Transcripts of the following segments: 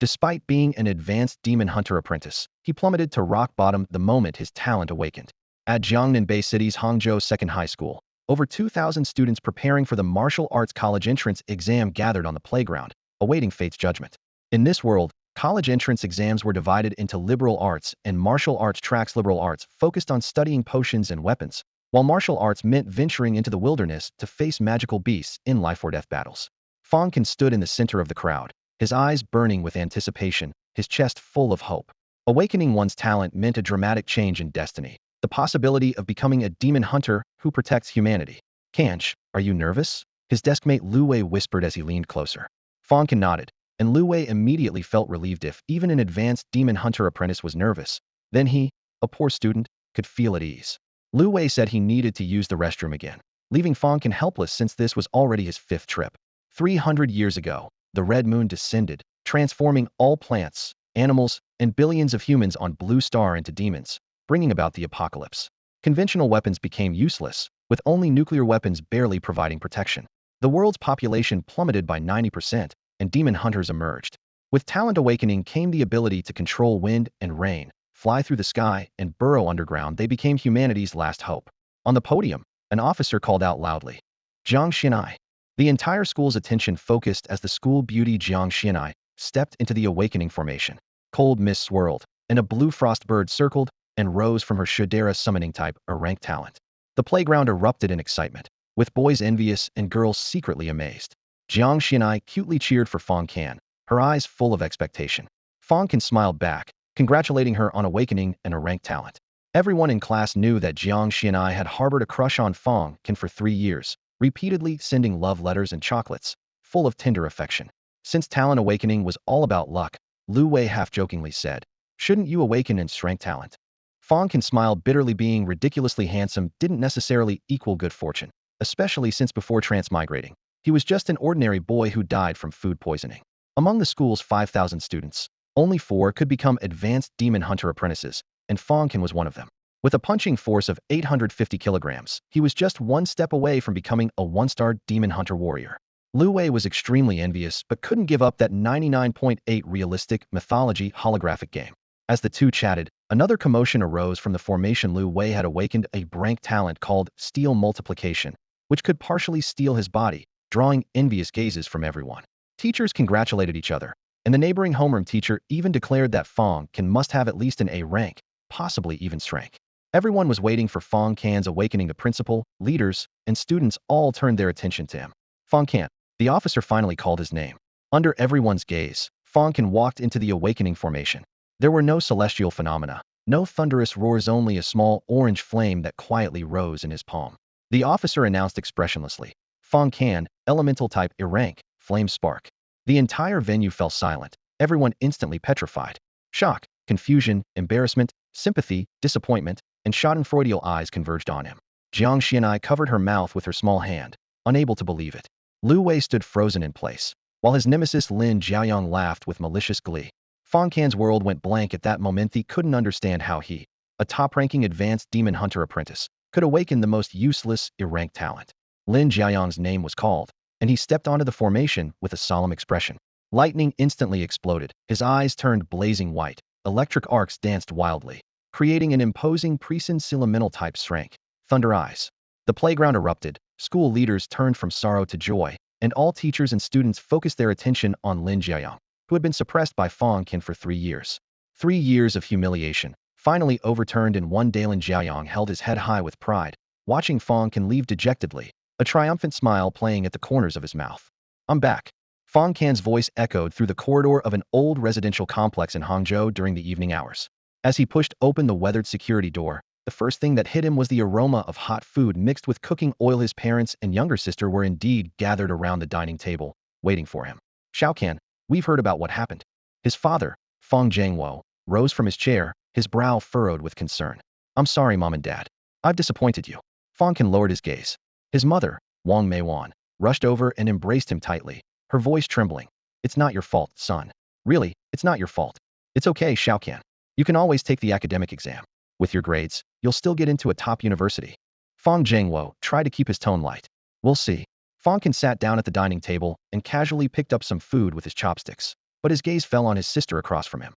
Despite being an advanced demon hunter apprentice, he plummeted to rock bottom the moment his talent awakened. At Jiangnan Bay City's Hangzhou Second High School, over 2,000 students preparing for the martial arts college entrance exam gathered on the playground, awaiting fate's judgment. In this world, college entrance exams were divided into liberal arts and martial arts tracks. Liberal arts focused on studying potions and weapons, while martial arts meant venturing into the wilderness to face magical beasts in life-or-death battles. Fang Can stood in the center of the crowd, his eyes burning with anticipation, his chest full of hope. Awakening one's talent meant a dramatic change in destiny, the possibility of becoming a demon hunter who protects humanity. Kanch, are you nervous? His deskmate Lu Wei whispered as he leaned closer. Fang Can nodded, and Lu Wei immediately felt relieved. If even an advanced demon hunter apprentice was nervous, then he, a poor student, could feel at ease. Lu Wei said he needed to use the restroom again, leaving Fang Can helpless since this was already his 5th trip. 300 years ago, the Red Moon descended, transforming all plants, animals, and billions of humans on Blue Star into demons, bringing about the apocalypse. Conventional weapons became useless, with only nuclear weapons barely providing protection. The world's population plummeted by 90%, and demon hunters emerged. With talent awakening came the ability to control wind and rain, fly through the sky, and burrow underground. They became humanity's last hope. On the podium, an officer called out loudly, "Jiang Xianai." The entire school's attention focused as the school beauty Jiang Xianai stepped into the awakening formation. Cold mist swirled, and a blue frost bird circled and rose from her Shudera summoning type, a rank talent. The playground erupted in excitement, with boys envious and girls secretly amazed. Jiang Xianai cutely cheered for Fang Can, her eyes full of expectation. Fang Can smiled back, congratulating her on awakening and a rank talent. Everyone in class knew that Jiang Xianai had harbored a crush on Fang Can for 3 years, repeatedly sending love letters and chocolates, full of tender affection. Since talent awakening was all about luck, Lu Wei half-jokingly said, "Shouldn't you awaken in strength talent?" Fang Can smiled bitterly. Being ridiculously handsome didn't necessarily equal good fortune, especially since before transmigrating, he was just an ordinary boy who died from food poisoning. Among the school's 5,000 students, only 4 could become advanced demon hunter apprentices, and Fang Can was one of them. With a punching force of 850 kilograms, he was just 1 step away from becoming a 1-star demon hunter warrior. Lu Wei was extremely envious but couldn't give up that 99.8 realistic mythology holographic game. As the two chatted, another commotion arose from the formation. Lu Wei had awakened a rank talent called Steel Multiplication, which could partially steal his body, drawing envious gazes from everyone. Teachers congratulated each other, and the neighboring homeroom teacher even declared that Fang Can must have at least an A rank, possibly even strength. Everyone was waiting for Fang Can's awakening. The principal, leaders, and students all turned their attention to him. Fang Can. The officer finally called his name. Under everyone's gaze, Fang Can walked into the awakening formation. There were no celestial phenomena, no thunderous roars, only a small orange flame that quietly rose in his palm. The officer announced expressionlessly, "Fang Can, elemental type A rank, flame spark." The entire venue fell silent, everyone instantly petrified. Shock, confusion, embarrassment, sympathy, disappointment, and schadenfreude eyes converged on him. Jiang Xianai covered her mouth with her small hand, unable to believe it. Lu Wei stood frozen in place, while his nemesis Lin Jiaoyang laughed with malicious glee. Fang Can's world went blank at that moment. He couldn't understand how he, a top-ranking advanced demon hunter apprentice, could awaken the most useless, irranked talent. Lin Jiaoyang's name was called, and he stepped onto the formation with a solemn expression. Lightning instantly exploded, his eyes turned blazing white, electric arcs danced wildly, creating an imposing pre-elemental-type strength. Thunder eyes. The playground erupted, school leaders turned from sorrow to joy, and all teachers and students focused their attention on Lin Jiaoyang, who had been suppressed by Fang Can for 3 years. 3 years of humiliation, finally overturned in one day. Lin Jiaoyang held his head high with pride, watching Fang Can leave dejectedly, a triumphant smile playing at the corners of his mouth. "I'm back." Fang Can's voice echoed through the corridor of an old residential complex in Hangzhou during the evening hours. As he pushed open the weathered security door, the first thing that hit him was the aroma of hot food mixed with cooking oil. His parents and younger sister were indeed gathered around the dining table, waiting for him. "Xiao Can, we've heard about what happened." His father, Fang Jiangwo, rose from his chair, his brow furrowed with concern. "I'm sorry, Mom and Dad. I've disappointed you." Fang Can lowered his gaze. His mother, Wang Meiwan, rushed over and embraced him tightly, her voice trembling. "It's not your fault, son. Really, it's not your fault. It's okay, Xiao Can. You can always take the academic exam. With your grades, you'll still get into a top university." Fang Jiangwo tried to keep his tone light. "We'll see." Fang Can sat down at the dining table and casually picked up some food with his chopsticks. but his gaze fell on his sister across from him.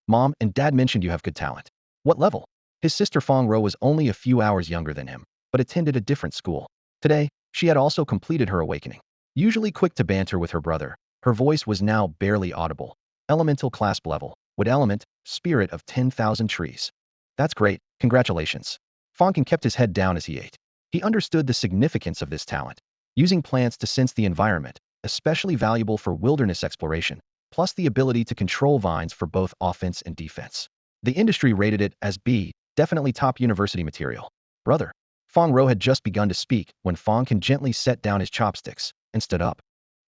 Mom and Dad mentioned you have good talent. What level? His sister Fang Ro was only a few hours younger than him, but attended a different school. Today, she had also completed her awakening. Usually quick to banter with her brother, her voice was now barely audible. Elemental clasp level. Wood element, spirit of 10,000 trees. That's great, congratulations. Fang Can kept his head down as he ate. He understood the significance of this talent. Using plants to sense the environment, especially valuable for wilderness exploration, plus the ability to control vines for both offense and defense. The industry rated it as B, definitely top university material. Brother. Fang Ro had just begun to speak when Fang Can gently set down his chopsticks and stood up.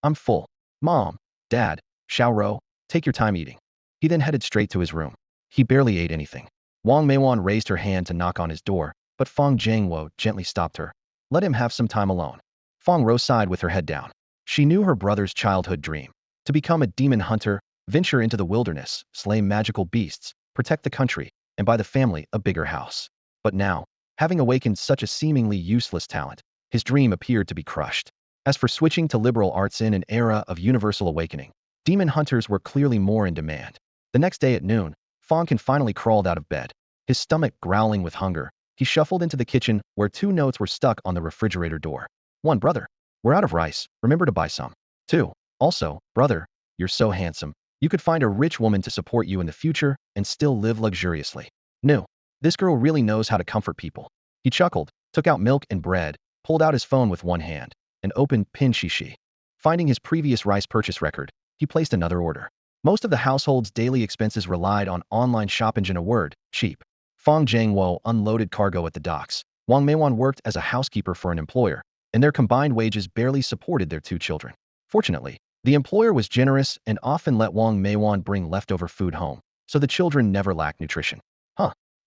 I'm full. Mom, Dad, Xiao Ro, take your time eating. He then headed straight to his room. He barely ate anything. Wang Meiwan raised her hand to knock on his door, but Fang Jiangwo gently stopped her. Let him have some time alone. Fang Ro sighed with her head down. She knew her brother's childhood dream. To become a demon hunter, venture into the wilderness, slay magical beasts, protect the country, and buy the family a bigger house. But now, having awakened such a seemingly useless talent, his dream appeared to be crushed. As for switching to liberal arts in an era of universal awakening, demon hunters were clearly more in demand. The next day at noon, Fang Can finally crawled out of bed. His stomach growling with hunger, he shuffled into the kitchen where 2 notes were stuck on the refrigerator door. 1. Brother, we're out of rice, remember to buy some. 2. Also, brother, you're so handsome, you could find a rich woman to support you in the future and still live luxuriously. No, this girl really knows how to comfort people. He chuckled, took out milk and bread, pulled out his phone with one hand, and opened Pinxixi. Finding his previous rice purchase record, he placed another order. Most of the household's daily expenses relied on online shop engine. A word, cheap. Fang Jiangwo unloaded cargo at the docks. Wang Meiwan worked as a housekeeper for an employer, and their combined wages barely supported their 2 children. Fortunately, the employer was generous and often let Wang Meiwan bring leftover food home, so the children never lacked nutrition.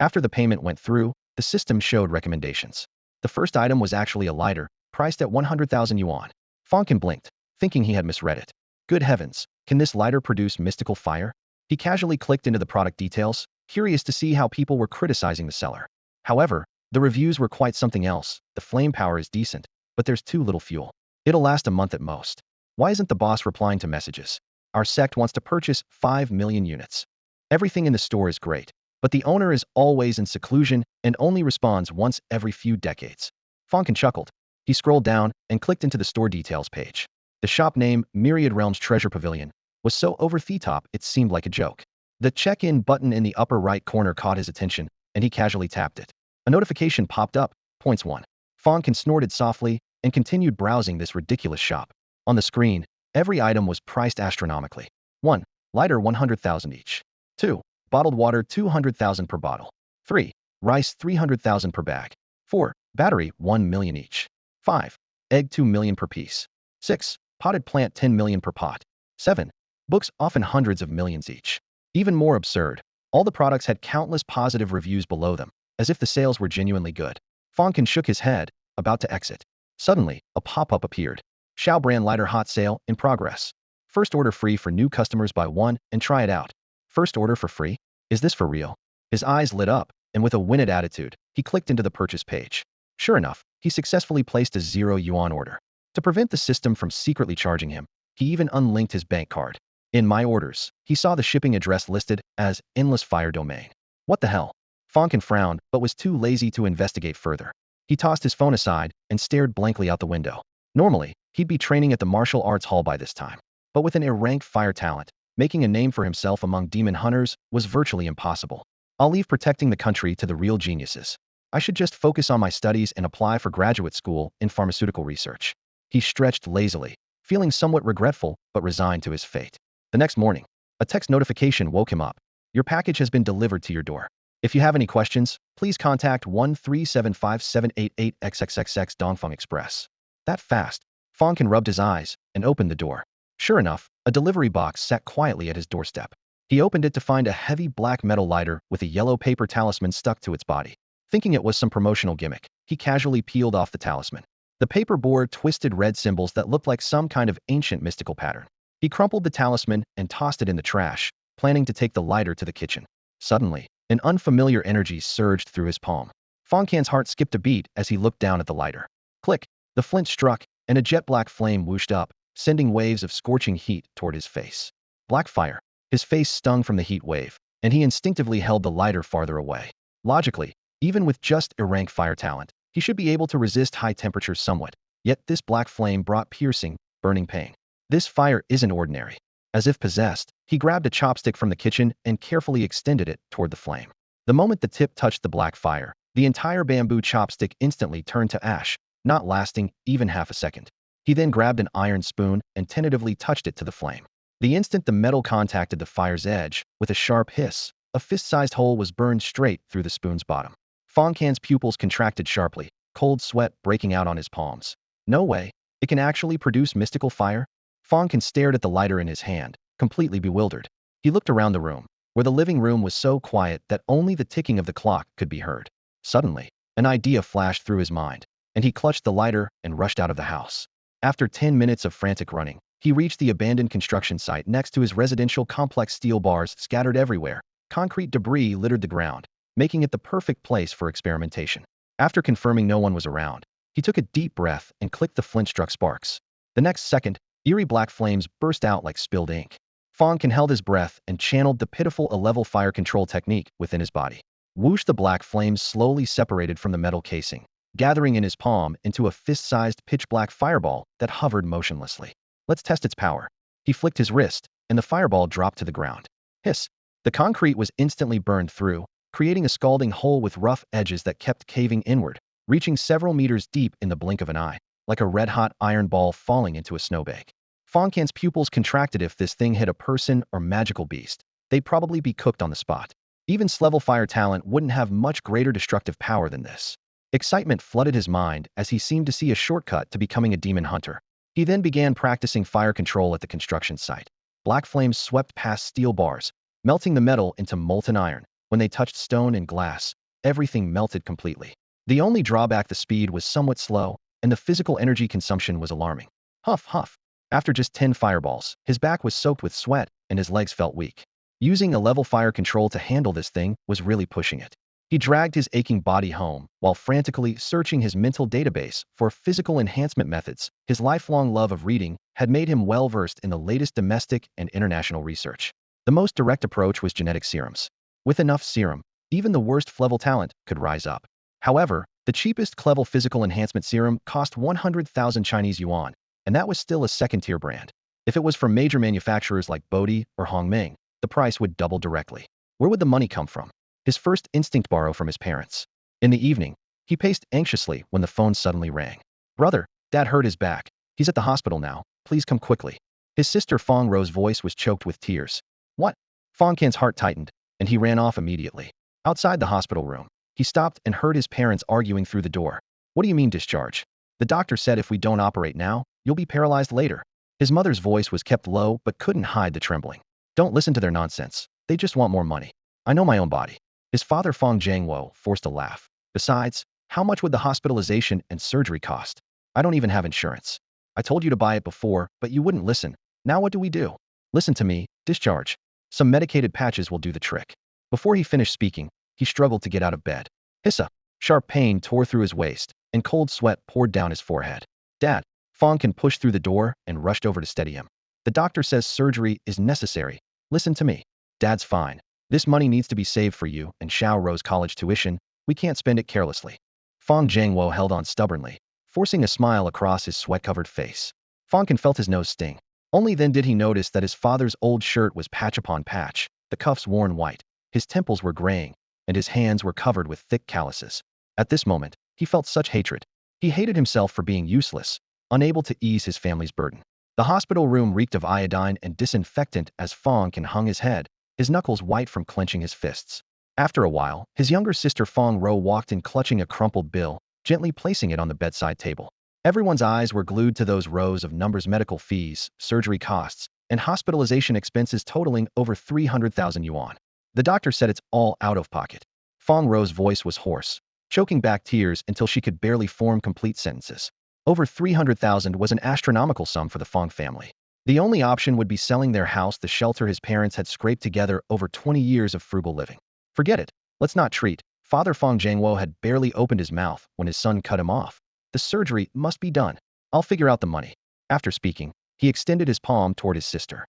After the payment went through, the system showed recommendations. The first item was actually a lighter, priced at 100,000 yuan. Fang Can blinked, thinking he had misread it. Good heavens, can this lighter produce mystical fire? He casually clicked into the product details, curious to see how people were criticizing the seller. However, the reviews were quite something else. The flame power is decent, but there's too little fuel. It'll last a month at most. Why isn't the boss replying to messages? Our sect wants to purchase 5 million units. Everything in the store is great, but the owner is always in seclusion and only responds once every few decades. Fang Can chuckled. He scrolled down and clicked into the store details page. The shop name, All-Realms Pavilion I, was so over the top it seemed like a joke. The check-in button in the upper right corner caught his attention, and he casually tapped it. A notification popped up, points 1. Fang Can snorted softly and continued browsing this ridiculous shop. On the screen, every item was priced astronomically. 1. Lighter 100,000 each. 2. Bottled water 200,000 per bottle. 3. Rice 300,000 per bag. 4. Battery 1 million each. 5. Egg 2 million per piece. 6. Potted plant 10 million per pot. 7. Books often hundreds of millions each. Even more absurd, all the products had countless positive reviews below them, as if the sales were genuinely good. Fang Can shook his head, about to exit. Suddenly, a pop-up appeared. Xiao brand lighter hot sale in progress. First order free for new customers. Buy one and try it out. First order for free? Is this for real? His eyes lit up, and with a winned attitude, he clicked into the purchase page. Sure enough, he successfully placed a 0 yuan order. To prevent the system from secretly charging him, he even unlinked his bank card. In My Orders, he saw the shipping address listed as Endless Fire Domain. What the hell? Fang Can frowned, but was too lazy to investigate further. He tossed his phone aside and stared blankly out the window. Normally, he'd be training at the martial arts hall by this time. But with an A-ranked fire talent, making a name for himself among demon hunters was virtually impossible. I'll leave protecting the country to the real geniuses. I should just focus on my studies and apply for graduate school in pharmaceutical research. He stretched lazily, feeling somewhat regretful but resigned to his fate. The next morning, a text notification woke him up. Your package has been delivered to your door. If you have any questions, please contact 1375788XXXX Dongfeng Express. That fast, Fang Can rubbed his eyes and opened the door. Sure enough, a delivery box sat quietly at his doorstep. He opened it to find a heavy black metal lighter with a yellow paper talisman stuck to its body. Thinking it was some promotional gimmick, he casually peeled off the talisman. The paper bore twisted red symbols that looked like some kind of ancient mystical pattern. He crumpled the talisman and tossed it in the trash, planning to take the lighter to the kitchen. Suddenly, an unfamiliar energy surged through his palm. Fang Can's heart skipped a beat as he looked down at the lighter. Click! The flint struck, and a jet black flame whooshed up, sending waves of scorching heat toward his face. Black fire. His face stung from the heat wave, and he instinctively held the lighter farther away. Logically, even with just a rank fire talent, he should be able to resist high temperatures somewhat, yet this black flame brought piercing, burning pain. This fire isn't ordinary. As if possessed, he grabbed a chopstick from the kitchen and carefully extended it toward the flame. The moment the tip touched the black fire, the entire bamboo chopstick instantly turned to ash, not lasting even half a second. He then grabbed an iron spoon and tentatively touched it to the flame. The instant the metal contacted the fire's edge, with a sharp hiss, a fist-sized hole was burned straight through the spoon's bottom. Fang Can's pupils contracted sharply, cold sweat breaking out on his palms. No way. It can actually produce mystical fire? Fang Can stared at the lighter in his hand, completely bewildered. He looked around the room, where the living room was so quiet that only the ticking of the clock could be heard. Suddenly, an idea flashed through his mind, and he clutched the lighter and rushed out of the house. After 10 minutes of frantic running, he reached the abandoned construction site next to his residential complex. Steel bars scattered everywhere. Concrete debris littered the ground, making it the perfect place for experimentation. After confirming no one was around, he took a deep breath and clicked the flint-struck sparks. The next second, eerie black flames burst out like spilled ink. Fang Can held his breath and channeled the pitiful A-level fire control technique within his body. Whoosh! The black flames slowly separated from the metal casing, gathering in his palm into a fist-sized pitch-black fireball that hovered motionlessly. Let's test its power. He flicked his wrist, and the fireball dropped to the ground. Hiss! The concrete was instantly burned through, creating a scalding hole with rough edges that kept caving inward, reaching several meters deep in the blink of an eye, like a red-hot iron ball falling into a snowbank. Fang Can's pupils contracted. If this thing hit a person or magical beast, they'd probably be cooked on the spot. Even S-level fire talent wouldn't have much greater destructive power than this. Excitement flooded his mind as he seemed to see a shortcut to becoming a demon hunter. He then began practicing fire control at the construction site. Black flames swept past steel bars, melting the metal into molten iron. When they touched stone and glass, everything melted completely. The only drawback: the speed was somewhat slow, and the physical energy consumption was alarming. Huff, huff. After just 10 fireballs, his back was soaked with sweat, and his legs felt weak. Using a level fire control to handle this thing was really pushing it. He dragged his aching body home, while frantically searching his mental database for physical enhancement methods. His lifelong love of reading had made him well-versed in the latest domestic and international research. The most direct approach was genetic serums. With enough serum, even the worst level talent could rise up. However, the cheapest level physical enhancement serum cost 100,000 Chinese yuan, and that was still a second-tier brand. If it was from major manufacturers like Bodhi or Hongming, the price would double directly. Where would the money come from? His first instinct: borrow from his parents. In the evening, he paced anxiously when the phone suddenly rang. Brother, Dad hurt his back. He's at the hospital now. Please come quickly. His sister Fang Ro's voice was choked with tears. What? Fang Can's heart tightened, and he ran off immediately. Outside the hospital room, he stopped and heard his parents arguing through the door. What do you mean discharge? The doctor said if we don't operate now, you'll be paralyzed later. His mother's voice was kept low but couldn't hide the trembling. Don't listen to their nonsense. They just want more money. I know my own body. His father Fang Jiangwo forced a laugh. Besides, how much would the hospitalization and surgery cost? I don't even have insurance. I told you to buy it before, but you wouldn't listen. Now what do we do? Listen to me, discharge. Some medicated patches will do the trick. Before he finished speaking, he struggled to get out of bed. Hissa! Sharp pain tore through his waist, and cold sweat poured down his forehead. Dad! Fang Can pushed through the door and rushed over to steady him. The doctor says surgery is necessary. Listen to me. Dad's fine. This money needs to be saved for you and Xiao Ro's college tuition. We can't spend it carelessly. Fang Jiangwo held on stubbornly, forcing a smile across his sweat-covered face. Fang Can felt his nose sting. Only then did he notice that his father's old shirt was patch upon patch, the cuffs worn white, his temples were graying, and his hands were covered with thick calluses. At this moment, he felt such hatred. He hated himself for being useless, unable to ease his family's burden. The hospital room reeked of iodine and disinfectant as Fang Can hung his head, his knuckles white from clenching his fists. After a while, his younger sister Fang Ro walked in clutching a crumpled bill, gently placing it on the bedside table. Everyone's eyes were glued to those rows of numbers: medical fees, surgery costs, and hospitalization expenses totaling over 300,000 yuan. The doctor said it's all out of pocket. Fang Ro's voice was hoarse, choking back tears until she could barely form complete sentences. Over 300,000 was an astronomical sum for the Fang family. The only option would be selling their house, the shelter his parents had scraped together over 20 years of frugal living. Forget it. Let's not treat. Father Fang Jiangwo had barely opened his mouth when his son cut him off. The surgery must be done. I'll figure out the money. After speaking, he extended his palm toward his sister.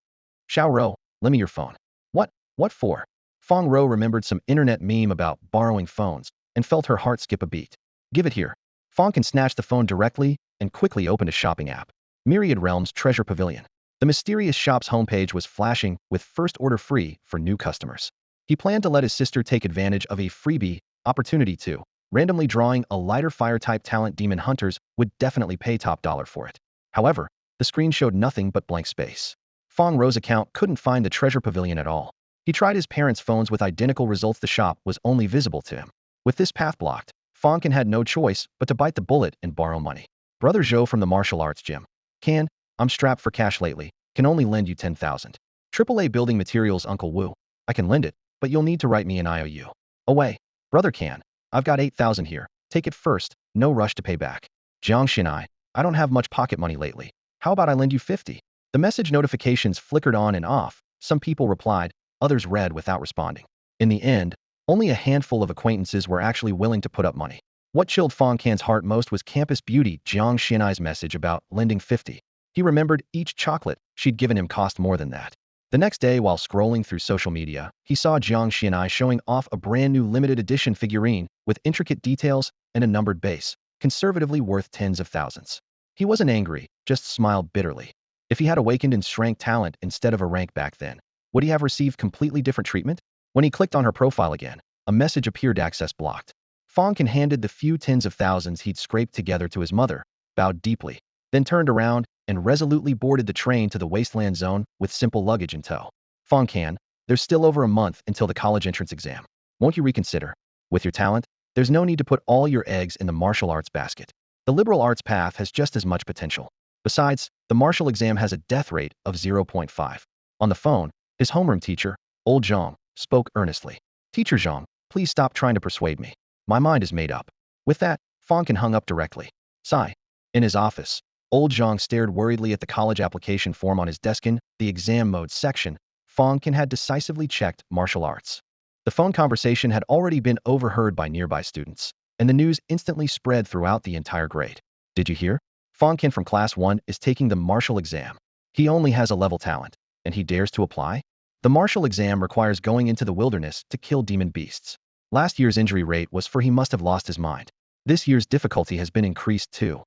Xiao Ro, lend me your phone. What? What for? Fang Ro remembered some internet meme about borrowing phones and felt her heart skip a beat. Give it here. Fang Can snatched the phone directly and quickly opened a shopping app. Myriad Realms Treasure Pavilion. The mysterious shop's homepage was flashing with first order free for new customers. He planned to let his sister take advantage of a freebie opportunity to randomly drawing a lighter fire-type talent. Demon hunters would definitely pay top dollar for it. However, the screen showed nothing but blank space. Fang Ro's account couldn't find the treasure pavilion at all. He tried his parents' phones with identical results. The shop was only visible to him. With this path blocked, Fang Can had no choice but to bite the bullet and borrow money. Brother Zhou from the martial arts gym. Can, I'm strapped for cash lately. Can only lend you 10,000. AAA building materials. Uncle Wu. I can lend it, but you'll need to write me an IOU. Away. Brother Can. I've got 8,000 here. Take it first. No rush to pay back. Jiang Xinai. I don't have much pocket money lately. How about I lend you 50? The message notifications flickered on and off. Some people replied, others read without responding. In the end, only a handful of acquaintances were actually willing to put up money. What chilled Fang Can's heart most was campus beauty Jiang Xinai's message about lending 50. He remembered each chocolate she'd given him cost more than that. The next day, while scrolling through social media, he saw Jiang Xinai showing off a brand new limited edition figurine with intricate details and a numbered base, conservatively worth tens of thousands. He wasn't angry, just smiled bitterly. If he had awakened in strength talent instead of a rank back then, would he have received completely different treatment? When he clicked on her profile again, a message appeared: access blocked. Fang Can handed the few tens of thousands he'd scraped together to his mother, bowed deeply, then turned around and resolutely boarded the train to the wasteland zone with simple luggage in tow. Fang Can, there's still over a month until the college entrance exam. Won't you reconsider? With your talent, there's no need to put all your eggs in the martial arts basket. The liberal arts path has just as much potential. Besides, the martial exam has a death rate of 0.5. On the phone, his homeroom teacher, Old Zhang, spoke earnestly. Teacher Zhang, please stop trying to persuade me. My mind is made up. With that, Fang Can hung up directly. Sigh. In his office, Old Zhang stared worriedly at the college application form on his desk. In the exam mode section, Fang Can had decisively checked martial arts. The phone conversation had already been overheard by nearby students, and the news instantly spread throughout the entire grade. Did you hear? Fang Can from class 1 is taking the martial exam. He only has a level talent, and he dares to apply? The martial exam requires going into the wilderness to kill demon beasts. Last year's injury rate was for he must have lost his mind. This year's difficulty has been increased too.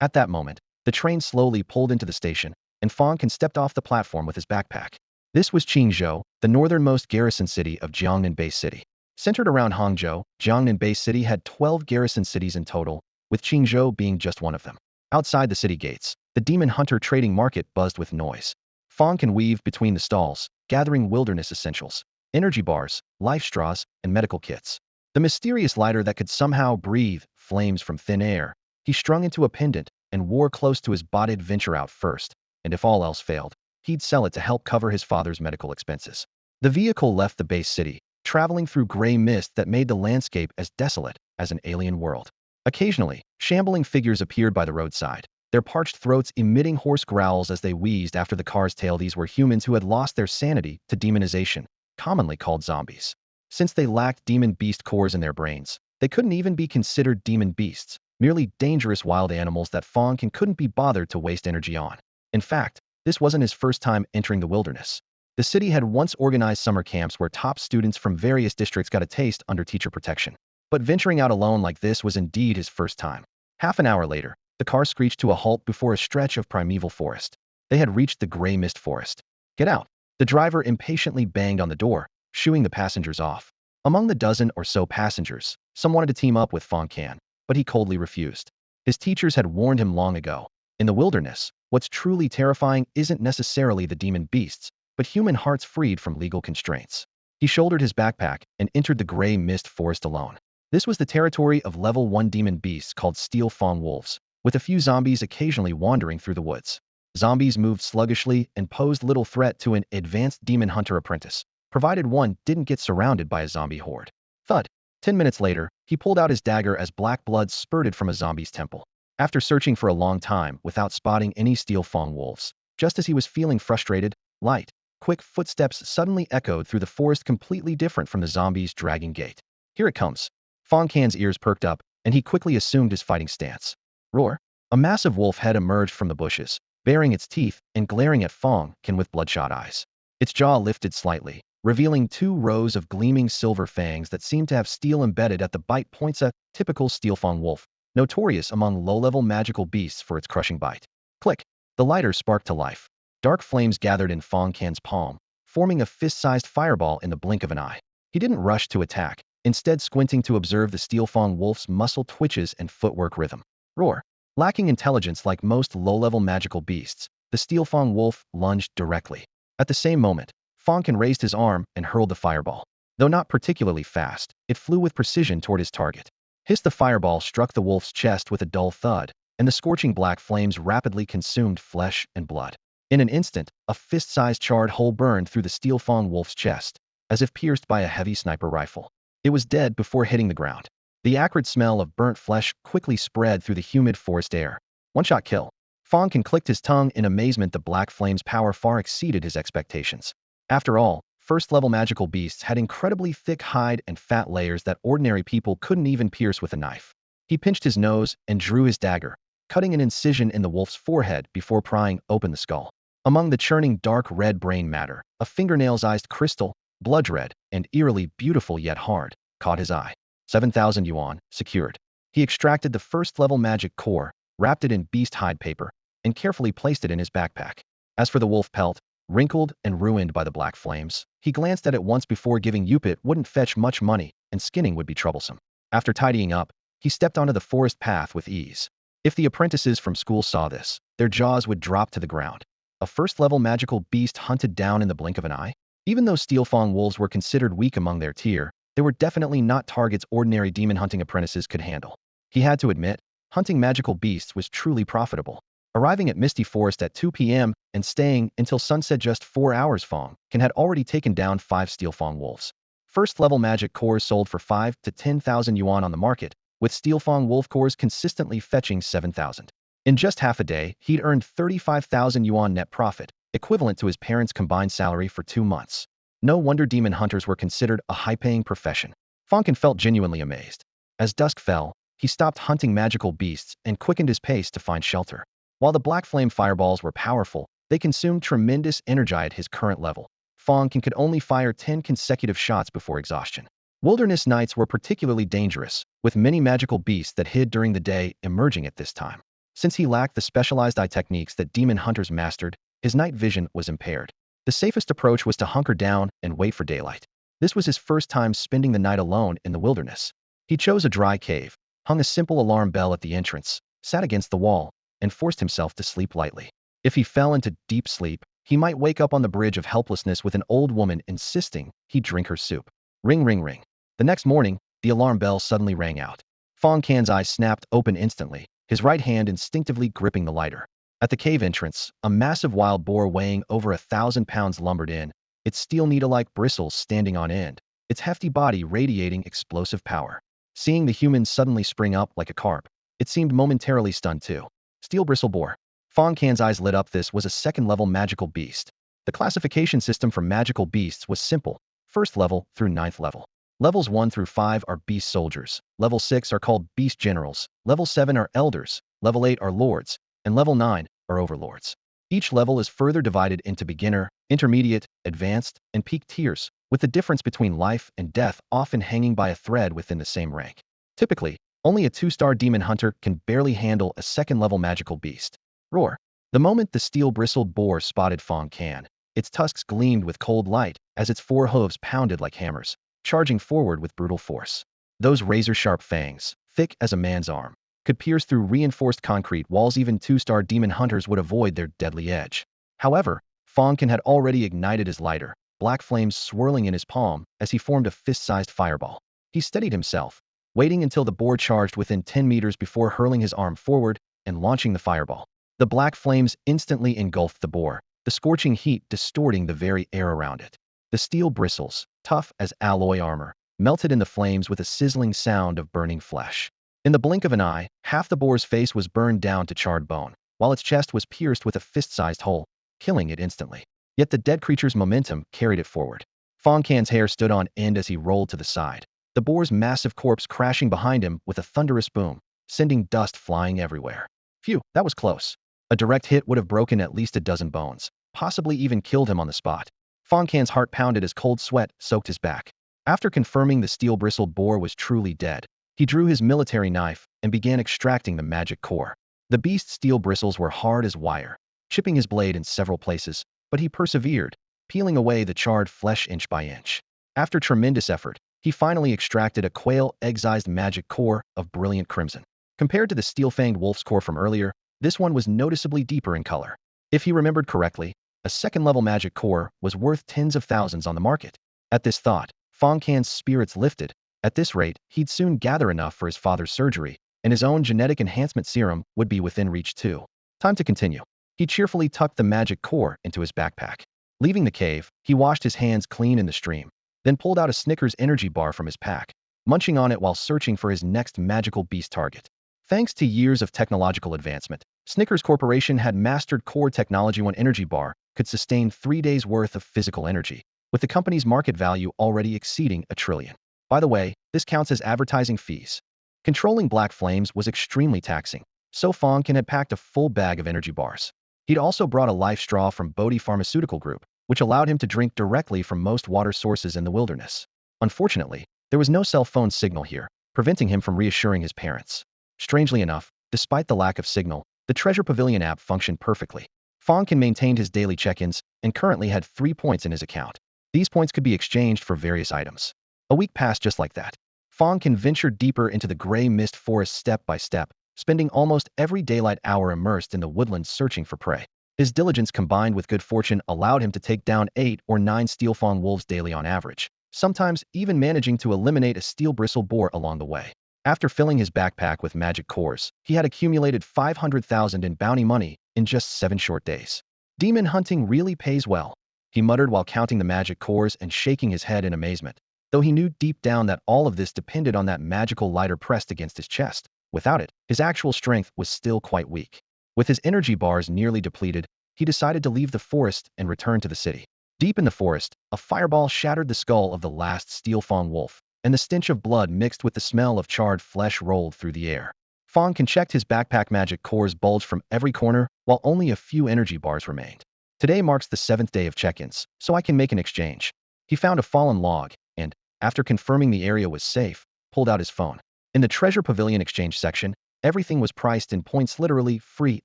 At that moment, the train slowly pulled into the station, and Fang Can stepped off the platform with his backpack. This was Qingzhou, the northernmost garrison city of Jiangnan Bay City. Centered around Hangzhou, Jiangnan Bay City had 12 garrison cities in total, with Qingzhou being just one of them. Outside the city gates, the demon hunter trading market buzzed with noise. Fang Can weaved between the stalls, gathering wilderness essentials, energy bars, life straws, and medical kits. The mysterious lighter that could somehow breathe flames from thin air, he strung into a pendant and wore close to his bodied venture out first, and if all else failed, he'd sell it to help cover his father's medical expenses. The vehicle left the base city, traveling through gray mist that made the landscape as desolate as an alien world. Occasionally, shambling figures appeared by the roadside, their parched throats emitting hoarse growls as they wheezed after the car's tail. These were humans who had lost their sanity to demonization, commonly called zombies. Since they lacked demon beast cores in their brains, they couldn't even be considered demon beasts, merely dangerous wild animals that Fang Can couldn't be bothered to waste energy on. In fact, this wasn't his first time entering the wilderness. The city had once organized summer camps where top students from various districts got a taste under teacher protection. But venturing out alone like this was indeed his first time. Half an hour later, the car screeched to a halt before a stretch of primeval forest. They had reached the gray mist forest. Get out! The driver impatiently banged on the door, shooing the passengers off. Among the dozen or so passengers, some wanted to team up with Fang Can, but he coldly refused. His teachers had warned him long ago. In the wilderness, what's truly terrifying isn't necessarily the demon beasts, but human hearts freed from legal constraints. He shouldered his backpack and entered the gray mist forest alone. This was the territory of level 1 demon beasts called Steel Fang Wolves, with a few zombies occasionally wandering through the woods. Zombies moved sluggishly and posed little threat to an advanced demon hunter apprentice, provided one didn't get surrounded by a zombie horde. Thud. 10 minutes later, he pulled out his dagger as black blood spurted from a zombie's temple. After searching for a long time without spotting any Steel Fang Wolves, just as he was feeling frustrated, light, quick footsteps suddenly echoed through the forest, completely different from the zombies' dragging gait. Here it comes. Fang Can's ears perked up, and he quickly assumed his fighting stance. Roar! A massive wolf head emerged from the bushes, baring its teeth and glaring at Fang Can with bloodshot eyes. Its jaw lifted slightly, revealing 2 rows of gleaming silver fangs that seemed to have steel embedded at the bite points, a typical steel fang wolf, notorious among low-level magical beasts for its crushing bite. Click! The lighter sparked to life. Dark flames gathered in Fang Can's palm, forming a fist-sized fireball in the blink of an eye. He didn't rush to attack, instead squinting to observe the steel fang wolf's muscle twitches and footwork rhythm. Roar! Lacking intelligence like most low-level magical beasts, the steel fang wolf lunged directly. At the same moment, Fang Can raised his arm and hurled the fireball. Though not particularly fast, it flew with precision toward his target. The fireball struck the wolf's chest with a dull thud, and the scorching black flames rapidly consumed flesh and blood. In an instant, a fist-sized charred hole burned through the steel fang wolf's chest, as if pierced by a heavy sniper rifle. It was dead before hitting the ground. The acrid smell of burnt flesh quickly spread through the humid forest air. One-shot kill. Fang Can clicked his tongue in amazement. The black flame's power far exceeded his expectations. After all, first-level magical beasts had incredibly thick hide and fat layers that ordinary people couldn't even pierce with a knife. He pinched his nose and drew his dagger, cutting an incision in the wolf's forehead before prying open the skull. Among the churning dark red brain matter, a fingernail-sized crystal, blood red and eerily beautiful yet hard, caught his eye. 7,000 yuan, secured. He extracted the first-level magic core, wrapped it in beast hide paper, and carefully placed it in his backpack. As for the wolf pelt, wrinkled and ruined by the black flames, he glanced at it once before giving up. It wouldn't fetch much money, and skinning would be troublesome. After tidying up, he stepped onto the forest path with ease. If the apprentices from school saw this, their jaws would drop to the ground. A first-level magical beast hunted down in the blink of an eye? Even though steel fang wolves were considered weak among their tier, they were definitely not targets ordinary demon hunting apprentices could handle. He had to admit, hunting magical beasts was truly profitable. Arriving at Misty Forest at 2 p.m. and staying until sunset just 4 hours, Fang Can had already taken down 5 steel fang wolves. First-level magic cores sold for 5 to 10,000 yuan on the market, with steel fang wolf cores consistently fetching 7,000. In just half a day, he'd earned 35,000 yuan net profit, equivalent to his parents' combined salary for 2 months. No wonder demon hunters were considered a high-paying profession. Fang Can felt genuinely amazed. As dusk fell, he stopped hunting magical beasts and quickened his pace to find shelter. While the black flame fireballs were powerful, they consumed tremendous energy at his current level. Fang Can could only fire 10 consecutive shots before exhaustion. Wilderness nights were particularly dangerous, with many magical beasts that hid during the day emerging at this time. Since he lacked the specialized eye techniques that demon hunters mastered, his night vision was impaired. The safest approach was to hunker down and wait for daylight. This was his first time spending the night alone in the wilderness. He chose a dry cave, hung a simple alarm bell at the entrance, sat against the wall, and forced himself to sleep lightly. If he fell into deep sleep, he might wake up on the bridge of helplessness with an old woman insisting he drink her soup. Ring, ring, ring. The next morning, the alarm bell suddenly rang out. Fang Can's eyes snapped open instantly, his right hand instinctively gripping the lighter. At the cave entrance, a massive wild boar weighing over 1,000 pounds lumbered in, its steel needle-like bristles standing on end, its hefty body radiating explosive power. Seeing the human suddenly spring up like a carp, it seemed momentarily stunned too. Steel bristle boar. Fang Can's eyes lit up. This was a second-level magical beast. The classification system for magical beasts was simple, 1st level through 9th level. Levels 1 through 5 are beast soldiers, level 6 are called beast generals, level 7 are elders, level 8 are lords, and level 9 are overlords. Each level is further divided into beginner, intermediate, advanced, and peak tiers, with the difference between life and death often hanging by a thread within the same rank. Typically, only a 2-star demon hunter can barely handle a 2nd-level magical beast. Roar. The moment the steel-bristled boar spotted Fang Can, its tusks gleamed with cold light as its 4 hooves pounded like hammers, charging forward with brutal force. Those razor-sharp fangs, thick as a man's arm, could pierce through reinforced concrete walls. Even 2-star demon hunters would avoid their deadly edge. However, Fang Can had already ignited his lighter, black flames swirling in his palm as he formed a fist-sized fireball. He steadied himself, waiting until the boar charged within 10 meters before hurling his arm forward and launching the fireball. The black flames instantly engulfed the boar, the scorching heat distorting the very air around it. The steel bristles, tough as alloy armor, melted in the flames with a sizzling sound of burning flesh. In the blink of an eye, half the boar's face was burned down to charred bone, while its chest was pierced with a fist-sized hole, killing it instantly. Yet the dead creature's momentum carried it forward. Fang Can's hair stood on end as he rolled to the side, the boar's massive corpse crashing behind him with a thunderous boom, sending dust flying everywhere. Phew, that was close. A direct hit would have broken at least a dozen bones, possibly even killed him on the spot. Fang Can's heart pounded as cold sweat soaked his back. After confirming the steel-bristled boar was truly dead, he drew his military knife and began extracting the magic core. The beast's steel bristles were hard as wire, chipping his blade in several places, but he persevered, peeling away the charred flesh inch by inch. After tremendous effort, he finally extracted a quail-egg-sized magic core of brilliant crimson. Compared to the steel-fanged wolf's core from earlier, this one was noticeably deeper in color. If he remembered correctly, a second-level magic core was worth tens of thousands on the market. At this thought, Fang Can's spirits lifted. At this rate, he'd soon gather enough for his father's surgery, and his own genetic enhancement serum would be within reach too. Time to continue. He cheerfully tucked the magic core into his backpack. Leaving the cave, he washed his hands clean in the stream, then pulled out a Snickers energy bar from his pack, munching on it while searching for his next magical beast target. Thanks to years of technological advancement, Snickers Corporation had mastered core technology. One energy bar could sustain 3 days' worth of physical energy, with the company's market value already exceeding $1 trillion. By the way, this counts as advertising fees. Controlling black flames was extremely taxing, so Fang Can had packed a full bag of energy bars. He'd also brought a life straw from Bodhi Pharmaceutical Group, which allowed him to drink directly from most water sources in the wilderness. Unfortunately, there was no cell phone signal here, preventing him from reassuring his parents. Strangely enough, despite the lack of signal, the Treasure Pavilion app functioned perfectly. Fang Can maintained his daily check-ins and currently had 3 points in his account. These points could be exchanged for various items. A week passed just like that. Fang Can ventured deeper into the gray mist forest step by step, spending almost every daylight hour immersed in the woodlands searching for prey. His diligence combined with good fortune allowed him to take down 8 or 9 steel-fang wolves daily on average, sometimes even managing to eliminate a steel-bristle boar along the way. After filling his backpack with magic cores, he had accumulated 500,000 in bounty money in just 7 short days. Demon hunting really pays well, he muttered while counting the magic cores and shaking his head in amazement, though he knew deep down that all of this depended on that magical lighter pressed against his chest. Without it, his actual strength was still quite weak. With his energy bars nearly depleted, he decided to leave the forest and return to the city. Deep in the forest, a fireball shattered the skull of the last steel-fang wolf, and the stench of blood mixed with the smell of charred flesh rolled through the air. Fang Can checked his backpack. Magic cores bulged from every corner, while only a few energy bars remained. Today marks the 7th day of check-ins, so I can make an exchange. He found a fallen log, and, after confirming the area was safe, pulled out his phone. In the Treasure Pavilion exchange section, everything was priced in points, literally free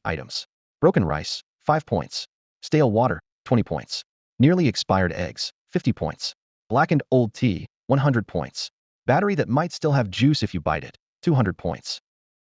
items. Broken rice, 5 points. Stale water, 20 points. Nearly expired eggs, 50 points. Blackened old tea, 100 points. Battery that might still have juice if you bite it, 200 points.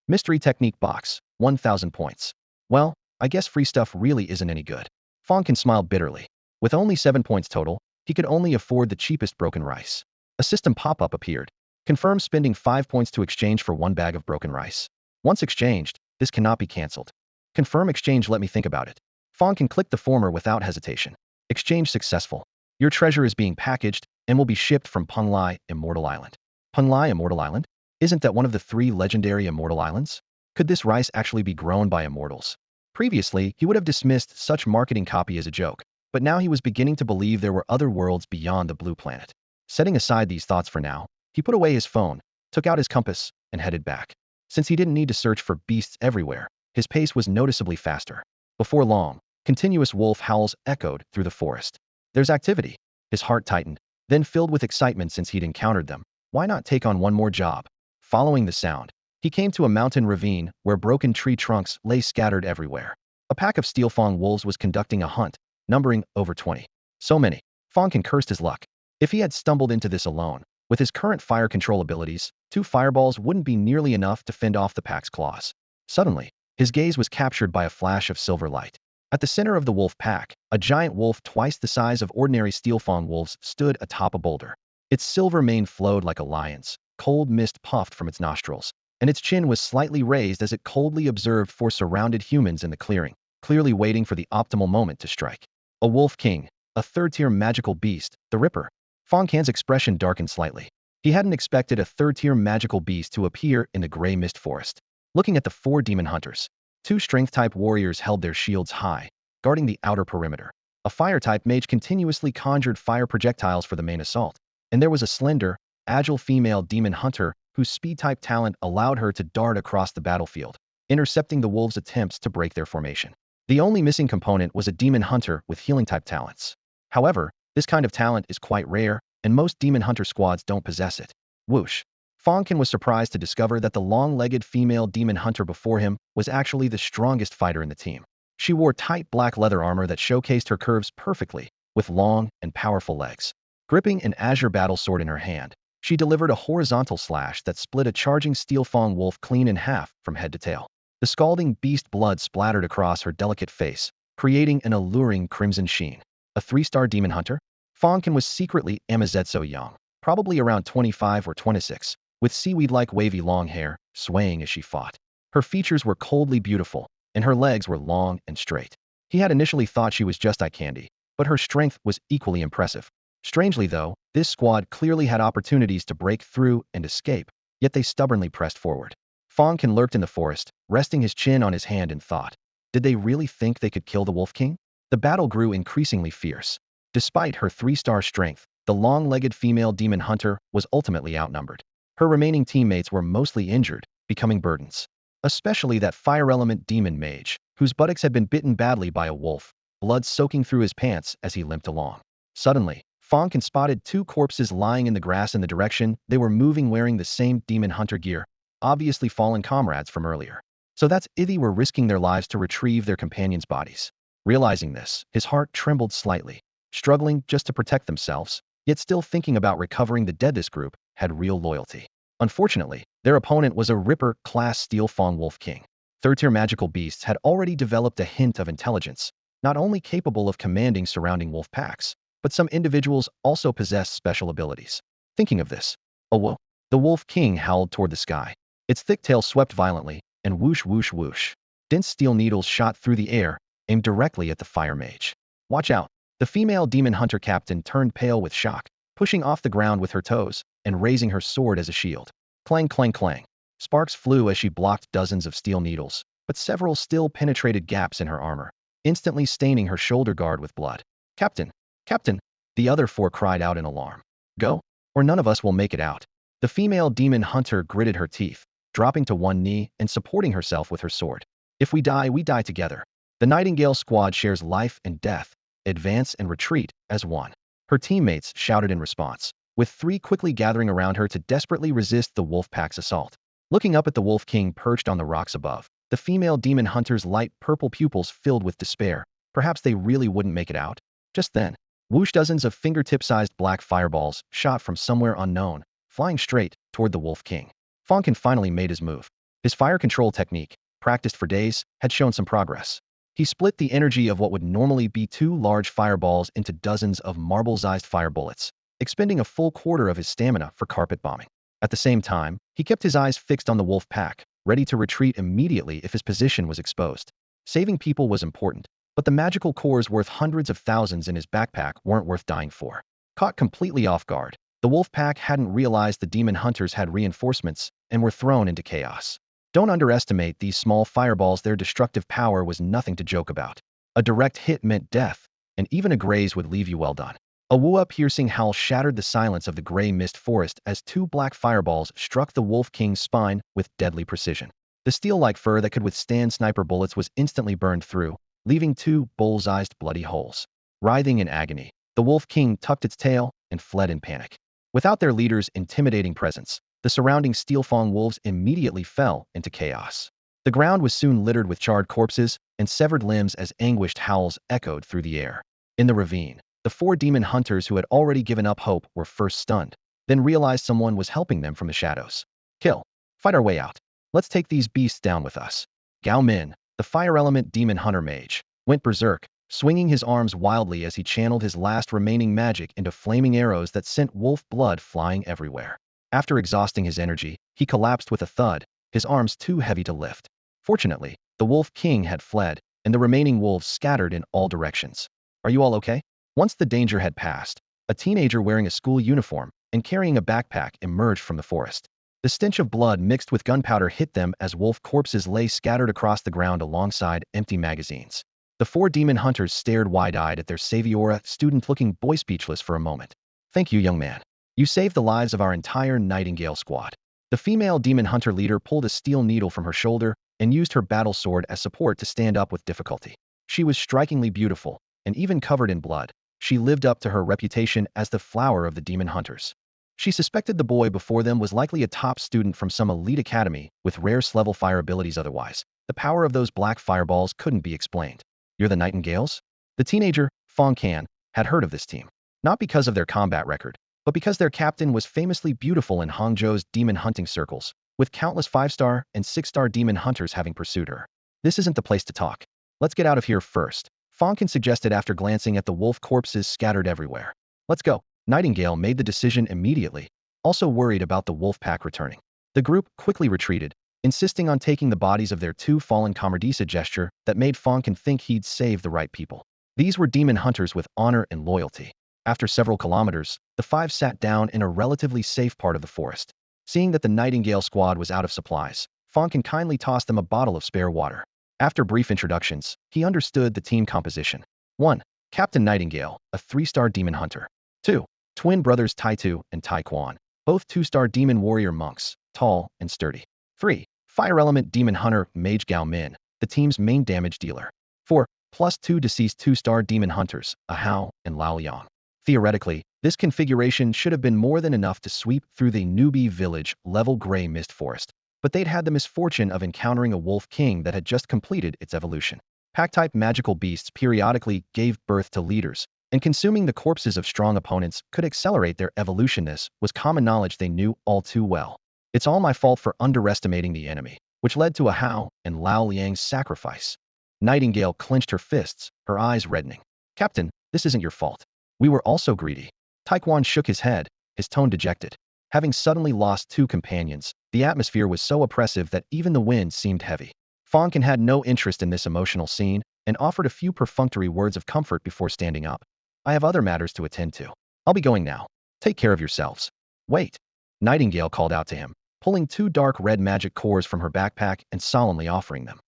Mystery technique box, 1,000 points. Well, I guess free stuff really isn't any good. Fang Can smiled bitterly. With only 7 points total, he could only afford the cheapest broken rice. A system pop-up appeared. Confirm spending 5 points to exchange for 1 bag of broken rice. Once exchanged, this cannot be cancelled. Confirm exchange. Let me think about it. Fang Can clicked the former without hesitation. Exchange successful. Your treasure is being packaged and will be shipped from Pinxixi, Immortal Island. Pinxixi, Immortal Island? Isn't that one of the 3 legendary immortal islands? Could this rice actually be grown by immortals? Previously, he would have dismissed such marketing copy as a joke, but now he was beginning to believe there were other worlds beyond the blue planet. Setting aside these thoughts for now, he put away his phone, took out his compass, and headed back. Since he didn't need to search for beasts everywhere, his pace was noticeably faster. Before long, continuous wolf howls echoed through the forest. There's activity. His heart tightened, then filled with excitement since he'd encountered them. Why not take on one more job? Following the sound, he came to a mountain ravine where broken tree trunks lay scattered everywhere. A pack of steel-fang wolves was conducting a hunt, numbering over 20. So many. Fang Can cursed his luck. If he had stumbled into this alone, with his current fire control abilities, 2 fireballs wouldn't be nearly enough to fend off the pack's claws. Suddenly, his gaze was captured by a flash of silver light. At the center of the wolf pack, a giant wolf twice the size of ordinary steel-fang wolves stood atop a boulder. Its silver mane flowed like a lion's, cold mist puffed from its nostrils, and its chin was slightly raised as it coldly observed 4 surrounded humans in the clearing, clearly waiting for the optimal moment to strike. A wolf king, a 3rd-tier magical beast, the Ripper. Fang Can's expression darkened slightly. He hadn't expected a 3rd-tier magical beast to appear in the gray mist forest. Looking at the 4 demon hunters, 2 strength-type warriors held their shields high, guarding the outer perimeter. A fire-type mage continuously conjured fire projectiles for the main assault, and there was a slender, agile female demon hunter whose speed-type talent allowed her to dart across the battlefield, intercepting the wolves' attempts to break their formation. The only missing component was a demon hunter with healing-type talents. However, This kind of talent is quite rare, and most demon hunter squads don't possess it. Whoosh. Fang Can was surprised to discover that the long-legged female demon hunter before him was actually the strongest fighter in the team. She wore tight black leather armor that showcased her curves perfectly, with long and powerful legs. Gripping an azure battle sword in her hand, she delivered a horizontal slash that split a charging steel fang wolf clean in half from head to tail. The scalding beast blood splattered across her delicate face, creating an alluring crimson sheen. A 3-star demon hunter? Fang Can was secretly Amazetsu young, probably around 25 or 26, with seaweed-like wavy long hair, swaying as she fought. Her features were coldly beautiful, and her legs were long and straight. He had initially thought she was just eye candy, but her strength was equally impressive. Strangely though, this squad clearly had opportunities to break through and escape, yet they stubbornly pressed forward. Fang Can lurked in the forest, resting his chin on his hand in thought. Did they really think they could kill the Wolf King? The battle grew increasingly fierce. Despite her 3-star strength, the long-legged female demon hunter was ultimately outnumbered. Her remaining teammates were mostly injured, becoming burdens. Especially that fire element demon mage, whose buttocks had been bitten badly by a wolf, blood soaking through his pants as he limped along. Suddenly, Fang Can spotted 2 corpses lying in the grass in the direction they were moving wearing the same demon hunter gear, obviously fallen comrades from earlier. So that's it, they were risking their lives to retrieve their companions' bodies. Realizing this, his heart trembled slightly, struggling just to protect themselves, yet still thinking about recovering the dead. This group had real loyalty. Unfortunately, their opponent was a Ripper-class Steel Fang Wolf King. Third-tier magical beasts had already developed a hint of intelligence, not only capable of commanding surrounding wolf packs, but some individuals also possessed special abilities. Thinking of this, oh whoa, the Wolf King howled toward the sky. Its thick tail swept violently, and whoosh whoosh whoosh. Dense steel needles shot through the air, aimed directly at the fire mage. Watch out! The female demon hunter captain turned pale with shock, pushing off the ground with her toes, and raising her sword as a shield. Clang clang clang. Sparks flew as she blocked dozens of steel needles, but several still penetrated gaps in her armor, instantly staining her shoulder guard with blood. Captain! Captain! The other 4 cried out in alarm. Go, or none of us will make it out. The female demon hunter gritted her teeth, dropping to one knee and supporting herself with her sword. If we die together. The Nightingale squad shares life and death, advance and retreat as one. Her teammates shouted in response, with 3 quickly gathering around her to desperately resist the wolf pack's assault. Looking up at the Wolf King perched on the rocks above, the female demon hunter's light purple pupils filled with despair. Perhaps they really wouldn't make it out. Just then, whoosh, dozens of fingertip-sized black fireballs shot from somewhere unknown, flying straight toward the Wolf King. Fang Can finally made his move. His fire control technique, practiced for days, had shown some progress. He split the energy of what would normally be 2 large fireballs into dozens of marble-sized fire bullets, expending a full quarter of his stamina for carpet bombing. At the same time, he kept his eyes fixed on the wolf pack, ready to retreat immediately if his position was exposed. Saving people was important, but the magical cores worth hundreds of thousands in his backpack weren't worth dying for. Caught completely off guard, the wolf pack hadn't realized the demon hunters had reinforcements and were thrown into chaos. Don't underestimate these small fireballs, their destructive power was nothing to joke about. A direct hit meant death, and even a graze would leave you well done. A whoa-piercing howl shattered the silence of the gray mist forest as 2 black fireballs struck the Wolf King's spine with deadly precision. The steel-like fur that could withstand sniper bullets was instantly burned through, leaving 2 bull's-eyed bloody holes. Writhing in agony, the Wolf King tucked its tail and fled in panic. Without their leader's intimidating presence, the surrounding steel fang wolves immediately fell into chaos. The ground was soon littered with charred corpses and severed limbs as anguished howls echoed through the air. In the ravine, the 4 demon hunters who had already given up hope were first stunned, then realized someone was helping them from the shadows. Kill. Fight our way out. Let's take these beasts down with us. Gao Min, the fire element demon hunter mage, went berserk, swinging his arms wildly as he channeled his last remaining magic into flaming arrows that sent wolf blood flying everywhere. After exhausting his energy, he collapsed with a thud, his arms too heavy to lift. Fortunately, the Wolf King had fled, and the remaining wolves scattered in all directions. Are you all okay? Once the danger had passed, a teenager wearing a school uniform and carrying a backpack emerged from the forest. The stench of blood mixed with gunpowder hit them as wolf corpses lay scattered across the ground alongside empty magazines. The 4 demon hunters stared wide-eyed at their saviora student, looking boy speechless for a moment. Thank you, young man. You saved the lives of our entire Nightingale squad. The female demon hunter leader pulled a steel needle from her shoulder and used her battle sword as support to stand up with difficulty. She was strikingly beautiful, and even covered in blood, she lived up to her reputation as the flower of the demon hunters. She suspected the boy before them was likely a top student from some elite academy with rare level fire abilities otherwise. The power of those black fireballs couldn't be explained. You're the Nightingales? The teenager, Fang Can, had heard of this team. Not because of their combat record, but because their captain was famously beautiful in Hangzhou's demon hunting circles, with countless 5-star and 6-star demon hunters having pursued her. This isn't the place to talk. Let's get out of here first, Fang Can suggested after glancing at the wolf corpses scattered everywhere. Let's go. Nightingale made the decision immediately, also worried about the wolf pack returning. The group quickly retreated, insisting on taking the bodies of their 2 fallen comrades, a gesture that made Fang Can think he'd saved the right people. These were demon hunters with honor and loyalty. After several kilometers, the 5 sat down in a relatively safe part of the forest. Seeing that the Nightingale squad was out of supplies, Fang Can kindly tossed them a bottle of spare water. After brief introductions, he understood the team composition. 1. Captain Nightingale, a 3-star demon hunter. 2. Twin brothers Taitu and Taekwon, both 2-star demon warrior monks, tall and sturdy. 3. Fire element demon hunter Mage Gao Min, the team's main damage dealer. 4. +2 deceased 2-star demon hunters, a Hao and Lao Liang. Theoretically, this configuration should have been more than enough to sweep through the newbie village level gray mist forest, but they'd had the misfortune of encountering a wolf king that had just completed its evolution. Pack-type magical beasts periodically gave birth to leaders, and consuming the corpses of strong opponents could accelerate their evolution. This was common knowledge they knew all too well. It's all my fault for underestimating the enemy, which led to a Hao and Lao Liang's sacrifice. Nightingale clenched her fists, her eyes reddening. Captain, this isn't your fault. We were also greedy. Taekwon shook his head, his tone dejected. Having suddenly lost 2 companions, the atmosphere was so oppressive that even the wind seemed heavy. Fang Can had no interest in this emotional scene and offered a few perfunctory words of comfort before standing up. I have other matters to attend to. I'll be going now. Take care of yourselves. Wait. Nightingale called out to him, pulling 2 dark red magic cores from her backpack and solemnly offering them.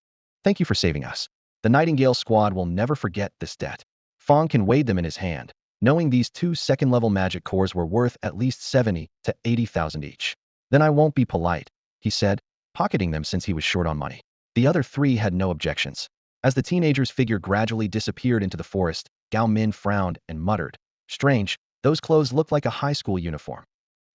Thank you for saving us. The Nightingale squad will never forget this debt. Fang Can weighed them in his hand, knowing these 2 second-level magic cores were worth at least 70 to 80,000 each. Then I won't be polite, he said, pocketing them since he was short on money. The other 3 had no objections. As the teenager's figure gradually disappeared into the forest, Gao Min frowned and muttered, strange, those clothes look like a high school uniform.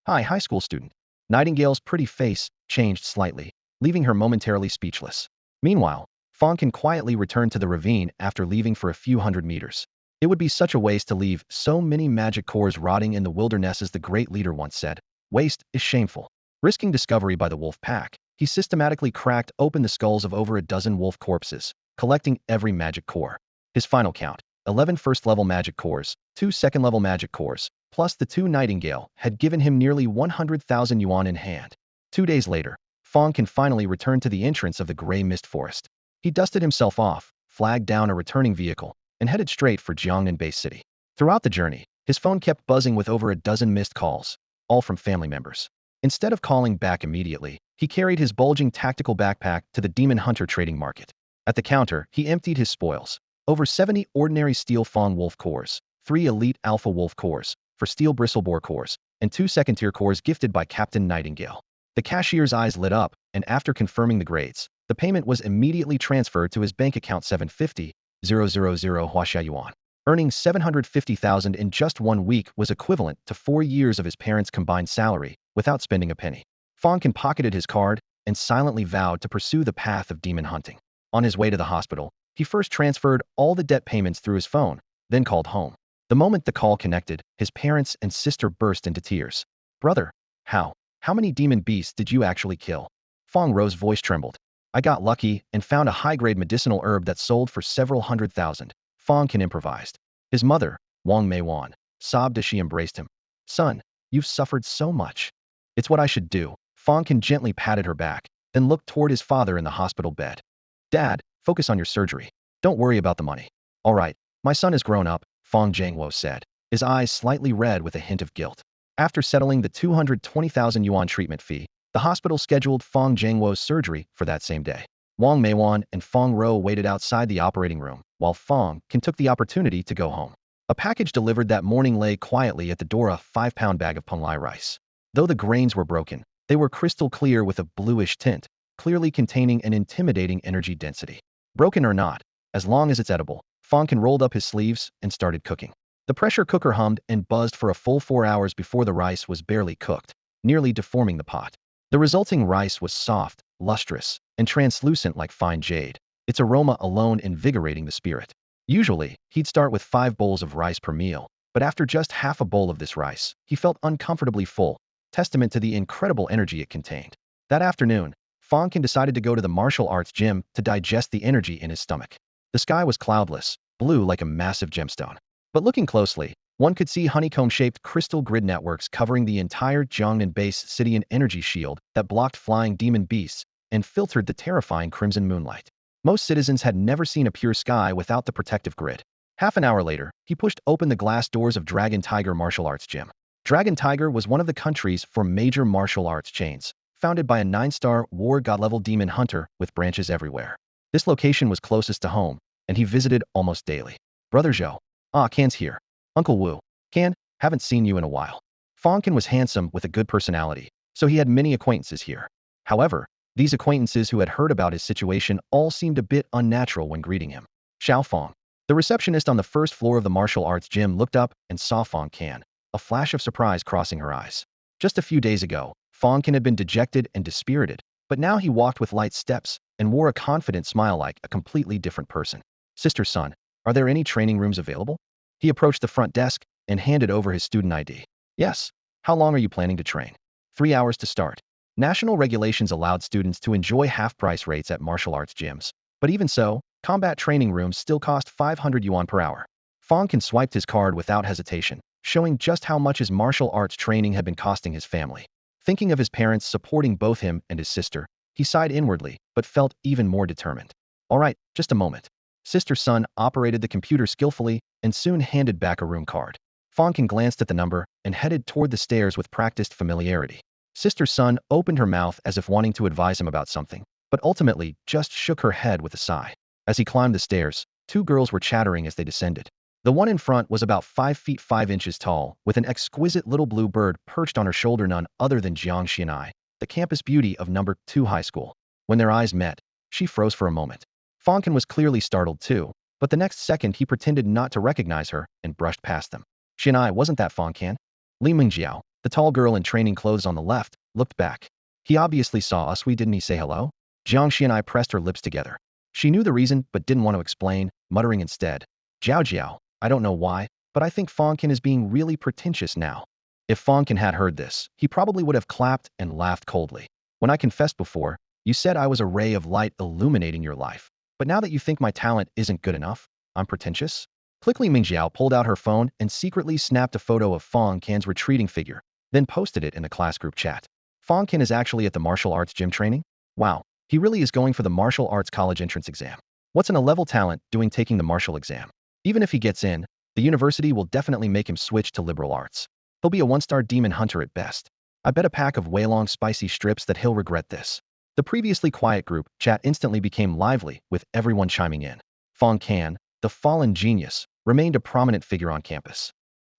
Hi, high school student. Nightingale's pretty face changed slightly, leaving her momentarily speechless. Meanwhile, Fang Can quietly returned to the ravine after leaving for a few hundred meters. It would be such a waste to leave so many magic cores rotting in the wilderness, as the great leader once said. Waste is shameful. Risking discovery by the wolf pack, he systematically cracked open the skulls of over a dozen wolf corpses, collecting every magic core. His final count, 11 first-level magic cores, 2 second-level magic cores, plus the 2 Nightingale, had given him nearly 100,000 yuan in hand. 2 days later, Fang Can finally returned to the entrance of the gray mist forest. He dusted himself off, flagged down a returning vehicle, and headed straight for Jiangnan Bay City. Throughout the journey, his phone kept buzzing with over a dozen missed calls, all from family members. Instead of calling back immediately, he carried his bulging tactical backpack to the demon hunter trading market. At the counter, he emptied his spoils. Over 70 ordinary steel Fang Wolf cores, 3 elite Alpha Wolf cores, for steel Bristleboar cores, and 2 second-tier cores gifted by Captain Nightingale. The cashier's eyes lit up, and after confirming the grades, the payment was immediately transferred to his bank account 750,000 Huaxia yuan. Earning 750,000 in just 1 week was equivalent to 4 years of his parents' combined salary, without spending a penny. Fang Can pocketed his card and silently vowed to pursue the path of demon hunting. On his way to the hospital, he first transferred all the debt payments through his phone, then called home. The moment the call connected, his parents and sister burst into tears. Brother, how many demon beasts did you actually kill? Fang Ro's voice trembled. I got lucky and found a high-grade medicinal herb that sold for several 100,000. Fang Can improvised. His mother, Wang Meiwan, sobbed as she embraced him. Son, you've suffered so much. It's what I should do. Fang Can gently patted her back, then looked toward his father in the hospital bed. Dad, focus on your surgery. Don't worry about the money. All right, my son is grown up, Fang Zhangwo said, his eyes slightly red with a hint of guilt. After settling the 220,000 yuan treatment fee, the hospital scheduled Fang Zhangwo's surgery for that same day. Wang Meiwan and Fang Ro waited outside the operating room, while Fang Can took the opportunity to go home. A package delivered that morning lay quietly at the door, a 5-pound bag of Penglai rice. Though the grains were broken, they were crystal clear with a bluish tint, clearly containing an intimidating energy density. Broken or not, as long as it's edible, Fang Can rolled up his sleeves and started cooking. The pressure cooker hummed and buzzed for a full 4 hours before the rice was barely cooked, nearly deforming the pot. The resulting rice was soft, lustrous, and translucent like fine jade, its aroma alone invigorating the spirit. Usually, he'd start with 5 bowls of rice per meal, but after just half a bowl of this rice, he felt uncomfortably full, testament to the incredible energy it contained. That afternoon, Fang Can decided to go to the martial arts gym to digest the energy in his stomach. The sky was cloudless, blue like a massive gemstone. But looking closely, one could see honeycomb-shaped crystal grid networks covering the entire Jiangnan base city, an energy shield that blocked flying demon beasts and filtered the terrifying crimson moonlight. Most citizens had never seen a pure sky without the protective grid. Half an hour later, he pushed open the glass doors of Dragon Tiger Martial Arts Gym. Dragon Tiger was one of the country's 4 major martial arts chains, founded by a 9-star war god-level demon hunter with branches everywhere. This location was closest to home, and he visited almost daily. Brother Zhou. Ah, Can's here. Uncle Wu. Can, haven't seen you in a while. Fang Can was handsome with a good personality, so he had many acquaintances here. However, these acquaintances who had heard about his situation all seemed a bit unnatural when greeting him. Xiao Fang. The receptionist on the first floor of the martial arts gym looked up and saw Fang Can, a flash of surprise crossing her eyes. Just a few days ago, Fang Can had been dejected and dispirited, but now he walked with light steps and wore a confident smile like a completely different person. Sister Sun, are there any training rooms available? He approached the front desk and handed over his student ID. Yes. How long are you planning to train? 3 hours to start. National regulations allowed students to enjoy half-price rates at martial arts gyms. But even so, combat training rooms still cost 500 yuan per hour. Fang Can swiped his card without hesitation, showing just how much his martial arts training had been costing his family. Thinking of his parents supporting both him and his sister, he sighed inwardly, but felt even more determined. All right, just a moment. Sister Sun operated the computer skillfully and soon handed back a room card. Fang Can glanced at the number and headed toward the stairs with practiced familiarity. Sister Sun opened her mouth as if wanting to advise him about something, but ultimately just shook her head with a sigh. As he climbed the stairs, 2 girls were chattering as they descended. The one in front was about 5 feet 5 inches tall, with an exquisite little blue bird perched on her shoulder, none other than Jiang Xianai, the campus beauty of No. 2 high school. When their eyes met, she froze for a moment. Fang Can was clearly startled too, but the next second he pretended not to recognize her and brushed past them. Xianai, wasn't that Fang Can? Li Mingjiao, the tall girl in training clothes on the left, looked back. He obviously saw us, didn't he say hello? Jiang Xianai pressed her lips together. She knew the reason but didn't want to explain, muttering instead. Jiao, I don't know why, but I think Fang Can is being really pretentious now. If Fang Can had heard this, he probably would have clapped and laughed coldly. When I confessed before, you said I was a ray of light illuminating your life. But now that you think my talent isn't good enough, I'm pretentious? Quickly, Mingjiao pulled out her phone and secretly snapped a photo of Fang Can's retreating figure, then posted it in the class group chat. Fang Can is actually at the martial arts gym training? Wow, he really is going for the martial arts college entrance exam. What's an A-level talent doing taking the martial exam? Even if he gets in, the university will definitely make him switch to liberal arts. He'll be a 1-star demon hunter at best. I bet a pack of Weilong spicy strips that he'll regret this. The previously quiet group chat instantly became lively, with everyone chiming in. Fang Can, the fallen genius, remained a prominent figure on campus.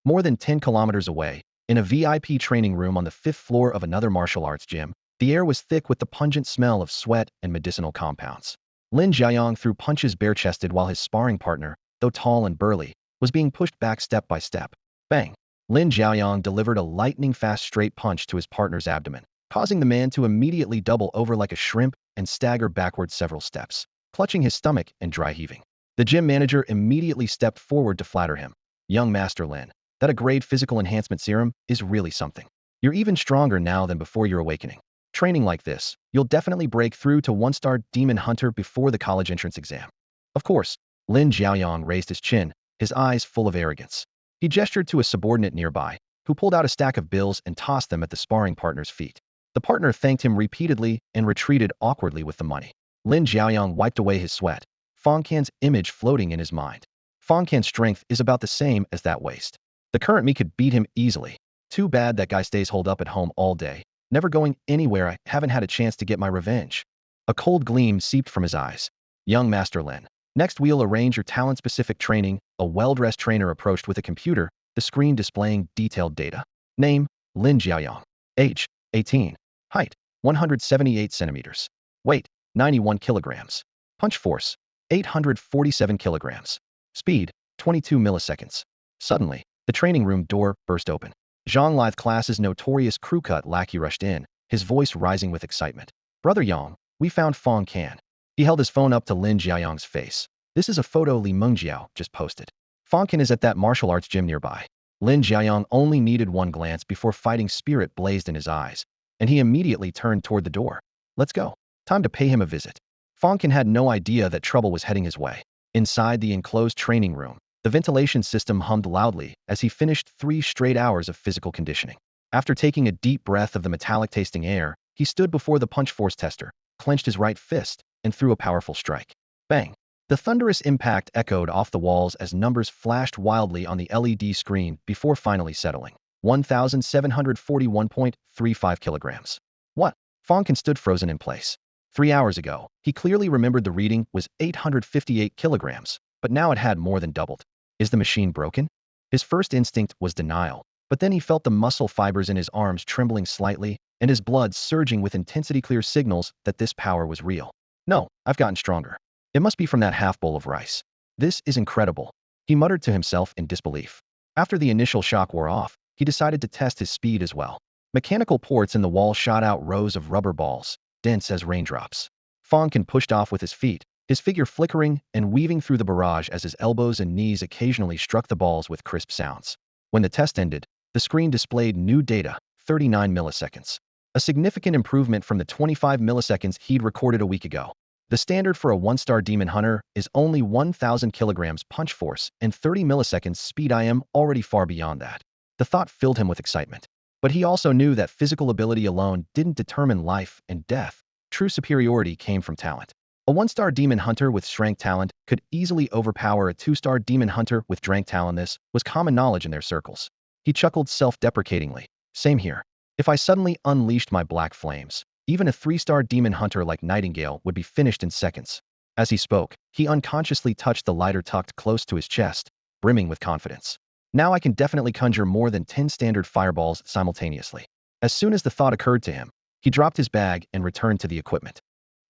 More than 10 kilometers away, in a VIP training room on the 5th floor of another martial arts gym, the air was thick with the pungent smell of sweat and medicinal compounds. Lin Jiayong threw punches bare-chested while his sparring partner, though tall and burly, was being pushed back step by step. Bang! Lin Jiayong delivered a lightning-fast straight punch to his partner's abdomen, causing the man to immediately double over like a shrimp and stagger backward several steps, clutching his stomach and dry heaving. The gym manager immediately stepped forward to flatter him. Young Master Lin, that a grade physical enhancement serum is really something. You're even stronger now than before your awakening. Training like this, you'll definitely break through to 1-star demon hunter before the college entrance exam. Of course, Lin Jiayong raised his chin, his eyes full of arrogance. He gestured to a subordinate nearby, who pulled out a stack of bills and tossed them at the sparring partner's feet. The partner thanked him repeatedly and retreated awkwardly with the money. Lin Jiayong wiped away his sweat, Fang Can's image floating in his mind. Fang Can's strength is about the same as that waist. The current me could beat him easily. Too bad that guy stays holed up at home all day, never going anywhere. I haven't had a chance to get my revenge. A cold gleam seeped from his eyes. Young Master Lin, next we'll arrange your talent-specific training. A well-dressed trainer approached with a computer, the screen displaying detailed data. Name, Lin Jiayong. Age, 18. Height, 178 centimeters. Weight, 91 kilograms. Punch force, 847 kilograms. Speed, 22 milliseconds. Suddenly, the training room door burst open. Zhang Li's class's notorious crew-cut lackey rushed in, his voice rising with excitement. Brother Yang, we found Fang Can. He held his phone up to Lin Jiaoyang's face. This is a photo Li Mengjiao just posted. Fang Can is at that martial arts gym nearby. Lin Jiaoyang only needed one glance before fighting spirit blazed in his eyes, and he immediately turned toward the door. Let's go. Time to pay him a visit. Fang Can had no idea that trouble was heading his way. Inside the enclosed training room, the ventilation system hummed loudly as he finished 3 straight hours of physical conditioning. After taking a deep breath of the metallic-tasting air, he stood before the punch force tester, clenched his right fist, and threw a powerful strike. Bang! The thunderous impact echoed off the walls as numbers flashed wildly on the LED screen before finally settling. 1,741.35 kilograms. What? Fang Can stood frozen in place. 3 hours ago, he clearly remembered the reading was 858 kilograms, but now it had more than doubled. Is the machine broken? His first instinct was denial, but then he felt the muscle fibers in his arms trembling slightly and his blood surging with intensity-clear signals that this power was real. No, I've gotten stronger. It must be from that half bowl of rice. This is incredible, he muttered to himself in disbelief. After the initial shock wore off, he decided to test his speed as well. Mechanical ports in the wall shot out rows of rubber balls, dense as raindrops. Fang Can pushed off with his feet, his figure flickering and weaving through the barrage as his elbows and knees occasionally struck the balls with crisp sounds. When the test ended, the screen displayed new data, 39 milliseconds. A significant improvement from the 25 milliseconds he'd recorded a week ago. The standard for a 1-star demon hunter is only 1,000 kilograms punch force and 30 milliseconds speed. I am already far beyond that. The thought filled him with excitement. But he also knew that physical ability alone didn't determine life and death. True superiority came from talent. A 1-star demon hunter with strength talent could easily overpower a 2-star demon hunter with strength talent. This was common knowledge in their circles. He chuckled self-deprecatingly. Same here. If I suddenly unleashed my black flames, even a 3-star demon hunter like Nightingale would be finished in seconds. As he spoke, he unconsciously touched the lighter tucked close to his chest, brimming with confidence. Now I can definitely conjure more than 10 standard fireballs simultaneously. As soon as the thought occurred to him, he dropped his bag and returned to the equipment.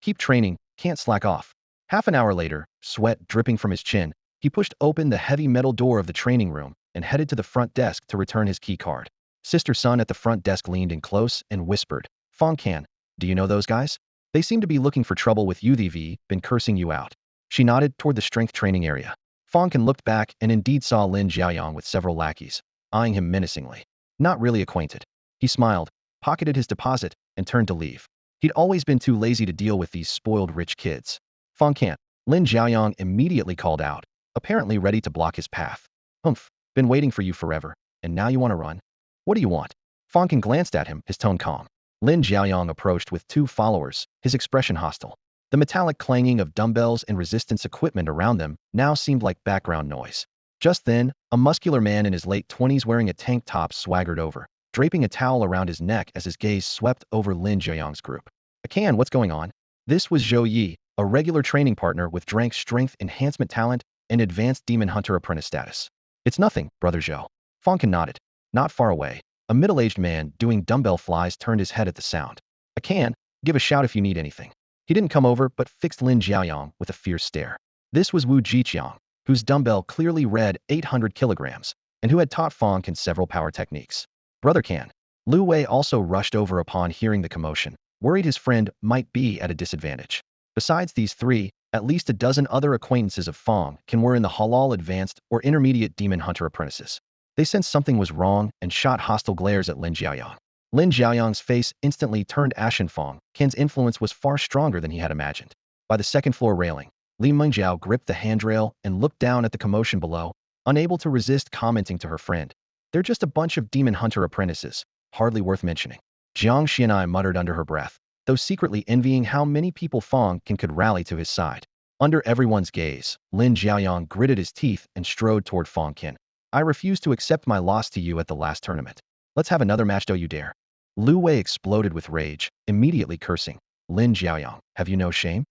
Keep training, can't slack off. Half an hour later, sweat dripping from his chin, he pushed open the heavy metal door of the training room and headed to the front desk to return his key card. Sister Sun at the front desk leaned in close and whispered, Fang Can, do you know those guys? They seem to be looking for trouble with you. They've been cursing you out. She nodded toward the strength training area. Fang Can looked back and indeed saw Lin Jiaoyang with several lackeys, eyeing him menacingly. Not really acquainted. He smiled, pocketed his deposit, and turned to leave. He'd always been too lazy to deal with these spoiled rich kids. Fang Can, Lin Jiaoyang immediately called out, apparently ready to block his path. Humph, been waiting for you forever, and now you want to run? What do you want? Fang Can glanced at him, his tone calm. Lin Jiaoyang approached with 2 followers, his expression hostile. The metallic clanging of dumbbells and resistance equipment around them now seemed like background noise. Just then, a muscular man in his late 20s wearing a tank top swaggered over, draping a towel around his neck as his gaze swept over Lin Jiaoyang's group. Can, what's going on? This was Zhou Yi, a regular training partner with strength enhancement talent and advanced demon hunter apprentice status. It's nothing, Brother Zhou. Fang Can nodded. Not far away, a middle-aged man doing dumbbell flies turned his head at the sound. Can, give a shout if you need anything. He didn't come over but fixed Lin Jiaoyang with a fierce stare. This was Wu Jiqiang, whose dumbbell clearly read 800 kilograms, and who had taught Fang Can several power techniques. Brother Can. Lu Wei also rushed over upon hearing the commotion, worried his friend might be at a disadvantage. Besides these 3, at least a dozen other acquaintances of Fang Can were in the halal advanced or intermediate demon hunter apprentices. They sensed something was wrong and shot hostile glares at Lin Jiaoyang. Lin Jiaoyang's face instantly turned ashen. Fang Can's influence was far stronger than he had imagined. By the second-floor railing, Li Mengjiao gripped the handrail and looked down at the commotion below, unable to resist commenting to her friend. They're just a bunch of demon hunter apprentices, hardly worth mentioning. Jiang Xianai muttered under her breath, though secretly envying how many people Fang Can could rally to his side. Under everyone's gaze, Lin Jiaoyang gritted his teeth and strode toward Fang Can. I refuse to accept my loss to you at the last tournament. Let's have another match, do you dare? Lu Wei exploded with rage, immediately cursing. Lin Jiaoyang, have you no shame?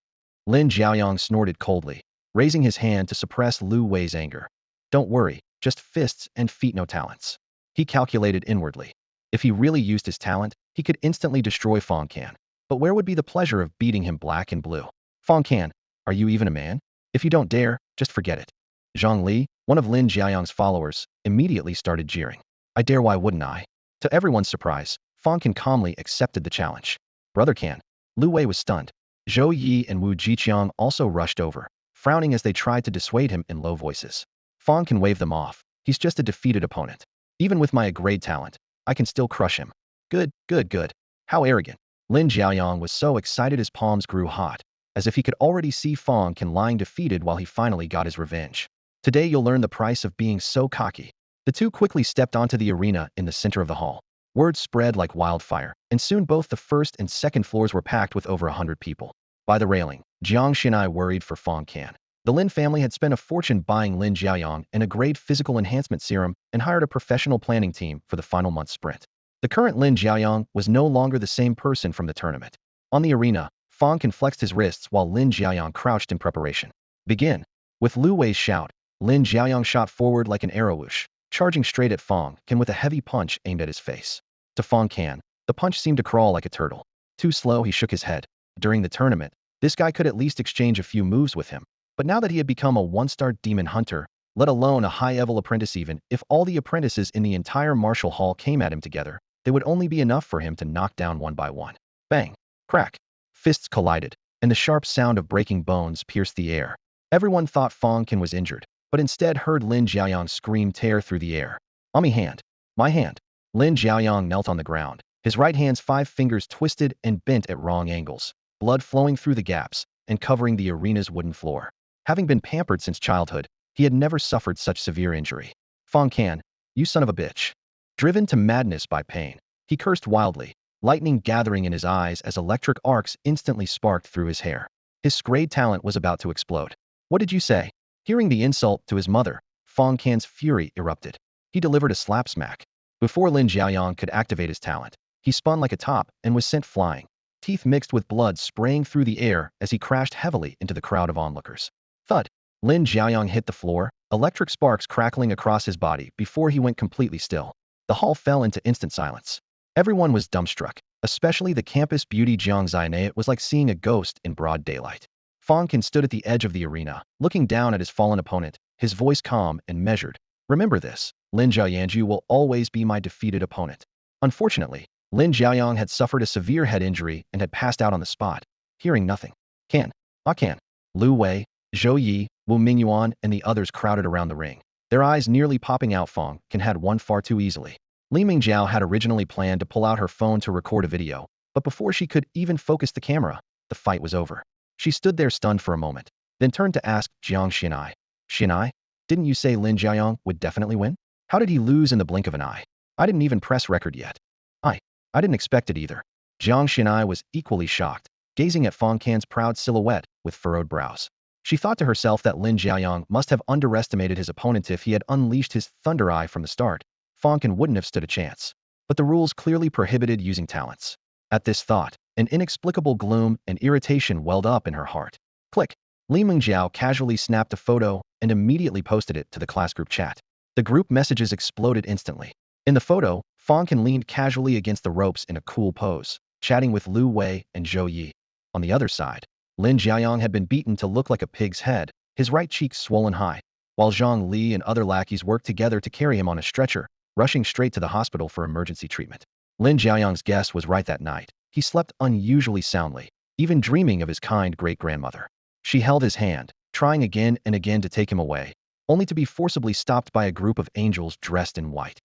Lin Jiaoyang snorted coldly, raising his hand to suppress Lu Wei's anger. Don't worry, just fists and feet, no talents. He calculated inwardly. If he really used his talent, he could instantly destroy Fang Can. But where would be the pleasure of beating him black and blue? Fang Can, are you even a man? If you don't dare, just forget it. Zhang Li, One of Lin Jiayang's followers immediately started jeering. I dare, why wouldn't I? To everyone's surprise, Fang Can calmly accepted the challenge. Brother Can. Lu Wei was stunned. Zhou Yi and Wu Jiqiang also rushed over, frowning as they tried to dissuade him in low voices. Fang Can waved them off. He's just a defeated opponent. Even with my grade talent, I can still crush him. Good, good, good. How arrogant. Lin Jiayang was so excited his palms grew hot, as if he could already see Fang Can lying defeated while he finally got his revenge. Today you'll learn the price of being so cocky. The two quickly stepped onto the arena in the center of the hall. Word spread like wildfire, and soon both the first and second floors were packed with over 100 people. By the railing, Jiang Xinai worried for Fang Can. The Lin family had spent a fortune buying Lin Jiayang and a grade physical enhancement serum and hired a professional planning team for the final month sprint. The current Lin Jiayang was no longer the same person from the tournament. On the arena, Fang Can flexed his wrists while Lin Jiayang crouched in preparation. Begin. With Lu Wei's shout, Lin Jiayang shot forward like an arrow whoosh, charging straight at Fang Can with a heavy punch aimed at his face. To Fang Can, the punch seemed to crawl like a turtle. Too slow, he shook his head. During the tournament, this guy could at least exchange a few moves with him. But now that he had become a one-star demon hunter, let alone a high-level apprentice, even if all the apprentices in the entire martial hall came at him together, they would only be enough for him to knock down one by one. Bang! Crack! Fists collided, and the sharp sound of breaking bones pierced the air. Everyone thought Fang Can was injured, but instead heard Lin Jiayang's scream tear through the air. My hand! My hand! Lin Jiayang knelt on the ground, his right hand's 5 fingers twisted and bent at wrong angles, blood flowing through the gaps and covering the arena's wooden floor. Having been pampered since childhood, he had never suffered such severe injury. Fang Can, you son of a bitch. Driven to madness by pain, he cursed wildly, lightning gathering in his eyes as electric arcs instantly sparked through his hair. His grade talent was about to explode. What did you say? Hearing the insult to his mother, Fang Can's fury erupted. He delivered a slap smack. Before Lin Jiayang could activate his talent, he spun like a top and was sent flying, teeth mixed with blood spraying through the air as he crashed heavily into the crowd of onlookers. Thud! Lin Jiayang hit the floor, electric sparks crackling across his body before he went completely still. The hall fell into instant silence. Everyone was dumbstruck, especially the campus beauty Jiang Xianei. It was like seeing a ghost in broad daylight. Fang Can stood at the edge of the arena, looking down at his fallen opponent, his voice calm and measured. Remember this, Lin Jiayanju will always be my defeated opponent. Unfortunately, Lin Jiayang had suffered a severe head injury and had passed out on the spot, hearing nothing. Can. Lu Wei, Zhou Yi, Wu Mingyuan, and the others crowded around the ring, their eyes nearly popping out. Fang Can had won far too easily. Li Mingjiao had originally planned to pull out her phone to record a video, but before she could even focus the camera, the fight was over. She stood there stunned for a moment, then turned to ask Jiang Xinai. Xinai, didn't you say Lin Jiayang would definitely win? How did he lose in the blink of an eye? I didn't even press record yet. I didn't expect it either. Jiang Xinai was equally shocked, gazing at Fang Can's proud silhouette with furrowed brows. She thought to herself that Lin Jiayang must have underestimated his opponent. If he had unleashed his thunder eye from the start, Fang Can wouldn't have stood a chance. But the rules clearly prohibited using talents. At this thought, an inexplicable gloom and irritation welled up in her heart. Click. Li Mingjiao casually snapped a photo and immediately posted it to the class group chat. The group messages exploded instantly. In the photo, Fang Can leaned casually against the ropes in a cool pose, chatting with Lu Wei and Zhou Yi. On the other side, Lin Jiayang had been beaten to look like a pig's head, his right cheek swollen high, while Zhang Li and other lackeys worked together to carry him on a stretcher, rushing straight to the hospital for emergency treatment. Lin Jiayang's guess was right that night. He slept unusually soundly, even dreaming of his kind great-grandmother. She held his hand, trying again and again to take him away, only to be forcibly stopped by a group of angels dressed in white.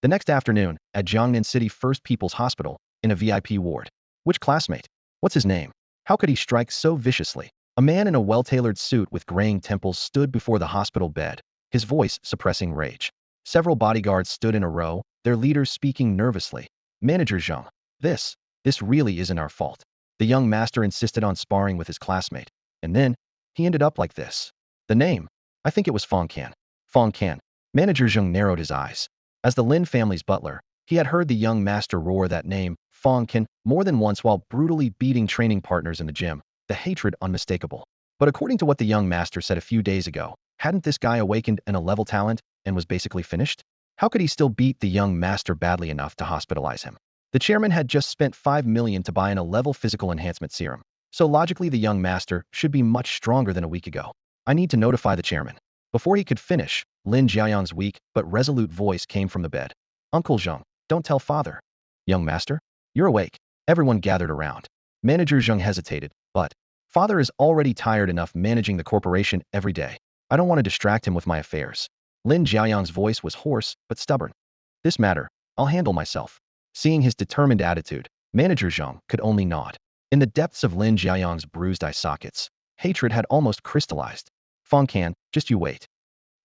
The next afternoon, at Jiangnan City First People's Hospital, in a VIP ward. Which classmate? What's his name? How could he strike so viciously? A man in a well-tailored suit with graying temples stood before the hospital bed, his voice suppressing rage. Several bodyguards stood in a row, their leaders speaking nervously. Manager Zhang. This really isn't our fault. The young master insisted on sparring with his classmate. And then, he ended up like this. The name? I think it was Fang Can. Fang Can. Manager Zhang narrowed his eyes. As the Lin family's butler, he had heard the young master roar that name, Fang Can, more than once while brutally beating training partners in the gym, the hatred unmistakable. But according to what the young master said a few days ago, hadn't this guy awakened an A-level talent and was basically finished? How could he still beat the young master badly enough to hospitalize him? The chairman had just spent 5 million to buy an A-level physical enhancement serum, so logically the young master should be much stronger than a week ago. I need to notify the chairman. Before he could finish, Lin Jiayang's weak but resolute voice came from the bed. Uncle Zheng, don't tell father. Young master? You're awake. Everyone gathered around. Manager Zheng hesitated, but father is already tired enough managing the corporation every day. I don't want to distract him with my affairs. Lin Jiayang's voice was hoarse but stubborn. This matter, I'll handle myself. Seeing his determined attitude, Manager Zheng could only nod. In the depths of Lin Jiayang's bruised eye sockets, hatred had almost crystallized. Fang Can, just you wait.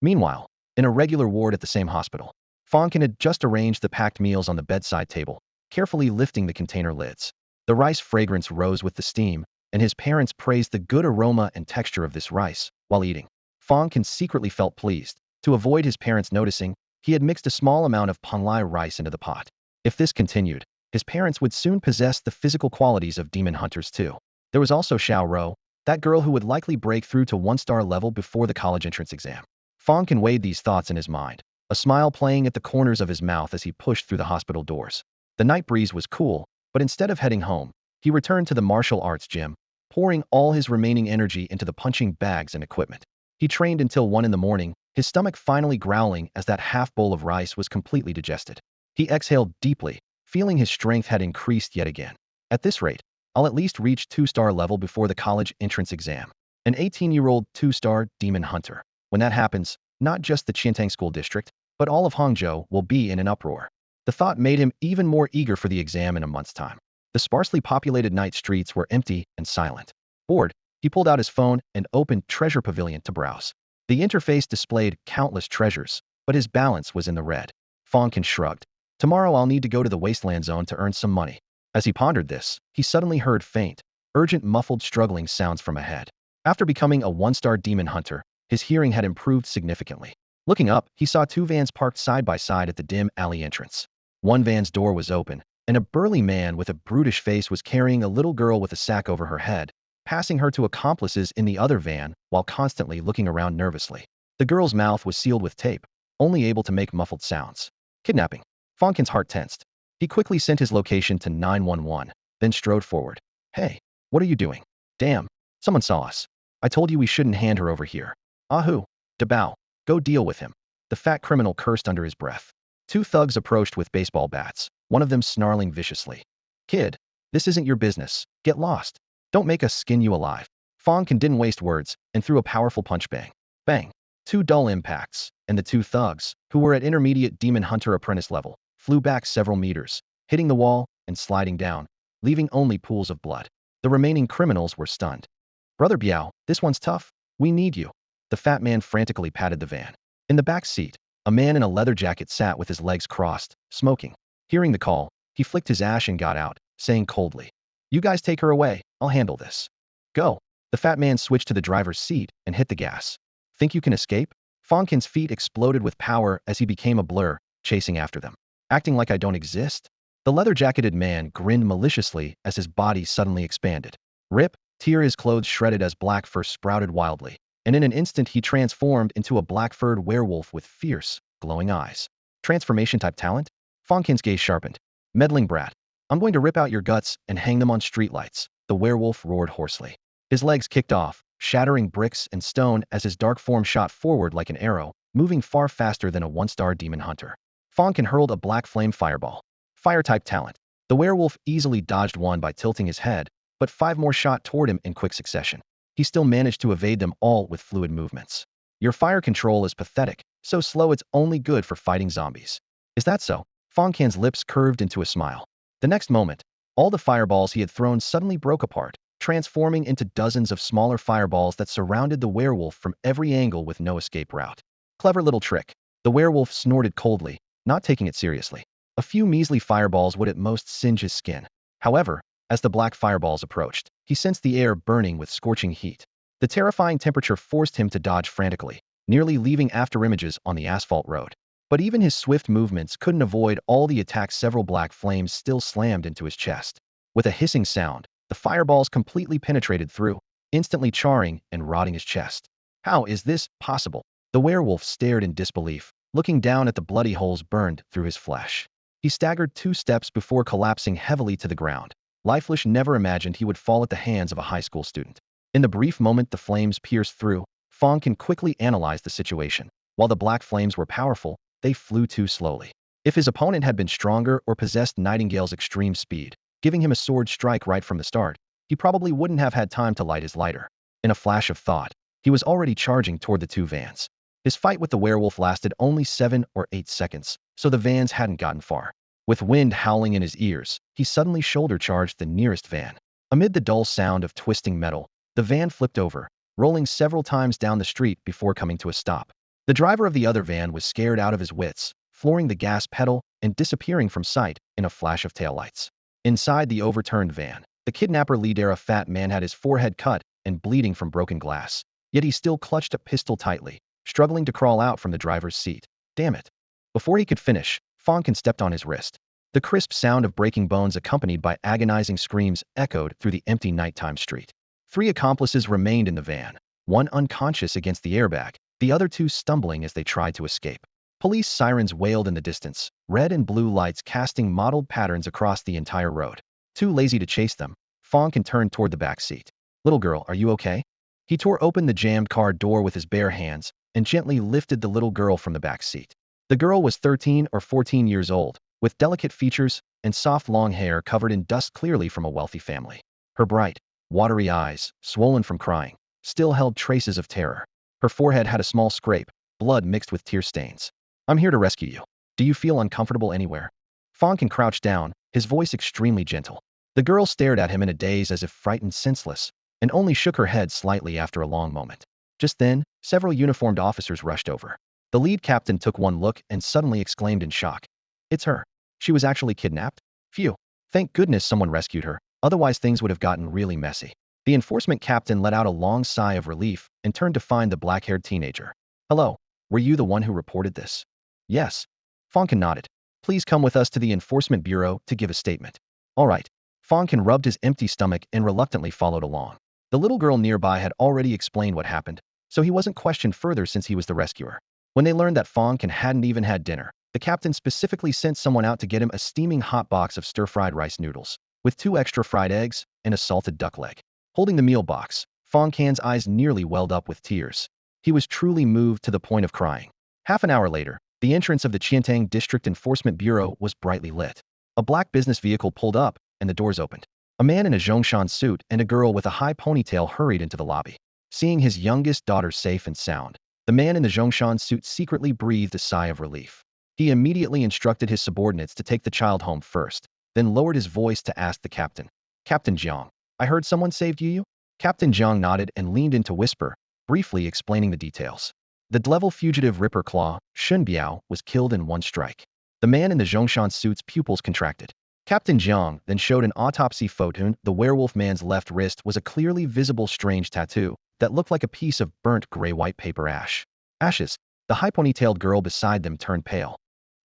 Meanwhile, in a regular ward at the same hospital, Fang Can had just arranged the packed meals on the bedside table, carefully lifting the container lids. The rice fragrance rose with the steam, and his parents praised the good aroma and texture of this rice while eating. Fang Can secretly felt pleased. To avoid his parents noticing, he had mixed a small amount of panlai rice into the pot. If this continued, his parents would soon possess the physical qualities of demon hunters too. There was also Xiao Ro, that girl who would likely break through to 1-star level before the college entrance exam. Fang Can weighed these thoughts in his mind, a smile playing at the corners of his mouth as he pushed through the hospital doors. The night breeze was cool, but instead of heading home, he returned to the martial arts gym, pouring all his remaining energy into the punching bags and equipment. He trained until 1 in the morning, his stomach finally growling as that half bowl of rice was completely digested. He exhaled deeply, feeling his strength had increased yet again. At this rate, I'll at least reach 2-star level before the college entrance exam. An 18-year-old 2-star demon hunter. When that happens, not just the Qiantang School District, but all of Hangzhou will be in an uproar. The thought made him even more eager for the exam in a month's time. The sparsely populated night streets were empty and silent. Bored, he pulled out his phone and opened Treasure Pavilion to browse. The interface displayed countless treasures, but his balance was in the red. Fang Can shrugged. Tomorrow I'll need to go to the wasteland zone to earn some money. As he pondered this, he suddenly heard faint, urgent muffled struggling sounds from ahead. After becoming a 1-star demon hunter, his hearing had improved significantly. Looking up, he saw 2 vans parked side by side at the dim alley entrance. One van's door was open, and a burly man with a brutish face was carrying a little girl with a sack over her head, passing her to accomplices in the other van while constantly looking around nervously. The girl's mouth was sealed with tape, only able to make muffled sounds. Kidnapping. Fang Can's heart tensed. He quickly sent his location to 911, then strode forward. Hey, what are you doing? Damn, someone saw us. I told you we shouldn't hand her over here. Ahu, Dabao, go deal with him. The fat criminal cursed under his breath. 2 thugs approached with baseball bats, one of them snarling viciously. Kid, this isn't your business. Get lost. Don't make us skin you alive. Fang Can didn't waste words and threw a powerful punch. Bang. Bang. 2 dull impacts, and the 2 thugs, who were at intermediate demon hunter apprentice level, flew back several meters, hitting the wall and sliding down, leaving only pools of blood. The remaining criminals were stunned. Brother Biao, this one's tough. We need you. The fat man frantically patted the van. In the back seat, a man in a leather jacket sat with his legs crossed, smoking. Hearing the call, he flicked his ash and got out, saying coldly, "You guys take her away, I'll handle this." Go. The fat man switched to the driver's seat and hit the gas. Think you can escape? Fang Can's feet exploded with power as he became a blur, chasing after them. Acting like I don't exist? The leather-jacketed man grinned maliciously as his body suddenly expanded. Rip, tear his clothes shredded as black fur sprouted wildly, and in an instant he transformed into a black-furred werewolf with fierce, glowing eyes. Transformation-type talent? Fang Can's gaze sharpened. Meddling brat. I'm going to rip out your guts and hang them on streetlights, the werewolf roared hoarsely. His legs kicked off, shattering bricks and stone as his dark form shot forward like an arrow, moving far faster than a 1-star demon hunter. Fang Can hurled a black flame fireball. Fire-type talent. The werewolf easily dodged one by tilting his head, but 5 more shot toward him in quick succession. He still managed to evade them all with fluid movements. Your fire control is pathetic, so slow it's only good for fighting zombies. Is that so? Fang Can's lips curved into a smile. The next moment, all the fireballs he had thrown suddenly broke apart, transforming into dozens of smaller fireballs that surrounded the werewolf from every angle with no escape route. Clever little trick. The werewolf snorted coldly, not taking it seriously. A few measly fireballs would at most singe his skin. However, as the black fireballs approached, he sensed the air burning with scorching heat. The terrifying temperature forced him to dodge frantically, nearly leaving afterimages on the asphalt road. But even his swift movements couldn't avoid all the attacks. Several black flames still slammed into his chest. With a hissing sound, the fireballs completely penetrated through, instantly charring and rotting his chest. How is this possible? The werewolf stared in disbelief, looking down at the bloody holes burned through his flesh. He staggered 2 steps before collapsing heavily to the ground. Lifeless never imagined he would fall at the hands of a high school student. In the brief moment the flames pierced through, Fang Can quickly analyze the situation. While the black flames were powerful, they flew too slowly. If his opponent had been stronger or possessed Nightingale's extreme speed, giving him a sword strike right from the start, he probably wouldn't have had time to light his lighter. In a flash of thought, he was already charging toward the two vans. His fight with the werewolf lasted only 7 or 8 seconds, so the vans hadn't gotten far. With wind howling in his ears, he suddenly shoulder-charged the nearest van. Amid the dull sound of twisting metal, the van flipped over, rolling several times down the street before coming to a stop. The driver of the other van was scared out of his wits, flooring the gas pedal and disappearing from sight in a flash of taillights. Inside the overturned van, the kidnapper leader, a fat man, had his forehead cut and bleeding from broken glass. Yet he still clutched a pistol tightly, struggling to crawl out from the driver's seat. Damn it. Before he could finish, Fang Can stepped on his wrist. The crisp sound of breaking bones accompanied by agonizing screams echoed through the empty nighttime street. 3 accomplices remained in the van, one unconscious against the airbag, the other 2 stumbling as they tried to escape. Police sirens wailed in the distance, red and blue lights casting mottled patterns across the entire road. Too lazy to chase them, Fang Can turned toward the back seat. "Little girl, are you okay?" He tore open the jammed car door with his bare hands and gently lifted the little girl from the back seat. The girl was 13 or 14 years old, with delicate features and soft long hair covered in dust, clearly from a wealthy family. Her bright, watery eyes, swollen from crying, still held traces of terror. Her forehead had a small scrape, blood mixed with tear stains. "I'm here to rescue you. Do you feel uncomfortable anywhere?" Fang Can crouched down, his voice extremely gentle. The girl stared at him in a daze, as if frightened senseless, and only shook her head slightly after a long moment. Just then, several uniformed officers rushed over. The lead captain took one look and suddenly exclaimed in shock. "It's her. She was actually kidnapped? Phew. Thank goodness someone rescued her, otherwise things would have gotten really messy." The enforcement captain let out a long sigh of relief and turned to find the black-haired teenager. "Hello. Were you the one who reported this?" "Yes." Fang Can nodded. "Please come with us to the enforcement bureau to give a statement." "All right." Fang Can rubbed his empty stomach and reluctantly followed along. The little girl nearby had already explained what happened, so he wasn't questioned further since he was the rescuer. When they learned that Fang Can hadn't even had dinner, the captain specifically sent someone out to get him a steaming hot box of stir-fried rice noodles, with 2 extra fried eggs and a salted duck leg. Holding the meal box, Fang Can's eyes nearly welled up with tears. He was truly moved to the point of crying. Half an hour later, the entrance of the Qiantang District Enforcement Bureau was brightly lit. A black business vehicle pulled up, and the doors opened. A man in a Zhongshan suit and a girl with a high ponytail hurried into the lobby. Seeing his youngest daughter safe and sound, the man in the Zhongshan suit secretly breathed a sigh of relief. He immediately instructed his subordinates to take the child home first, then lowered his voice to ask the captain. "Captain Jiang, I heard someone saved you?" Captain Jiang nodded and leaned in to whisper, briefly explaining the details. The devil fugitive Ripper Claw, Shun Biao, was killed in one strike. The man in the Zhongshan suit's pupils contracted. Captain Jiang then showed an autopsy photo. The werewolf man's left wrist was a clearly visible strange tattoo that looked like a piece of burnt gray-white paper ashes. The high ponytailed girl beside them turned pale.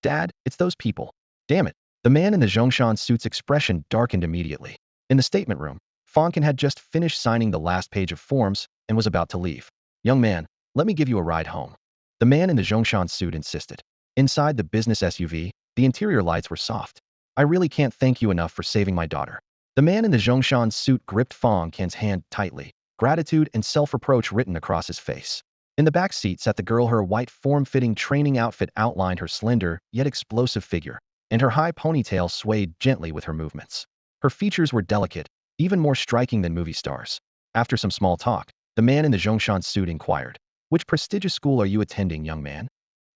"Dad, it's those people." "Damn it." The man in the Zhongshan suit's expression darkened immediately. In the statement room, Fang Can had just finished signing the last page of forms and was about to leave. "Young man, let me give you a ride home," the man in the Zhongshan suit insisted. Inside the business SUV, the interior lights were soft. "I really can't thank you enough for saving my daughter." The man in the Zhongshan suit gripped Fang Can's hand tightly, gratitude and self-reproach written across his face. In the back seat sat the girl. Her white form-fitting training outfit outlined her slender, yet explosive figure, and her high ponytail swayed gently with her movements. Her features were delicate, even more striking than movie stars. After some small talk, the man in the Zhongshan suit inquired, "Which prestigious school are you attending, young man?"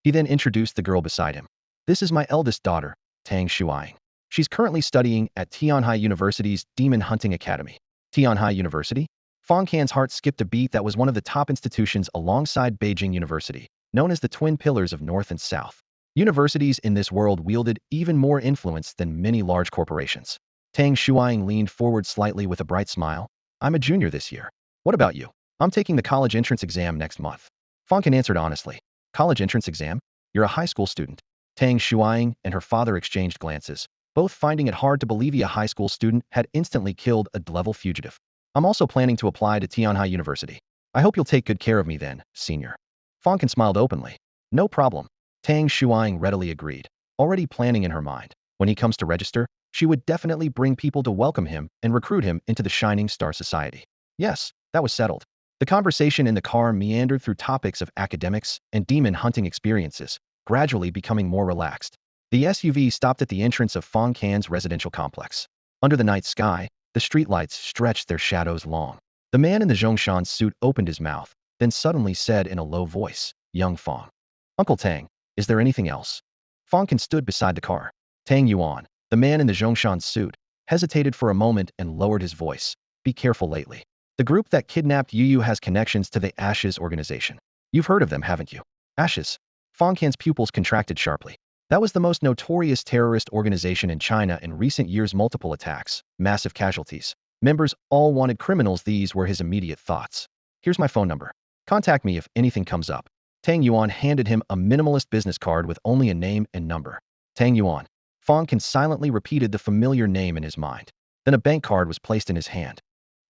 He then introduced the girl beside him. "This is my eldest daughter, Tang Shuang. She's currently studying at Tianhai University's Demon Hunting Academy." Tianhai University? Fang Can's heart skipped a beat. That was one of the top institutions alongside Beijing University, known as the twin pillars of North and South. Universities in this world wielded even more influence than many large corporations. Tang Shuang leaned forward slightly with a bright smile. "I'm a junior this year. What about you?" "I'm taking the college entrance exam next month." Fang Can answered honestly. "College entrance exam? You're a high school student." Tang Shuang and her father exchanged glances, both finding it hard to believe a high school student had instantly killed a devil fugitive. "I'm also planning to apply to Tianhai University. I hope you'll take good care of me then, senior." Fang Can smiled openly. "No problem." Tang Shuang readily agreed, already planning in her mind. When he comes to register, she would definitely bring people to welcome him and recruit him into the Shining Star Society. Yes, that was settled. The conversation in the car meandered through topics of academics and demon hunting experiences, gradually becoming more relaxed. The SUV stopped at the entrance of Fang Can's residential complex. Under the night sky, the streetlights stretched their shadows long. The man in the Zhongshan suit opened his mouth, then suddenly said in a low voice, "Young Fang. Uncle Tang, is there anything else?" Fang Can stood beside the car. Tang Yuan, the man in the Zhongshan suit, hesitated for a moment and lowered his voice. "Be careful lately. The group that kidnapped Yu has connections to the Ashes organization. You've heard of them, haven't you?" Ashes? Fang Can's pupils contracted sharply. That was the most notorious terrorist organization in China in recent years. Multiple attacks, massive casualties. Members all wanted criminals. These were his immediate thoughts. "Here's my phone number. Contact me if anything comes up." Tang Yuan handed him a minimalist business card with only a name and number. Tang Yuan. Fang Can silently repeated the familiar name in his mind. Then a bank card was placed in his hand.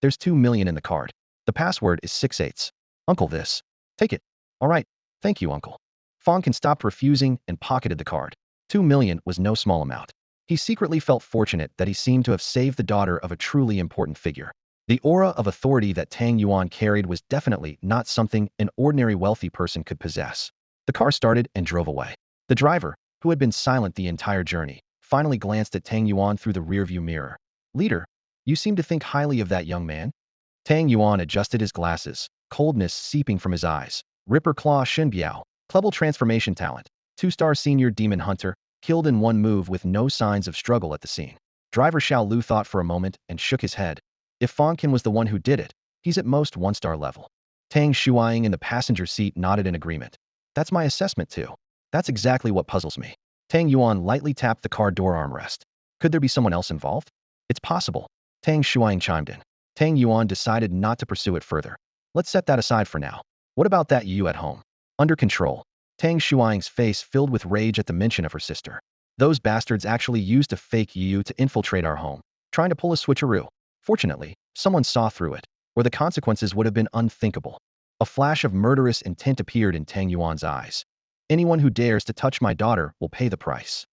"There's 2 million in the card. The password is 6/8. Uncle, this. Take it." "All right. Thank you, Uncle." Fang Can stopped refusing and pocketed the card. 2 million was no small amount. He secretly felt fortunate that he seemed to have saved the daughter of a truly important figure. The aura of authority that Tang Yuan carried was definitely not something an ordinary wealthy person could possess. The car started and drove away. The driver, who had been silent the entire journey, finally glanced at Tang Yuan through the rearview mirror. "Leader, you seem to think highly of that young man?" Tang Yuan adjusted his glasses, coldness seeping from his eyes. Ripper Claw Shinbiao, Clubble transformation talent, 2-star senior demon hunter, killed in one move with no signs of struggle at the scene. Driver Xiao Lu thought for a moment and shook his head. If Fang Can was the one who did it, he's at most 1-star level. Tang Shuiying in the passenger seat nodded in agreement. "That's my assessment too. That's exactly what puzzles me." Tang Yuan lightly tapped the car door armrest. "Could there be someone else involved?" "It's possible." Tang Shuiying chimed in. Tang Yuan decided not to pursue it further. "Let's set that aside for now. What about that Yu at home?" "Under control." Tang Shuiying's face filled with rage at the mention of her sister. "Those bastards actually used a fake Yu to infiltrate our home, trying to pull a switcheroo. Fortunately, someone saw through it, or the consequences would have been unthinkable." A flash of murderous intent appeared in Tang Yuan's eyes. "Anyone who dares to touch my daughter will pay the price."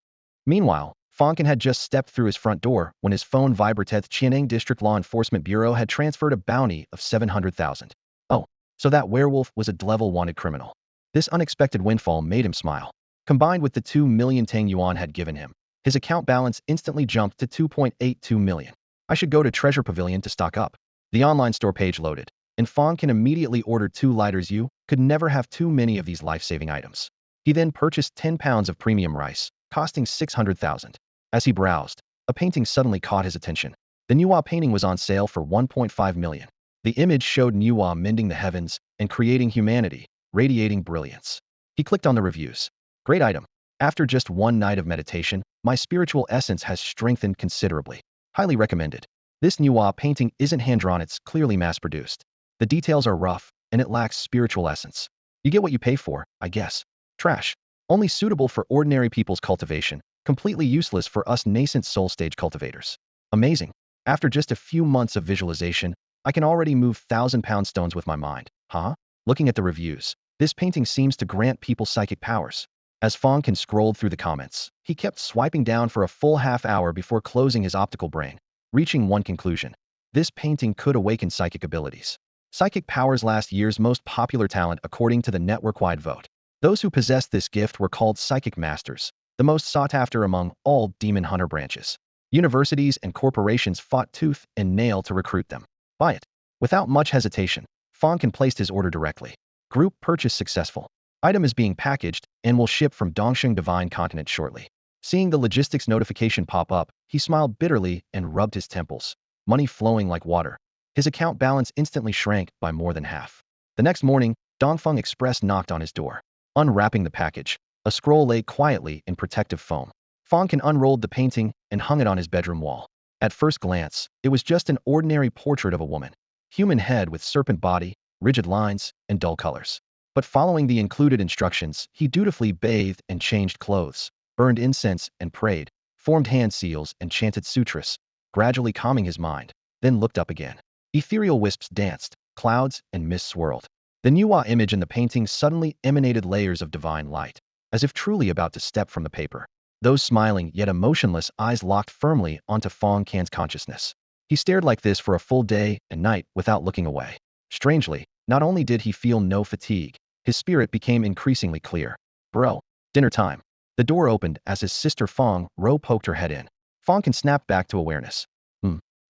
Meanwhile, Fang Can had just stepped through his front door when his phone vibrated. Qianning District Law Enforcement Bureau had transferred a bounty of 700,000. Oh, so that werewolf was a level wanted criminal. This unexpected windfall made him smile. Combined with the 2 million Tang Yuan had given him, his account balance instantly jumped to 2.82 million. "I should go to Treasure Pavilion to stock up." The online store page loaded, and Fang Can immediately ordered 2 lighters. You could never have too many of these life-saving items. He then purchased 10 pounds of premium rice, costing 600,000. As he browsed, a painting suddenly caught his attention. The Nuwa painting was on sale for 1.5 million. The image showed Nuwa mending the heavens and creating humanity, radiating brilliance. He clicked on the reviews. "Great item. After just one night of meditation, my spiritual essence has strengthened considerably. Highly recommended." This Nuwa painting isn't hand-drawn, it's clearly mass-produced. The details are rough, and it lacks spiritual essence. You get what you pay for, I guess. Trash. Only suitable for ordinary people's cultivation, completely useless for us nascent soul stage cultivators. Amazing. After just a few months of visualization, I can already move 1,000-pound stones with my mind. Huh? Looking at the reviews, this painting seems to grant people psychic powers. As Fang Can scrolled through the comments, he kept swiping down for a full half-hour before closing his optical brain, reaching one conclusion. This painting could awaken psychic abilities. Psychic powers, last year's most popular talent according to the network-wide vote. Those who possessed this gift were called psychic masters, the most sought after among all demon hunter branches. Universities and corporations fought tooth and nail to recruit them. Buy it. Without much hesitation, Fang Can placed his order directly. Group purchase successful. Item is being packaged and will ship from Dongsheng Divine Continent shortly. Seeing the logistics notification pop up, he smiled bitterly and rubbed his temples, money flowing like water. His account balance instantly shrank by more than half. The next morning, Dongfeng Express knocked on his door. Unwrapping the package, a scroll lay quietly in protective foam. Fang Can unrolled the painting and hung it on his bedroom wall. At first glance, it was just an ordinary portrait of a woman. Human head with serpent body, rigid lines, and dull colors. But following the included instructions, he dutifully bathed and changed clothes, burned incense and prayed, formed hand seals and chanted sutras, gradually calming his mind, then looked up again. Ethereal wisps danced, clouds and mists swirled. The Nuwa image in the painting suddenly emanated layers of divine light, as if truly about to step from the paper. Those smiling yet emotionless eyes locked firmly onto Fang Can's consciousness. He stared like this for a full day and night without looking away. Strangely, Not only did he feel no fatigue, his spirit became increasingly clear. Bro, dinner time. The door opened as his sister Fang Ro poked her head in. Fang Can snapped back to awareness.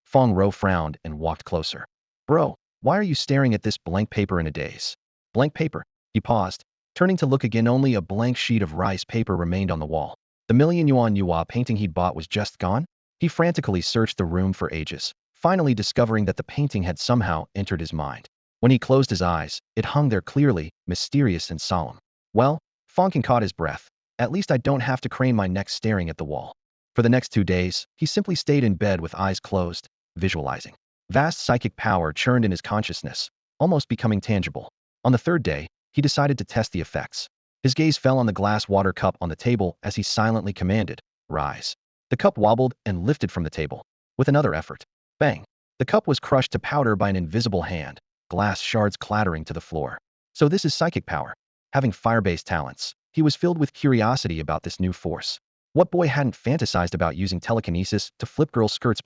Fang Ro frowned and walked closer. Bro, why are you staring at this blank paper in a daze? Blank paper? He paused. Turning to look again, only a blank sheet of rice paper remained on the wall. The million-yuan Yuan painting he'd bought was just gone? He frantically searched the room for ages, finally discovering that the painting had somehow entered his mind. When he closed his eyes, it hung there clearly, mysterious and solemn. Well, Fang Can caught his breath. At least I don't have to crane my neck staring at the wall. For the next 2 days, he simply stayed in bed with eyes closed, visualizing. Vast psychic power churned in his consciousness, almost becoming tangible. On the 3rd day, he decided to test the effects. His gaze fell on the glass water cup on the table as he silently commanded, "Rise." The cup wobbled and lifted from the table. With another effort, bang! The cup was crushed to powder by an invisible hand, glass shards clattering to the floor. So this is psychic power. Having fire-based talents, he was filled with curiosity about this new force. What boy hadn't fantasized about using telekinesis to flip girls' skirts?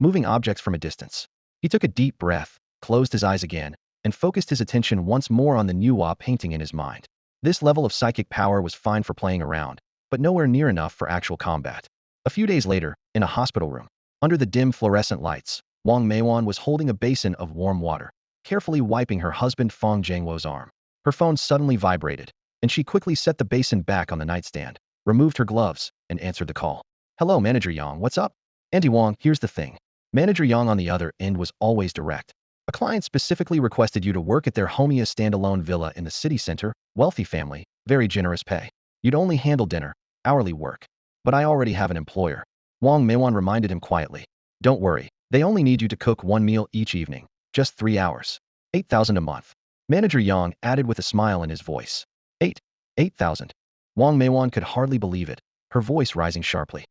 Moving objects from a distance. He took a deep breath, closed his eyes again, and focused his attention once more on the Nuwa painting in his mind. This level of psychic power was fine for playing around, but nowhere near enough for actual combat. A few days later, in a hospital room, under the dim fluorescent lights, Wang Meiwan was holding a basin of warm water, carefully wiping her husband Fang Jiangwo's arm. Her phone suddenly vibrated, and she quickly set the basin back on the nightstand, removed her gloves, and answered the call. Hello, Manager Yang, what's up? Auntie Wang, here's the thing. Manager Yang on the other end was always direct. A client specifically requested you to work at their Homia standalone villa in the city center, wealthy family, very generous pay. You'd only handle dinner, hourly work. But I already have an employer. Wang Meiwan reminded him quietly. Don't worry, they only need you to cook 1 meal each evening, just 3 hours. 8,000 a month. Manager Yang added with a smile in his voice. 8,000. Wang Meiwan could hardly believe it, her voice rising sharply.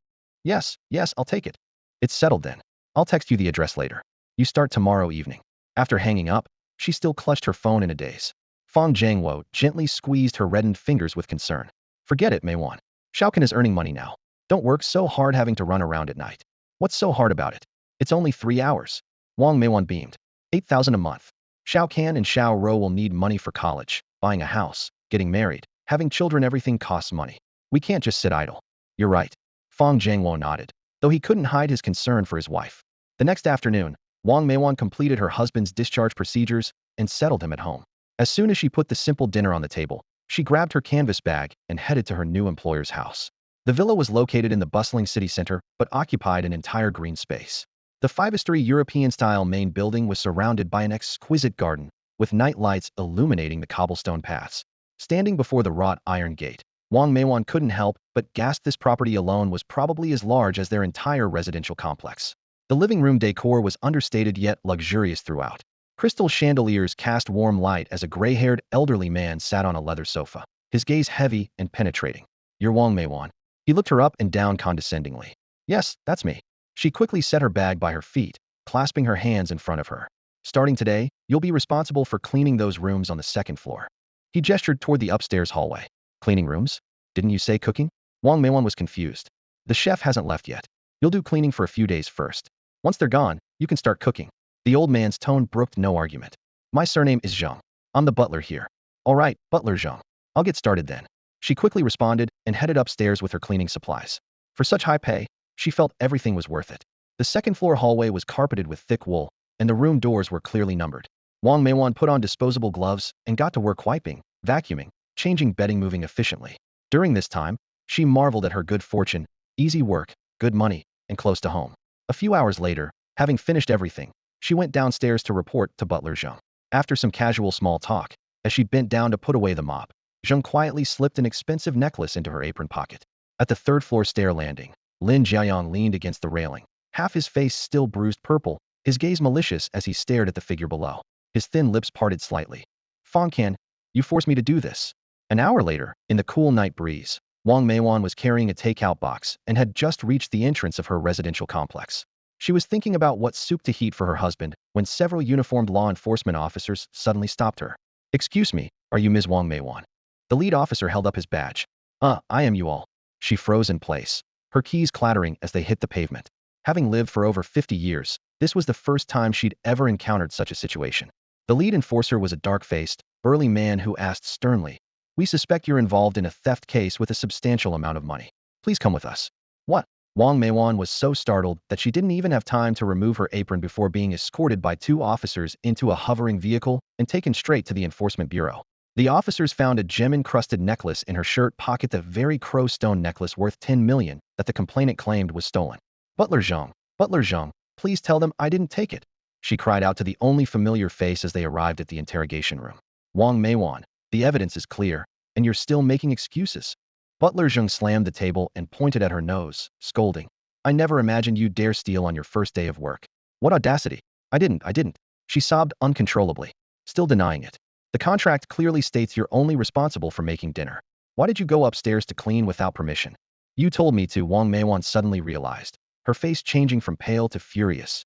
Yes, I'll take it. It's settled then. I'll text you the address later. You start tomorrow evening. After hanging up, she still clutched her phone in a daze. Fang Jiangwo gently squeezed her reddened fingers with concern. Forget it, Meiwan. Shao Can is earning money now. Don't work so hard having to run around at night. What's so hard about it? It's only 3 hours. Wang Meiwan beamed. 8,000 a month. Shao Can and Shao Ro will need money for college, buying a house, getting married, having children. Everything costs money. We can't just sit idle. You're right. Fang Jiangwo nodded, though he couldn't hide his concern for his wife. The next afternoon, Wang Meiwan completed her husband's discharge procedures and settled him at home. As soon as she put the simple dinner on the table, she grabbed her canvas bag and headed to her new employer's house. The villa was located in the bustling city center, but occupied an entire green space. The 5-story European-style main building was surrounded by an exquisite garden, with night lights illuminating the cobblestone paths. Standing before the wrought iron gate, Wang Meiwan couldn't help but gasp. This property alone was probably as large as their entire residential complex. The living room decor was understated yet luxurious throughout. Crystal chandeliers cast warm light as a gray-haired elderly man sat on a leather sofa, his gaze heavy and penetrating. You're Wang Meiwan. He looked her up and down condescendingly. Yes, that's me. She quickly set her bag by her feet, clasping her hands in front of her. Starting today, you'll be responsible for cleaning those rooms on the 2nd floor. He gestured toward the upstairs hallway. Cleaning rooms? Didn't you say cooking? Wang Meiwan was confused. The chef hasn't left yet. You'll do cleaning for a few days first. Once they're gone, you can start cooking. The old man's tone brooked no argument. My surname is Zhang. I'm the butler here. All right, Butler Zhang. I'll get started then. She quickly responded and headed upstairs with her cleaning supplies. For such high pay, she felt everything was worth it. The 2nd floor hallway was carpeted with thick wool, and the room doors were clearly numbered. Wang Meiwan put on disposable gloves and got to work wiping, vacuuming, changing bedding, moving efficiently. During this time, she marveled at her good fortune, easy work, good money, and close to home. A few hours later, having finished everything, she went downstairs to report to Butler Zhang. After some casual small talk, as she bent down to put away the mop, Zhang quietly slipped an expensive necklace into her apron pocket. At the 3rd floor stair landing, Lin Jiayang leaned against the railing, half his face still bruised purple, his gaze malicious as he stared at the figure below. His thin lips parted slightly. Fang Can, you forced me to do this. An hour later, in the cool night breeze, Wang Meiwan was carrying a takeout box and had just reached the entrance of her residential complex. She was thinking about what soup to heat for her husband when several uniformed law enforcement officers suddenly stopped her. Excuse me, are you Ms. Wang Meiwan? The lead officer held up his badge. I am you all. She froze in place, her keys clattering as they hit the pavement. Having lived for over 50 years, this was the first time she'd ever encountered such a situation. The lead enforcer was a dark-faced, burly man who asked sternly, "We suspect you're involved in a theft case with a substantial amount of money. Please come with us." What? Wang Meiwan was so startled that she didn't even have time to remove her apron before being escorted by two officers into a hovering vehicle and taken straight to the enforcement bureau. The officers found a gem-encrusted necklace in her shirt pocket, the very crow stone necklace worth 10 million that the complainant claimed was stolen. Butler Zhang, please tell them I didn't take it," she cried out to the only familiar face as they arrived at the interrogation room. Wang Meiwan, the evidence is clear, and you're still making excuses. Butler Zhang slammed the table and pointed at her nose, scolding, "I never imagined you'd dare steal on your first day of work. What audacity!" I didn't. She sobbed uncontrollably, still denying it. "The contract clearly states you're only responsible for making dinner. Why did you go upstairs to clean without permission?" "You told me to," Wang Meiwan suddenly realized, her face changing from pale to furious.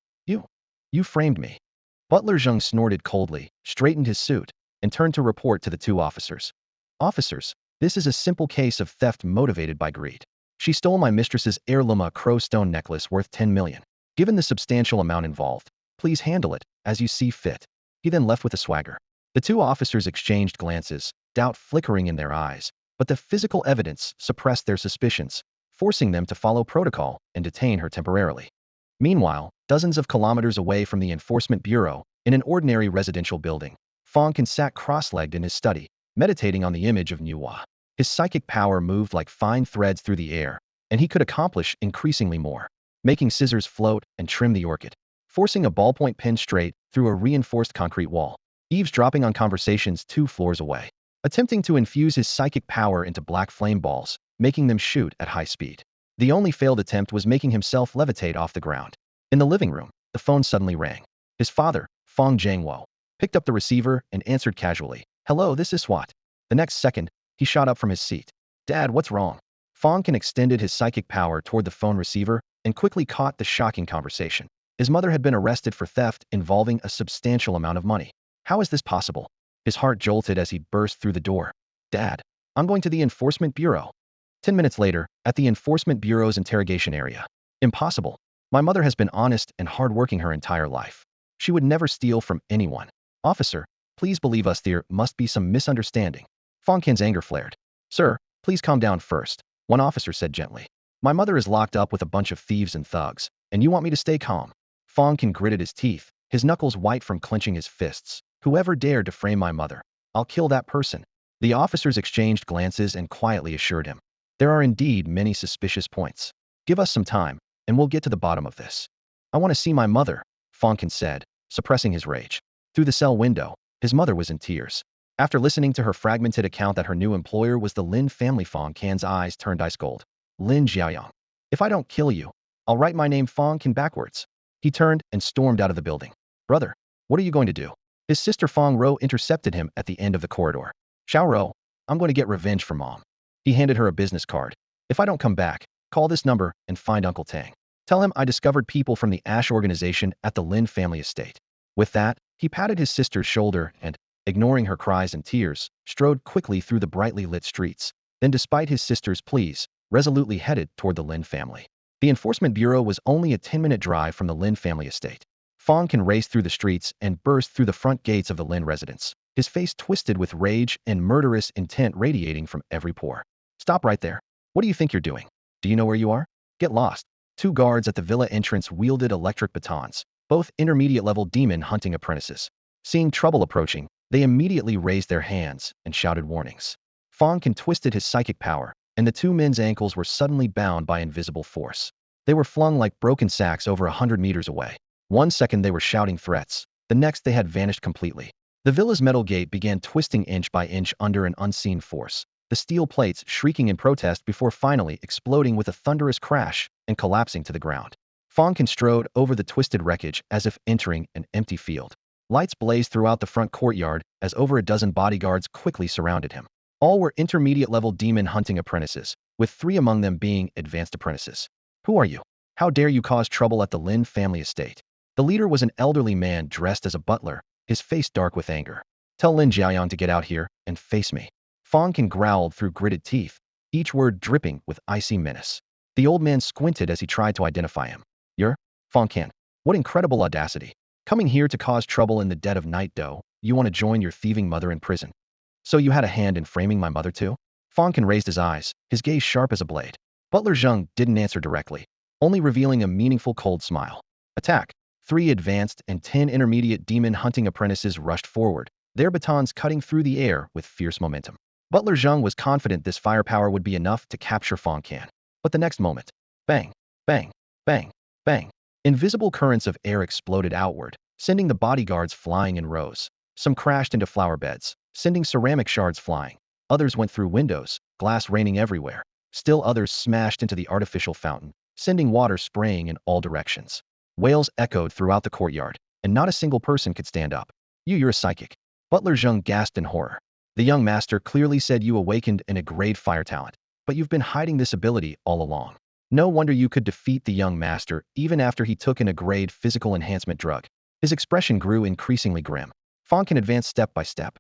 You framed me." Butler Zhang snorted coldly, straightened his suit, and turned to report to the two officers. "Officers, this is a simple case of theft motivated by greed. She stole my mistress's heirloom, a crow stone necklace worth 10 million. Given the substantial amount involved, please handle it as you see fit." He then left with a swagger. The two officers exchanged glances, doubt flickering in their eyes, but the physical evidence suppressed their suspicions, forcing them to follow protocol and detain her temporarily. Meanwhile, dozens of kilometers away from the enforcement bureau, in an ordinary residential building, Fang Can sat cross-legged in his study, meditating on the image of Nuwa. His psychic power moved like fine threads through the air, and he could accomplish increasingly more, making scissors float and trim the orchid, forcing a ballpoint pen straight through a reinforced concrete wall, eavesdropping on conversations 2 floors away, attempting to infuse his psychic power into black flame balls, making them shoot at high speed. The only failed attempt was making himself levitate off the ground. In the living room, the phone suddenly rang. His father, Fang Jiangwo, picked up the receiver and answered casually, "Hello, this is Swat." The next second, he shot up from his seat. "Dad, what's wrong?" Fang Can extended his psychic power toward the phone receiver and quickly caught the shocking conversation. His mother had been arrested for theft involving a substantial amount of money. How is this possible? His heart jolted as he burst through the door. "Dad, I'm going to the enforcement bureau." 10 minutes later, at the enforcement bureau's interrogation area. "Impossible. My mother has been honest and hardworking her entire life. She would never steal from anyone." "Officer, please believe us, there must be some misunderstanding." Fang Can's anger flared. "Sir, please calm down first," one officer said gently. "My mother is locked up with a bunch of thieves and thugs, and you want me to stay calm?" Fang Can gritted his teeth, his knuckles white from clenching his fists. "Whoever dared to frame my mother, I'll kill that person." The officers exchanged glances and quietly assured him, "There are indeed many suspicious points. Give us some time, and we'll get to the bottom of this." "I want to see my mother," Fang Can said, suppressing his rage. Through the cell window, his mother was in tears. After listening to her fragmented account that her new employer was the Lin family, Fang Can's eyes turned ice cold. "Lin Xiaoyang. If I don't kill you, I'll write my name Fang Can backwards." He turned and stormed out of the building. "Brother, what are you going to do?" His sister Fang Ro intercepted him at the end of the corridor. "Xiao Ro, I'm going to get revenge for Mom." He handed her a business card. "If I don't come back, call this number and find Uncle Tang. Tell him I discovered people from the Ash organization at the Lin family estate." With that, he patted his sister's shoulder and, ignoring her cries and tears, strode quickly through the brightly lit streets, then despite his sister's pleas, resolutely headed toward the Lin family. The enforcement bureau was only a 10-minute drive from the Lin family estate. Fang Can raced through the streets and burst through the front gates of the Lin residence, his face twisted with rage and murderous intent radiating from every pore. "Stop right there. What do you think you're doing? Do you know where you are? Get lost." 2 guards at the villa entrance wielded electric batons, both intermediate-level demon hunting apprentices. Seeing trouble approaching, they immediately raised their hands and shouted warnings. Fang Can twisted his psychic power, and the 2 men's ankles were suddenly bound by invisible force. They were flung like broken sacks over 100 meters away. 1 second they were shouting threats, the next they had vanished completely. The villa's metal gate began twisting inch by inch under an unseen force, the steel plates shrieking in protest before finally exploding with a thunderous crash and collapsing to the ground. Fang Can strode over the twisted wreckage as if entering an empty field. Lights blazed throughout the front courtyard as over a dozen bodyguards quickly surrounded him. All were intermediate-level demon hunting apprentices, with 3 among them being advanced apprentices. "Who are you? How dare you cause trouble at the Lin family estate?" The leader was an elderly man dressed as a butler, his face dark with anger. "Tell Lin Jiaoyang to get out here and face me." Fang Can growled through gritted teeth, each word dripping with icy menace. The old man squinted as he tried to identify him. "You're Fang Can. What incredible audacity. Coming here to cause trouble in the dead of night, though. you want to join your thieving mother in prison. So you had a hand in framing my mother too? Fang Can raised his eyes, his gaze sharp as a blade. Butler Zheng didn't answer directly, only revealing a meaningful cold smile. Attack! 3 advanced and 10 intermediate demon hunting apprentices rushed forward, their batons cutting through the air with fierce momentum. Butler Zheng was confident this firepower would be enough to capture Fang Can. But the next moment, bang, bang, bang, bang. Invisible currents of air exploded outward, sending the bodyguards flying in rows. Some crashed into flower beds, sending ceramic shards flying. Others went through windows, glass raining everywhere. Still others smashed into the artificial fountain, sending water spraying in all directions. Wails echoed throughout the courtyard, and not a single person could stand up. You're a psychic. Butler Zheng gasped in horror. The young master clearly said you awakened an grade fire talent, but you've been hiding this ability all along. No wonder you could defeat the young master even after he took an grade physical enhancement drug. His expression grew increasingly grim. Fang Can advanced step by step.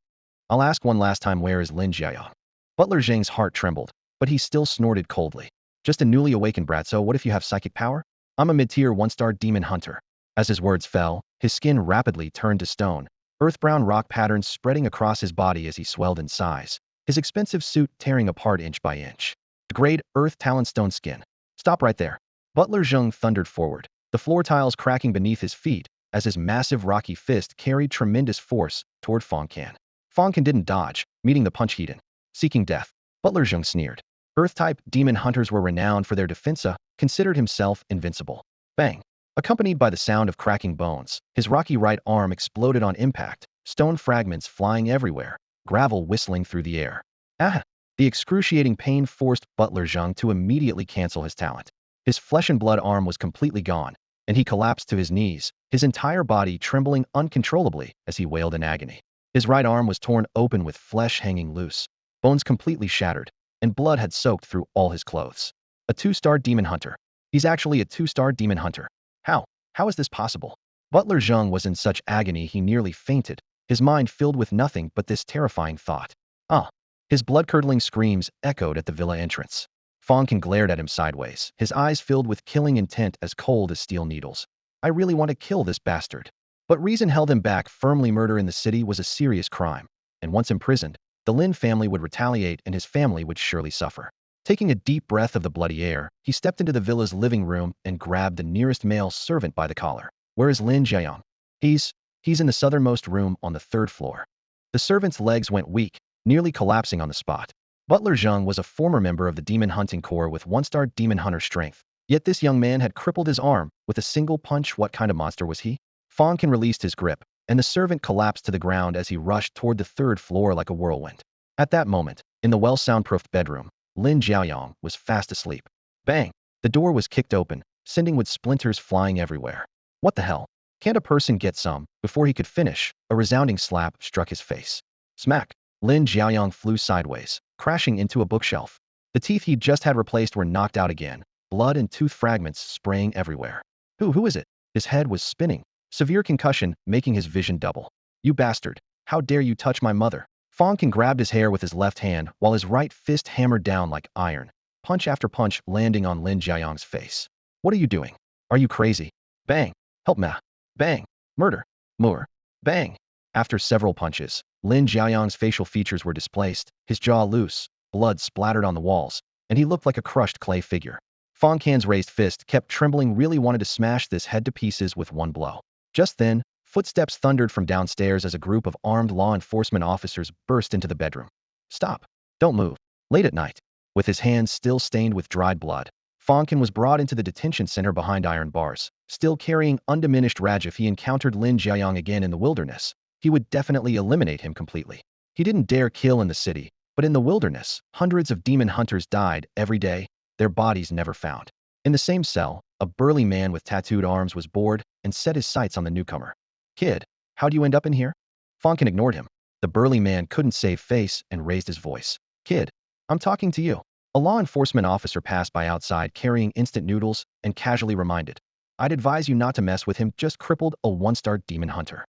I'll ask one last time, where is Lin Jiao? Butler Zheng's heart trembled, but he still snorted coldly. Just a newly awakened brat, so what if you have psychic power? I'm a mid-tier 1-star demon hunter. As his words fell, his skin rapidly turned to stone, earth-brown rock patterns spreading across his body as he swelled in size, his expensive suit tearing apart inch by inch. Grade earth talonstone skin. Stop right there. Butler Zheng thundered forward, the floor tiles cracking beneath his feet as his massive rocky fist carried tremendous force toward Fang Can. Fang Can didn't dodge, meeting the punch heat in. Seeking death. Butler Zheng sneered. Earth-type demon hunters were renowned for their defensa, considered himself invincible. Bang! Accompanied by the sound of cracking bones, his rocky right arm exploded on impact, stone fragments flying everywhere, gravel whistling through the air. Ah! The excruciating pain forced Butler Zheng to immediately cancel his talent. His flesh and blood arm was completely gone, and he collapsed to his knees, his entire body trembling uncontrollably as he wailed in agony. His right arm was torn open with flesh hanging loose, bones completely shattered, and blood had soaked through all his clothes. A 2-star demon hunter. He's actually a 2-star demon hunter. How? How is this possible? Butler Zheng was in such agony he nearly fainted, his mind filled with nothing but this terrifying thought. Ah! His blood-curdling screams echoed at the villa entrance. Fang Can glared at him sideways, his eyes filled with killing intent as cold as steel needles. I really want to kill this bastard. But reason held him back. Firmly, murder in the city was a serious crime, and once imprisoned, the Lin family would retaliate and his family would surely suffer. Taking a deep breath of the bloody air, he stepped into the villa's living room and grabbed the nearest male servant by the collar. Where is Lin Jiao? He's in the southernmost room on the 3rd floor. The servant's legs went weak, nearly collapsing on the spot. Butler Zheng was a former member of the Demon Hunting Corps with 1-star demon hunter strength. Yet this young man had crippled his arm with a single punch. What kind of monster was he? Fang Can released his grip, and the servant collapsed to the ground as he rushed toward the 3rd floor like a whirlwind. At that moment, in the well-soundproofed bedroom, Lin Jiaoyang was fast asleep. Bang! The door was kicked open, sending wood splinters flying everywhere. What the hell? Can't a person get some? Before he could finish, a resounding slap struck his face. Smack! Lin Jiaoyang flew sideways, crashing into a bookshelf. The teeth he'd just had replaced were knocked out again, blood and tooth fragments spraying everywhere. Who is it? His head was spinning, severe concussion making his vision double. You bastard! How dare you touch my mother? Fang Can grabbed his hair with his left hand while his right fist hammered down like iron, punch after punch landing on Lin Jiaoyang's face. What are you doing? Are you crazy? Bang! Help me! Bang! Murder! Moor! Bang! After several punches, Lin Jiaoyang's facial features were displaced, his jaw loose, blood splattered on the walls, and he looked like a crushed clay figure. Fang Can's raised fist kept trembling, really wanted to smash this head to pieces with one blow. Just then, footsteps thundered from downstairs as a group of armed law enforcement officers burst into the bedroom. Stop! Don't move! Late at night. With his hands still stained with dried blood, Fang Can was brought into the detention center behind iron bars, still carrying undiminished rage. If he encountered Lin Jiaoyang again in the wilderness, he would definitely eliminate him completely. He didn't dare kill in the city, but in the wilderness, hundreds of demon hunters died every day, their bodies never found. In the same cell, a burly man with tattooed arms was bored and set his sights on the newcomer. Kid, how'd you end up in here? Fang Can ignored him. The burly man couldn't save face and raised his voice. Kid, I'm talking to you. A law enforcement officer passed by outside carrying instant noodles and casually reminded. I'd advise you not to mess with him, just crippled a 1-star demon hunter.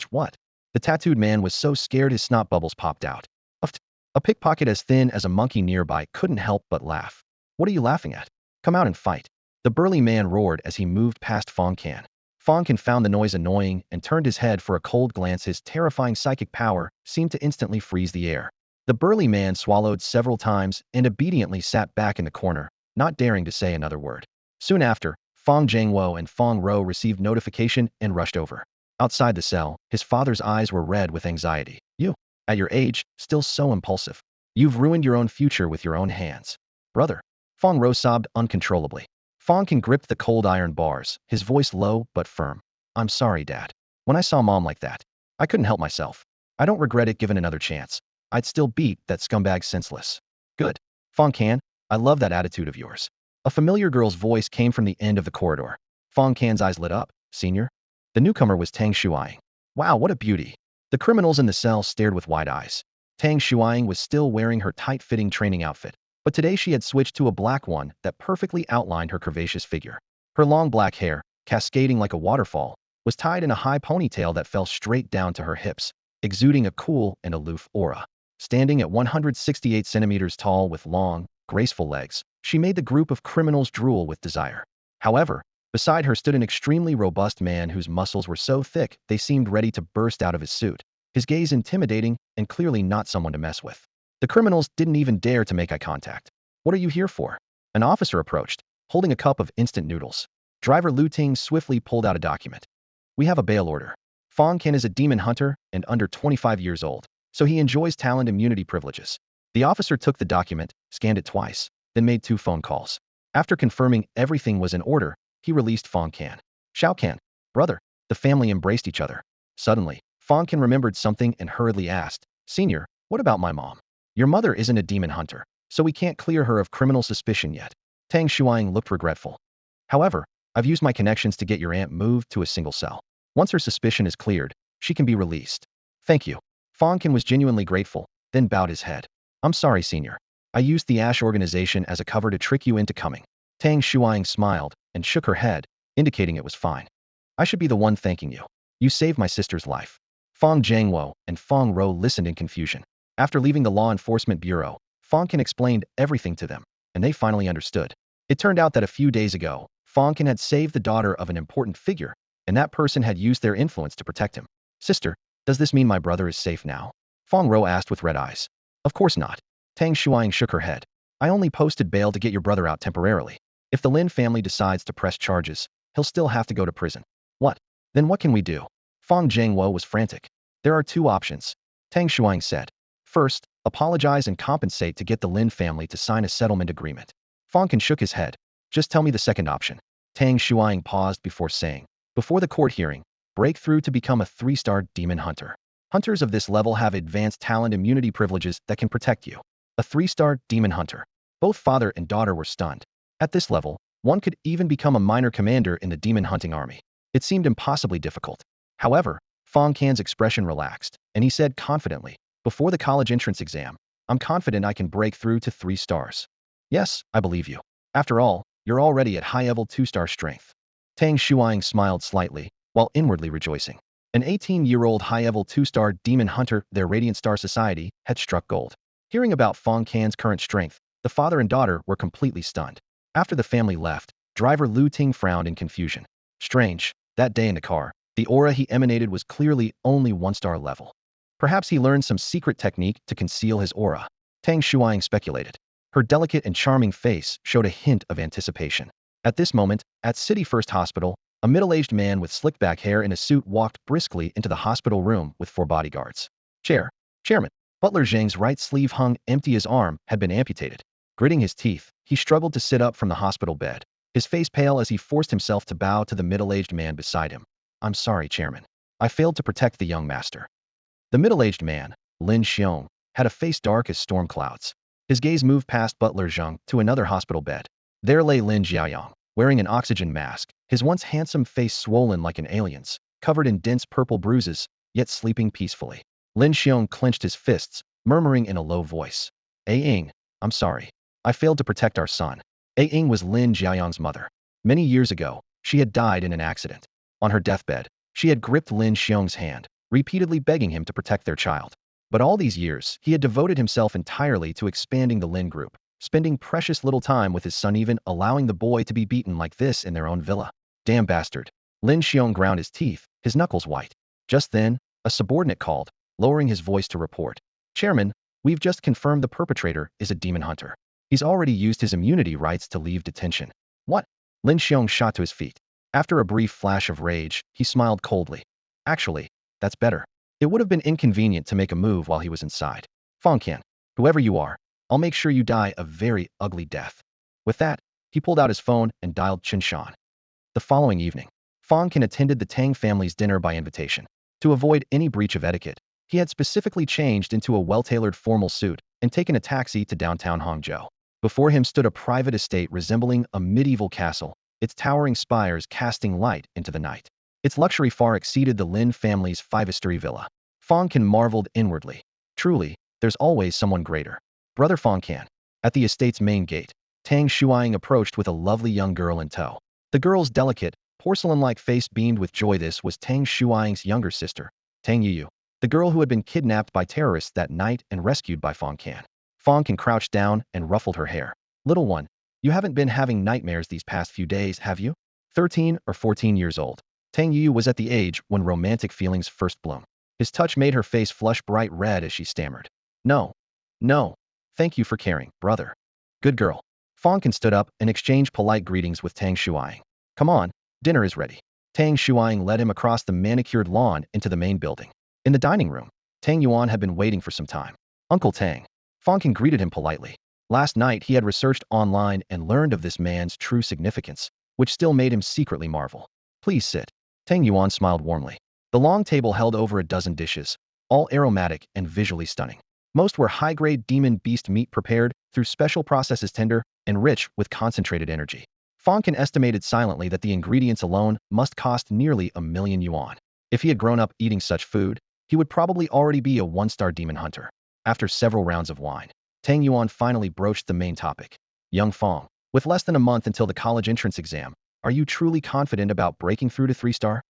What? The tattooed man was so scared his snot bubbles popped out. A pickpocket as thin as a monkey nearby couldn't help but laugh. What are you laughing at? Come out and fight. The burly man roared as he moved past Fang Can. Fang Can found the noise annoying and turned his head for a cold glance. His terrifying psychic power seemed to instantly freeze the air. The burly man swallowed several times and obediently sat back in the corner, not daring to say another word. Soon after, Fang Jiangwo and Fang Rou received notification and rushed over. Outside the cell, his father's eyes were red with anxiety. You, at your age, still so impulsive. You've ruined your own future with your own hands. Brother. Fang Rou sobbed uncontrollably. Fang Can gripped the cold iron bars, his voice low but firm. I'm sorry, Dad. When I saw Mom like that, I couldn't help myself. I don't regret it given another chance. I'd still beat that scumbag senseless. Good. Fang Can, I love that attitude of yours. A familiar girl's voice came from the end of the corridor. Fang Can's eyes lit up. Senior? The newcomer was Tang Shuaying. Wow, what a beauty. The criminals in the cell stared with wide eyes. Tang Shuaying was still wearing her tight-fitting training outfit, but today she had switched to a black one that perfectly outlined her curvaceous figure. Her long black hair, cascading like a waterfall, was tied in a high ponytail that fell straight down to her hips, exuding a cool and aloof aura. Standing at 168 centimeters tall with long, graceful legs, she made the group of criminals drool with desire. However, beside her stood an extremely robust man whose muscles were so thick they seemed ready to burst out of his suit, his gaze intimidating and clearly not someone to mess with. The criminals didn't even dare to make eye contact. What are you here for? An officer approached, holding a cup of instant noodles. Driver Lu Ting swiftly pulled out a document. We have a bail order. Fang Can is a demon hunter and under 25 years old, so he enjoys talent immunity privileges. The officer took the document, scanned it twice, then made 2 phone calls. After confirming everything was in order, he released Fang Can. Xiao Can, brother. The family embraced each other. Suddenly, Fang Can remembered something and hurriedly asked, Senior, what about my mom? Your mother isn't a demon hunter, so we can't clear her of criminal suspicion yet. Tang Shuaying looked regretful. However, I've used my connections to get your aunt moved to a single cell. Once her suspicion is cleared, she can be released. Thank you. Fang Can was genuinely grateful, then bowed his head. I'm sorry, Senior. I used the Ash organization as a cover to trick you into coming. Tang Shuaying smiled and shook her head, indicating it was fine. I should be the one thanking you. You saved my sister's life. Fang Jiangwo and Fang Rou listened in confusion. After leaving the Law Enforcement Bureau, Fang Can explained everything to them, and they finally understood. It turned out that a few days ago, Fang Can had saved the daughter of an important figure, and that person had used their influence to protect him. Sister, does this mean my brother is safe now? Fang Rou asked with red eyes. Of course not. Tang Shuaying shook her head. I only posted bail to get your brother out temporarily. If the Lin family decides to press charges, he'll still have to go to prison. What? Then what can we do? Fang Jiangwo was frantic. There are 2 options. Tang Shuaying said. First, apologize and compensate to get the Lin family to sign a settlement agreement. Fang Can shook his head. Just tell me the second option. Tang Shuaying paused before saying. Before the court hearing, break through to become a 3-star demon hunter. Hunters of this level have advanced talent immunity privileges that can protect you. A 3-star demon hunter. Both father and daughter were stunned. At this level, one could even become a minor commander in the demon hunting army. It seemed impossibly difficult. However, Fang Can's expression relaxed, and he said confidently, before the college entrance exam, I'm confident I can break through to 3 stars. Yes, I believe you. After all, you're already at high-level 2-star strength. Tang Shuaying smiled slightly, while inwardly rejoicing. An 18-year-old high-level 2-star demon hunter, their Radiant Star Society, had struck gold. Hearing about Fang Can's current strength, the father and daughter were completely stunned. After the family left, driver Lu Ting frowned in confusion. Strange, that day in the car, the aura he emanated was clearly only 1-star level. Perhaps he learned some secret technique to conceal his aura. Tang Shuaying speculated. Her delicate and charming face showed a hint of anticipation. At this moment, at City First Hospital, a middle-aged man with slick-back hair in a suit walked briskly into the hospital room with 4 bodyguards. Chairman. Butler Zhang's right sleeve hung empty, his arm had been amputated. Gritting his teeth, he struggled to sit up from the hospital bed, his face pale as he forced himself to bow to the middle-aged man beside him. I'm sorry, Chairman. I failed to protect the young master. The middle-aged man, Lin Xiong, had a face dark as storm clouds. His gaze moved past Butler Zhang to another hospital bed. There lay Lin Jiaoyang, wearing an oxygen mask, his once handsome face swollen like an alien's, covered in dense purple bruises, yet sleeping peacefully. Lin Xiong clenched his fists, murmuring in a low voice. Ying, I'm sorry. I failed to protect our son. Ying was Lin Jiaoyang's mother. Many years ago, she had died in an accident. On her deathbed, she had gripped Lin Xiong's hand, repeatedly begging him to protect their child. But all these years, he had devoted himself entirely to expanding the Lin group, spending precious little time with his son, even allowing the boy to be beaten like this in their own villa. Damn bastard. Lin Xiong ground his teeth, his knuckles white. Just then, a subordinate called, lowering his voice to report. Chairman, we've just confirmed the perpetrator is a demon hunter. He's already used his immunity rights to leave detention. What? Lin Xiong shot to his feet. After a brief flash of rage, he smiled coldly. Actually, that's better. It would have been inconvenient to make a move while he was inside. Fang Can, whoever you are, I'll make sure you die a very ugly death. With that, he pulled out his phone and dialed Qinshan. The following evening, Fang Can attended the Tang family's dinner by invitation. To avoid any breach of etiquette, he had specifically changed into a well-tailored formal suit and taken a taxi to downtown Hangzhou. Before him stood a private estate resembling a medieval castle, its towering spires casting light into the night. Its luxury far exceeded the Lin family's five-story villa. Fang Can marveled inwardly. Truly, there's always someone greater. Brother Fang Can. At the estate's main gate, Tang Shuang approached with a lovely young girl in tow. The girl's delicate, porcelain-like face beamed with joy. This was Tang Shuang's younger sister, Tang Yiyu, the girl who had been kidnapped by terrorists that night and rescued by Fang Can. Fang Can crouched down and ruffled her hair. Little one, you haven't been having nightmares these past few days, have you? 13 or 14 years old. Tang Yiyu was at the age when romantic feelings first bloom. His touch made her face flush bright red as she stammered. No. No. Thank you for caring, brother. Good girl. Fang Can stood up and exchanged polite greetings with Tang Shuang. Come on, dinner is ready. Tang Shuang led him across the manicured lawn into the main building. In the dining room, Tang Yuan had been waiting for some time. Uncle Tang. Fang Can greeted him politely. Last night he had researched online and learned of this man's true significance, which still made him secretly marvel. Please sit. Tang Yuan smiled warmly. The long table held over a dozen dishes, all aromatic and visually stunning. Most were high-grade demon beast meat prepared through special processes, tender and rich with concentrated energy. Fang Can estimated silently that the ingredients alone must cost nearly 1,000,000 yuan. If he had grown up eating such food, he would probably already be a one-star demon hunter. After several rounds of wine, Tang Yuan finally broached the main topic. Young Fang, with less than a month until the college entrance exam, are you truly confident about breaking through to 3-star?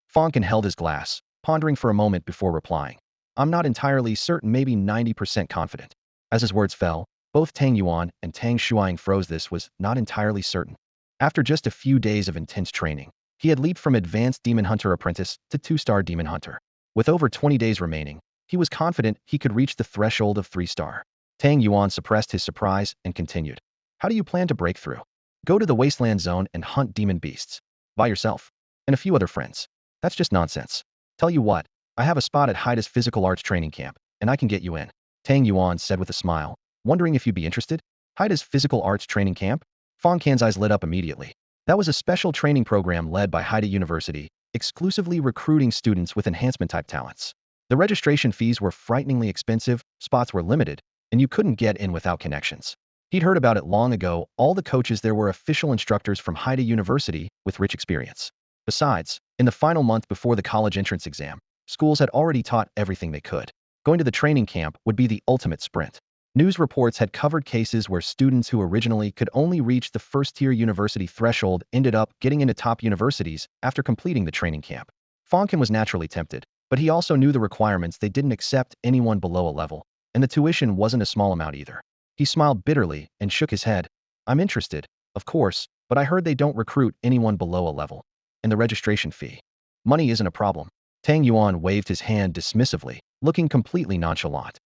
Fang Can held his glass, pondering for a moment before replying. I'm not entirely certain, maybe 90% confident. As his words fell, both Tang Yuan and Tang Shuang froze. This was not entirely certain. After just a few days of intense training, he had leaped from advanced demon hunter apprentice to 2-star demon hunter. With over 20 days remaining, he was confident he could reach the threshold of 3-star. Tang Yuan suppressed his surprise and continued. How do you plan to break through? Go to the wasteland zone and hunt demon beasts. By yourself. And a few other friends. That's just nonsense. Tell you what, I have a spot at Haida's physical arts training camp, and I can get you in. Tang Yuan said with a smile, wondering if you'd be interested. Haida's physical arts training camp? Fang Can's eyes lit up immediately. That was a special training program led by Haida University, exclusively recruiting students with enhancement-type talents. The registration fees were frighteningly expensive, spots were limited, and you couldn't get in without connections. He'd heard about it long ago. All the coaches there were official instructors from Haida University with rich experience. Besides, in the final month before the college entrance exam, schools had already taught everything they could. Going to the training camp would be the ultimate sprint. News reports had covered cases where students who originally could only reach the first-tier university threshold ended up getting into top universities after completing the training camp. Fang Can was naturally tempted, but he also knew the requirements. They didn't accept anyone below a level, and the tuition wasn't a small amount either. He smiled bitterly and shook his head. I'm interested, of course, but I heard they don't recruit anyone below a level. And the registration fee. Money isn't a problem. Tang Yuan waved his hand dismissively, looking completely nonchalant.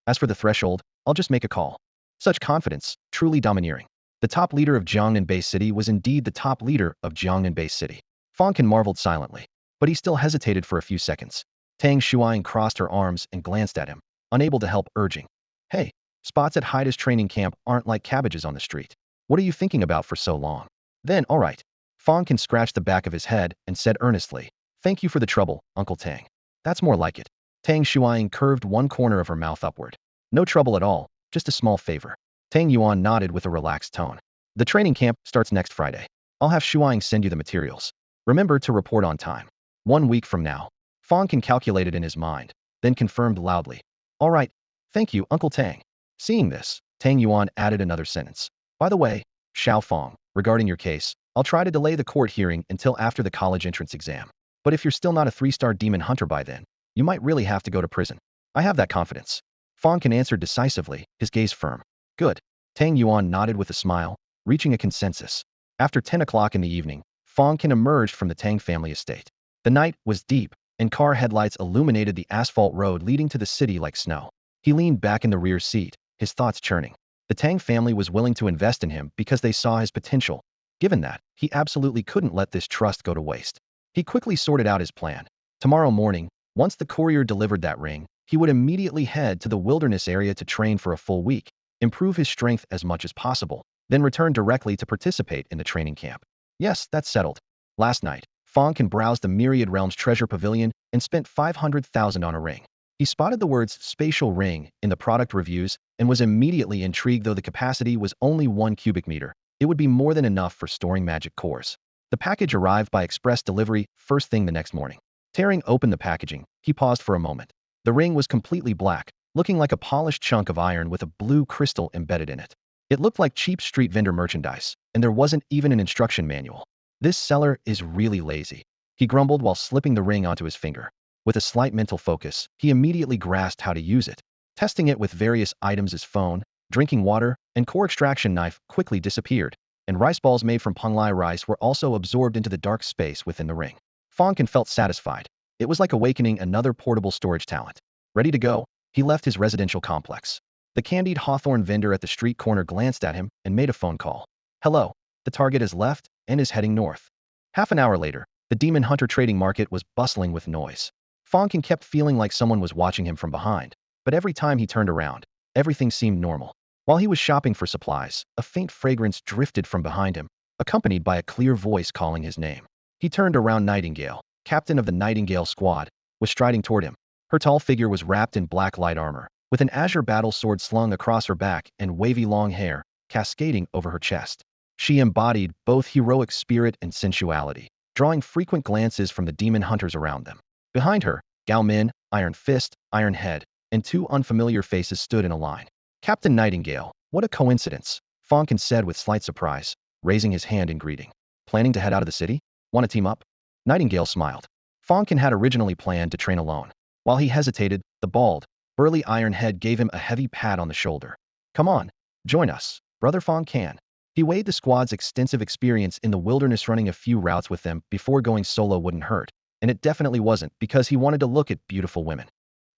As for the threshold, I'll just make a call. Such confidence, truly domineering. The top leader of Jiangnan Bay City was indeed the top leader of Jiangnan Bay City. Fang Can marveled silently, but he still hesitated for a few seconds. Tang Shuang crossed her arms and glanced at him, unable to help, urging. Hey, spots at Haida's training camp aren't like cabbages on the street. What are you thinking about for so long? Then, all right. Fang Can scratched the back of his head and said earnestly, thank you for the trouble, Uncle Tang. That's more like it. Tang Shuang curved one corner of her mouth upward. No trouble at all, just a small favor. Tang Yuan nodded with a relaxed tone. The training camp starts next Friday. I'll have Shuang send you the materials. Remember to report on time. 1 week from now. Fang Can calculated in his mind, then confirmed loudly. All right, thank you, Uncle Tang. Seeing this, Tang Yuan added another sentence. By the way, Xiao Fang, regarding your case, I'll try to delay the court hearing until after the college entrance exam. But if you're still not a 3-star demon hunter by then, you might really have to go to prison. I have that confidence. Fang Can answered decisively, his gaze firm. Good. Tang Yuan nodded with a smile, reaching a consensus. After 10 o'clock in the evening, Fang Can emerged from the Tang family estate. The night was deep, and car headlights illuminated the asphalt road leading to the city like snow. He leaned back in the rear seat, his thoughts churning. The Tang family was willing to invest in him because they saw his potential. Given that, he absolutely couldn't let this trust go to waste. He quickly sorted out his plan. Tomorrow morning, once the courier delivered that ring, he would immediately head to the wilderness area to train for a full week, improve his strength as much as possible, then return directly to participate in the training camp. Yes, that's settled. Last night, Fang Can browsed the Myriad Realms Treasure Pavilion and spent 500,000 on a ring. He spotted the words spatial ring in the product reviews and was immediately intrigued. Though the capacity was only 1 cubic meter, it would be more than enough for storing magic cores. The package arrived by express delivery first thing the next morning. Tearing open the packaging, he paused for a moment. The ring was completely black, looking like a polished chunk of iron with a blue crystal embedded in it. It looked like cheap street vendor merchandise, and there wasn't even an instruction manual. This seller is really lazy, he grumbled while slipping the ring onto his finger. With a slight mental focus, he immediately grasped how to use it. Testing it with various items as phone, drinking water, and core extraction knife quickly disappeared, and rice balls made from Penglai rice were also absorbed into the dark space within the ring. Fang Can felt satisfied. It was like awakening another portable storage talent. Ready to go, he left his residential complex. The candied hawthorn vendor at the street corner glanced at him and made a phone call. Hello, the target has left and is heading north. Half an hour later, the demon hunter trading market was bustling with noise. Fang Can kept feeling like someone was watching him from behind, but every time he turned around, everything seemed normal. While he was shopping for supplies, a faint fragrance drifted from behind him, accompanied by a clear voice calling his name. He turned around. Nightingale, captain of the Nightingale squad, was striding toward him. Her tall figure was wrapped in black light armor, with an azure battle sword slung across her back and wavy long hair cascading over her chest. She embodied both heroic spirit and sensuality, drawing frequent glances from the demon hunters around them. Behind her, Gao Min, Iron Fist, Iron Head, and 2 unfamiliar faces stood in a line. Captain Nightingale, what a coincidence, Fang Can said with slight surprise, raising his hand in greeting. Planning to head out of the city? Want to team up? Nightingale smiled. Fang Can had originally planned to train alone. While he hesitated, the bald, burly Iron Head gave him a heavy pat on the shoulder. Come on, join us, brother Fang Can. He weighed the squad's extensive experience in the wilderness. Running a few routes with them before going solo wouldn't hurt, and it definitely wasn't because he wanted to look at beautiful women.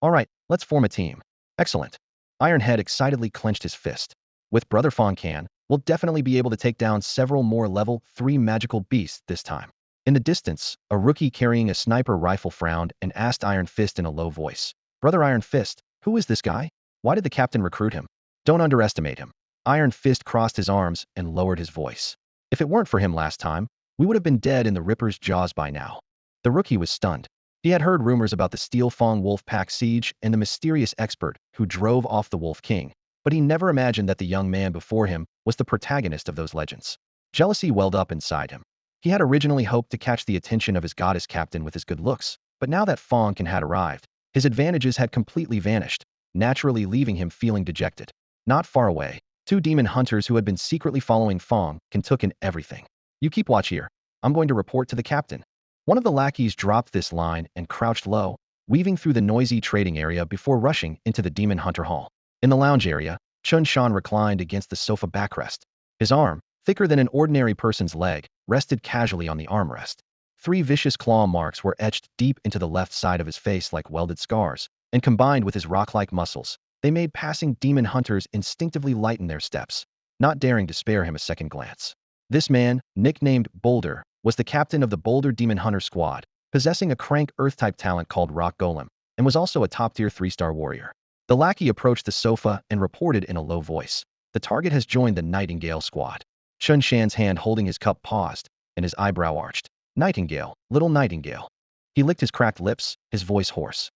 All right, let's form a team. Excellent. Ironhead excitedly clenched his fist. With brother Fang Can, we'll definitely be able to take down several more level 3 magical beasts this time. In the distance, a rookie carrying a sniper rifle frowned and asked Iron Fist in a low voice. Brother Iron Fist, who is this guy? Why did the captain recruit him? Don't underestimate him. Iron Fist crossed his arms and lowered his voice. If it weren't for him last time, we would have been dead in the Ripper's jaws by now. The rookie was stunned. He had heard rumors about the Steel Fang Wolf Pack siege and the mysterious expert who drove off the Wolf King, but he never imagined that the young man before him was the protagonist of those legends. Jealousy welled up inside him. He had originally hoped to catch the attention of his goddess captain with his good looks, but now that Fang Can had arrived, his advantages had completely vanished, naturally leaving him feeling dejected. Not far away, 2 demon hunters who had been secretly following Fang Can took in everything. You keep watch here. I'm going to report to the captain. One of the lackeys dropped this line and crouched low, weaving through the noisy trading area before rushing into the demon hunter hall. In the lounge area, Chun Shan reclined against the sofa backrest. His arm, thicker than an ordinary person's leg, rested casually on the armrest. 3 vicious claw marks were etched deep into the left side of his face like welded scars, and combined with his rock-like muscles, they made passing demon hunters instinctively lighten their steps, not daring to spare him a second glance. This man, nicknamed Boulder, was the captain of the Boulder Demon Hunter Squad, possessing a crank Earth-type talent called Rock Golem, and was also a top-tier 3-star warrior. The lackey approached the sofa and reported in a low voice. The target has joined the Nightingale Squad. Chun Shan's hand holding his cup paused, and his eyebrow arched. Nightingale, little Nightingale. He licked his cracked lips, his voice hoarse.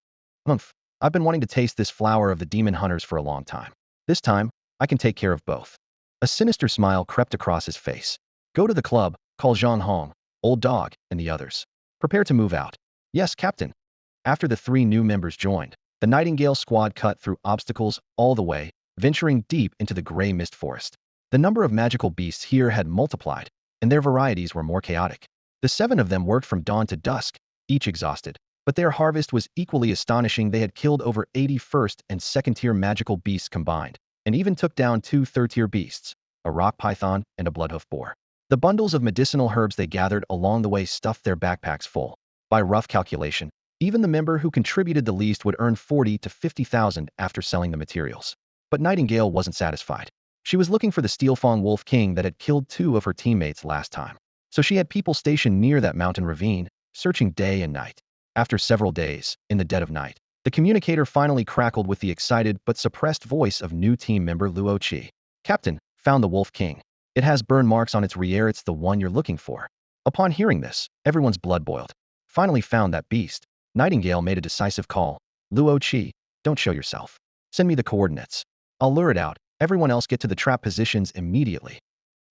Humph, I've been wanting to taste this flower of the demon hunters for a long time. This time, I can take care of both. A sinister smile crept across his face. Go to the club, call Zhang Hong, Old Dog, and the others. Prepare to move out. Yes, Captain. After the 3 new members joined, the Nightingale squad cut through obstacles all the way, venturing deep into the gray mist forest. The number of magical beasts here had multiplied, and their varieties were more chaotic. The 7 of them worked from dawn to dusk, each exhausted, but their harvest was equally astonishing. They had killed over 80 first and second-tier magical beasts combined, and even took down 2 third-tier beasts, a rock python and a bloodhoof boar. The bundles of medicinal herbs they gathered along the way stuffed their backpacks full. By rough calculation, even the member who contributed the least would earn 40 to 50,000 after selling the materials. But Nightingale wasn't satisfied. She was looking for the Steel Fang Wolf King that had killed 2 of her teammates last time. So she had people stationed near that mountain ravine, searching day and night. After several days, in the dead of night, the communicator finally crackled with the excited but suppressed voice of new team member Luo Qi. Captain, found the Wolf King. It has burn marks on its rear. It's the one you're looking for. Upon hearing this, everyone's blood boiled. Finally found that beast. Nightingale made a decisive call. Luo Qi, don't show yourself. Send me the coordinates. I'll lure it out. Everyone else get to the trap positions immediately.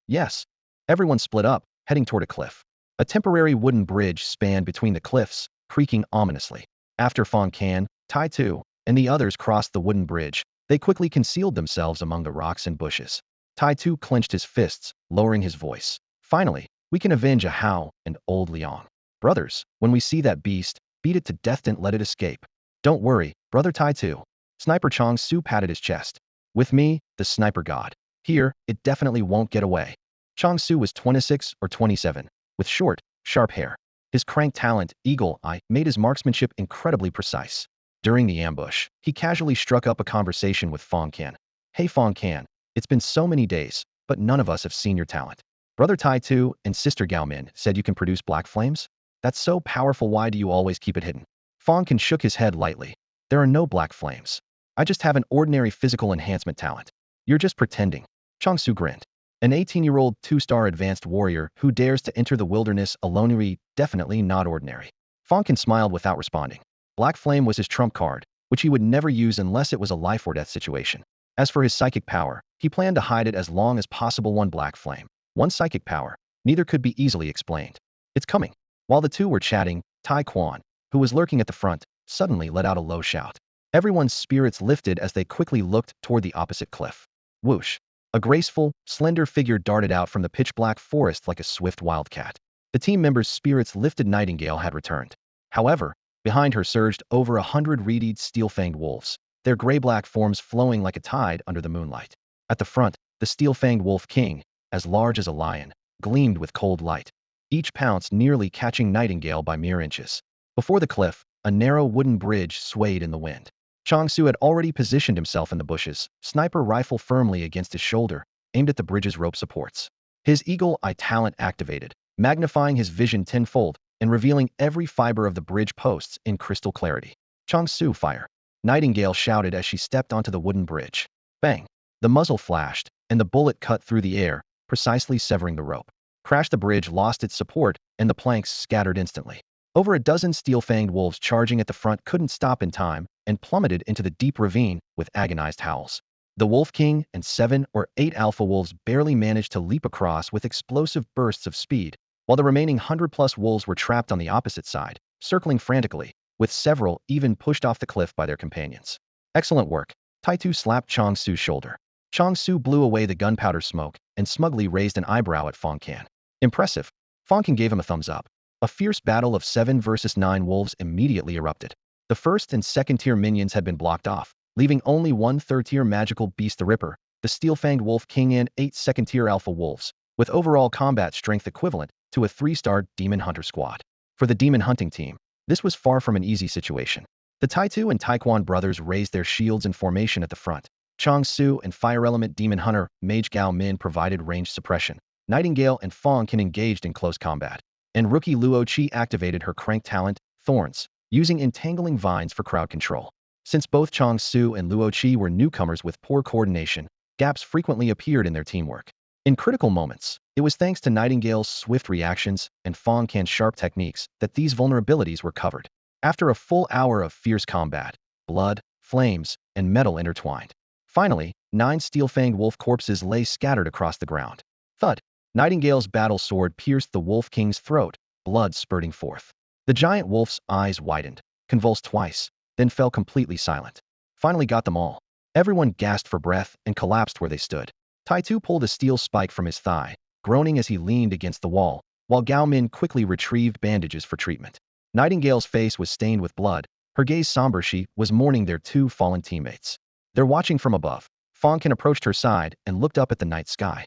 Yes. Everyone split up, heading toward a cliff. A temporary wooden bridge spanned between the cliffs, creaking ominously. After Fang Can, Tai Tu, and the others crossed the wooden bridge, they quickly concealed themselves among the rocks and bushes. Tai Tu clenched his fists, lowering his voice. Finally, we can avenge a Hao and old Liang. Brothers, when we see that beast, beat it to death. Don't let it escape. Don't worry, brother Tai Tu. Sniper Chong Su patted his chest. With me, the sniper god. Here, it definitely won't get away. Chong Su was 26 or 27, with short, sharp hair. His crank talent, eagle eye, made his marksmanship incredibly precise. During the ambush, he casually struck up a conversation with Fang Can. Hey Fang Can, it's been so many days, but none of us have seen your talent. Brother Tai Tu and sister Gao Min said you can produce black flames? That's so powerful. Why do you always keep it hidden? Fang Can shook his head lightly. There are no black flames. I just have an ordinary physical enhancement talent. You're just pretending. Chong Su grinned. An 18-year-old 2-star advanced warrior who dares to enter the wilderness alone? Definitely not ordinary. Fang Can smiled without responding. Black Flame was his trump card, which he would never use unless it was a life-or-death situation. As for his psychic power, he planned to hide it as long as possible. One Black Flame, one psychic power, neither could be easily explained. It's coming. While the two were chatting, Tai Quan, who was lurking at the front, suddenly let out a low shout. Everyone's spirits lifted as they quickly looked toward the opposite cliff. Whoosh! A graceful, slender figure darted out from the pitch-black forest like a swift wildcat. The team members' spirits lifted. Nightingale had returned. However, behind her surged over 100 reedied steel-fanged wolves, their gray-black forms flowing like a tide under the moonlight. At the front, the steel-fanged Wolf King, as large as a lion, gleamed with cold light. Each pounce nearly catching Nightingale by mere inches. Before the cliff, a narrow wooden bridge swayed in the wind. Chong Su had already positioned himself in the bushes, sniper rifle firmly against his shoulder, aimed at the bridge's rope supports. His eagle eye talent activated, magnifying his vision tenfold and revealing every fiber of the bridge posts in crystal clarity. Chong Su, fire! Nightingale shouted as she stepped onto the wooden bridge. Bang! The muzzle flashed, and the bullet cut through the air, precisely severing the rope. Crash! The bridge lost its support, and the planks scattered instantly. Over a dozen steel-fanged wolves charging at the front couldn't stop in time and plummeted into the deep ravine with agonized howls. The Wolf King and 7 or 8 alpha wolves barely managed to leap across with explosive bursts of speed, while the remaining 100+ wolves were trapped on the opposite side, circling frantically, with several even pushed off the cliff by their companions. Excellent work. Tai Tu slapped Chong Su's shoulder. Chong Su blew away the gunpowder smoke and smugly raised an eyebrow at Fang Can. Impressive. Fang Can gave him a thumbs up. A fierce battle of 7 versus 9 wolves immediately erupted. The first and second-tier minions had been blocked off, leaving only one third-tier magical beast, the Ripper, the steel-fanged Wolf King, and 8 second-tier alpha wolves, with overall combat strength equivalent to a 3-star Demon Hunter squad. For the Demon Hunting team, this was far from an easy situation. The Tai Tu and Taekwon brothers raised their shields in formation at the front. Chong Su and Fire Element Demon Hunter Mage Gao Min provided ranged suppression. Nightingale and Fang Can engaged in close combat. And rookie Luo Qi activated her crank talent, Thorns, using entangling vines for crowd control. Since both Chong Su and Luo Qi were newcomers with poor coordination, gaps frequently appeared in their teamwork. In critical moments, it was thanks to Nightingale's swift reactions and Fang Can's sharp techniques that these vulnerabilities were covered. After a full hour of fierce combat, blood, flames, and metal intertwined. Finally, 9 steel-fanged wolf corpses lay scattered across the ground. Thud! Nightingale's battle sword pierced the Wolf King's throat, blood spurting forth. The giant wolf's eyes widened, convulsed twice, then fell completely silent. Finally got them all. Everyone gasped for breath and collapsed where they stood. Tai Tu pulled a steel spike from his thigh, groaning as he leaned against the wall, while Gao Min quickly retrieved bandages for treatment. Nightingale's face was stained with blood, her gaze somber. She was mourning their 2 fallen teammates. They're watching from above. Fang Can approached her side and looked up at the night sky.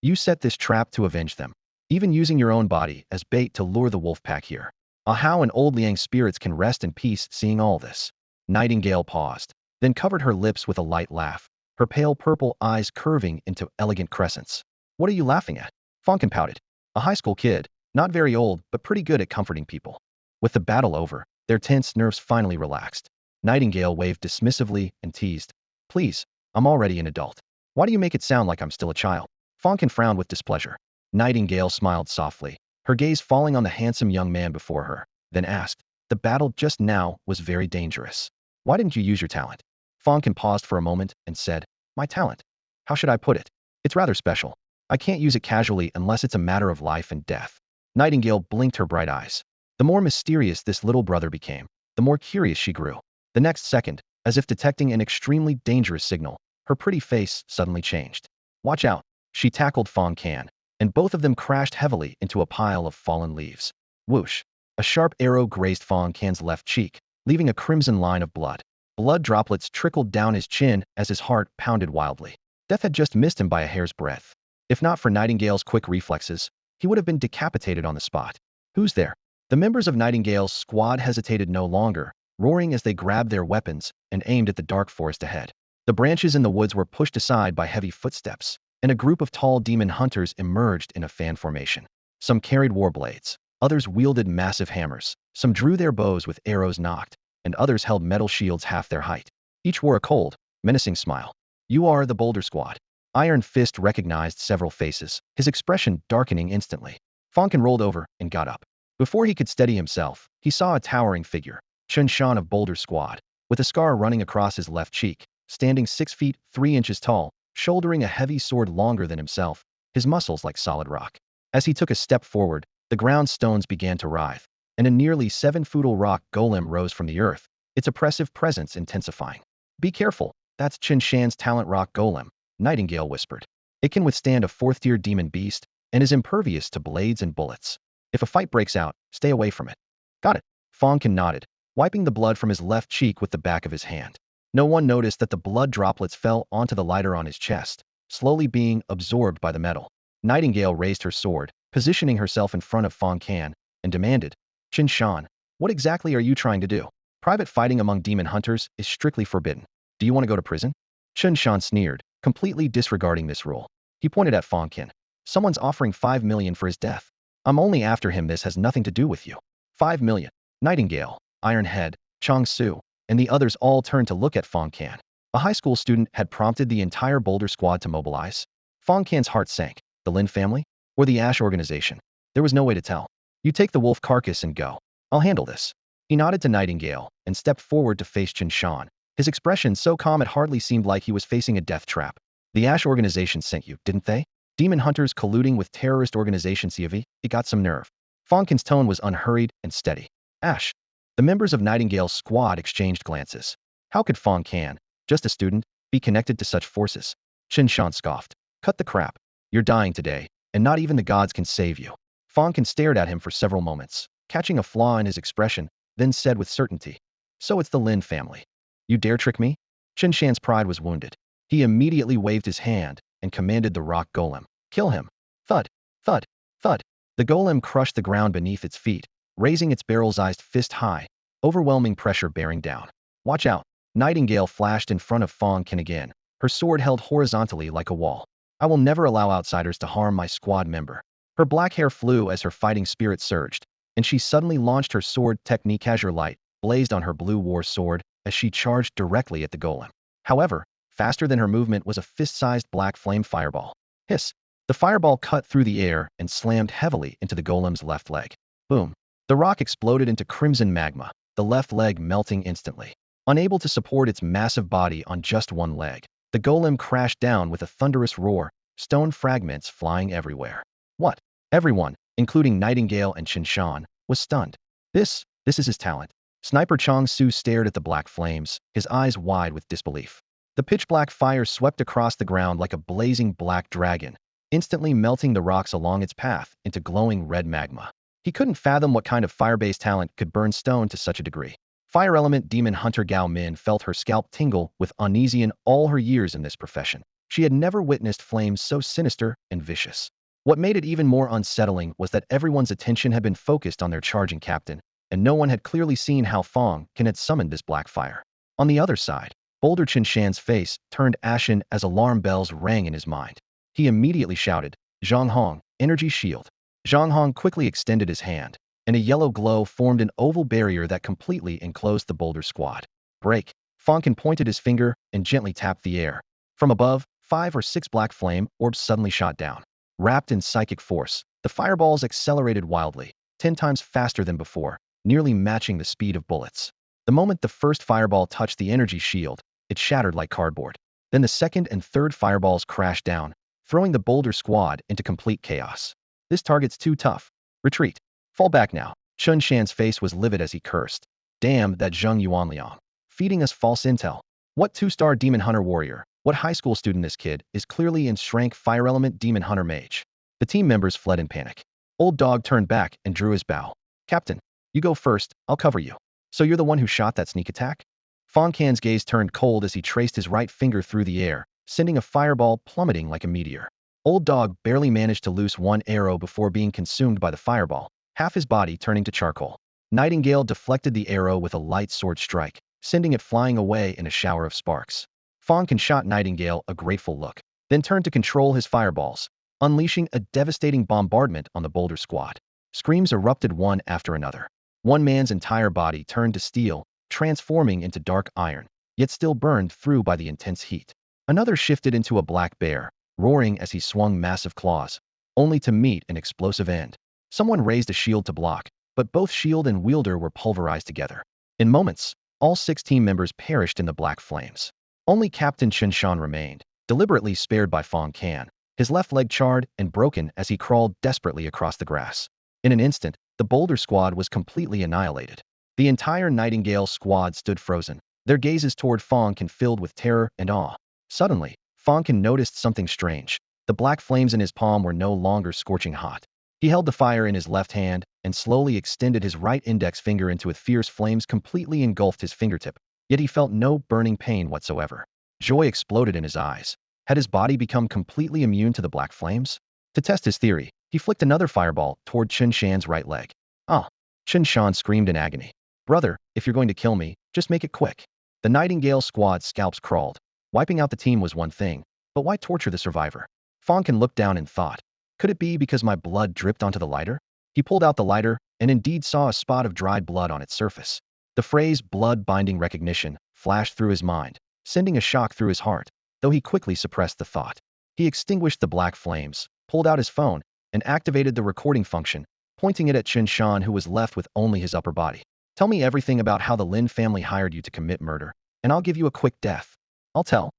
You set this trap to avenge them. even using your own body as bait to lure the wolf pack here. How an old Liang spirits can rest in peace seeing all this. Nightingale paused, then covered her lips with a light laugh, her pale purple eyes curving into elegant crescents. What are you laughing at? Fang Can pouted. A high school kid, not very old, but pretty good at comforting people. With the battle over, their tense nerves finally relaxed. Nightingale waved dismissively and teased. Please, I'm already an adult. Why do you make it sound like I'm still a child? Fang Can frowned with displeasure. Nightingale smiled softly, her gaze falling on the handsome young man before her, then asked, the battle just now was very dangerous. Why didn't you use your talent? Fang Can paused for a moment and said, my talent? How should I put it? It's rather special. I can't use it casually unless it's a matter of life and death. Nightingale blinked her bright eyes. The more mysterious this little brother became, the more curious she grew. The next second, as if detecting an extremely dangerous signal, her pretty face suddenly changed. Watch out, she tackled Fang Can, and both of them crashed heavily into a pile of fallen leaves. Whoosh! A sharp arrow grazed Fang Can's left cheek, leaving a crimson line of blood. Blood droplets trickled down his chin as his heart pounded wildly. Death had just missed him by a hair's breadth. If not for Nightingale's quick reflexes, he would have been decapitated on the spot. Who's there? The members of Nightingale's squad hesitated no longer, roaring as they grabbed their weapons and aimed at the dark forest ahead. The branches in the woods were pushed aside by heavy footsteps, and a group of tall demon hunters emerged in a fan formation. Some carried war blades, others wielded massive hammers, some drew their bows with arrows nocked, and others held metal shields half their height. Each wore a cold, menacing smile. You are the Boulder Squad. Iron Fist recognized several faces, his expression darkening instantly. Fang Can rolled over and got up. Before he could steady himself, he saw a towering figure, Chen Shan of Boulder Squad, with a scar running across his left cheek, standing 6 feet 3 inches tall, shouldering a heavy sword longer than himself, his muscles like solid rock. As he took a step forward, the ground stones began to writhe, and a nearly 7-foot-tall rock golem rose from the earth, its oppressive presence intensifying. Be careful, that's Chen Shan's talent rock golem, Nightingale whispered. It can withstand a 4th-tier demon beast, and is impervious to blades and bullets. If a fight breaks out, stay away from it. Got it. Fang Can nodded, wiping the blood from his left cheek with the back of his hand. No one noticed that the blood droplets fell onto the lighter on his chest, slowly being absorbed by the metal. Nightingale raised her sword, positioning herself in front of Fang Can, and demanded, Chen Shan, what exactly are you trying to do? Private fighting among demon hunters is strictly forbidden. Do you want to go to prison? Chen Shan sneered, completely disregarding this rule. He pointed at Fang Can. Someone's offering 5 million for his death. I'm only after him. This has nothing to do with you. 5 million. Nightingale, Ironhead, Chang Su, and the others all turned to look at Fang Can. A high school student had prompted the entire Boulder Squad to mobilize. Fang Can's heart sank. The Lin family? Or the Ash organization? There was no way to tell. You take the wolf carcass and go. I'll handle this. He nodded to Nightingale and stepped forward to face Chen Shan, his expression so calm it hardly seemed like he was facing a death trap. The Ash organization sent you, didn't they? Demon hunters colluding with terrorist organization CAV? It got some nerve. Fang Can's tone was unhurried and steady. Ash. The members of Nightingale's squad exchanged glances. How could Fang Can, just a student, be connected to such forces? Chen Shan scoffed. Cut the crap. You're dying today, and not even the gods can save you. Fang Can stared at him for several moments, catching a flaw in his expression, then said with certainty. So it's the Lin family. You dare trick me? Chen Shan's pride was wounded. He immediately waved his hand and commanded the rock golem. Kill him. Thud, thud, thud. The golem crushed the ground beneath its feet, raising its barrel-sized fist high, overwhelming pressure bearing down. Watch out. Nightingale flashed in front of Fang Can again, her sword held horizontally like a wall. I will never allow outsiders to harm my squad member. Her black hair flew as her fighting spirit surged, and she suddenly launched her sword technique as her light blazed on her blue war sword as she charged directly at the golem. However, faster than her movement was a fist-sized black flame fireball. Hiss! The fireball cut through the air and slammed heavily into the golem's left leg. Boom! The rock exploded into crimson magma, the left leg melting instantly. Unable to support its massive body on just one leg, the golem crashed down with a thunderous roar, stone fragments flying everywhere. What? Everyone, including Nightingale and Chen Shan, was stunned. This is his talent. Sniper Chang Su stared at the black flames, his eyes wide with disbelief. The pitch-black fire swept across the ground like a blazing black dragon, instantly melting the rocks along its path into glowing red magma. He couldn't fathom what kind of fire-based talent could burn stone to such a degree. Fire element demon hunter Gao Min felt her scalp tingle with uneasy in all her years in this profession. She had never witnessed flames so sinister and vicious. What made it even more unsettling was that everyone's attention had been focused on their charging captain, and no one had clearly seen how Fang Can had summoned this black fire. On the other side, Boulder Qinshan's face turned ashen as alarm bells rang in his mind. He immediately shouted, "Zhang Hong, energy shield." Zhang Hong quickly extended his hand, and a yellow glow formed an oval barrier that completely enclosed the Boulder squad. Break. Fang Can pointed his finger and gently tapped the air. From above, 5 or 6 black flame orbs suddenly shot down. Wrapped in psychic force, the fireballs accelerated wildly, 10 times faster than before, nearly matching the speed of bullets. The moment the first fireball touched the energy shield, it shattered like cardboard. Then the second and third fireballs crashed down, throwing the Boulder squad into complete chaos. This target's too tough. Retreat. Fall back now. Chun Shan's face was livid as he cursed. Damn that Zheng Yuanliang. Feeding us false intel. What 2-star demon hunter warrior? What high school student this kid is clearly in rank fire element demon hunter mage. The team members fled in panic. Old Dog turned back and drew his bow. Captain, you go first, I'll cover you. So you're the one who shot that sneak attack? Fang Can's gaze turned cold as he traced his right finger through the air, sending a fireball plummeting like a meteor. Old Dog barely managed to loose one arrow before being consumed by the fireball, half his body turning to charcoal. Nightingale deflected the arrow with a light sword strike, sending it flying away in a shower of sparks. Fang Can shot Nightingale a grateful look, then turned to control his fireballs, unleashing a devastating bombardment on the Boulder squad. Screams erupted one after another. One man's entire body turned to steel, transforming into dark iron, yet still burned through by the intense heat. Another shifted into a black bear, roaring as he swung massive claws, only to meet an explosive end. Someone raised a shield to block, but both shield and wielder were pulverized together. In moments, all 6 team members perished in the black flames. Only Captain Qinshan remained, deliberately spared by Fang Can, his left leg charred and broken as he crawled desperately across the grass. In an instant, the Boulder squad was completely annihilated. The entire Nightingale squad stood frozen, their gazes toward Fang Can filled with terror and awe. Suddenly, Fang Can noticed something strange. The black flames in his palm were no longer scorching hot. He held the fire in his left hand and slowly extended his right index finger into it. Fierce flames completely engulfed his fingertip, yet he felt no burning pain whatsoever. Joy exploded in his eyes. Had his body become completely immune to the black flames? To test his theory, he flicked another fireball toward Qinshan's right leg. Ah! Qinshan screamed in agony. Brother, if you're going to kill me, just make it quick. The Nightingale squad's scalps crawled. Wiping out the team was one thing, but why torture the survivor? Fang Can looked down and thought, could it be because my blood dripped onto the lighter? He pulled out the lighter and indeed saw a spot of dried blood on its surface. The phrase blood-binding recognition flashed through his mind, sending a shock through his heart, though he quickly suppressed the thought. He extinguished the black flames, pulled out his phone, and activated the recording function, pointing it at Qinshan, who was left with only his upper body. Tell me everything about how the Lin family hired you to commit murder, and I'll give you a quick death. I'll tell.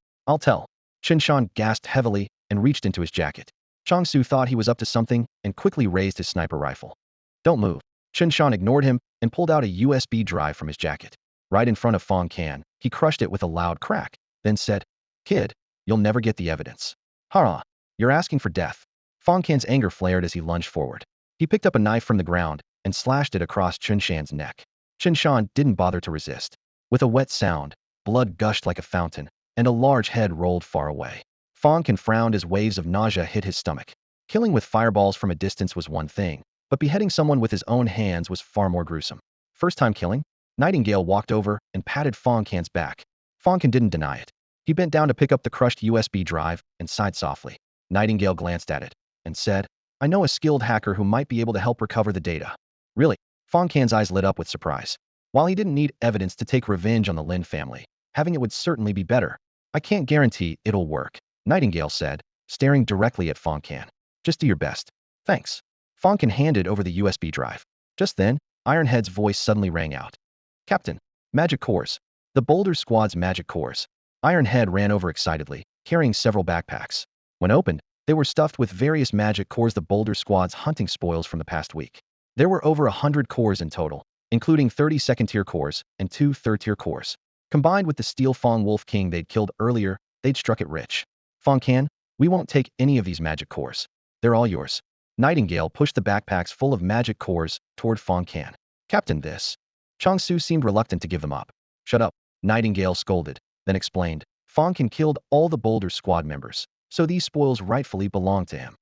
Qinshan gasped heavily and reached into his jacket. Changsu thought he was up to something and quickly raised his sniper rifle. Don't move. Qinshan ignored him and pulled out a USB drive from his jacket. Right in front of Fang Can, he crushed it with a loud crack, then said, Kid, you'll never get the evidence. Hara, you're asking for death. Fang Can's anger flared as he lunged forward. He picked up a knife from the ground and slashed it across Qinshan's neck. Qinshan didn't bother to resist. With a wet sound, blood gushed like a fountain, and a large head rolled far away. Fang Can frowned as waves of nausea hit his stomach. Killing with fireballs from a distance was one thing, but beheading someone with his own hands was far more gruesome. First time killing? Nightingale walked over and patted Fang Can's back. Fang Can didn't deny it. He bent down to pick up the crushed USB drive and sighed softly. Nightingale glanced at it and said, I know a skilled hacker who might be able to help recover the data. Really? Fang Can's eyes lit up with surprise. While he didn't need evidence to take revenge on the Lin family, having it would certainly be better. I can't guarantee it'll work, Nightingale said, staring directly at Fang Can. Just do your best. Thanks. Fang Can handed over the USB drive. Just then, Ironhead's voice suddenly rang out. Captain, magic cores. The Boulder squad's magic cores. Ironhead ran over excitedly, carrying several backpacks. When opened, they were stuffed with various magic cores, the Boulder squad's hunting spoils from the past week. There were over 100 cores in total, including 30 second-tier cores and 2 third-tier cores. Combined with the Steel Fang Wolf King they'd killed earlier, they'd struck it rich. Fang Can, we won't take any of these magic cores. They're all yours. Nightingale pushed the backpacks full of magic cores toward Fang Can. Captain, this. Changsu seemed reluctant to give them up. Shut up, Nightingale scolded, then explained. Fang Can killed all the Boulder squad members, so these spoils rightfully belong to him.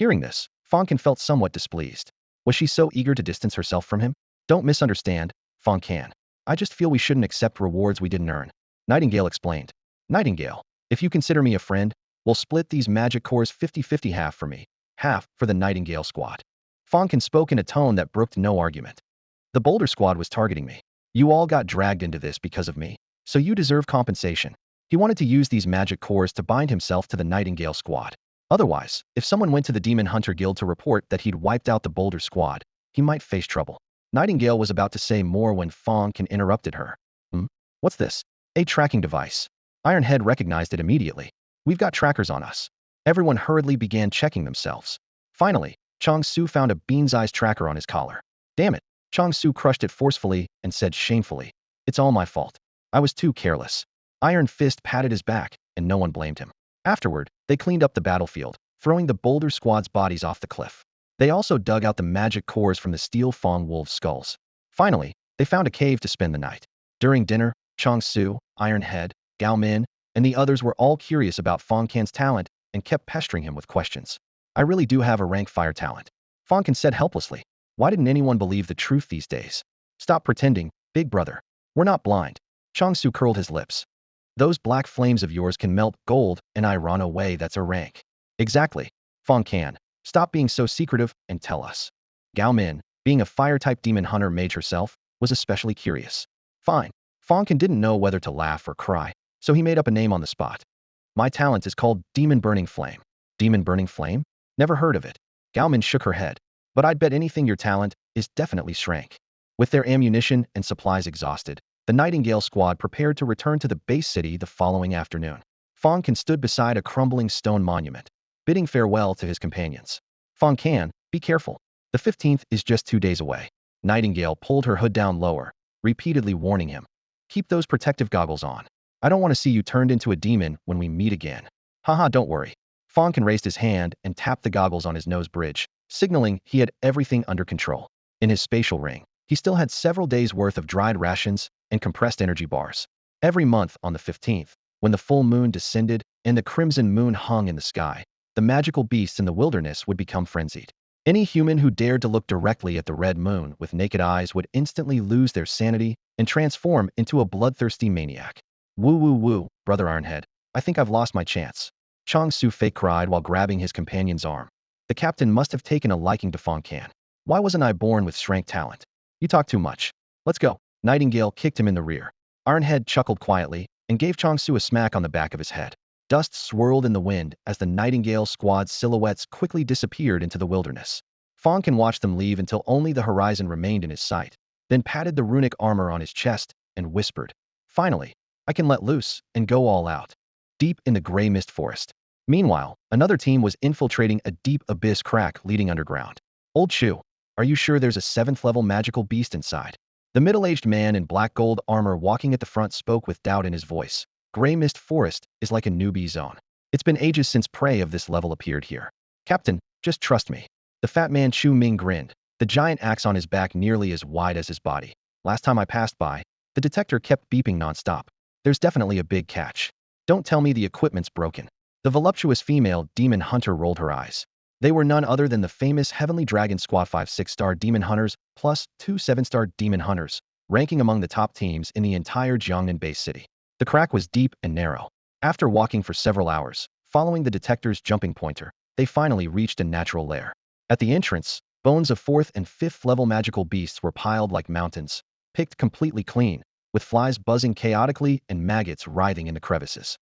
Hearing this, Fang Can felt somewhat displeased. Was she so eager to distance herself from him? Don't misunderstand, Fang Can. I just feel we shouldn't accept rewards we didn't earn. Nightingale explained. Nightingale, if you consider me a friend, we'll split these magic cores 50-50, half for me, half for the Nightingale squad. Fang Can spoke in a tone that brooked no argument. The Boulder squad was targeting me. You all got dragged into this because of me, so you deserve compensation. He wanted to use these magic cores to bind himself to the Nightingale squad. Otherwise, if someone went to the Demon Hunter Guild to report that he'd wiped out the Boulder squad, he might face trouble. Nightingale was about to say more when Fang Can interrupted her. What's this? A tracking device. Ironhead recognized it immediately. We've got trackers on us. Everyone hurriedly began checking themselves. Finally, Chong-Su found a bean's-eyes tracker on his collar. Damn it. Chong-Su crushed it forcefully and said shamefully, "It's all my fault. I was too careless." Iron Fist patted his back, and no one blamed him. Afterward, they cleaned up the battlefield, throwing the Boulder squad's bodies off the cliff. They also dug out the magic cores from the Steel Fang wolves' skulls. Finally, they found a cave to spend the night. During dinner, Chong-Su, Ironhead, Gao Min, and the others were all curious about Fang Can's talent and kept pestering him with questions. I really do have a rank fire talent, Fang Can said helplessly. Why didn't anyone believe the truth these days? Stop pretending, big brother. We're not blind. Chong-Su curled his lips. Those black flames of yours can melt gold, and I run away, that's a rank. Exactly. Fang Can, stop being so secretive and tell us. Gao Min, being a fire-type demon hunter mage herself, was especially curious. Fine. Fang Can didn't know whether to laugh or cry, so he made up a name on the spot. My talent is called Demon Burning Flame. Demon Burning Flame? Never heard of it. Gao Min shook her head. But I'd bet anything your talent is definitely shrank. With their ammunition and supplies exhausted, the Nightingale squad prepared to return to the base city the following afternoon. Fang Can stood beside a crumbling stone monument, bidding farewell to his companions. Fang Can, be careful. The 15th is just 2 days away. Nightingale pulled her hood down lower, repeatedly warning him. Keep those protective goggles on. I don't want to see you turned into a demon when we meet again. Haha, don't worry. Fang Can raised his hand and tapped the goggles on his nose bridge, signaling he had everything under control. In his spatial ring, he still had several days' worth of dried rations and compressed energy bars. Every month on the 15th, when the full moon descended and the crimson moon hung in the sky, the magical beasts in the wilderness would become frenzied. Any human who dared to look directly at the red moon with naked eyes would instantly lose their sanity and transform into a bloodthirsty maniac. Woo woo woo, brother Ironhead. I think I've lost my chance. Chong-Su fake cried while grabbing his companion's arm. The captain must have taken a liking to Fang Can. Why wasn't I born with strength talent? You talk too much. Let's go. Nightingale kicked him in the rear. Ironhead chuckled quietly and gave Chong-Su a smack on the back of his head. Dust swirled in the wind as the Nightingale squad's silhouettes quickly disappeared into the wilderness. Fang Can watched them leave until only the horizon remained in his sight, then patted the runic armor on his chest and whispered, "Finally, I can let loose and go all out." Deep in the gray mist forest. Meanwhile, another team was infiltrating a deep abyss crack leading underground. Old Shu, are you sure there's a 7th-level magical beast inside? The middle-aged man in black gold armor walking at the front spoke with doubt in his voice. Gray mist forest is like a newbie zone. It's been ages since prey of this level appeared here. Captain, just trust me. The fat man Chu Ming grinned, the giant axe on his back nearly as wide as his body. Last time I passed by, the detector kept beeping nonstop. There's definitely a big catch. Don't tell me the equipment's broken. The voluptuous female demon hunter rolled her eyes. They were none other than the famous Heavenly Dragon Squad 5 6-star demon hunters plus 2 7-star demon hunters, ranking among the top teams in the entire Jiangnan base city. The crack was deep and narrow. After walking for several hours, following the detector's jumping pointer, they finally reached a natural lair. At the entrance, bones of 4th and 5th level magical beasts were piled like mountains, picked completely clean, with flies buzzing chaotically and maggots writhing in the crevices.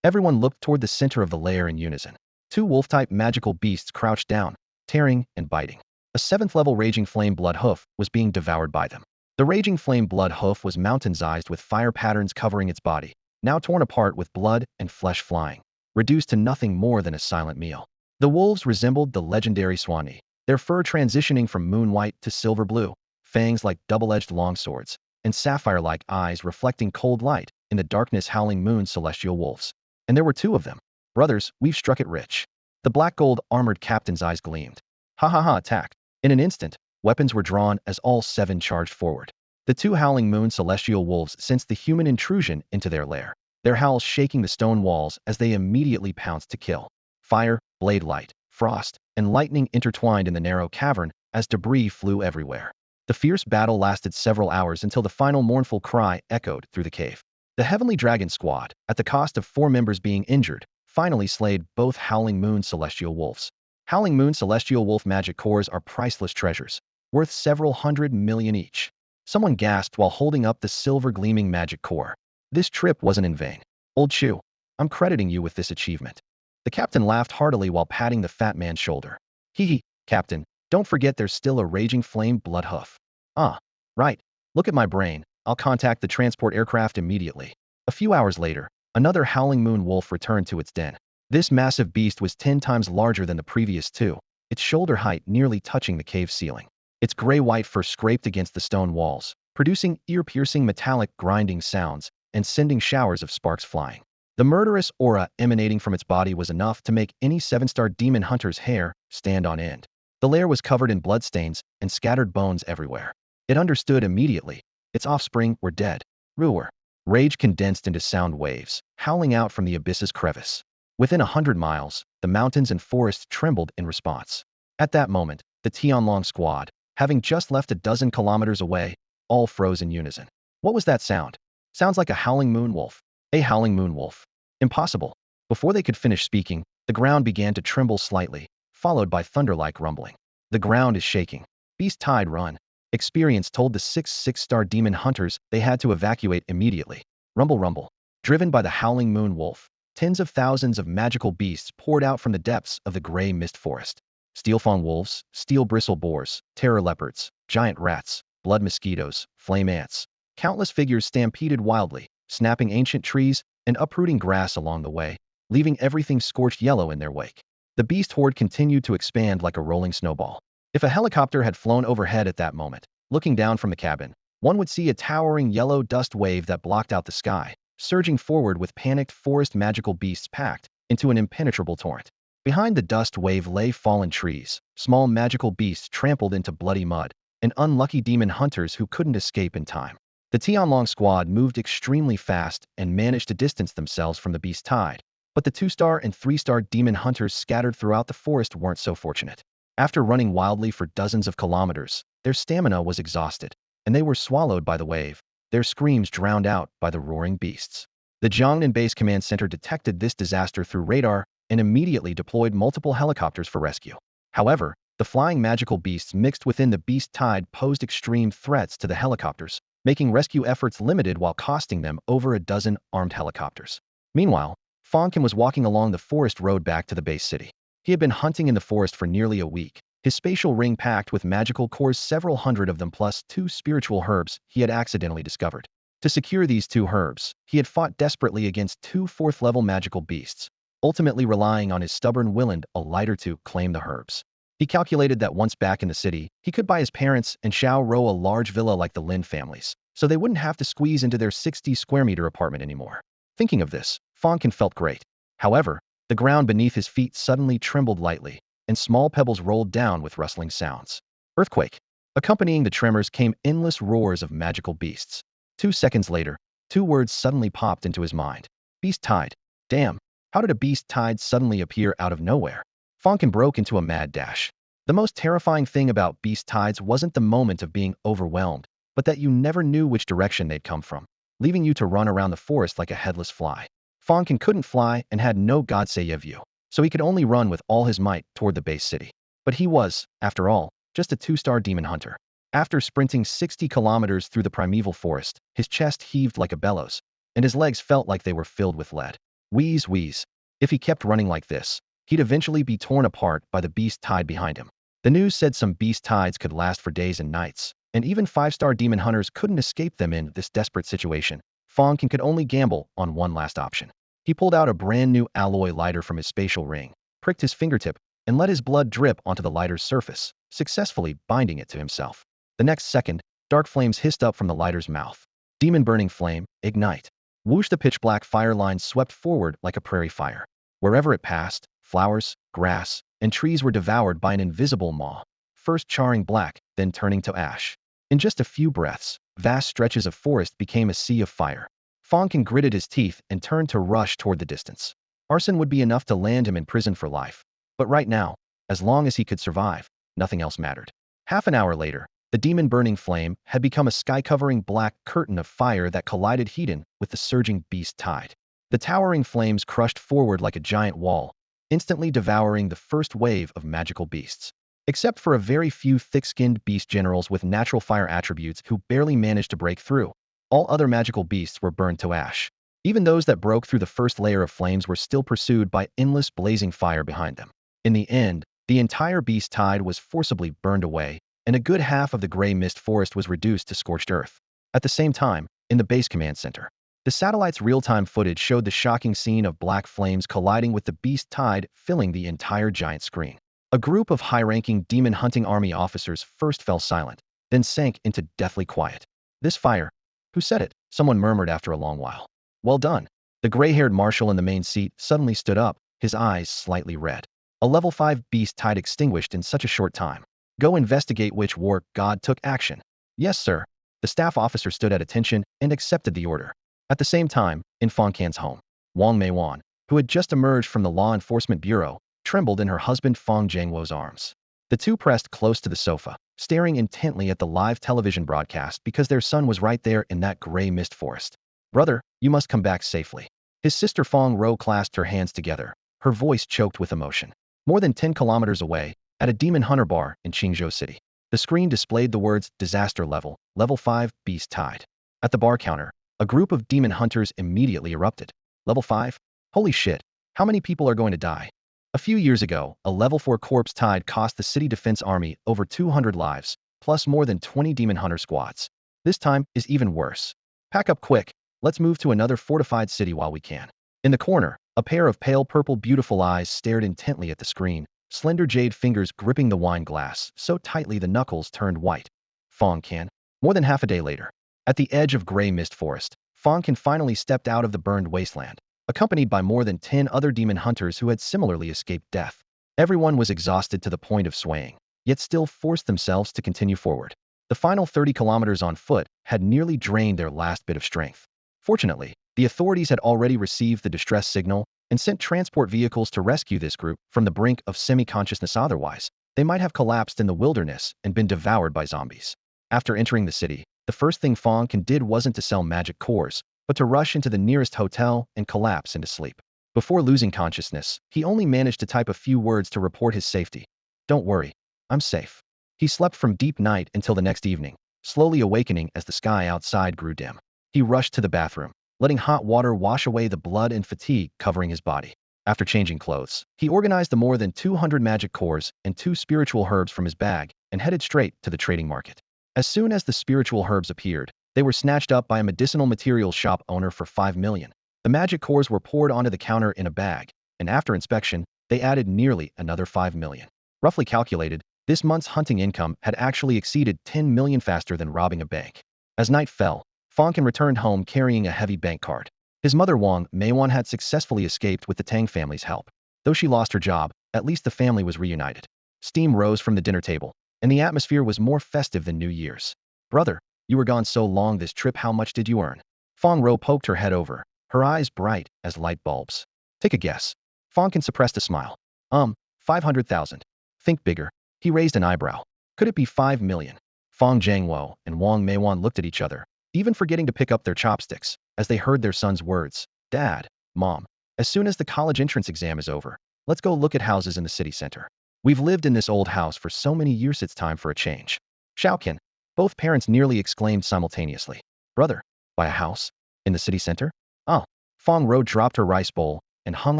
Everyone looked toward the center of the lair in unison. 2 wolf-type magical beasts crouched down, tearing and biting. A 7th-level Raging Flame Blood Hoof was being devoured by them. The Raging Flame Blood Hoof was mountain-sized with fire patterns covering its body, now torn apart with blood and flesh flying, reduced to nothing more than a silent meal. The wolves resembled the legendary Swanee, their fur transitioning from moon-white to silver blue, fangs like double-edged longswords, and sapphire-like eyes reflecting cold light in the darkness howling moon celestial wolves. And there were 2 of them. Brothers, we've struck it rich. The black gold armored captain's eyes gleamed. Ha ha ha, attack. In an instant, weapons were drawn as all 7 charged forward. The 2 howling moon celestial wolves sensed the human intrusion into their lair, their howls shaking the stone walls as they immediately pounced to kill. Fire, blade light, frost, and lightning intertwined in the narrow cavern as debris flew everywhere. The fierce battle lasted several hours until the final mournful cry echoed through the cave. The Heavenly Dragon Squad, at the cost of 4 members being injured, finally slayed both Howling Moon Celestial Wolves. Howling Moon Celestial Wolf magic cores are priceless treasures, worth several hundred million each. Someone gasped while holding up the silver gleaming magic core. This trip wasn't in vain. Old Chu, I'm crediting you with this achievement. The captain laughed heartily while patting the fat man's shoulder. Hee hee, Captain, don't forget there's still a raging flame blood hoof. Ah, right. Look at my brain. I'll contact the transport aircraft immediately. A few hours later, another Howling Moon Wolf returned to its den. This massive beast was 10 times larger than the previous 2, its shoulder height nearly touching the cave ceiling. Its gray-white fur scraped against the stone walls, producing ear-piercing metallic grinding sounds and sending showers of sparks flying. The murderous aura emanating from its body was enough to make any 7-star demon hunter's hair stand on end. The lair was covered in bloodstains and scattered bones everywhere. It understood immediately. Its offspring were dead. Ruer. Rage condensed into sound waves, howling out from the abyss's crevice. Within 100 miles, the mountains and forests trembled in response. At that moment, the Tianlong squad, having just left a dozen kilometers away, all froze in unison. What was that sound? Sounds like a howling moon wolf. A howling moon wolf. Impossible. Before they could finish speaking, the ground began to tremble slightly, followed by thunder-like rumbling. The ground is shaking. Beast Tide run. Experience told the 6-star demon hunters they had to evacuate immediately. Rumble rumble. Driven by the howling moon wolf, tens of thousands of magical beasts poured out from the depths of the gray mist forest. Steelfawn wolves, steel bristle boars, terror leopards, giant rats, blood mosquitoes, flame ants. Countless figures stampeded wildly, snapping ancient trees and uprooting grass along the way, leaving everything scorched yellow in their wake. The beast horde continued to expand like a rolling snowball. If a helicopter had flown overhead at that moment, looking down from the cabin, one would see a towering yellow dust wave that blocked out the sky, surging forward with panicked forest magical beasts packed into an impenetrable torrent. Behind the dust wave lay fallen trees, small magical beasts trampled into bloody mud, and unlucky demon hunters who couldn't escape in time. The Tianlong squad moved extremely fast and managed to distance themselves from the beast tide, but the 2-star and 3-star demon hunters scattered throughout the forest weren't so fortunate. After running wildly for dozens of kilometers, their stamina was exhausted, and they were swallowed by the wave, their screams drowned out by the roaring beasts. The Jiangnan Base Command Center detected this disaster through radar and immediately deployed multiple helicopters for rescue. However, the flying magical beasts mixed within the beast tide posed extreme threats to the helicopters, making rescue efforts limited while costing them over a dozen armed helicopters. Meanwhile, Fang Can was walking along the forest road back to the base city. He had been hunting in the forest for nearly a week, his spatial ring packed with magical cores, several hundred of them plus 2 spiritual herbs he had accidentally discovered. To secure these 2 herbs, he had fought desperately against 2 4th-level magical beasts, ultimately relying on his stubborn Willand a lighter to claim the herbs. He calculated that once back in the city, he could buy his parents and Xiao Rou a large villa like the Lin families, so they wouldn't have to squeeze into their 60-square-meter apartment anymore. Thinking of this, Fang Can felt great. However, the ground beneath his feet suddenly trembled lightly, and small pebbles rolled down with rustling sounds. Earthquake. Accompanying the tremors came endless roars of magical beasts. 2 seconds later, 2 words suddenly popped into his mind. Beast tide. Damn, how did a beast tide suddenly appear out of nowhere? Fang Can broke into a mad dash. The most terrifying thing about beast tides wasn't the moment of being overwhelmed, but that you never knew which direction they'd come from, leaving you to run around the forest like a headless fly. Fang Can couldn't fly and had no Godseya view, so he could only run with all his might toward the base city. But he was, after all, just a 2-star demon hunter. After sprinting 60 kilometers through the primeval forest, his chest heaved like a bellows, and his legs felt like they were filled with lead. Wheeze, wheeze. If he kept running like this, he'd eventually be torn apart by the beast tide behind him. The news said some beast tides could last for days and nights, and even 5-star demon hunters couldn't escape them in this desperate situation. Fang Can could only gamble on one last option. He pulled out a brand new alloy lighter from his spatial ring, pricked his fingertip, and let his blood drip onto the lighter's surface, successfully binding it to himself. The next second, dark flames hissed up from the lighter's mouth. Demon burning flame, ignite. Whoosh, the pitch-black fire line swept forward like a prairie fire. Wherever it passed, flowers, grass, and trees were devoured by an invisible maw, first charring black, then turning to ash. In just a few breaths, vast stretches of forest became a sea of fire. Fang Can gritted his teeth and turned to rush toward the distance. Arson would be enough to land him in prison for life. But right now, As long as he could survive, nothing else mattered. Half an hour later, the demon-burning flame had become a sky-covering black curtain of fire that collided heat-in with the surging beast tide. The towering flames crushed forward like a giant wall, instantly devouring the first wave of magical beasts. Except for a very few thick-skinned beast generals with natural fire attributes who barely managed to break through, all other magical beasts were burned to ash. Even those that broke through the first layer of flames were still pursued by endless blazing fire behind them. In the end, the entire beast tide was forcibly burned away, and a good half of the gray mist forest was reduced to scorched earth. At the same time, in the base command center, the satellite's real-time footage showed the shocking scene of black flames colliding with the beast tide, filling the entire giant screen. A group of high-ranking demon-hunting army officers first fell silent, then sank into deathly quiet. This fire? Who said it? Someone murmured after a long while. Well done. The gray-haired marshal in the main seat suddenly stood up, his eyes slightly red. A level 5 beast tide extinguished in such a short time. Go investigate which war god took action. Yes, sir. The staff officer stood at attention and accepted the order. At the same time, in Fang Can's home, Wang Meiwan, who had just emerged from the law enforcement bureau, trembled in her husband Fang Jiangwo's arms. The two pressed close to the sofa, staring intently at the live television broadcast because their son was right there in that gray mist forest. Brother, you must come back safely. His sister Fang Ro clasped her hands together, her voice choked with emotion. More than 10 kilometers away, at a demon hunter bar in Qingzhou City, the screen displayed the words disaster level, level 5, beast tide. At the bar counter, a group of demon hunters immediately erupted. Level 5? Holy shit, how many people are going to die? A few years ago, a level 4 corpse tide cost the city defense army over 200 lives, plus more than 20 demon hunter squads. This time is even worse. Pack up quick, let's move to another fortified city while we can. In the corner, a pair of pale purple beautiful eyes stared intently at the screen, slender jade fingers gripping the wine glass so tightly the knuckles turned white. Fang Can. More than half a day later, at the edge of gray mist forest, Fang Can finally stepped out of the burned wasteland, accompanied by more than 10 other demon hunters who had similarly escaped death. Everyone was exhausted to the point of swaying, yet still forced themselves to continue forward. The final 30 kilometers on foot had nearly drained their last bit of strength. Fortunately, the authorities had already received the distress signal and sent transport vehicles to rescue this group from the brink of semi-consciousness. Otherwise, they might have collapsed in the wilderness and been devoured by zombies. After entering the city, the first thing Fang Can did wasn't to sell magic cores, but to rush into the nearest hotel and collapse into sleep. Before losing consciousness, he only managed to type a few words to report his safety. Don't worry, I'm safe. He slept from deep night until the next evening, slowly awakening as the sky outside grew dim. He rushed to the bathroom, letting hot water wash away the blood and fatigue covering his body. After changing clothes, he organized the more than 200 magic cores and 2 spiritual herbs from his bag and headed straight to the trading market. As soon as the spiritual herbs appeared, they were snatched up by a medicinal materials shop owner for 5 million. The magic cores were poured onto the counter in a bag, and after inspection, they added nearly another 5 million. Roughly calculated, this month's hunting income had actually exceeded 10 million faster than robbing a bank. As night fell, Fang Can returned home carrying a heavy bank card. His mother Wang Meiwan had successfully escaped with the Tang family's help. Though she lost her job, at least the family was reunited. Steam rose from the dinner table, and the atmosphere was more festive than New Year's. Brother, you were gone so long this trip, how much did you earn? Fang Ro poked her head over, her eyes bright as light bulbs. Take a guess. Fang Can suppressed a smile. 500,000. Think bigger. He raised an eyebrow. Could it be 5 million? Fang Jiangwo and Wang Meiwan looked at each other, even forgetting to pick up their chopsticks, as they heard their son's words. Dad, Mom, as soon as the college entrance exam is over, let's go look at houses in the city center. We've lived in this old house for so many years, it's time for a change. Xiaoqian. Both parents nearly exclaimed simultaneously. Brother, buy a house? In the city center? Oh. Fang Ro dropped her rice bowl and hung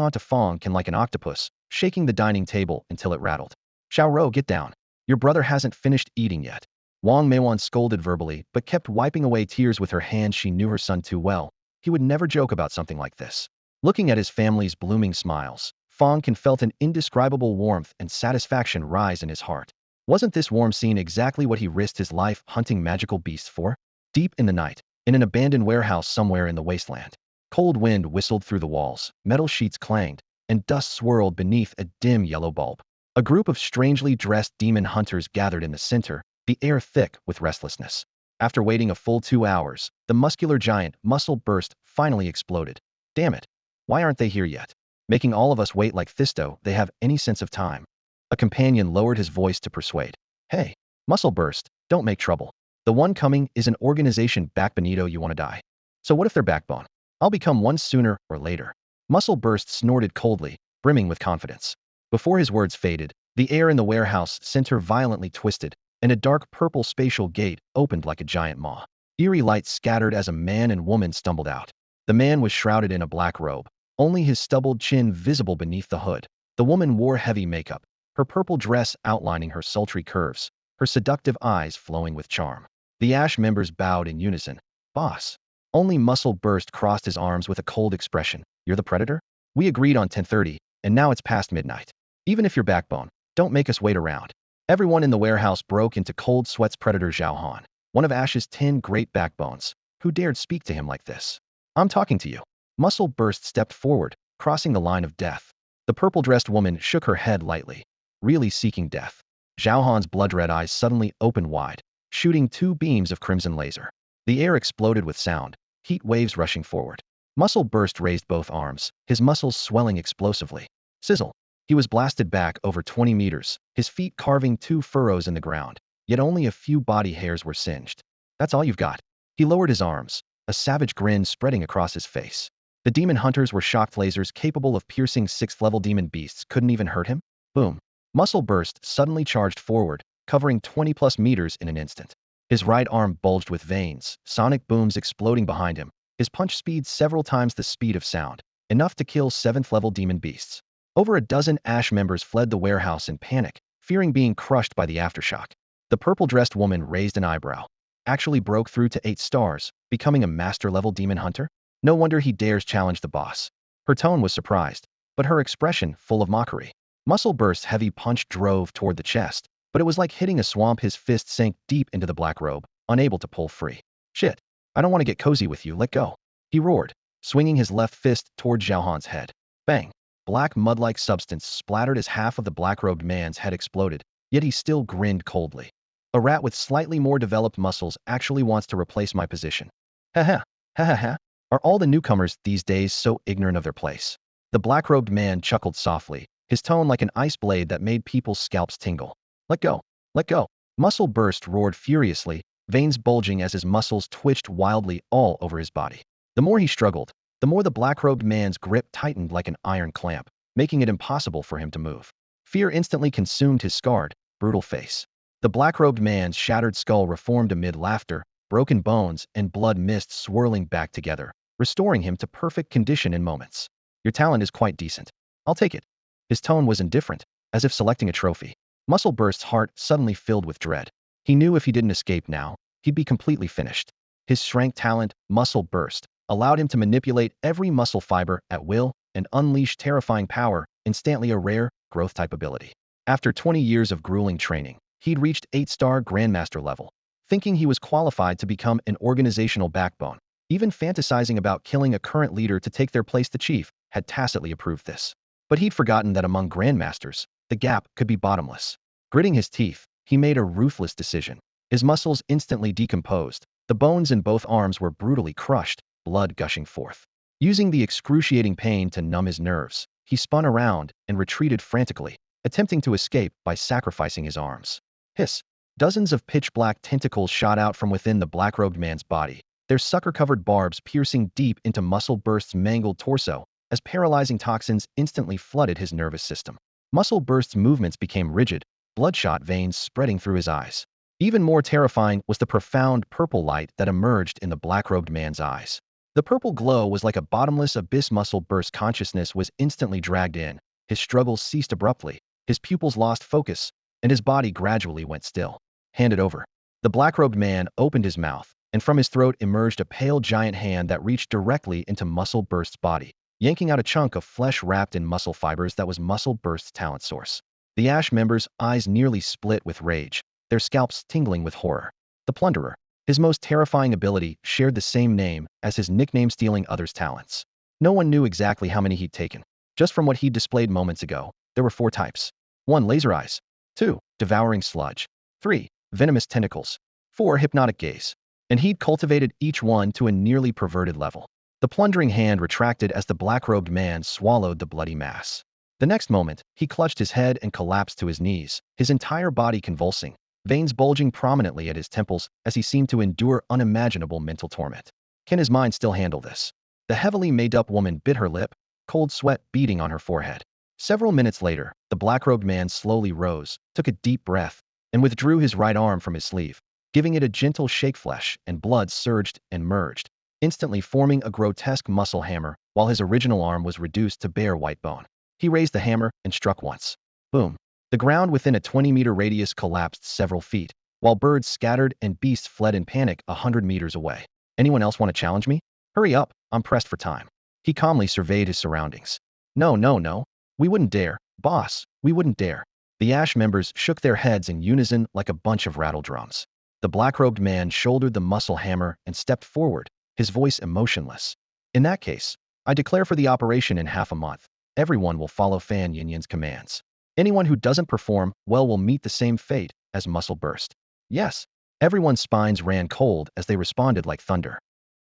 on to Fang Can like an octopus, shaking the dining table until it rattled. Xiao Ro, get down. Your brother hasn't finished eating yet. Wang Meiwan scolded verbally, but kept wiping away tears with her hands. She knew her son too well. He would never joke about something like this. Looking at his family's blooming smiles, Fang Can felt an indescribable warmth and satisfaction rise in his heart. Wasn't this warm scene exactly what he risked his life hunting magical beasts for? Deep in the night, in an abandoned warehouse somewhere in the wasteland, cold wind whistled through the walls, metal sheets clanged, and dust swirled beneath a dim yellow bulb. A group of strangely dressed demon hunters gathered in the center, the air thick with restlessness. After waiting a full 2 hours, the muscular giant muscle burst finally exploded. Damn it. Why aren't they here yet? Making all of us wait like Thisto, they have any sense of time. A companion lowered his voice to persuade. Hey, Muscle Burst, don't make trouble. The one coming is an organization back Benito you want to die. So what if they're backbone? I'll become one sooner or later. Muscle Burst snorted coldly, brimming with confidence. Before his words faded, the air in the warehouse center violently twisted, and a dark purple spatial gate opened like a giant maw. Eerie light scattered as a man and woman stumbled out. The man was shrouded in a black robe, only his stubbled chin visible beneath the hood. The woman wore heavy makeup, her purple dress outlining her sultry curves, her seductive eyes flowing with charm. The Ash members bowed in unison. Boss. Only Muscle Burst crossed his arms with a cold expression. You're the Predator? We agreed on 10:30, and now it's past midnight. Even if you're backbone, don't make us wait around. Everyone in the warehouse broke into cold sweats. Predator Zhao Han, one of Ash's 10 great backbones. Who dared speak to him like this? I'm talking to you. Muscle Burst stepped forward, crossing the line of death. The purple-dressed woman shook her head lightly. Really seeking death. Zhao Han's blood-red eyes suddenly opened wide, shooting 2 beams of crimson laser. The air exploded with sound, heat waves rushing forward. Muscle Burst raised both arms, his muscles swelling explosively. Sizzle. He was blasted back over 20 meters, his feet carving 2 furrows in the ground, yet only a few body hairs were singed. That's all you've got. He lowered his arms, a savage grin spreading across his face. The demon hunters were shocked. Lasers capable of piercing 6th-level demon beasts couldn't even hurt him? Boom. Muscle Burst suddenly charged forward, covering 20+ meters in an instant. His right arm bulged with veins, sonic booms exploding behind him, his punch speed several times the speed of sound, enough to kill 7th-level demon beasts. Over a dozen Ash members fled the warehouse in panic, fearing being crushed by the aftershock. The purple-dressed woman raised an eyebrow. Actually broke through to 8 stars, becoming a master-level demon hunter? No wonder he dares challenge the boss. Her tone was surprised, but her expression full of mockery. Muscle Burst's heavy punch drove toward the chest, but it was like hitting a swamp. His fist sank deep into the black robe, unable to pull free. Shit. I don't want to get cozy with you, let go. He roared, swinging his left fist toward Zhao Han's head. Bang. Black mud-like substance splattered as half of the black-robed man's head exploded, yet he still grinned coldly. A rat with slightly more developed muscles actually wants to replace my position. Ha ha. Ha ha ha. Are all the newcomers these days so ignorant of their place? The black-robed man chuckled softly, his tone like an ice blade that made people's scalps tingle. Let go. Let go. Muscle Burst roared furiously, veins bulging as his muscles twitched wildly all over his body. The more he struggled, the more the black-robed man's grip tightened like an iron clamp, making it impossible for him to move. Fear instantly consumed his scarred, brutal face. The black-robed man's shattered skull reformed amid laughter, broken bones, and blood mist swirling back together, restoring him to perfect condition in moments. Your talent is quite decent. I'll take it. His tone was indifferent, as if selecting a trophy. Muscle Burst's heart suddenly filled with dread. He knew if he didn't escape now, he'd be completely finished. His strength talent, Muscle Burst, allowed him to manipulate every muscle fiber at will and unleash terrifying power, instantly a rare, growth-type ability. After 20 years of grueling training, he'd reached 8-star Grandmaster level. Thinking he was qualified to become an organizational backbone, even fantasizing about killing a current leader to take their place, the chief had tacitly approved this. But he'd forgotten that among Grandmasters, the gap could be bottomless. Gritting his teeth, he made a ruthless decision. His muscles instantly decomposed, the bones in both arms were brutally crushed, blood gushing forth. Using the excruciating pain to numb his nerves, he spun around and retreated frantically, attempting to escape by sacrificing his arms. Hiss. Dozens of pitch-black tentacles shot out from within the black-robed man's body, their sucker-covered barbs piercing deep into Muscle Burst's mangled torso, as paralyzing toxins instantly flooded his nervous system. Muscle Burst's movements became rigid, bloodshot veins spreading through his eyes. Even more terrifying was the profound purple light that emerged in the black-robed man's eyes. The purple glow was like a bottomless abyss. Muscle Burst's consciousness was instantly dragged in, his struggles ceased abruptly, his pupils lost focus, and his body gradually went still. Hand it over. The black-robed man opened his mouth, and from his throat emerged a pale giant hand that reached directly into Muscle Burst's body, yanking out a chunk of flesh wrapped in muscle fibers that was Muscle Burst's talent source. The Ash members' eyes nearly split with rage, their scalps tingling with horror. The Plunderer, his most terrifying ability, shared the same name as his nickname, stealing others' talents. No one knew exactly how many he'd taken. Just from what he'd displayed moments ago, there were 4 types. 1. Laser eyes. 2. Devouring sludge. 3. Venomous tentacles. 4. Hypnotic gaze. And he'd cultivated each one to a nearly perverted level. The plundering hand retracted as the black-robed man swallowed the bloody mass. The next moment, he clutched his head and collapsed to his knees, his entire body convulsing, veins bulging prominently at his temples as he seemed to endure unimaginable mental torment. Can his mind still handle this? The heavily made-up woman bit her lip, cold sweat beading on her forehead. Several minutes later, the black-robed man slowly rose, took a deep breath, and withdrew his right arm from his sleeve, giving it a gentle shake. Flesh and blood surged and merged, instantly forming a grotesque muscle hammer, while his original arm was reduced to bare white bone. He raised the hammer and struck once. Boom. The ground within a 20-meter radius collapsed several feet, while birds scattered and beasts fled in panic 100 meters away. Anyone else want to challenge me? Hurry up, I'm pressed for time. He calmly surveyed his surroundings. No, no, no. We wouldn't dare, boss, we wouldn't dare. The Ash members shook their heads in unison like a bunch of rattle drums. The black-robed man shouldered the muscle hammer and stepped forward, his voice emotionless. In that case, I declare for the operation in half a month. Everyone will follow Fan Yinyan's commands. Anyone who doesn't perform well will meet the same fate as Muscle Burst. Yes, everyone's spines ran cold as they responded like thunder.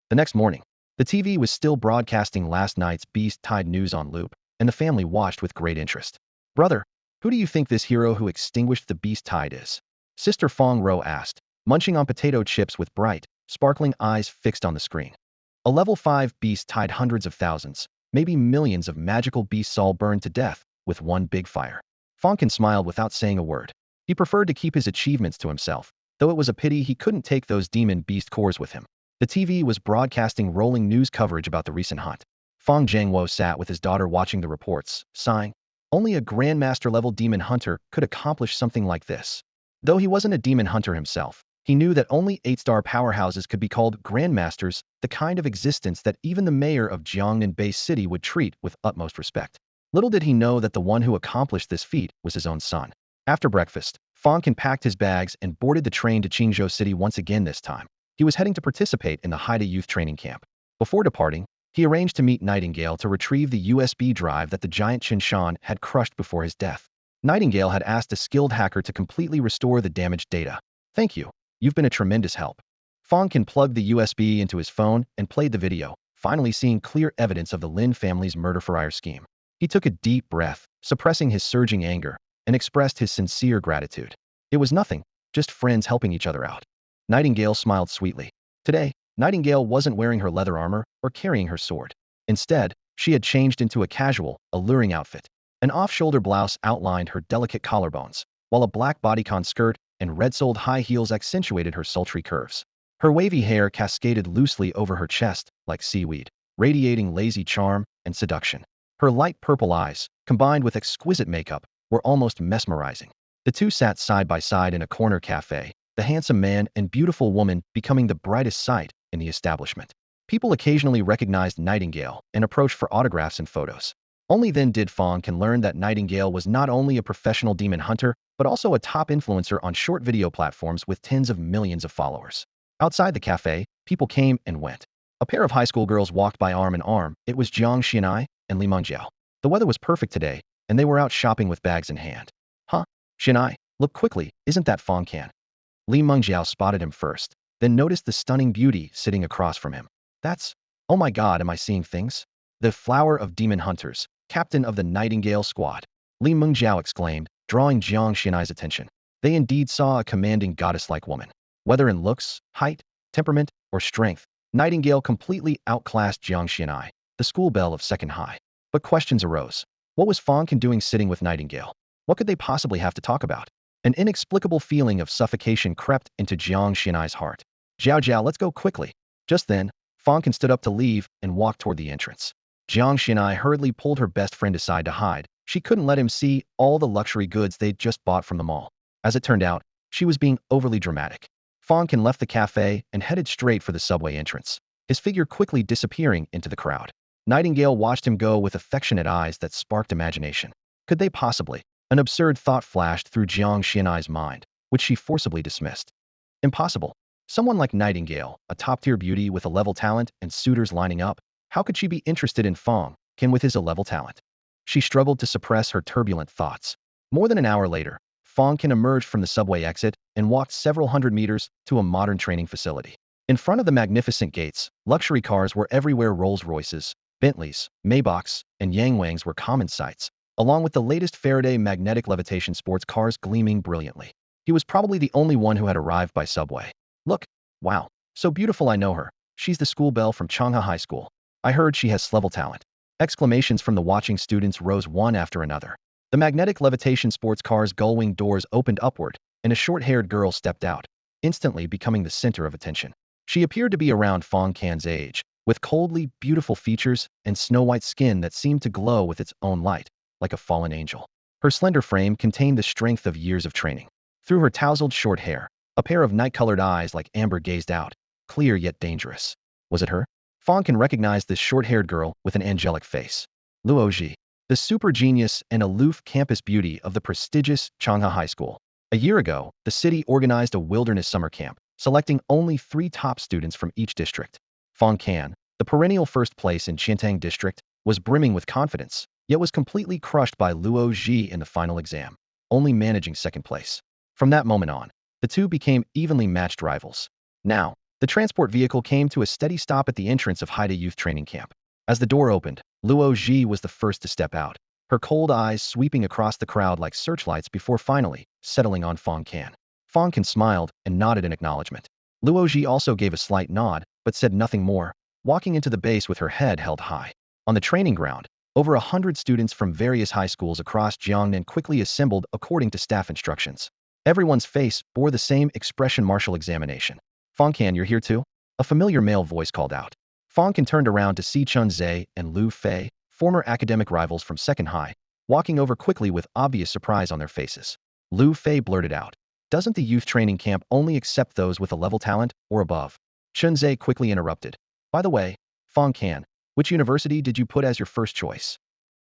The next morning, the TV was still broadcasting last night's Beast-Tide news on loop, and the family watched with great interest. Brother, who do you think this hero who extinguished the Beast-Tide is? Sister Fang Ro asked, munching on potato chips with bright, sparkling eyes fixed on the screen. A level 5 beast tied hundreds of thousands, maybe millions of magical beasts all burned to death with one big fire. Fang Can smiled without saying a word. He preferred to keep his achievements to himself, though it was a pity he couldn't take those demon beast cores with him. The TV was broadcasting rolling news coverage about the recent hunt. Fang Jiangwo sat with his daughter watching the reports, sighing. Only a Grandmaster-level demon hunter could accomplish something like this. Though he wasn't a demon hunter himself, he knew that only 8-star powerhouses could be called Grandmasters, the kind of existence that even the mayor of Jiangnan Bay City would treat with utmost respect. Little did he know that the one who accomplished this feat was his own son. After breakfast, Fang Can packed his bags and boarded the train to Qingzhou City once again. This time, he was heading to participate in the Haida Youth Training Camp. Before departing, he arranged to meet Nightingale to retrieve the USB drive that the giant Qinshan had crushed before his death. Nightingale had asked a skilled hacker to completely restore the damaged data. Thank you. You've been a tremendous help. Fang Can plugged the USB into his phone and played the video, finally seeing clear evidence of the Lin family's murder-for-hire scheme. He took a deep breath, suppressing his surging anger, and expressed his sincere gratitude. It was nothing, just friends helping each other out. Nightingale smiled sweetly. Today, Nightingale wasn't wearing her leather armor or carrying her sword. Instead, she had changed into a casual, alluring outfit. An off-shoulder blouse outlined her delicate collarbones, while a black bodycon skirt and red-soled high heels accentuated her sultry curves. Her wavy hair cascaded loosely over her chest like seaweed, radiating lazy charm and seduction. Her light purple eyes, combined with exquisite makeup, were almost mesmerizing. The two sat side by side in a corner cafe, the handsome man and beautiful woman becoming the brightest sight in the establishment. People occasionally recognized Nightingale and approached for autographs and photos. Only then did Fang Can learn that Nightingale was not only a professional demon hunter, but also a top influencer on short video platforms with tens of millions of followers. Outside the cafe, people came and went. A pair of high school girls walked by arm in arm. It was Jiang Xianai and Li Mengjiao. The weather was perfect today, and they were out shopping with bags in hand. Huh? Xianai, look quickly, isn't that Fang Can? Li Mengjiao spotted him first, then noticed the stunning beauty sitting across from him. That's, oh my god, am I seeing things? The flower of demon hunters, captain of the Nightingale squad. Li Mengjiao exclaimed, drawing Jiang Xianai's attention. They indeed saw a commanding goddess-like woman. Whether in looks, height, temperament, or strength, Nightingale completely outclassed Jiang Xianai, the school belle of second high. But questions arose. What was Fang Can doing sitting with Nightingale? What could they possibly have to talk about? An inexplicable feeling of suffocation crept into Jiang Xianai's heart. Zhao Zhao, let's go quickly. Just then, Fang Can stood up to leave and walked toward the entrance. Jiang Xianai hurriedly pulled her best friend aside to hide. She couldn't let him see all the luxury goods they'd just bought from the mall. As it turned out, she was being overly dramatic. Fang Can left the cafe and headed straight for the subway entrance, his figure quickly disappearing into the crowd. Nightingale watched him go with affectionate eyes that sparked imagination. Could they possibly? An absurd thought flashed through Jiang Xianai's mind, which she forcibly dismissed. Impossible. Someone like Nightingale, a top-tier beauty with a level talent and suitors lining up, how could she be interested in Fang Can with his A-level talent? She struggled to suppress her turbulent thoughts. More than an hour later, Fang Can emerged from the subway exit and walked several hundred meters to a modern training facility. In front of the magnificent gates, luxury cars were everywhere. Rolls-Royces, Bentleys, Maybachs, and Yangwangs were common sights, along with the latest Faraday magnetic levitation sports cars gleaming brilliantly. He was probably the only one who had arrived by subway. Look, wow, so beautiful, I know her. She's the school belle from Changha High School. I heard she has level talent. Exclamations from the watching students rose one after another. The magnetic levitation sports car's gull-wing doors opened upward, and a short-haired girl stepped out, instantly becoming the center of attention. She appeared to be around Fang Can's age, with coldly beautiful features and snow-white skin that seemed to glow with its own light, like a fallen angel. Her slender frame contained the strength of years of training. Through her tousled short hair, a pair of night-colored eyes like amber gazed out, clear yet dangerous. Was it her? Fang Can recognized this short-haired girl with an angelic face. Luo Ji, the super genius and aloof campus beauty of the prestigious Changha High School. A year ago, the city organized a wilderness summer camp, selecting only 3 top students from each district. Fang Can, the perennial first place in Qiantang district, was brimming with confidence, yet was completely crushed by Luo Ji in the final exam, only managing second place. From that moment on, the two became evenly matched rivals. Now, the transport vehicle came to a steady stop at the entrance of Haida Youth Training Camp. As the door opened, Luo Ji was the first to step out, her cold eyes sweeping across the crowd like searchlights before finally settling on Fang Can. Fang Can smiled and nodded in acknowledgement. Luo Ji also gave a slight nod, but said nothing more, walking into the base with her head held high. On the training ground, over 100 students from various high schools across Jiangnan quickly assembled according to staff instructions. Everyone's face bore the same expression. Martial examination. Fang Can, you're here too? A familiar male voice called out. Fang Can turned around to see Chun Zhe and Lu Fei, former academic rivals from Second High, walking over quickly with obvious surprise on their faces. Lu Fei blurted out, "Doesn't the youth training camp only accept those with a level talent or above?" Chun Zhe quickly interrupted. "By the way, Fang Can, which university did you put as your first choice?"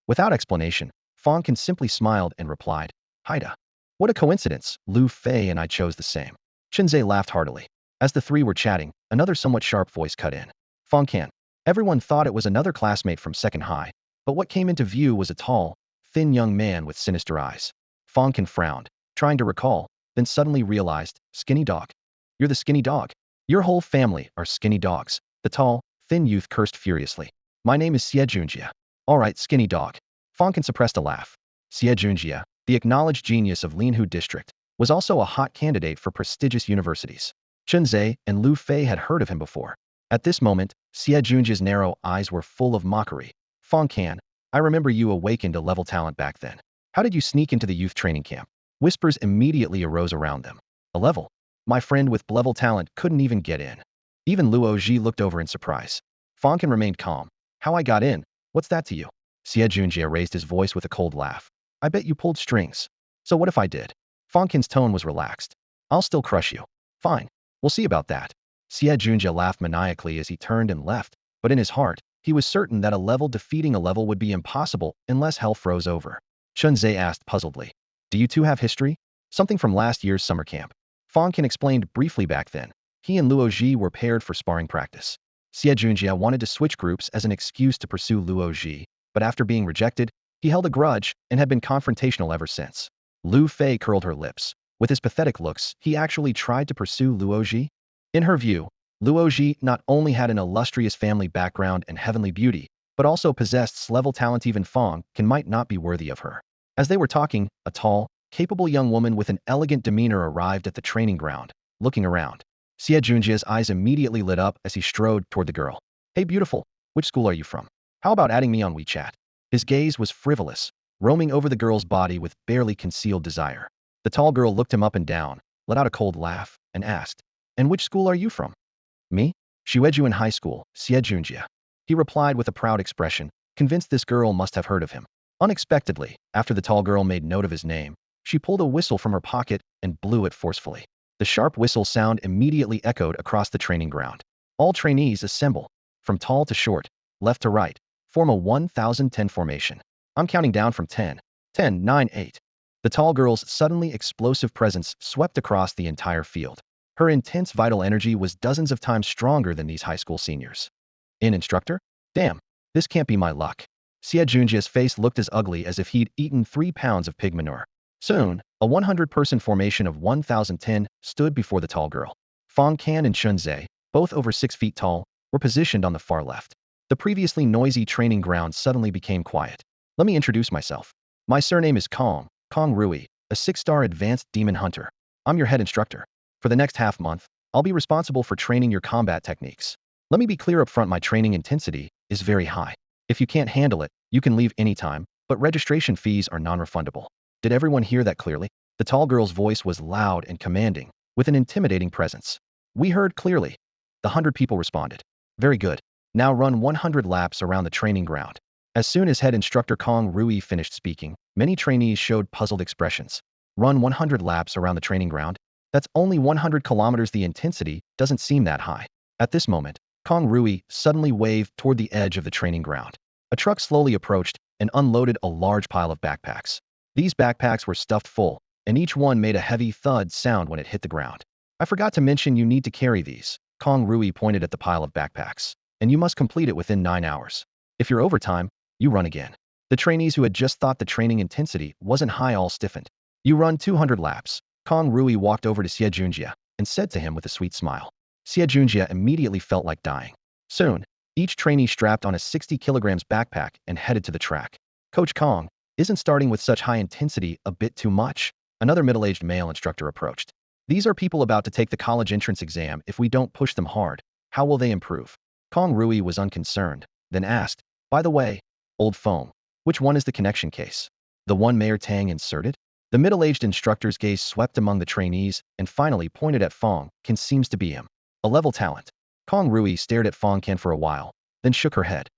Without explanation, Fang Can simply smiled and replied, "Haida." "What a coincidence, Lu Fei and I chose the same." Chun Zhe laughed heartily. As the three were chatting, another somewhat sharp voice cut in. "Fang Can." Everyone thought it was another classmate from Second High, but what came into view was a tall, thin young man with sinister eyes. Fang Can frowned, trying to recall, then suddenly realized, "Skinny dog. You're the skinny dog. Your whole family are skinny dogs." The tall, thin youth cursed furiously. "My name is Xie Junjie. All right, skinny dog." Fang Can suppressed a laugh. Xie Junjie, the acknowledged genius of Linhu district, was also a hot candidate for prestigious universities. Chun Zhe and Lu Fei had heard of him before. At this moment, Xie Junjie's narrow eyes were full of mockery. "Fang Can, I remember you awakened a level talent back then. How did you sneak into the youth training camp?" Whispers immediately arose around them. "A level? My friend with level talent couldn't even get in." Even Luo Ji looked over in surprise. Fang Can remained calm. "How I got in? What's that to you?" Xie Junjie raised his voice with a cold laugh. "I bet you pulled strings. So what if I did?" Fang Can's tone was relaxed. "I'll still crush you." "Fine. We'll see about that." Xie Junjie laughed maniacally as he turned and left, but in his heart, he was certain that a level defeating a level would be impossible unless hell froze over. Chun Zhe asked puzzledly, "Do you two have history? Something from last year's summer camp?" Fang Can explained briefly. Back then, he and Luo Ji were paired for sparring practice. Xie Junjie wanted to switch groups as an excuse to pursue Luo Ji, but after being rejected, he held a grudge and had been confrontational ever since. Lu Fei curled her lips. With his pathetic looks, he actually tried to pursue Luo Ji? In her view, Luo Ji not only had an illustrious family background and heavenly beauty, but also possessed level talent. Even Fang Can might not be worthy of her. As they were talking, a tall, capable young woman with an elegant demeanor arrived at the training ground, looking around. Xie Junjie's eyes immediately lit up as he strode toward the girl. "Hey beautiful, which school are you from? How about adding me on WeChat?" His gaze was frivolous, roaming over the girl's body with barely concealed desire. The tall girl looked him up and down, let out a cold laugh, and asked, "And which school are you from?" "Me? Xuejuan High School, Xie Junjie." He replied with a proud expression, convinced this girl must have heard of him. Unexpectedly, after the tall girl made note of his name, she pulled a whistle from her pocket and blew it forcefully. The sharp whistle sound immediately echoed across the training ground. All trainees assemble. From tall to short, left to right, form a 1010 formation. I'm counting down from 10, 10, 9, 8. The tall girl's suddenly explosive presence swept across the entire field. Her intense vital energy was dozens of times stronger than these high school seniors. "An instructor? Damn, this can't be my luck." Xie Junjie's face looked as ugly as if he'd eaten 3 pounds of pig manure. Soon, a 100-person formation of 1010 stood before the tall girl. Fang Can and Chun Zhe, both over 6 feet tall, were positioned on the far left. The previously noisy training ground suddenly became quiet. "Let me introduce myself. My surname is Kong Rui, a 6-star advanced demon hunter. I'm your head instructor. For the next half month, I'll be responsible for training your combat techniques. Let me be clear up front, my training intensity is very high. If you can't handle it, you can leave anytime, but registration fees are non-refundable. Did everyone hear that clearly? The tall girl's voice was loud and commanding, with an intimidating presence. We heard clearly. The 100 people responded. Very good. Now run 100 laps around the training ground. As soon as head instructor Kong Rui finished speaking, many trainees showed puzzled expressions. Run 100 laps around the training ground? That's only 100 kilometers. The intensity doesn't seem that high. At this moment, Kong Rui suddenly waved toward the edge of the training ground. A truck slowly approached and unloaded a large pile of backpacks. These backpacks were stuffed full, and each one made a heavy thud sound when it hit the ground. I forgot to mention you need to carry these. Kong Rui pointed at the pile of backpacks. And you must complete it within 9 hours. If you're overtime, you run again. The trainees who had just thought the training intensity wasn't high all stiffened. You run 200 laps. Kong Rui walked over to Xie Junjia and said to him with a sweet smile. Xie Junjia immediately felt like dying. Soon, each trainee strapped on a 60 kilograms backpack and headed to the track. Coach Kong, isn't starting with such high intensity a bit too much? Another middle-aged male instructor approached. These are people about to take the college entrance exam. If we don't push them hard, how will they improve? Kong Rui was unconcerned, then asked, by the way, old phone, which one is the connection case? The one Mayor Tang inserted? The middle-aged instructor's gaze swept among the trainees and finally pointed at Fang Can. Seems to be him. A level talent. Kong Rui stared at Fang Can for a while, then shook her head.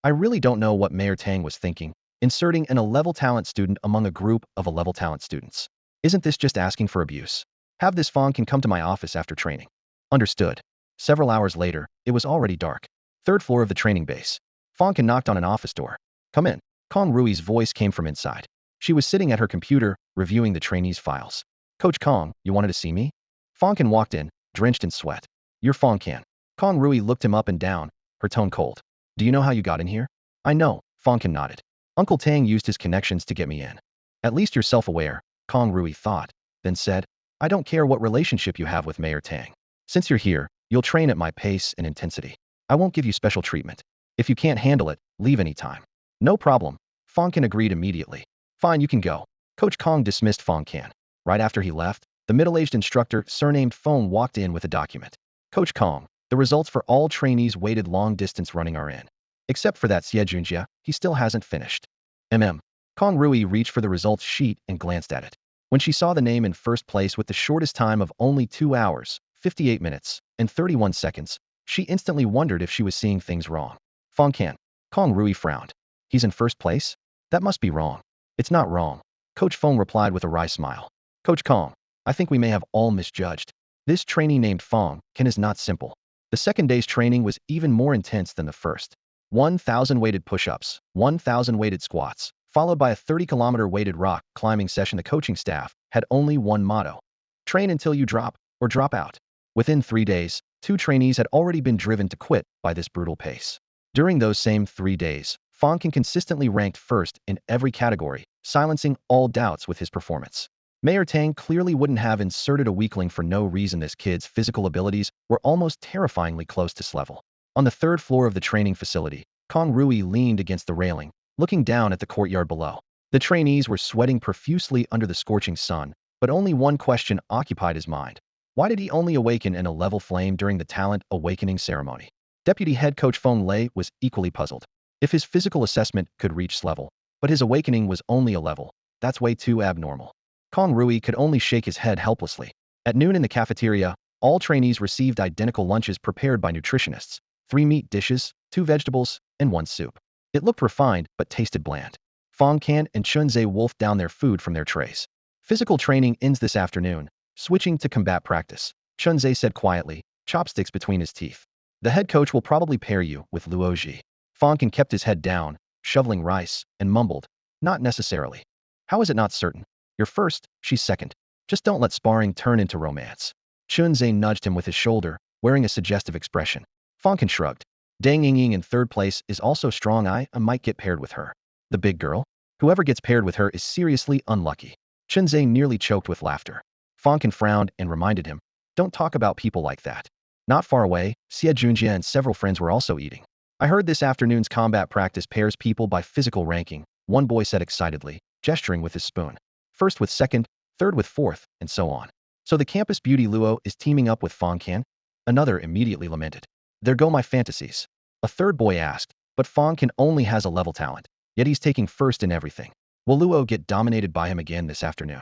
I really don't know what Mayor Tang was thinking, inserting an A-level talent student among a group of A-level talent students. Isn't this just asking for abuse? Have this Fang Can come to my office after training. Understood. Several hours later, it was already dark. 3rd floor of the training base. Fang Can knocked on an office door. Come in. Kong Rui's voice came from inside. She was sitting at her computer, reviewing the trainees' files. Coach Kong, you wanted to see me? Fang Can walked in, drenched in sweat. You're Fang Can. Kong Rui looked him up and down, her tone cold. Do you know how you got in here? I know, Fang Can nodded. Uncle Tang used his connections to get me in. At least you're self-aware, Kong Rui thought, then said, I don't care what relationship you have with Mayor Tang. Since you're here, you'll train at my pace and intensity. I won't give you special treatment. If you can't handle it, leave anytime. No problem. Fang Can agreed immediately. Fine, you can go. Coach Kong dismissed Fang Can. Right after he left, the middle-aged instructor, surnamed Feng, walked in with a document. Coach Kong, the results for all trainees weighted long-distance running are in. Except for that Xie Junjia, he still hasn't finished. Kong Rui reached for the results sheet and glanced at it. When she saw the name in first place with the shortest time of only 2 hours, 58 minutes, and 31 seconds, she instantly wondered if she was seeing things wrong. Fang Can. Kong Rui frowned. He's in first place? That must be wrong. It's not wrong. Coach Feng replied with a wry smile. Coach Kong, I think we may have all misjudged. This trainee named Fang Can is not simple. The second day's training was even more intense than the first. 1,000 weighted push-ups, 1,000 weighted squats, followed by a 30-kilometer weighted rock climbing session. The coaching staff had only one motto. Train until you drop, or drop out. Within 3 days, 2 trainees had already been driven to quit by this brutal pace. During those same 3 days, Fang Can consistently ranked first in every category, silencing all doubts with his performance. Mayor Tang clearly wouldn't have inserted a weakling for no reason. This kid's physical abilities were almost terrifyingly close to S-level. On the 3rd floor of the training facility, Kong Rui leaned against the railing, looking down at the courtyard below. The trainees were sweating profusely under the scorching sun, but only one question occupied his mind. Why did he only awaken in a level flame during the talent awakening ceremony? Deputy head coach Feng Lei was equally puzzled. If his physical assessment could reach S-level, but his awakening was only a level, that's way too abnormal. Kong Rui could only shake his head helplessly. At noon in the cafeteria, all trainees received identical lunches prepared by nutritionists. 3 meat dishes, 2 vegetables, and 1 soup. It looked refined, but tasted bland. Fang Can and Chunzhe wolfed down their food from their trays. Physical training ends this afternoon. Switching to combat practice, Chunzhe said quietly, chopsticks between his teeth. The head coach will probably pair you with Luoji. Fang Can kept his head down, shoveling rice, and mumbled, not necessarily. How is it not certain? You're first, she's second. Just don't let sparring turn into romance. Chunzhe nudged him with his shoulder, wearing a suggestive expression. Fang Can shrugged. Dang Yingying in 3rd place is also strong. I might get paired with her. The big girl? Whoever gets paired with her is seriously unlucky. Chunzhe nearly choked with laughter. Fang Can frowned and reminded him, don't talk about people like that. Not far away, Xie Junjia and several friends were also eating. I heard this afternoon's combat practice pairs people by physical ranking, one boy said excitedly. gesturing with his spoon. First with second, third with fourth, and so on. So the campus beauty Luo is teaming up with Fang Can? Another immediately lamented. There go my fantasies. A third boy asked, but Fang Can only has a level talent, yet he's taking first in everything. Will Luo get dominated by him again this afternoon?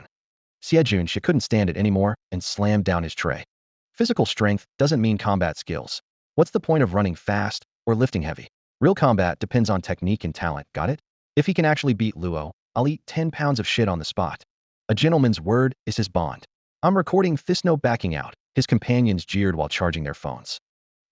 Xie couldn't stand it anymore and slammed down his tray. Physical strength doesn't mean combat skills. What's the point of running fast or lifting heavy? Real combat depends on technique and talent, got it? If he can actually beat Luo, I'll eat 10 pounds of shit on the spot. A gentleman's word is his bond. I'm recording this note backing out. His companions jeered while charging their phones.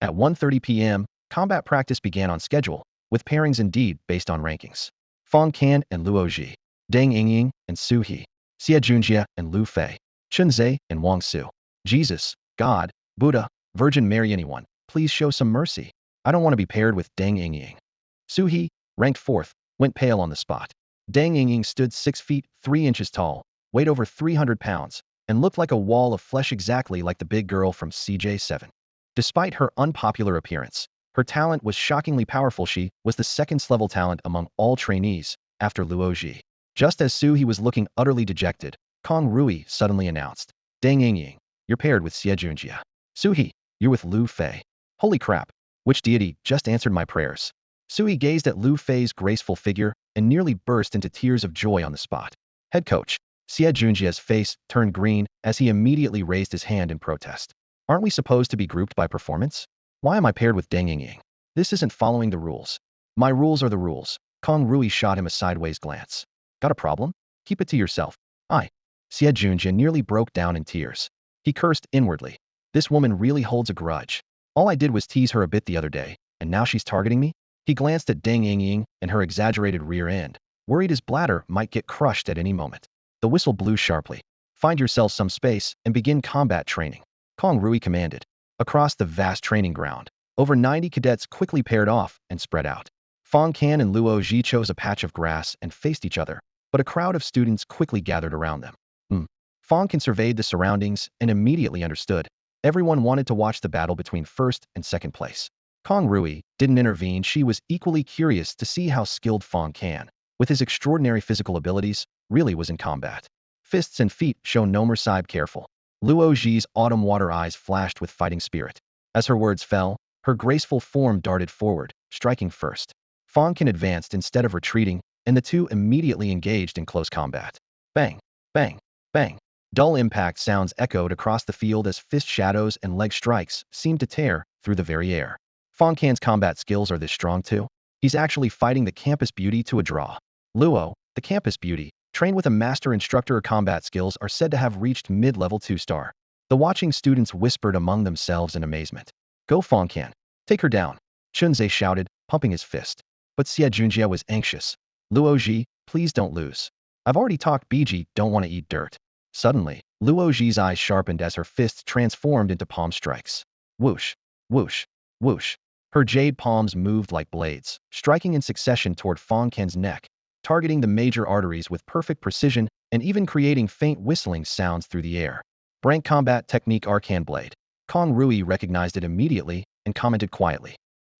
At 1:30 p.m., combat practice began on schedule, with pairings indeed based on rankings. Fang Can and Luo Ji, Deng Yingying and Su He, Xie Junjie and Lu Fei, Chun Zhe and Wang Su. Jesus, God, Buddha, Virgin Mary, anyone, please show some mercy. I don't want to be paired with Deng Yingying. Su He, ranked fourth, went pale on the spot. Deng Yingying stood 6 feet 3 inches tall, weighed over 300 pounds, and looked like a wall of flesh exactly like the big girl from CJ7. Despite her unpopular appearance, her talent was shockingly powerful. She was the second-level talent among all trainees, after Luo Ji. Just as Su He was looking utterly dejected, Kong Rui suddenly announced, Deng Yingying, you're paired with Xie Junjie. Su He, you're with Lu Fei. Holy crap, which deity just answered my prayers? Su He gazed at Lu Fei's graceful figure and nearly burst into tears of joy on the spot. Head coach, Xie Junjie's face turned green as he immediately raised his hand in protest. Aren't we supposed to be grouped by performance? Why am I paired with Deng Yingying? This isn't following the rules. My rules are the rules. Kong Rui shot him a sideways glance. Got a problem? Keep it to yourself. Xie Junjie nearly broke down in tears. He cursed inwardly. This woman really holds a grudge. All I did was tease her a bit the other day, and now she's targeting me? He glanced at Deng Yingying and her exaggerated rear end, worried his bladder might get crushed at any moment. The whistle blew sharply. Find yourself some space and begin combat training, Kong Rui commanded. Across the vast training ground, over 90 cadets quickly paired off and spread out. Fang Can and Luo Ji chose a patch of grass and faced each other, but a crowd of students quickly gathered around them. Fang Can surveyed the surroundings and immediately understood. Everyone wanted to watch the battle between first and second place. Kong Rui didn't intervene. She was equally curious to see how skilled Fang Can, with his extraordinary physical abilities, really was in combat. Fists and feet show no mercy. Careful. Luo Ji's autumn water eyes flashed with fighting spirit. As her words fell, her graceful form darted forward, striking first. Fang Can advanced instead of retreating, and the two immediately engaged in close combat. Bang, bang, bang. Dull impact sounds echoed across the field as fist shadows and leg strikes seemed to tear through the very air. Fang Can's combat skills are this strong too. He's actually fighting the campus beauty to a draw. Luo, the campus beauty, trained with a master instructor. Her combat skills are said to have reached mid-level 2-star. The watching students whispered among themselves in amazement. Go Fang Can. Take her down. Chunzhe shouted, pumping his fist. But Xie Junjie was anxious. Luo Ji, please don't lose. I've already talked. BG don't want to eat dirt. Suddenly, Luo Ji's eyes sharpened as her fists transformed into palm strikes. Whoosh, whoosh, whoosh. Her jade palms moved like blades, striking in succession toward Fang Can's neck, targeting the major arteries with perfect precision and even creating faint whistling sounds through the air. Brank combat technique Arcane Blade. Kong Rui recognized it immediately and commented quietly.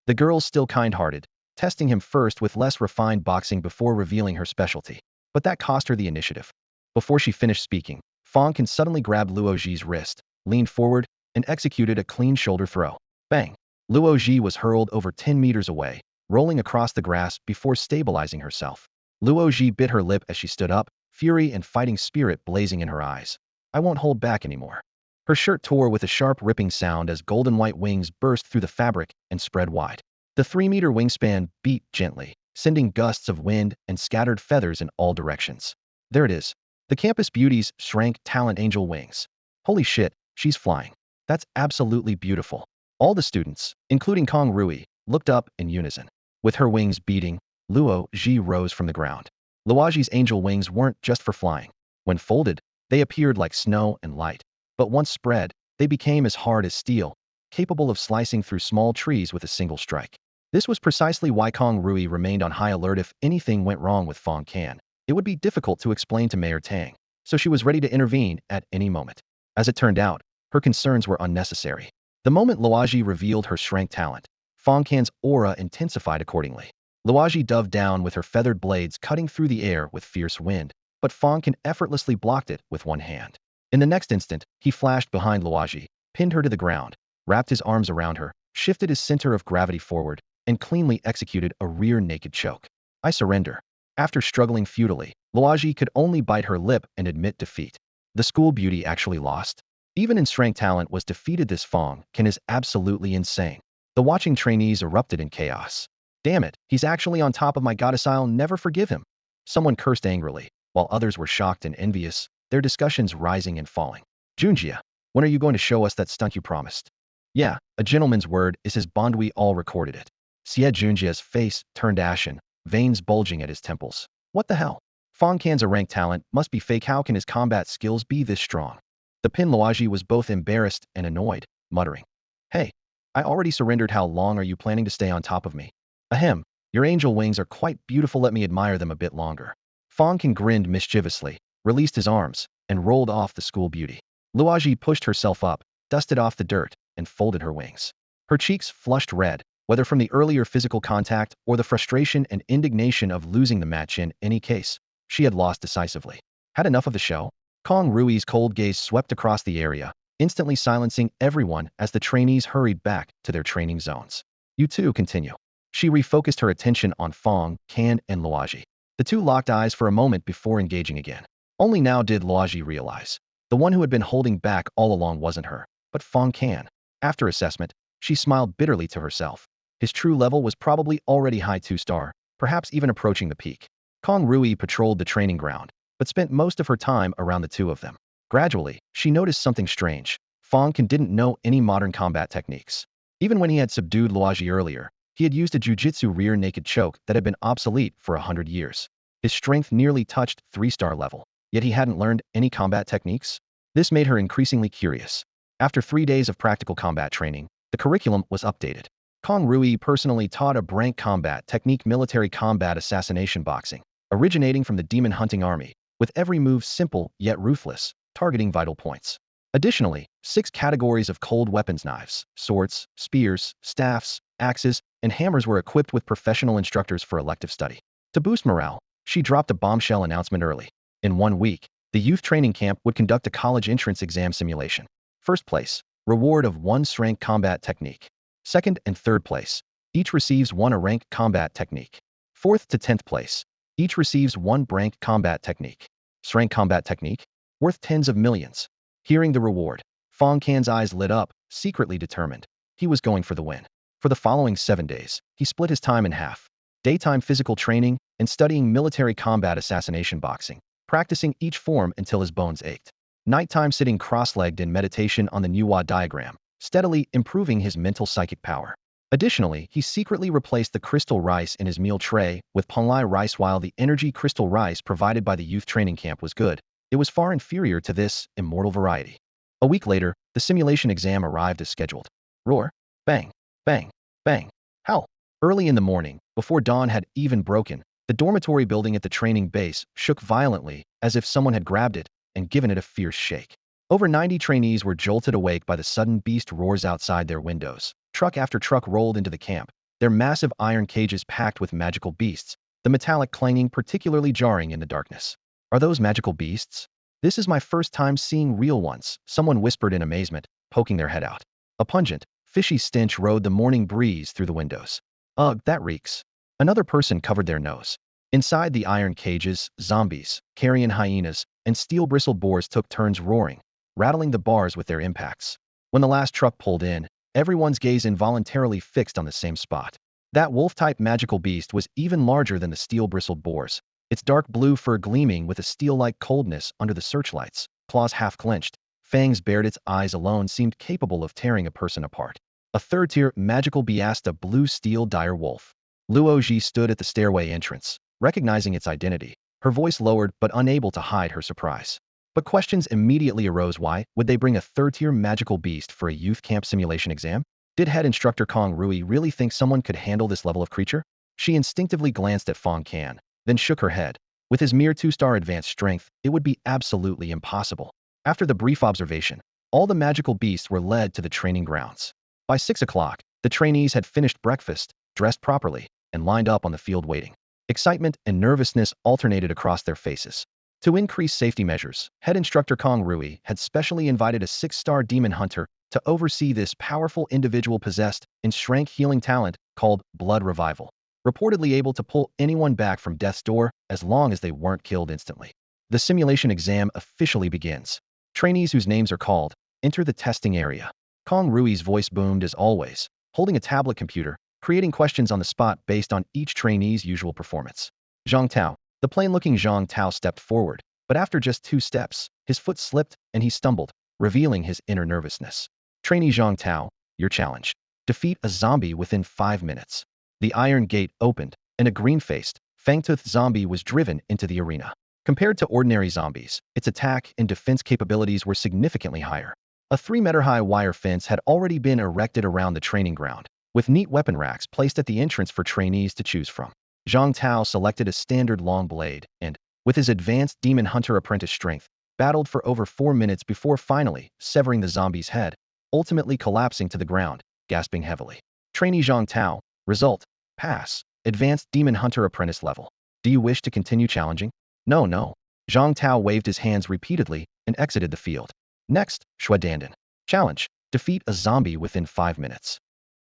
The girl's still kind-hearted, testing him first with less refined boxing before revealing her specialty. But that cost her the initiative. Before she finished speaking, Fang Can suddenly grabbed Luo Ji's wrist, leaned forward, and executed a clean shoulder throw. Bang! Luo Ji was hurled over 10 meters away, rolling across the grass before stabilizing herself. Luo Ji bit her lip as she stood up, fury and fighting spirit blazing in her eyes. I won't hold back anymore. Her shirt tore with a sharp ripping sound as golden white wings burst through the fabric and spread wide. The 3-meter wingspan beat gently, sending gusts of wind and scattered feathers in all directions. There it is. The campus beauty's shrank talent angel wings. Holy shit, she's flying. That's absolutely beautiful. All the students, including Kong Rui, looked up in unison. With her wings beating, Luo Ji rose from the ground. Luoji's angel wings weren't just for flying. When folded, they appeared like snow and light. But once spread, they became as hard as steel, capable of slicing through small trees with a single strike. This was precisely why Kong Rui remained on high alert. If anything went wrong with Fang Can, it would be difficult to explain to Mayor Tang, so she was ready to intervene at any moment. As it turned out, her concerns were unnecessary. The moment Luo Ji revealed her shrank talent, Fang Can's aura intensified accordingly. Luoji dove down with her feathered blades cutting through the air with fierce wind, but Fang Can effortlessly blocked it with one hand. In the next instant, he flashed behind Luoji, pinned her to the ground, wrapped his arms around her, shifted his center of gravity forward, and cleanly executed a rear naked choke. I surrender. After struggling futilely, Luoji could only bite her lip and admit defeat. The school beauty actually lost? Even in strength talent was defeated. This Fang Can is absolutely insane. The watching trainees erupted in chaos. Damn it, he's actually on top of my goddess, I'll never forgive him. Someone cursed angrily, while others were shocked and envious, their discussions rising and falling. Junjia, when are you going to show us that stunt you promised? Yeah, a gentleman's word is his bond, we all recorded it. Xie Junjia's face turned ashen, veins bulging at his temples. What the hell? Fang Can's a ranked talent, must be fake. How can his combat skills be this strong? The Pin Luoji was both embarrassed and annoyed, muttering. Hey, I already surrendered. How long are you planning to stay on top of me? Ahem, your angel wings are quite beautiful, let me admire them a bit longer. Fang Can grinned mischievously, released his arms, and rolled off the school beauty. Luoji pushed herself up, dusted off the dirt, and folded her wings. Her cheeks flushed red, whether from the earlier physical contact or the frustration and indignation of losing the match. In any case, she had lost decisively. Had enough of the show? Kong Rui's cold gaze swept across the area, instantly silencing everyone as the trainees hurried back to their training zones. You two continue. She refocused her attention on Fang Can and Luoji. The two locked eyes for a moment before engaging again. Only now did Luoji realize. The one who had been holding back all along wasn't her, but Fang Can. After assessment, she smiled bitterly to herself. His true level was probably already high 2-star, perhaps even approaching the peak. Kong Rui patrolled the training ground, but spent most of her time around the two of them. Gradually, she noticed something strange. Fang Can didn't know any modern combat techniques. Even when he had subdued Luoji earlier, he had used a jujitsu rear naked choke that had been obsolete for 100 years. His strength nearly touched 3-star level, yet he hadn't learned any combat techniques. This made her increasingly curious. After 3 days of practical combat training, the curriculum was updated. Kong Rui personally taught a rank combat technique, military combat assassination boxing, originating from the demon hunting army, with every move simple yet ruthless, targeting vital points. Additionally, 6 categories of cold weapons, knives, swords, spears, staffs, axes, and hammers were equipped with professional instructors for elective study. To boost morale, she dropped a bombshell announcement early. In 1 week, the youth training camp would conduct a college entrance exam simulation. First place, reward of 1 rank combat technique. Second and third place, each receives 1 rank combat technique. Fourth to 10th place, each receives 1 rank combat technique. Rank combat technique, worth tens of millions. Hearing the reward, Fang Can's eyes lit up, secretly determined. He was going for the win. For the following 7 days, he split his time in half. Daytime physical training and studying military combat assassination boxing, practicing each form until his bones ached. Nighttime sitting cross-legged in meditation on the Nuwa diagram, steadily improving his mental psychic power. Additionally, he secretly replaced the crystal rice in his meal tray with Ponglai rice. While the energy crystal rice provided by the youth training camp was good, it was far inferior to this immortal variety. A week later, the simulation exam arrived as scheduled. Roar, bang, bang, bang. How? Early in the morning, before dawn had even broken, the dormitory building at the training base shook violently as if someone had grabbed it and given it a fierce shake. Over 90 trainees were jolted awake by the sudden beast roars outside their windows. Truck after truck rolled into the camp, their massive iron cages packed with magical beasts, the metallic clanging particularly jarring in the darkness. Are those magical beasts? This is my first time seeing real ones, someone whispered in amazement, poking their head out. A pungent, fishy stench rode the morning breeze through the windows. Ugh, that reeks. Another person covered their nose. Inside the iron cages, zombies, carrion hyenas, and steel-bristled boars took turns roaring, rattling the bars with their impacts. When the last truck pulled in, everyone's gaze involuntarily fixed on the same spot. That wolf-type magical beast was even larger than the steel-bristled boars, its dark blue fur gleaming with a steel-like coldness under the searchlights, claws half-clenched, fangs bared. Its eyes alone seemed capable of tearing a person apart. A third-tier magical beast, a blue steel dire wolf. Luo Ji stood at the stairway entrance, recognizing its identity, her voice lowered but unable to hide her surprise. But questions immediately arose. Why would they bring a third-tier magical beast for a youth camp simulation exam? Did head instructor Kong Rui really think someone could handle this level of creature? She instinctively glanced at Fang Can, then shook her head. With his mere 2-star advanced strength, it would be absolutely impossible. After the brief observation, all the magical beasts were led to the training grounds. By 6 o'clock, the trainees had finished breakfast, dressed properly, and lined up on the field waiting. Excitement and nervousness alternated across their faces. To increase safety measures, head instructor Kong Rui had specially invited a 6-star demon hunter to oversee this powerful individual possessed in strength healing talent called Blood Revival, reportedly able to pull anyone back from death's door as long as they weren't killed instantly. The simulation exam officially begins. Trainees whose names are called enter the testing area. Kong Rui's voice boomed as always, holding a tablet computer, creating questions on the spot based on each trainee's usual performance. Zhang Tao. The plain-looking Zhang Tao stepped forward, but after just 2 steps, his foot slipped and he stumbled, revealing his inner nervousness. Trainee Zhang Tao, your challenge. Defeat a zombie within 5 minutes. The iron gate opened, and a green-faced, fang-toothed zombie was driven into the arena. Compared to ordinary zombies, its attack and defense capabilities were significantly higher. A 3-meter-high wire fence had already been erected around the training ground, with neat weapon racks placed at the entrance for trainees to choose from. Zhang Tao selected a standard long blade and, with his advanced demon hunter apprentice strength, battled for over 4 minutes before finally severing the zombie's head, ultimately collapsing to the ground, gasping heavily. Trainee Zhang Tao, result, pass, advanced demon hunter apprentice level. Do you wish to continue challenging? No. Zhang Tao waved his hands repeatedly and exited the field. Next, Xue Dandan. Challenge, defeat a zombie within 5 minutes.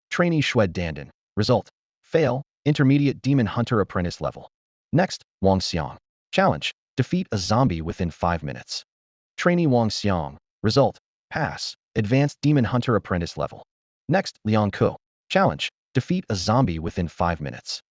Trainee Xue Dandan, result, fail, intermediate demon hunter apprentice level. Next, Wang Xiang. Challenge, defeat a zombie within 5 minutes. Trainee Wang Xiang, result, pass, advanced demon hunter apprentice level. Next, Liang Ku. Challenge, defeat a zombie within 5 minutes.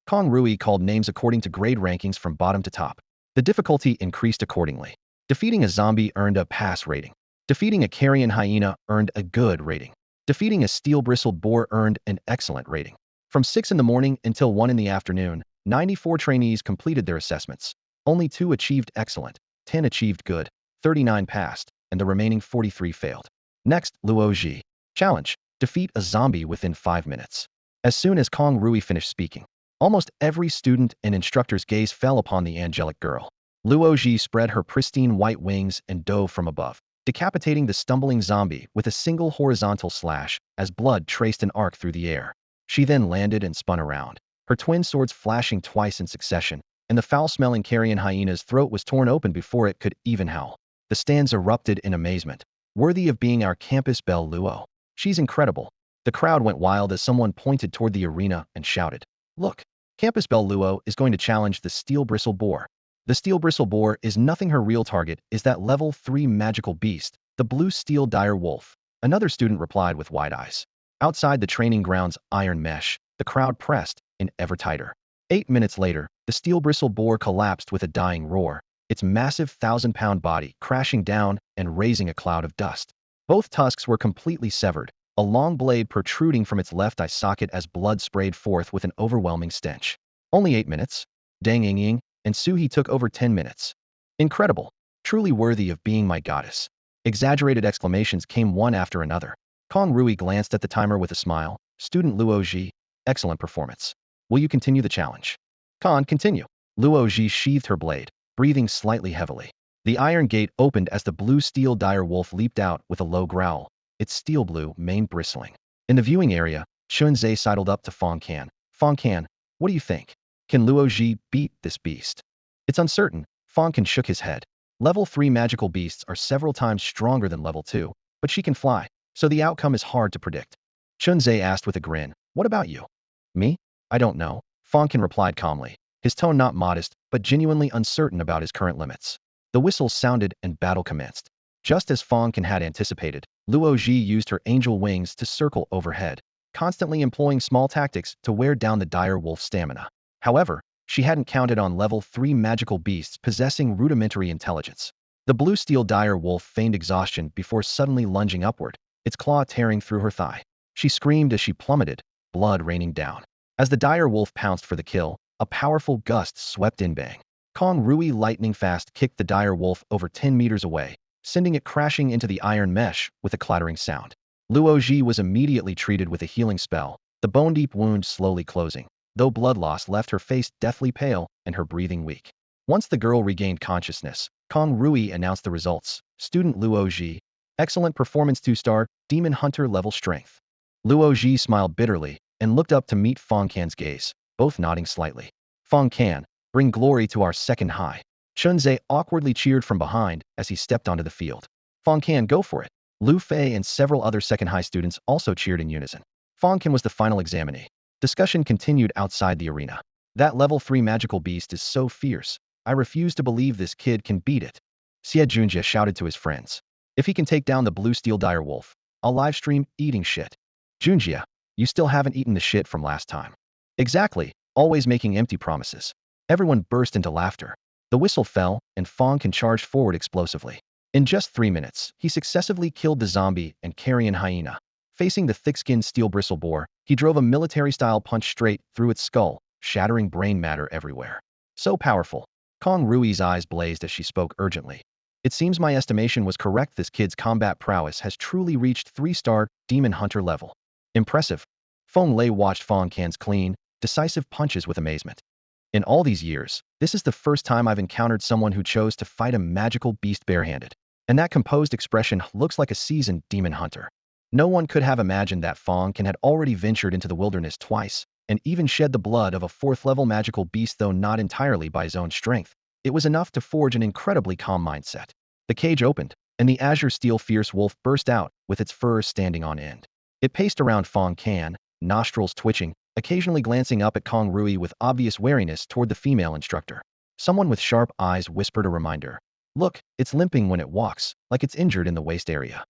Kong Rui called names according to grade rankings from bottom to top. The difficulty increased accordingly. Defeating a zombie earned a pass rating. Defeating a carrion hyena earned a good rating. Defeating a steel-bristled boar earned an excellent rating. From 6 in the morning until 1 in the afternoon, 94 trainees completed their assessments. Only 2 achieved excellent, 10 achieved good, 39 passed, and the remaining 43 failed. Next, Luo Ji. Challenge, defeat a zombie within 5 minutes. As soon as Kong Rui finished speaking, almost every student and instructor's gaze fell upon the angelic girl. Luo Ji spread her pristine white wings and dove from above, decapitating the stumbling zombie with a single horizontal slash as blood traced an arc through the air. She then landed and spun around, her twin swords flashing twice in succession, and the foul-smelling carrion hyena's throat was torn open before it could even howl. The stands erupted in amazement. Worthy of being our campus belle Luo. She's incredible. The crowd went wild as someone pointed toward the arena and shouted, "Look, Campus Belle Luo is going to challenge the Steel Bristle Boar." The Steel Bristle Boar is nothing. Her real target is that level 3 magical beast, the Blue Steel Dire Wolf. Another student replied with wide eyes. Outside the training ground's iron mesh, the crowd pressed in ever tighter. 8 minutes later, the Steel Bristle Boar collapsed with a dying roar, its massive 1,000-pound body crashing down and raising a cloud of dust. Both tusks were completely severed, a long blade protruding from its left eye socket as blood sprayed forth with an overwhelming stench. Only 8 minutes? Dang Yingying and Suhi took over 10 minutes. Incredible. Truly worthy of being my goddess. Exaggerated exclamations came one after another. Kong Rui glanced at the timer with a smile. Student Luo Ji, excellent performance. Will you continue the challenge? Khan, continue. Luo Ji sheathed her blade, breathing slightly heavily. The iron gate opened as the blue steel dire wolf leaped out with a low growl, its steel blue mane bristling. In the viewing area, Shunzai sidled up to Fang Can. Fang Can, what do you think? Can Luo Ji beat this beast? It's uncertain. Fang Can shook his head. Level 3 magical beasts are several times stronger than level 2, but she can fly, so the outcome is hard to predict. Shunzai asked with a grin, what about you? Me? I don't know. Fang Can replied calmly, his tone not modest, but genuinely uncertain about his current limits. The whistle sounded and battle commenced. Just as Fang Can had anticipated, Luo Ji used her angel wings to circle overhead, constantly employing small tactics to wear down the dire wolf's stamina. However, she hadn't counted on level 3 magical beasts possessing rudimentary intelligence. The blue steel dire wolf feigned exhaustion before suddenly lunging upward, its claw tearing through her thigh. She screamed as she plummeted, blood raining down. As the dire wolf pounced for the kill, a powerful gust swept in. Bang. Kong Rui lightning fast kicked the dire wolf over 10 meters away, sending it crashing into the iron mesh with a clattering sound. Luo Ji was immediately treated with a healing spell, the bone-deep wound slowly closing, though blood loss left her face deathly pale and her breathing weak. Once the girl regained consciousness, Kong Rui announced the results. Student Luo Ji, excellent performance 2-star, Demon Hunter level strength. Luo Ji smiled bitterly and looked up to meet Fang Can's gaze. both nodding slightly. Fang Can, bring glory to our second high. Chunze awkwardly cheered from behind as he stepped onto the field. Fang Can, go for it. Lu Fei and several other second high students also cheered in unison. Fang Can was the final examinee. Discussion continued outside the arena. That level 3 magical beast is so fierce. I refuse to believe this kid can beat it. Xie Junjie shouted to his friends. If he can take down the blue steel dire wolf, I'll livestream eating shit. Junjie, you still haven't eaten the shit from last time. Exactly, always making empty promises. Everyone burst into laughter. The whistle fell, and Fang Can charged forward explosively. In just 3 minutes, he successively killed the zombie and carrion hyena. Facing the thick-skinned steel bristle boar, he drove a military-style punch straight through its skull, shattering brain matter everywhere. So powerful. Kong Rui's eyes blazed as she spoke urgently. It seems my estimation was correct. This kid's combat prowess has truly reached 3-star demon hunter level. Impressive. Feng Lei watched Fang Can's clean, decisive punches with amazement. In all these years, this is the first time I've encountered someone who chose to fight a magical beast barehanded. And that composed expression looks like a seasoned demon hunter. No one could have imagined that Fang Can had already ventured into the wilderness twice, and even shed the blood of a 4th-level magical beast, though not entirely by his own strength. It was enough to forge an incredibly calm mindset. The cage opened, and the azure steel fierce wolf burst out, with its fur standing on end. It paced around Fang Can, nostrils twitching, occasionally glancing up at Kong Rui with obvious wariness toward the female instructor. Someone with sharp eyes whispered a reminder. Look, it's limping when it walks, like it's injured in the waist area.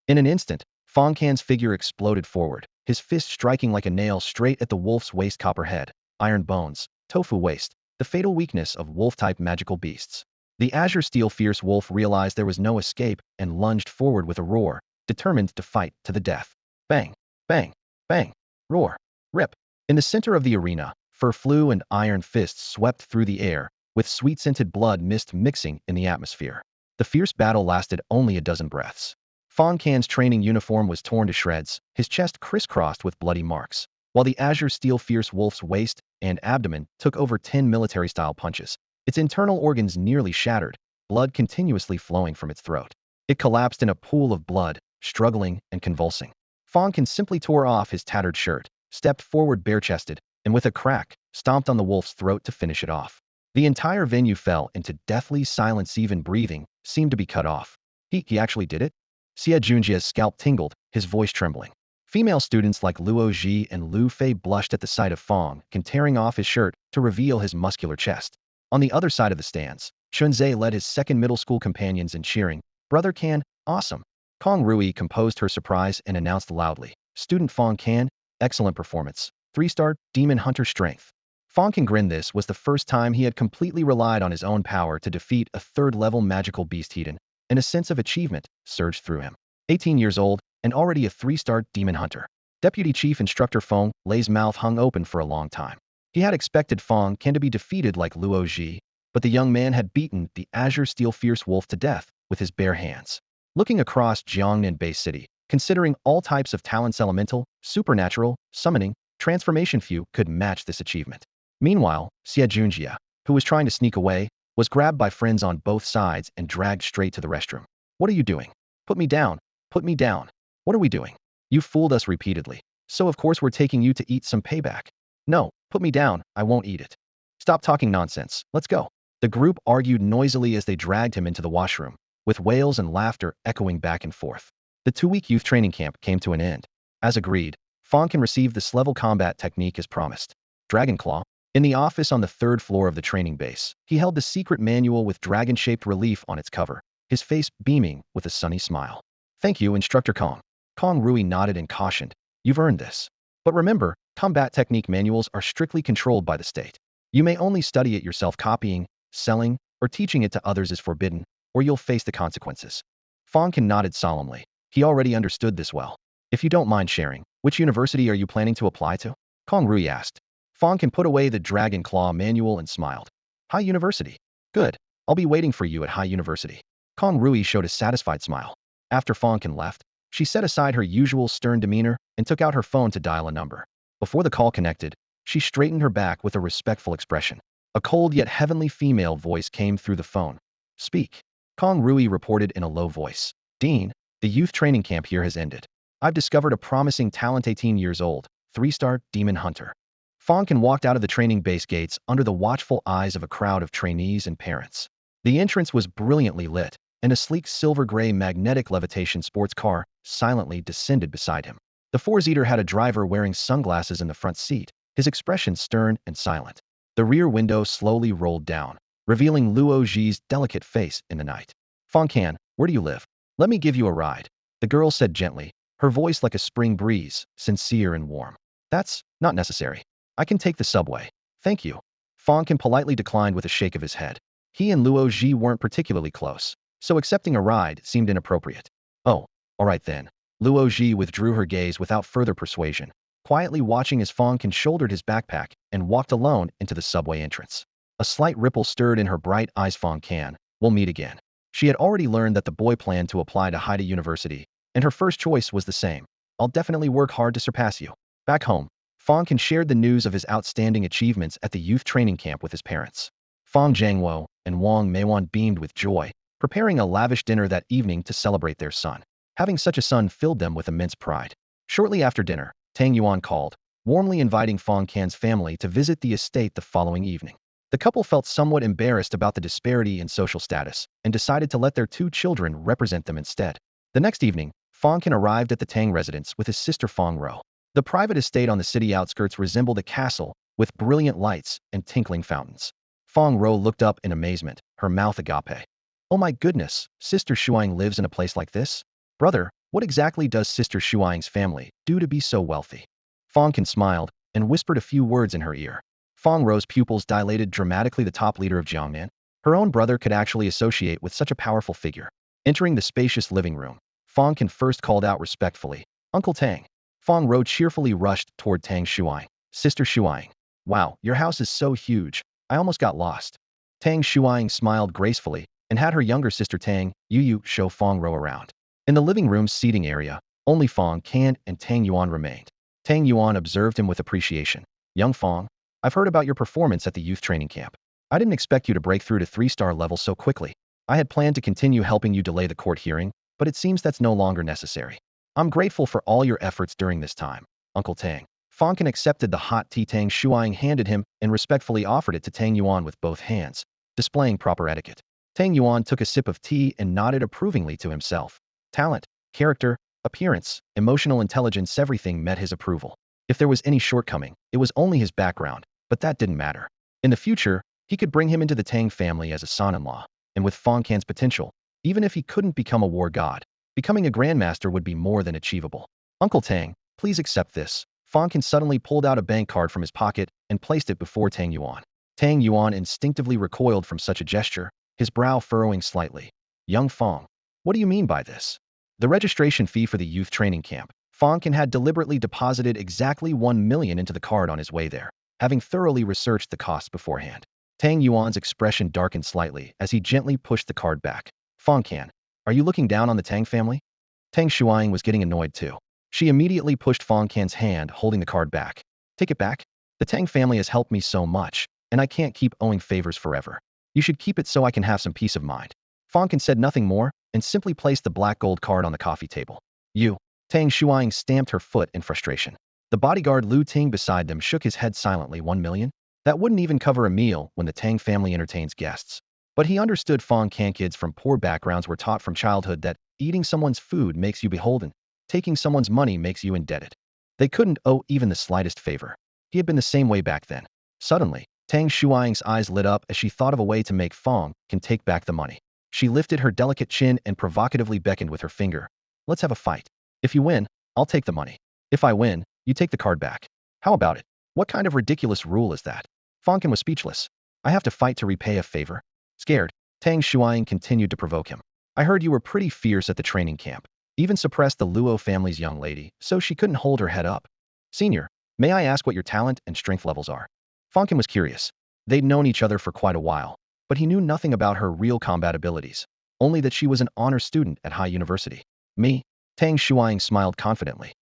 In an instant, Fang Can's figure exploded forward, his fist striking like a nail straight at the wolf's waist. Copper head, iron bones, tofu waist, the fatal weakness of wolf-type magical beasts. The azure steel fierce wolf realized there was no escape and lunged forward with a roar, determined to fight to the death. Bang, bang, bang, roar, rip. In the center of the arena, fur flew and iron fists swept through the air, with sweet-scented blood mist mixing in the atmosphere. The fierce battle lasted only a dozen breaths. Fang Can's training uniform was torn to shreds, his chest crisscrossed with bloody marks, while the azure steel fierce wolf's waist and abdomen took over 10 military-style punches. Its internal organs nearly shattered, blood continuously flowing from its throat. It collapsed in a pool of blood, struggling and convulsing. Fang Can simply tore off his tattered shirt, stepped forward bare-chested, and with a crack, stomped on the wolf's throat to finish it off. The entire venue fell into deathly silence. Even breathing seemed to be cut off. He actually did it? Xie Junjie's scalp tingled, his voice trembling. Female students like Luo Ji and Lu Fei blushed at the sight of Fang Can tearing off his shirt to reveal his muscular chest. On the other side of the stands, Chunze led his second middle school companions in cheering. Brother Can, awesome. Kong Rui composed her surprise and announced loudly. Student Fang Can, excellent performance. 3-star, demon hunter strength. Fang Can grinned. This was the first time he had completely relied on his own power to defeat a 3rd-level magical beast heathen, and a sense of achievement surged through him. 18 years old, and already a 3-star demon hunter. Deputy Chief Instructor Feng Lei's mouth hung open for a long time. He had expected Fang Can to be defeated like Luo Ji, but the young man had beaten the azure steel fierce wolf to death with his bare hands. Looking across Jiangnan Bay City, considering all types of talents, elemental, supernatural, summoning, transformation, few could match this achievement. Meanwhile, Xie Junjie, who was trying to sneak away, was grabbed by friends on both sides and dragged straight to the restroom. What are you doing? Put me down. Put me down. What are we doing? You fooled us repeatedly. So of course we're taking you to eat some payback. No, put me down, I won't eat it. Stop talking nonsense, let's go. The group argued noisily as they dragged him into the washroom, with wails and laughter echoing back and forth. The 2-week youth training camp came to an end. As agreed, Fang Can received this level combat technique as promised. Dragon Claw. In the office on the 3rd floor of the training base, he held the secret manual with dragon-shaped relief on its cover, his face beaming with a sunny smile. Thank you, Instructor Kong. Kong Rui nodded and cautioned. You've earned this. But remember, combat technique manuals are strictly controlled by the state. You may only study it yourself. Copying, selling, or teaching it to others is forbidden, or you'll face the consequences. Fang Can nodded solemnly. He already understood this well. If you don't mind sharing, which university are you planning to apply to? Kong Rui asked. Fang Can put away the Dragon Claw manual and smiled. High University. Good. I'll be waiting for you at High University. Kong Rui showed a satisfied smile. After Fang Can left, she set aside her usual stern demeanor and took out her phone to dial a number. Before the call connected, she straightened her back with a respectful expression. A cold yet heavenly female voice came through the phone. Speak. Kong Rui reported in a low voice. Dean, the youth training camp here has ended. I've discovered a promising talent. 18 years old, 3-star demon hunter. Fang Can walked out of the training base gates under the watchful eyes of a crowd of trainees and parents. The entrance was brilliantly lit, and a sleek silver-gray magnetic levitation sports car silently descended beside him. The four-seater had a driver wearing sunglasses in the front seat, his expression stern and silent. The rear window slowly rolled down, revealing Luo Ji's delicate face in the night. Fang Can, where do you live? Let me give you a ride, the girl said gently, her voice like a spring breeze, sincere and warm. That's not necessary. I can take the subway. Thank you. Fang Can politely declined with a shake of his head. He and Luo Ji weren't particularly close, so accepting a ride seemed inappropriate. Oh, all right then. Luo Ji withdrew her gaze without further persuasion, quietly watching as Fang Can shouldered his backpack and walked alone into the subway entrance. A slight ripple stirred in her bright eyes. Fang Can, we'll meet again. She had already learned that the boy planned to apply to Haida University, and her first choice was the same. I'll definitely work hard to surpass you. Back home, Fang Can shared the news of his outstanding achievements at the youth training camp with his parents. Fang Jiangwo and Wang Meiwan beamed with joy, preparing a lavish dinner that evening to celebrate their son. Having such a son filled them with immense pride. Shortly after dinner, Tang Yuan called, warmly inviting Fang Can's family to visit the estate the following evening. The couple felt somewhat embarrassed about the disparity in social status and decided to let their two children represent them instead. The next evening, Fang Can arrived at the Tang residence with his sister Fang Ro. The private estate on the city outskirts resembled a castle with brilliant lights and tinkling fountains. Fang Ro looked up in amazement, her mouth agape. Oh my goodness, Sister Shuang lives in a place like this? Brother, what exactly does Sister Shuang's family do to be so wealthy? Fang Can smiled and whispered a few words in her ear. Fang Ro's pupils dilated dramatically. The top leader of Jiangnan, her own brother, could actually associate with such a powerful figure. Entering the spacious living room, Fang Can first called out respectfully, Uncle Tang. Fang Ro cheerfully rushed toward Tang Shuang. Sister Shuang. Wow, your house is so huge. I almost got lost. Tang Shuang smiled gracefully and had her younger sister Tang Yu show Fang Ro around. In the living room's seating area, only Fang Can and Tang Yuan remained. Tang Yuan observed him with appreciation. Young Fang, I've heard about your performance at the youth training camp. I didn't expect you to break through to 3-star level so quickly. I had planned to continue helping you delay the court hearing, but it seems that's no longer necessary. I'm grateful for all your efforts during this time, Uncle Tang. Fang Can accepted the hot tea Tang Shuang handed him and respectfully offered it to Tang Yuan with both hands, displaying proper etiquette. Tang Yuan took a sip of tea and nodded approvingly to himself. Talent, character, appearance, emotional intelligence, everything met his approval. If there was any shortcoming, it was only his background, but that didn't matter. In the future, he could bring him into the Tang family as a son-in-law, and with Fang Can's potential, even if he couldn't become a war god, becoming a grandmaster would be more than achievable. Uncle Tang, please accept this. Fang Can suddenly pulled out a bank card from his pocket and placed it before Tang Yuan. Tang Yuan instinctively recoiled from such a gesture, his brow furrowing slightly. Young Fang, what do you mean by this? The registration fee for the youth training camp. Fang Can had deliberately deposited exactly 1 million into the card on his way there, having thoroughly researched the costs beforehand. Tang Yuan's expression darkened slightly as he gently pushed the card back. Fang Can, are you looking down on the Tang family? Tang Shuang was getting annoyed too. She immediately pushed Fang Can's hand, holding the card back. Take it back? The Tang family has helped me so much, and I can't keep owing favors forever. You should keep it so I can have some peace of mind. Fang Can said nothing more and simply placed the black gold card on the coffee table. You. Tang Shuang stamped her foot in frustration. The bodyguard Lu Ting beside them shook his head silently. 1 million? That wouldn't even cover a meal when the Tang family entertains guests. But he understood Fang Can kids from poor backgrounds were taught from childhood that eating someone's food makes you beholden, taking someone's money makes you indebted. They couldn't owe even the slightest favor. He had been the same way back then. Suddenly, Tang Shuang's eyes lit up as she thought of a way to make Fang Can take back the money. She lifted her delicate chin and provocatively beckoned with her finger. Let's have a fight. If you win, I'll take the money. If I win, you take the card back. How about it? What kind of ridiculous rule is that? Fang Can was speechless. I have to fight to repay a favor? Scared, Tang Shuang continued to provoke him. I heard you were pretty fierce at the training camp. Even suppressed the Luo family's young lady, so she couldn't hold her head up. Senior, may I ask what your talent and strength levels are? Fang Can was curious. They'd known each other for quite a while, but he knew nothing about her real combat abilities, only that she was an honor student at High University. Me? Tang Shuang smiled confidently.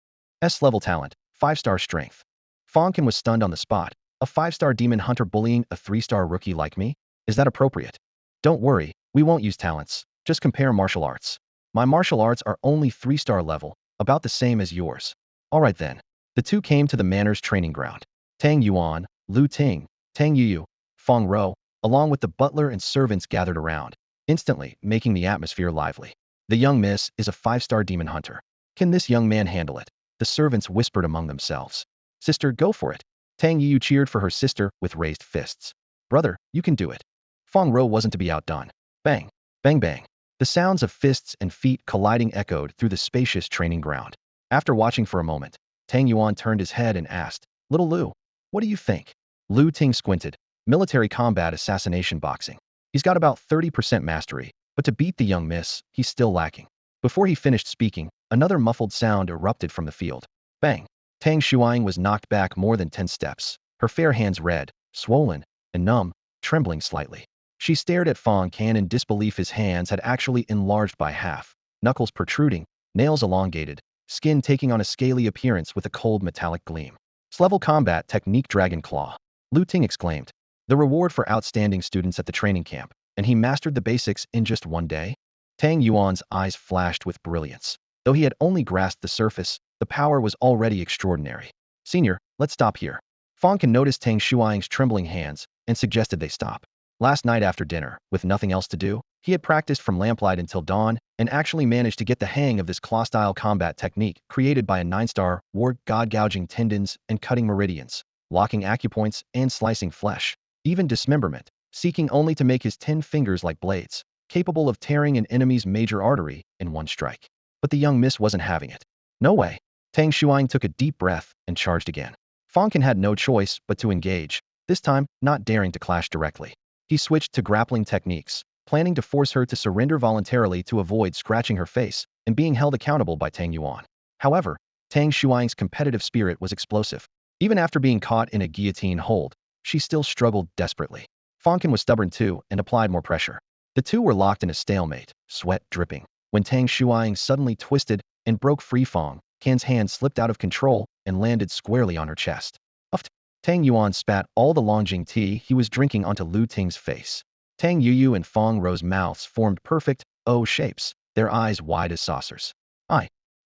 S-level talent, 5-star strength. Fang Can was stunned on the spot. A 5-star demon hunter bullying a 3-star rookie like me? Is that appropriate? Don't worry, we won't use talents. Just compare martial arts. My martial arts are only 3-star level, about the same as yours. All right then. The two came to the Manor's training ground. Tang Yuan, Lu Ting, Tang Yuyu, Feng Rou, along with the butler and servants gathered around, instantly making the atmosphere lively. The young miss is a 5-star demon hunter. Can this young man handle it? The servants whispered among themselves. Sister, go for it. Tang Yuyu cheered for her sister with raised fists. Brother, you can do it. Feng Rou wasn't to be outdone. Bang, bang, bang. The sounds of fists and feet colliding echoed through the spacious training ground. After watching for a moment, Tang Yuan turned his head and asked, Little Lu, what do you think? Lu Ting squinted. Military combat assassination boxing. He's got about 30% mastery, but to beat the young miss, he's still lacking. Before he finished speaking, another muffled sound erupted from the field. Bang! Tang Shuang was knocked back more than 10 steps, her fair hands red, swollen, and numb, trembling slightly. She stared at Fang Can in disbelief. His hands had actually enlarged by half, knuckles protruding, nails elongated, skin taking on a scaly appearance with a cold metallic gleam. S-level combat technique Dragon Claw. Lu Ting exclaimed. The reward for outstanding students at the training camp, and he mastered the basics in just one day? Tang Yuan's eyes flashed with brilliance. Though he had only grasped the surface, the power was already extraordinary. Senior, let's stop here. Fang Can noticed Tang Shuang's trembling hands and suggested they stop. Last night after dinner, with nothing else to do, he had practiced from lamplight until dawn and actually managed to get the hang of this claw-style combat technique created by a 9-star ward god, gouging tendons and cutting meridians, locking acupoints and slicing flesh, even dismemberment, seeking only to make his 10 fingers like blades, capable of tearing an enemy's major artery in one strike. But the young miss wasn't having it. No way. Tang Shuang took a deep breath and charged again. Fang Can had no choice but to engage, this time not daring to clash directly. He switched to grappling techniques, planning to force her to surrender voluntarily to avoid scratching her face and being held accountable by Tang Yuan. However, Tang Shuang's competitive spirit was explosive. Even after being caught in a guillotine hold, she still struggled desperately. Fang Can was stubborn too and applied more pressure. The two were locked in a stalemate, sweat dripping, when Tang Shuang suddenly twisted and broke free. Fang Can's hand slipped out of control and landed squarely on her chest. Uffed. Tang Yuan spat all the Longjing tea he was drinking onto Lu Ting's face. Tang Yuyu and Feng Rou's mouths formed perfect O shapes, their eyes wide as saucers.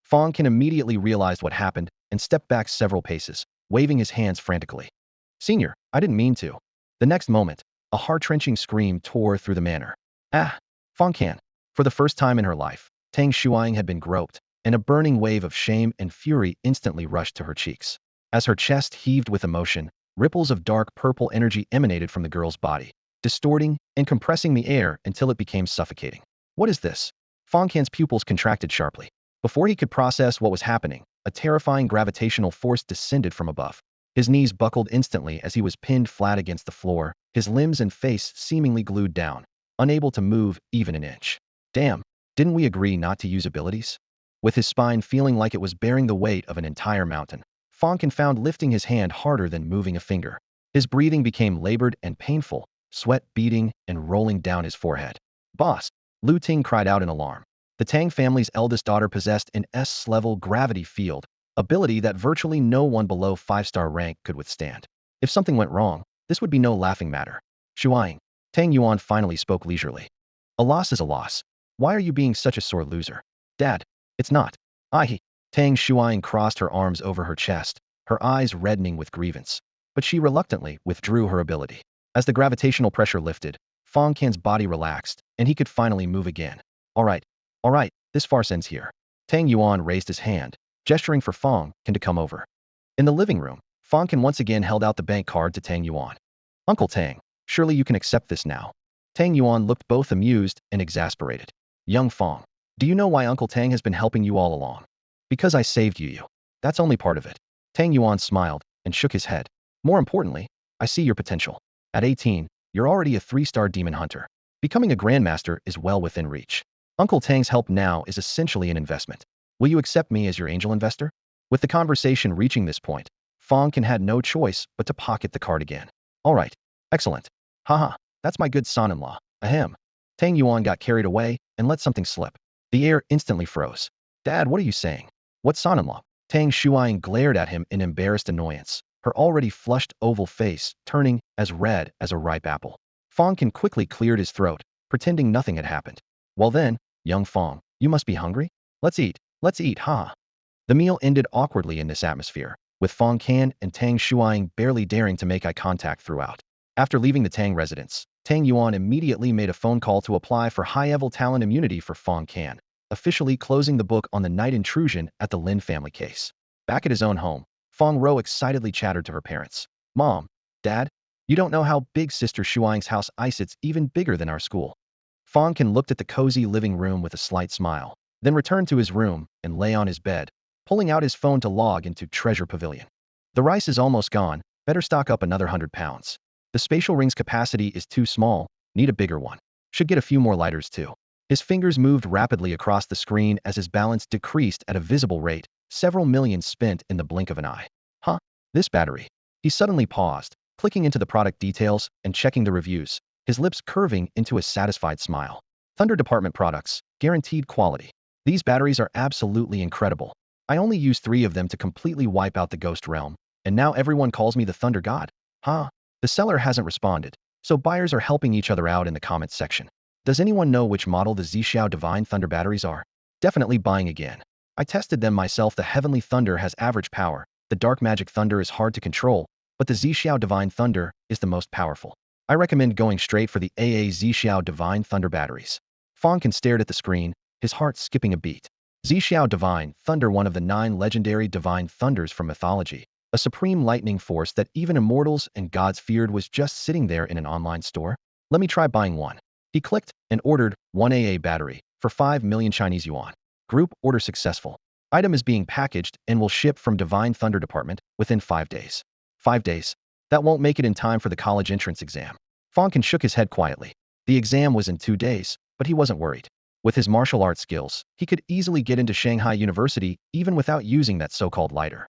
Fang Can immediately realized what happened and stepped back several paces, waving his hands frantically. Senior, I didn't mean to. The next moment, a heart-wrenching scream tore through the manor. Ah! Fang Can. For the first time in her life, Tang Shuang had been groped, and a burning wave of shame and fury instantly rushed to her cheeks. As her chest heaved with emotion, ripples of dark purple energy emanated from the girl's body, distorting and compressing the air until it became suffocating. What is this? Fang Can's pupils contracted sharply. Before he could process what was happening, a terrifying gravitational force descended from above. His knees buckled instantly as he was pinned flat against the floor, his limbs and face seemingly glued down, unable to move even an inch. Damn, didn't we agree not to use abilities? With his spine feeling like it was bearing the weight of an entire mountain, Fang Can found lifting his hand harder than moving a finger. His breathing became labored and painful, sweat beading and rolling down his forehead. Boss! Lu Ting cried out in alarm. The Tang family's eldest daughter possessed an S-level gravity field, ability that virtually no one below 5-star rank could withstand. If something went wrong, this would be no laughing matter. Shuang. Tang Yuan finally spoke leisurely. A loss is a loss. Why are you being such a sore loser? Dad. It's not. Tang Shuang crossed her arms over her chest, her eyes reddening with grievance. But she reluctantly withdrew her ability. As the gravitational pressure lifted, Fang Can's body relaxed, and he could finally move again. All right, this farce ends here. Tang Yuan raised his hand, gesturing for Fang Can to come over. In the living room, Fang Can once again held out the bank card to Tang Yuan. Uncle Tang, surely you can accept this now. Tang Yuan looked both amused and exasperated. Young Fang, do you know why Uncle Tang has been helping you all along? Because I saved you. That's only part of it. Tang Yuan smiled and shook his head. More importantly, I see your potential. At 18, you're already a 3-star demon hunter. Becoming a grandmaster is well within reach. Uncle Tang's help now is essentially an investment. Will you accept me as your angel investor? With the conversation reaching this point, Fang Can had no choice but to pocket the card again. All right. Excellent. Haha, that's my good son-in-law. Ahem. Tang Yuan got carried away and let something slip. The air instantly froze. Dad, what are you saying? What son-in-law? Tang Shuang glared at him in embarrassed annoyance, her already flushed oval face turning as red as a ripe apple. Fang Can quickly cleared his throat, pretending nothing had happened. Well then, young Fang, you must be hungry? Let's eat, ha. The meal ended awkwardly in this atmosphere, with Fang Can and Tang Shuang barely daring to make eye contact throughout. After leaving the Tang residence, Tang Yuan immediately made a phone call to apply for high-level talent immunity for Fang Can, officially closing the book on the night intrusion at the Lin family case. Back at his own home, Fang Ro excitedly chattered to her parents. Mom, Dad, you don't know how big Sister Shuang's house is. It's even bigger than our school. Fang Can looked at the cozy living room with a slight smile, then returned to his room and lay on his bed, pulling out his phone to log into Treasure Pavilion. The rice is almost gone, better stock up another 100 pounds. The spatial ring's capacity is too small, need a bigger one. Should get a few more lighters too. His fingers moved rapidly across the screen as his balance decreased at a visible rate, several millions spent in the blink of an eye. Huh? This battery. He suddenly paused, clicking into the product details and checking the reviews, his lips curving into a satisfied smile. Thunder Department products, guaranteed quality. These batteries are absolutely incredible. I only used 3 of them to completely wipe out the Ghost Realm, and now everyone calls me the Thunder God. Huh? The seller hasn't responded, so buyers are helping each other out in the comments section. Does anyone know which model the Zixiao Divine Thunder batteries are? Definitely buying again. I tested them myself. The Heavenly Thunder has average power, the Dark Magic Thunder is hard to control, but the Zixiao Divine Thunder is the most powerful. I recommend going straight for the AA Zixiao Divine Thunder batteries. Fang Can stared at the screen, his heart skipping a beat. Zixiao Divine Thunder, one of the 9 legendary Divine Thunders from mythology, a supreme lightning force that even immortals and gods feared, was just sitting there in an online store. Let me try buying one. He clicked and ordered 1 AA battery for 5 million Chinese yuan. Group order successful. Item is being packaged and will ship from Divine Thunder Department within 5 days. 5 days? That won't make it in time for the college entrance exam. Fang Can shook his head quietly. The exam was in 2 days, but he wasn't worried. With his martial arts skills, he could easily get into Shanghai University even without using that so-called lighter.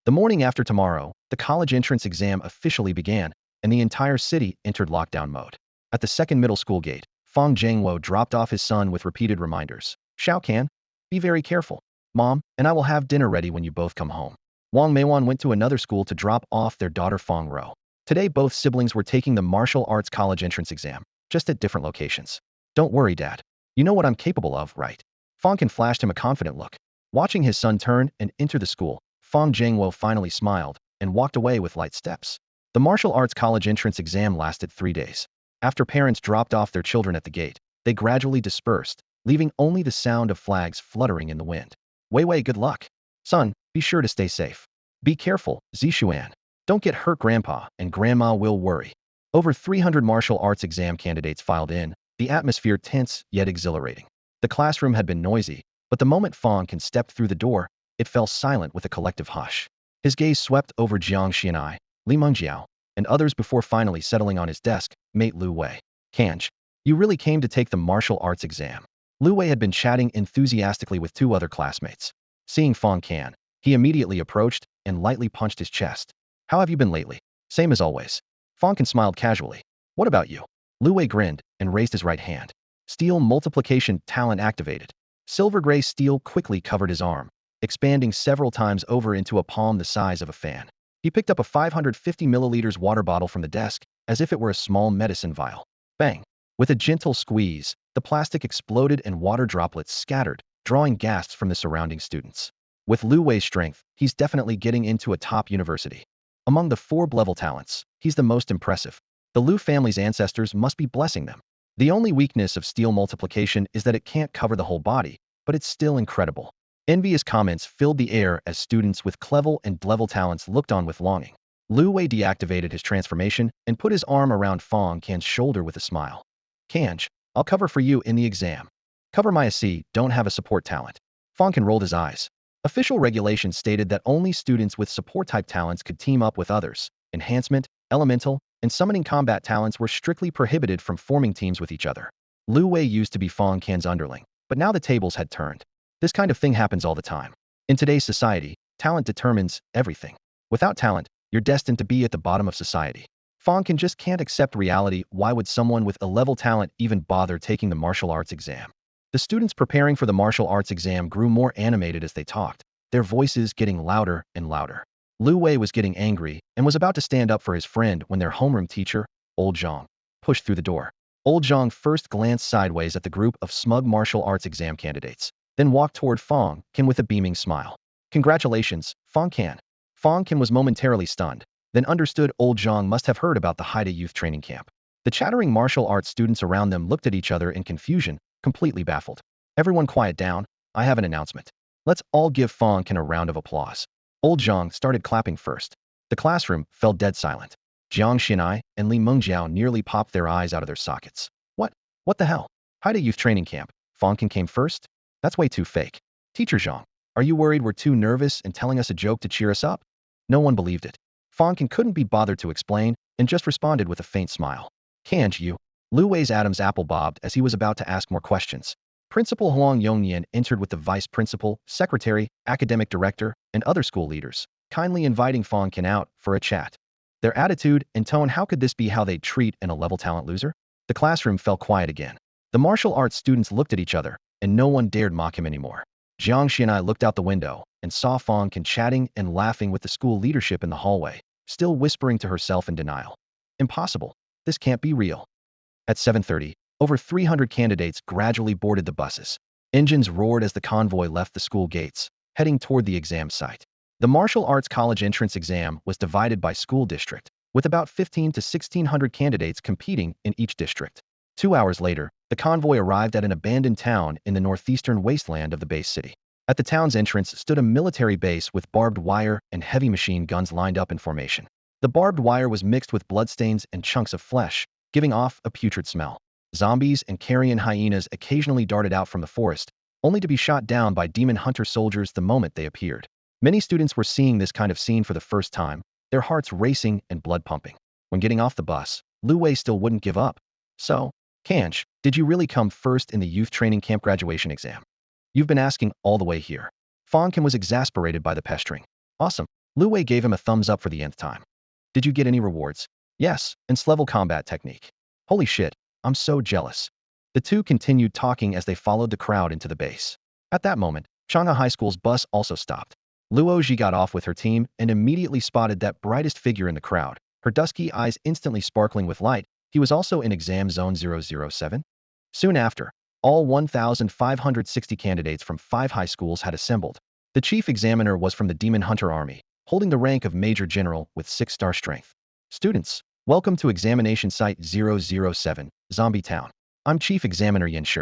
The morning after tomorrow, the college entrance exam officially began, and the entire city entered lockdown mode. At the second middle school gate, Fang Zhengwo dropped off his son with repeated reminders. Xiao Can, be very careful. Mom and I will have dinner ready when you both come home. Wang Meiwan went to another school to drop off their daughter Fang Ro. Today both siblings were taking the martial arts college entrance exam, just at different locations. Don't worry, Dad. You know what I'm capable of, right? Fang Can flashed him a confident look. Watching his son turn and enter the school, Fang Zhengwo finally smiled and walked away with light steps. The martial arts college entrance exam lasted 3 days. After parents dropped off their children at the gate, they gradually dispersed, leaving only the sound of flags fluttering in the wind. Wei, good luck. Son, be sure to stay safe. Be careful, Zixuan. Don't get hurt. Grandpa and Grandma will worry. Over 300 martial arts exam candidates filed in, the atmosphere tense yet exhilarating. The classroom had been noisy, but the moment Fang Can stepped through the door, it fell silent with a collective hush. His gaze swept over Jiang Xianai, Li Mengjiao, and others before finally settling on his desk, mate Lu Wei. Kanj, you really came to take the martial arts exam. Lu Wei had been chatting enthusiastically with 2 other classmates. Seeing Fang Can, he immediately approached and lightly punched his chest. How have you been lately? Same as always. Fang Can smiled casually. What about you? Lu Wei grinned and raised his right hand. Steel multiplication talent activated. Silver gray steel quickly covered his arm, expanding several times over into a palm the size of a fan. He picked up a 550 milliliters water bottle from the desk, as if it were a small medicine vial. Bang! With a gentle squeeze, the plastic exploded and water droplets scattered, drawing gasps from the surrounding students. With Lu Wei's strength, he's definitely getting into a top university. Among the 4 level talents, he's the most impressive. The Lu family's ancestors must be blessing them. The only weakness of steel multiplication is that it can't cover the whole body, but it's still incredible. Envious comments filled the air as students with clevel and level talents looked on with longing. Lu Wei deactivated his transformation and put his arm around Fang Can's shoulder with a smile. Kanj, I'll cover for you in the exam. Cover my SC don't have a support talent. Fang Can rolled his eyes. Official regulations stated that only students with support-type talents could team up with others. Enhancement, elemental, and summoning combat talents were strictly prohibited from forming teams with each other. Lu Wei used to be Fang Can's underling, but now the tables had turned. This kind of thing happens all the time. In today's society, talent determines everything. Without talent, you're destined to be at the bottom of society. Fang Can just can't accept reality. Why would someone with a level talent even bother taking the martial arts exam? The students preparing for the martial arts exam grew more animated as they talked, their voices getting louder and louder. Lu Wei was getting angry and was about to stand up for his friend when their homeroom teacher, Old Zhang, pushed through the door. Old Zhang first glanced sideways at the group of smug martial arts exam candidates, then walked toward Fang Can with a beaming smile. Congratulations, Fang Can. Fang Can was momentarily stunned, then understood old Zhang must have heard about the Haida youth training camp. The chattering martial arts students around them looked at each other in confusion, completely baffled. Everyone quiet down, I have an announcement. Let's all give Fang Can a round of applause. Old Zhang started clapping first. The classroom fell dead silent. Jiang Xinai and Li Mengjiao nearly popped their eyes out of their sockets. What? What the hell? Haida youth training camp. Fang Can came first? That's way too fake. Teacher Zhang, are you worried we're too nervous and telling us a joke to cheer us up? No one believed it. Fang Can couldn't be bothered to explain and just responded with a faint smile. Can't you? Lu Wei's Adam's apple bobbed as he was about to ask more questions. Principal Huang Yongnian entered with the vice principal, secretary, academic director, and other school leaders, kindly inviting Fang Can out for a chat. Their attitude and tone, how could this be how they'd treat an A-level talent loser? The classroom fell quiet again. The martial arts students looked at each other, and no one dared mock him anymore. Jiang Xinai looked out the window and saw Fang Can chatting and laughing with the school leadership in the hallway, still whispering to herself in denial. Impossible. This can't be real. At 7:30, over 300 candidates gradually boarded the buses. Engines roared as the convoy left the school gates, heading toward the exam site. The martial arts college entrance exam was divided by school district, with about 15 to 1,600 candidates competing in each district. 2 hours later, the convoy arrived at an abandoned town in the northeastern wasteland of the base city. At the town's entrance stood a military base with barbed wire and heavy machine guns lined up in formation. The barbed wire was mixed with bloodstains and chunks of flesh, giving off a putrid smell. Zombies and carrion hyenas occasionally darted out from the forest, only to be shot down by demon hunter soldiers the moment they appeared. Many students were seeing this kind of scene for the first time, their hearts racing and blood pumping. When getting off the bus, Lu Wei still wouldn't give up. So, Kanch, did you really come first in the youth training camp graduation exam? You've been asking all the way here. Fang Can was exasperated by the pestering. Awesome. Lu Wei gave him a thumbs up for the nth time. Did you get any rewards? Yes, and level combat technique. Holy shit, I'm so jealous. The two continued talking as they followed the crowd into the base. At that moment, Chang'e High School's bus also stopped. Luo Ji got off with her team and immediately spotted that brightest figure in the crowd, her dusky eyes instantly sparkling with light. He was also in exam zone 007. Soon after, all 1,560 candidates from 5 high schools had assembled. The chief examiner was from the Demon Hunter Army, holding the rank of Major General with 6-star strength. Students, welcome to examination site 007, Zombie Town. I'm Chief Examiner Yin Shi.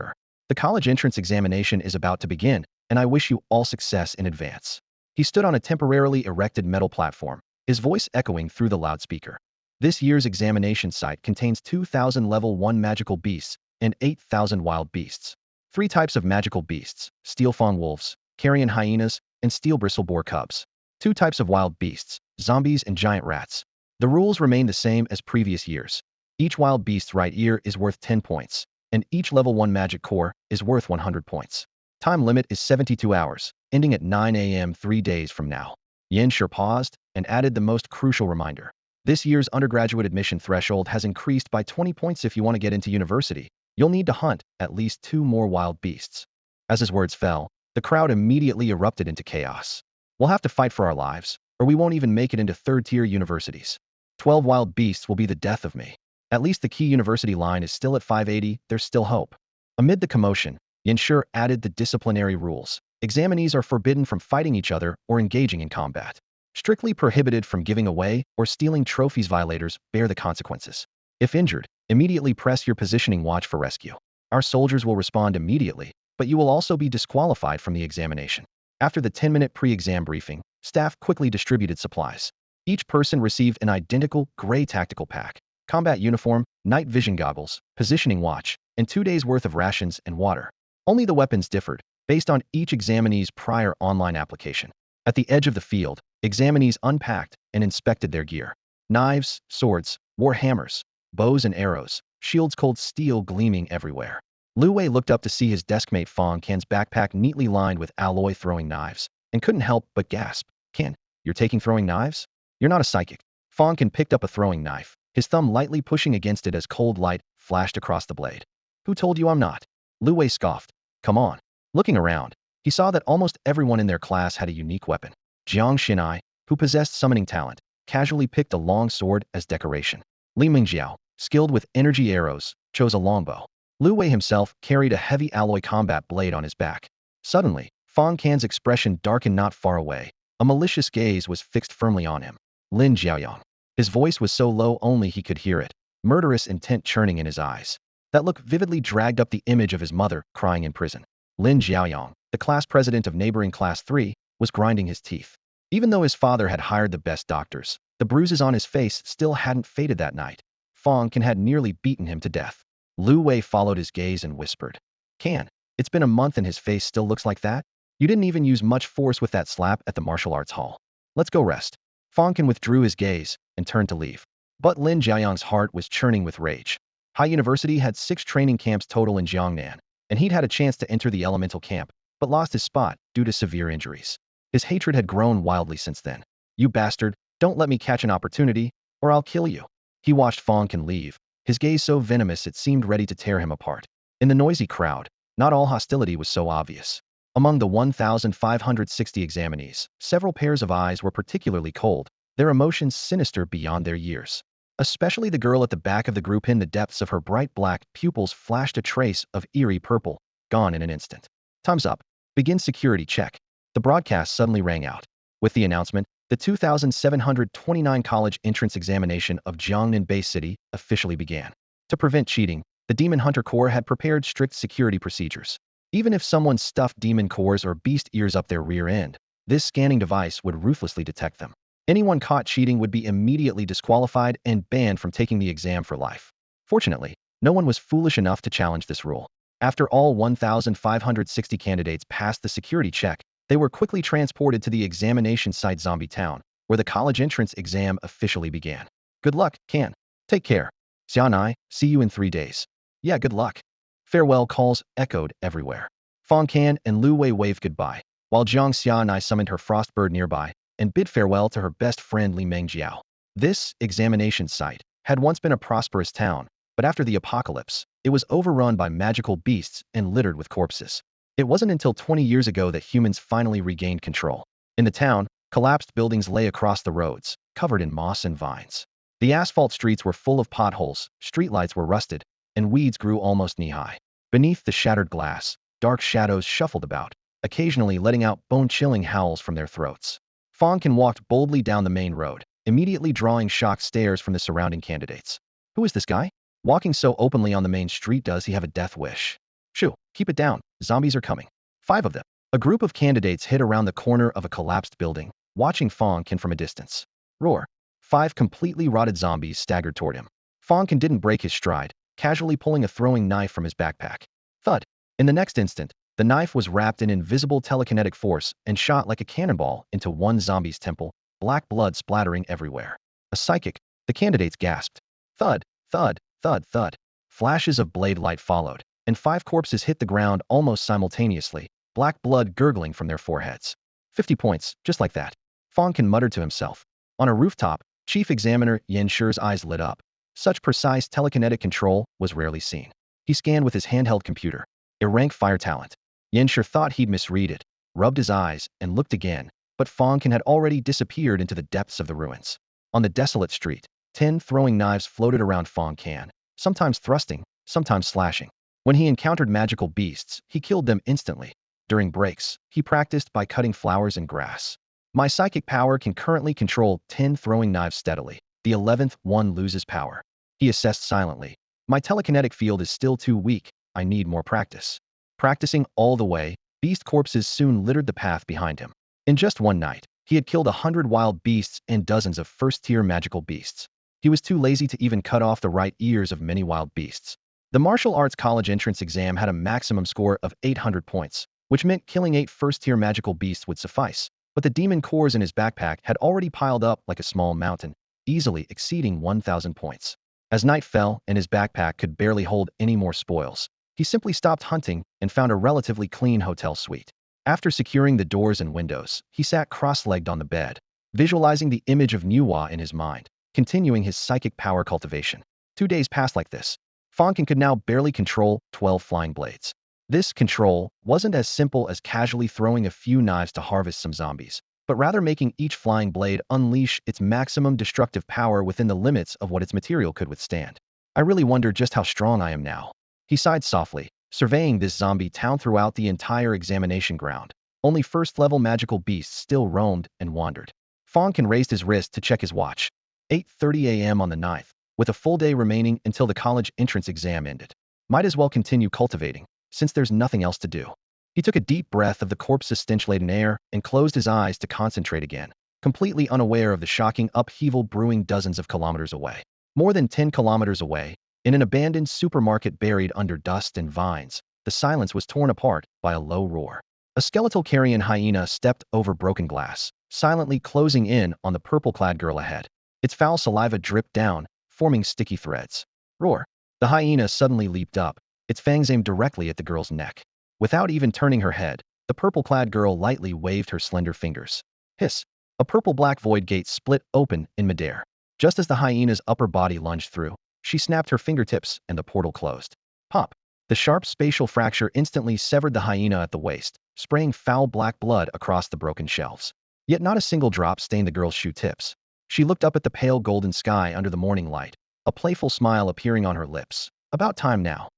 The college entrance examination is about to begin, and I wish you all success in advance. He stood on a temporarily erected metal platform, his voice echoing through the loudspeaker. This year's examination site contains 2,000 level 1 magical beasts and 8,000 wild beasts. 3 types of magical beasts, steel fawn wolves, carrion hyenas, and steel bristle boar cubs. 2 types of wild beasts, zombies and giant rats. The rules remain the same as previous years. Each wild beast's right ear is worth 10 points, and each level 1 magic core is worth 100 points. Time limit is 72 hours, ending at 9 a.m. 3 days from now. Yin Shi paused and added the most crucial reminder. This year's undergraduate admission threshold has increased by 20 points. If you want to get into university, you'll need to hunt at least 2 more wild beasts. As his words fell, the crowd immediately erupted into chaos. We'll have to fight for our lives, or we won't even make it into third-tier universities. 12 wild beasts will be the death of me. At least the key university line is still at 580, there's still hope. Amid the commotion, Yin Shi added the disciplinary rules. Examinees are forbidden from fighting each other or engaging in combat. Strictly prohibited from giving away or stealing trophies. Violators bear the consequences. If injured, immediately press your positioning watch for rescue. Our soldiers will respond immediately, but you will also be disqualified from the examination. After the 10-minute pre-exam briefing, staff quickly distributed supplies. Each person received an identical gray tactical pack, combat uniform, night vision goggles, positioning watch, and 2 days' worth of rations and water. Only the weapons differed, based on each examinee's prior online application. At the edge of the field, examinees unpacked and inspected their gear. Knives, swords, war hammers, bows and arrows, shields cold steel gleaming everywhere. Lu Wei looked up to see his deskmate Fang Can's backpack neatly lined with alloy throwing knives, and couldn't help but gasp. Can, you're taking throwing knives? You're not a psychic. Fang Can picked up a throwing knife, his thumb lightly pushing against it as cold light flashed across the blade. Who told you I'm not? Lu Wei scoffed. Come on. Looking around, he saw that almost everyone in their class had a unique weapon. Jiang Xinai, who possessed summoning talent, casually picked a long sword as decoration. Li Mengjiao, skilled with energy arrows, chose a longbow. Lu Wei himself carried a heavy alloy combat blade on his back. Suddenly, Fang Can's expression darkened not far away. A malicious gaze was fixed firmly on him. Lin Jiaoyang. His voice was so low only he could hear it, murderous intent churning in his eyes. That look vividly dragged up the image of his mother, crying in prison. Lin Jiaoyang, the class president of neighboring Class 3, was grinding his teeth. Even though his father had hired the best doctors, the bruises on his face still hadn't faded that night. Fang Can had nearly beaten him to death. Lu Wei followed his gaze and whispered, "Can, it's been a month and his face still looks like that? You didn't even use much force with that slap at the martial arts hall. Let's go rest." Fang Can withdrew his gaze and turned to leave. But Lin Jiaoyang's heart was churning with rage. High University had 6 training camps total in Jiangnan, and he'd had a chance to enter the elemental camp, but lost his spot due to severe injuries. His hatred had grown wildly since then. "You bastard, don't let me catch an opportunity, or I'll kill you." He watched Fang Can leave, his gaze so venomous it seemed ready to tear him apart. In the noisy crowd, not all hostility was so obvious. Among the 1,560 examinees, several pairs of eyes were particularly cold, their emotions sinister beyond their years. Especially the girl at the back of the group. In the depths of her bright black pupils flashed a trace of eerie purple, gone in an instant. "Time's up. Begin security check." The broadcast suddenly rang out. With the announcement, the 2,729 college entrance examination of Jiangnan Bay City officially began. To prevent cheating, the Demon Hunter Corps had prepared strict security procedures. Even if someone stuffed demon cores or beast ears up their rear end, this scanning device would ruthlessly detect them. Anyone caught cheating would be immediately disqualified and banned from taking the exam for life. Fortunately, no one was foolish enough to challenge this rule. After all 1,560 candidates passed the security check, they were quickly transported to the examination site Zombie Town, where the college entrance exam officially began. "Good luck, Can. Take care. Xianai, see you in 3 days." "Yeah, good luck." Farewell calls echoed everywhere. Fang Can and Lu Wei waved goodbye, while Jiang Xianai summoned her frostbird nearby and bid farewell to her best friend Li Mengjiao. This examination site had once been a prosperous town, but after the apocalypse, it was overrun by magical beasts and littered with corpses. It wasn't until 20 years ago that humans finally regained control. In the town, collapsed buildings lay across the roads, covered in moss and vines. The asphalt streets were full of potholes, streetlights were rusted, and weeds grew almost knee-high. Beneath the shattered glass, dark shadows shuffled about, occasionally letting out bone-chilling howls from their throats. Fang Can walked boldly down the main road, immediately drawing shocked stares from the surrounding candidates. "Who is this guy? Walking so openly on the main street, does he have a death wish?" "Shoo, keep it down, zombies are coming." 5 of them. A group of candidates hid around the corner of a collapsed building, watching Fang Can from a distance. Roar. 5 completely rotted zombies staggered toward him. Fang Can didn't break his stride, casually pulling a throwing knife from his backpack. Thud. In the next instant, the knife was wrapped in invisible telekinetic force and shot like a cannonball into one zombie's temple, black blood splattering everywhere. A psychic, the candidates gasped. Thud, thud, thud, thud. Flashes of blade light followed, and 5 corpses hit the ground almost simultaneously, black blood gurgling from their foreheads. 50 points, just like that. Fang Can muttered to himself. On a rooftop, Chief Examiner Yan Shi's eyes lit up. Such precise telekinetic control was rarely seen. He scanned with his handheld computer. A rank fire talent. Yan Shi thought he'd misread it, rubbed his eyes, and looked again, but Fang Can had already disappeared into the depths of the ruins. On the desolate street, 10 throwing knives floated around Fang Can, sometimes thrusting, sometimes slashing. When he encountered magical beasts, he killed them instantly. During breaks, he practiced by cutting flowers and grass. My psychic power can currently control 10 throwing knives steadily. The 11th one loses power. He assessed silently. My telekinetic field is still too weak. I need more practice. Practicing all the way, beast corpses soon littered the path behind him. In just one night, he had killed 100 wild beasts and dozens of first-tier magical beasts. He was too lazy to even cut off the right ears of many wild beasts. The martial arts college entrance exam had a maximum score of 800 points, which meant killing 8 first-tier magical beasts would suffice. But the demon cores in his backpack had already piled up like a small mountain, easily exceeding 1,000 points. As night fell and his backpack could barely hold any more spoils, he simply stopped hunting and found a relatively clean hotel suite. After securing the doors and windows, he sat cross-legged on the bed, visualizing the image of Nuwa in his mind, continuing his psychic power cultivation. 2 days passed like this. Fang Can could now barely control 12 flying blades. This control wasn't as simple as casually throwing a few knives to harvest some zombies, but rather making each flying blade unleash its maximum destructive power within the limits of what its material could withstand. I really wonder just how strong I am now. He sighed softly, surveying this zombie town throughout the entire examination ground. Only first-level magical beasts still roamed and wandered. Fang Can raised his wrist to check his watch. 8:30 a.m. on the 9th, with a full day remaining until the college entrance exam ended. Might as well continue cultivating, since there's nothing else to do. He took a deep breath of the corpse's stench-laden air and closed his eyes to concentrate again, completely unaware of the shocking upheaval brewing dozens of kilometers away. More than 10 kilometers away, in an abandoned supermarket buried under dust and vines, the silence was torn apart by a low roar. A skeletal carrion hyena stepped over broken glass, silently closing in on the purple-clad girl ahead. Its foul saliva dripped down, forming sticky threads. Roar! The hyena suddenly leaped up, its fangs aimed directly at the girl's neck. Without even turning her head, the purple-clad girl lightly waved her slender fingers. Hiss! A purple-black void gate split open in midair. Just as the hyena's upper body lunged through, she snapped her fingertips and the portal closed. Pop! The sharp spatial fracture instantly severed the hyena at the waist, spraying foul black blood across the broken shelves. Yet not a single drop stained the girl's shoe tips. She looked up at the pale golden sky under the morning light, a playful smile appearing on her lips. About time now.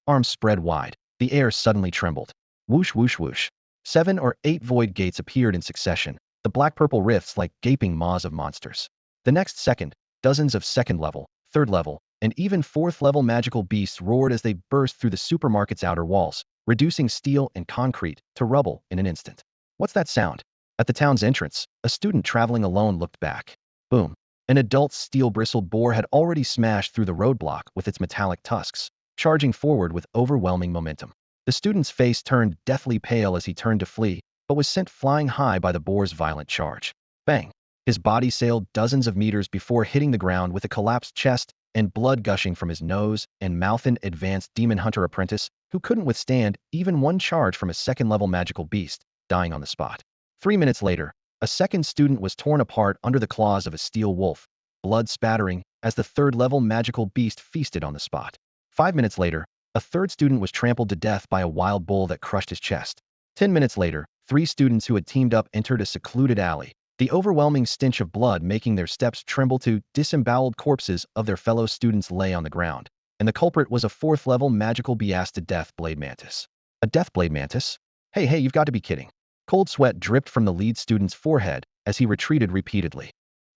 Arms spread wide, the air suddenly trembled. Whoosh whoosh whoosh. 7 or 8 void gates appeared in succession, the black-purple rifts like gaping maws of monsters. The next second, dozens of second-level, third-level, and even fourth-level magical beasts roared as they burst through the supermarket's outer walls, reducing steel and concrete to rubble in an instant. What's that sound? At the town's entrance, a student traveling alone looked back. Boom. An adult steel-bristled boar had already smashed through the roadblock with its metallic tusks, charging forward with overwhelming momentum. The student's face turned deathly pale as he turned to flee, but was sent flying high by the boar's violent charge. Bang! His body sailed dozens of meters before hitting the ground with a collapsed chest and blood gushing from his nose and mouth. An advanced demon hunter apprentice, who couldn't withstand even one charge from a second-level magical beast, dying on the spot. 3 minutes later, a second student was torn apart under the claws of a steel wolf, blood spattering as the third-level magical beast feasted on the spot. 5 minutes later, a third student was trampled to death by a wild bull that crushed his chest. 10 minutes later, 3 students who had teamed up entered a secluded alley, the overwhelming stench of blood making their steps tremble. To disemboweled corpses of their fellow students lay on the ground, and the culprit was a fourth-level magical beast, a death blade mantis. A death blade mantis? Hey, you've got to be kidding. Cold sweat dripped from the lead student's forehead as he retreated repeatedly.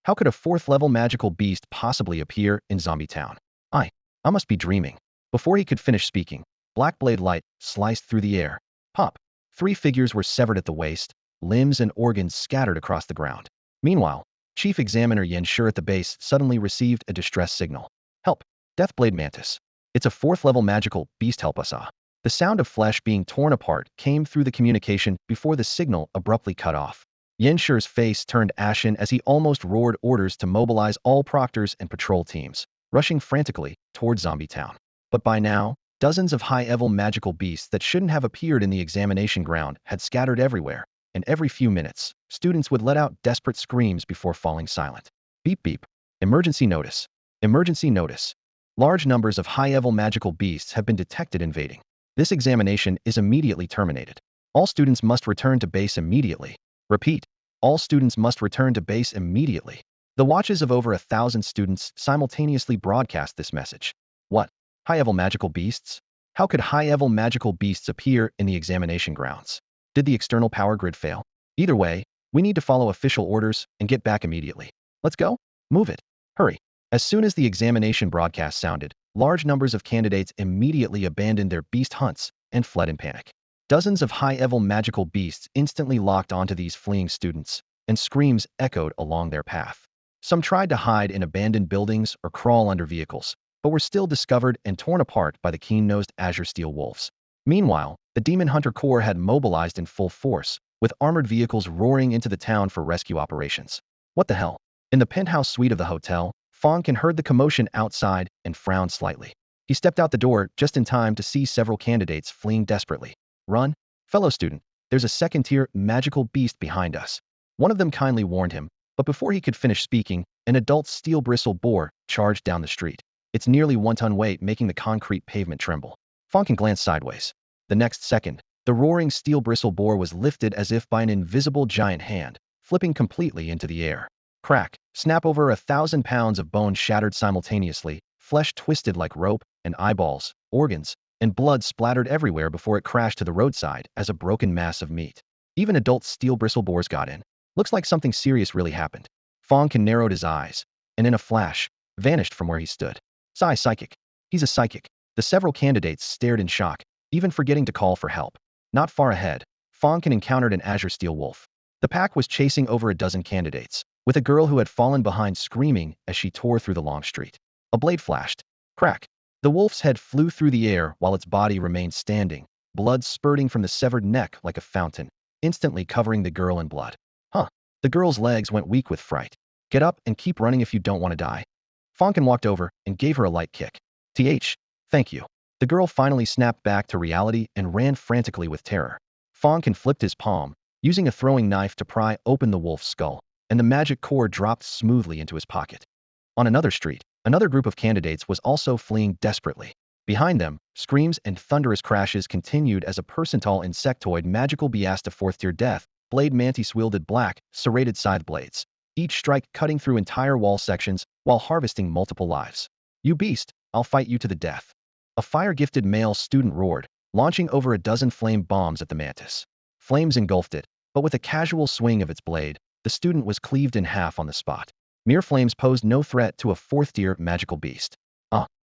How could a fourth-level magical beast possibly appear in Zombie Town? I must be dreaming. Before he could finish speaking, black blade light sliced through the air. Pop! 3 figures were severed at the waist, limbs and organs scattered across the ground. Meanwhile, Chief Examiner Yen Shur at the base suddenly received a distress signal. Help! Deathblade Mantis. It's a 4th-level magical beast, help us ah. The sound of flesh being torn apart came through the communication before the signal abruptly cut off. Yen Shur's face turned ashen as he almost roared orders to mobilize all proctors and patrol teams, rushing frantically toward Zombie Town. But by now, dozens of high-level magical beasts that shouldn't have appeared in the examination ground had scattered everywhere, and every few minutes, students would let out desperate screams before falling silent. Beep beep. Emergency notice. Emergency notice. Large numbers of high-level magical beasts have been detected invading. This examination is immediately terminated. All students must return to base immediately. Repeat. All students must return to base immediately. The watches of over 1,000 students simultaneously broadcast this message. What? High-level magical beasts? How could high-level magical beasts appear in the examination grounds? Did the external power grid fail? Either way, we need to follow official orders and get back immediately. Let's go. Move it. Hurry. As soon as the examination broadcast sounded, large numbers of candidates immediately abandoned their beast hunts and fled in panic. Dozens of high-level magical beasts instantly locked onto these fleeing students, and screams echoed along their path. Some tried to hide in abandoned buildings or crawl under vehicles, but were still discovered and torn apart by the keen-nosed azure steel wolves. Meanwhile, the Demon Hunter Corps had mobilized in full force, with armored vehicles roaring into the town for rescue operations. What the hell? In the penthouse suite of the hotel, Fang Can heard the commotion outside and frowned slightly. He stepped out the door just in time to see several candidates fleeing desperately. Run, fellow student, there's a second-tier magical beast behind us. One of them kindly warned him, but before he could finish speaking, an adult steel-bristled boar charged down the street. Its nearly 1-ton weight making the concrete pavement tremble. Fang Can glanced sideways. The next second, the roaring steel-bristled boar was lifted as if by an invisible giant hand, flipping completely into the air. Crack, snap, over 1,000 pounds of bone shattered simultaneously, flesh twisted like rope, and eyeballs, organs, and blood splattered everywhere before it crashed to the roadside as a broken mass of meat. Even adult steel bristle boars got in. Looks like something serious really happened. Fang Can narrowed his eyes, and in a flash, vanished from where he stood. Psychic. He's a psychic. The several candidates stared in shock, even forgetting to call for help. Not far ahead, Fang Can encountered an azure steel wolf. The pack was chasing over a dozen candidates, with a girl who had fallen behind screaming as she tore through the long street. A blade flashed. Crack. The wolf's head flew through the air while its body remained standing, blood spurting from the severed neck like a fountain, instantly covering the girl in blood. Huh. The girl's legs went weak with fright. Get up and keep running if you don't want to die. Fang Can walked over and gave her a light kick. Thank you. The girl finally snapped back to reality and ran frantically with terror. Fang Can flipped his palm, using a throwing knife to pry open the wolf's skull, and the magic core dropped smoothly into his pocket. On another street, another group of candidates was also fleeing desperately. Behind them, screams and thunderous crashes continued as a percentile insectoid magical beast of 4th tier death, blade mantis wielded black, serrated scythe blades, each strike cutting through entire wall sections while harvesting multiple lives. You beast, I'll fight you to the death. A fire-gifted male student roared, launching over a dozen flame bombs at the mantis. Flames engulfed it, but with a casual swing of its blade, the student was cleaved in half on the spot. Mere flames posed no threat to a 4th tier magical beast.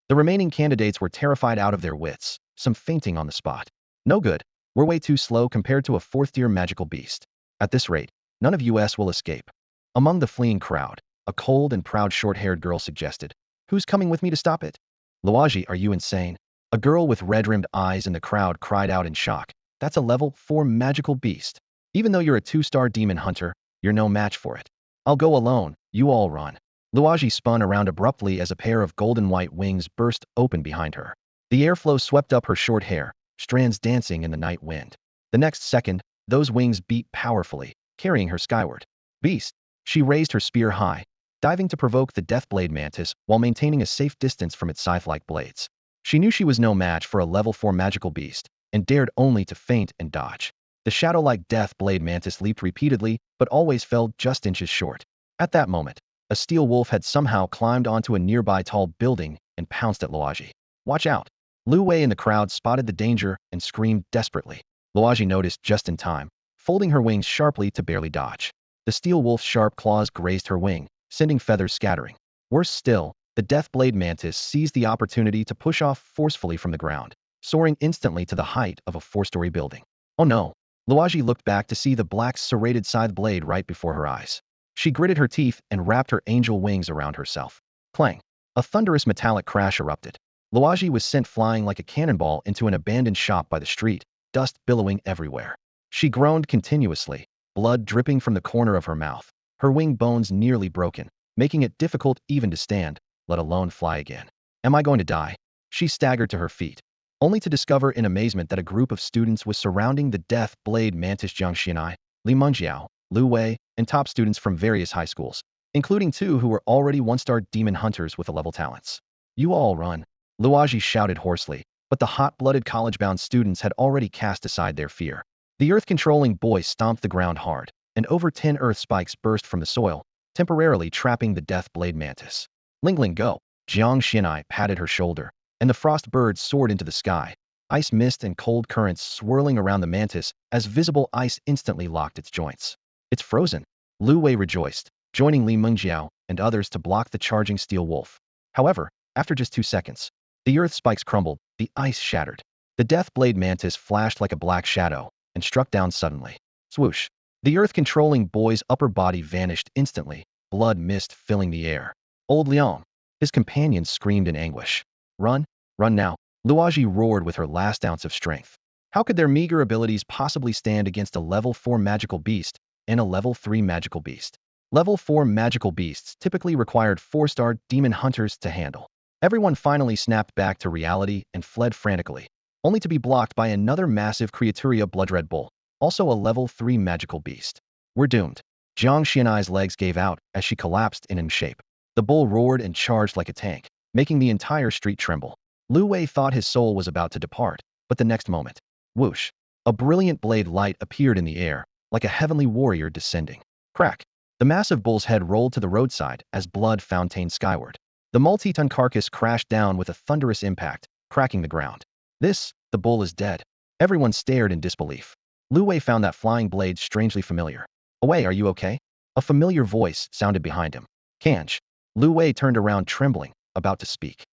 The remaining candidates were terrified out of their wits, some fainting on the spot. No good. We're way too slow compared to a 4th tier magical beast. At this rate, none of us will escape. Among the fleeing crowd, a cold and proud short-haired girl suggested, "Who's coming with me to stop it?" "Luaji, are you insane?" A girl with red-rimmed eyes in the crowd cried out in shock. "That's a level 4 magical beast. Even though you're a 2-star demon hunter, you're no match for it. I'll go alone, you all run." Luaji spun around abruptly as a pair of golden-white wings burst open behind her. The airflow swept up her short hair, strands dancing in the night wind. The next second, those wings beat powerfully, carrying her skyward. "Beast!" She raised her spear high, diving to provoke the Deathblade mantis while maintaining a safe distance from its scythe-like blades. She knew she was no match for a level 4 magical beast, and dared only to feint and dodge. The shadow-like Deathblade mantis leaped repeatedly, but always fell just inches short. At that moment, a steel wolf had somehow climbed onto a nearby tall building and pounced at Luaji. "Watch out!" Lu Wei in the crowd spotted the danger and screamed desperately. Luaji noticed just in time, folding her wings sharply to barely dodge. The steel wolf's sharp claws grazed her wing, sending feathers scattering. Worse still, the Deathblade mantis seized the opportunity to push off forcefully from the ground, soaring instantly to the height of a 4-story building. Oh no! Luaji looked back to see the black serrated scythe blade right before her eyes. She gritted her teeth and wrapped her angel wings around herself. Clang! A thunderous metallic crash erupted. Luaji was sent flying like a cannonball into an abandoned shop by the street, dust billowing everywhere. She groaned continuously, blood dripping from the corner of her mouth, her wing bones nearly broken, making it difficult even to stand, let alone fly again. "Am I going to die?" She staggered to her feet, only to discover in amazement that a group of students was surrounding the Deathblade mantis. Jiang Xianai, Li Mengjiao, Lu Wei, and top students from various high schools, including 2 who were already 1-star demon hunters with level talents. "You all run!" Luaji shouted hoarsely, but the hot-blooded college-bound students had already cast aside their fear. The earth-controlling boy stomped the ground hard, and over 10 earth spikes burst from the soil, temporarily trapping the Deathblade mantis. "Lingling, go!" Jiang Xianai patted her shoulder, and the frost birds soared into the sky, ice mist and cold currents swirling around the mantis as visible ice instantly locked its joints. "It's frozen!" Lu Wei rejoiced, joining Li Mengjiao and others to block the charging steel wolf. However, after just 2 seconds, the earth spikes crumbled, the ice shattered. The Deathblade mantis flashed like a black shadow and struck down suddenly. Swoosh! The earth-controlling boy's upper body vanished instantly, blood mist filling the air. "Old Liang!" His companions screamed in anguish. "Run! Run now!" Luaji roared with her last ounce of strength. How could their meager abilities possibly stand against a level 4 magical beast and a level 3 magical beast? Level 4 magical beasts typically required 4-star demon hunters to handle. Everyone finally snapped back to reality and fled frantically, only to be blocked by another massive Creaturia Bloodred Bull, also a level 3 magical beast. "We're doomed." Jiang Xianai's legs gave out as she collapsed in shape. The bull roared and charged like a tank, making the entire street tremble. Lu Wei thought his soul was about to depart, but the next moment, whoosh! A brilliant blade light appeared in the air, like a heavenly warrior descending. Crack! The massive bull's head rolled to the roadside as blood fountained skyward. The multi-ton carcass crashed down with a thunderous impact, cracking the ground. The bull is dead." Everyone stared in disbelief. Lu Wei found that flying blade strangely familiar. Away, are you okay? A familiar voice sounded behind him. Kanj. Lu Wei turned around trembling, about to speak.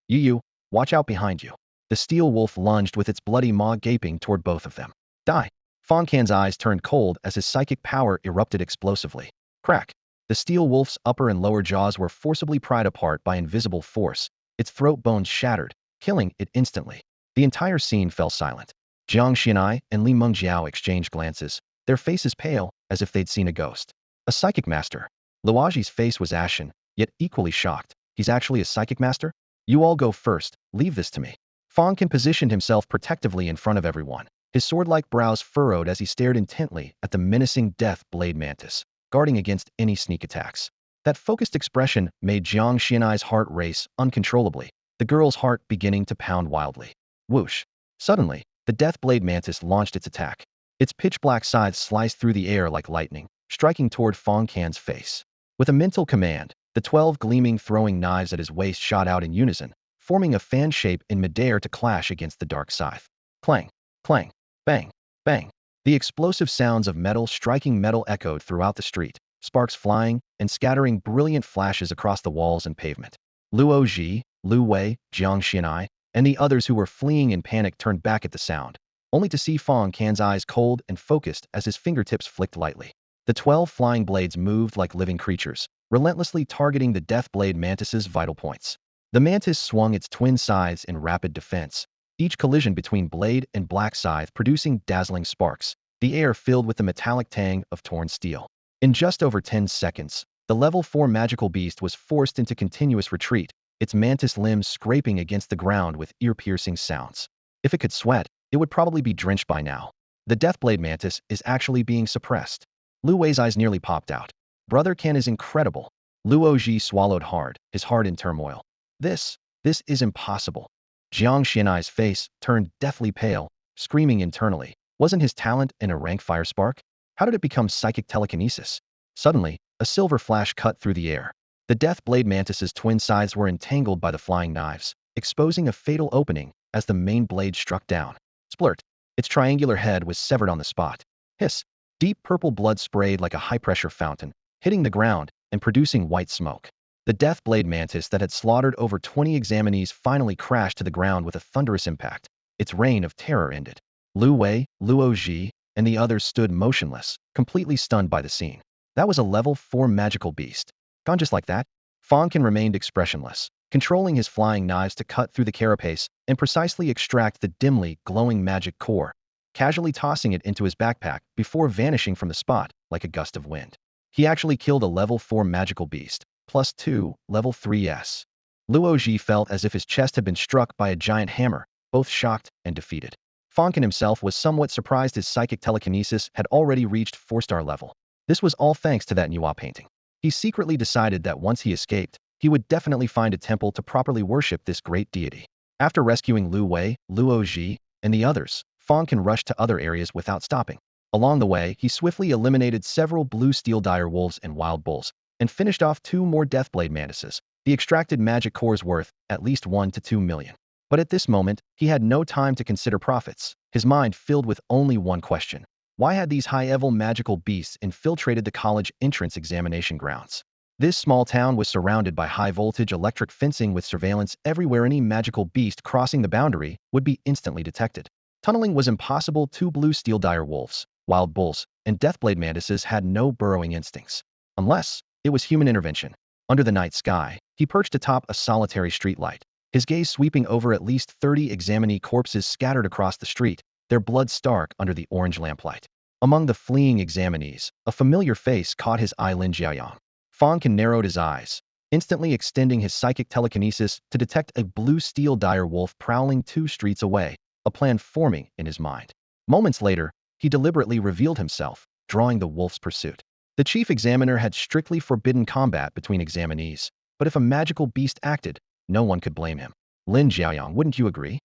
You, watch out behind you. The steel wolf lunged with its bloody maw gaping toward both of them. Die. Fang Can's eyes turned cold as his psychic power erupted explosively. Crack. The steel wolf's upper and lower jaws were forcibly pried apart by invisible force. Its throat bones shattered, killing it instantly. The entire scene fell silent. Jiang Xianai and Li Mengjiao exchanged glances, their faces pale, as if they'd seen a ghost. A psychic master. Luaji's face was ashen, yet equally shocked. He's actually a psychic master? You all go first, leave this to me. Fang Can positioned himself protectively in front of everyone, his sword-like brows furrowed as he stared intently at the menacing death blade mantis, guarding against any sneak attacks. That focused expression made Jiang Xianai's heart race uncontrollably, the girl's heart beginning to pound wildly. Whoosh. Suddenly, the death blade mantis launched its attack. Its pitch-black scythe sliced through the air like lightning, striking toward Fang Can's face. With a mental command, the 12 gleaming throwing knives at his waist shot out in unison, forming a fan shape in midair to clash against the dark scythe. Clang, clang, bang, bang. The explosive sounds of metal striking metal echoed throughout the street, sparks flying and scattering brilliant flashes across the walls and pavement. Luo Ji, Lu Wei, Jiang Xianai, and the others who were fleeing in panic turned back at the sound, only to see Fang Can's eyes cold and focused as his fingertips flicked lightly. The 12 flying blades moved like living creatures, relentlessly targeting the death blade mantis's vital points. The mantis swung its twin scythes in rapid defense, each collision between blade and black scythe producing dazzling sparks, the air filled with the metallic tang of torn steel. In just over 10 seconds, the level 4 magical beast was forced into continuous retreat, its mantis limbs scraping against the ground with ear-piercing sounds. If it could sweat, it would probably be drenched by now. The deathblade mantis is actually being suppressed. Lu Wei's eyes nearly popped out. Brother Can is incredible. Luo Ji swallowed hard, his heart in turmoil. This is impossible. Jiang Xianai's face turned deathly pale, screaming internally. Wasn't his talent in a rank fire spark? How did it become psychic telekinesis? Suddenly, a silver flash cut through the air. The death blade mantis's twin scythes were entangled by the flying knives, exposing a fatal opening as the main blade struck down. Splurt. Its triangular head was severed on the spot. Hiss. Deep purple blood sprayed like a high-pressure fountain, hitting the ground and producing white smoke. The death blade mantis that had slaughtered over 20 examinees finally crashed to the ground with a thunderous impact. Its reign of terror ended. Lu Wei, Luo Ji, and the others stood motionless, completely stunned by the scene. That was a level 4 magical beast. Gone just like that? Fang Can remained expressionless, controlling his flying knives to cut through the carapace and precisely extract the dimly glowing magic core, casually tossing it into his backpack before vanishing from the spot like a gust of wind. He actually killed a level 4 magical beast, +2, level 3s. Luo Ji felt as if his chest had been struck by a giant hammer, both shocked and defeated. Fang Can himself was somewhat surprised his psychic telekinesis had already reached 4-star level. This was all thanks to that Nuwa painting. He secretly decided that once he escaped, he would definitely find a temple to properly worship this great deity. After rescuing Lu Wei, Luo Ji, and the others, Fang Can rushed to other areas without stopping. Along the way, he swiftly eliminated several blue steel dire wolves and wild bulls, and finished off 2 more deathblade mantises. The extracted magic core's worth at least 1 to 2 million. But at this moment, he had no time to consider profits, his mind filled with only one question. Why had these high-level magical beasts infiltrated the college entrance examination grounds? This small town was surrounded by high-voltage electric fencing with surveillance everywhere. Any magical beast crossing the boundary would be instantly detected. Tunneling was impossible. 2 blue steel dire wolves, wild bulls, and deathblade mantises had no burrowing instincts. Unless it was human intervention. Under the night sky, he perched atop a solitary streetlight, his gaze sweeping over at least 30 examinee corpses scattered across the street, their blood stark under the orange lamplight. Among the fleeing examinees, a familiar face caught his eye. Lin Jiaoyang. Fang Can narrowed his eyes, instantly extending his psychic telekinesis to detect a blue steel dire wolf prowling 2 streets away, a plan forming in his mind. Moments later, he deliberately revealed himself, drawing the wolf's pursuit. The chief examiner had strictly forbidden combat between examinees, but if a magical beast acted, no one could blame him. Lin Jiaoyang, wouldn't you agree?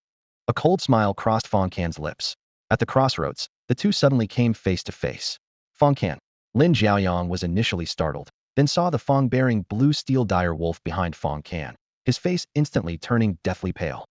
A cold smile crossed Fang Can's lips. At the crossroads, the two suddenly came face to face. Fang Can. Lin Jiaoyang was initially startled, then saw the Fang-bearing blue steel dire wolf behind Fang Can, his face instantly turning deathly pale.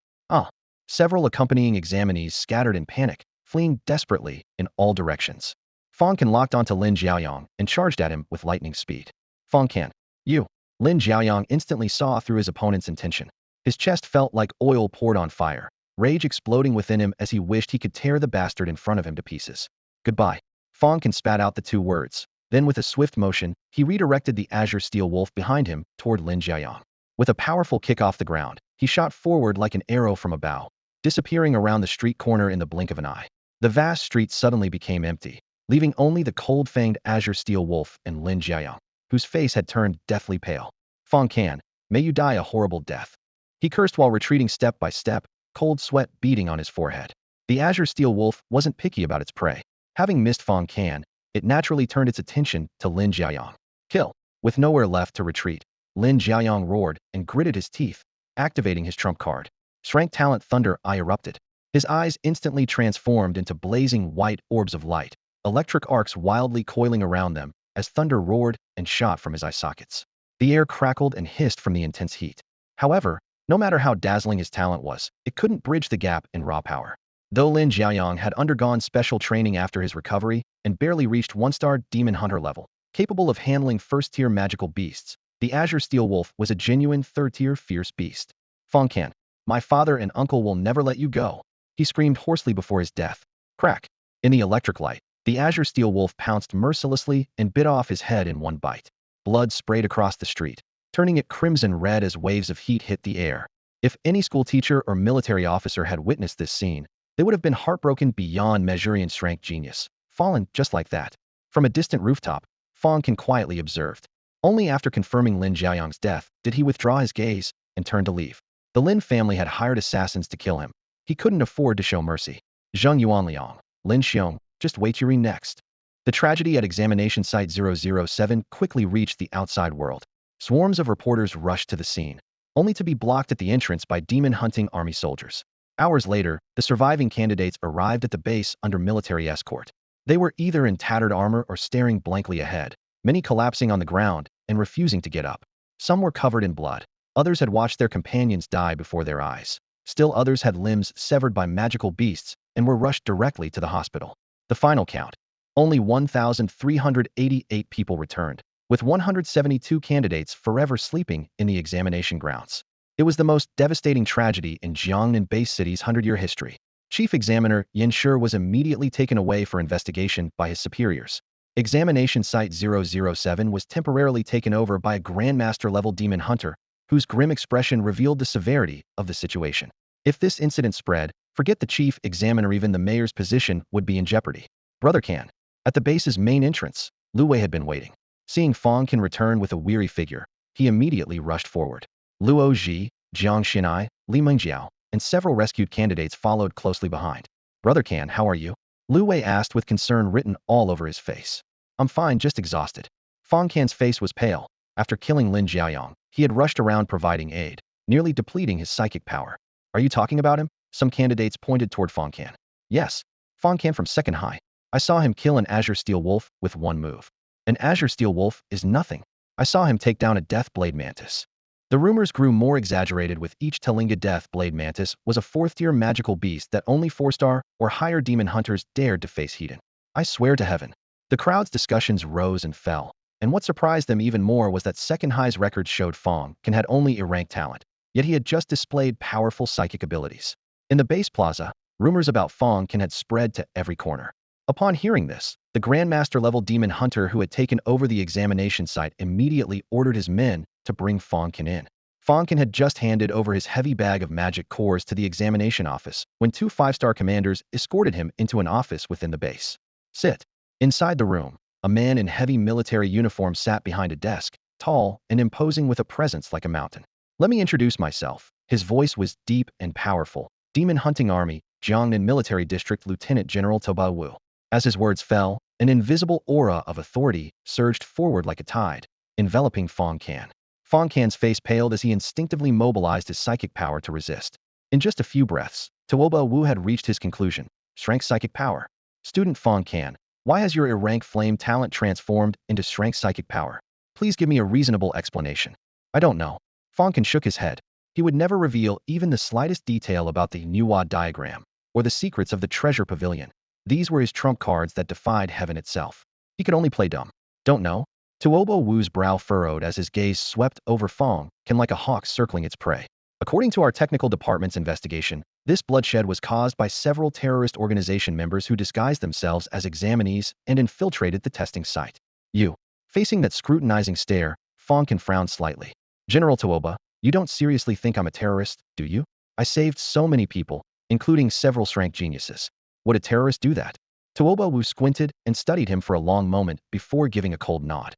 Several accompanying examinees scattered in panic, fleeing desperately in all directions. Fang Can locked onto Lin Jiaoyang and charged at him with lightning speed. Fang Can, you! Lin Jiaoyang instantly saw through his opponent's intention. His chest felt like oil poured on fire, rage exploding within him as he wished he could tear the bastard in front of him to pieces. Goodbye. Fang Can spat out the two words. Then with a swift motion, he redirected the azure steel wolf behind him toward Lin Jiaoyang. With a powerful kick off the ground, he shot forward like an arrow from a bow, disappearing around the street corner in the blink of an eye. The vast street suddenly became empty, leaving only the cold-fanged azure steel wolf and Lin Jiaoyang, whose face had turned deathly pale. Fang Can, may you die a horrible death. He cursed while retreating step by step, cold sweat beading on his forehead. The azure steel wolf wasn't picky about its prey. Having missed Fang Can, it naturally turned its attention to Lin Jiaoyang. Kill. With nowhere left to retreat, Lin Jiaoyang roared and gritted his teeth, activating his trump card. Divine Thunder I erupted. His eyes instantly transformed into blazing white orbs of light, electric arcs wildly coiling around them as thunder roared and shot from his eye sockets. The air crackled and hissed from the intense heat. However, no matter how dazzling his talent was, it couldn't bridge the gap in raw power. Though Lin Jiaoyang had undergone special training after his recovery and barely reached 1-star demon hunter level, capable of handling first-tier magical beasts, the azure steel wolf was a genuine third-tier fierce beast. Fang Can, my father and uncle will never let you go, he screamed hoarsely before his death. Crack. In the electric light, the azure steel wolf pounced mercilessly and bit off his head in one bite. Blood sprayed across the street, turning it crimson red as waves of heat hit the air. If any schoolteacher or military officer had witnessed this scene, they would have been heartbroken beyond measure and strength genius, fallen just like that. From a distant rooftop, Fang Can quietly observed. Only after confirming Lin Jiaoyang's death did he withdraw his gaze and turn to leave. The Lin family had hired assassins to kill him. He couldn't afford to show mercy. Zheng Yuanliang, Lin Xiong, just wait you're next. The tragedy at examination site 007 quickly reached the outside world. Swarms of reporters rushed to the scene, only to be blocked at the entrance by demon-hunting army soldiers. Hours later, the surviving candidates arrived at the base under military escort. They were either in tattered armor or staring blankly ahead, many collapsing on the ground and refusing to get up. Some were covered in blood. Others had watched their companions die before their eyes. Still others had limbs severed by magical beasts and were rushed directly to the hospital. The final count. Only 1,388 people returned, with 172 candidates forever sleeping in the examination grounds. It was the most devastating tragedy in Jiangnan Bay City's 100-year history. Chief Examiner Yin Shi was immediately taken away for investigation by his superiors. Examination Site 007 was temporarily taken over by a Grandmaster-level demon hunter, whose grim expression revealed the severity of the situation. If this incident spread, forget the chief examiner, even the mayor's position would be in jeopardy. Brother Can. At the base's main entrance, Lu Wei had been waiting. Seeing Fang Can return with a weary figure, he immediately rushed forward. Luo Ji, Jiang Xinai, Li Mengjiao, and several rescued candidates followed closely behind. Brother Can, how are you? Lu Wei asked with concern written all over his face. I'm fine, just exhausted. Fang Can's face was pale. After killing Lin Jiaoyang, he had rushed around providing aid, nearly depleting his psychic power. Are you talking about him? Some candidates pointed toward Fang Can. Yes. Fang Can from second high. I saw him kill an azure steel wolf with one move. An azure steel wolf is nothing. I saw him take down a death blade mantis. The rumors grew more exaggerated with each telling a death blade mantis was a 4th-tier magical beast that only 4-star or higher demon hunters dared to face heat-in. I swear to heaven. The crowd's discussions rose and fell, and what surprised them even more was that Second High's records showed Fang Can had only A-rank talent, yet he had just displayed powerful psychic abilities. In the base plaza, rumors about Fang Can had spread to every corner. Upon hearing this, the Grandmaster-level demon hunter who had taken over the examination site immediately ordered his men to bring Fang Can in. Fang Can had just handed over his heavy bag of magic cores to the examination office when 2 5-star commanders escorted him into an office within the base. Sit. Inside the room, a man in heavy military uniform sat behind a desk, tall and imposing with a presence like a mountain. Let me introduce myself. His voice was deep and powerful. Demon Hunting Army, Jiangnan Military District Lieutenant General Toba Wu. As his words fell, an invisible aura of authority surged forward like a tide, enveloping Fang Can. Fang Can's face paled as he instinctively mobilized his psychic power to resist. In just a few breaths, Toba Wu had reached his conclusion. Strength psychic power. Student Fang Can, why has your A-rank flame talent transformed into strength psychic power? Please give me a reasonable explanation. I don't know. Fang Can shook his head. He would never reveal even the slightest detail about the Nuwa diagram or the secrets of the treasure pavilion. These were his trump cards that defied heaven itself. He could only play dumb. Don't know? Tuobo Wu's brow furrowed as his gaze swept over Fang Can like a hawk circling its prey. According to our technical department's investigation, this bloodshed was caused by several terrorist organization members who disguised themselves as examinees and infiltrated the testing site. You. Facing that scrutinizing stare, Fang Can frowned slightly. General Tuoba, you don't seriously think I'm a terrorist, do you? I saved so many people, including several rank geniuses. Would a terrorist do that? Tuoba Wu squinted and studied him for a long moment before giving a cold nod.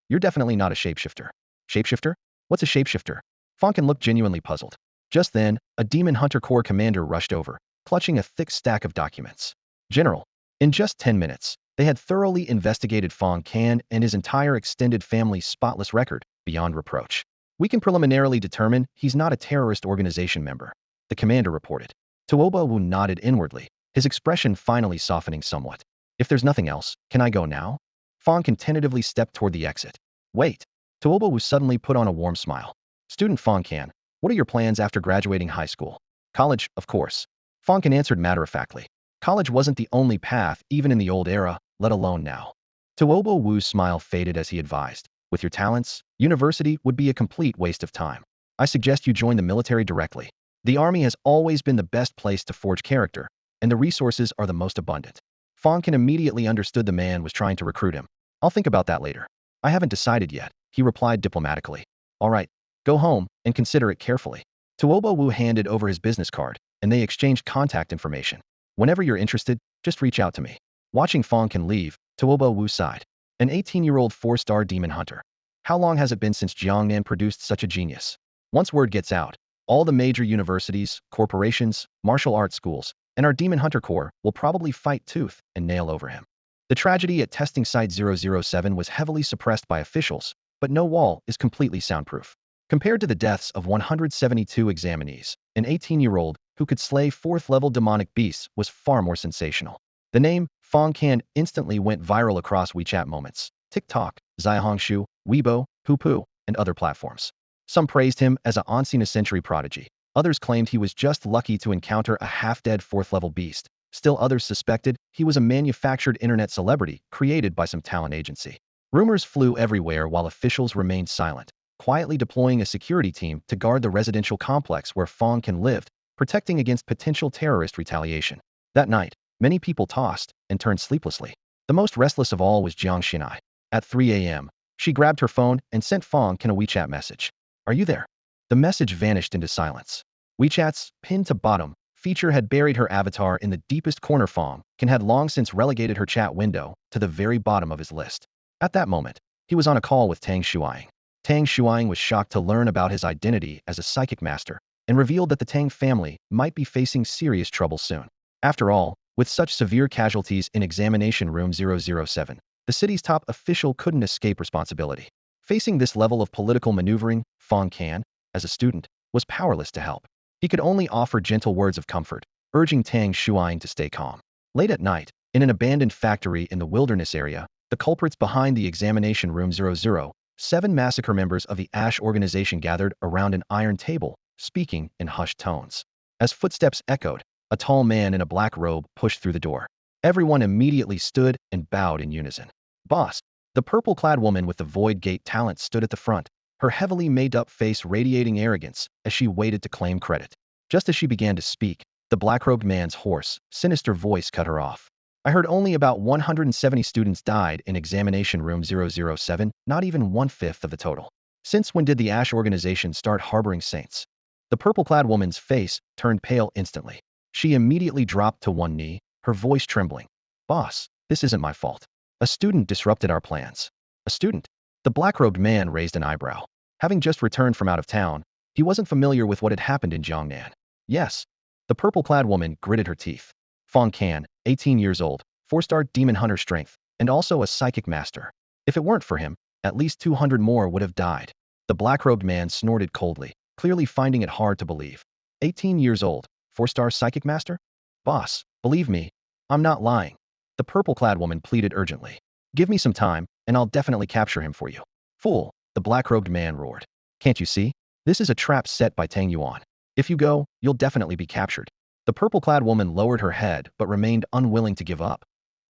You're definitely not a shapeshifter. Shapeshifter? What's a shapeshifter? Fang Can looked genuinely puzzled. Just then, a Demon Hunter Corps commander rushed over, clutching a thick stack of documents. General, in just 10 minutes, they had thoroughly investigated Fang Can and his entire extended family's spotless record, beyond reproach. We can preliminarily determine he's not a terrorist organization member, the commander reported. Tuoba Wu nodded inwardly, his expression finally softening somewhat. If there's nothing else, can I go now? Fang Can tentatively stepped toward the exit. Wait. Tuoba Wu suddenly put on a warm smile. Student Fang Can, what are your plans after graduating high school? College, of course. Fang Can answered matter-of-factly. College wasn't the only path, even in the old era, let alone now. Tuoba Wu's smile faded as he advised. With your talents, university would be a complete waste of time. I suggest you join the military directly. The army has always been the best place to forge character, and the resources are the most abundant. Fang Can immediately understood the man was trying to recruit him. I'll think about that later. I haven't decided yet, he replied diplomatically. All right, go home and consider it carefully. Tuoba Wu handed over his business card, and they exchanged contact information. Whenever you're interested, just reach out to me. Watching Fang Can leave, Tuoba Wu sighed. An 18-year-old 4-star demon hunter. How long has it been since Jiangnan produced such a genius? Once word gets out, all the major universities, corporations, martial arts schools, and our Demon Hunter Corps will probably fight tooth and nail over him. The tragedy at testing site 007 was heavily suppressed by officials, but no wall is completely soundproof. Compared to the deaths of 172 examinees, an 18-year-old who could slay 4th-level demonic beasts was far more sensational. The name Fang Can instantly went viral across WeChat moments, TikTok, Xiaohongshu, Weibo, Pupu, and other platforms. Some praised him as a once-in-a-century prodigy. Others claimed he was just lucky to encounter a half-dead 4th-level beast. Still others suspected he was a manufactured internet celebrity created by some talent agency. Rumors flew everywhere while officials remained silent, quietly deploying a security team to guard the residential complex where Fang Can lived, protecting against potential terrorist retaliation. That night, many people tossed and turned sleeplessly. The most restless of all was Jiang Xinai. At 3 a.m., she grabbed her phone and sent Fang Can a WeChat message. Are you there? The message vanished into silence. WeChat's pinned to bottom feature had buried her avatar in the deepest corner. Fang Can had long since relegated her chat window to the very bottom of his list. At that moment, he was on a call with Tang Shuang. Tang Shuang was shocked to learn about his identity as a psychic master and revealed that the Tang family might be facing serious trouble soon. After all, with such severe casualties in examination room 007, the city's top official couldn't escape responsibility. Facing this level of political maneuvering, Fang Can, as a student, was powerless to help. He could only offer gentle words of comfort, urging Tang Shuang to stay calm. Late at night, in an abandoned factory in the wilderness area, the culprits behind the examination room 007 massacre members of the Ash organization gathered around an iron table, speaking in hushed tones. As footsteps echoed, a tall man in a black robe pushed through the door. Everyone immediately stood and bowed in unison. Boss, the purple-clad woman with the Void Gate talent stood at the front, her heavily made-up face radiating arrogance as she waited to claim credit. Just as she began to speak, the black-robed man's hoarse, sinister voice cut her off. I heard only about 170 students died in examination room 007, not even 1/5 of the total. Since when did the Ash organization start harboring saints? The purple-clad woman's face turned pale instantly. She immediately dropped to one knee, her voice trembling. Boss, this isn't my fault. A student disrupted our plans. A student? The black-robed man raised an eyebrow. Having just returned from out of town, he wasn't familiar with what had happened in Jiangnan. Yes. The purple-clad woman gritted her teeth. Fang Can, 18 years old, 4-star demon hunter strength, and also a psychic master. If it weren't for him, at least 200 more would have died. The black-robed man snorted coldly, clearly finding it hard to believe. 18 years old, 4-star psychic master? Boss, believe me, I'm not lying. The purple-clad woman pleaded urgently. Give me some time, and I'll definitely capture him for you. Fool, the black-robed man roared. Can't you see? This is a trap set by Tang Yuan. If you go, you'll definitely be captured. The purple-clad woman lowered her head but remained unwilling to give up.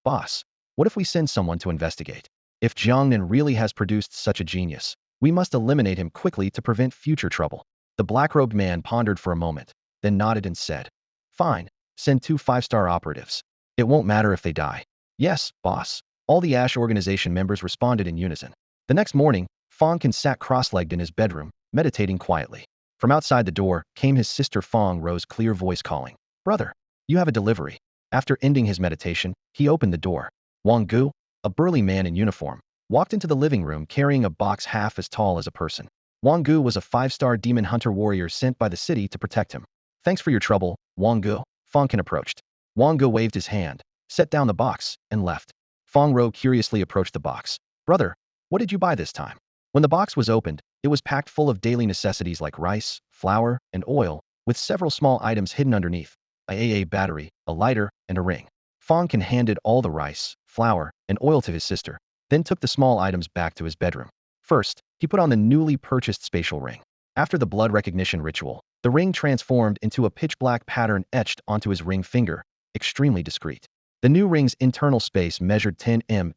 Boss, what if we send someone to investigate? If Jiangnan really has produced such a genius, we must eliminate him quickly to prevent future trouble. The black-robed man pondered for a moment, then nodded and said, Fine, send 2 5-star operatives. It won't matter if they die. Yes, boss. All the Ash organization members responded in unison. The next morning, Fang Can sat cross-legged in his bedroom, meditating quietly. From outside the door came his sister Fang Ro's clear voice calling, Brother, you have a delivery. After ending his meditation, he opened the door. Wang Gu, a burly man in uniform, walked into the living room carrying a box half as tall as a person. Wang Gu was a 5-star demon hunter warrior sent by the city to protect him. Thanks for your trouble, Wang Gu. Fang Can approached. Wang Gu waved his hand, set down the box, and left. Fang Ro curiously approached the box. Brother, what did you buy this time? When the box was opened, it was packed full of daily necessities like rice, flour, and oil, with several small items hidden underneath, a AA battery, a lighter, and a ring. Fang Can handed all the rice, flour, and oil to his sister, then took the small items back to his bedroom. First, he put on the newly purchased spatial ring. After the blood recognition ritual, the ring transformed into a pitch-black pattern etched onto his ring finger, extremely discreet. The new ring's internal space measured 10 m,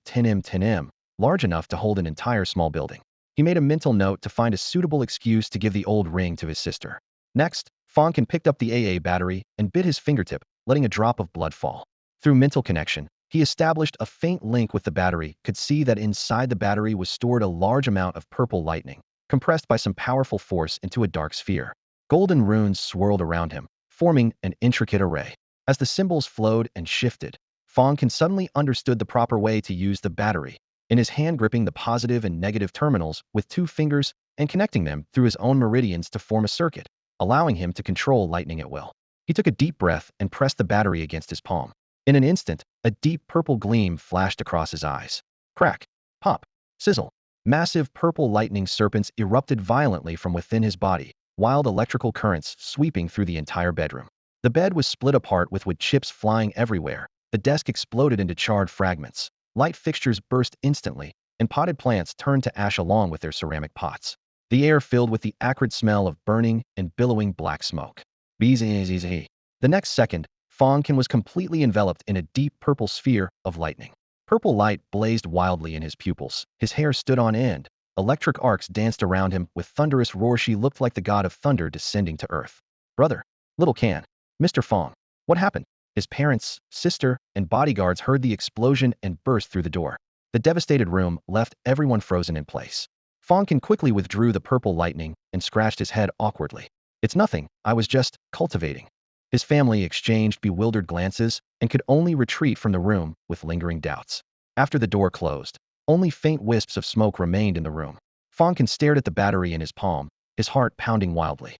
large enough to hold an entire small building. He made a mental note to find a suitable excuse to give the old ring to his sister. Next, Fang Can picked up the AA battery and bit his fingertip, letting a drop of blood fall. Through mental connection, he established a faint link with the battery, could see that inside the battery was stored a large amount of purple lightning, compressed by some powerful force into a dark sphere. Golden runes swirled around him, forming an intricate array. As the symbols flowed and shifted, Fang Can suddenly understood the proper way to use the battery. In his hand gripping the positive and negative terminals with 2 fingers and connecting them through his own meridians to form a circuit, allowing him to control lightning at will. He took a deep breath and pressed the battery against his palm. In an instant, a deep purple gleam flashed across his eyes. Crack, pop, sizzle. Massive purple lightning serpents erupted violently from within his body, wild electrical currents sweeping through the entire bedroom. The bed was split apart with wood chips flying everywhere. The desk exploded into charred fragments. Light fixtures burst instantly, and potted plants turned to ash along with their ceramic pots. The air filled with the acrid smell of burning and billowing black smoke. The next second, Fang Can was completely enveloped in a deep purple sphere of lightning. Purple light blazed wildly in his pupils. His hair stood on end. Electric arcs danced around him with thunderous roars. She looked like the god of thunder descending to earth. Brother, little Can, Mr. Fang, what happened? His parents, sister, and bodyguards heard the explosion and burst through the door. The devastated room left everyone frozen in place. Fang Can quickly withdrew the purple lightning and scratched his head awkwardly. It's nothing, I was just cultivating. His family exchanged bewildered glances and could only retreat from the room with lingering doubts. After the door closed, only faint wisps of smoke remained in the room. Fang Can stared at the battery in his palm, his heart pounding wildly.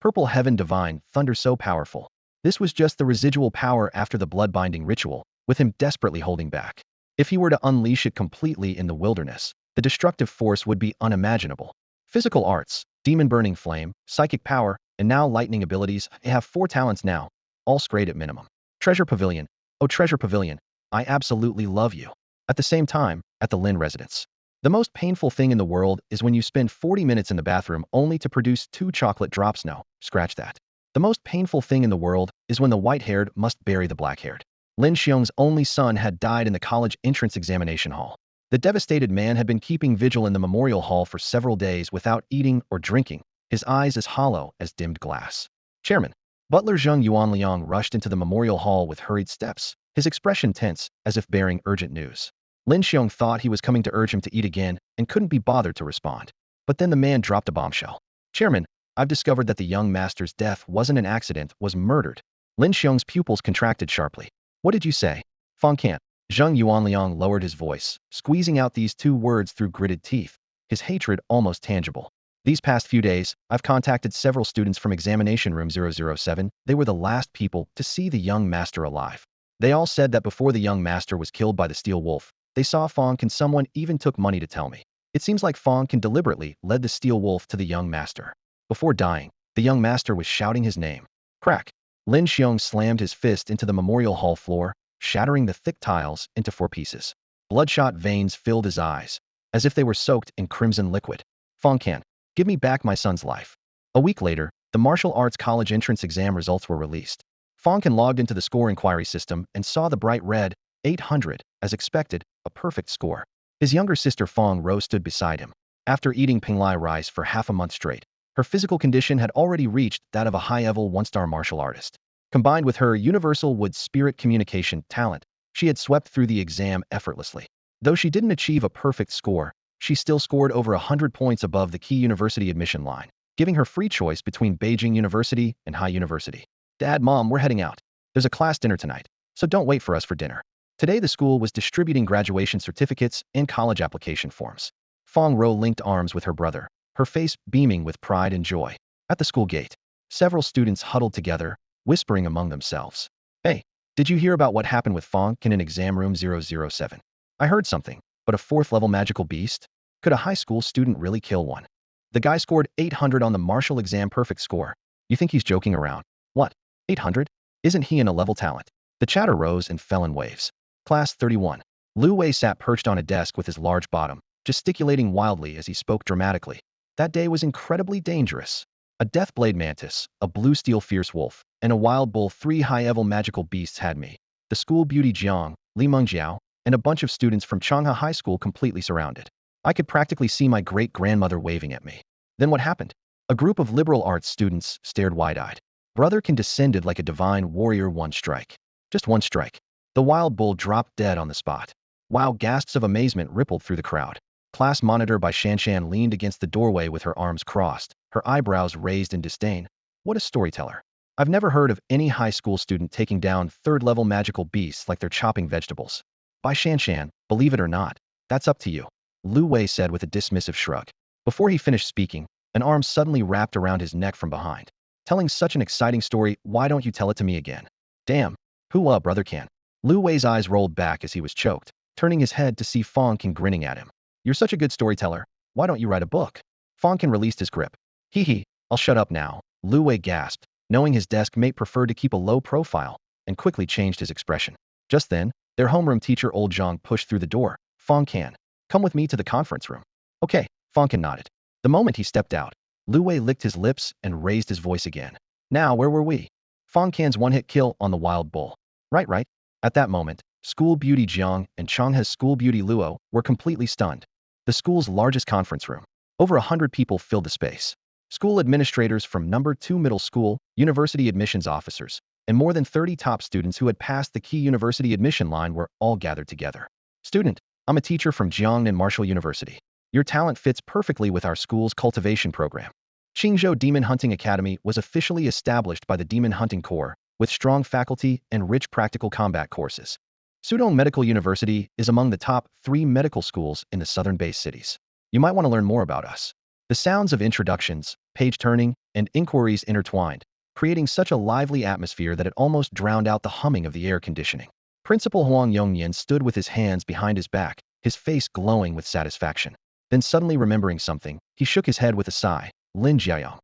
Purple heaven divine thunder so powerful. This was just the residual power after the blood-binding ritual, with him desperately holding back. If he were to unleash it completely in the wilderness, the destructive force would be unimaginable. Physical arts, demon burning flame, psychic power, and now lightning abilities. I have 4 talents now, all grade at minimum. Treasure Pavilion. Oh, Treasure Pavilion, I absolutely love you. At the same time, at the Lin residence. The most painful thing in the world is when you spend 40 minutes in the bathroom only to produce 2 chocolate drops. No, scratch that. The most painful thing in the world is when the white-haired must bury the black-haired. Lin Xiong's only son had died in the college entrance examination hall. The devastated man had been keeping vigil in the memorial hall for several days without eating or drinking, his eyes as hollow as dimmed glass. Chairman, Butler Zheng Yuanliang rushed into the memorial hall with hurried steps, his expression tense, as if bearing urgent news. Lin Xiong thought he was coming to urge him to eat again and couldn't be bothered to respond. But then the man dropped a bombshell. Chairman, I've discovered that the young master's death wasn't an accident, was murdered. Lin Xiong's pupils contracted sharply. What did you say? Fang Can. Zheng Yuanliang lowered his voice, squeezing out these 2 words through gritted teeth, his hatred almost tangible. These past few days, I've contacted several students from examination room 007. They were the last people to see the young master alive. They all said that before the young master was killed by the Steel Wolf, they saw Fang Can. Someone even took money to tell me. It seems like Fang Can deliberately led the Steel Wolf to the young master. Before dying, the young master was shouting his name. Crack. Lin Xiong slammed his fist into the memorial hall floor, shattering the thick tiles into 4 pieces. Bloodshot veins filled his eyes, as if they were soaked in crimson liquid. Fang Can, give me back my son's life. A week later, the martial arts college entrance exam results were released. Fang Can logged into the score inquiry system and saw the bright red 800, as expected, a perfect score. His younger sister Fang Ro stood beside him. After eating Pinglai rice for half a month straight, her physical condition had already reached that of a high-level one-star martial artist. Combined with her universal wood spirit communication talent, she had swept through the exam effortlessly. Though she didn't achieve a perfect score, she still scored over 100 points above the key university admission line, giving her free choice between Beijing University and High University. Dad, Mom, we're heading out. There's a class dinner tonight, so don't wait for us for dinner. Today the school was distributing graduation certificates and college application forms. Fang Ro linked arms with her brother, her face beaming with pride and joy. At the school gate, several students huddled together, whispering among themselves. Hey, did you hear about what happened with Fang Can in exam room 007? I heard something, but a 4th-level magical beast? Could a high school student really kill one? The guy scored 800 on the martial exam perfect score. You think he's joking around? What? 800? Isn't he an A-level talent? The chatter rose and fell in waves. Class 31. Lu Wei sat perched on a desk with his large bottom, gesticulating wildly as he spoke dramatically. That day was incredibly dangerous. A deathblade mantis, a blue steel fierce wolf, and a wild bull, 3 high-level magical beasts had me, the school beauty Jiang, Li Mengjiao, and a bunch of students from Changha High School completely surrounded. I could practically see my great-grandmother waving at me. Then what happened? A group of liberal arts students stared wide-eyed. Brother Can descended like a divine warrior, one strike. Just one strike. The wild bull dropped dead on the spot. Wow, gasps of amazement rippled through the crowd. Class monitor by Shanshan leaned against the doorway with her arms crossed, her eyebrows raised in disdain. What a storyteller. I've never heard of any high school student taking down 3rd-level magical beasts like they're chopping vegetables. By Shanshan, believe it or not, that's up to you, Lu Wei said with a dismissive shrug. Before he finished speaking, an arm suddenly wrapped around his neck from behind. Telling such an exciting story, why don't you tell it to me again? Damn. Who Brother Can? Lu Wei's eyes rolled back as he was choked, turning his head to see Fang Can grinning at him. You're such a good storyteller. Why don't you write a book? Fang Can released his grip. Hee, I'll shut up now, Lu Wei gasped, knowing his desk mate preferred to keep a low profile, and quickly changed his expression. Just then, their homeroom teacher Old Zhang pushed through the door. Fang Can, come with me to the conference room. Okay, Fang Can nodded. The moment he stepped out, Lu Wei licked his lips and raised his voice again. Now, where were we? Fang Can's one-hit kill on the wild bull. Right. At that moment, school beauty Jiang and Changha's school beauty Luo were completely stunned. The school's largest conference room. Over 100 people filled the space. School administrators from number 2 middle school, university admissions officers, and more than 30 top students who had passed the key university admission line were all gathered together. Student, I'm a teacher from Jiangnan Martial University. Your talent fits perfectly with our school's cultivation program. Qingzhou Demon Hunting Academy was officially established by the Demon Hunting Corps, with strong faculty and rich practical combat courses. Sudong Medical University is among the top 3 medical schools in the southern-based cities. You might want to learn more about us. The sounds of introductions, page-turning, and inquiries intertwined, creating such a lively atmosphere that it almost drowned out the humming of the air conditioning. Principal Huang Yongnian stood with his hands behind his back, his face glowing with satisfaction. Then suddenly remembering something, he shook his head with a sigh. Lin Jiayong.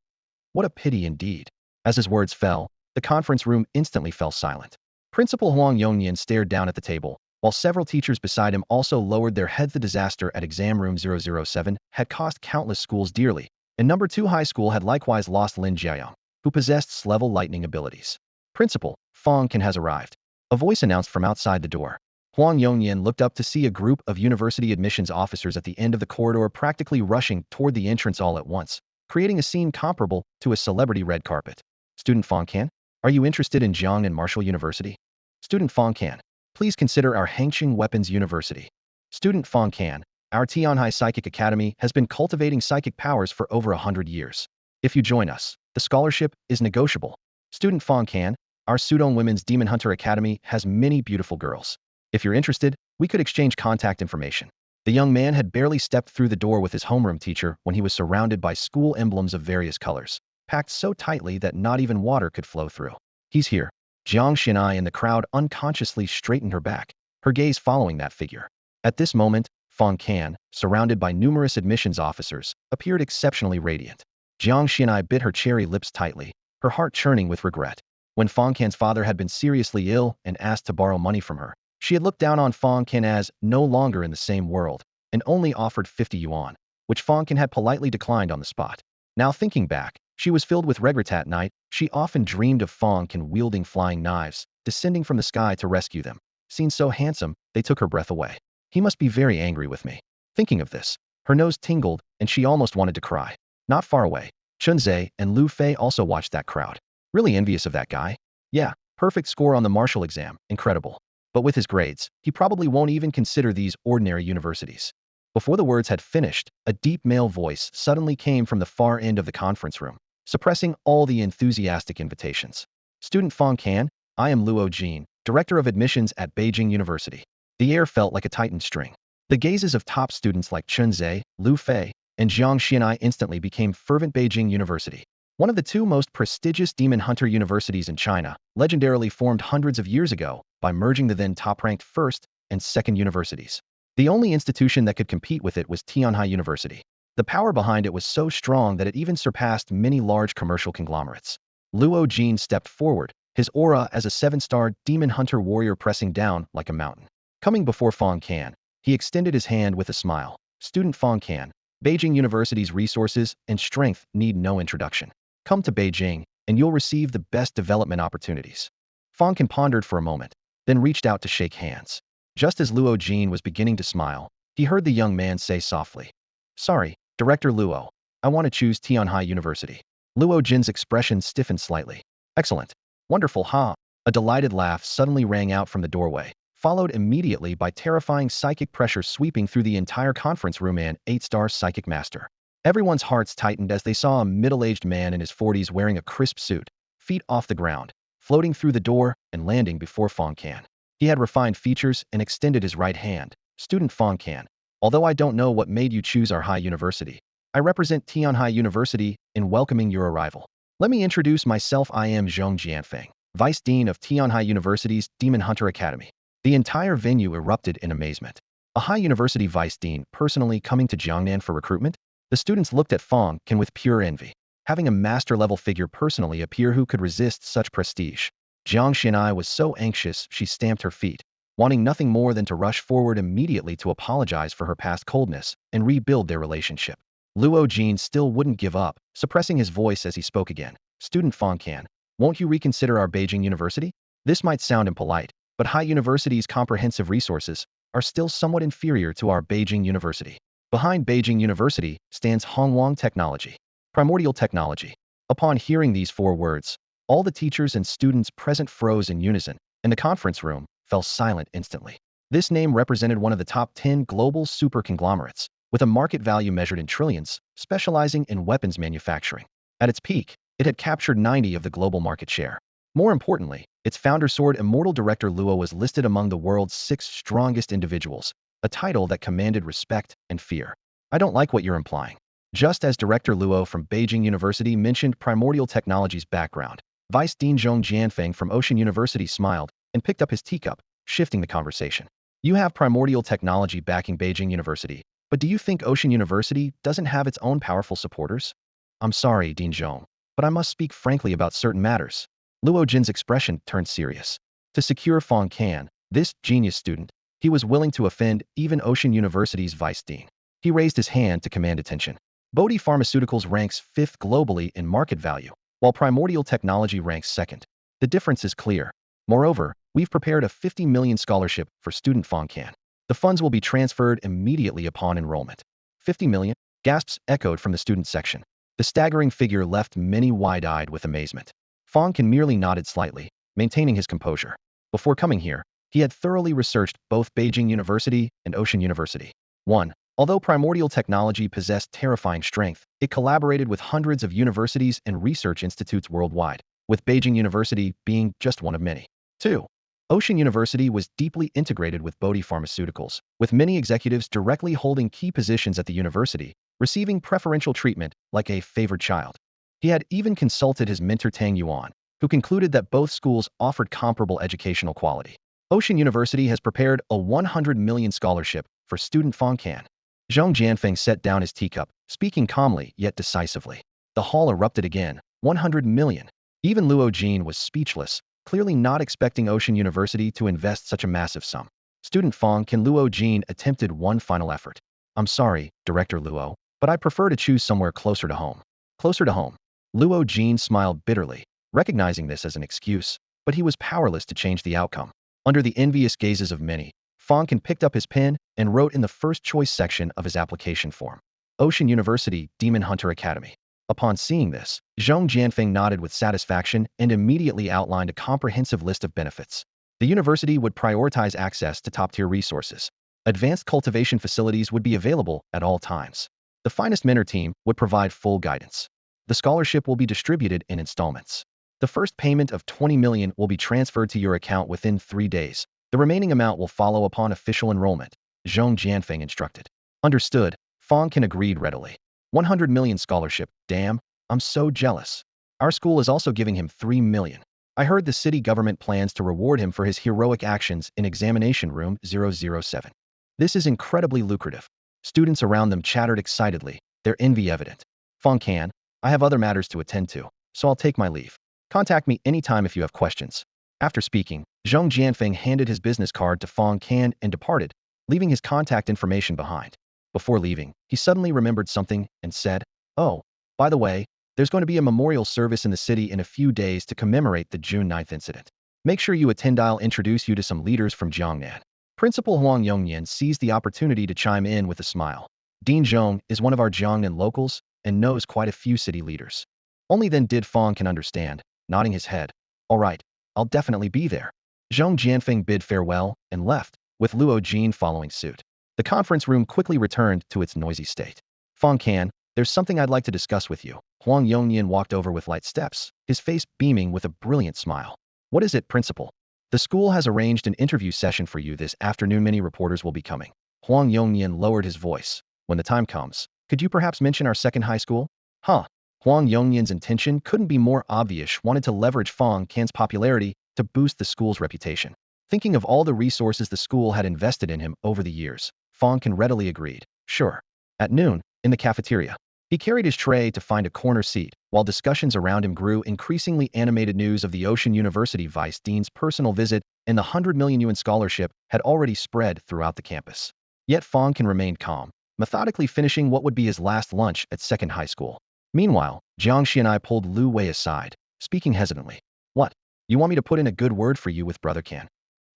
What a pity indeed. As his words fell, the conference room instantly fell silent. Principal Huang Yongnian stared down at the table, while several teachers beside him also lowered their heads. The disaster at exam room 007 had cost countless schools dearly, and number 2 high school had likewise lost Lin Jiayong, who possessed level lightning abilities. Principal, Fang Can has arrived. A voice announced from outside the door. Huang Yongnian looked up to see a group of university admissions officers at the end of the corridor practically rushing toward the entrance all at once, creating a scene comparable to a celebrity red carpet. Student Fang Can? Are you interested in Jiangnan Martial University? Student Fang Can, please consider our Hangqing Weapons University. Student Fang Can, our Tianhai Psychic Academy has been cultivating psychic powers for over 100 years. If you join us, the scholarship is negotiable. Student Fang Can, our Sudong Women's Demon Hunter Academy has many beautiful girls. If you're interested, we could exchange contact information. The young man had barely stepped through the door with his homeroom teacher when he was surrounded by school emblems of various colors, packed so tightly that not even water could flow through. He's here. Jiang Xinai in the crowd unconsciously straightened her back, her gaze following that figure. At this moment, Fang Can, surrounded by numerous admissions officers, appeared exceptionally radiant. Jiang Xinai bit her cherry lips tightly, her heart churning with regret. When Fang Can's father had been seriously ill and asked to borrow money from her, she had looked down on Fang Can as no longer in the same world, and only offered 50 yuan, which Fang Can had politely declined on the spot. Now thinking back, She was filled with regret at night. She often dreamed of Fang Can wielding flying knives, descending from the sky to rescue them. Seen so handsome, they took her breath away. He must be very angry with me. Thinking of this, her nose tingled and she almost wanted to cry. Not far away, Chunzhe and Lu Fei also watched that crowd. Really envious of that guy? Yeah, perfect score on the martial exam, incredible. But with his grades, he probably won't even consider these ordinary universities. Before the words had finished, a deep male voice suddenly came from the far end of the conference room, suppressing all the enthusiastic invitations. Student Fang Can, I am Luo Jin, Director of Admissions at Beijing University. The air felt like a tightened string. The gazes of top students like Chunzhe, Lu Fei, and Jiang Xianai instantly became fervent Beijing University. One of the two most prestigious demon hunter universities in China, legendarily formed hundreds of years ago by merging the then top-ranked first and second universities. The only institution that could compete with it was Tianhai University. The power behind it was so strong that it even surpassed many large commercial conglomerates. Luo Jin stepped forward, his aura as a seven-star demon hunter warrior pressing down like a mountain. Coming before Fang Can, he extended his hand with a smile. Student Fang Can, Beijing University's resources and strength need no introduction. Come to Beijing, and you'll receive the best development opportunities. Fang Can pondered for a moment, then reached out to shake hands. Just as Luo Jin was beginning to smile, he heard the young man say softly, Sorry, Director Luo, I want to choose Tianhai University. Luo Jin's expression stiffened slightly. Excellent. Wonderful, huh? A delighted laugh suddenly rang out from the doorway, followed immediately by terrifying psychic pressure sweeping through the entire conference room and 8-star psychic master. Everyone's hearts tightened as they saw a middle-aged man in his 40s wearing a crisp suit, feet off the ground, floating through the door and landing before Fang Can. He had refined features and extended his right hand. Student Fang Can, although I don't know what made you choose our high university, I represent Tianhai University in welcoming your arrival. Let me introduce myself. I am Zhong Jianfeng, Vice Dean of Tianhai University's Demon Hunter Academy. The entire venue erupted in amazement. A high university vice dean personally coming to Jiangnan for recruitment? The students looked at Fang Can with pure envy. Having a master-level figure personally appear who could resist such prestige. Jiang Xianai was so anxious she stamped her feet, wanting nothing more than to rush forward immediately to apologize for her past coldness and rebuild their relationship. Luo Jin still wouldn't give up, suppressing his voice as he spoke again. Student Fang Can, won't you reconsider our Beijing University? This might sound impolite, but high university's comprehensive resources are still somewhat inferior to our Beijing University. Behind Beijing University stands Hongwang Technology, primordial technology. Upon hearing these four words, all the teachers and students present froze in unison, and the conference room fell silent instantly. This name represented one of the top 10 global super conglomerates, with a market value measured in trillions, specializing in weapons manufacturing. At its peak, it had captured 90% of the global market share. More importantly, its founder Sword Immortal Director Luo was listed among the world's 6 strongest individuals, a title that commanded respect and fear. I don't like what you're implying. Just as Director Luo from Beijing University mentioned primordial technology's background, Vice Dean Zhong Jianfeng from Ocean University smiled and picked up his teacup, shifting the conversation. You have primordial technology backing Beijing University, but do you think Ocean University doesn't have its own powerful supporters? I'm sorry, Dean Zhong, but I must speak frankly about certain matters. Luo Jin's expression turned serious. To secure Fang Can, this genius student, he was willing to offend even Ocean University's vice dean. He raised his hand to command attention. Bodhi Pharmaceuticals ranks 5th globally in market value, while Primordial Technology ranks 2nd. The difference is clear. Moreover, we've prepared a 50 million scholarship for student Fang Can. The funds will be transferred immediately upon enrollment. 50 million? Gasps echoed from the student section. The staggering figure left many wide-eyed with amazement. Fang Can merely nodded slightly, maintaining his composure. Before coming here, he had thoroughly researched both Beijing University and Ocean University. 1. Although primordial technology possessed terrifying strength, it collaborated with hundreds of universities and research institutes worldwide, with Beijing University being just one of many. 2. Ocean University was deeply integrated with Bodhi Pharmaceuticals, with many executives directly holding key positions at the university, receiving preferential treatment like a favored child. He had even consulted his mentor Tang Yuan, who concluded that both schools offered comparable educational quality. Ocean University has prepared a 100 million scholarship for student Fang Can. Zhong Jianfeng set down his teacup, speaking calmly yet decisively. The hall erupted again. 100 million. Even Luo Jin was speechless, clearly not expecting Ocean University to invest such a massive sum. Student Fang Can. Luo Jin attempted one final effort. I'm sorry, Director Luo, but I prefer to choose somewhere closer to home. Closer to home. Luo Jin smiled bitterly, recognizing this as an excuse, but he was powerless to change the outcome. Under the envious gazes of many, Fang Can picked up his pen and wrote in the first choice section of his application form, Ocean University Demon Hunter Academy. Upon seeing this, Zhong Jianfeng nodded with satisfaction and immediately outlined a comprehensive list of benefits. The university would prioritize access to top-tier resources. Advanced cultivation facilities would be available at all times. The finest mentor team would provide full guidance. The scholarship will be distributed in installments. The first payment of 20 million will be transferred to your account within 3 days. The remaining amount will follow upon official enrollment, Zhong Jianfeng instructed. Understood, Fang Can agreed readily. 100 million scholarship, damn, I'm so jealous. Our school is also giving him 3 million. I heard the city government plans to reward him for his heroic actions in examination room 007. This is incredibly lucrative. Students around them chattered excitedly, their envy evident. Fang Can, I have other matters to attend to, so I'll take my leave. Contact me anytime if you have questions. After speaking, Zhong Jianfeng handed his business card to Fang Can and departed, leaving his contact information behind. Before leaving, he suddenly remembered something and said, Oh, by the way, there's going to be a memorial service in the city in a few days to commemorate the June 9th incident. Make sure you attend. I'll introduce you to some leaders from Jiangnan. Principal Huang Yongnian seized the opportunity to chime in with a smile. Dean Zhong is one of our Jiangnan locals and knows quite a few city leaders. Only then did Fang Can understand, nodding his head. All right, I'll definitely be there. Zhong Jianfeng bid farewell and left, with Luo Jin following suit. The conference room quickly returned to its noisy state. Fang Can, there's something I'd like to discuss with you. Huang Yongnian walked over with light steps, his face beaming with a brilliant smile. What is it, Principal? The school has arranged an interview session for you this afternoon. Many reporters will be coming. Huang Yongnian lowered his voice. When the time comes, could you perhaps mention our second high school? Huh. Huang Yongnian's intention couldn't be more obvious. Wanted to leverage Fang Can's popularity to boost the school's reputation. Thinking of all the resources the school had invested in him over the years, Fang Can readily agreed. Sure. At noon, in the cafeteria, he carried his tray to find a corner seat, while discussions around him grew increasingly animated. News of the Ocean University Vice Dean's personal visit and the 100 million yuan scholarship had already spread throughout the campus. Yet Fang Can remained calm, methodically finishing what would be his last lunch at second high school. Meanwhile, Jiang Xianai pulled Lu Wei aside, speaking hesitantly. What? You want me to put in a good word for you with Brother Can?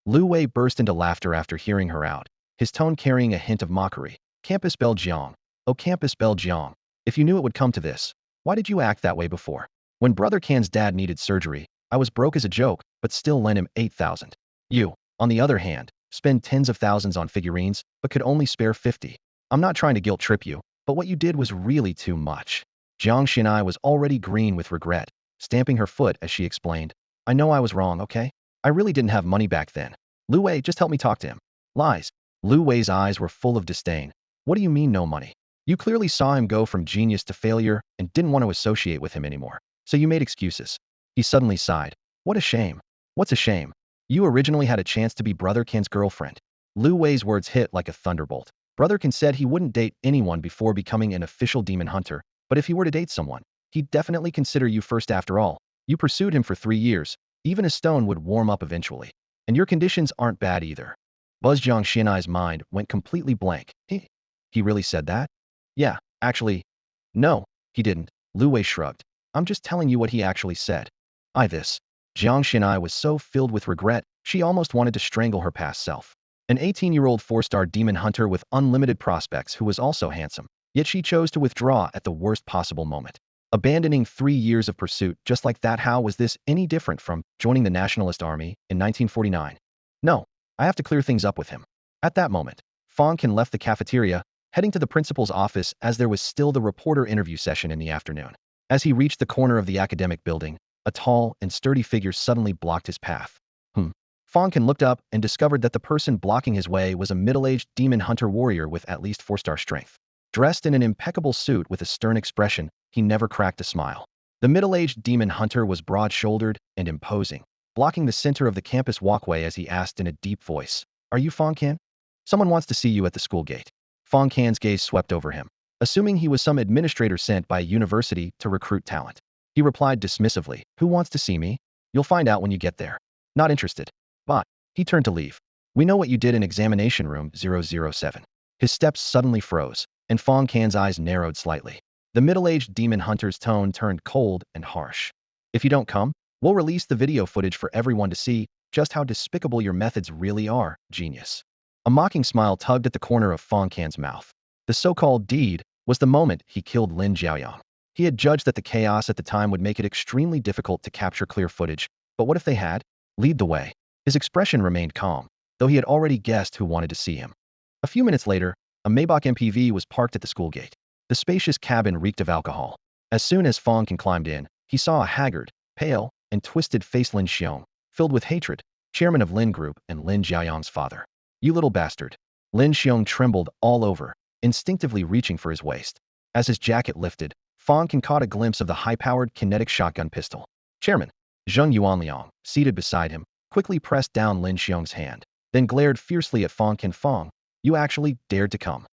Lu Wei burst into laughter after hearing her out, his tone carrying a hint of mockery. Campus Belle Jiang. Oh, Campus Belle Jiang. If you knew it would come to this, why did you act that way before? When Brother Can's dad needed surgery, I was broke as a joke, but still lent him 8,000. You, on the other hand, spend tens of thousands on figurines, but could only spare 50. I'm not trying to guilt trip you, but what you did was really too much. Jiang Xinai was already green with regret, stamping her foot as she explained. I know I was wrong, okay? I really didn't have money back then. Lu Wei, just help me talk to him. Lies. Lu Wei's eyes were full of disdain. What do you mean no money? You clearly saw him go from genius to failure and didn't want to associate with him anymore. So you made excuses. He suddenly sighed. What a shame. What's a shame? You originally had a chance to be Brother Can's girlfriend. Lu Wei's words hit like a thunderbolt. Brother Can said he wouldn't date anyone before becoming an official demon hunter, but if he were to date someone, he'd definitely consider you first. After all, you pursued him for 3 years. Even a stone would warm up eventually. And your conditions aren't bad either. Buzz Jiang Xianai's mind went completely blank. He really said that? Yeah, actually. No, he didn't. Lu Wei shrugged. I'm just telling you what he actually said. This. Jiang Xianai was so filled with regret, she almost wanted to strangle her past self. An 18-year-old 4-star demon hunter with unlimited prospects who was also handsome, yet she chose to withdraw at the worst possible moment. Abandoning 3 years of pursuit just like that. How was this any different from joining the Nationalist Army in 1949? No, I have to clear things up with him. At that moment, Fang Can left the cafeteria, heading to the principal's office as there was still the reporter interview session in the afternoon. As he reached the corner of the academic building, a tall and sturdy figure suddenly blocked his path. Fang Can looked up and discovered that the person blocking his way was a middle-aged demon hunter warrior with at least 4-star strength. Dressed in an impeccable suit with a stern expression, he never cracked a smile. The middle-aged demon hunter was broad-shouldered and imposing, blocking the center of the campus walkway as he asked in a deep voice, Are you Fang Can? Someone wants to see you at the school gate. Fang Can's gaze swept over him, assuming he was some administrator sent by a university to recruit talent. He replied dismissively, Who wants to see me? You'll find out when you get there. Not interested. But he turned to leave. We know what you did in examination room 007. His steps suddenly froze, and Fang Can's eyes narrowed slightly. The middle-aged demon hunter's tone turned cold and harsh. If you don't come, we'll release the video footage for everyone to see just how despicable your methods really are, genius. A mocking smile tugged at the corner of Fang Can's mouth. The so-called deed was the moment he killed Lin Jiaoyang. He had judged that the chaos at the time would make it extremely difficult to capture clear footage, but what if they had? Lead the way. His expression remained calm, though he had already guessed who wanted to see him. A few minutes later, a Maybach MPV was parked at the school gate. The spacious cabin reeked of alcohol. As soon as Fang Can climbed in, he saw a haggard, pale, and twisted-faced Lin Xiong, filled with hatred, chairman of Lin Group and Lin Jiaoyang's father. You little bastard. Lin Xiong trembled all over, instinctively reaching for his waist. As his jacket lifted, Fang Can caught a glimpse of the high-powered kinetic shotgun pistol. Chairman Zheng Yuanliang, seated beside him, quickly pressed down Lin Xiong's hand, then glared fiercely at Fang Can. Fang, you actually dared to come.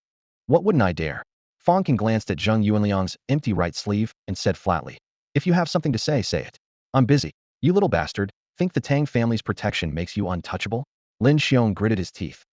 What wouldn't I dare? Fang Can glanced at Zheng Yuanliang's empty right sleeve and said flatly, if you have something to say, say it. I'm busy. You little bastard, think the Tang family's protection makes you untouchable? Lin Xiong gritted his teeth.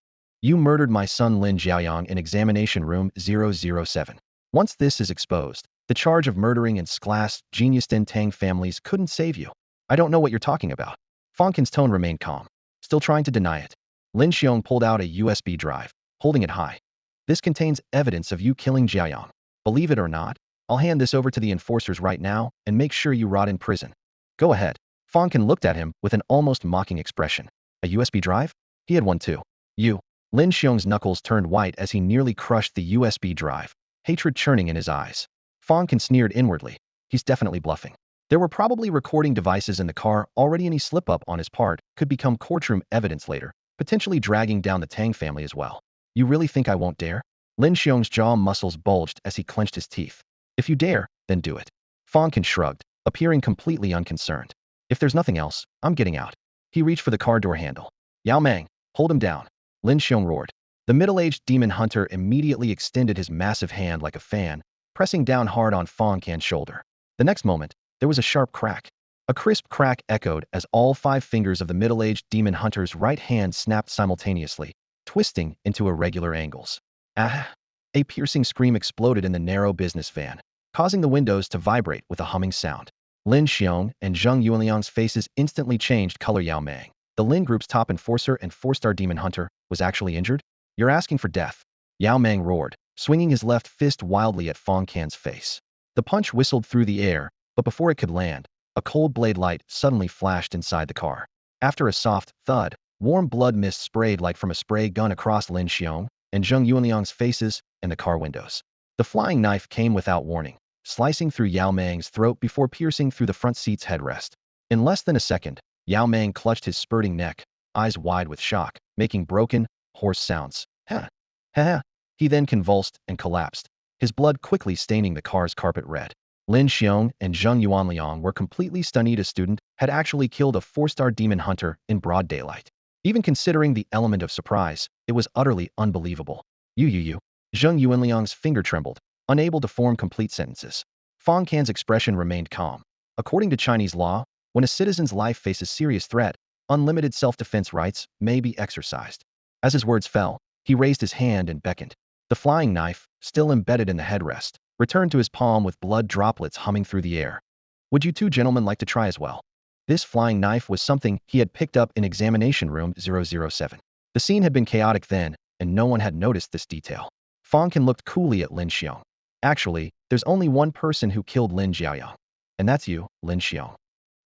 You murdered my son Lin Jiaoyang in examination room 007. Once this is exposed, the charge of murdering and class genius Tang families couldn't save you. I don't know what you're talking about. Fang Can's tone remained calm, still trying to deny it. Lin Xiong pulled out a USB drive, holding it high. This contains evidence of you killing Jiaoyang. Believe it or not, I'll hand this over to the enforcers right now and make sure you rot in prison. Go ahead. Fang Can looked at him with an almost mocking expression. A USB drive? He had one too. You. Lin Xiong's knuckles turned white as he nearly crushed the USB drive, hatred churning in his eyes. Fang Can sneered inwardly. He's definitely bluffing. There were probably recording devices in the car already. Any slip-up on his part could become courtroom evidence later, potentially dragging down the Tang family as well. You really think I won't dare? Lin Xiong's jaw muscles bulged as he clenched his teeth. If you dare, then do it. Fang Can shrugged, appearing completely unconcerned. If there's nothing else, I'm getting out. He reached for the car door handle. Yao Meng, hold him down. Lin Xiong roared. The middle-aged demon hunter immediately extended his massive hand like a fan, pressing down hard on Fang Can's shoulder. The next moment, there was a sharp crack. A crisp crack echoed as all 5 fingers of the middle-aged demon hunter's right hand snapped simultaneously, twisting into irregular angles. Ah! A piercing scream exploded in the narrow business van, causing the windows to vibrate with a humming sound. Lin Xiong and Zheng Yuanliang's faces instantly changed color. Yao Meng, the Lin Group's top enforcer and 4-star demon hunter, was actually injured? You're asking for death. Yao Meng roared, swinging his left fist wildly at Fang Can's face. The punch whistled through the air, but before it could land, a cold blade light suddenly flashed inside the car. After a soft thud, warm blood mist sprayed like from a spray gun across Lin Xiong and Zheng Yuanliang's faces and the car windows. The flying knife came without warning, slicing through Yao Meng's throat before piercing through the front seat's headrest. In less than a second, Yao Meng clutched his spurting neck, eyes wide with shock, making broken, hoarse sounds. Ha! Ha ha! He then convulsed and collapsed, his blood quickly staining the car's carpet red. Lin Xiong and Zheng Yuanliang were completely stunned. A student had actually killed a 4-star demon hunter in broad daylight. Even considering the element of surprise, it was utterly unbelievable. You. Zheng Yuanliang's finger trembled, unable to form complete sentences. Fang Can's expression remained calm. According to Chinese law, when a citizen's life faces serious threat, unlimited self-defense rights may be exercised. As his words fell, he raised his hand and beckoned. The flying knife, still embedded in the headrest, returned to his palm with blood droplets humming through the air. Would you 2 gentlemen like to try as well? This flying knife was something he had picked up in examination room 007. The scene had been chaotic then, and no one had noticed this detail. Fang Can looked coolly at Lin Xiong. Actually, there's only one person who killed Lin Jiaoyang. And that's you, Lin Xiong.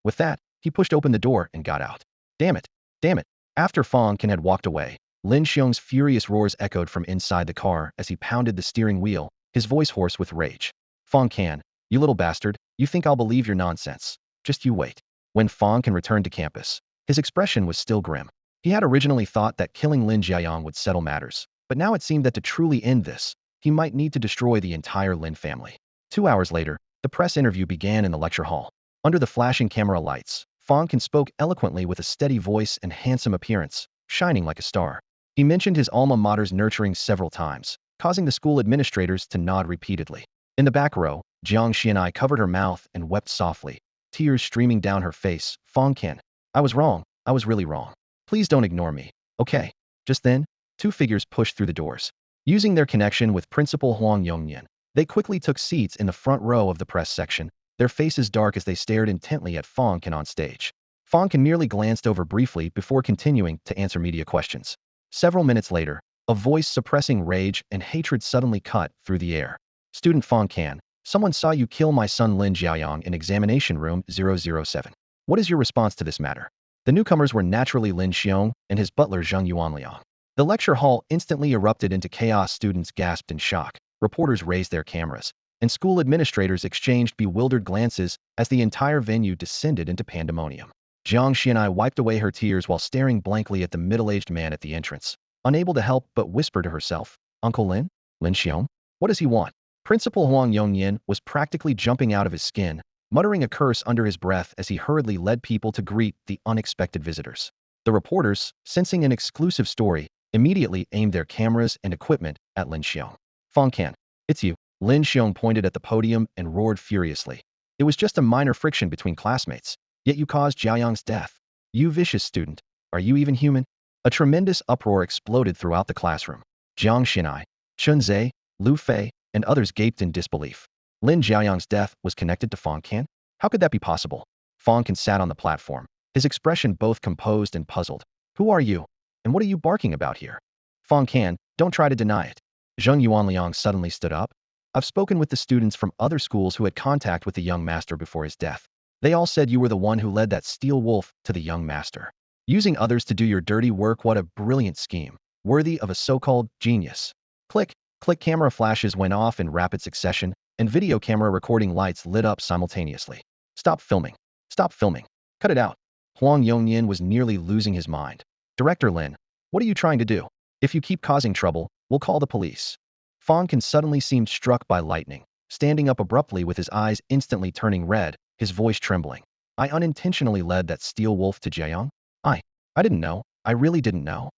With that, he pushed open the door and got out. Damn it! Damn it! After Fang Can had walked away, Lin Xiong's furious roars echoed from inside the car as he pounded the steering wheel, his voice hoarse with rage. Fang Can, you little bastard, you think I'll believe your nonsense? Just you wait. When Fang Can returned to campus, his expression was still grim. He had originally thought that killing Lin Jiaoyang would settle matters, but now it seemed that to truly end this, he might need to destroy the entire Lin family. 2 hours later, the press interview began in the lecture hall. Under the flashing camera lights, Fang Can spoke eloquently with a steady voice and handsome appearance, shining like a star. He mentioned his alma mater's nurturing several times, causing the school administrators to nod repeatedly. In the back row, Jiang Xianai covered her mouth and wept softly, tears streaming down her face. Fang Can, I was wrong. I was really wrong. Please don't ignore me, okay? Just then, 2 figures pushed through the doors. Using their connection with Principal Huang Yongnian, They quickly took seats in the front row of the press section, their faces dark as they stared intently at Fang Can on stage. Fang Can merely glanced over briefly before continuing to answer media questions. Several minutes later, a voice suppressing rage and hatred suddenly cut through the air. Student Fang Can, someone saw you kill my son Lin Jiaoyang in examination room 007. What is your response to this matter? The newcomers were naturally Lin Xiong and his butler Zheng Yuanliang. The lecture hall instantly erupted into chaos. Students gasped in shock, reporters raised their cameras, and school administrators exchanged bewildered glances as the entire venue descended into pandemonium. Jiang Xianai wiped away her tears while staring blankly at the middle-aged man at the entrance, unable to help but whisper to herself, Uncle Lin? Lin Xiong? What does he want? Principal Huang Yongyan was practically jumping out of his skin, muttering a curse under his breath as he hurriedly led people to greet the unexpected visitors. The reporters, sensing an exclusive story, immediately aimed their cameras and equipment at Lin Xiong. Fang Can, it's you. Lin Xiong pointed at the podium and roared furiously. It was just a minor friction between classmates, yet you caused Jiaoyang's death. You vicious student, are you even human? A tremendous uproar exploded throughout the classroom. Jiang Xinai, Chun Zhe, Lu Fei, and others gaped in disbelief. Lin Jiaoyang's death was connected to Fang Can? How could that be possible? Fang Can sat on the platform, his expression both composed and puzzled. Who are you? And what are you barking about here? Fang Can, don't try to deny it. Zheng Yuanliang suddenly stood up. I've spoken with the students from other schools who had contact with the young master before his death. They all said you were the one who led that steel wolf to the young master. Using others to do your dirty work, what a brilliant scheme, worthy of a so-called genius. Click, click, camera flashes went off in rapid succession, and video camera recording lights lit up simultaneously. Stop filming. Stop filming. Cut it out. Huang Yongyan was nearly losing his mind. Director Lin, what are you trying to do? If you keep causing trouble, we'll call the police. Fang Can suddenly seemed struck by lightning, standing up abruptly with his eyes instantly turning red, his voice trembling. I unintentionally led that steel wolf to Jiaoyang? I didn't know. I really didn't know.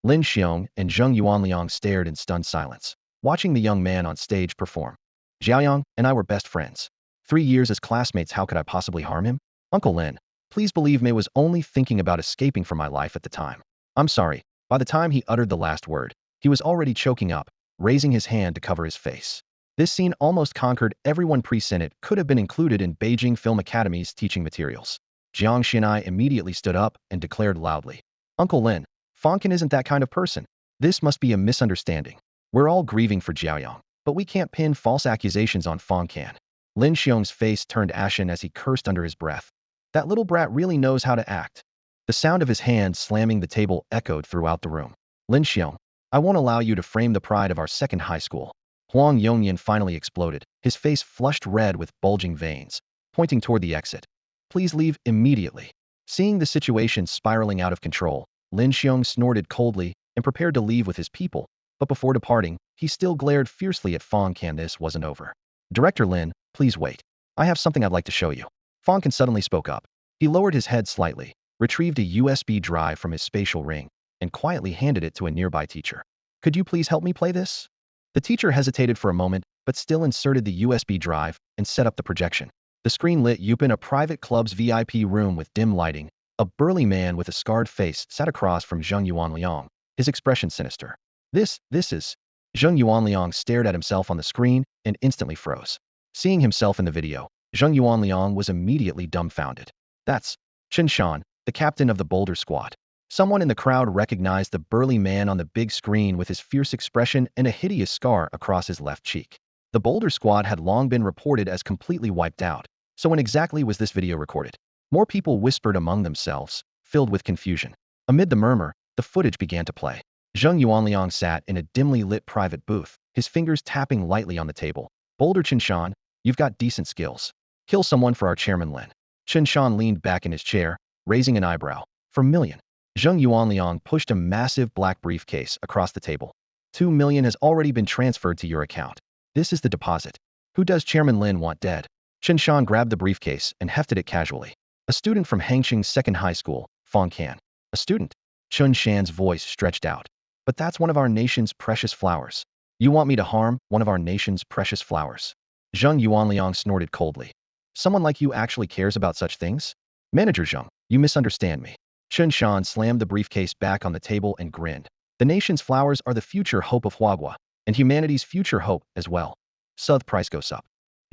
Lin Xiong and Zheng Yuanliang stared in stunned silence, watching the young man on stage perform. Jiaoyang and I were best friends. 3 years as classmates, how could I possibly harm him? Uncle Lin, please believe me, was only thinking about escaping from my life at the time. I'm sorry. By the time he uttered the last word, he was already choking up, raising his hand to cover his face. This scene almost conquered everyone present. It could have been included in Beijing Film Academy's teaching materials. Jiang Xinai immediately stood up and declared loudly, Uncle Lin, Fang Can isn't that kind of person. This must be a misunderstanding. We're all grieving for Jiaoyang, but we can't pin false accusations on Fang Can. Lin Xiong's face turned ashen as he cursed under his breath. That little brat really knows how to act. The sound of his hand slamming the table echoed throughout the room. Lin Xiong, I won't allow you to frame the pride of our second high school. Huang Yongyan finally exploded, his face flushed red with bulging veins, pointing toward the exit. Please leave immediately. Seeing the situation spiraling out of control, Lin Xiong snorted coldly and prepared to leave with his people, but before departing, he still glared fiercely at Fang Can. This wasn't over. Director Lin, please wait. I have something I'd like to show you. Fang Can suddenly spoke up. He lowered his head slightly, retrieved a USB drive from his spatial ring, and quietly handed it to a nearby teacher. Could you please help me play this? The teacher hesitated for a moment, but still inserted the USB drive and set up the projection. The screen lit up in a private club's VIP room with dim lighting. A burly man with a scarred face sat across from Zheng Yuanliang, his expression sinister. This is... Zheng Yuanliang stared at himself on the screen and instantly froze. Seeing himself in the video, Zheng Yuanliang was immediately dumbfounded. That's Chen Shan, the captain of the Boulder Squad. Someone in the crowd recognized the burly man on the big screen with his fierce expression and a hideous scar across his left cheek. The Boulder Squad had long been reported as completely wiped out, so when exactly was this video recorded? More people whispered among themselves, filled with confusion. Amid the murmur, the footage began to play. Zheng Yuanliang sat in a dimly lit private booth, his fingers tapping lightly on the table. Boulder Chen Shan, you've got decent skills. Kill someone for our chairman Lin. Chen Shan leaned back in his chair, raising an eyebrow. For $1 million. Zheng Yuanliang pushed a massive black briefcase across the table. 2 million has already been transferred to your account. This is the deposit. Who does Chairman Lin want dead? Chen Shan grabbed the briefcase and hefted it casually. A student from Hangqing's second high school, Fang Can. A student? Chen Shan's voice stretched out. But that's one of our nation's precious flowers. You want me to harm one of our nation's precious flowers? Zheng Yuanliang snorted coldly. Someone like you actually cares about such things? Manager Zheng, you misunderstand me. Chen Shan slammed the briefcase back on the table and grinned. The nation's flowers are the future hope of Huagua, and humanity's future hope as well. Sub price goes up.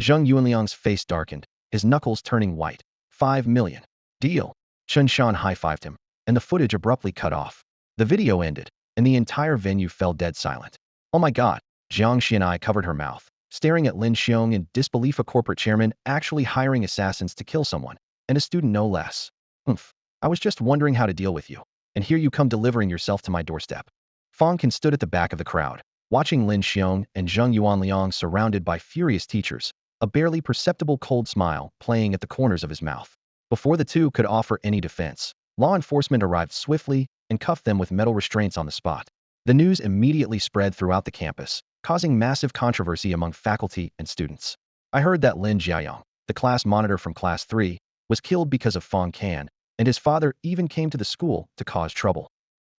Zheng Yuanliang's face darkened, his knuckles turning white. 5 million. Deal. Chen Shan high-fived him, and the footage abruptly cut off. The video ended, and the entire venue fell dead silent. Oh my god, Jiang Xianai covered her mouth, staring at Lin Xiong in disbelief. A corporate chairman actually hiring assassins to kill someone, and a student no less. Oomph. I was just wondering how to deal with you, and here you come delivering yourself to my doorstep. Fang Can stood at the back of the crowd, watching Lin Xiong and Zheng Yuanliang surrounded by furious teachers, a barely perceptible cold smile playing at the corners of his mouth. Before the two could offer any defense, law enforcement arrived swiftly and cuffed them with metal restraints on the spot. The news immediately spread throughout the campus, causing massive controversy among faculty and students. I heard that Lin Jiayang, the class monitor from Class 3, was killed because of Fang Can, and his father even came to the school to cause trouble.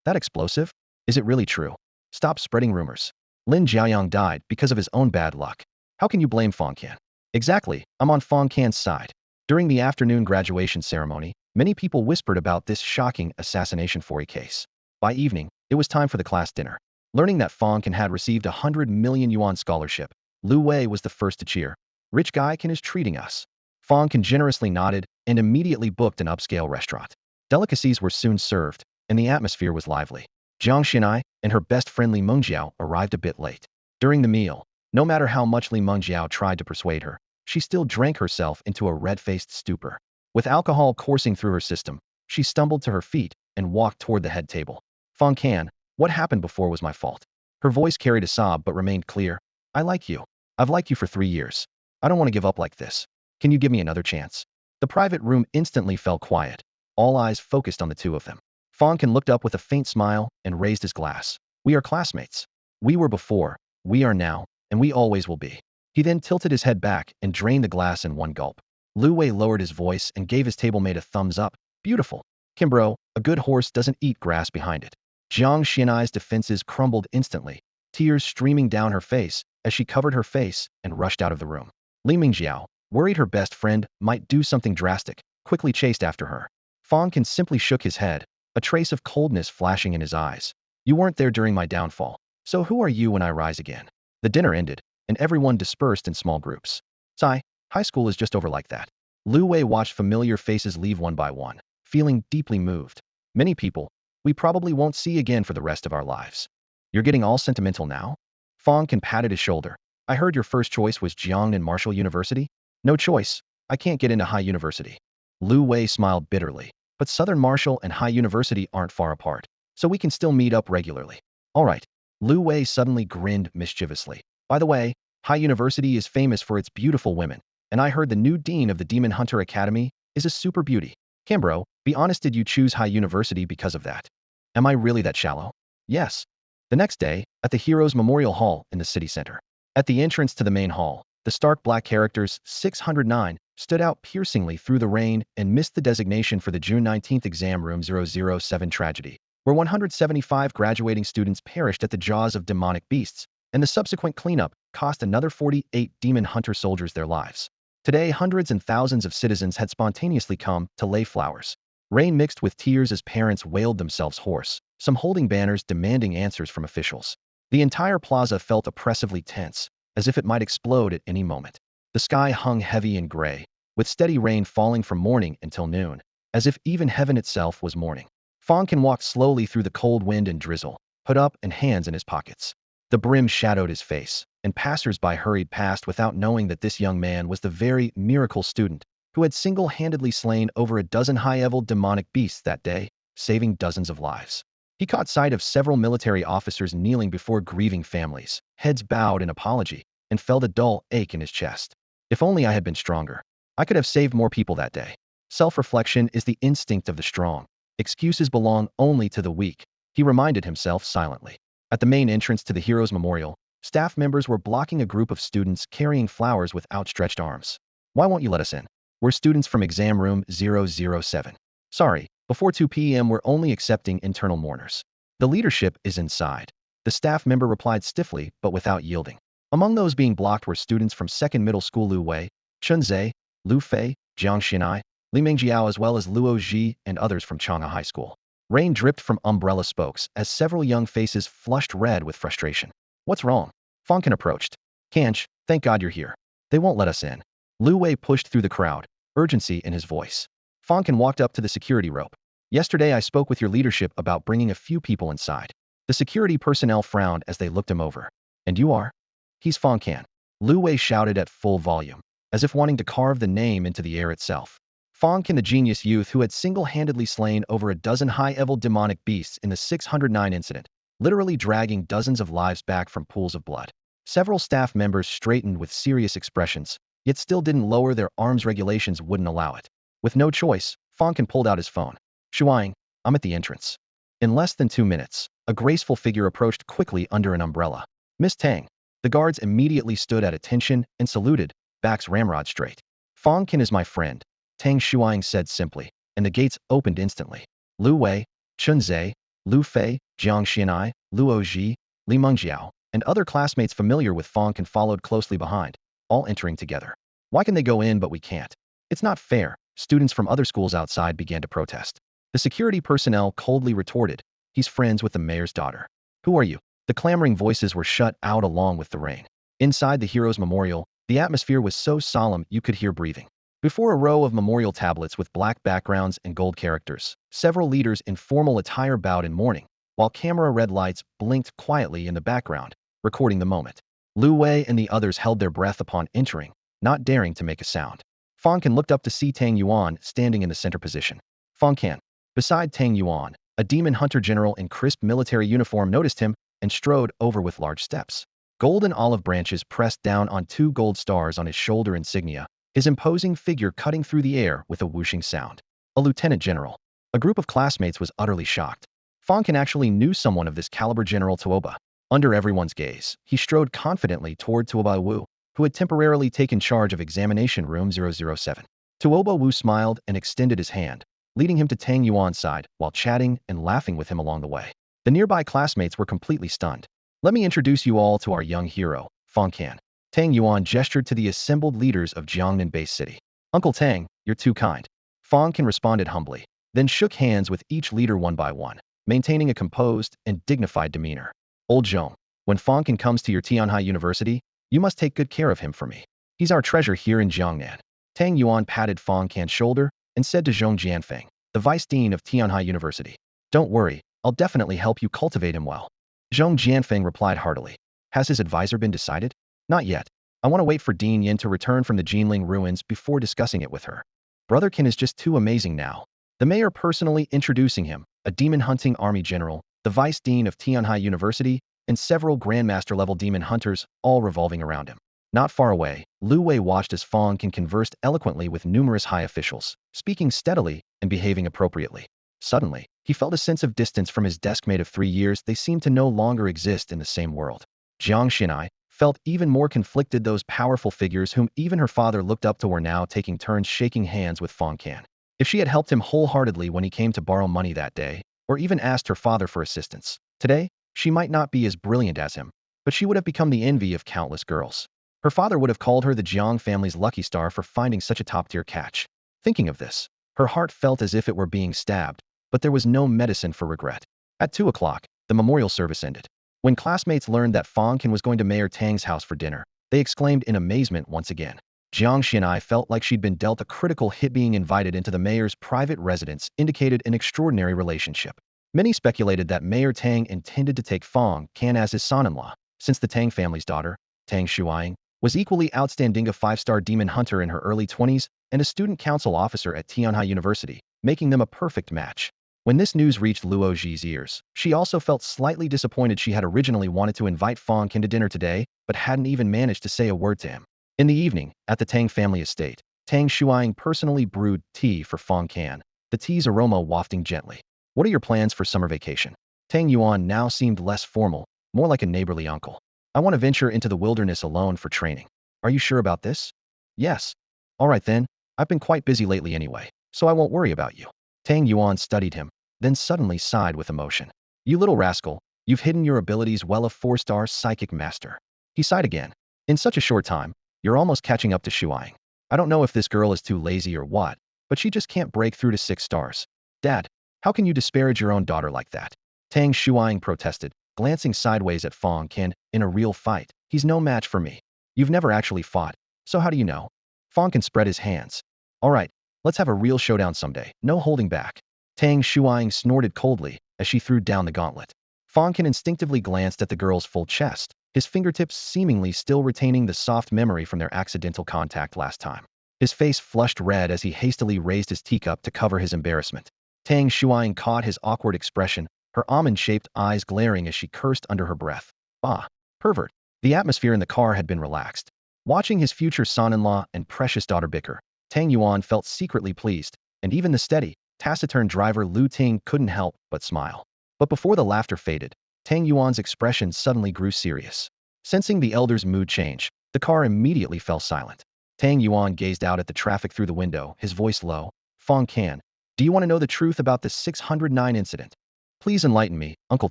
That explosive? Is it really true? Stop spreading rumors. Lin Jiayang died because of his own bad luck. How can you blame Fang Can? Exactly, I'm on Fang Can's side. During the afternoon graduation ceremony, many people whispered about this shocking assassination case. By evening, it was time for the class dinner. Learning that Fang Can had received a 100 million yuan scholarship, Lu Wei was the first to cheer. Rich guy Can is treating us. Fang Can generously nodded and immediately booked an upscale restaurant. Delicacies were soon served, and the atmosphere was lively. Jiang Xinai and her best friend Li Mengjiao arrived a bit late. During the meal, no matter how much Li Mengjiao tried to persuade her, she still drank herself into a red-faced stupor. With alcohol coursing through her system, she stumbled to her feet and walked toward the head table. Fang Can, what happened before was my fault. Her voice carried a sob but remained clear. I like you. I've liked you for 3 years. I don't want to give up like this. Can you give me another chance? The private room instantly fell quiet. All eyes focused on the two of them. Fang Can looked up with a faint smile and raised his glass. We are classmates. We were before, we are now, and we always will be. He then tilted his head back and drained the glass in one gulp. Lu Wei lowered his voice and gave his tablemate a thumbs up. Beautiful. Kimbro, a good horse doesn't eat grass behind it. Jiang Xianai's defenses crumbled instantly, tears streaming down her face as she covered her face and rushed out of the room. Li Mingjiao, worried her best friend might do something drastic, quickly chased after her. Fang Can simply shook his head, a trace of coldness flashing in his eyes. You weren't there during my downfall, so who are you when I rise again? The dinner ended, and everyone dispersed in small groups. Sigh, high school is just over like that. Lu Wei watched familiar faces leave one by one, feeling deeply moved. Many people, we probably won't see again for the rest of our lives. You're getting all sentimental now? Fang Can patted his shoulder. I heard your first choice was Jiangnan Martial University? No choice. I can't get into high university. Lu Wei smiled bitterly. But Southern Martial and High University aren't far apart, so we can still meet up regularly. All right. Lu Wei suddenly grinned mischievously. By the way, High University is famous for its beautiful women, and I heard the new dean of the Demon Hunter Academy is a super beauty. Cambro, be honest, did you choose High University because of that? Am I really that shallow? Yes. The next day, at the Heroes Memorial Hall in the city center. At the entrance to the main hall, the stark black characters 609 stood out piercingly through the rain and missed the designation for the June 19th exam room 007 tragedy, where 175 graduating students perished at the jaws of demonic beasts, and the subsequent cleanup cost another 48 demon hunter soldiers their lives. Today, hundreds and thousands of citizens had spontaneously come to lay flowers. Rain mixed with tears as parents wailed themselves hoarse, some holding banners demanding answers from officials. The entire plaza felt oppressively tense, as if it might explode at any moment. The sky hung heavy and gray, with steady rain falling from morning until noon, as if even heaven itself was mourning. Fang Can walked slowly through the cold wind and drizzle, hood up and hands in his pockets. The brim shadowed his face, and passers-by hurried past without knowing that this young man was the very miracle student who had single-handedly slain over a dozen high-level demonic beasts that day, saving dozens of lives. He caught sight of several military officers kneeling before grieving families, heads bowed in apology, and felt a dull ache in his chest. If only I had been stronger. I could have saved more people that day. Self-reflection is the instinct of the strong. Excuses belong only to the weak, he reminded himself silently. At the main entrance to the Heroes Memorial, staff members were blocking a group of students carrying flowers with outstretched arms. Why won't you let us in? We're students from exam room 007. Sorry, before 2 p.m. we're only accepting internal mourners. The leadership is inside. The staff member replied stiffly but without yielding. Among those being blocked were students from 2nd Middle School Lu Wei, Chun Zhe, Lu Fei, Jiang Xinai, Li Mingjiao as well as Luo Ji and others from Chang'e High School. Rain dripped from umbrella spokes as several young faces flushed red with frustration. What's wrong? Fang Can approached. Kanch, thank God you're here. They won't let us in. Lu Wei pushed through the crowd, urgency in his voice. Fang Can walked up to the security rope. Yesterday I spoke with your leadership about bringing a few people inside. The security personnel frowned as they looked him over. And you are? He's Fang Can. Lu Wei shouted at full volume, as if wanting to carve the name into the air itself. Fang Can, the genius youth who had single-handedly slain over a dozen high-level demonic beasts in the 609 incident, literally dragging dozens of lives back from pools of blood. Several staff members straightened with serious expressions, yet still didn't lower their arms. Regulations wouldn't allow it. With no choice, Fang Can pulled out his phone. Shuang, I'm at the entrance. In less than 2 minutes, a graceful figure approached quickly under an umbrella. Miss Tang. The guards immediately stood at attention and saluted, backs ramrod straight. Fang Can is my friend, Tang Shuang said simply, and the gates opened instantly. Lu Wei, Chun Zhe, Lu Fei, Jiang Xianai, Lu Oji, Li Mengjiao, and other classmates familiar with Fang Can followed closely behind, all entering together. Why can they go in but we can't? It's not fair. Students from other schools outside began to protest. The security personnel coldly retorted, he's friends with the mayor's daughter. Who are you? The clamoring voices were shut out along with the rain. Inside the hero's memorial, the atmosphere was so solemn you could hear breathing. Before a row of memorial tablets with black backgrounds and gold characters, several leaders in formal attire bowed in mourning, while camera red lights blinked quietly in the background, recording the moment. Lu Wei and the others held their breath upon entering, not daring to make a sound. Fang Can looked up to see Tang Yuan standing in the center position. Fang Can. Beside Tang Yuan, a demon hunter general in crisp military uniform noticed him and strode over with large steps. Golden olive branches pressed down on 2 gold stars on his shoulder insignia, his imposing figure cutting through the air with a whooshing sound. A lieutenant general. A group of classmates was utterly shocked. Fang Can actually knew someone of this caliber. General Tuoba. Under everyone's gaze, he strode confidently toward Tuoba Wu, who had temporarily taken charge of examination room 007. Tuoba Wu smiled and extended his hand, leading him to Tang Yuan's side while chatting and laughing with him along the way. The nearby classmates were completely stunned. Let me introduce you all to our young hero, Fang Can. Tang Yuan gestured to the assembled leaders of Jiangnan Bay City. Uncle Tang, you're too kind. Fang Can responded humbly, then shook hands with each leader one by one, maintaining a composed and dignified demeanor. Old Zhong, when Fang Can comes to your Tianhai University, you must take good care of him for me. He's our treasure here in Jiangnan. Tang Yuan patted Fang Can's shoulder and said to Zhong Jianfeng, the vice dean of Tianhai University. Don't worry, I'll definitely help you cultivate him well. Zhong Jianfeng replied heartily. Has his advisor been decided? Not yet. I want to wait for Dean Yin to return from the Jinling ruins before discussing it with her. Brother Qin is just too amazing now. The mayor personally introducing him, a demon hunting army general, the vice dean of Tianhai University, and several grandmaster-level demon hunters, all revolving around him. Not far away, Lu Wei watched as Fang Can conversed eloquently with numerous high officials, speaking steadily and behaving appropriately. Suddenly, he felt a sense of distance from his deskmate of 3 years. They seemed to no longer exist in the same world. Jiang Xinai felt even more conflicted. Those powerful figures whom even her father looked up to were now taking turns shaking hands with Fang Can. If she had helped him wholeheartedly when he came to borrow money that day, or even asked her father for assistance, today, she might not be as brilliant as him, but she would have become the envy of countless girls. Her father would have called her the Jiang family's lucky star for finding such a top-tier catch. Thinking of this, her heart felt as if it were being stabbed, but there was no medicine for regret. At 2 o'clock, the memorial service ended. When classmates learned that Fang Can was going to Mayor Tang's house for dinner, they exclaimed in amazement once again. Jiang Xinai felt like she'd been dealt a critical hit. Being invited into the mayor's private residence indicated an extraordinary relationship. Many speculated that Mayor Tang intended to take Fang Can as his son-in-law, since the Tang family's daughter, Tang Shuang, was equally outstanding, a 5-star demon hunter in her early 20s and a student council officer at Tianhai University, making them a perfect match. When this news reached Luo Ji's ears, she also felt slightly disappointed. She had originally wanted to invite Fang Can to dinner today, but hadn't even managed to say a word to him. In the evening, at the Tang family estate, Tang Shuang personally brewed tea for Fang Can, the tea's aroma wafting gently. What are your plans for summer vacation? Tang Yuan now seemed less formal, more like a neighborly uncle. I want to venture into the wilderness alone for training. Are you sure about this? Yes. All right then, I've been quite busy lately anyway, so I won't worry about you. Tang Yuan studied him, then suddenly sighed with emotion. You little rascal, you've hidden your abilities well, a 4-star psychic master. He sighed again. In such a short time, you're almost catching up to Shuang. I don't know if this girl is too lazy or what, but she just can't break through to 6 stars. Dad, how can you disparage your own daughter like that? Tang Shuang protested, glancing sideways at Fang Can. In a real fight, he's no match for me. You've never actually fought, so how do you know? Fang Can spread his hands. All right, let's have a real showdown someday, no holding back. Tang Shuang snorted coldly as she threw down the gauntlet. Fang Can instinctively glanced at the girl's full chest, his fingertips seemingly still retaining the soft memory from their accidental contact last time. His face flushed red as he hastily raised his teacup to cover his embarrassment. Tang Shuang caught his awkward expression, her almond-shaped eyes glaring as she cursed under her breath. Bah, pervert. The atmosphere in the car had been relaxed. Watching his future son-in-law and precious daughter bicker, Tang Yuan felt secretly pleased, and even the steady, taciturn driver Lu Ting couldn't help but smile. But before the laughter faded, Tang Yuan's expression suddenly grew serious. Sensing the elder's mood change, the car immediately fell silent. Tang Yuan gazed out at the traffic through the window, his voice low. Fang Can, do you want to know the truth about the 609 incident? Please enlighten me, Uncle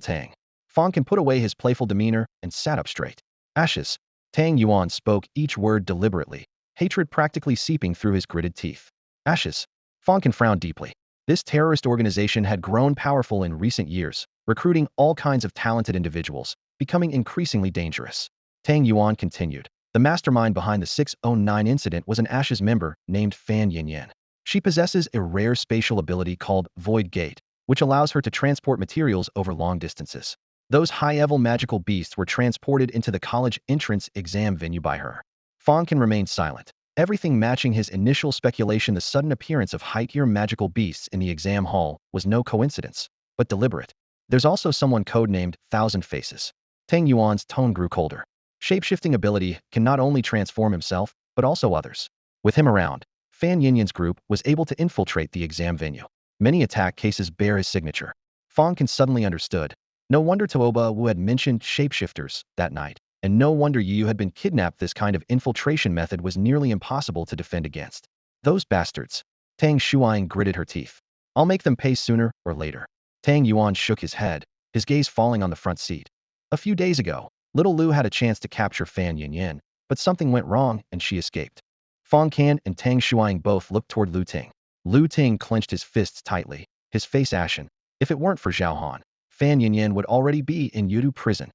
Tang. Fang Can put away his playful demeanor and sat up straight. Ashes. Tang Yuan spoke each word deliberately, hatred practically seeping through his gritted teeth. Ashes. Fang Can frowned deeply. This terrorist organization had grown powerful in recent years, recruiting all kinds of talented individuals, becoming increasingly dangerous. Tang Yuan continued. The mastermind behind the 609 incident was an Ashes member named Fan Yin. She possesses a rare spatial ability called Void Gate, which allows her to transport materials over long distances. Those high-level magical beasts were transported into the college entrance exam venue by her. Fang Can remained silent, everything matching his initial speculation. The sudden appearance of high-tier magical beasts in the exam hall was no coincidence, but deliberate. There's also someone codenamed Thousand Faces. Tang Yuan's tone grew colder. Shapeshifting ability can not only transform himself, but also others. With him around, Fan Yinyan's group was able to infiltrate the exam venue. Many attack cases bear his signature. Fang Can suddenly understood. No wonder Tooba Wu had mentioned shapeshifters that night, and no wonder Yu had been kidnapped. This kind of infiltration method was nearly impossible to defend against. Those bastards. Tang Shuang gritted her teeth. I'll make them pay sooner or later. Tang Yuan shook his head, his gaze falling on the front seat. A few days ago, little Lu had a chance to capture Fan Yin, but something went wrong and she escaped. Fang Can and Tang Shuang both looked toward Lu Ting. Lu Ting clenched his fists tightly, his face ashen. If it weren't for Zhao Han, Fan Yin would already be in Yudu prison.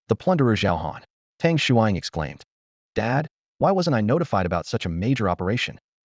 The plunderer Zhao Han. Tang Shuang exclaimed. Dad, why wasn't I notified about such a major operation?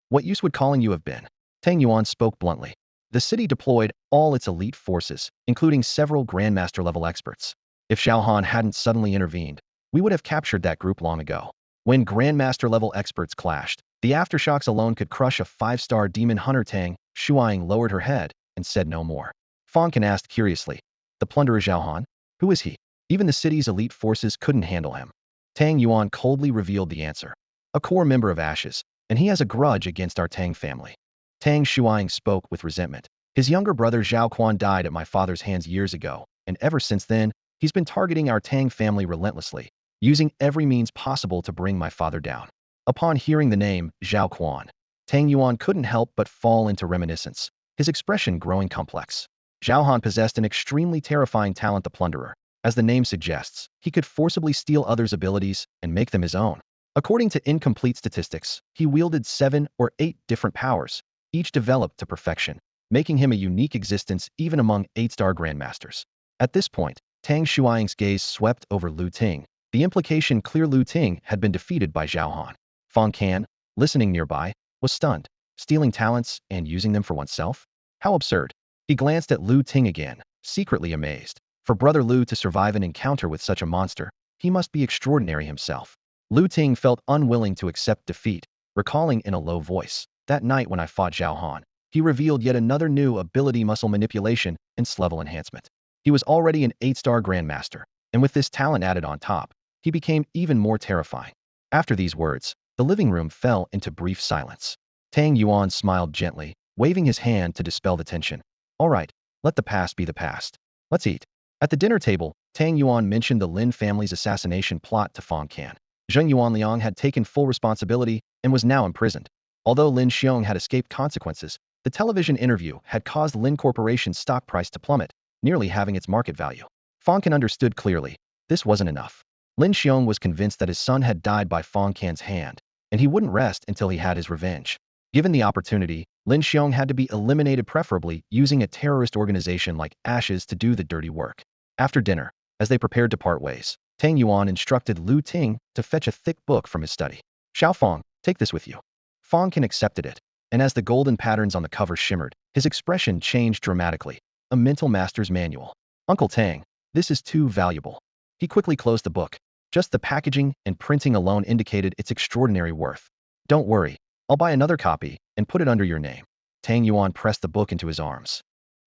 What use would calling you have been? Tang Yuan spoke bluntly. The city deployed all its elite forces, including several Grandmaster-level experts. If Zhao Han hadn't suddenly intervened, we would have captured that group long ago. When Grandmaster-level experts clashed, the aftershocks alone could crush a 5-star demon hunter. Tang Shuang lowered her head and said no more. Fang Can asked curiously. The plunderer Zhao Han? Who is he? Even the city's elite forces couldn't handle him. Tang Yuan coldly revealed the answer. A core member of Ashes, and he has a grudge against our Tang family. Tang Shuang spoke with resentment. His younger brother Zhao Quan died at my father's hands years ago, and ever since then, he's been targeting our Tang family relentlessly, using every means possible to bring my father down. Upon hearing the name, Zhao Quan, Tang Yuan couldn't help but fall into reminiscence, his expression growing complex. Zhao Han possessed an extremely terrifying talent, the plunderer. As the name suggests, he could forcibly steal others' abilities and make them his own. According to incomplete statistics, he wielded 7 or 8 different powers, each developed to perfection, making him a unique existence even among 8-star grandmasters. At this point, Tang Shuang's gaze swept over Lu Ting. The implication clear: Lu Ting had been defeated by Zhao Han. Fang Can, listening nearby, was stunned. Stealing talents and using them for oneself? How absurd. He glanced at Lu Ting again, secretly amazed. For brother Lu to survive an encounter with such a monster, he must be extraordinary himself. Lu Ting felt unwilling to accept defeat, recalling in a low voice, that night when I fought Zhao Han, he revealed yet another new ability: muscle manipulation and level enhancement. He was already an 8-star grandmaster, and with this talent added on top, he became even more terrifying. After these words, the living room fell into brief silence. Tang Yuan smiled gently, waving his hand to dispel the tension. All right, let the past be the past. Let's eat. At the dinner table, Tang Yuan mentioned the Lin family's assassination plot to Fang Can. Zheng Yuanliang had taken full responsibility and was now imprisoned. Although Lin Xiong had escaped consequences, the television interview had caused Lin Corporation's stock price to plummet, nearly halving its market value. Fang Can understood clearly. This wasn't enough. Lin Xiong was convinced that his son had died by Fang Can's hand, and he wouldn't rest until he had his revenge. Given the opportunity, Lin Xiong had to be eliminated, preferably using a terrorist organization like Ashes to do the dirty work. After dinner, As they prepared to part ways, Tang Yuan instructed Lu Ting to fetch a thick book from his study. Xiao Fang, take this with you. Fang Can accepted it, and as the golden patterns on the cover shimmered, his expression changed dramatically. A mental master's manual. Uncle Tang, this is too valuable. He quickly closed the book. Just the packaging and printing alone indicated its extraordinary worth. Don't worry, I'll buy another copy and put it under your name. Tang Yuan pressed the book into his arms.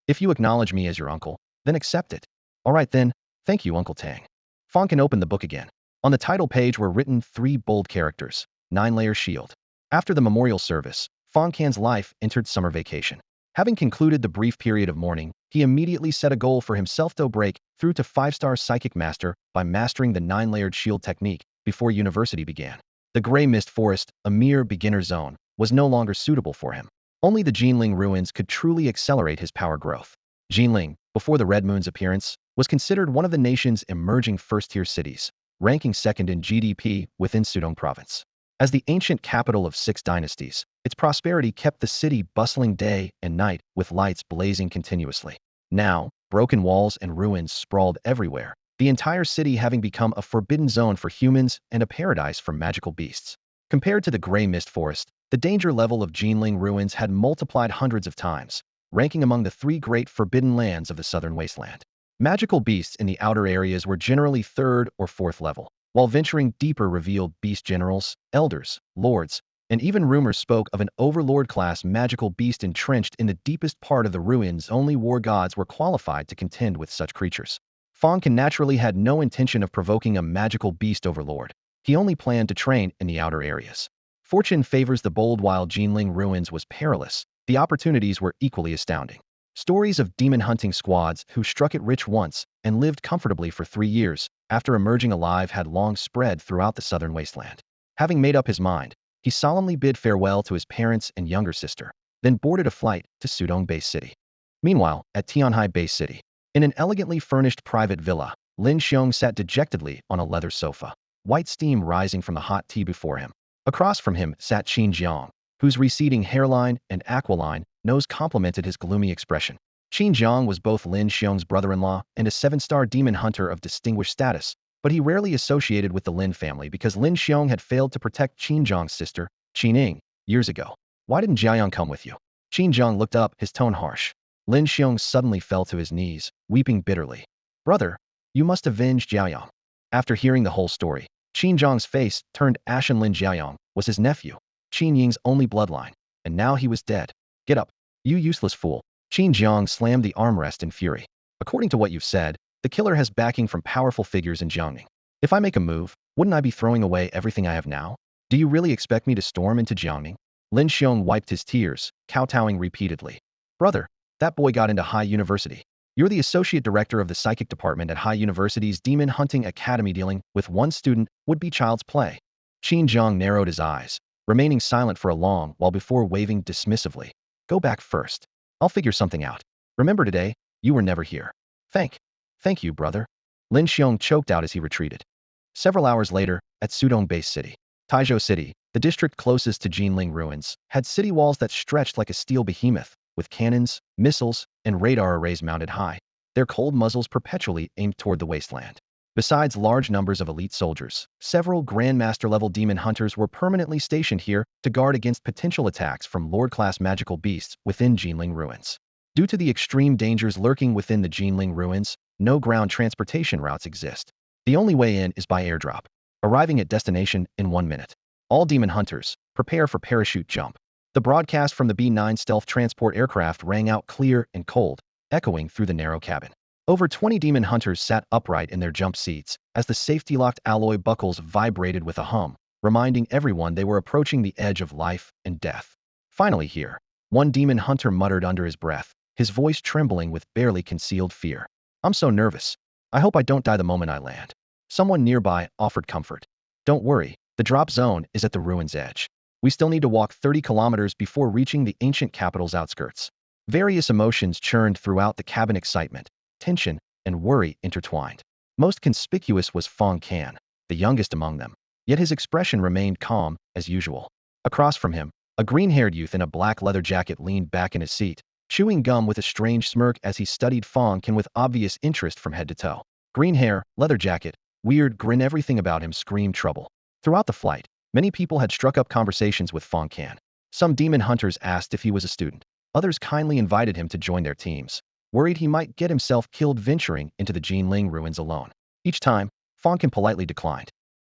If you acknowledge me as your uncle, then accept it. All right then, thank you, Uncle Tang. Fang Can opened the book again. On the title page were written 3 bold characters, 9-layer shield. After the memorial service, Fang Can's life entered summer vacation. Having concluded the brief period of mourning, he immediately set a goal for himself to break through to 5-star psychic master by mastering the 9-layered shield technique before university began. The Grey Mist Forest, a mere beginner zone, was no longer suitable for him. Only the Jinling ruins could truly accelerate his power growth. Jinling, before the Red Moon's appearance, was considered one of the nation's emerging first-tier cities, ranking second in GDP within Sudong province. As the ancient capital of 6 dynasties, its prosperity kept the city bustling day and night with lights blazing continuously. Now, broken walls and ruins sprawled everywhere, the entire city having become a forbidden zone for humans and a paradise for magical beasts. Compared to the Grey Mist Forest, the danger level of Jinling ruins had multiplied hundreds of times, ranking among the 3 great forbidden lands of the southern wasteland. Magical beasts in the outer areas were generally 3rd or 4th level, while venturing deeper revealed beast generals, elders, lords, and even rumors spoke of an overlord-class magical beast entrenched in the deepest part of the ruins. Only war gods were qualified to contend with such creatures. Fang Can naturally had no intention of provoking a magical beast overlord. He only planned to train in the outer areas. Fortune favors the bold. While Jinling ruins was perilous, the opportunities were equally astounding. Stories of demon hunting squads who struck it rich once and lived comfortably for 3 years after emerging alive had long spread throughout the southern wasteland. Having made up his mind, he solemnly bid farewell to his parents and younger sister, then boarded a flight to Sudong Base City. Meanwhile, at Tianhai Base City, in an elegantly furnished private villa, Lin Xiong sat dejectedly on a leather sofa, white steam rising from the hot tea before him. Across from him sat Qin Jiang, whose receding hairline and aquiline nose complemented his gloomy expression. Qin Jiang was both Lin Xiong's brother-in-law and a 7-star demon hunter of distinguished status, but he rarely associated with the Lin family because Lin Xiong had failed to protect Qin Jiang's sister, Qin Ying, years ago. Why didn't Jiayang come with you? Qin Jiang looked up, his tone harsh. Lin Xiong suddenly fell to his knees, weeping bitterly. Brother, you must avenge Jiayang. After hearing the whole story, Qin Jiang's face turned ashen. Lin Jiayang was his nephew, Qin Ying's only bloodline, and now he was dead. Get up, you useless fool. Qin Jiang slammed the armrest in fury. According to what you've said, the killer has backing from powerful figures in Jiangning. If I make a move, wouldn't I be throwing away everything I have now? Do you really expect me to storm into Jiangning? Lin Xiong wiped his tears, kowtowing repeatedly. Brother, that boy got into High University. You're the associate director of the psychic department at High University's Demon Hunting Academy. Dealing with one student would be child's play. Qin Jiang narrowed his eyes, remaining silent for a long while before waving dismissively. Go back first. I'll figure something out. Remember today, you were never here. Thank you, brother. Lin Xiong choked out as he retreated. Several hours later, at Sudong Base City, Taizhou City, the district closest to Jinling ruins, had city walls that stretched like a steel behemoth, with cannons, missiles, and radar arrays mounted high, their cold muzzles perpetually aimed toward the wasteland. Besides large numbers of elite soldiers, several Grandmaster-level demon hunters were permanently stationed here to guard against potential attacks from Lord-class magical beasts within Jinling ruins. Due to the extreme dangers lurking within the Jinling ruins, no ground transportation routes exist. The only way in is by airdrop, arriving at destination in 1 minute. All demon hunters, prepare for parachute jump. The broadcast from the B-9 stealth transport aircraft rang out clear and cold, echoing through the narrow cabin. Over 20 demon hunters sat upright in their jump seats as the safety-locked alloy buckles vibrated with a hum, reminding everyone they were approaching the edge of life and death. Finally here, one demon hunter muttered under his breath, his voice trembling with barely concealed fear. I'm so nervous. I hope I don't die the moment I land. Someone nearby offered comfort. Don't worry, the drop zone is at the ruin's edge. We still need to walk 30 kilometers before reaching the ancient capital's outskirts. Various emotions churned throughout the cabin: excitement, tension, and worry intertwined. Most conspicuous was Fang Can, the youngest among them, yet his expression remained calm, as usual. Across from him, a green-haired youth in a black leather jacket leaned back in his seat, chewing gum with a strange smirk as he studied Fang Can with obvious interest from head to toe. Green hair, leather jacket, weird grin, everything about him screamed trouble. Throughout the flight, many people had struck up conversations with Fang Can. Some demon hunters asked if he was a student. Others kindly invited him to join their teams, worried he might get himself killed venturing into the Jinling ruins alone. Each time, Fang Can politely declined.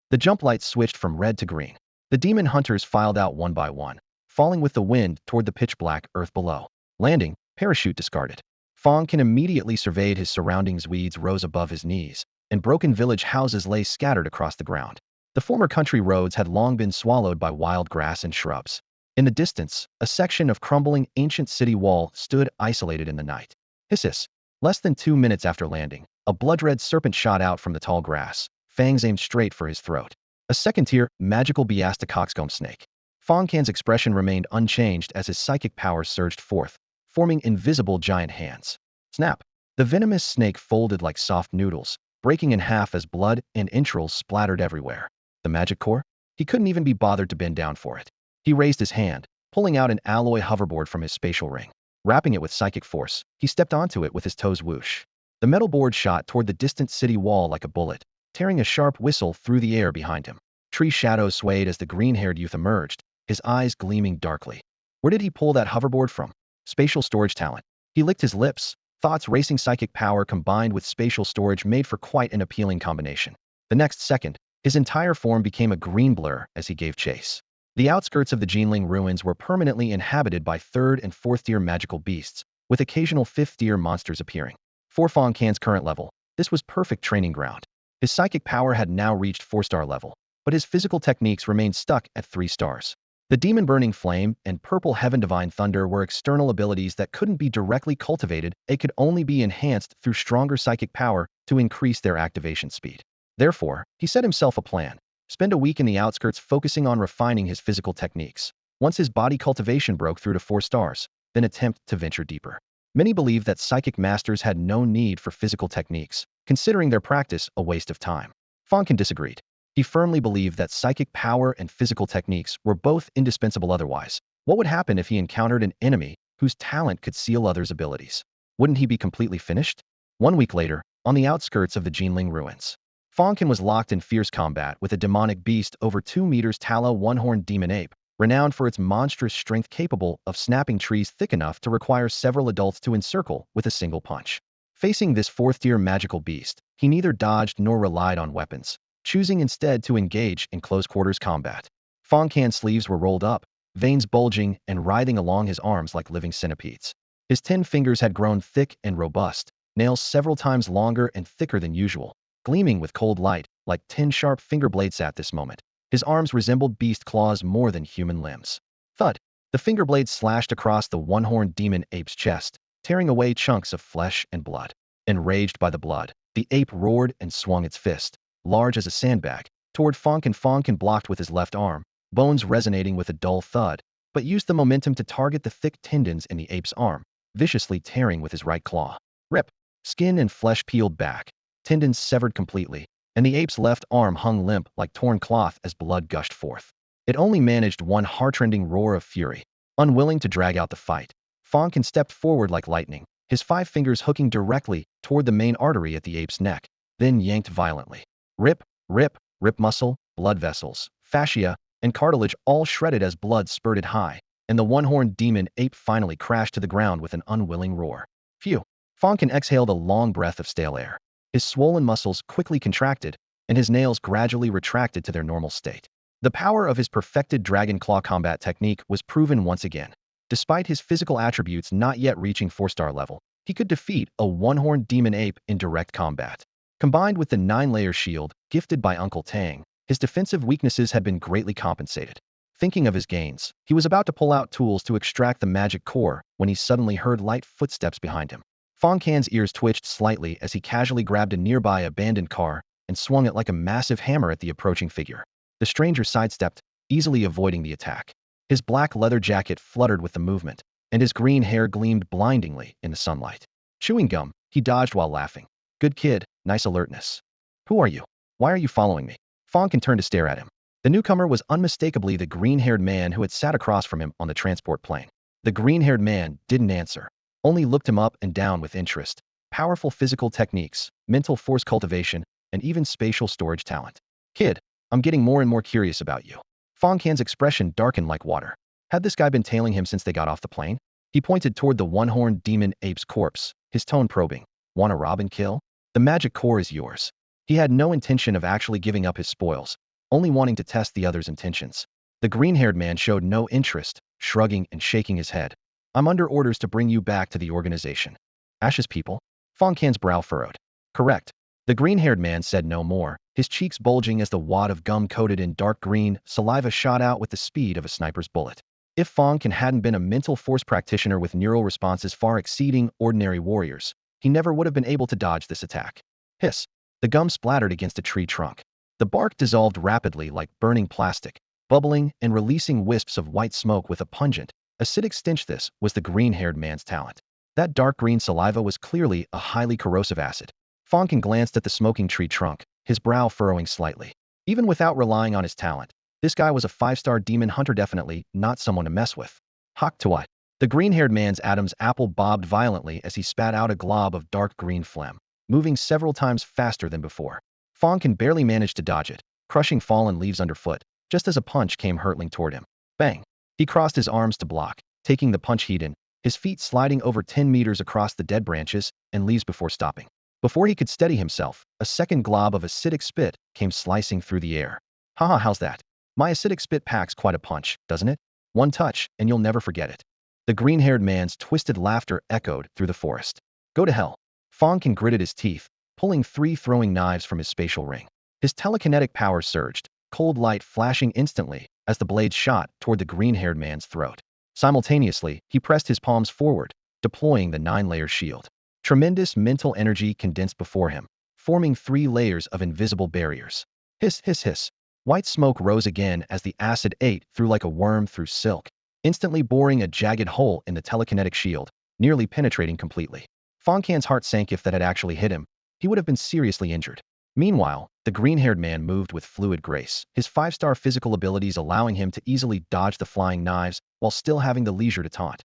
The jump lights switched from red to green. The demon hunters filed out one by one, falling with the wind toward the pitch-black earth below. Landing, parachute discarded. Fang Can immediately surveyed his surroundings. Weeds rose above his knees, and broken village houses lay scattered across the ground. The former country roads had long been swallowed by wild grass and shrubs. In the distance, a section of crumbling ancient city wall stood isolated in the night. Hiss. Less than 2 minutes after landing, a blood-red serpent shot out from the tall grass, fangs aimed straight for his throat. A second-tier, magical beasta coxcomb snake. Fang Can's expression remained unchanged as his psychic powers surged forth, forming invisible giant hands. Snap! The venomous snake folded like soft noodles, breaking in half as blood and entrails splattered everywhere. The magic core? He couldn't even be bothered to bend down for it. He raised his hand, pulling out an alloy hoverboard from his spatial ring. Wrapping it with psychic force, he stepped onto it with his toes. Whoosh. The metal board shot toward the distant city wall like a bullet, tearing a sharp whistle through the air behind him. Tree shadows swayed as the green-haired youth emerged, his eyes gleaming darkly. Where did he pull that hoverboard from? Spatial storage talent. He licked his lips, thoughts racing. Psychic power combined with spatial storage made for quite an appealing combination. The next second, his entire form became a green blur as he gave chase. The outskirts of the Jinling ruins were permanently inhabited by 3rd and 4th-tier magical beasts, with occasional 5th-tier monsters appearing. For Fang Can's current level, this was perfect training ground. His psychic power had now reached 4-star level, but his physical techniques remained stuck at 3 stars. The Demon Burning Flame and Purple Heaven Divine Thunder were external abilities that couldn't be directly cultivated, they could only be enhanced through stronger psychic power to increase their activation speed. Therefore, he set himself a plan. Spend a week in the outskirts focusing on refining his physical techniques. Once his body cultivation broke through to 4 stars, then attempt to venture deeper. Many believed that psychic masters had no need for physical techniques, considering their practice a waste of time. Fang Can disagreed. He firmly believed that psychic power and physical techniques were both indispensable. Otherwise, what would happen if he encountered an enemy whose talent could seal others' abilities? Wouldn't he be completely finished? 1 week later, on the outskirts of the Jinling ruins, Fang Can was locked in fierce combat with a demonic beast over 2 meters tall, one-horned demon ape, renowned for its monstrous strength, capable of snapping trees thick enough to require several adults to encircle with a single punch. Facing this 4th-tier magical beast, he neither dodged nor relied on weapons, choosing instead to engage in close-quarters combat. Fang Can's sleeves were rolled up, veins bulging and writhing along his arms like living centipedes. His 10 fingers had grown thick and robust, nails several times longer and thicker than usual, gleaming with cold light like 10 sharp finger blades. At this moment, his arms resembled beast claws more than human limbs. Thud! The finger blades slashed across the one-horned demon ape's chest, tearing away chunks of flesh and blood. Enraged by the blood, the ape roared and swung its fist, large as a sandbag, toward Fang Can. Fang Can blocked with his left arm, bones resonating with a dull thud, but used the momentum to target the thick tendons in the ape's arm, viciously tearing with his right claw. Rip! Skin and flesh peeled back, tendons severed completely, and the ape's left arm hung limp like torn cloth as blood gushed forth. It only managed one heart-rending roar of fury. Unwilling to drag out the fight, Fang Can stepped forward like lightning, his 5 fingers hooking directly toward the main artery at the ape's neck, then yanked violently. Rip, rip, rip. Muscle, blood vessels, fascia, and cartilage all shredded as blood spurted high, and the one-horned demon ape finally crashed to the ground with an unwilling roar. Phew! Fang Can exhaled a long breath of stale air. His swollen muscles quickly contracted, and his nails gradually retracted to their normal state. The power of his perfected dragon claw combat technique was proven once again. Despite his physical attributes not yet reaching 4-star level, he could defeat a one-horned demon ape in direct combat. Combined with the 9-layer shield gifted by Uncle Tang, his defensive weaknesses had been greatly compensated. Thinking of his gains, he was about to pull out tools to extract the magic core when he suddenly heard light footsteps behind him. Fang Can's ears twitched slightly as he casually grabbed a nearby abandoned car and swung it like a massive hammer at the approaching figure. The stranger sidestepped, easily avoiding the attack. His black leather jacket fluttered with the movement, and his green hair gleamed blindingly in the sunlight. Chewing gum, he dodged while laughing. Good kid, nice alertness. Who are you? Why are you following me? Fang Can turned to stare at him. The newcomer was unmistakably the green-haired man who had sat across from him on the transport plane. The green-haired man didn't answer, only looked him up and down with interest, powerful physical techniques, mental force cultivation, and even spatial storage talent. Kid, I'm getting more and more curious about you. Fang Can's expression darkened like water. Had this guy been tailing him since they got off the plane? He pointed toward the one-horned demon ape's corpse, his tone probing. Wanna rob and kill? The magic core is yours. He had no intention of actually giving up his spoils, only wanting to test the other's intentions. The green-haired man showed no interest, shrugging and shaking his head. I'm under orders to bring you back to the organization. Ash's people? Fang Can's brow furrowed. Correct. The green-haired man said no more, his cheeks bulging as the wad of gum coated in dark green saliva shot out with the speed of a sniper's bullet. If Fang Can hadn't been a mental force practitioner with neural responses far exceeding ordinary warriors, he never would have been able to dodge this attack. Hiss. The gum splattered against a tree trunk. The bark dissolved rapidly like burning plastic, bubbling and releasing wisps of white smoke with a pungent, acidic stench. This was the green-haired man's talent. That dark green saliva was clearly a highly corrosive acid. Fang Can glanced at the smoking tree trunk, his brow furrowing slightly. Even without relying on his talent, this guy was a 5-star demon hunter, definitely not someone to mess with. Hawk to what? The green-haired man's Adam's apple bobbed violently as he spat out a glob of dark green phlegm, moving several times faster than before. Fang Can barely managed to dodge it, crushing fallen leaves underfoot, just as a punch came hurtling toward him. Bang! He crossed his arms to block, taking the punch heat in, his feet sliding over 10 meters across the dead branches and leaves before stopping. Before he could steady himself, a second glob of acidic spit came slicing through the air. Haha, how's that? My acidic spit packs quite a punch, doesn't it? One touch, and you'll never forget it. The green-haired man's twisted laughter echoed through the forest. Go to hell. Fang Can gritted his teeth, pulling 3 throwing knives from his spatial ring. His telekinetic power surged, cold light flashing instantly as the blades shot toward the green-haired man's throat. Simultaneously, he pressed his palms forward, deploying the 9-layer shield. Tremendous mental energy condensed before him, forming 3 layers of invisible barriers. Hiss, hiss, hiss. White smoke rose again as the acid ate through like a worm through silk, instantly boring a jagged hole in the telekinetic shield, nearly penetrating completely. Fang Can's heart sank. If that had actually hit him, he would have been seriously injured. Meanwhile, the green-haired man moved with fluid grace, his 5-star physical abilities allowing him to easily dodge the flying knives while still having the leisure to taunt.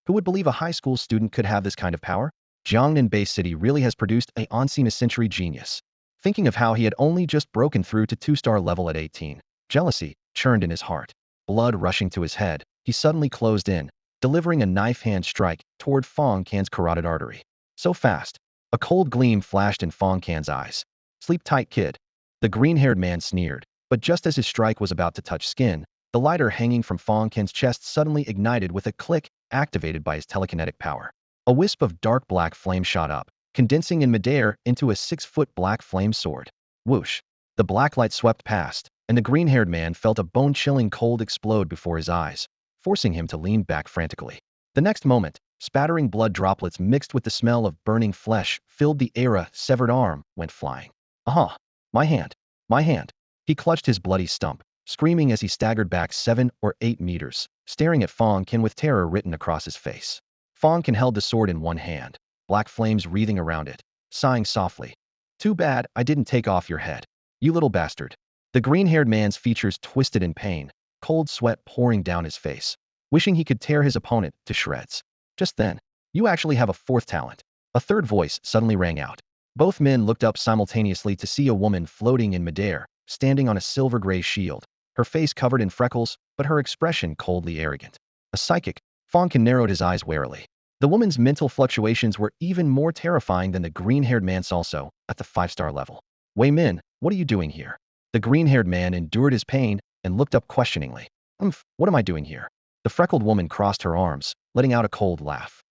Who would believe a high school student could have this kind of power? Jiangnan Bay City really has produced a once-in-a-century genius. Thinking of how he had only just broken through to 2-star level at 18, jealousy churned in his heart. Blood rushing to his head, he suddenly closed in, delivering a knife-hand strike toward Fang Can's carotid artery. So fast, a cold gleam flashed in Fang Can's eyes. Sleep tight, kid. The green-haired man sneered, but just as his strike was about to touch skin, the lighter hanging from Fang Can's chest suddenly ignited with a click, activated by his telekinetic power. A wisp of dark black flame shot up, condensing in midair into a 6-foot black flame sword. Whoosh! The black light swept past, and the green-haired man felt a bone-chilling cold explode before his eyes, forcing him to lean back frantically. The next moment, spattering blood droplets mixed with the smell of burning flesh filled the air. A severed arm went flying. Aha! My hand! My hand! He clutched his bloody stump, screaming as he staggered back 7 or 8 meters, staring at Fang Can with terror written across his face. Fang Can held the sword in one hand, black flames wreathing around it, sighing softly. Too bad I didn't take off your head, you little bastard. The green-haired man's features twisted in pain, cold sweat pouring down his face, wishing he could tear his opponent to shreds. Just then, you actually have a 4th talent. A third voice suddenly rang out. Both men looked up simultaneously to see a woman floating in midair, standing on a silver-gray shield, her face covered in freckles, but her expression coldly arrogant. A psychic. Fang Can narrowed his eyes warily. The woman's mental fluctuations were even more terrifying than the green-haired man's. Also, at the 5-star level. Wei Min, what are you doing here? The green-haired man endured his pain and looked up questioningly. What am I doing here? The freckled woman crossed her arms, letting out a cold laugh.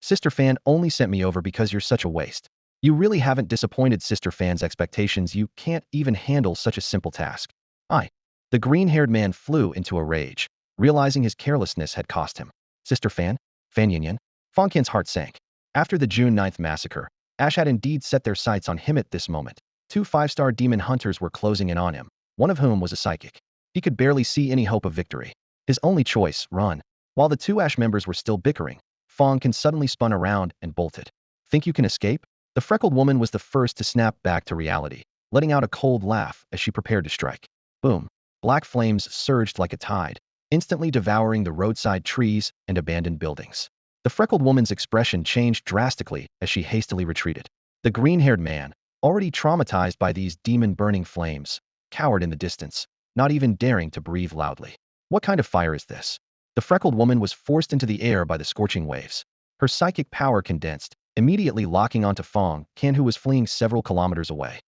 Sister Fan only sent me over because you're such a waste. You really haven't disappointed Sister Fan's expectations. You can't even handle such a simple task. The green-haired man flew into a rage, realizing his carelessness had cost him. Sister Fan? Fan Yin? Fang Can's heart sank. After the June 9th massacre, Ash had indeed set their sights on him at this moment. 2 5-star demon hunters were closing in on him, one of whom was a psychic. He could barely see any hope of victory. His only choice, run. While the 2 Ash members were still bickering, Fang Can suddenly spun around and bolted. Think you can escape? The freckled woman was the first to snap back to reality, letting out a cold laugh as she prepared to strike. Boom. Black flames surged like a tide, instantly devouring the roadside trees and abandoned buildings. The freckled woman's expression changed drastically as she hastily retreated. The green-haired man, already traumatized by these demon-burning flames, cowered in the distance, not even daring to breathe loudly. What kind of fire is this? The freckled woman was forced into the air by the scorching waves. Her psychic power condensed, immediately locking onto Fang Can, who was fleeing several kilometers away.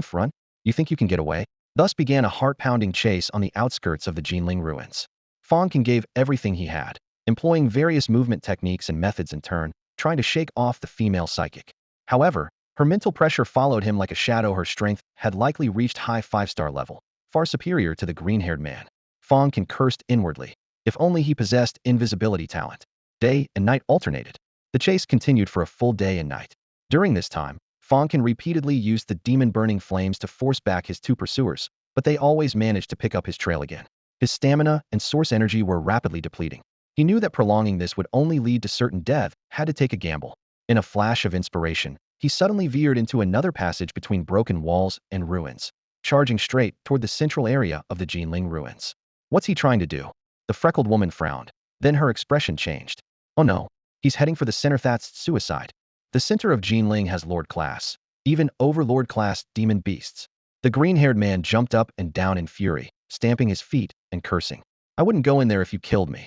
Front, you think you can get away? Thus began a heart-pounding chase on the outskirts of the Jinling ruins. Fang Can gave everything he had, employing various movement techniques and methods in turn, trying to shake off the female psychic. However, her mental pressure followed him like a shadow. Her strength had likely reached high 5-star level, far superior to the green-haired man. Fang Can cursed inwardly. If only he possessed invisibility talent. Day and night alternated. The chase continued for a full day and night. During this time, Fang Can repeatedly used the demon-burning flames to force back his two pursuers, but they always managed to pick up his trail again. His stamina and source energy were rapidly depleting. He knew that prolonging this would only lead to certain death, had to take a gamble. In a flash of inspiration, he suddenly veered into another passage between broken walls and ruins, charging straight toward the central area of the Jinling ruins. What's he trying to do? The freckled woman frowned. Then her expression changed. Oh no, he's heading for the center. That's suicide. The center of Jinling has Lord class, even overlord class demon beasts. The green-haired man jumped up and down in fury, stamping his feet and cursing. I wouldn't go in there if you killed me.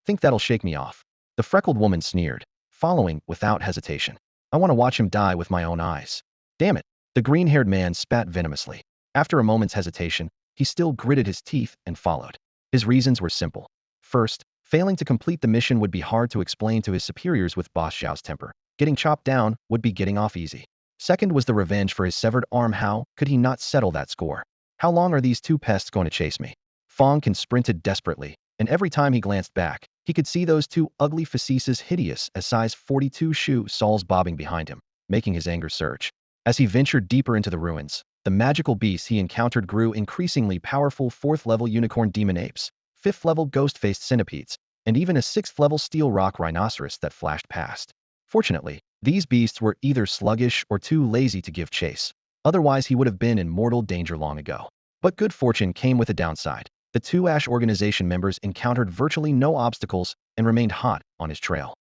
Think that'll shake me off. The freckled woman sneered, following without hesitation. I want to watch him die with my own eyes. Damn it. The green-haired man spat venomously. After a moment's hesitation, he still gritted his teeth and followed. His reasons were simple. First, failing to complete the mission would be hard to explain to his superiors with Boss Zhao's temper. Getting chopped down would be getting off easy. Second was the revenge for his severed arm. How could he not settle that score? How long are these two pests going to chase me? Fang Can sprinted desperately, and every time he glanced back, he could see those two ugly faces, hideous as size 42 shoe soles, bobbing behind him, making his anger surge. As he ventured deeper into the ruins, the magical beasts he encountered grew increasingly powerful. 4th-level unicorn demon apes, 5th-level ghost-faced centipedes, and even a 6th-level steel rock rhinoceros that flashed past. Fortunately, these beasts were either sluggish or too lazy to give chase. Otherwise, he would have been in mortal danger long ago. But good fortune came with a downside. The two Ash organization members encountered virtually no obstacles and remained hot on his trail.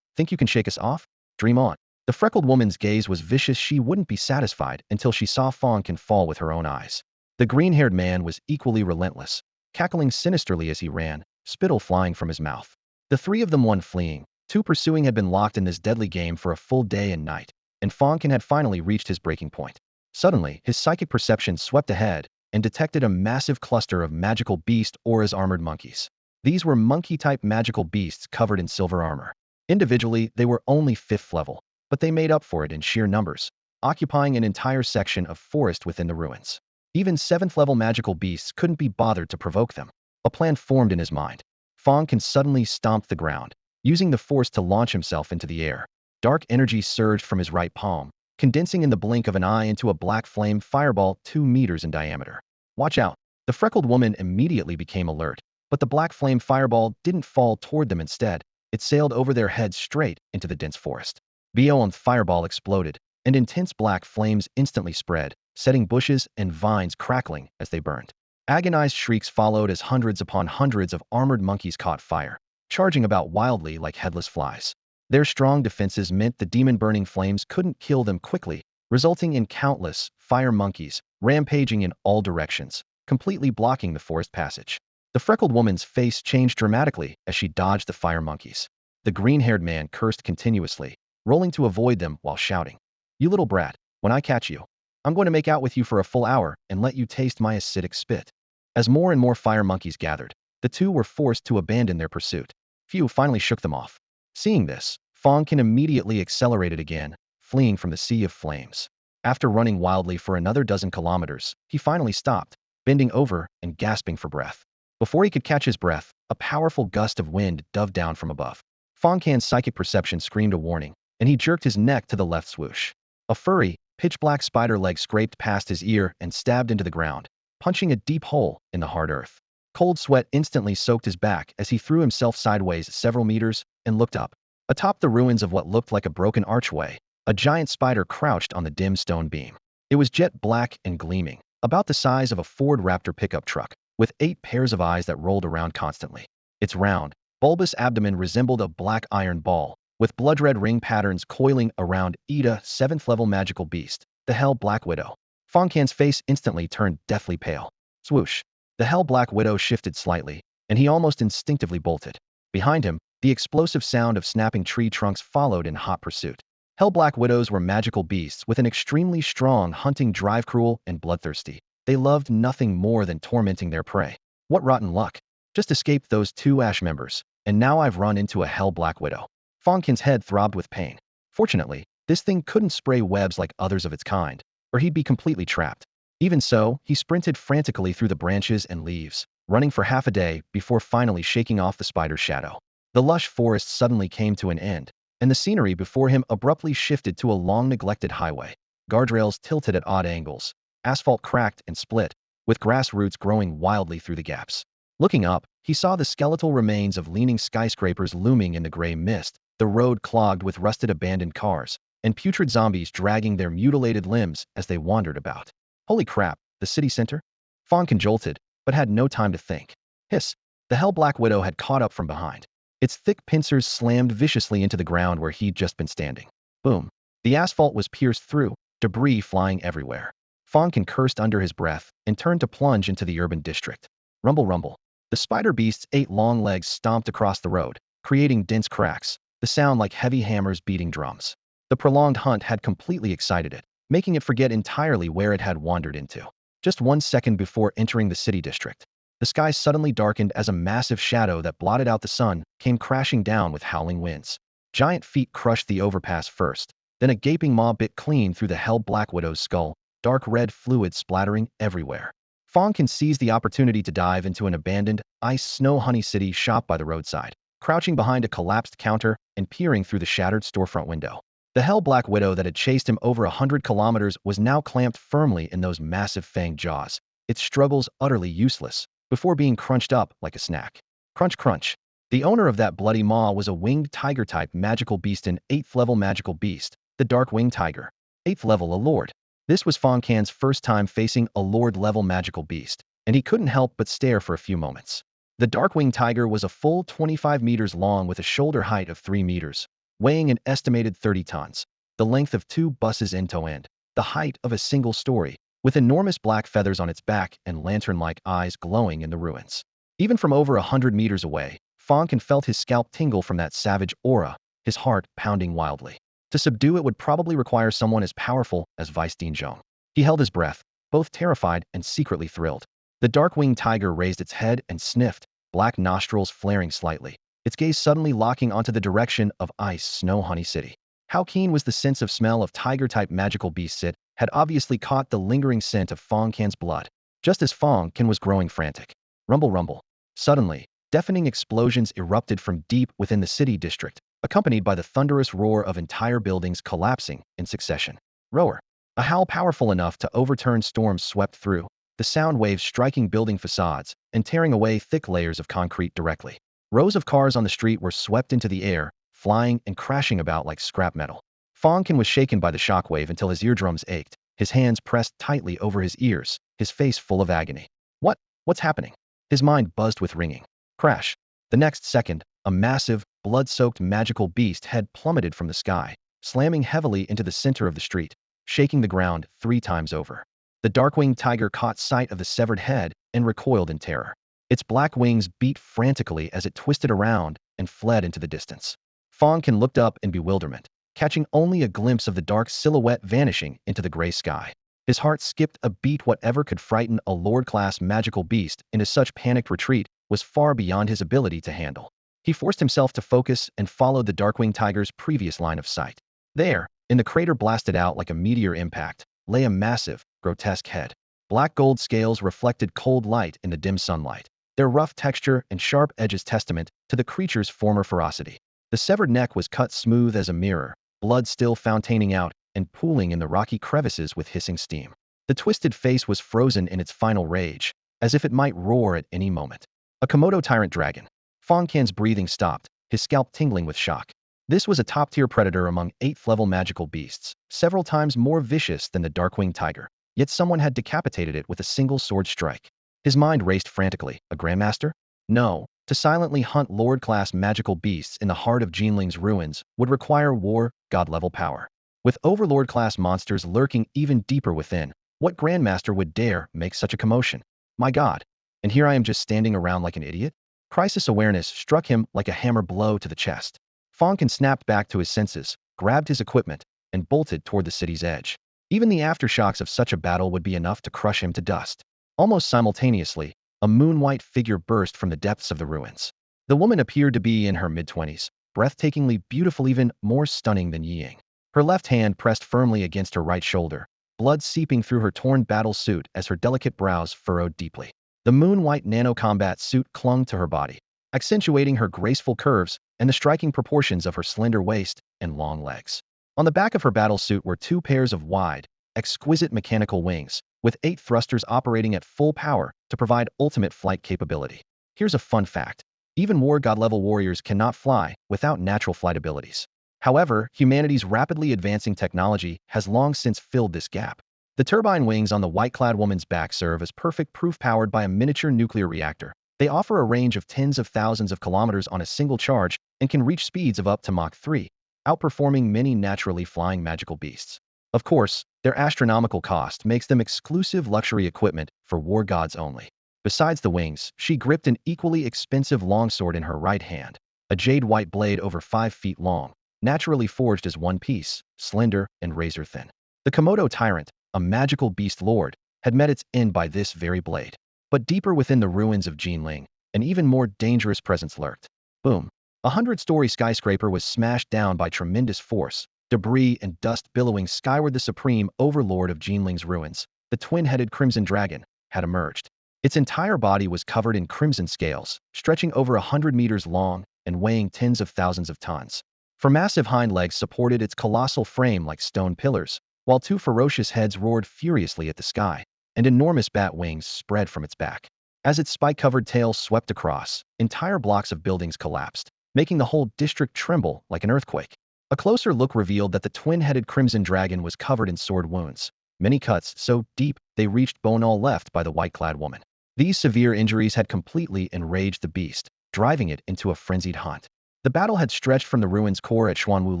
Think you can shake us off? Dream on. The freckled woman's gaze was vicious. She wouldn't be satisfied until she saw Fang Can fall with her own eyes. The green-haired man was equally relentless, cackling sinisterly as he ran, spittle flying from his mouth. The three of them, one fleeing, two pursuing, had been locked in this deadly game for a full day and night, and Fang Can had finally reached his breaking point. Suddenly, his psychic perception swept ahead and detected a massive cluster of magical beast auras, armored monkeys. These were monkey-type magical beasts covered in silver armor. Individually, they were only 5th level, but they made up for it in sheer numbers, occupying an entire section of forest within the ruins. Even 7th-level magical beasts couldn't be bothered to provoke them. A plan formed in his mind. Fang Can suddenly stomped the ground, using the force to launch himself into the air. Dark energy surged from his right palm, condensing in the blink of an eye into a black flame fireball 2 meters in diameter. Watch out! The freckled woman immediately became alert, but the black flame fireball didn't fall toward them. Instead, it sailed over their heads straight into the dense forest. The fireball exploded, and intense black flames instantly spread, setting bushes and vines crackling as they burned. Agonized shrieks followed as hundreds upon hundreds of armored monkeys caught fire, charging about wildly like headless flies. Their strong defenses meant the demon-burning flames couldn't kill them quickly, resulting in countless fire monkeys rampaging in all directions, completely blocking the forest passage. The freckled woman's face changed dramatically as she dodged the fire monkeys. The green-haired man cursed continuously, rolling to avoid them while shouting, "You little brat, when I catch you, I'm going to make out with you for a full hour and let you taste my acidic spit." As more and more fire monkeys gathered, the two were forced to abandon their pursuit. Few finally shook them off. Seeing this, Fang Can immediately accelerated again, fleeing from the sea of flames. After running wildly for another dozen kilometers, he finally stopped, bending over and gasping for breath. Before he could catch his breath, a powerful gust of wind dove down from above. Fang Can's psychic perception screamed a warning, and he jerked his neck to the left. Swoosh. A furry, pitch-black spider leg scraped past his ear and stabbed into the ground, punching a deep hole in the hard earth. Cold sweat instantly soaked his back as he threw himself sideways several meters and looked up. Atop the ruins of what looked like a broken archway, a giant spider crouched on the dim stone beam. It was jet black and gleaming, about the size of a Ford Raptor pickup truck, with 8 pairs of eyes that rolled around constantly. Its round, bulbous abdomen resembled a black iron ball, with blood-red ring patterns coiling around Ida, 7th-level magical beast, the Hell Black Widow. Fang Can's face instantly turned deathly pale. Swoosh! The Hell Black Widow shifted slightly, and he almost instinctively bolted. Behind him, the explosive sound of snapping tree trunks followed in hot pursuit. Hell Black Widows were magical beasts with an extremely strong hunting drive, cruel and bloodthirsty. They loved nothing more than tormenting their prey. What rotten luck! Just escaped those two Ash members, and now I've run into a Hell Black Widow. Fang Can's head throbbed with pain. Fortunately, this thing couldn't spray webs like others of its kind, or he'd be completely trapped. Even so, he sprinted frantically through the branches and leaves, running for half a day before finally shaking off the spider's shadow. The lush forest suddenly came to an end, and the scenery before him abruptly shifted to a long-neglected highway. Guardrails tilted at odd angles, asphalt cracked and split, with grass roots growing wildly through the gaps. Looking up, he saw the skeletal remains of leaning skyscrapers looming in the gray mist, the road clogged with rusted abandoned cars, and putrid zombies dragging their mutilated limbs as they wandered about. Holy crap, the city center? Fang Can jolted, but had no time to think. Hiss! The Hell Black Widow had caught up from behind. Its thick pincers slammed viciously into the ground where he'd just been standing. Boom! The asphalt was pierced through, debris flying everywhere. Fang Can cursed under his breath and turned to plunge into the urban district. Rumble, rumble. The spider beast's 8 long legs stomped across the road, creating dense cracks, the sound like heavy hammers beating drums. The prolonged hunt had completely excited it, making it forget entirely where it had wandered into. Just 1 second before entering the city district, the sky suddenly darkened as a massive shadow that blotted out the sun came crashing down with howling winds. Giant feet crushed the overpass first, then a gaping maw bit clean through the Hell Black Widow's skull, dark red fluid splattering everywhere. Fang Can seized the opportunity to dive into an abandoned, ice-snow honey city shop by the roadside, crouching behind a collapsed counter and peering through the shattered storefront window. The Hell Black Widow that had chased him over 100 kilometers was now clamped firmly in those massive fanged jaws, its struggles utterly useless, before being crunched up like a snack. Crunch, crunch. The owner of that bloody maw was a winged tiger-type magical beast, an 8th-level magical beast, the Dark Winged Tiger. 8th level, a lord. This was Fang Can's first time facing a lord-level magical beast, and he couldn't help but stare for a few moments. The Dark-Winged Tiger was a full 25 meters long with a shoulder height of 3 meters, weighing an estimated 30 tons, the length of 2 buses end to end, the height of a single story, with enormous black feathers on its back and lantern-like eyes glowing in the ruins. Even from over 100 meters away, Fang Can felt his scalp tingle from that savage aura, his heart pounding wildly. To subdue it would probably require someone as powerful as Vice Dean Zhong. He held his breath, both terrified and secretly thrilled. The dark-winged tiger raised its head and sniffed, black nostrils flaring slightly, its gaze suddenly locking onto the direction of Ice Snow Honey City. How keen was the sense of smell of tiger-type magical beasts? It had obviously caught the lingering scent of Fang Can's blood, just as Fang Can was growing frantic. Rumble, rumble. Suddenly, deafening explosions erupted from deep within the city district, accompanied by the thunderous roar of entire buildings collapsing in succession. Roar. A howl powerful enough to overturn storms swept through, the sound waves striking building facades and tearing away thick layers of concrete directly. Rows of cars on the street were swept into the air, flying and crashing about like scrap metal. Fang Can was shaken by the shockwave until his eardrums ached, his hands pressed tightly over his ears, his face full of agony. What's happening? His mind buzzed with ringing. Crash. The next second, a massive, blood-soaked magical beast had plummeted from the sky, slamming heavily into the center of the street, shaking the ground 3 times over. The dark-winged tiger caught sight of the severed head and recoiled in terror. Its black wings beat frantically as it twisted around and fled into the distance. Fang Can looked up in bewilderment, catching only a glimpse of the dark silhouette vanishing into the gray sky. His heart skipped a beat. Whatever could frighten a lord-class magical beast into such panicked retreat was far beyond his ability to handle. He forced himself to focus and followed the dark-winged tiger's previous line of sight. There, in the crater blasted out like a meteor impact, lay a massive, grotesque head. Black gold scales reflected cold light in the dim sunlight, their rough texture and sharp edges testament to the creature's former ferocity. The severed neck was cut smooth as a mirror, blood still fontaining out and pooling in the rocky crevices with hissing steam. The twisted face was frozen in its final rage, as if it might roar at any moment. A Komodo tyrant dragon. Fang Can's breathing stopped, his scalp tingling with shock. This was a top-tier predator among 8th-level magical beasts, several times more vicious than the dark-winged tiger, yet someone had decapitated it with a single sword strike. His mind raced frantically. A grandmaster? No, To silently hunt Lord-class magical beasts in the heart of Jinling's ruins would require war god-level power. With Overlord-class monsters lurking even deeper within, what Grandmaster would dare make such a commotion? My god. And here I am just standing around like an idiot? Crisis awareness struck him like a hammer blow to the chest. Fang Can snapped back to his senses, grabbed his equipment, and bolted toward the city's edge. Even the aftershocks of such a battle would be enough to crush him to dust. Almost simultaneously, a moon-white figure burst from the depths of the ruins. The woman appeared to be in her mid-20s, breathtakingly beautiful, even more stunning than Ying. Her left hand pressed firmly against her right shoulder, blood seeping through her torn battle suit as her delicate brows furrowed deeply. The moon-white nano-combat suit clung to her body, accentuating her graceful curves and the striking proportions of her slender waist and long legs. On the back of her battle suit were two pairs of wide, exquisite mechanical wings, with 8 thrusters operating at full power to provide ultimate flight capability. Here's a fun fact. Even war god-level warriors cannot fly without natural flight abilities. However, humanity's rapidly advancing technology has long since filled this gap. The turbine wings on the white-clad woman's back serve as perfect proof powered by a miniature nuclear reactor. They offer a range of tens of thousands of kilometers on a single charge and can reach speeds of up to Mach 3, outperforming many naturally flying magical beasts. Of course, their astronomical cost makes them exclusive luxury equipment for war gods only. Besides the wings, she gripped an equally expensive longsword in her right hand, a jade-white blade over 5 feet long, naturally forged as one piece, slender and razor-thin. The Komodo Tyrant, a magical beast lord, had met its end by this very blade. But deeper within the ruins of Jinling, an even more dangerous presence lurked. Boom. A 100-story skyscraper was smashed down by tremendous force, debris and dust billowing skyward. The supreme overlord of Jinling's ruins, the twin-headed crimson dragon, had emerged. Its entire body was covered in crimson scales, stretching over 100 meters long and weighing tens of thousands of tons. Four massive hind legs supported its colossal frame like stone pillars, while 2 ferocious heads roared furiously at the sky, and enormous bat wings spread from its back. As its spike-covered tail swept across, entire blocks of buildings collapsed, making the whole district tremble like an earthquake. A closer look revealed that the twin-headed crimson dragon was covered in sword wounds, many cuts so deep they reached bone, all left by the white-clad woman. These severe injuries had completely enraged the beast, driving it into a frenzied hunt. The battle had stretched from the ruins core at Xuanwu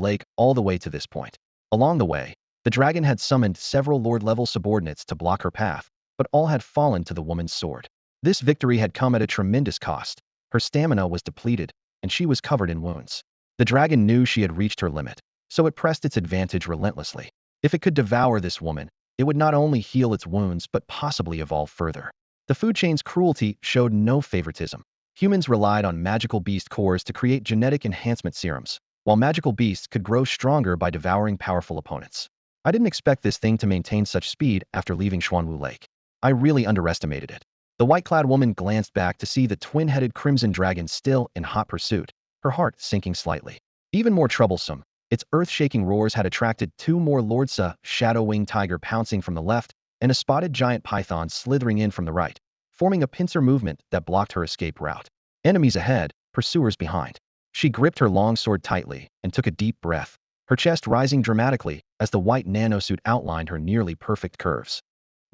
Lake all the way to this point. Along the way, the dragon had summoned several lord-level subordinates to block her path, but all had fallen to the woman's sword. This victory had come at a tremendous cost. Her stamina was depleted, and she was covered in wounds. The dragon knew she had reached her limit, so it pressed its advantage relentlessly. If it could devour this woman, it would not only heal its wounds but possibly evolve further. The food chain's cruelty showed no favoritism. Humans relied on magical beast cores to create genetic enhancement serums, while magical beasts could grow stronger by devouring powerful opponents. I didn't expect this thing to maintain such speed after leaving Xuanwu Lake. I really underestimated it. The white-clad woman glanced back to see the twin-headed crimson dragon still in hot pursuit, her heart sinking slightly. Even more troublesome, its earth-shaking roars had attracted 2 more Lordsa, shadow-winged tiger pouncing from the left, and a spotted giant python slithering in from the right, forming a pincer movement that blocked her escape route. Enemies ahead, pursuers behind. She gripped her longsword tightly and took a deep breath, her chest rising dramatically as the white nanosuit outlined her nearly perfect curves.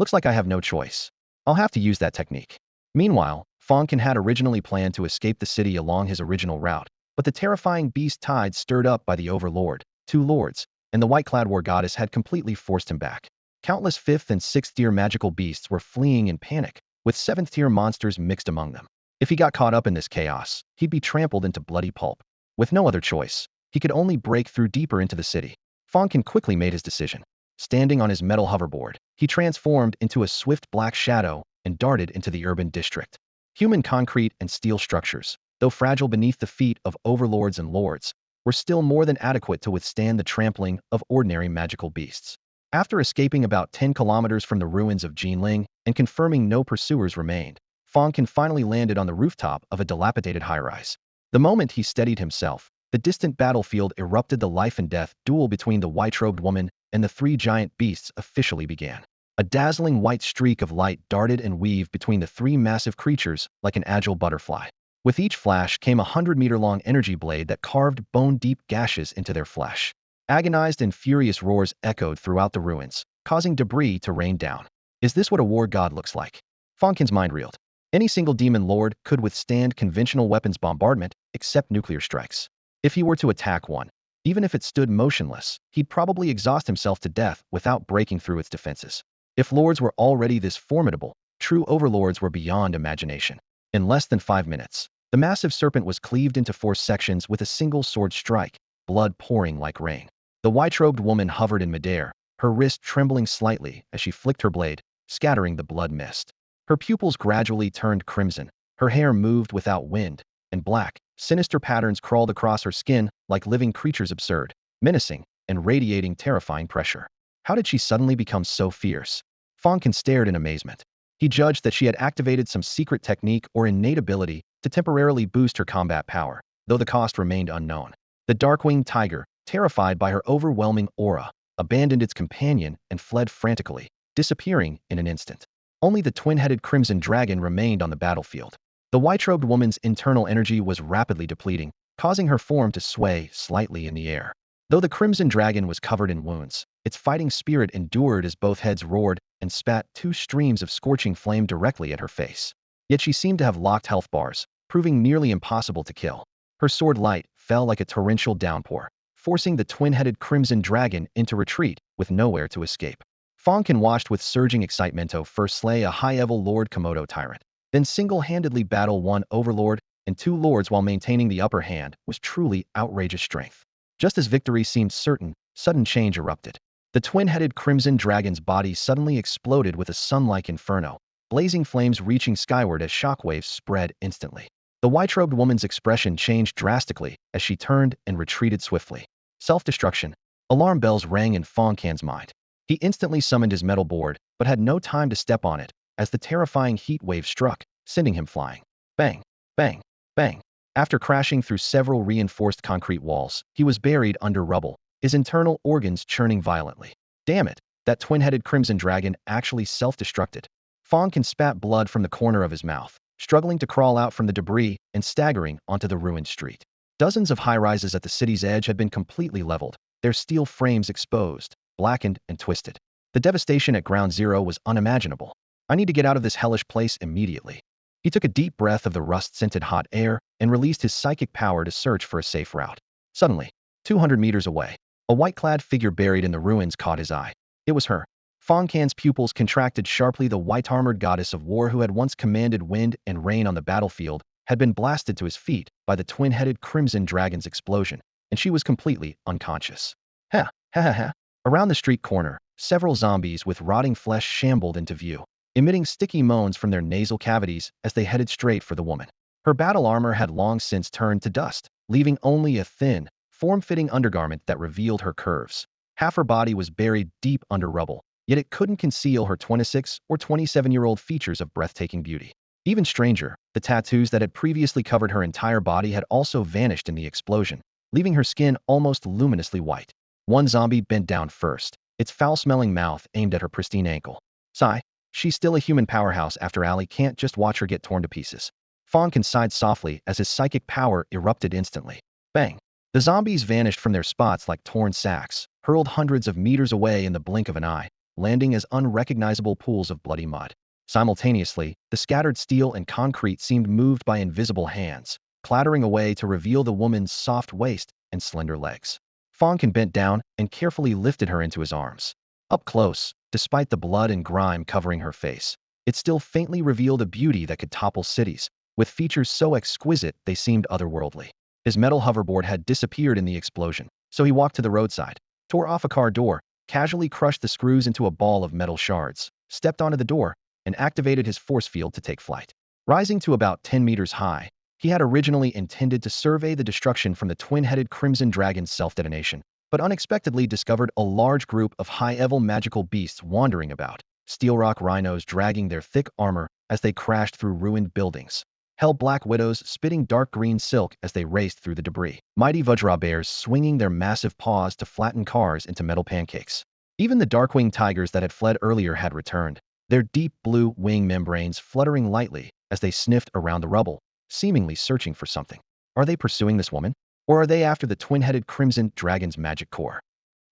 Looks like I have no choice. I'll have to use that technique. Meanwhile, Fang Can had originally planned to escape the city along his original route, but the terrifying beast tide stirred up by the Overlord, 2 lords, and the white-clad war goddess had completely forced him back. Countless 5th and 6th tier magical beasts were fleeing in panic, with 7th tier monsters mixed among them. If he got caught up in this chaos, he'd be trampled into bloody pulp. With no other choice, he could only break through deeper into the city. Fang Can quickly made his decision. Standing on his metal hoverboard, he transformed into a swift black shadow and darted into the urban district. Human concrete and steel structures, though fragile beneath the feet of overlords and lords, were still more than adequate to withstand the trampling of ordinary magical beasts. After escaping about 10 kilometers from the ruins of Jinling and confirming no pursuers remained, Fang Can finally landed on the rooftop of a dilapidated high-rise. The moment he steadied himself, the distant battlefield erupted. The life-and-death duel between the white-robed woman and the 3 giant beasts officially began. A dazzling white streak of light darted and weaved between the 3 massive creatures like an agile butterfly. With each flash came a 100-meter-long energy blade that carved bone-deep gashes into their flesh. Agonized and furious roars echoed throughout the ruins, causing debris to rain down. Is this what a war god looks like? Fang Can's mind reeled. Any single demon lord could withstand conventional weapons bombardment, except nuclear strikes. If he were to attack one, even if it stood motionless, he'd probably exhaust himself to death without breaking through its defenses. If lords were already this formidable, true overlords were beyond imagination. In less than 5 minutes, the massive serpent was cleaved into 4 sections with a single sword strike, blood pouring like rain. The white-robed woman hovered in midair, her wrist trembling slightly as she flicked her blade, scattering the blood mist. Her pupils gradually turned crimson, her hair moved without wind, and black, sinister patterns crawled across her skin like living creatures, absurd, menacing, and radiating terrifying pressure. How did she suddenly become so fierce? Fang Can stared in amazement. He judged that she had activated some secret technique or innate ability to temporarily boost her combat power, though the cost remained unknown. The dark-winged tiger, terrified by her overwhelming aura, abandoned its companion and fled frantically, disappearing in an instant. Only the twin-headed crimson dragon remained on the battlefield. The white-robed woman's internal energy was rapidly depleting, causing her form to sway slightly in the air. Though the crimson dragon was covered in wounds, its fighting spirit endured as both heads roared and spat 2 streams of scorching flame directly at her face. Yet she seemed to have locked health bars, proving nearly impossible to kill. Her sword light fell like a torrential downpour, forcing the twin-headed crimson dragon into retreat with nowhere to escape. Fang Can watched with surging excitemento first slay a high-level Lord Komodo tyrant, then single-handedly battle 1 overlord and 2 lords while maintaining the upper hand was truly outrageous strength. Just as victory seemed certain, sudden change erupted. The twin-headed crimson dragon's body suddenly exploded with a sun-like inferno, blazing flames reaching skyward as shockwaves spread instantly. The white-robed woman's expression changed drastically as she turned and retreated swiftly. Self-destruction. Alarm bells rang in Fang Can's mind. He instantly summoned his metal board, but had no time to step on it, as the terrifying heat wave struck, sending him flying. Bang! Bang! Bang! After crashing through several reinforced concrete walls, he was buried under rubble, his internal organs churning violently. Damn it! That twin-headed crimson dragon actually self-destructed. Fang Can spat blood from the corner of his mouth, struggling to crawl out from the debris and staggering onto the ruined street. Dozens of high-rises at the city's edge had been completely leveled, their steel frames exposed, blackened and twisted. The devastation at Ground Zero was unimaginable. I need to get out of this hellish place immediately. He took a deep breath of the rust-scented hot air and released his psychic power to search for a safe route. Suddenly, 200 meters away, a white-clad figure buried in the ruins caught his eye. It was her. Fang Can's pupils contracted sharply. The white-armored goddess of war who had once commanded wind and rain on the battlefield had been blasted to his feet by the twin-headed crimson dragon's explosion, and she was completely unconscious. Ha! Ha ha ha! Around the street corner, several zombies with rotting flesh shambled into view, emitting sticky moans from their nasal cavities as they headed straight for the woman. Her battle armor had long since turned to dust, leaving only a thin, form-fitting undergarment that revealed her curves. Half her body was buried deep under rubble, yet it couldn't conceal her 26 or 27-year-old features of breathtaking beauty. Even stranger, the tattoos that had previously covered her entire body had also vanished in the explosion, leaving her skin almost luminously white. One zombie bent down first, its foul-smelling mouth aimed at her pristine ankle. Sigh, she's still a human powerhouse after all. Can't just watch her get torn to pieces. Fang Can sighed softly as his psychic power erupted instantly. Bang! The zombies vanished from their spots like torn sacks, hurled hundreds of meters away in the blink of an eye, landing as unrecognizable pools of bloody mud. Simultaneously, the scattered steel and concrete seemed moved by invisible hands, clattering away to reveal the woman's soft waist and slender legs. Fang Can bent down and carefully lifted her into his arms. Up close, despite the blood and grime covering her face, it still faintly revealed a beauty that could topple cities, with features so exquisite they seemed otherworldly. His metal hoverboard had disappeared in the explosion, so he walked to the roadside, tore off a car door, casually crushed the screws into a ball of metal shards, stepped onto the door, and activated his force field to take flight. Rising to about 10 meters high, he had originally intended to survey the destruction from the twin-headed crimson dragon's self-detonation, but unexpectedly discovered a large group of high-level magical beasts wandering about, steel rock rhinos dragging their thick armor as they crashed through ruined buildings, hell black widows spitting dark green silk as they raced through the debris, mighty vajra bears swinging their massive paws to flatten cars into metal pancakes. Even the dark-winged tigers that had fled earlier had returned, their deep blue wing membranes fluttering lightly as they sniffed around the rubble, seemingly searching for something. Are they pursuing this woman? Or are they after the twin-headed crimson dragon's magic core?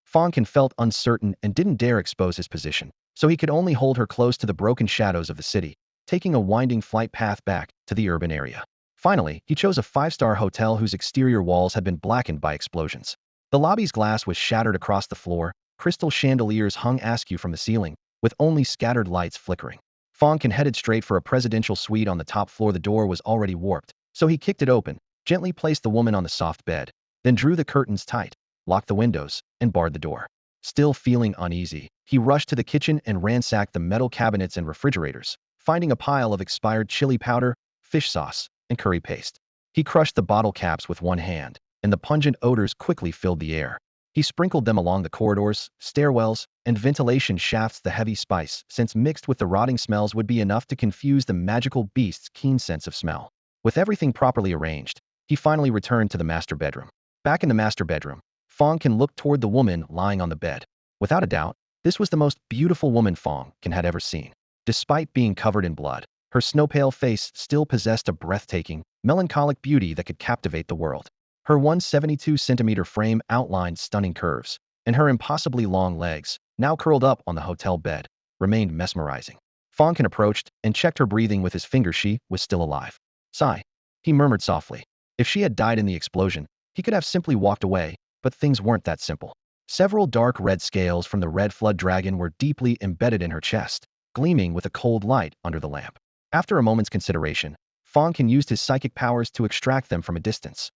Fang Can felt uncertain and didn't dare expose his position, so he could only hold her close to the broken shadows of the city, taking a winding flight path back to the urban area. Finally, he chose a five-star hotel whose exterior walls had been blackened by explosions. The lobby's glass was shattered across the floor, crystal chandeliers hung askew from the ceiling, with only scattered lights flickering. Fang Can headed straight for a presidential suite on the top floor. The door was already warped, so he kicked it open, gently placed the woman on the soft bed, then drew the curtains tight, locked the windows, and barred the door. Still feeling uneasy, he rushed to the kitchen and ransacked the metal cabinets and refrigerators, finding a pile of expired chili powder, fish sauce, and curry paste. He crushed the bottle caps with one hand, and the pungent odors quickly filled the air. He sprinkled them along the corridors, stairwells, and ventilation shafts. The heavy spice, since mixed with the rotting smells, would be enough to confuse the magical beast's keen sense of smell. With everything properly arranged, he finally returned to the master bedroom. Back in the master bedroom, Fang Can looked toward the woman lying on the bed. Without a doubt, this was the most beautiful woman Fang Can had ever seen. Despite being covered in blood, her snow-pale face still possessed a breathtaking, melancholic beauty that could captivate the world. Her 172-centimeter frame outlined stunning curves, and her impossibly long legs, now curled up on the hotel bed, remained mesmerizing. Fang Can approached and checked her breathing with his finger. She was still alive. Sigh. He murmured softly. If she had died in the explosion, he could have simply walked away, but things weren't that simple. Several dark red scales from the red flood dragon were deeply embedded in her chest, gleaming with a cold light under the lamp. After a moment's consideration, Fang Can used his psychic powers to extract them from a distance.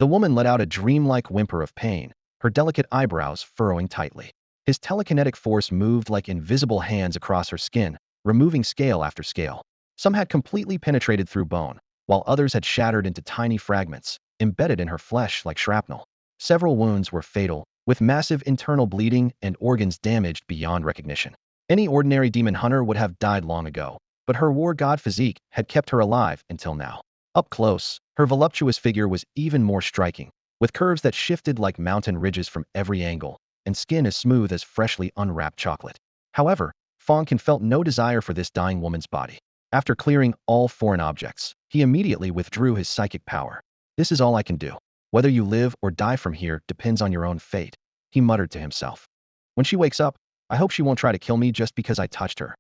The woman let out a dreamlike whimper of pain, her delicate eyebrows furrowing tightly. His telekinetic force moved like invisible hands across her skin, removing scale after scale. Some had completely penetrated through bone, while others had shattered into tiny fragments, embedded in her flesh like shrapnel. Several wounds were fatal, with massive internal bleeding and organs damaged beyond recognition. Any ordinary demon hunter would have died long ago, but her war god physique had kept her alive until now. Up close, her voluptuous figure was even more striking, with curves that shifted like mountain ridges from every angle, and skin as smooth as freshly unwrapped chocolate. However, Fang Can felt no desire for this dying woman's body. After clearing all foreign objects, he immediately withdrew his psychic power. This is all I can do. Whether you live or die from here depends on your own fate, he muttered to himself. When she wakes up, I hope she won't try to kill me just because I touched her.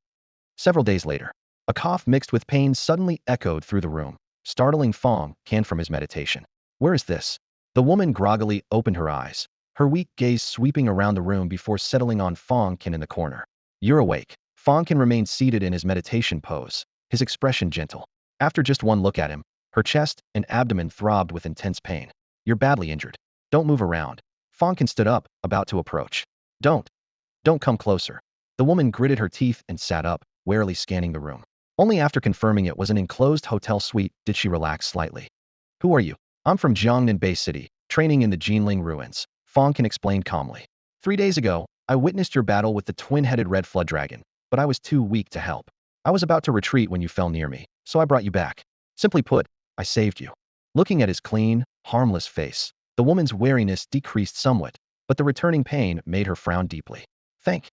Several days later, a cough mixed with pain suddenly echoed through the room, startling Fang Can from his meditation. Where is this? The woman groggily opened her eyes, her weak gaze sweeping around the room before settling on Fang Can in the corner. You're awake. Fang Can remained seated in his meditation pose, his expression gentle. After just one look at him, her chest and abdomen throbbed with intense pain. You're badly injured. Don't move around. Fang Can stood up, about to approach. Don't come closer. The woman gritted her teeth and sat up, warily scanning the room. Only after confirming it was an enclosed hotel suite did she relax slightly. Who are you? I'm from Jiangnan Bay City, training in the Jinling ruins, Fang Can explained calmly. 3 days ago, I witnessed your battle with the twin-headed red flood dragon, but I was too weak to help. I was about to retreat when you fell near me, so I brought you back. Simply put, I saved you. Looking at his clean, harmless face, the woman's wariness decreased somewhat, but the returning pain made her frown deeply. Thank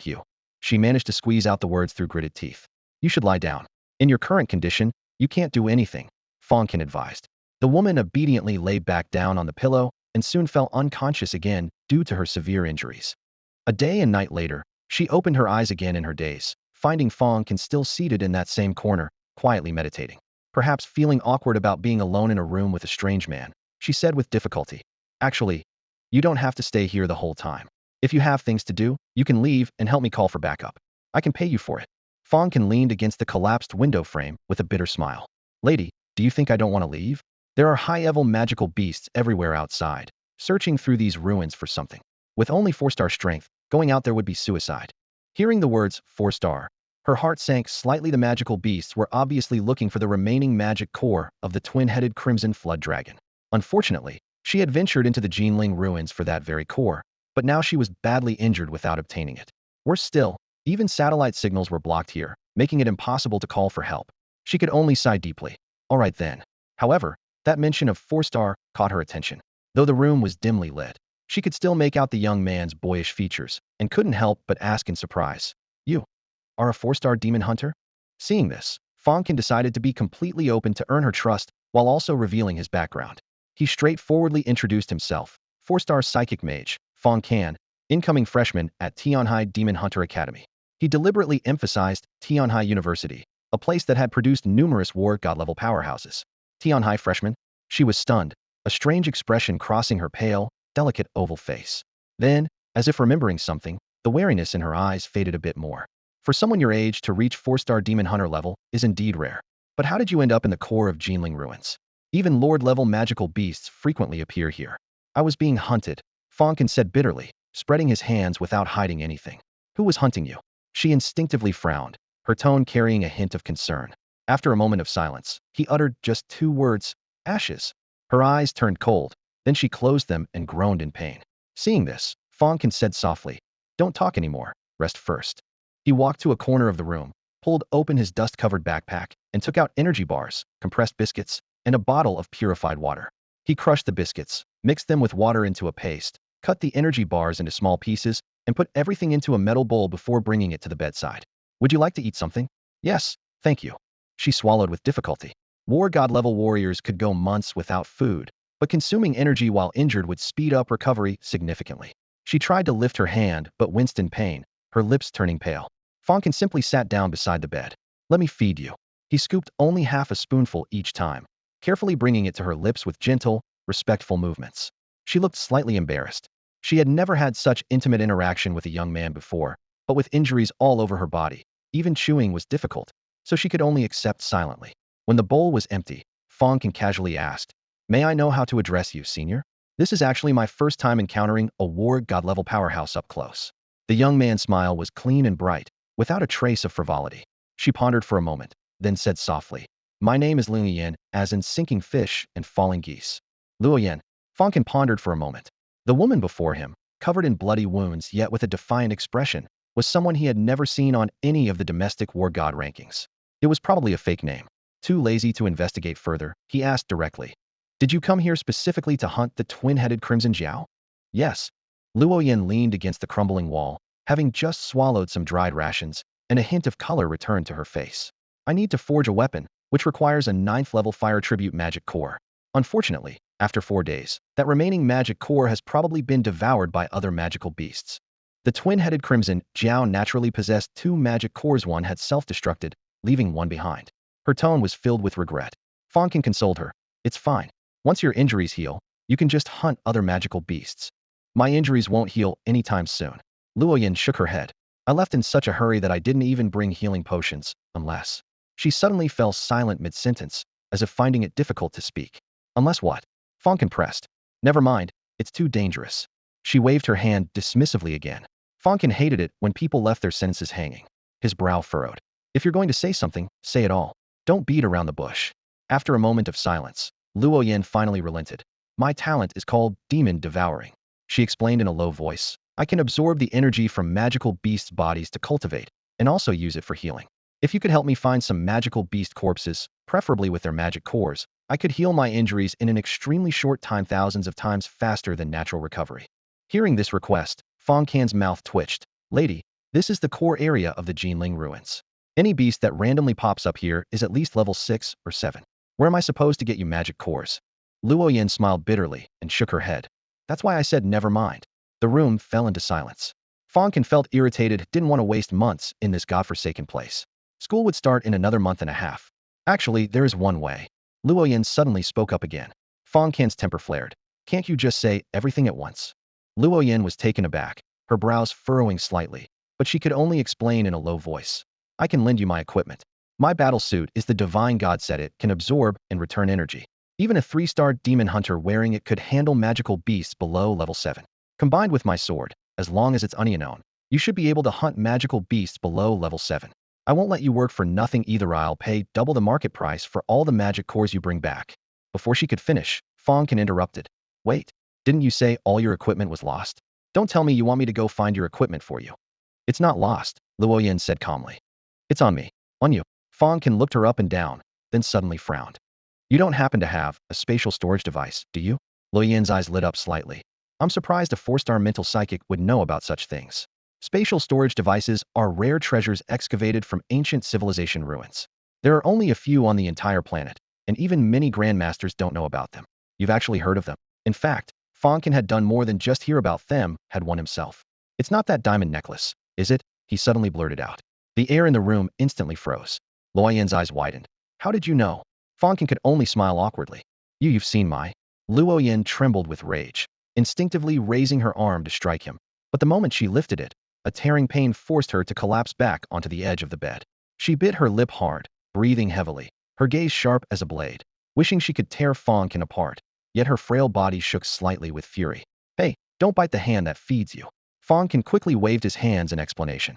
you. She managed to squeeze out the words through gritted teeth. You should lie down. In your current condition, you can't do anything, Fang Can advised. The woman obediently lay back down on the pillow and soon fell unconscious again due to her severe injuries. A day and night later, she opened her eyes again in her daze, finding Fang Can still seated in that same corner, quietly meditating. Perhaps feeling awkward about being alone in a room with a strange man, she said with difficulty, Actually, you don't have to stay here the whole time. If you have things to do, you can leave and help me call for backup. I can pay you for it. Fang Can leaned against the collapsed window frame with a bitter smile. Lady, do you think I don't want to leave? There are high-level magical beasts everywhere outside, searching through these ruins for something. With only 4-star strength, going out there would be suicide. Hearing the words 4-star, her heart sank slightly. The magical beasts were obviously looking for the remaining magic core of the twin-headed crimson flood dragon. Unfortunately, she had ventured into the Jinling ruins for that very core, but now she was badly injured without obtaining it. Worse still, even satellite signals were blocked here, making it impossible to call for help. She could only sigh deeply. All right then. However, that mention of 4-star caught her attention. Though the room was dimly lit, she could still make out the young man's boyish features and couldn't help but ask in surprise. You are a 4-star demon hunter? Seeing this, Fang Can decided to be completely open to earn her trust while also revealing his background. He straightforwardly introduced himself, 4-star psychic mage, Fang Can, incoming freshman at Tianhai Demon Hunter Academy. He deliberately emphasized Tianhai University, a place that had produced numerous war god-level powerhouses. Tian High freshman? She was stunned, a strange expression crossing her pale, delicate oval face. Then, as if remembering something, the wariness in her eyes faded a bit more. For someone your age to reach 4-star demon hunter level is indeed rare. But how did you end up in the core of Jinling ruins? Even lord-level magical beasts frequently appear here. I was being hunted, Fang Can said bitterly, spreading his hands without hiding anything. Who was hunting you? She instinctively frowned, her tone carrying a hint of concern. After a moment of silence, he uttered just 2 words, ashes. Her eyes turned cold, then she closed them and groaned in pain. Seeing this, Fang Can said softly, don't talk anymore, rest first. He walked to a corner of the room, pulled open his dust-covered backpack, and took out energy bars, compressed biscuits, and a bottle of purified water. He crushed the biscuits, mixed them with water into a paste, cut the energy bars into small pieces, and put everything into a metal bowl before bringing it to the bedside. Would you like to eat something? Yes, thank you. She swallowed with difficulty. War god-level warriors could go months without food, but consuming energy while injured would speed up recovery significantly. She tried to lift her hand but winced in pain, her lips turning pale. Fang Can simply sat down beside the bed. Let me feed you. He scooped only half a spoonful each time, carefully bringing it to her lips with gentle, respectful movements. She looked slightly embarrassed. She had never had such intimate interaction with a young man before, but with injuries all over her body, even chewing was difficult, so she could only accept silently. When the bowl was empty, Fang Can casually asked, may I know how to address you, senior? This is actually my first time encountering a war god-level powerhouse up close. The young man's smile was clean and bright, without a trace of frivolity. She pondered for a moment, then said softly, my name is Luo Yan, as in sinking fish and falling geese. Luo Yan. Fang Can pondered for a moment. The woman before him, covered in bloody wounds yet with a defiant expression, was someone he had never seen on any of the domestic war god rankings. It was probably a fake name. Too lazy to investigate further, he asked directly, did you come here specifically to hunt the twin-headed Crimson Jiao? Yes. Luo Yan leaned against the crumbling wall, having just swallowed some dried rations, and a hint of color returned to her face. I need to forge a weapon, which requires a 9th-level fire tribute magic core. Unfortunately, after 4 days, that remaining magic core has probably been devoured by other magical beasts. The twin-headed Crimson Jiao naturally possessed 2 magic cores. One had self-destructed, leaving one behind. Her tone was filled with regret. Fang Can consoled her. It's fine. Once your injuries heal, you can just hunt other magical beasts. My injuries won't heal anytime soon. Luo Yan shook her head. I left in such a hurry that I didn't even bring healing potions, unless... She suddenly fell silent mid-sentence, as if finding it difficult to speak. Unless what? Fang Can pressed. Never mind, it's too dangerous. She waved her hand dismissively again. Fang Can hated it when people left their sentences hanging. His brow furrowed. If you're going to say something, say it all. Don't beat around the bush. After a moment of silence, Luo Yan finally relented. My talent is called Demon Devouring. She explained in a low voice. I can absorb the energy from magical beasts' bodies to cultivate, and also use it for healing. If you could help me find some magical beast corpses, preferably with their magic cores, I could heal my injuries in an extremely short time, thousands of times faster than natural recovery. Hearing this request, Fang Can's mouth twitched. Lady, this is the core area of the Jinling ruins. Any beast that randomly pops up here is at least level 6 or 7. Where am I supposed to get you magic cores? Luo Yan smiled bitterly and shook her head. That's why I said never mind. The room fell into silence. Fang Can felt irritated, didn't want to waste months in this godforsaken place. School would start in another month and a half. Actually, there is one way. Luo Yan suddenly spoke up again. Fang Can's temper flared. Can't you just say everything at once? Luo Yan was taken aback, her brows furrowing slightly, but she could only explain in a low voice. I can lend you my equipment. My battle suit is the divine god set. It can absorb and return energy. Even a 3-star demon hunter wearing it could handle magical beasts below level 7. Combined with my sword, as long as it's unknown, you should be able to hunt magical beasts below level 7. I won't let you work for nothing either. I'll pay double the market price for all the magic cores you bring back. Before she could finish, Fang Can interrupted. Wait, didn't you say all your equipment was lost? Don't tell me you want me to go find your equipment for you. It's not lost, Luo Yan said calmly. It's on me. On you. Fang Can looked her up and down, then suddenly frowned. You don't happen to have a spatial storage device, do you? Luo Yan's eyes lit up slightly. I'm surprised a 4-star mental psychic would know about such things. Spatial storage devices are rare treasures excavated from ancient civilization ruins. There are only a few on the entire planet, and even many grandmasters don't know about them. You've actually heard of them. In fact, Fang Can had done more than just hear about them, had one himself. It's not that diamond necklace, is it? He suddenly blurted out. The air in the room instantly froze. Luo Yan's eyes widened. How did you know? Fang Can could only smile awkwardly. You've seen my... Luo Yan trembled with rage, instinctively raising her arm to strike him. But the moment she lifted it, a tearing pain forced her to collapse back onto the edge of the bed. She bit her lip hard, breathing heavily, her gaze sharp as a blade, wishing she could tear Fang Can apart. Yet her frail body shook slightly with fury. Hey, don't bite the hand that feeds you. Fang Can quickly waved his hands in explanation.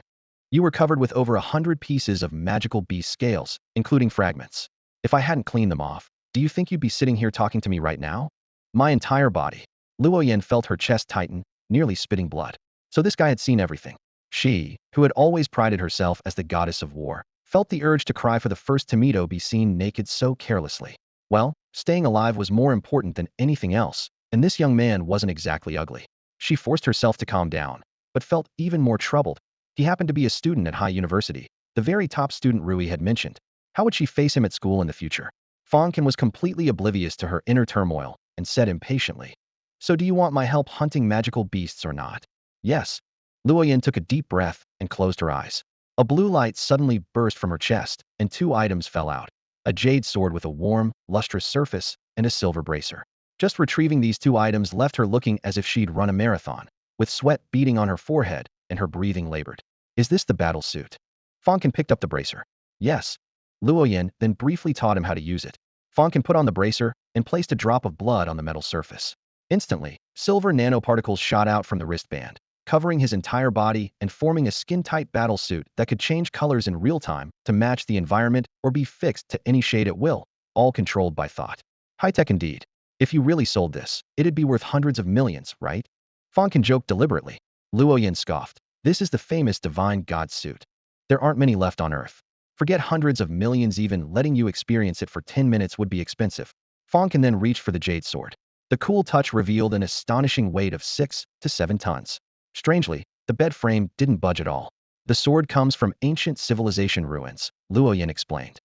You were covered with over 100 pieces of magical beast scales, including fragments. If I hadn't cleaned them off, do you think you'd be sitting here talking to me right now? My entire body. Luo Yan felt her chest tighten, nearly spitting blood. So this guy had seen everything. She, who had always prided herself as the goddess of war, felt the urge to cry for the first Tomato be seen naked so carelessly. Well, staying alive was more important than anything else, and this young man wasn't exactly ugly. She forced herself to calm down, but felt even more troubled. He happened to be a student at High University, the very top student Rui had mentioned. How would she face him at school in the future? Fang Can was completely oblivious to her inner turmoil and said impatiently, So do you want my help hunting magical beasts or not? Yes. Luo Yan took a deep breath and closed her eyes. A blue light suddenly burst from her chest, and two items fell out. A jade sword with a warm, lustrous surface, and a silver bracer. Just retrieving these two items left her looking as if she'd run a marathon, with sweat beading on her forehead and her breathing labored. Is this the battle suit? Fang Can picked up the bracer. Yes. Luo Yan then briefly taught him how to use it. Fang Can put on the bracer and placed a drop of blood on the metal surface. Instantly, silver nanoparticles shot out from the wristband, covering his entire body and forming a skin-tight battle suit that could change colors in real time to match the environment or be fixed to any shade at will, all controlled by thought. High-tech indeed. If you really sold this, it'd be worth hundreds of millions, right? Fang Can joked deliberately. Luo Yan scoffed. This is the famous divine god suit. There aren't many left on Earth. Forget hundreds of millions, even letting you experience it for 10 minutes would be expensive. Fang Can then reached for the jade sword. The cool touch revealed an astonishing weight of 6 to 7 tons. Strangely, the bed frame didn't budge at all. The sword comes from ancient civilization ruins, Luo Yan explained.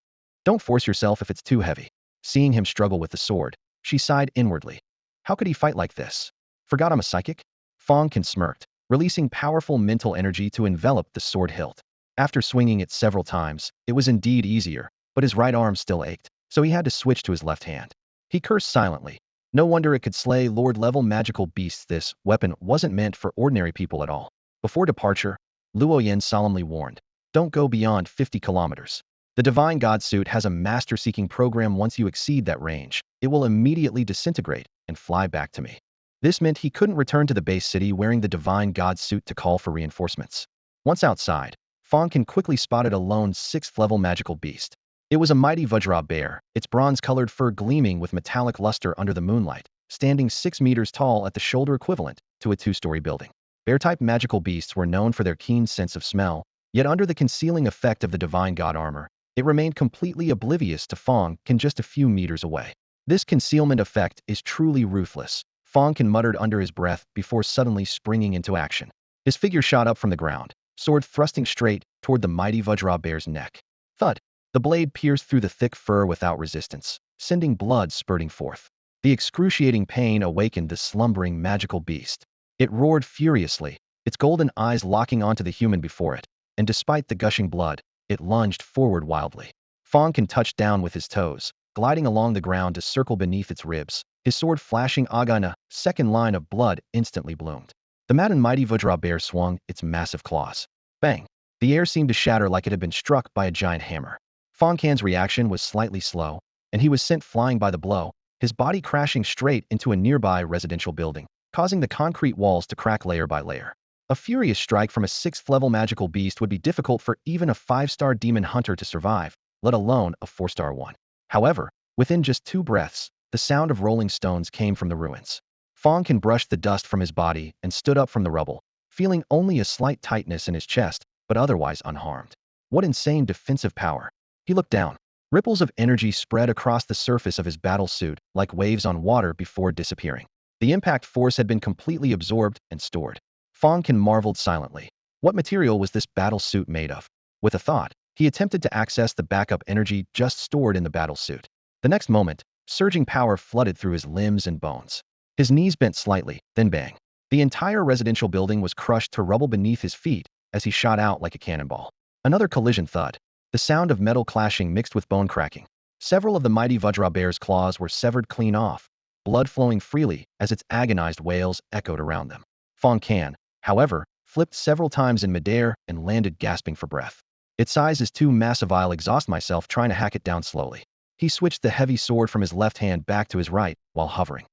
Don't force yourself if it's too heavy. Seeing him struggle with the sword, she sighed inwardly. How could he fight like this? Forgot I'm a psychic? Fang Can smirked, releasing powerful mental energy to envelop the sword hilt. After swinging it several times, it was indeed easier, but his right arm still ached, so he had to switch to his left hand. He cursed silently. No wonder it could slay Lord-level magical beasts. This weapon wasn't meant for ordinary people at all. Before departure, Luo Yan solemnly warned, don't go beyond 50 kilometers. The Divine God suit has a master-seeking program. Once you exceed that range, it will immediately disintegrate and fly back to me. This meant he couldn't return to the base city wearing the Divine God suit to call for reinforcements. Once outside, Fang Can quickly spotted a lone 6th-level magical beast. It was a mighty Vajra bear, its bronze-colored fur gleaming with metallic luster under the moonlight, standing 6 meters tall at the shoulder equivalent to a 2-story building. Bear-type magical beasts were known for their keen sense of smell, yet under the concealing effect of the Divine God armor, it remained completely oblivious to Fang Can just a few meters away. This concealment effect is truly ruthless, Fang Can muttered under his breath before suddenly springing into action. His figure shot up from the ground, sword thrusting straight toward the mighty Vajra bear's neck. Thud! The blade pierced through the thick fur without resistance, sending blood spurting forth. The excruciating pain awakened the slumbering magical beast. It roared furiously, its golden eyes locking onto the human before it, and despite the gushing blood, it lunged forward wildly. Fang Can touched down with his toes, gliding along the ground to circle beneath its ribs, his sword flashing agana. Second line of blood instantly bloomed. The mad and mighty Vajra bear swung its massive claws. Bang! The air seemed to shatter like it had been struck by a giant hammer. Fang Can's reaction was slightly slow, and he was sent flying by the blow, his body crashing straight into a nearby residential building, causing the concrete walls to crack layer by layer. A furious strike from a 6th-level magical beast would be difficult for even a 5-star demon hunter to survive, let alone a 4-star one. However, within just 2 breaths, the sound of rolling stones came from the ruins. Fang Can brushed the dust from his body and stood up from the rubble, feeling only a slight tightness in his chest, but otherwise unharmed. What insane defensive power! He looked down. Ripples of energy spread across the surface of his battle suit like waves on water before disappearing. The impact force had been completely absorbed and stored. Fang Can marveled silently. What material was this battle suit made of? With a thought, he attempted to access the backup energy just stored in the battle suit. The next moment, surging power flooded through his limbs and bones. His knees bent slightly, then bang. The entire residential building was crushed to rubble beneath his feet as he shot out like a cannonball. Another collision thud. the sound of metal clashing mixed with bone cracking. Several of the mighty Vajra bear's claws were severed clean off, blood flowing freely as its agonized wails echoed around them. Fang Can, however, flipped several times in midair and landed gasping for breath. Its size is too massive, I'll exhaust myself trying to hack it down slowly. He switched the heavy sword from his left hand back to his right while hovering.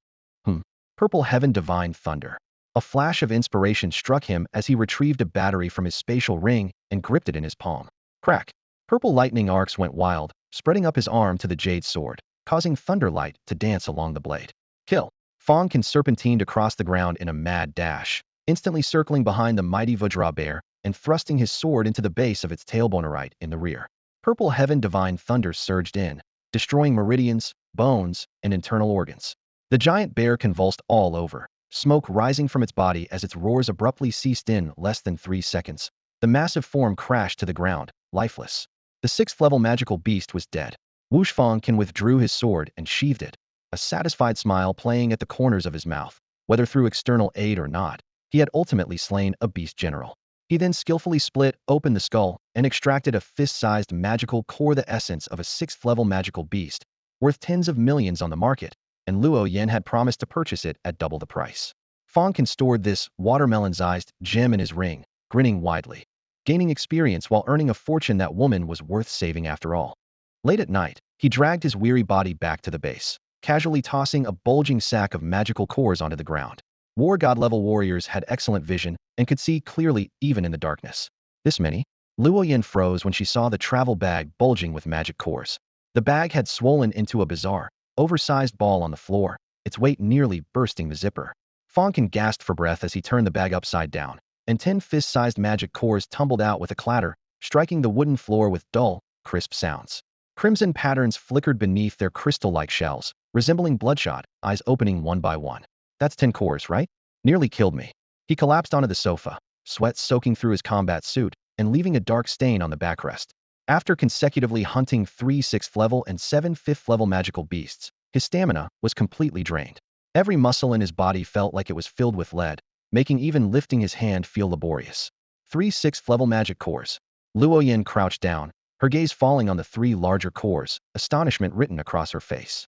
Purple Heaven Divine Thunder. A flash of inspiration struck him as he retrieved a battery from his spatial ring and gripped it in his palm. Crack! Purple lightning arcs went wild, spreading up his arm to the jade sword, causing thunderlight to dance along the blade. Kill! Fang Can serpentined across the ground in a mad dash, instantly circling behind the mighty Vajra bear and thrusting his sword into the base of its tailbone right in the rear. Purple Heaven Divine Thunder surged in, destroying meridians, bones, and internal organs. The giant bear convulsed all over, smoke rising from its body as its roars abruptly ceased in less than 3 seconds. The massive form crashed to the ground, lifeless. The 6th-level magical beast was dead. Whoosh! Fang Can withdrew his sword and sheathed it, a satisfied smile playing at the corners of his mouth. Whether through external aid or not, he had ultimately slain a beast general. He then skillfully split open the skull and extracted a fist-sized magical core, the essence of a 6th-level magical beast, worth tens of millions on the market, and Luo Yan had promised to purchase it at double the price. Fang Can stored this watermelon-sized gem in his ring, grinning widely, gaining experience while earning a fortune. That woman was worth saving after all. Late at night, he dragged his weary body back to the base, casually tossing a bulging sack of magical cores onto the ground. War God-level warriors had excellent vision and could see clearly even in the darkness. This many? Luo Yan froze when she saw the travel bag bulging with magic cores. The bag had swollen into a bizarre, oversized ball on the floor, its weight nearly bursting the zipper. Fang Can gasped for breath as he turned the bag upside down, and 10 fist-sized magic cores tumbled out with a clatter, striking the wooden floor with dull, crisp sounds. Crimson patterns flickered beneath their crystal-like shells, resembling bloodshot eyes opening one by one. That's 10 cores, right? Nearly killed me. He collapsed onto the sofa, sweat soaking through his combat suit and leaving a dark stain on the backrest. After consecutively hunting 3 6th-level and 7 5th-level magical beasts, his stamina was completely drained. Every muscle in his body felt like it was filled with lead, making even lifting his hand feel laborious. 3 6th-level magic cores. Luo Yan crouched down, her gaze falling on the 3 larger cores, astonishment written across her face.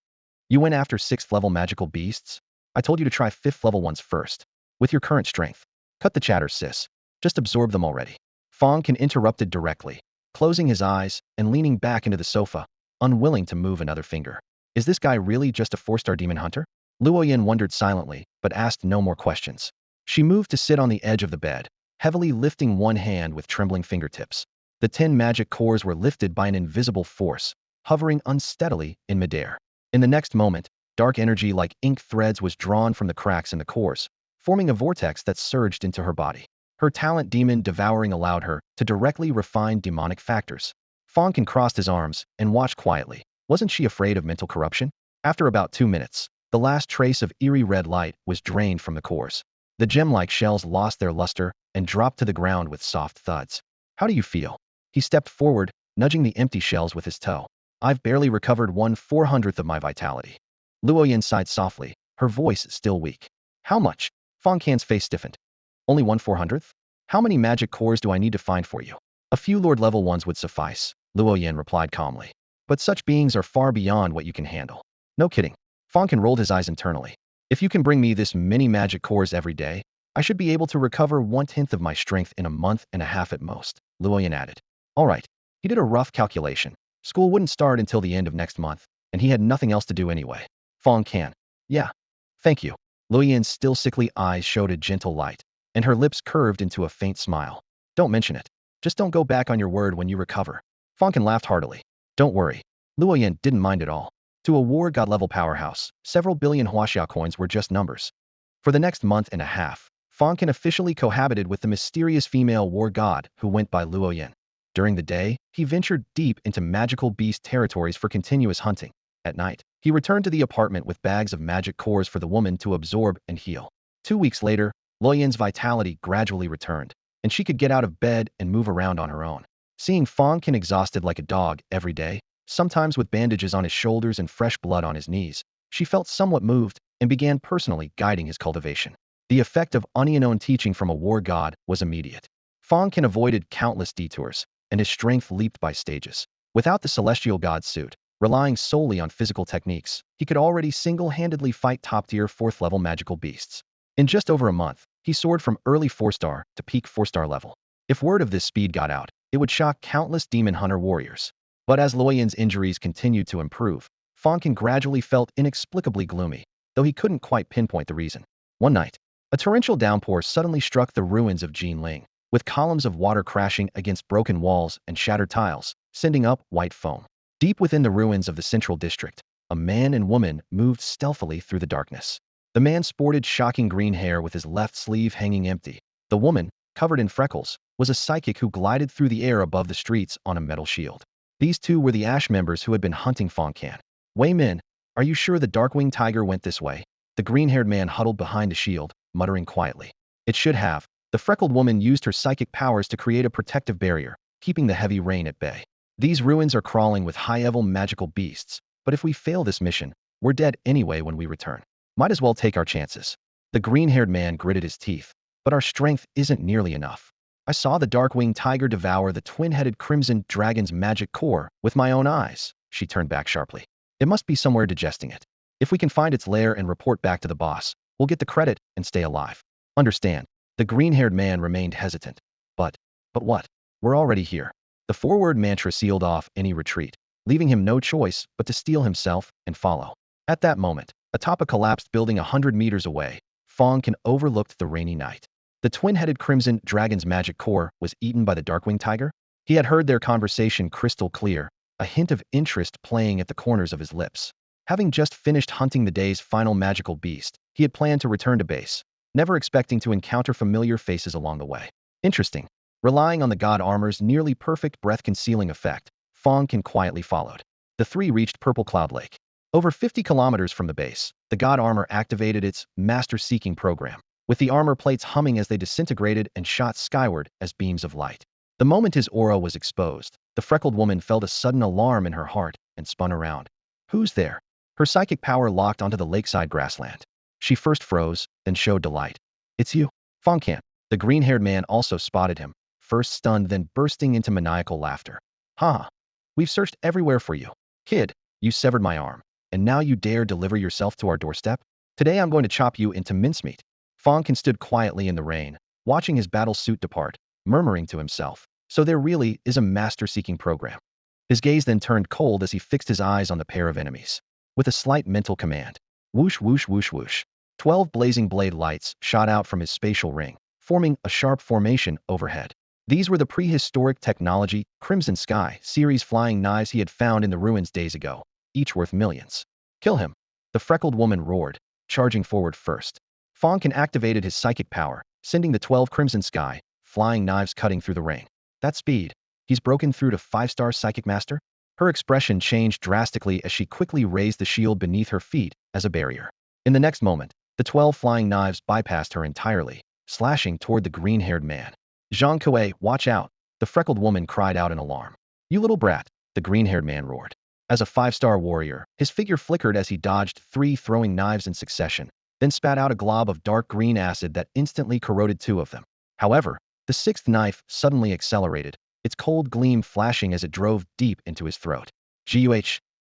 You went after 6th-level magical beasts? I told you to try 5th-level ones first. With your current strength. Cut the chatter, sis. Just absorb them already. Fang Can interrupted directly, closing his eyes and leaning back into the sofa, unwilling to move another finger. Is this guy really just a 4-star demon hunter? Luo Yan wondered silently, but asked no more questions. She moved to sit on the edge of the bed, heavily lifting one hand with trembling fingertips. The 10 magic cores were lifted by an invisible force, hovering unsteadily in midair. In the next moment, dark energy like ink threads was drawn from the cracks in the cores, forming a vortex that surged into her body. Her talent demon devouring allowed her to directly refine demonic factors. Fang Can crossed his arms and watched quietly. Wasn't she afraid of mental corruption? After about 2 minutes, the last trace of eerie red light was drained from the cores. The gem-like shells lost their luster and dropped to the ground with soft thuds. How do you feel? He stepped forward, nudging the empty shells with his toe. I've barely recovered 1/400th of my vitality. Luo Yan sighed softly, her voice still weak. How much? Fang Can's face stiffened. Only 1/400th? How many magic cores do I need to find for you? A few Lord-level ones would suffice, Luo Yan replied calmly. But such beings are far beyond what you can handle. No kidding. Fang Can rolled his eyes internally. If you can bring me this many magic cores every day, I should be able to recover 1/10 of my strength in a month and a half at most, Luo Yan added. All right. He did a rough calculation. School wouldn't start until the end of next month, and he had nothing else to do anyway. Fang Can. Yeah. Thank you. Luo Yan's still sickly eyes showed a gentle light, and her lips curved into a faint smile. Don't mention it. Just don't go back on your word when you recover. Fang Can laughed heartily. Don't worry. Luo Yan didn't mind at all. To a war god-level powerhouse, several billion huaxia coins were just numbers. For the next month and a half, Fang Can officially cohabited with the mysterious female war god who went by Luo Yan. During the day, he ventured deep into magical beast territories for continuous hunting. At night, he returned to the apartment with bags of magic cores for the woman to absorb and heal. 2 weeks later, Luo Yan's vitality gradually returned, and she could get out of bed and move around on her own. Seeing Fang Can exhausted like a dog every day, sometimes with bandages on his shoulders and fresh blood on his knees, she felt somewhat moved and began personally guiding his cultivation. The effect of unknown teaching from a war god was immediate. Fang Can avoided countless detours, and his strength leaped by stages. Without the celestial god suit, relying solely on physical techniques, he could already single-handedly fight top-tier 4th-level magical beasts. In just over a month, he soared from early 4-star to peak 4-star level. If word of this speed got out, it would shock countless demon hunter warriors. But as Luoyan's injuries continued to improve, Fang Can gradually felt inexplicably gloomy, though he couldn't quite pinpoint the reason. One night, a torrential downpour suddenly struck the ruins of Jinling, with columns of water crashing against broken walls and shattered tiles, sending up white foam. Deep within the ruins of the central district, a man and woman moved stealthily through the darkness. The man sported shocking green hair with his left sleeve hanging empty. The woman, covered in freckles, was a psychic who glided through the air above the streets on a metal shield. These two were the Ash members who had been hunting Fang Can. Wei Min, are you sure the Darkwing Tiger went this way? The green-haired man huddled behind the shield, muttering quietly. It should have. The freckled woman used her psychic powers to create a protective barrier, keeping the heavy rain at bay. These ruins are crawling with high-level magical beasts, but if we fail this mission, we're dead anyway when we return. Might as well take our chances. The green-haired man gritted his teeth. But our strength isn't nearly enough. I saw the Darkwing Tiger devour the twin-headed Crimson Dragon's magic core with my own eyes. She turned back sharply. It must be somewhere digesting it. If we can find its lair and report back to the boss, we'll get the credit and stay alive. Understand. The green-haired man remained hesitant. But what? We're already here. The forward mantra sealed off any retreat, leaving him no choice but to steel himself and follow. At that moment, atop a collapsed building 100 meters away, Fang Can overlooked the rainy night. The twin-headed Crimson Dragon's magic core was eaten by the Darkwing Tiger. He had heard their conversation crystal clear, a hint of interest playing at the corners of his lips. Having just finished hunting the day's final magical beast, he had planned to return to base, never expecting to encounter familiar faces along the way. Interesting. Relying on the god armor's nearly perfect breath-concealing effect, Fang Can quietly followed. The three reached Purple Cloud Lake. Over 50 kilometers from the base, the god armor activated its master-seeking program, with the armor plates humming as they disintegrated and shot skyward as beams of light. The moment his aura was exposed, the freckled woman felt a sudden alarm in her heart and spun around. Who's there? Her psychic power locked onto the lakeside grassland. She first froze, then showed delight. It's you, Fang Can. The green-haired man also spotted him, first stunned then bursting into maniacal laughter. Ha! We've searched everywhere for you. Kid, you severed my arm, and now you dare deliver yourself to our doorstep? Today I'm going to chop you into mincemeat. Fang Can stood quietly in the rain, watching his battle suit depart, murmuring to himself. So there really is a master-seeking program. His gaze then turned cold as he fixed his eyes on the pair of enemies. With a slight mental command, whoosh whoosh whoosh whoosh, 12 blazing blade lights shot out from his spatial ring, forming a sharp formation overhead. These were the prehistoric technology Crimson Sky series flying knives he had found in the ruins days ago, each worth millions. Kill him, the freckled woman roared, charging forward first. Fang Can activated his psychic power, sending the 12 Crimson Sky flying knives cutting through the ring. That speed. He's broken through to 5-star Psychic Master? Her expression changed drastically as she quickly raised the shield beneath her feet as a barrier. In the next moment, the 12 flying knives bypassed her entirely, slashing toward the green-haired man. Zhang Kuei, watch out! The freckled woman cried out in alarm. You little brat, the green-haired man roared. As a 5-star warrior, his figure flickered as he dodged 3 throwing knives in succession, then spat out a glob of dark green acid that instantly corroded 2 of them. However, the 6th knife suddenly accelerated, its cold gleam flashing as it drove deep into his throat.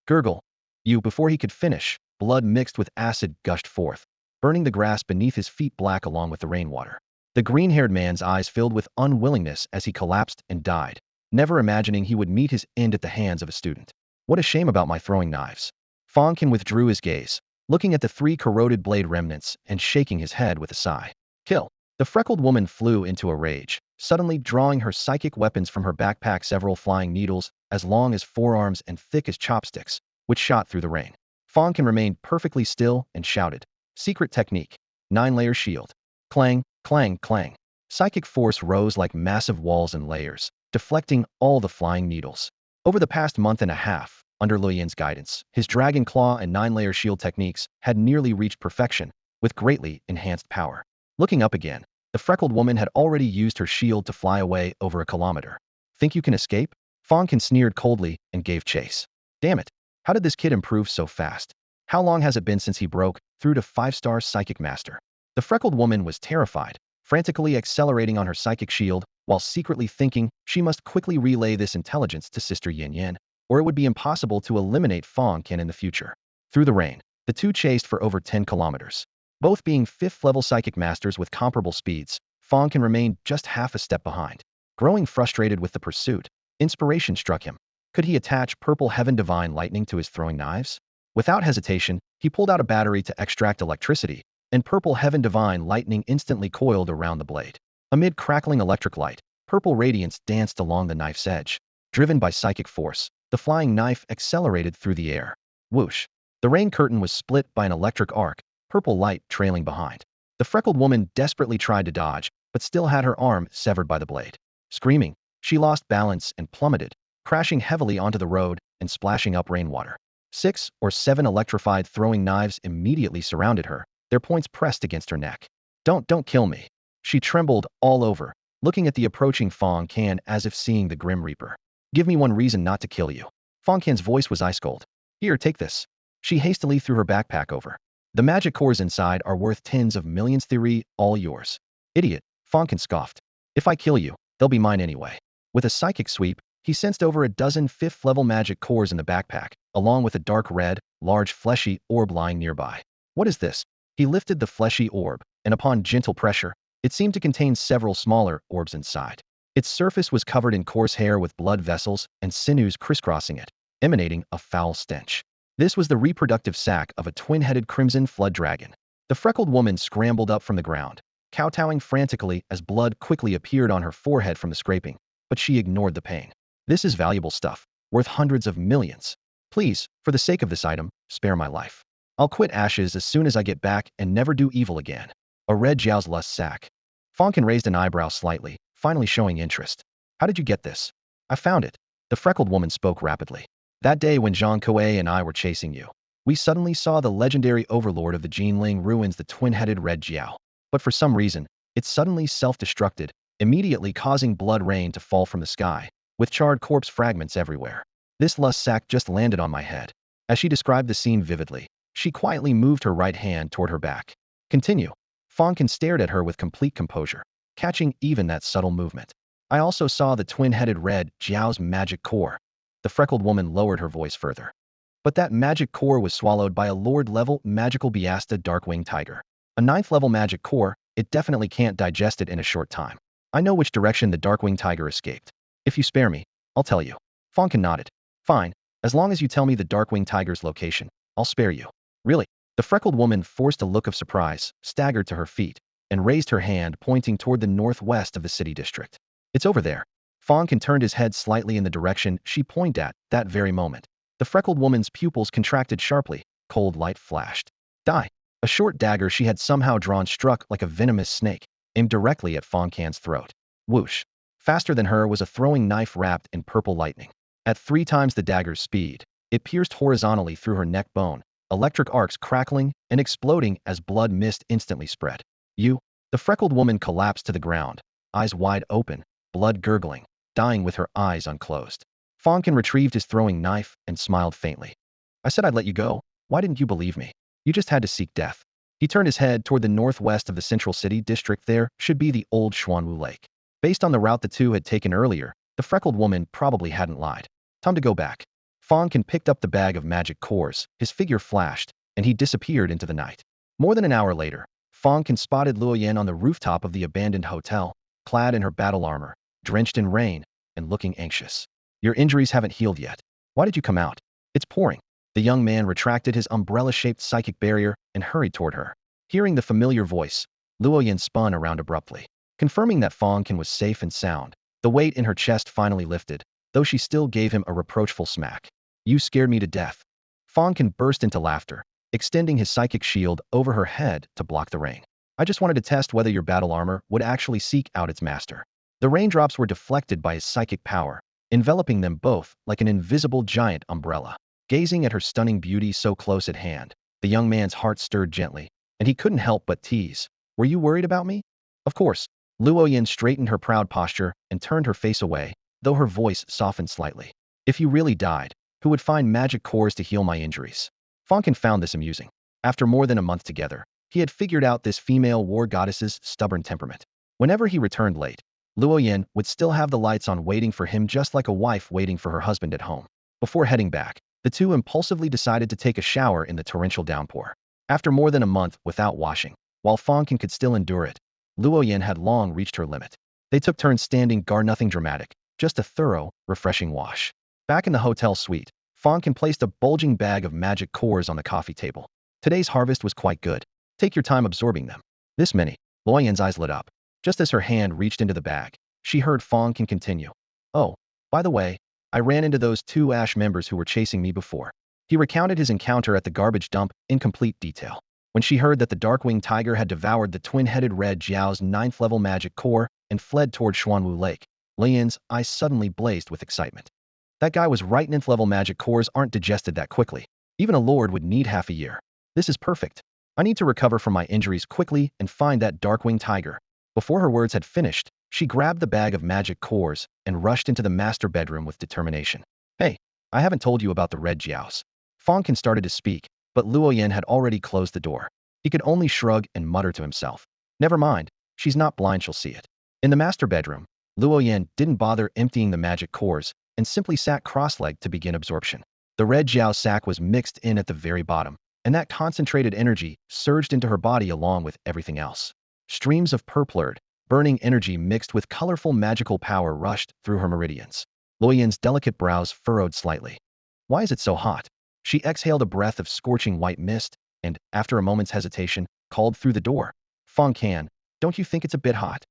Gurgle. Before he could finish, blood mixed with acid gushed forth, burning the grass beneath his feet black along with the rainwater. The green-haired man's eyes filled with unwillingness as he collapsed and died, never imagining he would meet his end at the hands of a student. What a shame about my throwing knives. Fang Can withdrew his gaze, looking at the 3 corroded blade remnants and shaking his head with a sigh. Kill. The freckled woman flew into a rage, suddenly drawing her psychic weapons from her backpack, several flying needles, as long as forearms and thick as chopsticks, which shot through the rain. Fang Can remained perfectly still and shouted. Secret technique. 9-layer shield. Clang, clang, clang. Psychic force rose like massive walls and layers, deflecting all the flying needles. Over the past month and a half, under Luoyan's guidance, his dragon claw and 9-layer shield techniques had nearly reached perfection, with greatly enhanced power. Looking up again, the freckled woman had already used her shield to fly away over a kilometer. Think you can escape? Fang Can sneered coldly and gave chase. Damn it, how did this kid improve so fast? How long has it been since he broke through to 5-star Psychic Master? The freckled woman was terrified, frantically accelerating on her psychic shield, while secretly thinking she must quickly relay this intelligence to Sister Yin Yin, or it would be impossible to eliminate Fang Can in the future. Through the rain, the two chased for over 10 kilometers. Both being 5th-level psychic masters with comparable speeds, Fang Can remained just half a step behind. Growing frustrated with the pursuit, inspiration struck him. Could he attach Purple Heaven Divine Lightning to his throwing knives? Without hesitation, he pulled out a battery to extract electricity, and Purple Heaven Divine Lightning instantly coiled around the blade. Amid crackling electric light, purple radiance danced along the knife's edge. Driven by psychic force, the flying knife accelerated through the air. Whoosh! The rain curtain was split by an electric arc, purple light trailing behind. The freckled woman desperately tried to dodge, but still had her arm severed by the blade. Screaming, she lost balance and plummeted, crashing heavily onto the road and splashing up rainwater. 6 or 7 electrified throwing knives immediately surrounded her, their points pressed against her neck. Don't kill me. She trembled all over, looking at the approaching Fang Can as if seeing the Grim Reaper. Give me one reason not to kill you. Fang Can's voice was ice cold. Here, take this. She hastily threw her backpack over. The magic cores inside are worth tens of millions. Theory, all yours. Idiot, Fang Can scoffed. If I kill you, they'll be mine anyway. With a psychic sweep, he sensed over a dozen 5th-level magic cores in the backpack, along with a dark red, large fleshy orb lying nearby. What is this? He lifted the fleshy orb, and upon gentle pressure, it seemed to contain several smaller orbs inside. Its surface was covered in coarse hair with blood vessels and sinews crisscrossing it, emanating a foul stench. This was the reproductive sac of a twin-headed crimson flood dragon. The freckled woman scrambled up from the ground, kowtowing frantically as blood quickly appeared on her forehead from the scraping, but she ignored the pain. This is valuable stuff, worth hundreds of millions. Please, for the sake of this item, spare my life. I'll quit Ashes as soon as I get back and never do evil again. A red Jiao's lust sac. Fang Can raised an eyebrow slightly, finally showing interest. How did you get this? I found it. The freckled woman spoke rapidly. That day when Zhang Kuei and I were chasing you, we suddenly saw the legendary overlord of the Jinling ruins, the twin-headed red Jiao. But for some reason, it suddenly self-destructed, immediately causing blood rain to fall from the sky, with charred corpse fragments everywhere. This lust sac just landed on my head. As she described the scene vividly, she quietly moved her right hand toward her back. Continue. Fang Can stared at her with complete composure, catching even that subtle movement. I also saw the twin-headed red Jiao's magic core. The freckled woman lowered her voice further. But that magic core was swallowed by a Lord-level magical Biasta Darkwing Tiger. A 9th-level magic core, it definitely can't digest it in a short time. I know which direction the Darkwing Tiger escaped. If you spare me, I'll tell you. Fang Can nodded. Fine, as long as you tell me the Darkwing Tiger's location, I'll spare you. Really? The freckled woman forced a look of surprise, staggered to her feet, and raised her hand pointing toward the northwest of the city district. It's over there. Fang Can turned his head slightly in the direction she pointed at that very moment. The freckled woman's pupils contracted sharply, cold light flashed. Die! A short dagger she had somehow drawn struck like a venomous snake, aimed directly at Fang Can's throat. Whoosh! Faster than her was a throwing knife wrapped in purple lightning. At 3 times the dagger's speed, it pierced horizontally through her neck bone, electric arcs crackling and exploding as blood mist instantly spread. The freckled woman collapsed to the ground, eyes wide open, blood gurgling, dying with her eyes unclosed. Fang Can retrieved his throwing knife and smiled faintly. I said I'd let you go. Why didn't you believe me? You just had to seek death. He turned his head toward the northwest of the central city district. There should be the old Xuanwu Lake. Based on the route the two had taken earlier, the freckled woman probably hadn't lied. Time to go back. Fang Can picked up the bag of magic cores, his figure flashed, and he disappeared into the night. More than an hour later, Fang Can spotted Luo Yan on the rooftop of the abandoned hotel, clad in her battle armor, drenched in rain, and looking anxious. Your injuries haven't healed yet. Why did you come out? It's pouring. The young man retracted his umbrella-shaped psychic barrier and hurried toward her. Hearing the familiar voice, Luo Yan spun around abruptly. Confirming that Fang Can was safe and sound, the weight in her chest finally lifted, though she still gave him a reproachful smack. You scared me to death. Fang Can burst into laughter, extending his psychic shield over her head to block the rain. I just wanted to test whether your battle armor would actually seek out its master. The raindrops were deflected by his psychic power, enveloping them both like an invisible giant umbrella. Gazing at her stunning beauty so close at hand, the young man's heart stirred gently, and he couldn't help but tease. Were you worried about me? Of course. Luo Yan straightened her proud posture and turned her face away, though her voice softened slightly. If you really died, who would find magic cores to heal my injuries? Fang Can found this amusing. After more than a month together, he had figured out this female war goddess's stubborn temperament. Whenever he returned late, Luo Yan would still have the lights on waiting for him just like a wife waiting for her husband at home. Before heading back, the two impulsively decided to take a shower in the torrential downpour. After more than a month without washing, while Fang Can could still endure it, Luo Yan had long reached her limit. They took turns standing guard, nothing dramatic, just a thorough, refreshing wash. Back in the hotel suite, Fang Can placed a bulging bag of magic cores on the coffee table. Today's harvest was quite good. Take your time absorbing them. This many. Luo Yan's eyes lit up. Just as her hand reached into the bag, she heard Fang Can continue. Oh, by the way, I ran into those two Ash members who were chasing me before. He recounted his encounter at the garbage dump in complete detail. When she heard that the Darkwing Tiger had devoured the twin-headed Red Jiao's 9th-level magic core and fled toward Xuanwu Lake, Lian's eyes suddenly blazed with excitement. That guy was right. 9th-level magic cores aren't digested that quickly. Even a lord would need half a year. This is perfect. I need to recover from my injuries quickly and find that Darkwing Tiger. Before her words had finished, she grabbed the bag of magic cores and rushed into the master bedroom with determination. Hey, I haven't told you about the Red Jiaos. Fang Can started to speak, but Luo Yan had already closed the door. He could only shrug and mutter to himself. Never mind, she's not blind, she'll see it. In the master bedroom, Luo Yan didn't bother emptying the magic cores and simply sat cross-legged to begin absorption. The Red Jiao sac was mixed in at the very bottom, and that concentrated energy surged into her body along with everything else. Streams of purplured, burning energy mixed with colorful magical power rushed through her meridians. Luo Yan's delicate brows furrowed slightly. Why is it so hot? She exhaled a breath of scorching white mist and, after a moment's hesitation, called through the door. Fang Can, don't you think it's a bit hot?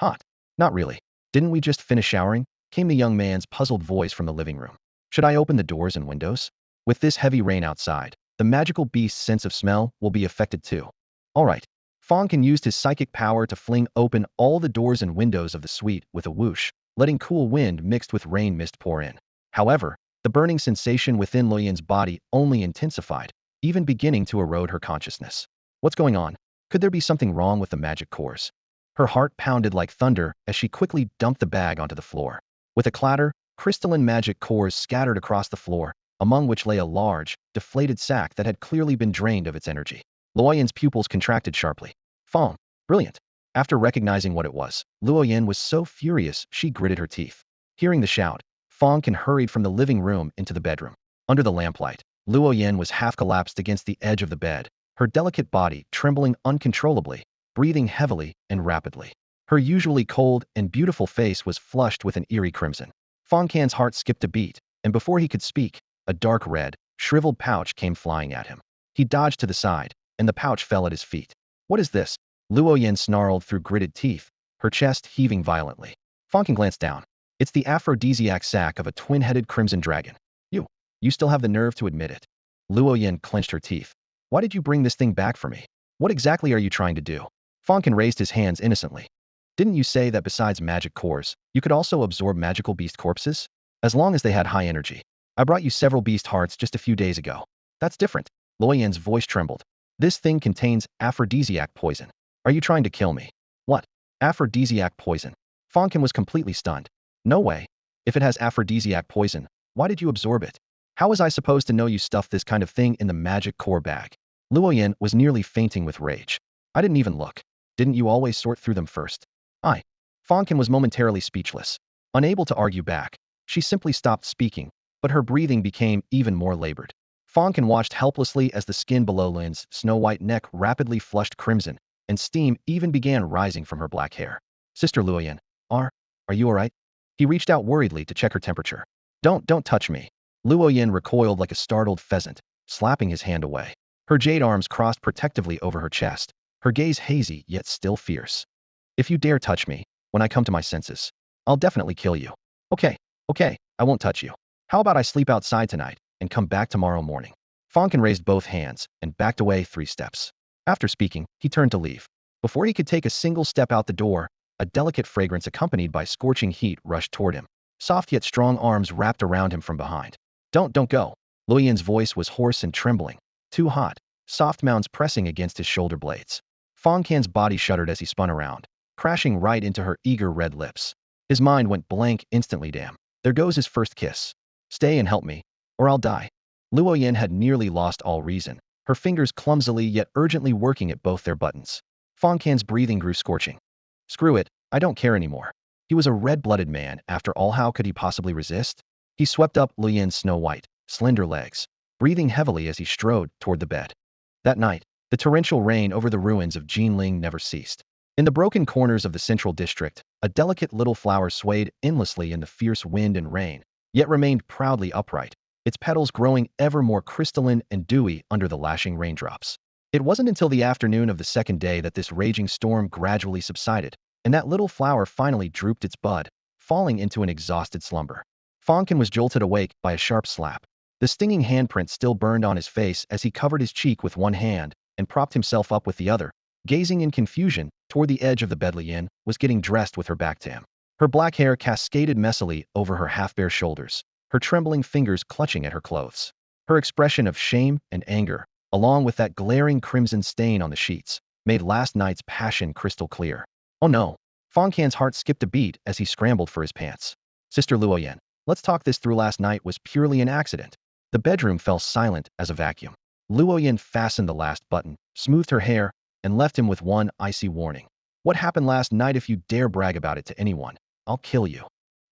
Hot? Not really. Didn't we just finish showering? Came the young man's puzzled voice from the living room. Should I open the doors and windows? With this heavy rain outside, the magical beast's sense of smell will be affected too. All right. Fang Can used his psychic power to fling open all the doors and windows of the suite with a whoosh, letting cool wind mixed with rain mist pour in. However, the burning sensation within Luo Yan's body only intensified, even beginning to erode her consciousness. What's going on? Could there be something wrong with the magic cores? Her heart pounded like thunder as she quickly dumped the bag onto the floor. With a clatter, crystalline magic cores scattered across the floor, among which lay a large, deflated sack that had clearly been drained of its energy. Luo Yan's pupils contracted sharply. Fang, brilliant. After recognizing what it was, Luo Yan was so furious she gritted her teeth. Hearing the shout, Fang Can hurried from the living room into the bedroom. Under the lamplight, Luo Yan was half collapsed against the edge of the bed, her delicate body trembling uncontrollably, breathing heavily and rapidly. Her usually cold and beautiful face was flushed with an eerie crimson. Fang Can's heart skipped a beat, and before he could speak, a dark red, shriveled pouch came flying at him. He dodged to the side, and the pouch fell at his feet. What is this? Luo Yan snarled through gritted teeth, her chest heaving violently. Fang Can glanced down. It's the aphrodisiac sac of a twin-headed crimson dragon. You still have the nerve to admit it. Luo Yan clenched her teeth. Why did you bring this thing back for me? What exactly are you trying to do? Fang Can raised his hands innocently. Didn't you say that besides magic cores, you could also absorb magical beast corpses? As long as they had high energy. I brought you several beast hearts just a few days ago. That's different. Luo Yan's voice trembled. This thing contains aphrodisiac poison. Are you trying to kill me? What? Aphrodisiac poison? Fang Can was completely stunned. No way. If it has aphrodisiac poison, why did you absorb it? How was I supposed to know you stuffed this kind of thing in the magic core bag? Luo Yan was nearly fainting with rage. I didn't even look. Didn't you always sort through them first? Fang Can was momentarily speechless. Unable to argue back, she simply stopped speaking, but her breathing became even more labored. Fang Can watched helplessly as the skin below Lin's snow-white neck rapidly flushed crimson, and steam even began rising from her black hair. Sister Luo Yan, are you alright? He reached out worriedly to check her temperature. Don't touch me. Luo Yan recoiled like a startled pheasant, slapping his hand away. Her jade arms crossed protectively over her chest, her gaze hazy yet still fierce. If you dare touch me, when I come to my senses, I'll definitely kill you. Okay, I won't touch you. How about I sleep outside tonight and come back tomorrow morning? Fang Can raised both hands and backed away 3 steps. After speaking, he turned to leave. Before he could take a single step out the door, a delicate fragrance accompanied by scorching heat rushed toward him. Soft yet strong arms wrapped around him from behind. Don't go. Luo Yan's voice was hoarse and trembling. Too hot. Soft mounds pressing against his shoulder blades. Fang Can's body shuddered as he spun around, crashing right into her eager red lips. His mind went blank instantly. Damn. There goes his first kiss. Stay and help me, or I'll die. Luo Yan had nearly lost all reason, her fingers clumsily yet urgently working at both their buttons. Fang Can's breathing grew scorching. Screw it, I don't care anymore. He was a red-blooded man, after all. How could he possibly resist? He swept up Luyan's snow-white, slender legs, breathing heavily as he strode toward the bed. That night, the torrential rain over the ruins of Jinling never ceased. In the broken corners of the central district, a delicate little flower swayed endlessly in the fierce wind and rain, yet remained proudly upright, its petals growing ever more crystalline and dewy under the lashing raindrops. It wasn't until the afternoon of the second day that this raging storm gradually subsided, and that little flower finally drooped its bud, falling into an exhausted slumber. Fang Can was jolted awake by a sharp slap. The stinging handprint still burned on his face as he covered his cheek with one hand and propped himself up with the other, gazing in confusion toward the edge of the bed. Luyan was getting dressed with her back to him. Her black hair cascaded messily over her half-bare shoulders, her trembling fingers clutching at her clothes. Her expression of shame and anger, along with that glaring crimson stain on the sheets, made last night's passion crystal clear. Oh no! Fang Can's heart skipped a beat as he scrambled for his pants. Sister Luoyan, let's talk this through. Last night was purely an accident. The bedroom fell silent as a vacuum. Luoyan fastened the last button, smoothed her hair, and left him with one icy warning. What happened last night? If you dare brag about it to anyone, I'll kill you.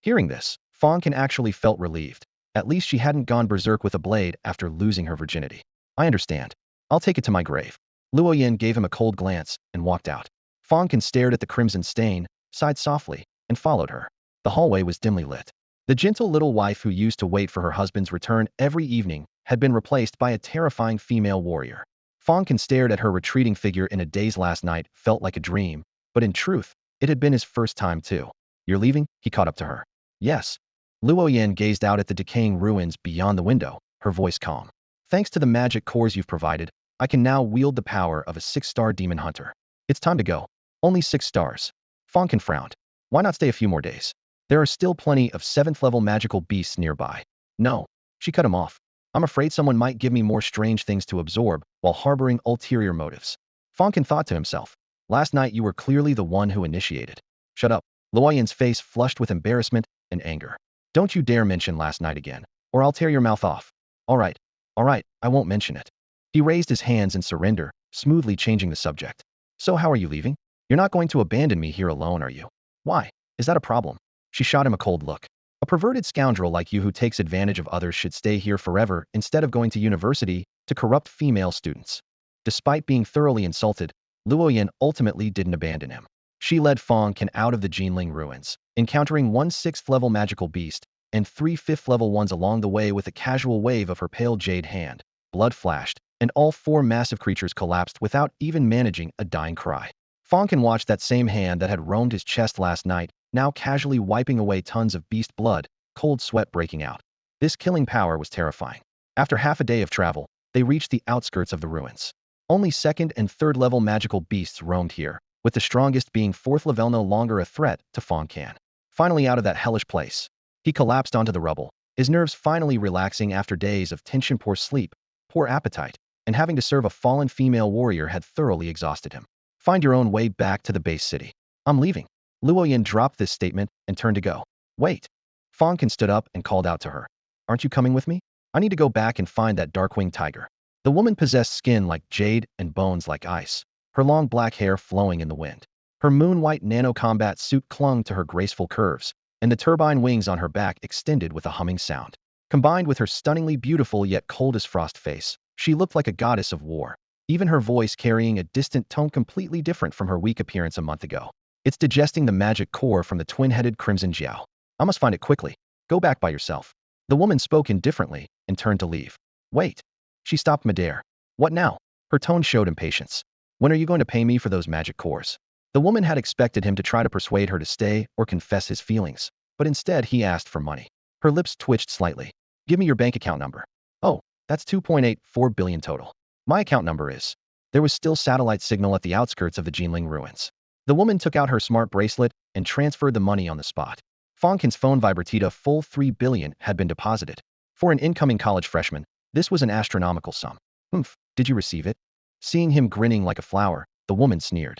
Hearing this, Fang Can actually felt relieved. At least she hadn't gone berserk with a blade after losing her virginity. I understand. I'll take it to my grave. Luoyan gave him a cold glance and walked out. Fang Can stared at the crimson stain, sighed softly, and followed her. The hallway was dimly lit. The gentle little wife who used to wait for her husband's return every evening had been replaced by a terrifying female warrior. Fang Can stared at her retreating figure in a daze. Last night felt like a dream, but in truth, it had been his first time too. You're leaving? He caught up to her. Yes. Luoyan gazed out at the decaying ruins beyond the window, her voice calm. Thanks to the magic cores you've provided, I can now wield the power of a 6-star demon hunter. It's time to go. Only 6 stars. Fang Can frowned. Why not stay a few more days? There are still plenty of 7th-level magical beasts nearby. No. She cut him off. I'm afraid someone might give me more strange things to absorb while harboring ulterior motives. Fang Can thought to himself. Last night you were clearly the one who initiated. Shut up. Luoyan's face flushed with embarrassment and anger. Don't you dare mention last night again, or I'll tear your mouth off. All right, I won't mention it. He raised his hands in surrender, smoothly changing the subject. So how are you leaving? You're not going to abandon me here alone, are you? Why? Is that a problem? She shot him a cold look. A perverted scoundrel like you who takes advantage of others should stay here forever instead of going to university to corrupt female students. Despite being thoroughly insulted, Luoyan ultimately didn't abandon him. She led Fang Can out of the Jinling ruins, encountering 1 6th-level magical beast and 3 5th-level ones along the way. With a casual wave of her pale jade hand, blood flashed, and all 4 massive creatures collapsed without even managing a dying cry. Fang Can watched that same hand that had roamed his chest last night, now casually wiping away tons of beast blood, cold sweat breaking out. This killing power was terrifying. After half a day of travel, they reached the outskirts of the ruins. Only 2nd and 3rd-level magical beasts roamed here, with the strongest being 4th level no longer a threat to Fang Can. Finally out of that hellish place, he collapsed onto the rubble, his nerves finally relaxing after days of tension. Poor sleep, poor appetite, and having to serve a fallen female warrior had thoroughly exhausted him. Find your own way back to the base city. I'm leaving. Luoyan dropped this statement and turned to go. Wait. Fang Can stood up and called out to her. Aren't you coming with me? I need to go back and find that dark-winged tiger. The woman possessed skin like jade and bones like ice, her long black hair flowing in the wind. Her moon-white nano-combat suit clung to her graceful curves, and the turbine wings on her back extended with a humming sound. Combined with her stunningly beautiful yet cold-as-frost face, she looked like a goddess of war, even her voice carrying a distant tone completely different from her weak appearance a month ago. It's digesting the magic core from the twin-headed Crimson Jiao. I must find it quickly. Go back by yourself. The woman spoke indifferently and turned to leave. Wait. She stopped midair. What now? Her tone showed impatience. When are you going to pay me for those magic cores? The woman had expected him to try to persuade her to stay or confess his feelings, but instead he asked for money. Her lips twitched slightly. Give me your bank account number. Oh, that's 2.84 billion total. My account number is. There was still satellite signal at the outskirts of the Jinling ruins. The woman took out her smart bracelet and transferred the money on the spot. Fang Can's phone vibrated. A full 3 billion had been deposited. For an incoming college freshman, this was an astronomical sum. Oomph, did you receive it? Seeing him grinning like a flower, the woman sneered.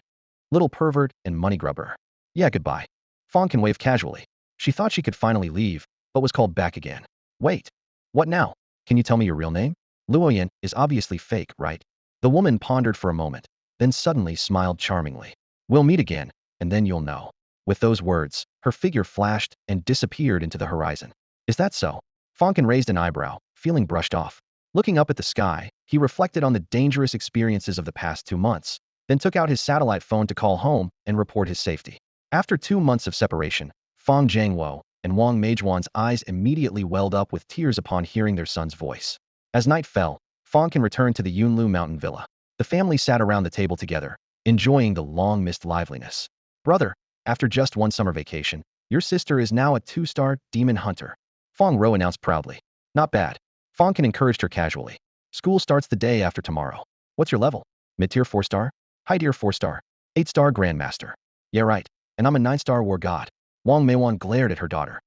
Little pervert and money grubber. Yeah, goodbye. Fang Can waved casually. She thought she could finally leave, but was called back again. Wait. What now? Can you tell me your real name? Luoyan is obviously fake, right? The woman pondered for a moment, then suddenly smiled charmingly. We'll meet again, and then you'll know. With those words, her figure flashed and disappeared into the horizon. Is that so? Fang Can raised an eyebrow, feeling brushed off. Looking up at the sky, he reflected on the dangerous experiences of the past 2 months, then took out his satellite phone to call home and report his safety. After 2 months of separation, Fang Jiangwo and Wang Meijuan's eyes immediately welled up with tears upon hearing their son's voice. As night fell, Fang Can returned to the Yunlu mountain villa. The family sat around the table together, enjoying the long-missed liveliness. Brother, after just one summer vacation, your sister is now a 2-star demon hunter, Fang Ro announced proudly. Not bad. Fang Can encouraged her casually. School starts the day after tomorrow. What's your level? Mid-tier 4-star? High-tier 4-star? 8-star Grandmaster. Yeah right, and I'm a 9-star War God. Wang Meiwan glared at her daughter.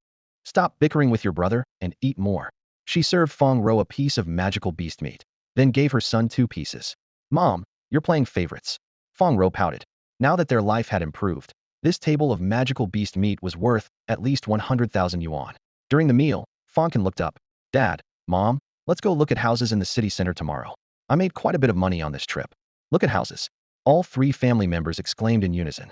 Stop bickering with your brother and eat more. She served Fang Ro a piece of magical beast meat, then gave her son 2 pieces. Mom, you're playing favorites. Fang Ro pouted. Now that their life had improved, this table of magical beast meat was worth at least 100,000 yuan. During the meal, Fang Can looked up. Dad, Mom, let's go look at houses in the city center tomorrow. I made quite a bit of money on this trip. Look at houses. All 3 family members exclaimed in unison.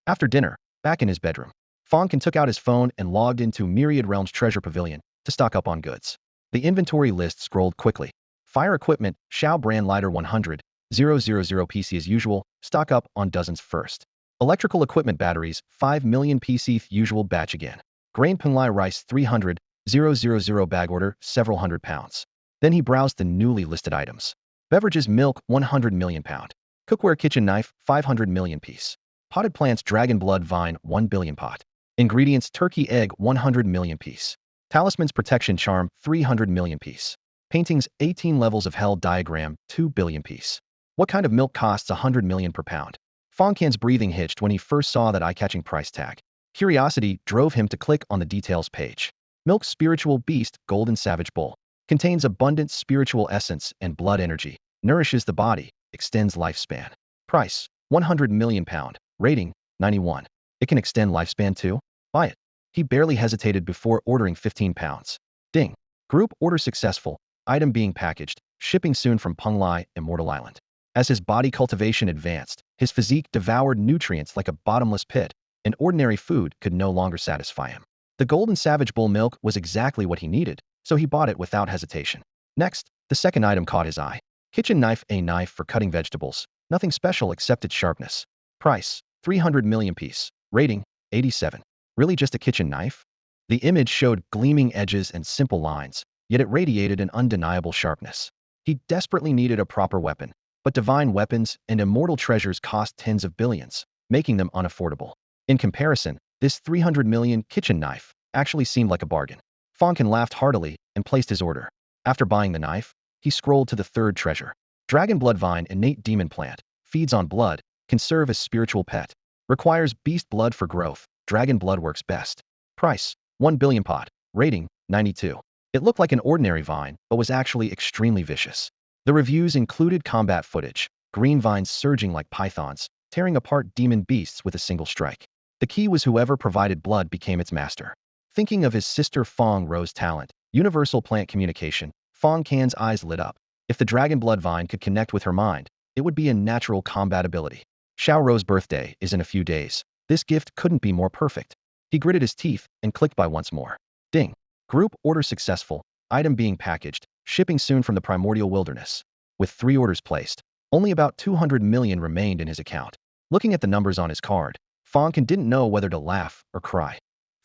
After dinner, back in his bedroom, Fang Can took out his phone and logged into Myriad Realms Treasure Pavilion to stock up on goods. The inventory list scrolled quickly. Fire equipment, Xiao brand lighter 100,000 PC as usual, stock up on dozens first. Electrical equipment batteries, 5 million PC usual batch again. Grain Penglai rice 300,000 bag order, several hundred pounds. Then he browsed the newly listed items. Beverages milk 100 million pound. Cookware kitchen knife 500 million piece. Potted plants dragon blood vine 1 billion pot. Ingredients turkey egg 100 million piece. Talismans protection charm 300 million piece. Paintings 18 levels of hell diagram 2 billion piece. What kind of milk costs 100 million per pound? Fang Can's breathing hitched when he first saw that eye-catching price tag. Curiosity drove him to click on the details page. Milk spiritual beast golden savage bull. Contains abundant spiritual essence and blood energy. Nourishes the body. Extends lifespan. Price 100 million pound. Rating 91. It can extend lifespan too? Buy it. He barely hesitated before ordering 15 pounds. Ding. Group order successful. Item being packaged. Shipping soon from Penglai, Immortal Island. As his body cultivation advanced, his physique devoured nutrients like a bottomless pit, and ordinary food could no longer satisfy him. The golden savage bull milk was exactly what he needed, so he bought it without hesitation. Next, the second item caught his eye. Kitchen knife, a knife for cutting vegetables. Nothing special except its sharpness. Price 300 million piece. Rating 87. Really just a kitchen knife? The image showed gleaming edges and simple lines, yet it radiated an undeniable sharpness. He desperately needed a proper weapon, but divine weapons and immortal treasures cost tens of billions, making them unaffordable. In comparison, this 300 million kitchen knife actually seemed like a bargain. Fang Can laughed heartily and placed his order. After buying the knife, he scrolled to the third treasure. Dragon blood vine innate demon plant, feeds on blood, can serve as spiritual pet. Requires beast blood for growth, dragon blood works best. Price 1 billion pot. Rating 92. It looked like an ordinary vine, but was actually extremely vicious. The reviews included combat footage, green vines surging like pythons, tearing apart demon beasts with a single strike. The key was whoever provided blood became its master. Thinking of his sister Fang Ro's talent, universal plant communication, Fang Can's eyes lit up. If the dragon blood vine could connect with her mind, it would be a natural combat ability. Xiao Ro's birthday is in a few days. This gift couldn't be more perfect. He gritted his teeth and clicked buy once more. Ding. Group order successful. Item being packaged. Shipping soon from the primordial wilderness. With 3 orders placed, only about 200 million remained in his account. Looking at the numbers on his card, Fang Can didn't know whether to laugh or cry.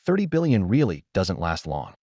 30 billion really doesn't last long.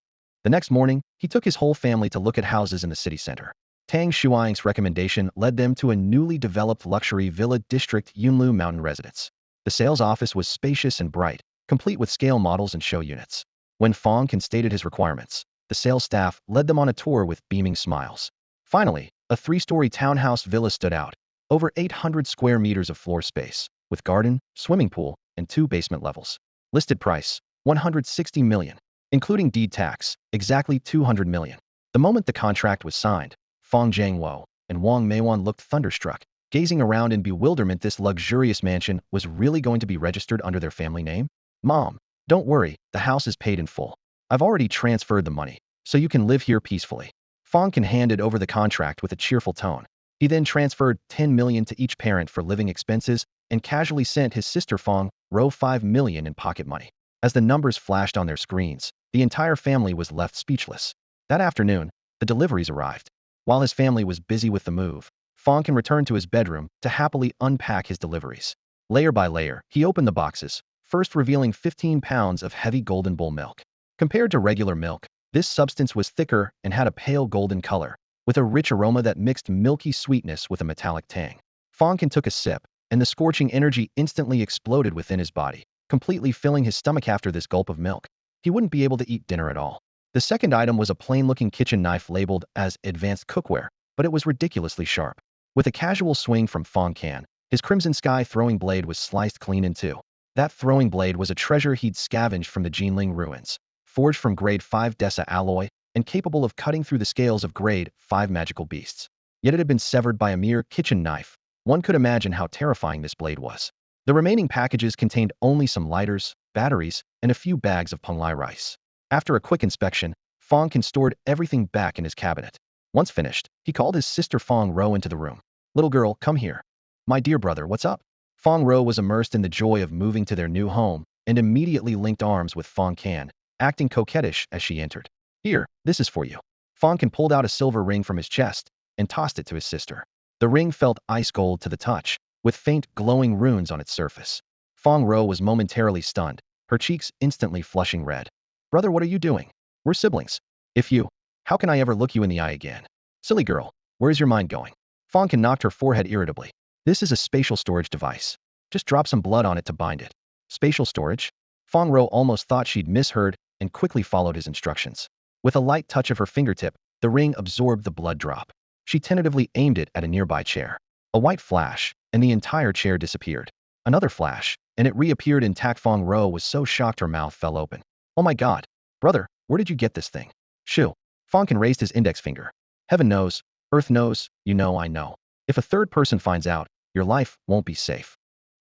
The next morning, he took his whole family to look at houses in the city center. Tang Shuang's recommendation led them to a newly developed luxury villa district Yunlu mountain residence. The sales office was spacious and bright, complete with scale models and show units. When Fang Can stated his requirements, the sales staff led them on a tour with beaming smiles. Finally, a 3-story townhouse villa stood out, over 800 square meters of floor space, with garden, swimming pool, and 2 basement levels. Listed price, 160 million, including deed tax, exactly 200 million. The moment the contract was signed, Fang Jiangwo and Wang Meiwan looked thunderstruck, gazing around in bewilderment. This luxurious mansion was really going to be registered under their family name? Mom, don't worry, the house is paid in full. I've already transferred the money, so you can live here peacefully. Fang Can handed over the contract with a cheerful tone. He then transferred 10 million to each parent for living expenses and casually sent his sister Fang Ro 5 million in pocket money. As the numbers flashed on their screens, the entire family was left speechless. That afternoon, the deliveries arrived. While his family was busy with the move, Fang Can returned to his bedroom to happily unpack his deliveries. Layer by layer, he opened the boxes, first revealing 15 pounds of heavy golden bull milk. Compared to regular milk, this substance was thicker and had a pale golden color, with a rich aroma that mixed milky sweetness with a metallic tang. Fang Can took a sip, and the scorching energy instantly exploded within his body, completely filling his stomach. After this gulp of milk, he wouldn't be able to eat dinner at all. The second item was a plain-looking kitchen knife labeled as advanced cookware, but it was ridiculously sharp. With a casual swing from Fang Can, his crimson sky throwing blade was sliced clean in two. That throwing blade was a treasure he'd scavenged from the Jinling ruins, forged from grade 5 Desa alloy, and capable of cutting through the scales of grade 5 magical beasts. Yet it had been severed by a mere kitchen knife. One could imagine how terrifying this blade was. The remaining packages contained only some lighters, batteries, and a few bags of punglai rice. After a quick inspection, Fang Can stored everything back in his cabinet. Once finished, he called his sister Fang Ro into the room. "Little girl, come here." "My dear brother, what's up?" Fang Ro was immersed in the joy of moving to their new home and immediately linked arms with Fang Can, acting coquettish as she entered. "Here, this is for you." Fang Can pulled out a silver ring from his chest and tossed it to his sister. The ring felt ice gold to the touch, with faint glowing runes on its surface. Fang Ro was momentarily stunned, her cheeks instantly flushing red. "Brother, what are you doing? We're siblings. If you, how can I ever look you in the eye again? Silly girl, where is your mind going?" Fang Can knocked her forehead irritably. "This is a spatial storage device. Just drop some blood on it to bind it." "Spatial storage?" Fang Ro almost thought she'd misheard and quickly followed his instructions. With a light touch of her fingertip, the ring absorbed the blood drop. She tentatively aimed it at a nearby chair. A white flash, and the entire chair disappeared. Another flash, and it reappeared intact. Fang Ro was so shocked her mouth fell open. "Oh my god. Brother, where did you get this thing?" "Shoo." Fang Can raised his index finger. "Heaven knows, Earth knows, you know I know. If a third person finds out, your life won't be safe.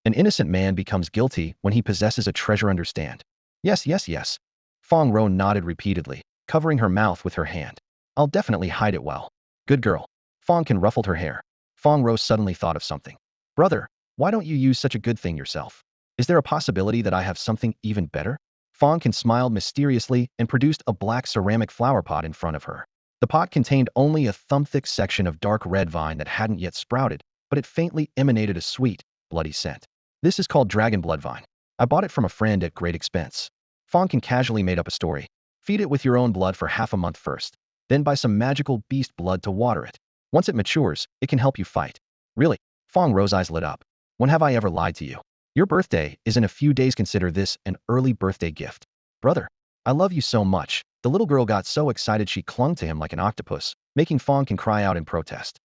An innocent man becomes guilty when he possesses a treasure, understand?" "Yes, yes, yes." Fang Ro nodded repeatedly, covering her mouth with her hand. "I'll definitely hide it well." "Good girl." Fang Can ruffled her hair. Fang Ro suddenly thought of something. "Brother, why don't you use such a good thing yourself? Is there a possibility that I have something even better?" Fang Can smiled mysteriously and produced a black ceramic flower pot in front of her. The pot contained only a thumb-thick section of dark red vine that hadn't yet sprouted, but it faintly emanated a sweet, bloody scent. "This is called dragon blood vine. I bought it from a friend at great expense." Fang Can casually made up a story. "Feed it with your own blood for half a month first, then buy some magical beast blood to water it. Once it matures, it can help you fight." "Really?" Fang Ro's eyes lit up. "When have I ever lied to you? Your birthday is in a few days. Consider this an early birthday gift." "Brother, I love you so much." The little girl got so excited she clung to him like an octopus, making Fang Can cry out in protest.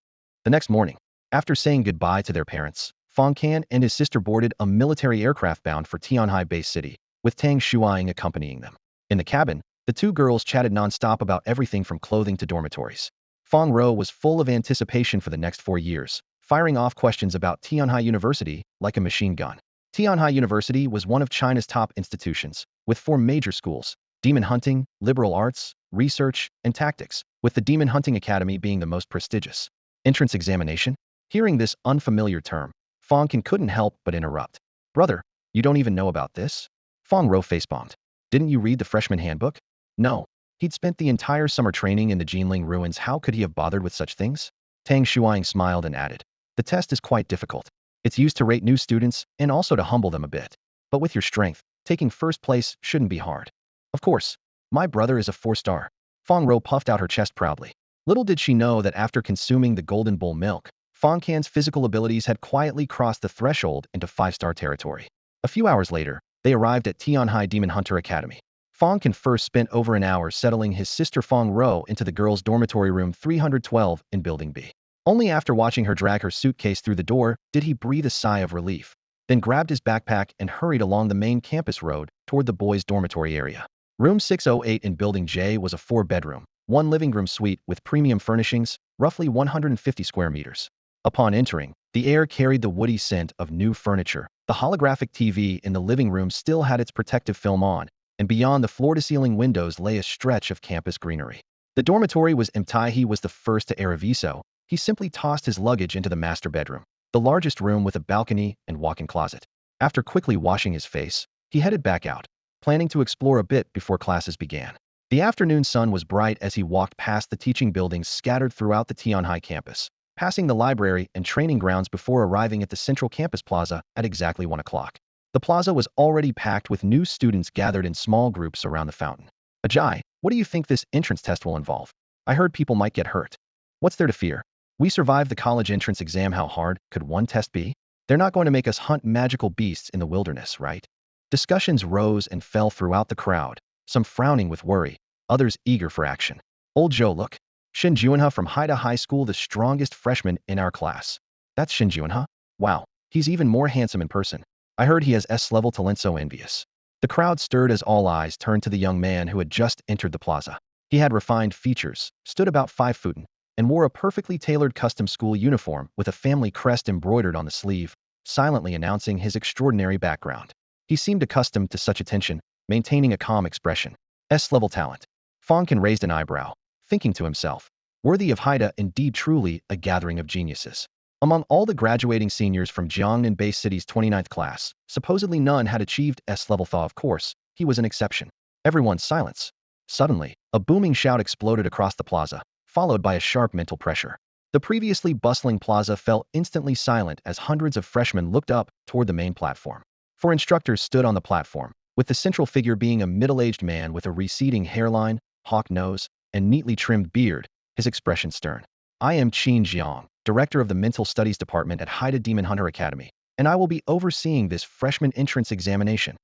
The next morning, after saying goodbye to their parents, Fang Can and his sister boarded a military aircraft bound for Tianhai Base City, with Tang Shuaing accompanying them. In the cabin, the two girls chatted non-stop about everything from clothing to dormitories. Fang Ro was full of anticipation for the next 4 years, firing off questions about Tianhai University like a machine gun. Tianhai University was one of China's top institutions, with 4 major schools: demon hunting, liberal arts, research, and tactics, with the Demon Hunting Academy being the most prestigious. Entrance examination? Hearing this unfamiliar term, Fang Can couldn't help but interrupt. "Brother, you don't even know about this?" Fang Ro facepalmed. "Didn't you read the freshman handbook?" No. He'd spent the entire summer training in the Jinling ruins. How could he have bothered with such things? Tang Shuaing smiled and added, "The test is quite difficult. It's used to rate new students and also to humble them a bit. But with your strength, taking first place shouldn't be hard." "Of course. My brother is a 4-star. Fang Ro puffed out her chest proudly. Little did she know that after consuming the golden bull milk, Fang Can's physical abilities had quietly crossed the threshold into 5-star territory. A few hours later, they arrived at Tianhai Demon Hunter Academy. Fang Can first spent over an hour settling his sister Fang Ro into the girls' dormitory room 312 in Building B. Only after watching her drag her suitcase through the door did he breathe a sigh of relief, then grabbed his backpack and hurried along the main campus road toward the boys' dormitory area. Room 608 in Building J was a 4-bedroom, 1 living room suite with premium furnishings, roughly 150 square meters. Upon entering, the air carried the woody scent of new furniture. The holographic TV in the living room still had its protective film on, and beyond the floor-to-ceiling windows lay a stretch of campus greenery. The dormitory was empty. He was the first to arrive, so he simply tossed his luggage into the master bedroom. the largest room with a balcony and walk-in closet. After quickly washing his face, he headed back out, planning to explore a bit before classes began. The afternoon sun was bright as he walked past the teaching buildings scattered throughout the Tianhai campus, passing the library and training grounds before arriving at the central campus plaza at exactly 1 o'clock. The plaza was already packed with new students gathered in small groups around the fountain. Ajay, what do you think this entrance test will involve? I heard people might get hurt. What's there to fear? We survived the college entrance exam. How hard could one test be? They're not going to make us hunt magical beasts in the wilderness, right? Discussions rose and fell throughout the crowd, some frowning with worry, others eager for action. Old Joe, look. Shin Juanha from Haida High School, the strongest freshman in our class. That's Shin Juanha? Wow, he's even more handsome in person. I heard he has S-level talent, so envious. The crowd stirred as all eyes turned to the young man who had just entered the plaza. He had refined features, stood about 5 foot, and wore a perfectly tailored custom school uniform with a family crest embroidered on the sleeve, silently announcing his extraordinary background. He seemed accustomed to such attention, maintaining a calm expression. S-level talent. Fang Can raised an eyebrow, thinking to himself, worthy of Haida, indeed truly a gathering of geniuses. Among all the graduating seniors from Jiangnan Bay City's 29th class, supposedly none had achieved S-level thaw. Of course, he was an exception. Everyone's silence. Suddenly, a booming shout exploded across the plaza, followed by a sharp mental pressure. The previously bustling plaza fell instantly silent as hundreds of freshmen looked up toward the main platform. 4 instructors stood on the platform, with the central figure being a middle-aged man with a receding hairline, hawk nose, and neatly trimmed beard, his expression stern. I am Qin Jiang, director of the Mental Studies Department at Haida Demon Hunter Academy, and I will be overseeing this freshman entrance examination.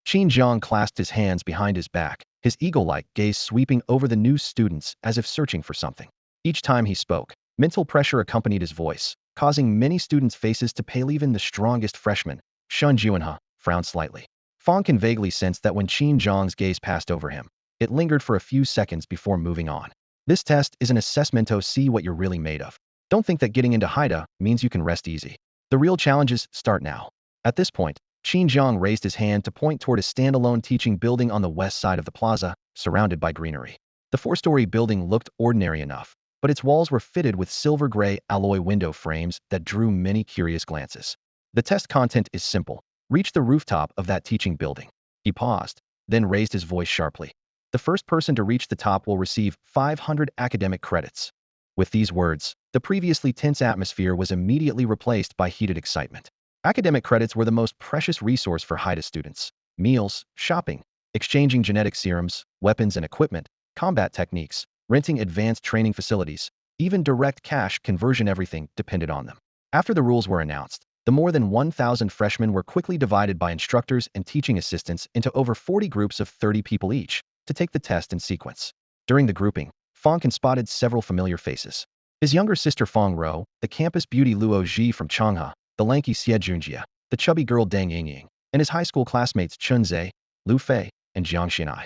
Qin Jiang clasped his hands behind his back, his eagle-like gaze sweeping over the new students as if searching for something. Each time he spoke, mental pressure accompanied his voice, causing many students' faces to pale. Even the strongest freshman, Shun Juanha, frowned slightly. Fang Can vaguely sensed that when Qin Jiang's gaze passed over him, it lingered for a few seconds before moving on. This test is an assessment to see what you're really made of. Don't think that getting into Haida means you can rest easy. The real challenges start now. At this point, Qin Jiang raised his hand to point toward a standalone teaching building on the west side of the plaza, surrounded by greenery. The 4-story building looked ordinary enough, but its walls were fitted with silver-gray alloy window frames that drew many curious glances. The test content is simple. Reach the rooftop of that teaching building. He paused, then raised his voice sharply. The first person to reach the top will receive 500 academic credits. With these words, the previously tense atmosphere was immediately replaced by heated excitement. Academic credits were the most precious resource for Haida students. Meals, shopping, exchanging genetic serums, weapons and equipment, combat techniques, renting advanced training facilities, even direct cash conversion, everything depended on them. After the rules were announced, the more than 1,000 freshmen were quickly divided by instructors and teaching assistants into over 40 groups of 30 people each to take the test in sequence. During the grouping, Fang Can spotted several familiar faces. His younger sister Fang Ro, the campus beauty Luo Ji from Changha, the lanky Xie Junjia, the chubby girl Deng Yingying, and his high school classmates Chun Zhe, Lu Fei, and Jiang Xinai.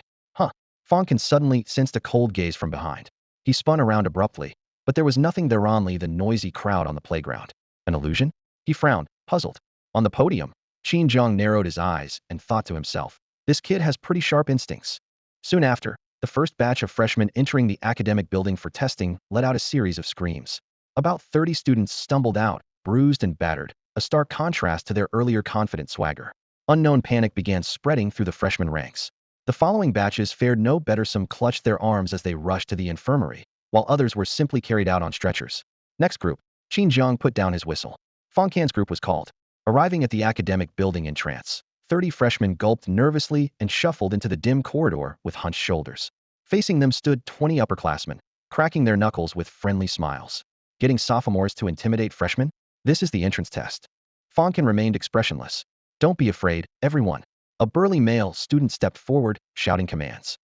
Fang Can suddenly sensed a cold gaze from behind. He spun around abruptly, but there was nothing there, only the noisy crowd on the playground. An illusion? He frowned, puzzled. On the podium, Qin Jiang narrowed his eyes and thought to himself, this kid has pretty sharp instincts. Soon after, the first batch of freshmen entering the academic building for testing let out a series of screams. About 30 students stumbled out, bruised and battered, a stark contrast to their earlier confident swagger. Unknown panic began spreading through the freshman ranks. The following batches fared no better. Some clutched their arms as they rushed to the infirmary, while others were simply carried out on stretchers. Next group, Qin Jiang put down his whistle. Fang Can's group was called. Arriving at the academic building in trance, 30 freshmen gulped nervously and shuffled into the dim corridor with hunched shoulders. Facing them stood 20 upperclassmen, cracking their knuckles with friendly smiles. Getting sophomores to intimidate freshmen? This is the entrance test. Fang Can remained expressionless. Don't be afraid, everyone. A burly male student stepped forward, shouting commands.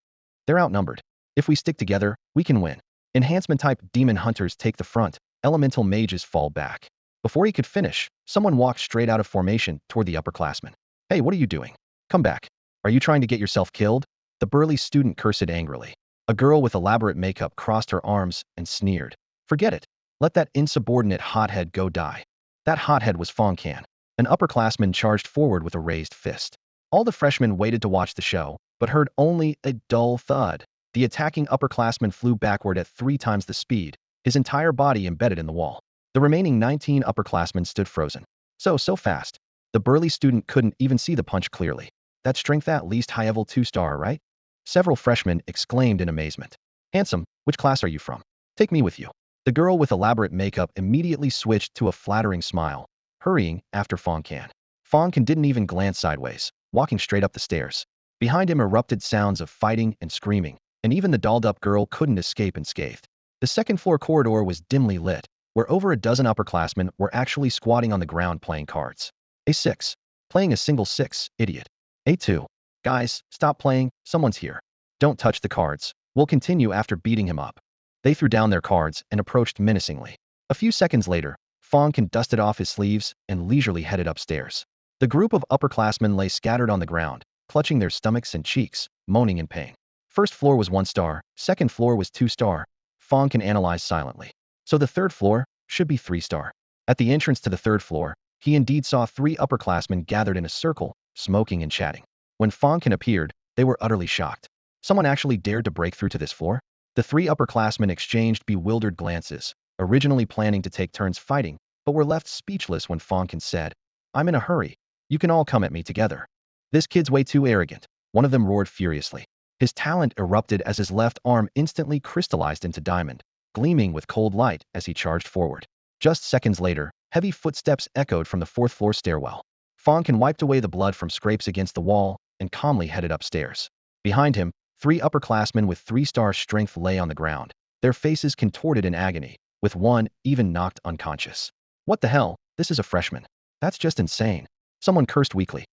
They're outnumbered. If we stick together, we can win. Enhancement-type demon hunters take the front, elemental mages fall back. Before he could finish, someone walked straight out of formation toward the upperclassmen. Hey, what are you doing? Come back. Are you trying to get yourself killed? The burly student cursed angrily. A girl with elaborate makeup crossed her arms and sneered. Forget it. Let that insubordinate hothead go die. That hothead was Fang Can. An upperclassman charged forward with a raised fist. All the freshmen waited to watch the show, but heard only a dull thud. The attacking upperclassman flew backward at 3 times the speed, his entire body embedded in the wall. The remaining 19 upperclassmen stood frozen. So fast. The burly student couldn't even see the punch clearly. That strength at least high-level 2-star, right? Several freshmen exclaimed in amazement. Handsome, which class are you from? Take me with you. The girl with elaborate makeup immediately switched to a flattering smile, hurrying after Fang Can. Fang Can didn't even glance sideways, walking straight up the stairs. Behind him erupted sounds of fighting and screaming, and even the dolled-up girl couldn't escape unscathed. The second-floor corridor was dimly lit, where over a dozen upperclassmen were actually squatting on the ground playing cards. A6. Playing a single 6, idiot. A2. Guys, stop playing, someone's here. Don't touch the cards. We'll continue after beating him up. They threw down their cards and approached menacingly. A few seconds later, Fang Can dusted off his sleeves and leisurely headed upstairs. The group of upperclassmen lay scattered on the ground, clutching their stomachs and cheeks, moaning in pain. First floor was 1-star, second floor was 2-star. Fang Can analyzed silently. So the third floor should be 3-star. At the entrance to the third floor, he indeed saw 3 upperclassmen gathered in a circle, smoking and chatting. When Fang Can appeared, they were utterly shocked. Someone actually dared to break through to this floor? The 3 upperclassmen exchanged bewildered glances, originally planning to take turns fighting, but were left speechless when Fang Can said, "I'm in a hurry. You can all come at me together." "This kid's way too arrogant," one of them roared furiously. His talent erupted as his left arm instantly crystallized into diamond, gleaming with cold light as he charged forward. Just seconds later, heavy footsteps echoed from the 4th-floor stairwell. Fang Can wiped away the blood from scrapes against the wall and calmly headed upstairs. Behind him, 3 upperclassmen with 3-star strength lay on the ground, their faces contorted in agony, with one even knocked unconscious. "What the hell? This is a freshman. That's just insane." Someone cursed weakly.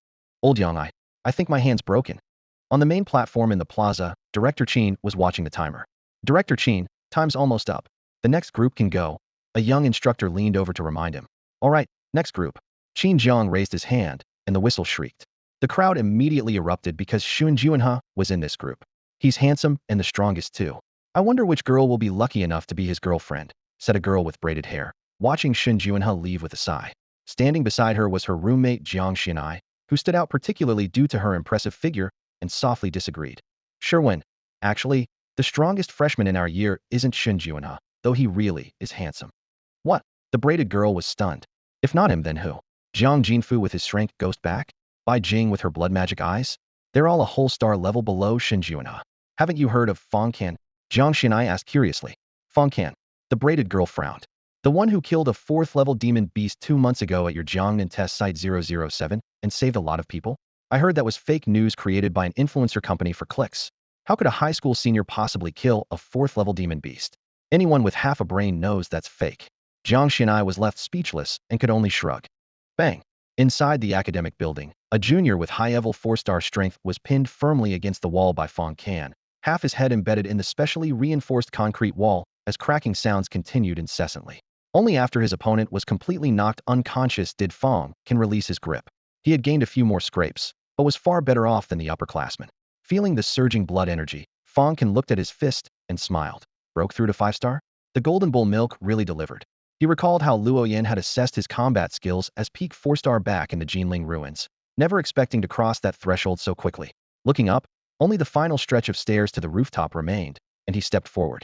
"Old young, I think my hand's broken." On the main platform in the plaza, Director Chin was watching the timer. "Director Chin, time's almost up. The next group can go." A young instructor leaned over to remind him. "All right, next group." Qin Jiang raised his hand, and the whistle shrieked. The crowd immediately erupted because Xun Juanhe was in this group. "He's handsome and the strongest too. I wonder which girl will be lucky enough to be his girlfriend," said a girl with braided hair, watching Xun Juanhe leave with a sigh. Standing beside her was her roommate Jiang Xinai, who stood out particularly due to her impressive figure, and softly disagreed. "Sherwin, actually, the strongest freshman in our year isn't Xun Juanhe, though he really is handsome." "What?" The braided girl was stunned. "If not him, then who? Jiang Jinfu with his strength ghost back? Bai Jing with her blood magic eyes? They're all a whole star level below Xun Juanhe. Haven't you heard of Fang Can?" Jiang Xinai asked curiously. "Fang Can?" The braided girl frowned. "The one who killed a 4th-level demon beast 2 months ago at your Jiangnan test site 007 and saved a lot of people? I heard that was fake news created by an influencer company for clicks. How could a high school senior possibly kill a 4th-level demon beast? Anyone with half a brain knows that's fake." Jiang Xinai was left speechless and could only shrug. Bang! Inside the academic building, a junior with high-level 4-star strength was pinned firmly against the wall by Fang Can, half his head embedded in the specially reinforced concrete wall as cracking sounds continued incessantly. Only after his opponent was completely knocked unconscious did Fang Can release his grip. He had gained a few more scrapes, but was far better off than the upperclassmen. Feeling the surging blood energy, Fang Can looked at his fist and smiled. Broke through to 5-star? The Golden Bull milk really delivered. He recalled how Luo Yan had assessed his combat skills as peak 4-star back in the Jinling ruins, never expecting to cross that threshold so quickly. Looking up, only the final stretch of stairs to the rooftop remained, and he stepped forward.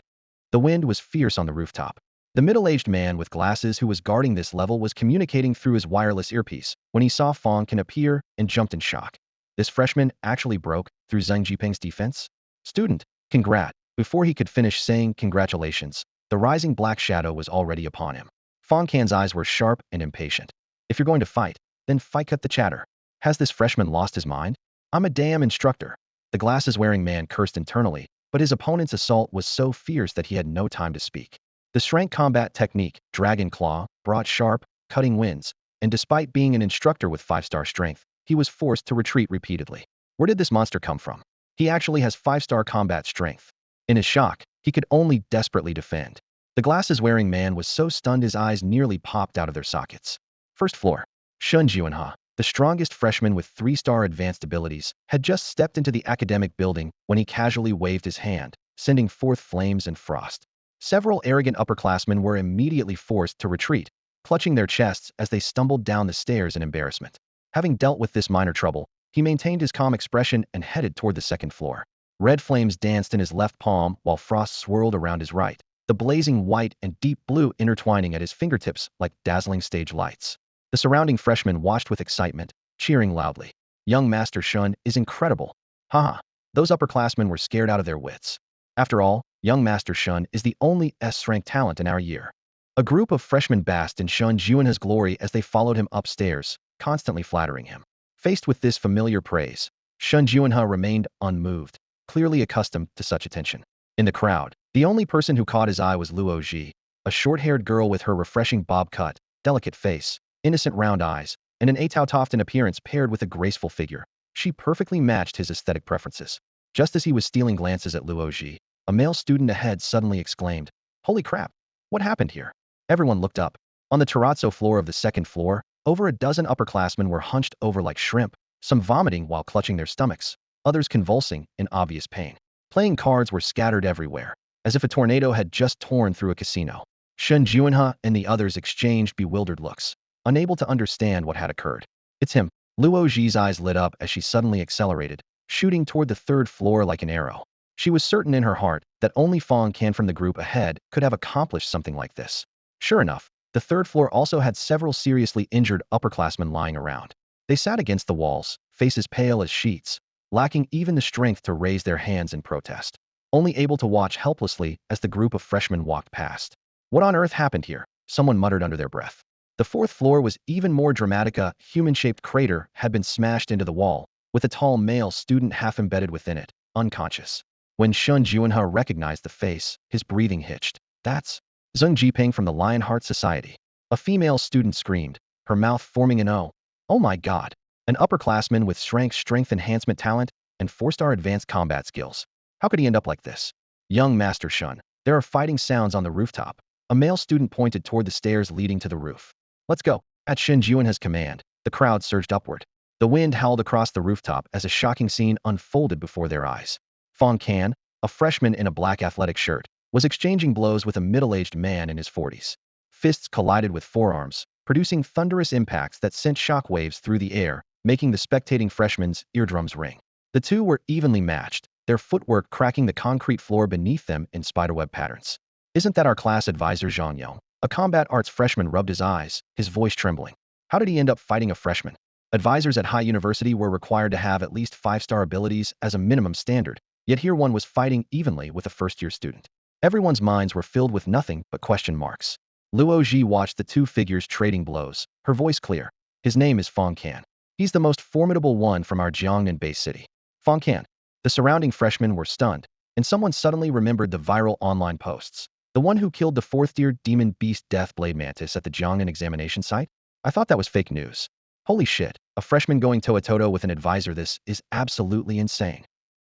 The wind was fierce on the rooftop. The middle-aged man with glasses who was guarding this level was communicating through his wireless earpiece when he saw Fang Can appear and jumped in shock. This freshman actually broke through Zhang Jipeng's defense? "Student, congrat." Before he could finish saying congratulations, the rising black shadow was already upon him. Fang Can's eyes were sharp and impatient. "If you're going to fight, then fight, cut the chatter. Has this freshman lost his mind? I'm a damn instructor." The glasses-wearing man cursed internally, but his opponent's assault was so fierce that he had no time to speak. The strength combat technique, Dragon Claw, brought sharp, cutting winds, and despite being an instructor with 5-star strength, he was forced to retreat repeatedly. Where did this monster come from? He actually has 5-star combat strength. In his shock, he could only desperately defend. The glasses-wearing man was so stunned his eyes nearly popped out of their sockets. First floor. Xun Juanhe, the strongest freshman with 3-star advanced abilities, had just stepped into the academic building when he casually waved his hand, sending forth flames and frost. Several arrogant upperclassmen were immediately forced to retreat, clutching their chests as they stumbled down the stairs in embarrassment. Having dealt with this minor trouble, he maintained his calm expression and headed toward the second floor. Red flames danced in his left palm while frost swirled around his right, the blazing white and deep blue intertwining at his fingertips like dazzling stage lights. The surrounding freshmen watched with excitement, cheering loudly. Young Master Shun is incredible. Haha, those upperclassmen were scared out of their wits. After all, young Master Shun is the only S-rank talent in our year. A group of freshmen basked in Shun Juanha's glory as they followed him upstairs, constantly flattering him. Faced with this familiar praise, Shun Juanha remained unmoved, clearly accustomed to such attention. In the crowd, the only person who caught his eye was Luo Ji, a short-haired girl with her refreshing bob cut, delicate face, innocent round eyes, and an Atautoftan appearance paired with a graceful figure. She perfectly matched his aesthetic preferences. Just as he was stealing glances at Luo Ji, a male student ahead suddenly exclaimed, "Holy crap! What happened here?" Everyone looked up. On the terrazzo floor of the second floor, over a dozen upperclassmen were hunched over like shrimp, some vomiting while clutching their stomachs, others convulsing in obvious pain. Playing cards were scattered everywhere, as if a tornado had just torn through a casino. Shun Juanha and the others exchanged bewildered looks, unable to understand what had occurred. "It's him." Luo Ji's eyes lit up as she suddenly accelerated, shooting toward the third floor like an arrow. She was certain in her heart that only Fang Can from the group ahead could have accomplished something like this. Sure enough, the third floor also had several seriously injured upperclassmen lying around. They sat against the walls, faces pale as sheets, lacking even the strength to raise their hands in protest, only able to watch helplessly as the group of freshmen walked past. "What on earth happened here?" someone muttered under their breath. The fourth floor was even more dramatic. A human-shaped crater had been smashed into the wall, with a tall male student half embedded within it, unconscious. When Shun Juanha recognized the face, his breathing hitched. "That's Zheng Jiping from the Lionheart Society." A female student screamed, her mouth forming an O. "Oh my god. An upperclassman with strength enhancement talent and 4-star advanced combat skills. How could he end up like this?" "Young Master Shun, there are fighting sounds on the rooftop." A male student pointed toward the stairs leading to the roof. "Let's go." At Shun Juanha's command, the crowd surged upward. The wind howled across the rooftop as a shocking scene unfolded before their eyes. Fang Can, a freshman in a black athletic shirt, was exchanging blows with a middle-aged man in his 40s. Fists collided with forearms, producing thunderous impacts that sent shockwaves through the air, making the spectating freshmen's eardrums ring. The two were evenly matched, their footwork cracking the concrete floor beneath them in spiderweb patterns. "Isn't that our class advisor Zhang Yong?" A combat arts freshman rubbed his eyes, his voice trembling. How did he end up fighting a freshman? Advisors at high university were required to have at least 5-star abilities as a minimum standard, yet here one was fighting evenly with a first-year student. Everyone's minds were filled with nothing but question marks. Luo Ji watched the two figures trading blows, her voice clear. "His name is Fang Can. He's the most formidable one from our Jiangnan base city." Fang Can. The surrounding freshmen were stunned, and someone suddenly remembered the viral online posts. "The one who killed the 4th-tier demon beast Deathblade Mantis at the Jiangnan examination site? I thought that was fake news." Holy shit, a freshman going toe-to-toe with an advisor. This is absolutely insane.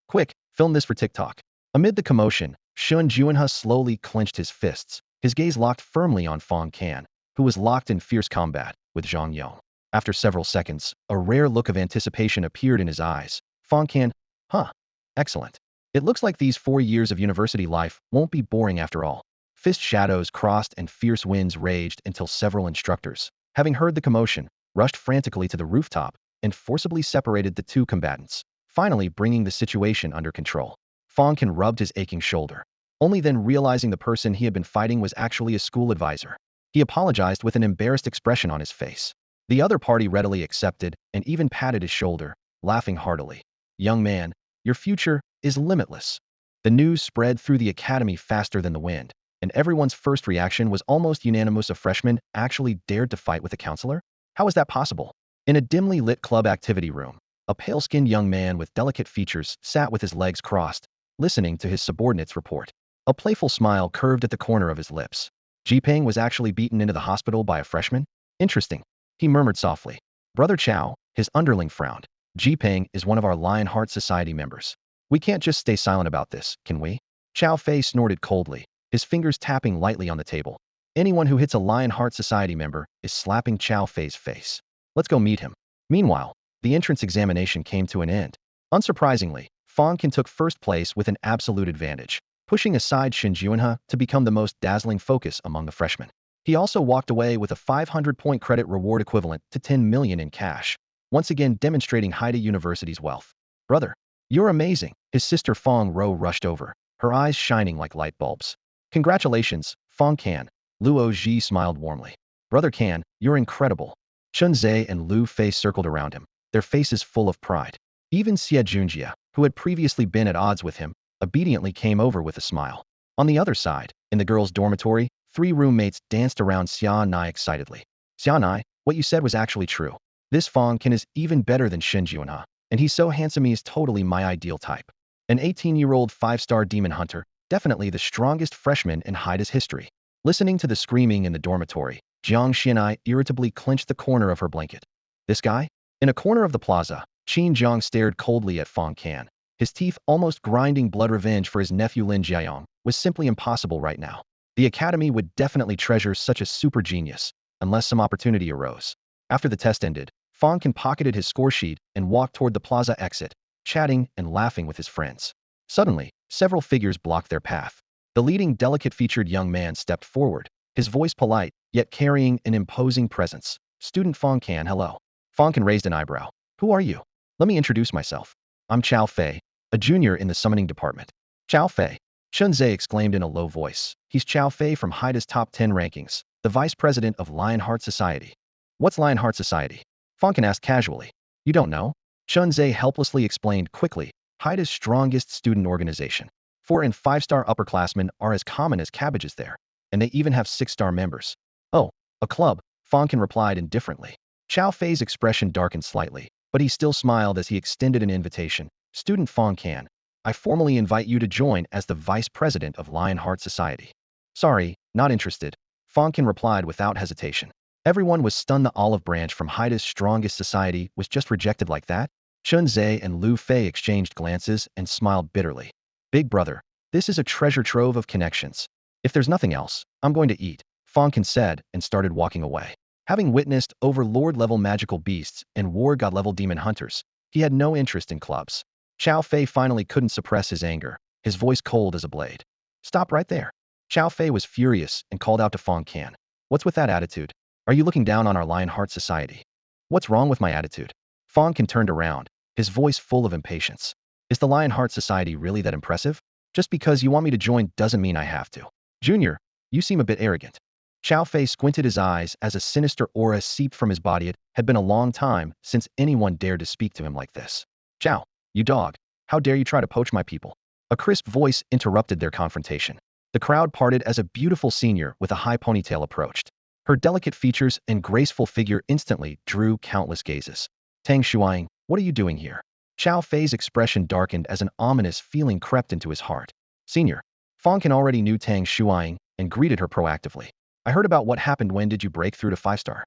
Quick, film this for TikTok. Amid the commotion, Shun Juanha slowly clenched his fists, his gaze locked firmly on Fang Can, who was locked in fierce combat with Zhang Yong. After several seconds, a rare look of anticipation appeared in his eyes. Fang Can, huh, excellent. It looks like these 4 years of university life won't be boring after all. Fist shadows crossed and fierce winds raged until several instructors, having heard the commotion, rushed frantically to the rooftop and forcibly separated the two combatants, finally bringing the situation under control. Fang Can rubbed his aching shoulder, only then realizing the person he had been fighting was actually a school advisor. He apologized with an embarrassed expression on his face. The other party readily accepted and even patted his shoulder, laughing heartily. "Young man, your future is limitless." The news spread through the academy faster than the wind, and everyone's first reaction was almost unanimous. A freshman actually dared to fight with a counselor? How is that possible? In a dimly lit club activity room, a pale-skinned young man with delicate features sat with his legs crossed, listening to his subordinates report. A playful smile curved at the corner of his lips. Jiping was actually beaten into the hospital by a freshman? Interesting, he murmured softly. Brother Chow, his underling frowned. Jiping is one of our Lionheart Society members. We can't just stay silent about this, can we? Chow Fei snorted coldly, his fingers tapping lightly on the table. Anyone who hits a Lionheart Society member is slapping Chow Fei's face. Let's go meet him. Meanwhile, the entrance examination came to an end. Unsurprisingly, Fang Can took first place with an absolute advantage, pushing aside Shun Juanha to become the most dazzling focus among the freshmen. He also walked away with a 500-point credit reward equivalent to 10 million in cash, once again demonstrating Haida University's wealth. "Brother, you're amazing." His sister Fang Ro rushed over, her eyes shining like light bulbs. Congratulations, Fang Can. Luo Ji smiled warmly. Brother Can, you're incredible. Chun Zhe and Lu Fei circled around him, their faces full of pride. Even Xie Junjie, who had previously been at odds with him, obediently came over with a smile. On the other side, in the girls' dormitory, 3 roommates danced around Xia Nai excitedly. Xia Nai, what you said was actually true. This Fang Can is even better than Shin Juanha, and he's so handsome he is totally my ideal type. An 18-year-old 5-star demon hunter, definitely the strongest freshman in Haida's history. Listening to the screaming in the dormitory, Jiang Xianai irritably clenched the corner of her blanket. This guy? In a corner of the plaza, Qin Jiang stared coldly at Fang Can. His teeth almost grinding. Blood revenge for his nephew Lin Jiayong was simply impossible right now. The academy would definitely treasure such a super genius, unless some opportunity arose. After the test ended, Fang Can pocketed his score sheet and walked toward the plaza exit, chatting and laughing with his friends. Suddenly, several figures blocked their path. The leading delicate-featured young man stepped forward, his voice polite, yet carrying an imposing presence. Student Fang Can, hello. Fang Can raised an eyebrow. Who are you? Let me introduce myself. I'm Chao Fei, a junior in the summoning department. Chao Fei. Chun Zhe exclaimed in a low voice. He's Chao Fei from Haida's top 10 rankings, the vice president of Lionheart Society. What's Lionheart Society? Fang Can asked casually. You don't know? Chun Zhe helplessly explained quickly. Haida's strongest student organization. 4- and 5-star upperclassmen are as common as cabbages there, and they even have 6-star members. Oh, a club, Fang Can replied indifferently. Chao Fei's expression darkened slightly, but he still smiled as he extended an invitation. Student Fang Can, I formally invite you to join as the vice president of Lionheart Society. Sorry, not interested, Fang Can replied without hesitation. Everyone was stunned. The olive branch from Haida's strongest society was just rejected like that. Chun Zhe and Lu Fei exchanged glances and smiled bitterly. Big brother, this is a treasure trove of connections. If there's nothing else, I'm going to eat, Fang Can said and started walking away. Having witnessed overlord-level magical beasts and war god-level demon hunters, he had no interest in clubs. Chao Fei finally couldn't suppress his anger, his voice cold as a blade. Stop right there. Chao Fei was furious and called out to Fang Can. What's with that attitude? Are you looking down on our Lionheart Society? What's wrong with my attitude? Fang Can turned around, his voice full of impatience. Is the Lionheart Society really that impressive? Just because you want me to join doesn't mean I have to. Junior, you seem a bit arrogant. Chao Fei squinted his eyes as a sinister aura seeped from his body. It had been a long time since anyone dared to speak to him like this. Chao, you dog. How dare you try to poach my people? A crisp voice interrupted their confrontation. The crowd parted as a beautiful senior with a high ponytail approached. Her delicate features and graceful figure instantly drew countless gazes. Tang Shuang, what are you doing here? Chao Fei's expression darkened as an ominous feeling crept into his heart. Senior. Fang Can already knew Tang Shuang and greeted her proactively. I heard about what happened. When did you break through to 5-star?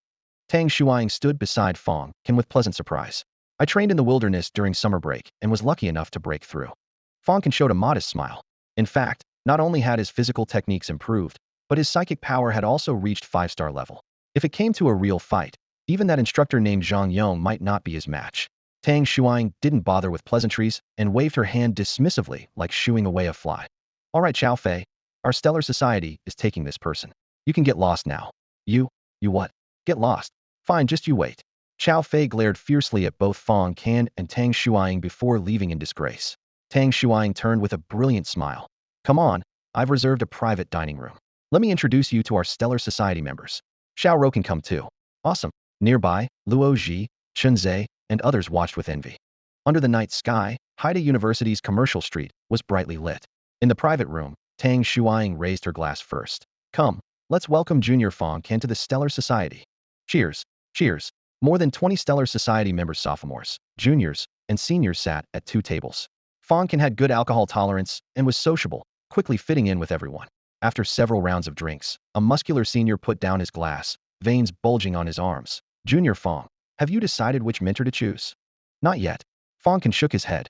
Tang Shuang stood beside Fang Can with pleasant surprise. I trained in the wilderness during summer break and was lucky enough to break through. Fang Can showed a modest smile. In fact, not only had his physical techniques improved, but his psychic power had also reached 5-star level. If it came to a real fight, even that instructor named Zhang Yong might not be his match. Tang Shuang didn't bother with pleasantries and waved her hand dismissively like shooing away a fly. All right, Chao Fei, our stellar society is taking this person. You can get lost now. You what? Get lost? Fine, just you wait. Chao Fei glared fiercely at both Fang Can and Tang Shuang before leaving in disgrace. Tang Shuang turned with a brilliant smile. Come on, I've reserved a private dining room. Let me introduce you to our stellar society members. Xiao Rou can come too. Awesome. Nearby, Luo Ji, Chun Zhe, and others watched with envy. Under the night sky, Haida University's commercial street was brightly lit. In the private room, Tang Shuang raised her glass first. Come, let's welcome Junior Fang Can to the Stellar Society. Cheers, cheers. More than 20 Stellar Society members, sophomores, juniors, and seniors sat at 2 tables. Fang Can had good alcohol tolerance and was sociable, quickly fitting in with everyone. After several rounds of drinks, a muscular senior put down his glass, veins bulging on his arms. Junior Fang, have you decided which mentor to choose? Not yet. Fang Can shook his head.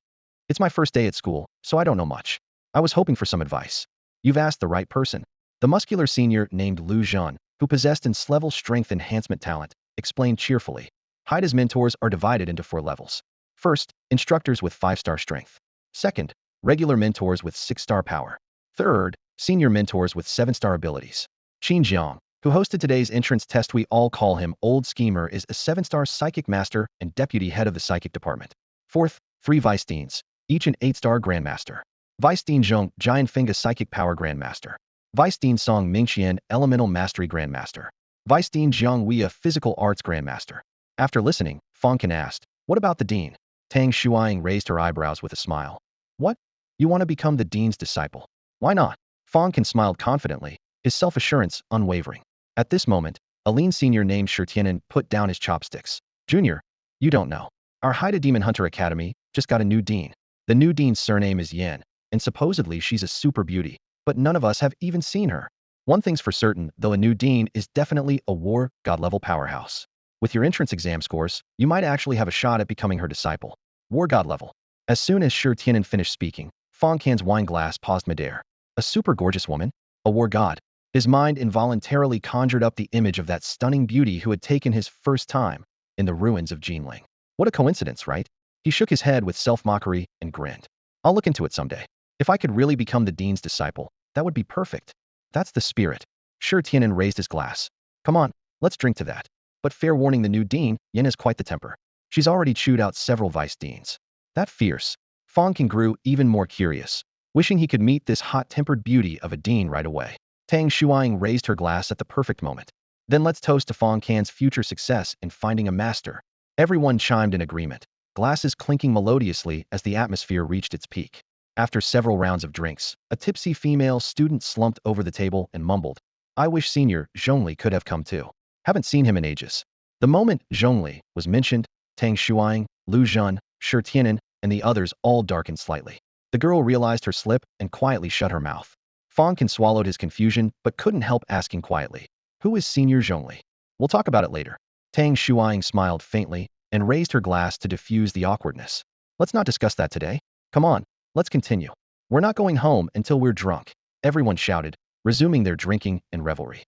It's my first day at school, so I don't know much. I was hoping for some advice. You've asked the right person. The muscular senior named Lu Zhan, who possessed level strength enhancement talent, explained cheerfully. Haida's mentors are divided into 4 levels. First, instructors with 5-star strength. Second, regular mentors with 6-star power. Third, senior mentors with 7-star abilities. Qin Jiang, who hosted today's entrance test, we all call him Old Schemer, is a 7-star psychic master and deputy head of the psychic department. Fourth, 3 Vice Deans, each an 8-star grandmaster. Vice Dean Zhong, Giant Finga psychic power grandmaster. Vice Dean Song Mingqian, Elemental Mastery Grandmaster. Vice Dean Jiang Wei, a Physical Arts Grandmaster. After listening, Fang Can asked, "What about the dean?" Tang Shuang raised her eyebrows with a smile. "What? You want to become the dean's disciple? Why not?" Fang Can smiled confidently, his self-assurance unwavering. At this moment, a lean senior named Shi Tianan put down his chopsticks. "Junior, you don't know. Our Haida Demon Hunter Academy just got a new dean. The new dean's surname is Yan, and supposedly she's a super beauty, but none of us have even seen her. One thing's for certain, though, a new dean is definitely a war god-level powerhouse. With your entrance exam scores, you might actually have a shot at becoming her disciple. War god level." As soon as Shi Tianan finished speaking, Fang Can's wine glass paused midair. A super gorgeous woman? A war god? His mind involuntarily conjured up the image of that stunning beauty who had taken his first time in the ruins of Jinling. What a coincidence, right? He shook his head with self-mockery and grinned. "I'll look into it someday. If I could really become the dean's disciple, that would be perfect." "That's the spirit." Shi Tianan raised his glass. "Come on, let's drink to that." But fair warning, the new dean, Yen, has quite the temper. She's already chewed out several vice deans. That fierce. Fang Can grew even more curious, wishing he could meet this hot-tempered beauty of a dean right away. Tang Shuang raised her glass at the perfect moment. "Then let's toast to Fang Can's future success in finding a master." Everyone chimed in agreement, glasses clinking melodiously as the atmosphere reached its peak. After several rounds of drinks, a tipsy female student slumped over the table and mumbled, "I wish Senior Zhongli could have come too. Haven't seen him in ages." The moment Zhongli was mentioned, Tang Shuang, Lu Zhun, Shi Tianan, and the others all darkened slightly. The girl realized her slip and quietly shut her mouth. Fang Can swallowed his confusion but couldn't help asking quietly, "Who is Senior Zhongli?" "We'll talk about it later." Tang Shuang smiled faintly and raised her glass to diffuse the awkwardness. "Let's not discuss that today. Come on, let's continue. We're not going home until we're drunk," everyone shouted, resuming their drinking and revelry.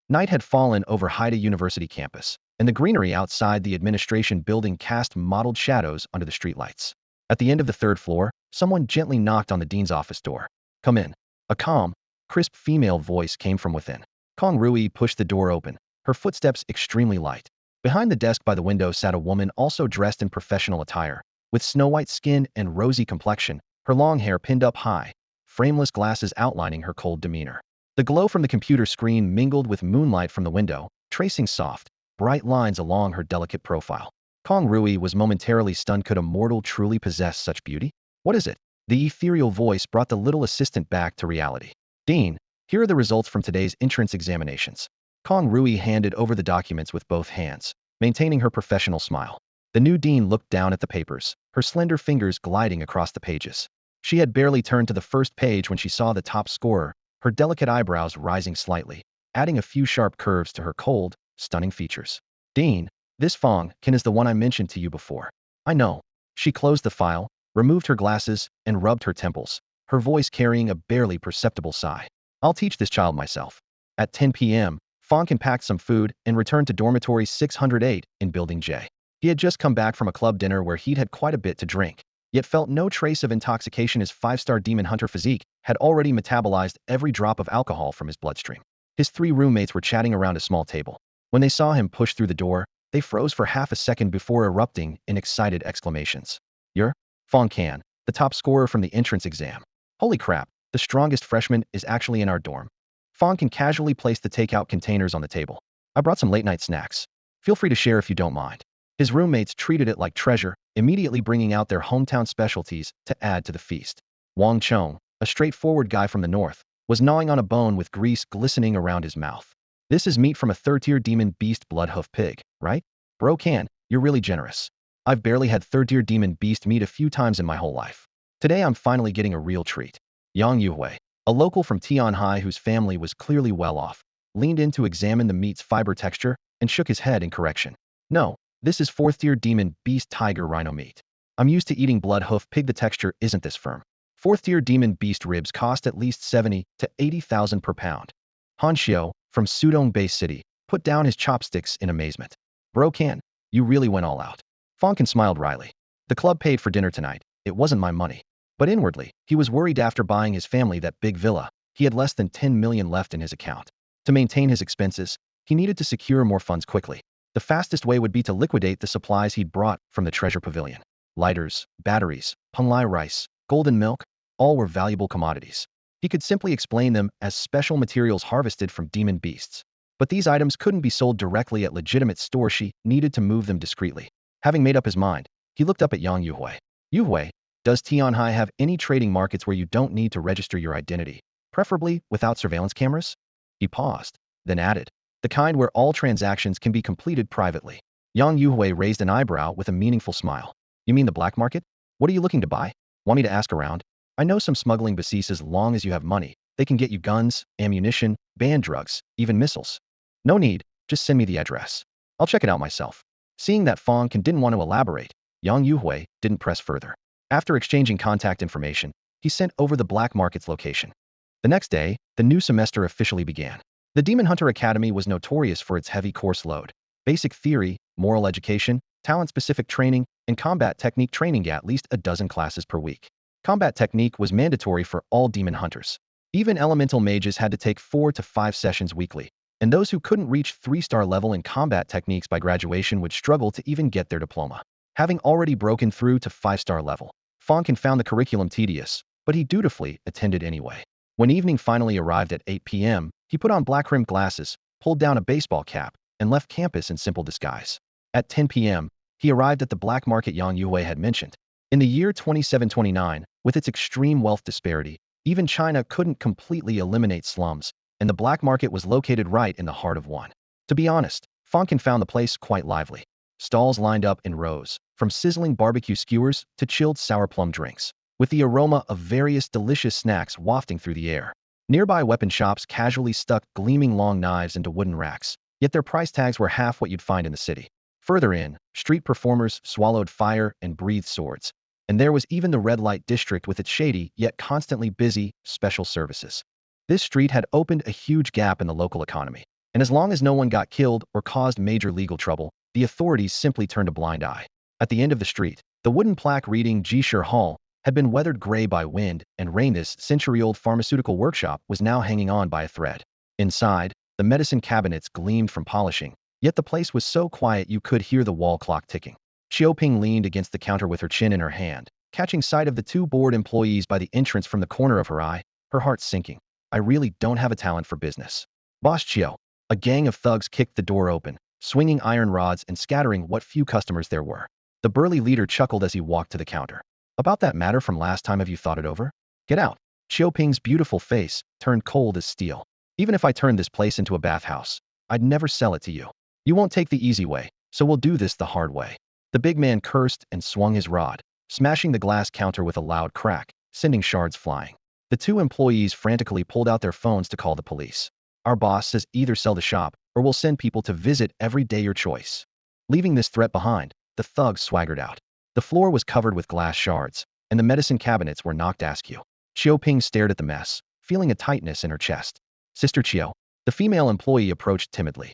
Night had fallen over Haida University campus, and the greenery outside the administration building cast mottled shadows under the streetlights. At the end of the third floor, someone gently knocked on the dean's office door. "Come in." A calm, crisp female voice came from within. Kong Rui pushed the door open, her footsteps extremely light. Behind the desk by the window sat a woman also dressed in professional attire, with snow-white skin and rosy complexion, her long hair pinned up high, frameless glasses outlining her cold demeanor. The glow from the computer screen mingled with moonlight from the window, tracing soft, bright lines along her delicate profile. Kong Rui was momentarily stunned. Could a mortal truly possess such beauty? "What is it?" The ethereal voice brought the little assistant back to reality. "Dean, here are the results from today's entrance examinations." Kong Rui handed over the documents with both hands, maintaining her professional smile. The new dean looked down at the papers, her slender fingers gliding across the pages. She had barely turned to the first page when she saw the top scorer, her delicate eyebrows rising slightly, adding a few sharp curves to her cold, stunning features. "Dean, this Fang Can is the one I mentioned to you before." "I know." She closed the file, removed her glasses, and rubbed her temples, her voice carrying a barely perceptible sigh. "I'll teach this child myself." At 10 p.m., Fang Can packed some food and returned to dormitory 608 in Building J. He had just come back from a club dinner where he'd had quite a bit to drink, yet felt no trace of intoxication. His five-star demon hunter physique had already metabolized every drop of alcohol from his bloodstream. His three roommates were chatting around a small table. When they saw him push through the door, they froze for half a second before erupting in excited exclamations. "You're Fang Can, the top scorer from the entrance exam. Holy crap, the strongest freshman is actually in our dorm." Fang Can casually placed the takeout containers on the table. "I brought some late-night snacks. Feel free to share if you don't mind." His roommates treated it like treasure, immediately bringing out their hometown specialties to add to the feast. Wang Chong, a straightforward guy from the north, was gnawing on a bone with grease glistening around his mouth. "This is meat from a third-tier demon beast bloodhoof pig, right? Bro Can, you're really generous. I've barely had third-tier demon beast meat a few times in my whole life. Today I'm finally getting a real treat." Yang Yuhui, a local from Tianhai whose family was clearly well off, leaned in to examine the meat's fiber texture and shook his head in correction. "No, this is fourth-tier demon beast tiger rhino meat. I'm used to eating blood hoof pig. The texture isn't this firm. Fourth-tier demon beast ribs cost at least 70 to 80,000 per pound." Han Xiao, from Sudong Bay City, put down his chopsticks in amazement. "Bro Can, you really went all out." Fang Can smiled wryly. "The club paid for dinner tonight. It wasn't my money." But inwardly, he was worried. After buying his family that big villa, he had less than 10 million left in his account. To maintain his expenses, he needed to secure more funds quickly. The fastest way would be to liquidate the supplies he'd brought from the treasure pavilion. Lighters, batteries, punglai rice, golden milk, all were valuable commodities. He could simply explain them as special materials harvested from demon beasts. But these items couldn't be sold directly at legitimate stores. She needed to move them discreetly. Having made up his mind, he looked up at Yang Yuhui. Yuhui, does Tianhai have any trading markets where you don't need to register your identity, preferably without surveillance cameras? He paused, then added, the kind where all transactions can be completed privately. Yang Yuhui raised an eyebrow with a meaningful smile. You mean the black market? What are you looking to buy? Want me to ask around? I know some smuggling bases. As long as you have money, they can get you guns, ammunition, banned drugs, even missiles. No need, just send me the address. I'll check it out myself. Seeing that Fang Can didn't want to elaborate, Yang Yuhui didn't press further. After exchanging contact information, he sent over the black market's location. The next day, the new semester officially began. The Demon Hunter Academy was notorious for its heavy course load. Basic theory, moral education, talent-specific training, and combat technique training at least a dozen classes per week. Combat technique was mandatory for all demon hunters. Even elemental mages had to take 4 to 5 sessions weekly, and those who couldn't reach 3-star level in combat techniques by graduation would struggle to even get their diploma. Having already broken through to 5-star level, Fang Can found the curriculum tedious, but he dutifully attended anyway. When evening finally arrived at 8 p.m., he put on black-rimmed glasses, pulled down a baseball cap, and left campus in simple disguise. At 10 p.m., he arrived at the black market Yang Yuhui had mentioned. In the year 2729, with its extreme wealth disparity, even China couldn't completely eliminate slums, and the black market was located right in the heart of one. To be honest, Fang Can found the place quite lively. Stalls lined up in rows, from sizzling barbecue skewers to chilled sour plum drinks, with the aroma of various delicious snacks wafting through the air. Nearby weapon shops casually stuck gleaming long knives into wooden racks, yet their price tags were half what you'd find in the city. Further in, street performers swallowed fire and breathed swords. And there was even the red light district with its shady, yet constantly busy, special services. This street had opened a huge gap in the local economy. And as long as no one got killed or caused major legal trouble, the authorities simply turned a blind eye. At the end of the street, the wooden plaque reading Jishir Hall had been weathered gray by wind and rain. This century-old pharmaceutical workshop was now hanging on by a thread. Inside, the medicine cabinets gleamed from polishing, yet the place was so quiet you could hear the wall clock ticking. Xiaoping leaned against the counter with her chin in her hand, catching sight of the 2 bored employees by the entrance from the corner of her eye, her heart sinking. I really don't have a talent for business. Boss Xiao. A gang of thugs kicked the door open, swinging iron rods and scattering what few customers there were. The burly leader chuckled as he walked to the counter. About that matter from last time, have you thought it over? Get out. Xiaoping's beautiful face turned cold as steel. Even if I turned this place into a bathhouse, I'd never sell it to you. You won't take the easy way, so we'll do this the hard way. The big man cursed and swung his rod, smashing the glass counter with a loud crack, sending shards flying. The 2 employees frantically pulled out their phones to call the police. Our boss says either sell the shop, or we'll send people to visit every day, your choice. Leaving this threat behind, the thugs swaggered out. The floor was covered with glass shards, and the medicine cabinets were knocked askew. Xiaoping stared at the mess, feeling a tightness in her chest. Sister Qiao. The female employee approached timidly.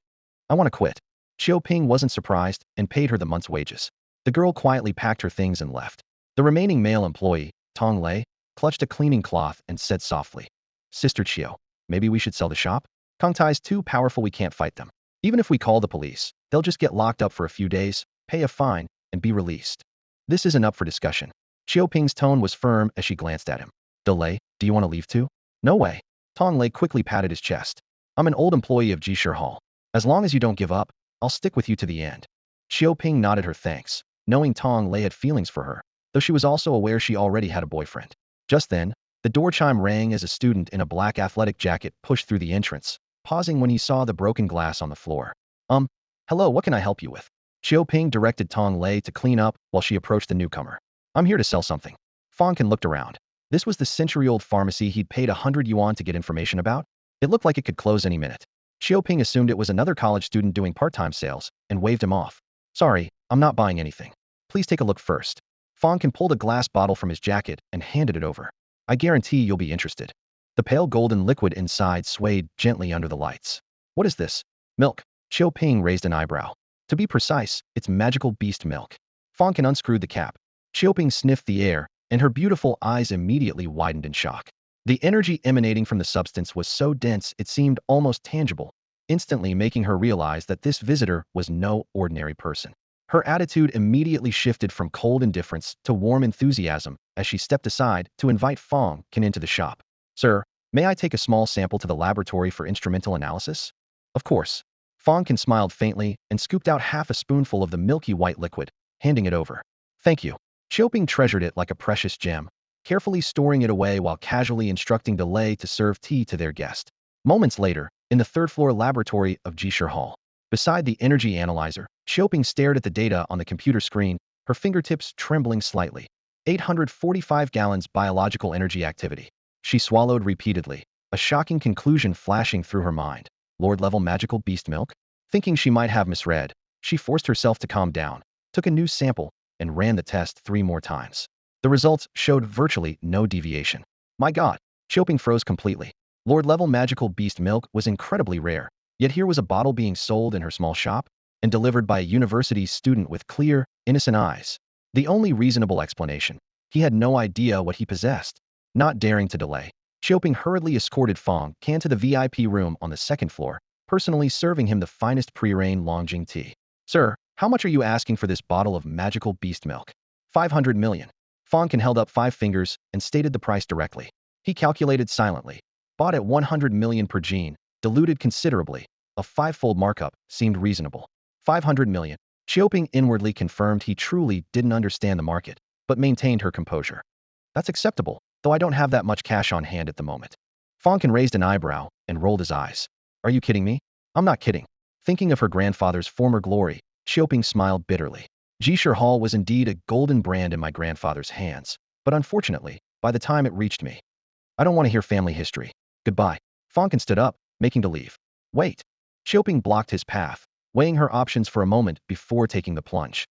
I want to quit. Xiaoping wasn't surprised and paid her the month's wages. The girl quietly packed her things and left. The remaining male employee, Tong Lei, clutched a cleaning cloth and said softly, Sister Qiao, maybe we should sell the shop? Kong Tai's too powerful, we can't fight them. Even if we call the police, they'll just get locked up for a few days, pay a fine, and be released. This isn't up for discussion. Xiaoping's tone was firm as she glanced at him. Delay, do you want to leave too? No way. Tong Lei quickly patted his chest. I'm an old employee of Jishir Hall. As long as you don't give up, I'll stick with you to the end. Xiaoping nodded her thanks, knowing Tong Lei had feelings for her, though she was also aware she already had a boyfriend. Just then, the door chime rang as a student in a black athletic jacket pushed through the entrance, pausing when he saw the broken glass on the floor. Hello, what can I help you with? Xiaoping directed Tong Lei to clean up while she approached the newcomer. I'm here to sell something. Fang Can looked around. This was the century-old pharmacy he'd paid 100 yuan to get information about. It looked like it could close any minute. Xiaoping assumed it was another college student doing part-time sales and waved him off. Sorry, I'm not buying anything. Please take a look first. Fang Can pulled a glass bottle from his jacket and handed it over. I guarantee you'll be interested. The pale golden liquid inside swayed gently under the lights. What is this? Milk. Xiaoping raised an eyebrow. To be precise, it's magical beast milk. Fang Can unscrewed the cap. Xiaoping sniffed the air, and her beautiful eyes immediately widened in shock. The energy emanating from the substance was so dense it seemed almost tangible, instantly making her realize that this visitor was no ordinary person. Her attitude immediately shifted from cold indifference to warm enthusiasm as she stepped aside to invite Fang Can into the shop. Sir, May I take a small sample to the laboratory for instrumental analysis? Of course. Fang Can smiled faintly and scooped out half a spoonful of the milky white liquid, handing it over. Thank you. Xiaoping treasured it like a precious gem, carefully storing it away while casually instructing Delay to serve tea to their guest. Moments later, in the third-floor laboratory of Jishir Hall, beside the energy analyzer, Xiaoping stared at the data on the computer screen, her fingertips trembling slightly. 845 gallons biological energy activity. She swallowed repeatedly, a shocking conclusion flashing through her mind. Lord-level magical beast milk? Thinking she might have misread, she forced herself to calm down, took a new sample, and ran the test 3 more times. The results showed virtually no deviation. My God, Xiaoping froze completely. Lord-level magical beast milk was incredibly rare, yet here was a bottle being sold in her small shop and delivered by a university student with clear, innocent eyes. The only reasonable explanation. He had no idea what he possessed. Not daring to delay, Xiaoping hurriedly escorted Fang Can to the VIP room on the second floor, personally serving him the finest pre-rain Longjing tea. Sir, how much are you asking for this bottle of magical beast milk? 500 million. Fang Can held up 5 fingers and stated the price directly. He calculated silently. Bought at 100 million per gene, diluted considerably. A 5-fold markup seemed reasonable. 500 million. Xiaoping inwardly confirmed he truly didn't understand the market, but maintained her composure. That's acceptable, though I don't have that much cash on hand at the moment. Fang Can raised an eyebrow and rolled his eyes. Are you kidding me? I'm not kidding. Thinking of her grandfather's former glory, Xiaoping smiled bitterly. Jishir Hall was indeed a golden brand in my grandfather's hands, but unfortunately, by the time it reached me, I don't want to hear family history. Goodbye. Fang Can stood up, making to leave. Wait. Xiaoping blocked his path, weighing her options for a moment before taking the plunge.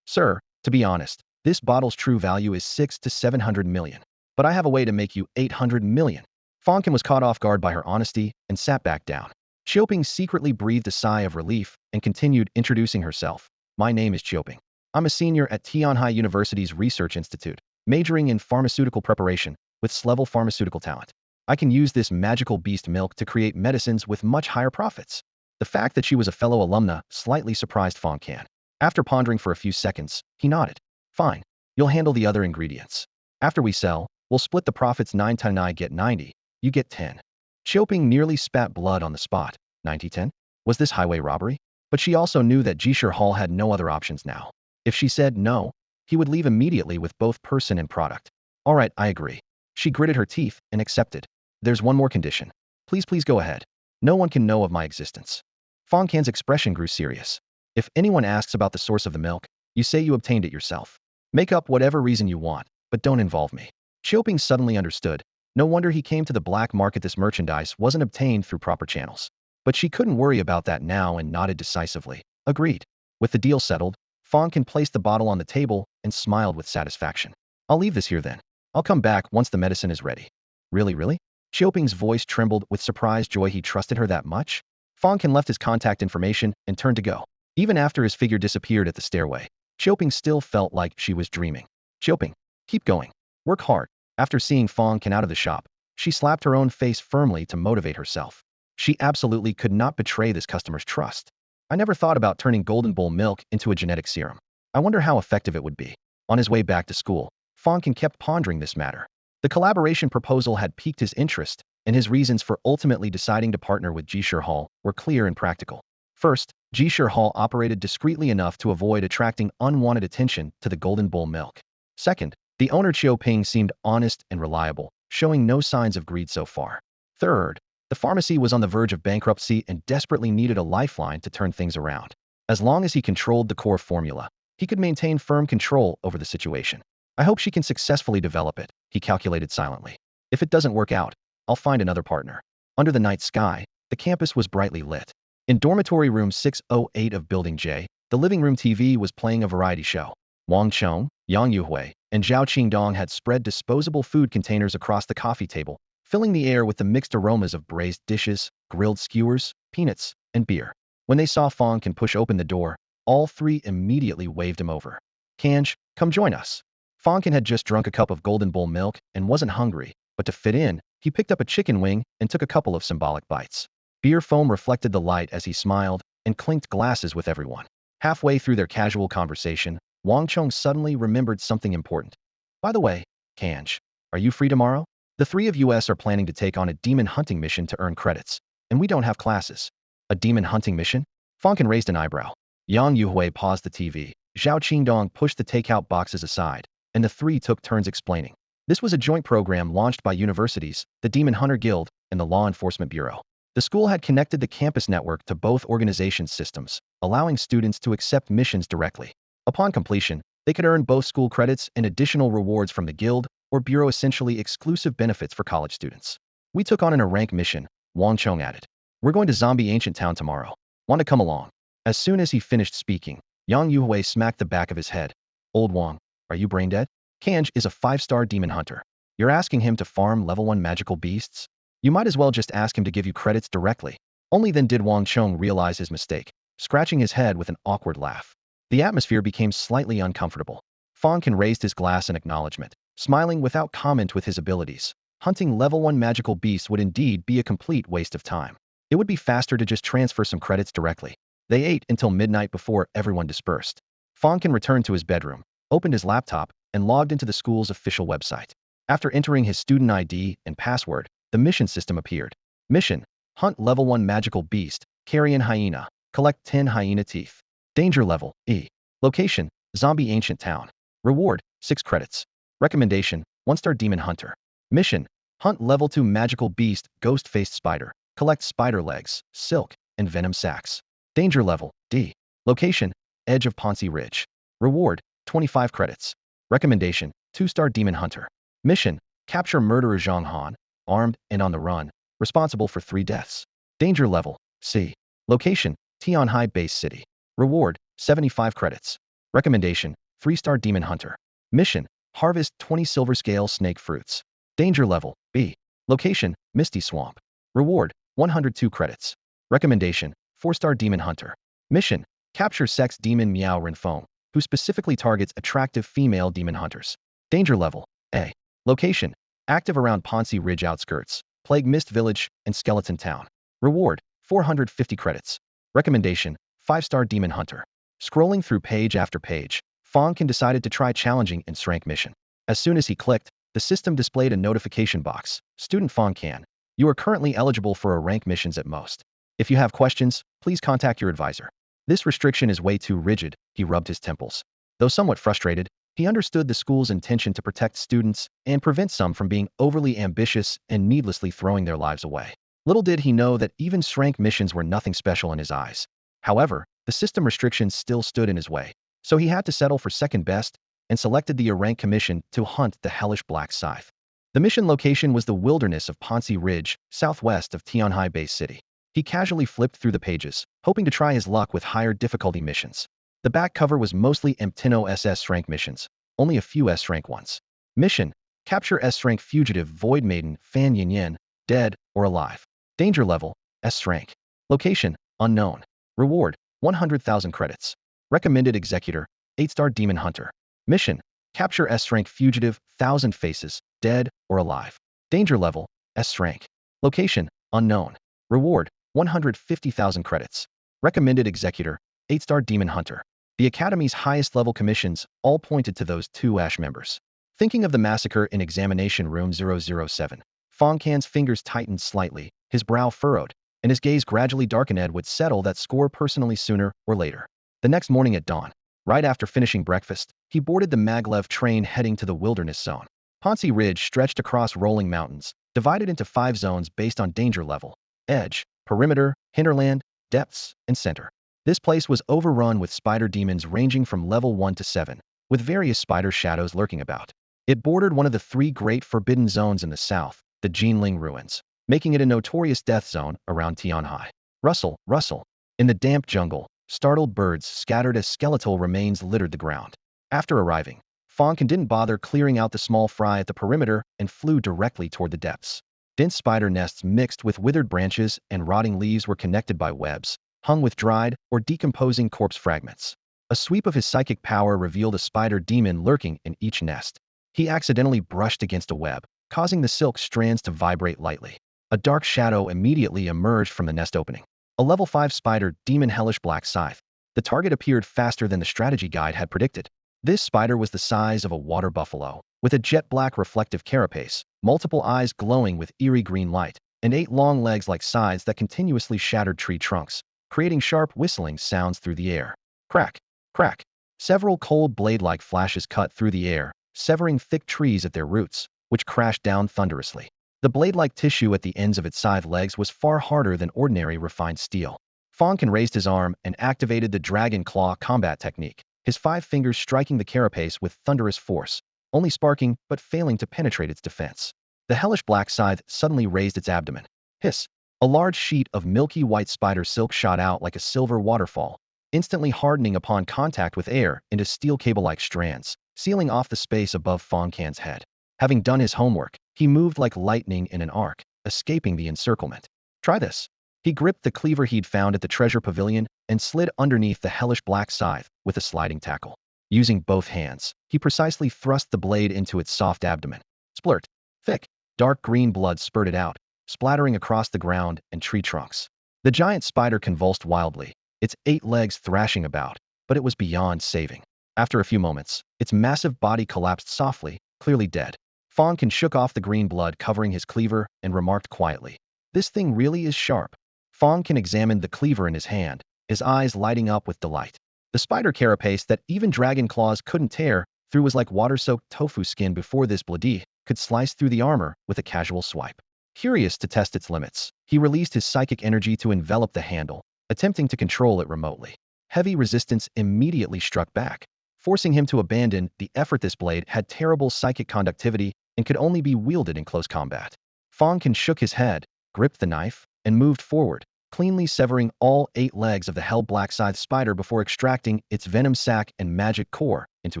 Sir, to be honest, this bottle's true value is 6 to 700 million. But I have a way to make you 800 million. Fang Can was caught off guard by her honesty and sat back down. Xiaoping secretly breathed a sigh of relief and continued introducing herself. My name is Xiaoping. I'm a senior at Tianhai University's Research Institute, majoring in pharmaceutical preparation with S-level pharmaceutical talent. I can use this magical beast milk to create medicines with much higher profits. The fact that she was a fellow alumna slightly surprised Fang Can. After pondering for a few seconds, he nodded. Fine. You'll handle the other ingredients. After we sell, we'll split the profits 9 times I get 90, you get 10. Xiaoping nearly spat blood on the spot. 90-10? Was this highway robbery? But she also knew that Jishir Hall had no other options now. If she said no, he would leave immediately with both person and product. All right, I agree. She gritted her teeth and accepted. There's one more condition. Please go ahead. No one can know of my existence. Fang Can's expression grew serious. If anyone asks about the source of the milk, you say you obtained it yourself. Make up whatever reason you want, but don't involve me. Xiaoping suddenly understood. No wonder he came to the black market. This merchandise wasn't obtained through proper channels. But she couldn't worry about that now and nodded decisively. Agreed. With the deal settled, Fang Can placed the bottle on the table and smiled with satisfaction. I'll leave this here then. I'll come back once the medicine is ready. Really? Xiaoping's voice trembled with surprised joy. He trusted her that much? Fang Can left his contact information and turned to go. Even after his figure disappeared at the stairway, Xiaoping still felt like she was dreaming. Xiaoping, keep going. Work hard. After seeing Fang Can out of the shop, she slapped her own face firmly to motivate herself. She absolutely could not betray this customer's trust. I never thought about turning Golden Bull milk into a genetic serum. I wonder how effective it would be. On his way back to school, Fang Can kept pondering this matter. The collaboration proposal had piqued his interest, and his reasons for ultimately deciding to partner with Jishir Hall were clear and practical. First, Jishir Hall operated discreetly enough to avoid attracting unwanted attention to the Golden Bull milk. Second, the owner Xiaoping seemed honest and reliable, showing no signs of greed so far. Third, the pharmacy was on the verge of bankruptcy and desperately needed a lifeline to turn things around. As long as he controlled the core formula, he could maintain firm control over the situation. I hope she can successfully develop it, he calculated silently. If it doesn't work out, I'll find another partner. Under the night sky, the campus was brightly lit. In dormitory room 608 of Building J, the living room TV was playing a variety show. Wang Chong, Yang Yuhui, and Zhao Qingdong had spread disposable food containers across the coffee table, filling the air with the mixed aromas of braised dishes, grilled skewers, peanuts, and beer. When they saw Fang Can push open the door, all three immediately waved him over. Kanj, come join us. Fang Can had just drunk a cup of Golden Bull milk and wasn't hungry, but to fit in, he picked up a chicken wing and took a couple of symbolic bites. Beer foam reflected the light as he smiled and clinked glasses with everyone. Halfway through their casual conversation, Wang Chong suddenly remembered something important. By the way, Kanj, are you free tomorrow? The three of us are planning to take on a demon hunting mission to earn credits, and we don't have classes. A demon hunting mission? Fang Can raised an eyebrow. Yang Yuhui paused the TV. Zhao Qingdong pushed the takeout boxes aside, and the three took turns explaining. This was a joint program launched by universities, the Demon Hunter Guild, and the Law Enforcement Bureau. The school had connected the campus network to both organizations' systems, allowing students to accept missions directly. Upon completion, they could earn both school credits and additional rewards from the guild or bureau, essentially exclusive benefits for college students. We took on a rank mission, Wang Chong added. We're going to Zombie Ancient Town tomorrow. Want to come along? As soon as he finished speaking, Yang Yuhui smacked the back of his head. Old Wang, are you brain dead? Kanj is a 5-star demon hunter. You're asking him to farm level 1 magical beasts? You might as well just ask him to give you credits directly. Only then did Wang Chong realize his mistake, scratching his head with an awkward laugh. The atmosphere became slightly uncomfortable. Fang Can raised his glass in acknowledgement, smiling without comment with his abilities. Hunting level 1 magical beasts would indeed be a complete waste of time. It would be faster to just transfer some credits directly. They ate until midnight before everyone dispersed. Fang Can returned to his bedroom, opened his laptop, and logged into the school's official website. After entering his student ID and password, the mission system appeared. Mission: hunt level 1 magical beast, carrion hyena, collect 10 hyena teeth. Danger level E. Location: Zombie Ancient Town. Reward: 6 credits. Recommendation: 1-star demon hunter. Mission: hunt level 2 magical beast, ghost-faced spider, collect spider legs, silk, and venom sacs. Danger level D. Location: edge of Pinxixi Ridge. Reward: 25 credits. Recommendation: 2-star demon hunter. Mission: capture murderer Zhang Han, armed and on the run, responsible for 3 deaths. Danger level C. Location: Tianhai Base City. Reward: 75 credits. Recommendation: 3-star demon hunter. Mission: harvest 20 silver scale snake fruits. Danger level B. Location: Misty Swamp. Reward: 102 credits. Recommendation: 4-star demon hunter. Mission: capture sex demon Miao Renfeng, who specifically targets attractive female demon hunters. Danger level A. Location: active around Pinxixi Ridge outskirts, Plague Mist Village, and Skeleton Town. Reward: 450 credits. Recommendation: 5-star demon hunter. Scrolling through page after page, Fang Can decided to try challenging its rank mission. As soon as he clicked, the system displayed a notification box. Student Fang Can, you are currently eligible for a rank missions at most. If you have questions, please contact your advisor. This restriction is way too rigid, he rubbed his temples. Though somewhat frustrated, he understood the school's intention to protect students and prevent some from being overly ambitious and needlessly throwing their lives away. Little did he know that even rank missions were nothing special in his eyes. However, the system restrictions still stood in his way, so he had to settle for second best and selected the rank commission to hunt the hellish black scythe. The mission location was the wilderness of Pinxixi Ridge, southwest of Tianhai Base City. He casually flipped through the pages, hoping to try his luck with higher difficulty missions. The back cover was mostly Emptino SS rank missions, only a few S rank ones. Mission: capture S rank fugitive Void Maiden Fan Yin, dead or alive. Danger level S rank. Location: unknown. Reward: 100,000 credits. Recommended executor: 8-star demon hunter. Mission: capture S rank fugitive 1,000 faces, dead or alive. Danger level S rank. Location: unknown. Reward: 150,000 credits. Recommended executor: 8-star demon hunter. The Academy's highest level commissions all pointed to those 2 Ash members. Thinking of the massacre in examination room 007, Fang Can's fingers tightened slightly, his brow furrowed, and his gaze gradually darkened. Would settle that score personally sooner or later. The next morning at dawn, right after finishing breakfast, he boarded the maglev train heading to the wilderness zone. Pinxixi Ridge stretched across rolling mountains, divided into 5 zones based on danger level: edge, perimeter, hinterland, depths, and center. This place was overrun with spider demons ranging from level 1 to 7, with various spider shadows lurking about. It bordered one of the 3 great forbidden zones in the south, the Jinling Ruins, making it a notorious death zone around Tianhai. Rustle, rustle. In the damp jungle, startled birds scattered as skeletal remains littered the ground. After arriving, Fang Can didn't bother clearing out the small fry at the perimeter and flew directly toward the depths. Dense spider nests mixed with withered branches and rotting leaves were connected by webs, hung with dried or decomposing corpse fragments. A sweep of his psychic power revealed a spider demon lurking in each nest. He accidentally brushed against a web, causing the silk strands to vibrate lightly. A dark shadow immediately emerged from the nest opening. A level 5 spider demon hellish black scythe. The target appeared faster than the strategy guide had predicted. This spider was the size of a water buffalo, with a jet-black reflective carapace, multiple eyes glowing with eerie green light, and 8 long legs like scythes that continuously shattered tree trunks, creating sharp whistling sounds through the air. Crack! Crack! Several cold blade-like flashes cut through the air, severing thick trees at their roots, which crashed down thunderously. The blade-like tissue at the ends of its scythe legs was far harder than ordinary refined steel. Fang Can raised his arm and activated the dragon claw combat technique, his 5 fingers striking the carapace with thunderous force, only sparking but failing to penetrate its defense. The hellish black scythe suddenly raised its abdomen. Hiss! A large sheet of milky white spider silk shot out like a silver waterfall, instantly hardening upon contact with air into steel cable-like strands, sealing off the space above Fang Can's head. Having done his homework, he moved like lightning in an arc, escaping the encirclement. Try this. He gripped the cleaver he'd found at the treasure pavilion and slid underneath the hellish black scythe with a sliding tackle. Using both hands, he precisely thrust the blade into its soft abdomen. Splurt! Thick, dark green blood spurted out, splattering across the ground and tree trunks. The giant spider convulsed wildly, its 8 legs thrashing about, but it was beyond saving. After a few moments, its massive body collapsed softly, clearly dead. Fang Can shook off the green blood covering his cleaver and remarked quietly, "This thing really is sharp." Fang Can examined the cleaver in his hand, his eyes lighting up with delight. The spider carapace that even dragon claws couldn't tear through was like water-soaked tofu skin before this bloody could slice through the armor with a casual swipe. Curious to test its limits, he released his psychic energy to envelop the handle, attempting to control it remotely. Heavy resistance immediately struck back, forcing him to abandon the effort. This blade had terrible psychic conductivity and could only be wielded in close combat. Fang Can shook his head, gripped the knife, and moved forward, cleanly severing all 8 legs of the hell black scythe spider before extracting its venom sac and magic core into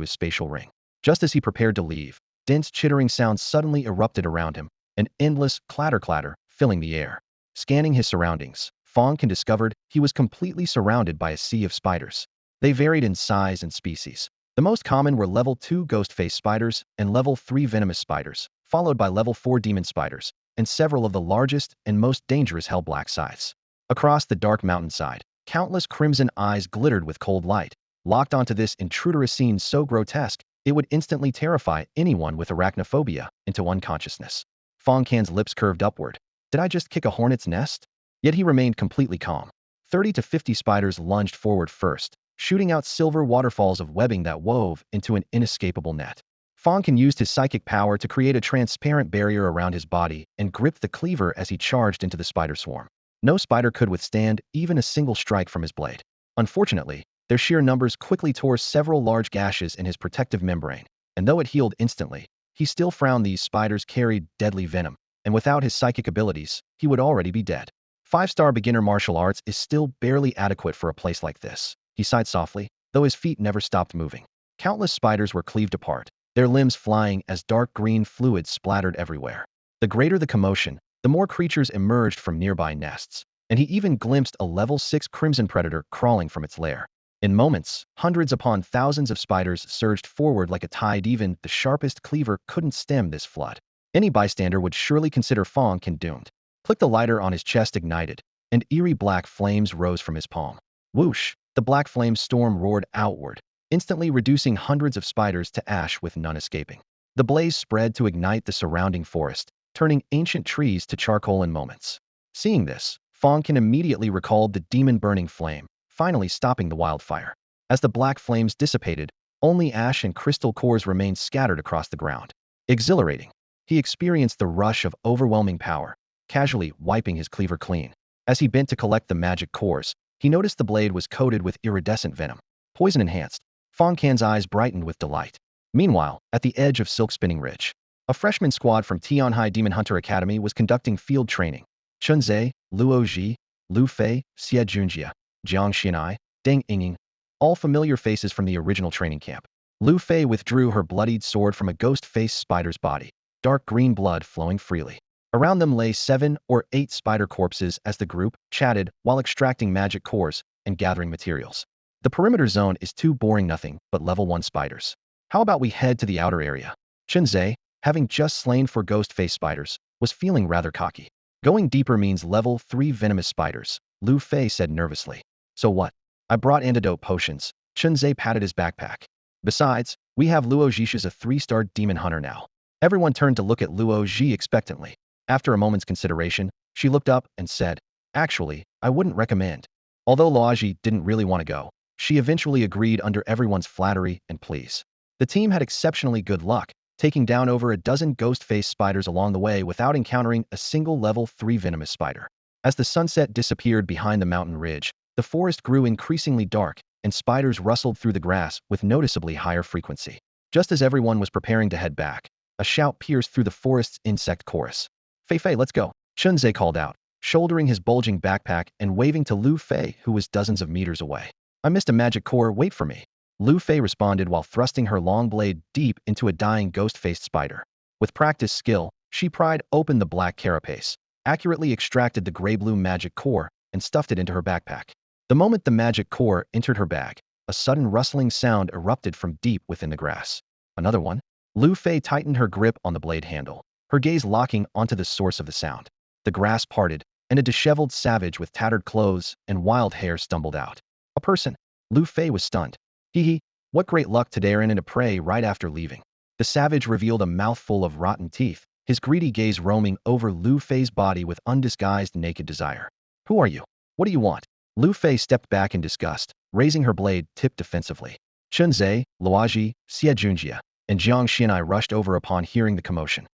his spatial ring. Just as he prepared to leave, dense chittering sounds suddenly erupted around him, an endless clatter-clatter filling the air. Scanning his surroundings, Fang Can discovered he was completely surrounded by a sea of spiders. They varied in size and species. The most common were level 2 ghost-face spiders and level 3 venomous spiders, followed by level 4 demon spiders, and several of the largest and most dangerous hell black scythes. Across the dark mountainside, countless crimson eyes glittered with cold light, locked onto this intruderous scene so grotesque it would instantly terrify anyone with arachnophobia into unconsciousness. Fang Can's lips curved upward. Did I just kick a hornet's nest? Yet he remained completely calm. 30 to 50 spiders lunged forward first, shooting out silver waterfalls of webbing that wove into an inescapable net. Fang Can used his psychic power to create a transparent barrier around his body and gripped the cleaver as he charged into the spider swarm. No spider could withstand even a single strike from his blade. Unfortunately, their sheer numbers quickly tore several large gashes in his protective membrane, and though it healed instantly, he still frowned. These spiders carried deadly venom, and without his psychic abilities, he would already be dead. 5-star beginner martial arts is still barely adequate for a place like this, he sighed softly, though his feet never stopped moving. Countless spiders were cleaved apart, their limbs flying as dark green fluid splattered everywhere. The greater the commotion, the more creatures emerged from nearby nests, and he even glimpsed a level 6 crimson predator crawling from its lair. In moments, hundreds upon thousands of spiders surged forward like a tide. Even the sharpest cleaver couldn't stem this flood. Any bystander would surely consider Fang Can doomed. Click. The lighter on his chest ignited, and eerie black flames rose from his palm. Whoosh! The black flame storm roared outward, instantly reducing hundreds of spiders to ash with none escaping. The blaze spread to ignite the surrounding forest, turning ancient trees to charcoal in moments. Seeing this, Fang Can immediately recalled the demon-burning flame, finally stopping the wildfire. As the black flames dissipated, only ash and crystal cores remained scattered across the ground. Exhilarating. He experienced the rush of overwhelming power, casually wiping his cleaver clean. As he bent to collect the magic cores, he noticed the blade was coated with iridescent venom. Poison-enhanced. Fang Can's eyes brightened with delight. Meanwhile, at the edge of Silk Spinning Ridge, a freshman squad from Tianhai Demon Hunter Academy was conducting field training. Chunzhe, Luo Ji, Lu Fei, Xie Junjia, Jiang Xinai, Deng Yinging, all familiar faces from the original training camp. Lu Fei withdrew her bloodied sword from a ghost-faced spider's body, dark green blood flowing freely. Around them lay 7 or 8 spider corpses as the group chatted while extracting magic cores and gathering materials. The perimeter zone is too boring, nothing but level 1 spiders. How about we head to the outer area? Chunzhe, having just slain 4 ghost-faced spiders, was feeling rather cocky. Going deeper means level 3 venomous spiders, Lu Fei said nervously. So what? I brought antidote potions. Chunzhe patted his backpack. Besides, we have Luo Zhisha's a 3-star demon hunter now. Everyone turned to look at Luo Zhi expectantly. After a moment's consideration, she looked up and said, "Actually, I wouldn't recommend." Although Luo Zhi didn't really want to go, she eventually agreed under everyone's flattery and pleas. The team had exceptionally good luck, taking down over a dozen ghost-faced spiders along the way without encountering a single level 3 venomous spider. As the sunset disappeared behind the mountain ridge, the forest grew increasingly dark, and spiders rustled through the grass with noticeably higher frequency. Just as everyone was preparing to head back, a shout pierced through the forest's insect chorus. "Fei Fei, let's go," Chunzhe called out, shouldering his bulging backpack and waving to Lu Fei, who was dozens of meters away. "I missed a magic core, wait for me." Lu Fei responded while thrusting her long blade deep into a dying ghost-faced spider. With practiced skill, she pried open the black carapace, accurately extracted the gray-blue magic core, and stuffed it into her backpack. The moment the magic core entered her bag, a sudden rustling sound erupted from deep within the grass. "Another one?" Lu Fei tightened her grip on the blade handle, her gaze locking onto the source of the sound. The grass parted, and a disheveled savage with tattered clothes and wild hair stumbled out. "A person?" Lu Fei was stunned. "Hee, what great luck to dare in into prey right after leaving." The savage revealed a mouthful of rotten teeth, his greedy gaze roaming over Lu Fei's body with undisguised naked desire. "Who are you? What do you want?" Lu Fei stepped back in disgust, raising her blade tipped defensively. Chunzhe, Luoji, Xie Junjie, and Jiang Xianai rushed over upon hearing the commotion.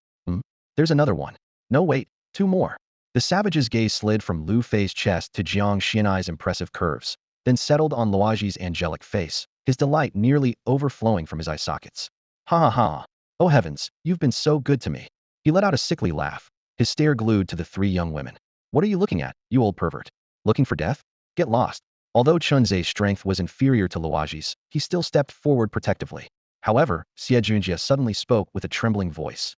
There's another one." "No, wait, 2 more." The savage's gaze slid from Lu Fei's chest to Jiang Xianai's impressive curves, then settled on Luoji's angelic face, his delight nearly overflowing from his eye sockets. "Ha ha ha. Oh heavens, you've been so good to me." He let out a sickly laugh, his stare glued to the 3 young women. "What are you looking at, you old pervert? Looking for death? Get lost." Although Chunzhe's strength was inferior to Luoji's, he still stepped forward protectively. However, Xie Junjie suddenly spoke with a trembling voice.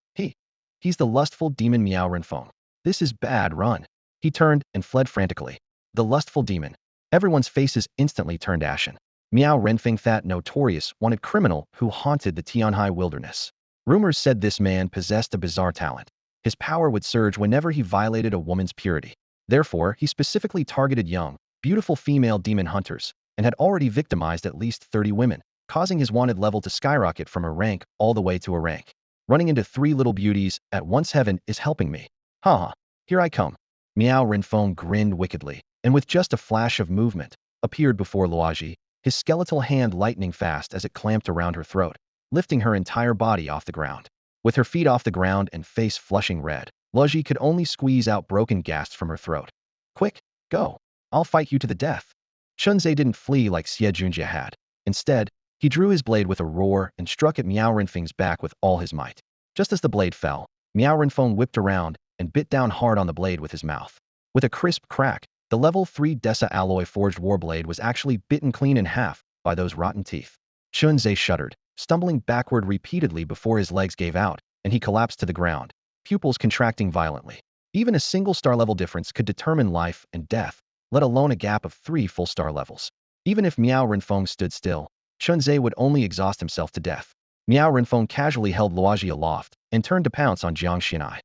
He's the lustful demon Miao Renfeng. This is bad, run." He turned and fled frantically. The lustful demon. Everyone's faces instantly turned ashen. Miao Renfeng, that notorious, wanted criminal who haunted the Tianhai wilderness. Rumors said this man possessed a bizarre talent. His power would surge whenever he violated a woman's purity. Therefore, he specifically targeted young, beautiful female demon hunters, and had already victimized at least 30 women, causing his wanted level to skyrocket from a rank all the way to a rank. Running into 3 little beauties at once. Heaven is helping me. "Ha, here I come." Miao Renfeng grinned wickedly, and with just a flash of movement, appeared before Luoji, his skeletal hand lightning fast as it clamped around her throat, lifting her entire body off the ground. With her feet off the ground and face flushing red, Luoji could only squeeze out broken gasps from her throat. "Quick, go. I'll fight you to the death." Chunzhe didn't flee like Xie Junjie had. Instead, he drew his blade with a roar and struck at Miao Renfeng's back with all his might. Just as the blade fell, Miao Renfeng whipped around and bit down hard on the blade with his mouth. With a crisp crack, the level 3 Desa alloy forged warblade was actually bitten clean in half by those rotten teeth. Chunzhe shuddered, stumbling backward repeatedly before his legs gave out, and he collapsed to the ground, pupils contracting violently. Even a single star level difference could determine life and death, let alone a gap of 3 full star levels. Even if Miao Renfeng stood still, Chunzhe would only exhaust himself to death. Miao Renfeng casually held Luoji aloft and turned to pounce on Jiang Xianai.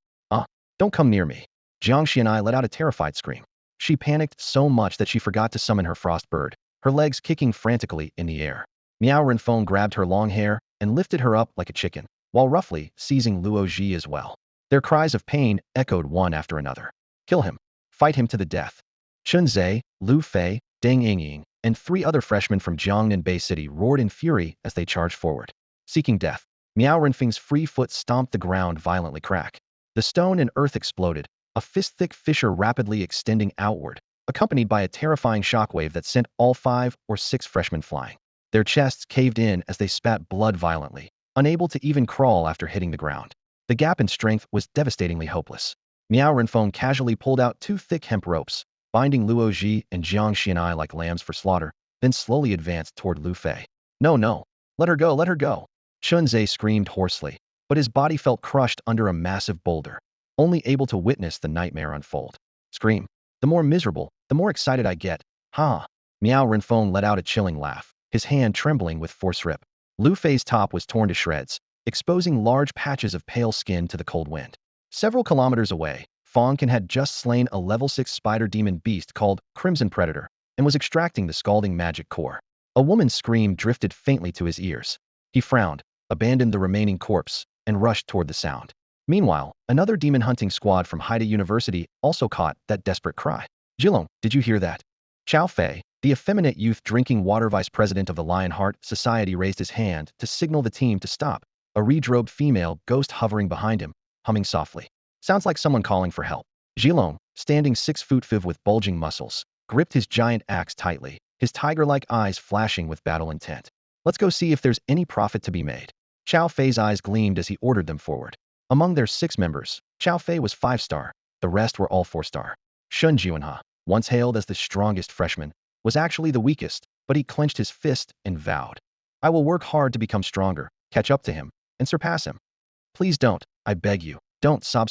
Don't come near me." Jiang Xianai let out a terrified scream. She panicked so much that she forgot to summon her frost bird, her legs kicking frantically in the air. Miao Renfeng grabbed her long hair and lifted her up like a chicken, while roughly seizing Luoji as well. Their cries of pain echoed one after another. "Kill him. Fight him to the death." Chunzhe, Lu Fei, Deng Yingying, and 3 other freshmen from Jiangnan Bay City roared in fury as they charged forward. Seeking death, Miao Renfeng's free foot stomped the ground violently crack. The stone and earth exploded, a fist-thick fissure rapidly extending outward, accompanied by a terrifying shockwave that sent all 5 or 6 freshmen flying. Their chests caved in as they spat blood violently, unable to even crawl after hitting the ground. The gap in strength was devastatingly hopeless. Miao Renfeng casually pulled out 2 thick hemp ropes, binding Luoji and Jiang Xianai like lambs for slaughter, then slowly advanced toward Lu Fei. No, let her go, let her go." Chunzhe screamed hoarsely, but his body felt crushed under a massive boulder, only able to witness the nightmare unfold. "Scream. The more miserable, the more excited I get. Ha!" Miao Renfeng let out a chilling laugh, his hand trembling with force rip. Lu Fei's top was torn to shreds, exposing large patches of pale skin to the cold wind. Several kilometers away, Fang Can had just slain a level 6 spider demon beast called Crimson Predator and was extracting the scalding magic core. A woman's scream drifted faintly to his ears. He frowned, abandoned the remaining corpse, and rushed toward the sound. Meanwhile, another demon hunting squad from Haida University also caught that desperate cry. Jilong, did you hear that? Chao Fei, the effeminate youth drinking water vice president of the Lionheart Society, raised his hand to signal the team to stop. A redrobed female ghost hovering behind him, humming softly. Sounds like someone calling for help. Jilong, standing 6 foot 5 with bulging muscles, gripped his giant axe tightly, his tiger-like eyes flashing with battle intent. Let's go see if there's any profit to be made. Chao Fei's eyes gleamed as he ordered them forward. Among their 6 members, Chao Fei was 5-star, the rest were all 4-star. Shun Jianhe, once hailed as the strongest freshman, was actually the weakest, but he clenched his fist and vowed. I will work hard to become stronger, catch up to him, and surpass him. Please don't, I beg you, don't sob.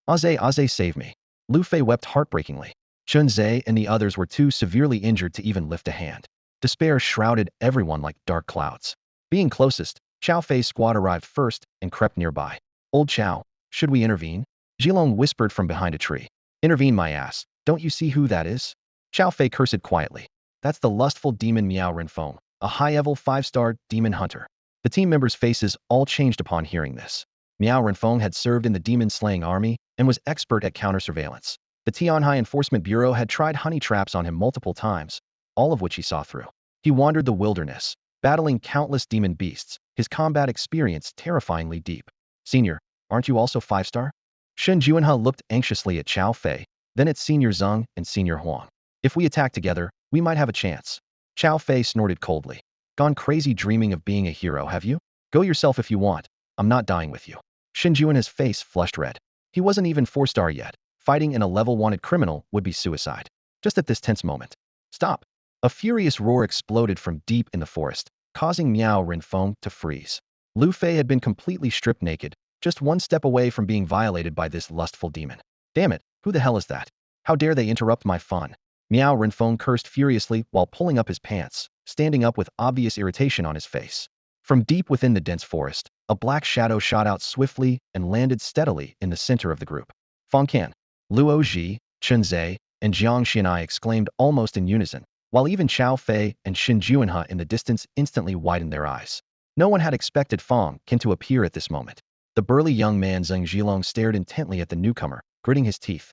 Aze, save me. Lu Fei wept heartbreakingly. Chun Zhe and the others were too severely injured to even lift a hand. Despair shrouded everyone like dark clouds. Being closest, Chao Fei's squad arrived first and crept nearby. Old Chao, should we intervene? Jilong whispered from behind a tree. Intervene my ass, don't you see who that is? Chao Fei cursed quietly. That's the lustful demon Miao Renfeng, a high-level 5-star demon hunter. The team members' faces all changed upon hearing this. Miao Renfeng had served in the demon-slaying army and was expert at counter-surveillance. The Tianhai Enforcement Bureau had tried honey traps on him multiple times, all of which he saw through. He wandered the wilderness, battling countless demon beasts, his combat experience terrifyingly deep. Senior, aren't you also 5-star? Shen Juanhe looked anxiously at Chao Fei, then at Senior Zeng and Senior Huang. If we attack together, we might have a chance. Chao Fei snorted coldly. Gone crazy dreaming of being a hero, have you? Go yourself if you want. I'm not dying with you. Shen Juanhe's face flushed red. He wasn't even 4-star yet. Fighting in a level-wanted criminal would be suicide. Just at this tense moment. Stop! A furious roar exploded from deep in the forest, causing Miao Renfeng to freeze. Lu Fei had been completely stripped naked, just one step away from being violated by this lustful demon. Damn it, who the hell is that? How dare they interrupt my fun? Miao Renfeng cursed furiously while pulling up his pants, standing up with obvious irritation on his face. From deep within the dense forest, a black shadow shot out swiftly and landed steadily in the center of the group. Fang Can, Luo Ji, Chen Zhe, and Jiang Xianai exclaimed almost in unison, while even Chao Fei and Shen Juanhe in the distance instantly widened their eyes. No one had expected Fang Can to appear at this moment. The burly young man Zheng Zhilong stared intently at the newcomer, gritting his teeth.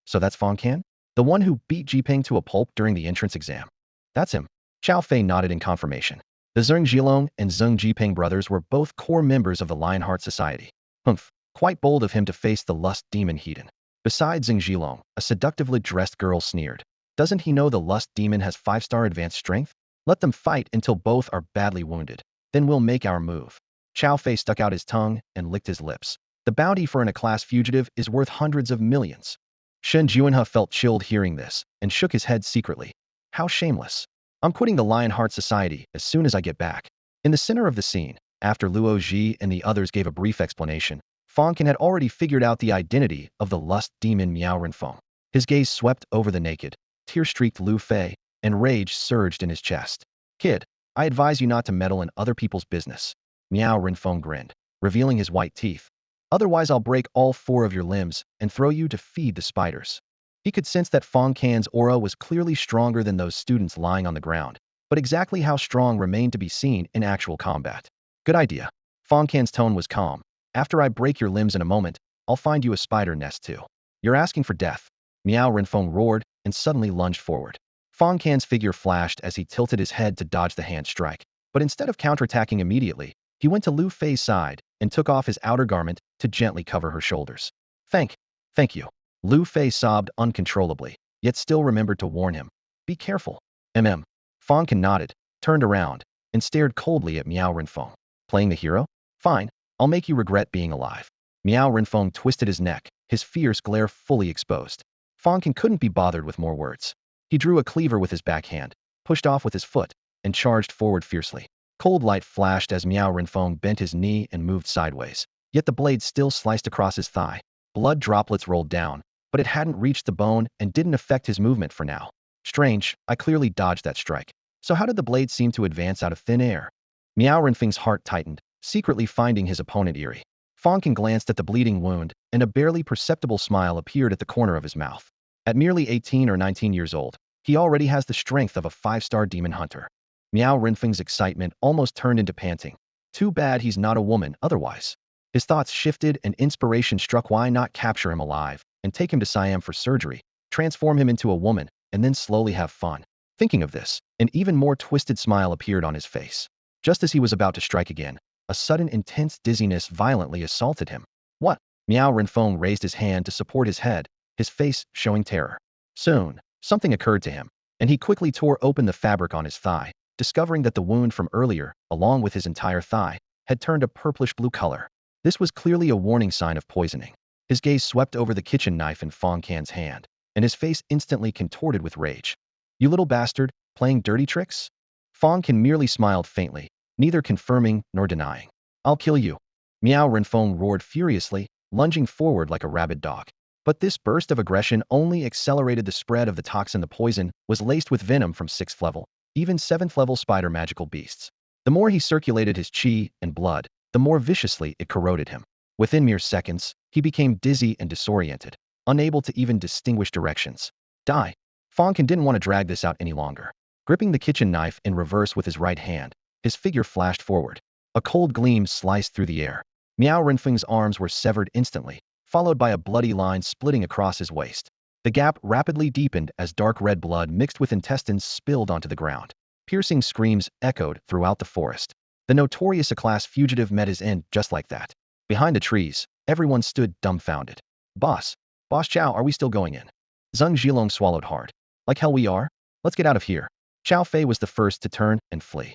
So that's Fang Can? The one who beat Jiping to a pulp during the entrance exam? That's him. Chao Fei nodded in confirmation. The Zheng Zhilong and Zheng Jiping brothers were both core members of the Lionheart Society. Humph, quite bold of him to face the lust demon Heathen. Besides Zheng Zhilong, a seductively dressed girl sneered. Doesn't he know the lust demon has 5-star advanced strength? Let them fight until both are badly wounded. Then we'll make our move. Chao Fei stuck out his tongue and licked his lips. The bounty for a class fugitive is worth hundreds of millions. Shen Juanhe felt chilled hearing this and shook his head secretly. How shameless. I'm quitting the Lionheart Society as soon as I get back. In the center of the scene, after Luo Ji and the others gave a brief explanation, Fang Can had already figured out the identity of the lust demon Miao Renfeng. His gaze swept over the naked, tear-streaked Lu Fei, and rage surged in his chest. Kid, I advise you not to meddle in other people's business. Miao Renfeng grinned, revealing his white teeth. Otherwise I'll break all 4 of your limbs and throw you to feed the spiders. He could sense that Fang Can's aura was clearly stronger than those students lying on the ground, but exactly how strong remained to be seen in actual combat. Good idea. Fang Can's tone was calm. After I break your limbs in a moment, I'll find you a spider nest too. You're asking for death. Miao Renfeng roared and suddenly lunged forward. Fang Can's figure flashed as he tilted his head to dodge the hand strike, but instead of counterattacking immediately, he went to Lu Fei's side and took off his outer garment to gently cover her shoulders. Thank you. Lu Fei sobbed uncontrollably, yet still remembered to warn him. Be careful. Fang Can nodded, turned around, and stared coldly at Miao Renfeng. Playing the hero? Fine, I'll make you regret being alive. Miao Renfeng twisted his neck, his fierce glare fully exposed. Fang Can couldn't be bothered with more words. He drew a cleaver with his backhand, pushed off with his foot, and charged forward fiercely. Cold light flashed as Miao Renfeng bent his knee and moved sideways, yet the blade still sliced across his thigh. Blood droplets rolled down, but it hadn't reached the bone and didn't affect his movement for now. Strange, I clearly dodged that strike. So how did the blade seem to advance out of thin air? Miao Renfeng's heart tightened, secretly finding his opponent eerie. Fang Can glanced at the bleeding wound, and a barely perceptible smile appeared at the corner of his mouth. At merely 18 or 19 years old, he already has the strength of a 5-star demon hunter. Miao Renfeng's excitement almost turned into panting. Too bad he's not a woman otherwise. His thoughts shifted and inspiration struck. Why not capture him alive and take him to Siam for surgery, transform him into a woman, and then slowly have fun? Thinking of this, an even more twisted smile appeared on his face. Just as he was about to strike again, a sudden intense dizziness violently assaulted him. What? Miao Renfeng raised his hand to support his head, his face showing terror. Soon, something occurred to him, and he quickly tore open the fabric on his thigh, discovering that the wound from earlier, along with his entire thigh, had turned a purplish blue color. This was clearly a warning sign of poisoning. His gaze swept over the kitchen knife in Fang Can's hand, and his face instantly contorted with rage. You little bastard, playing dirty tricks? Fang Can merely smiled faintly, neither confirming nor denying. I'll kill you. Miao Renfeng roared furiously, lunging forward like a rabid dog. But this burst of aggression only accelerated the spread of the toxin. The poison was laced with venom from 6th level, even 7th level spider magical beasts. The more he circulated his chi and blood, the more viciously it corroded him. Within mere seconds, he became dizzy and disoriented, unable to even distinguish directions. Die. Fang Can didn't want to drag this out any longer. Gripping the kitchen knife in reverse with his right hand, his figure flashed forward. A cold gleam sliced through the air. Miao Renfeng's arms were severed instantly, followed by a bloody line splitting across his waist. The gap rapidly deepened as dark red blood mixed with intestines spilled onto the ground. Piercing screams echoed throughout the forest. The notorious A-class fugitive met his end just like that. Behind the trees, everyone stood dumbfounded. Boss Chow, are we still going in? Zheng Zhilong swallowed hard. Like hell we are? Let's get out of here. Xiao Fei was the first to turn and flee.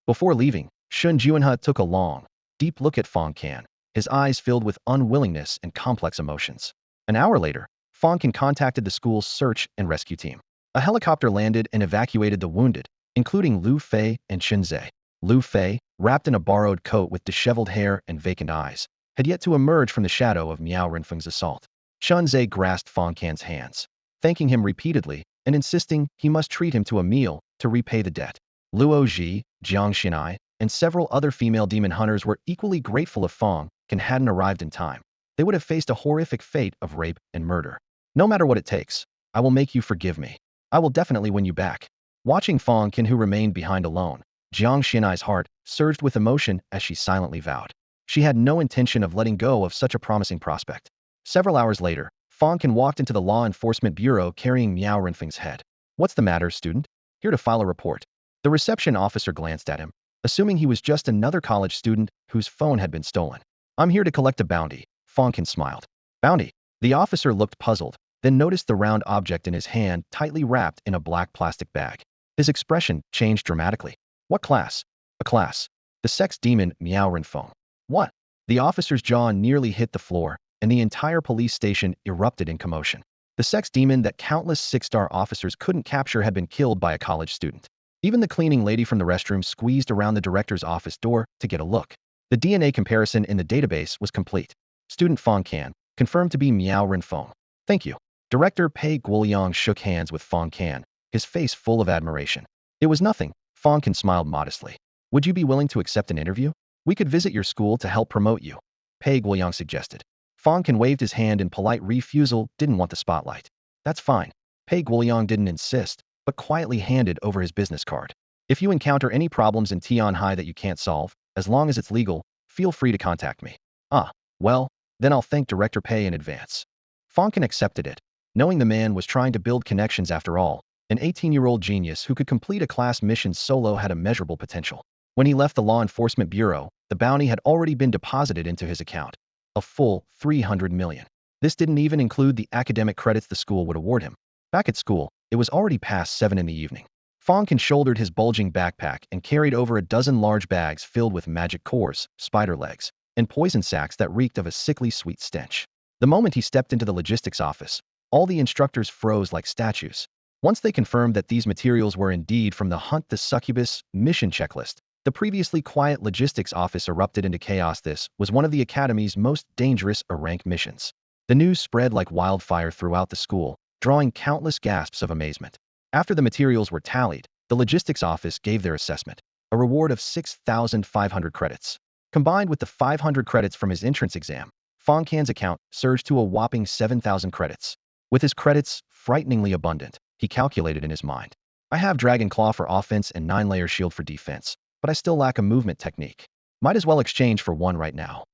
Before leaving, Shun Juanhe took a long, deep look at Fang Can, his eyes filled with unwillingness and complex emotions. An hour later, Fang Can contacted the school's search and rescue team. A helicopter landed and evacuated the wounded, including Lu Fei and Chen Zhe. Lu Fei, wrapped in a borrowed coat with disheveled hair and vacant eyes, had yet to emerge from the shadow of Miao Renfeng's assault. Chen Zhe grasped Fang Can's hands, thanking him repeatedly and insisting he must treat him to a meal to repay the debt. Luo Ji, Jiang Xinai, and several other female demon hunters were equally grateful if Fang Can hadn't arrived in time. They would have faced a horrific fate of rape and murder. No matter what it takes, I will make you forgive me. I will definitely win you back. Watching Fang Can, who remained behind alone, Jiang Xinai's heart surged with emotion as she silently vowed. She had no intention of letting go of such a promising prospect. Several hours later, Fang Can walked into the law enforcement bureau carrying Miao Renfeng's head. What's the matter, student? Here to file a report. The reception officer glanced at him, assuming he was just another college student whose phone had been stolen. I'm here to collect a bounty, Fang Can smiled. Bounty? The officer looked puzzled, then noticed the round object in his hand tightly wrapped in a black plastic bag. His expression changed dramatically. What class? A class. The sex demon Miao Renfeng. What? The officer's jaw nearly hit the floor, and the entire police station erupted in commotion. The sex demon that countless 6-star officers couldn't capture had been killed by a college student. Even the cleaning lady from the restroom squeezed around the director's office door to get a look. The DNA comparison in the database was complete. Student Fang Can, confirmed to be Miao Renfeng. Thank you. Director Pei Guoliang shook hands with Fang Can, his face full of admiration. It was nothing, Fang Can smiled modestly. Would you be willing to accept an interview? We could visit your school to help promote you, Pei Guoliang suggested. Fang Can waved his hand in polite refusal, didn't want the spotlight. That's fine. Pei Guoliang didn't insist, but quietly handed over his business card. If you encounter any problems in Tianhai that you can't solve, as long as it's legal, feel free to contact me. Ah, well, then I'll thank Director Pei in advance. Fang Can accepted it, knowing the man was trying to build connections after all. An 18-year-old genius who could complete a class mission solo had immeasurable potential. When he left the law enforcement bureau, the bounty had already been deposited into his account. A full 300 million. This didn't even include the academic credits the school would award him. Back at school, it was already past 7 in the evening. Fang Can shouldered his bulging backpack and carried over a dozen large bags filled with magic cores, spider legs, and poison sacs that reeked of a sickly sweet stench. The moment he stepped into the logistics office, all the instructors froze like statues. Once they confirmed that these materials were indeed from the Hunt the Succubus mission checklist, the previously quiet logistics office erupted into chaos. This was one of the Academy's most dangerous rank missions. The news spread like wildfire throughout the school, drawing countless gasps of amazement. After the materials were tallied, the logistics office gave their assessment, a reward of 6,500 credits. Combined with the 500 credits from his entrance exam, Fang Can's account surged to a whopping 7,000 credits. With his credits frighteningly abundant, he calculated in his mind. I have Dragon Claw for offense and 9-layer shield for defense, but I still lack a movement technique. Might as well exchange for one right now.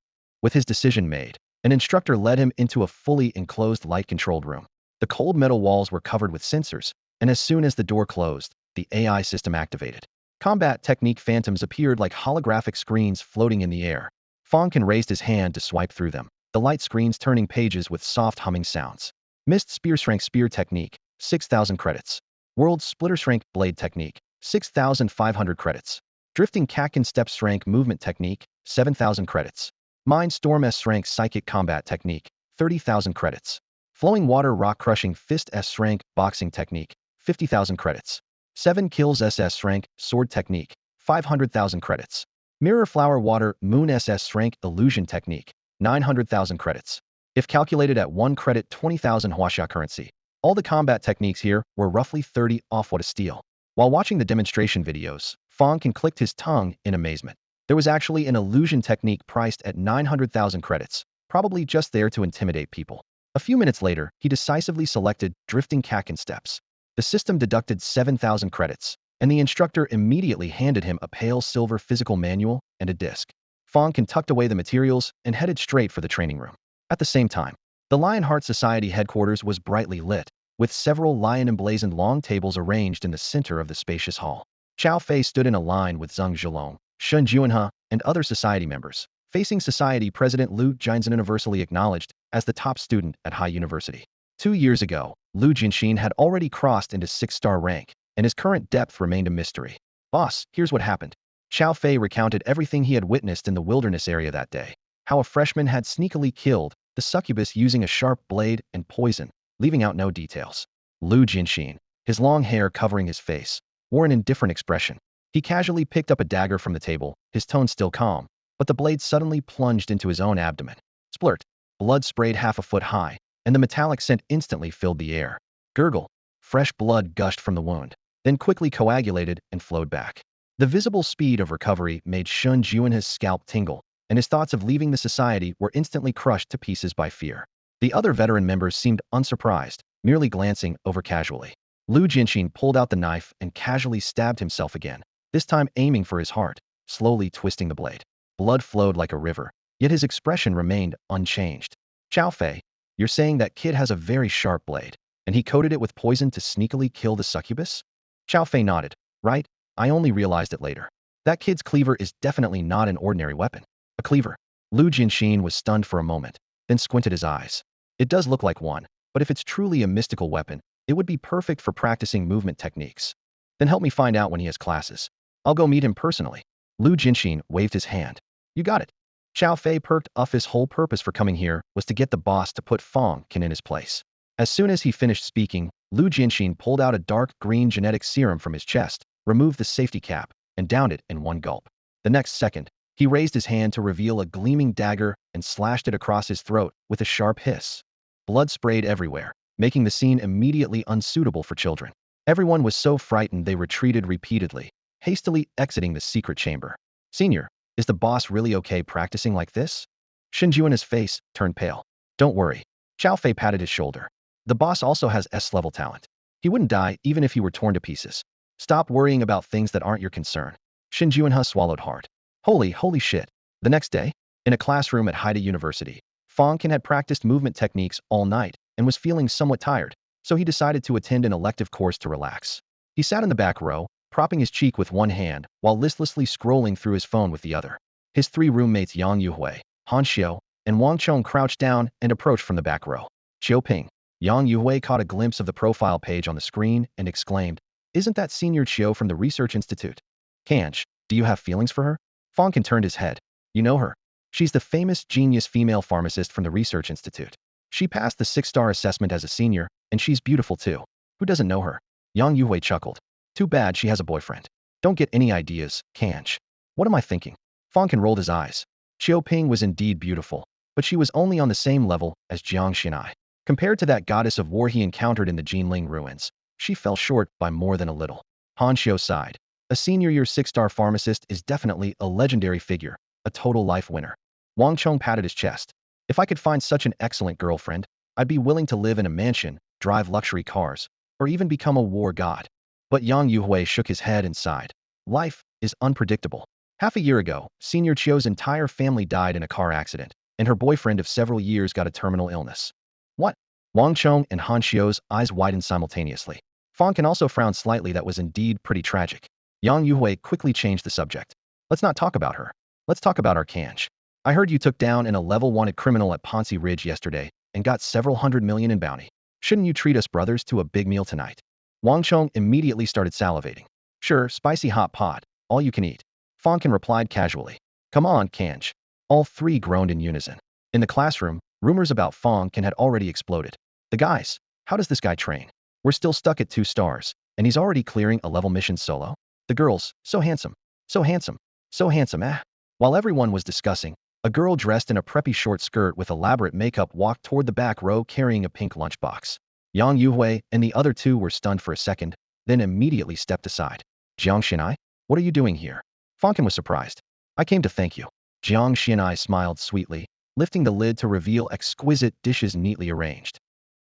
With his decision made, an instructor led him into a fully enclosed light-controlled room. The cold metal walls were covered with sensors, and as soon as the door closed, the AI system activated. Combat technique phantoms appeared like holographic screens floating in the air. Fang Can raised his hand to swipe through them, the light screens turning pages with soft humming sounds. Mist Spear Shrink Spear Technique, 6,000 credits. World Splitter Shrink Blade Technique, 6,500 credits. Drifting Kakin Step Shrink Movement Technique, 7,000 credits. Mind Storm S Shrink Psychic Combat Technique, 30,000 credits. Flowing Water Rock Crushing Fist S Shrink Boxing Technique, 50,000 credits. 7 Kills SS Shrink Sword Technique, 500,000 credits. Mirror Flower Water Moon SS Shrink Illusion Technique, 900,000 credits. If calculated at 1 credit 20,000 Huaxia currency. All the combat techniques here were roughly 30 off what a steal. While watching the demonstration videos, Fang Can clicked his tongue in amazement. There was actually an illusion technique priced at 900,000 credits, probably just there to intimidate people. A few minutes later, he decisively selected Drifting Kakin Steps. The system deducted 7,000 credits, and the instructor immediately handed him a pale silver physical manual and a disc. Fang Can tucked away the materials and headed straight for the training room. At the same time, the Lionheart Society headquarters was brightly lit, with several lion-emblazoned long tables arranged in the center of the spacious hall. Chao Fei stood in a line with Zheng Zhilong, Shun Juanhe, and other society members, facing society president Lu Jinzhen, universally acknowledged as the top student at High University. 2 years ago, Lu Jinxin had already crossed into 6-star rank, and his current depth remained a mystery. Boss, here's what happened. Chao Fei recounted everything he had witnessed in the wilderness area that day. How a freshman had sneakily killed the succubus using a sharp blade and poison, leaving out no details. Lu Jinxin, his long hair covering his face, wore an indifferent expression. He casually picked up a dagger from the table, his tone still calm, but the blade suddenly plunged into his own abdomen. Splurt. Blood sprayed half a foot high, and the metallic scent instantly filled the air. Gurgle. Fresh blood gushed from the wound, then quickly coagulated and flowed back. The visible speed of recovery made Shun Juanhe's scalp tingle, and his thoughts of leaving the society were instantly crushed to pieces by fear. The other veteran members seemed unsurprised, merely glancing over casually. Lu Jinxin pulled out the knife and casually stabbed himself again, this time aiming for his heart, slowly twisting the blade. Blood flowed like a river, yet his expression remained unchanged. Chao Fei, you're saying that kid has a very sharp blade, and he coated it with poison to sneakily kill the succubus? Chao Fei nodded. Right, I only realized it later. That kid's cleaver is definitely not an ordinary weapon. A cleaver. Lu Jinxin was stunned for a moment, then squinted his eyes. It does look like one, but if it's truly a mystical weapon, it would be perfect for practicing movement techniques. Then help me find out when he has classes. I'll go meet him personally. Lu Jinxin waved his hand. You got it. Chao Fei perked up. His whole purpose for coming here was to get the boss to put Fang Can in his place. As soon as he finished speaking, Lu Jinxin pulled out a dark green genetic serum from his chest, removed the safety cap, and downed it in one gulp. The next second, he raised his hand to reveal a gleaming dagger and slashed it across his throat with a sharp hiss. Blood sprayed everywhere, making the scene immediately unsuitable for children. Everyone was so frightened they retreated repeatedly, hastily exiting the secret chamber. Senior, is the boss really okay practicing like this? Shinjuana's face turned pale. Don't worry. Chao Fei patted his shoulder. The boss also has S-level talent. He wouldn't die even if he were torn to pieces. Stop worrying about things that aren't your concern. Shinjuanha swallowed hard. Holy shit. The next day, in a classroom at Haida University, Fang Can had practiced movement techniques all night and was feeling somewhat tired, so he decided to attend an elective course to relax. He sat in the back row, propping his cheek with one hand while listlessly scrolling through his phone with the other. His 3 roommates Yang Yuhui, Han Xiu, and Wang Chong crouched down and approached from the back row. Xiaoping. Yang Yuhui caught a glimpse of the profile page on the screen and exclaimed, Isn't that Senior Qiu from the Research Institute? Kanch, do you have feelings for her? Fang Can turned his head. You know her. She's the famous genius female pharmacist from the Research Institute. She passed the 6-star assessment as a senior, and she's beautiful too. Who doesn't know her? Yang Yuhui chuckled. Too bad she has a boyfriend. Don't get any ideas, Kanch. What am I thinking? Fang Can rolled his eyes. Xiaoping was indeed beautiful, but she was only on the same level as Jiang Xinai. Compared to that goddess of war he encountered in the Jinling ruins, she fell short by more than a little. Han Xiu sighed. A senior year 6-star pharmacist is definitely a legendary figure, a total life winner. Wang Chong patted his chest. If I could find such an excellent girlfriend, I'd be willing to live in a mansion, drive luxury cars, or even become a war god. But Yang Yuhui shook his head and sighed. Life is unpredictable. Half a year ago, Senior Chio's entire family died in a car accident, and her boyfriend of several years got a terminal illness. What? Wang Chong and Han Xio's eyes widened simultaneously. Fang Can also frowned slightly. That was indeed pretty tragic. Yang Yuhui quickly changed the subject. Let's not talk about her. Let's talk about our Kanj. I heard you took down a level-wanted criminal at Ponzi Ridge yesterday and got several hundred million in bounty. Shouldn't you treat us brothers to a big meal tonight? Wang Chong immediately started salivating. Sure, spicy hot pot, all you can eat. Fang Can replied casually. Come on, Kanj. All three groaned in unison. In the classroom, rumors about Fang Can had already exploded. The guys, how does this guy train? We're still stuck at 2 stars, and he's already clearing a level mission solo? The girls, so handsome, so handsome, so handsome, eh? While everyone was discussing, a girl dressed in a preppy short skirt with elaborate makeup walked toward the back row carrying a pink lunchbox. Yang Yuhui and the other two were stunned for a second, then immediately stepped aside. Jiang Xinai, what are you doing here? Fang Can was surprised. I came to thank you. Jiang Xinai smiled sweetly, lifting the lid to reveal exquisite dishes neatly arranged.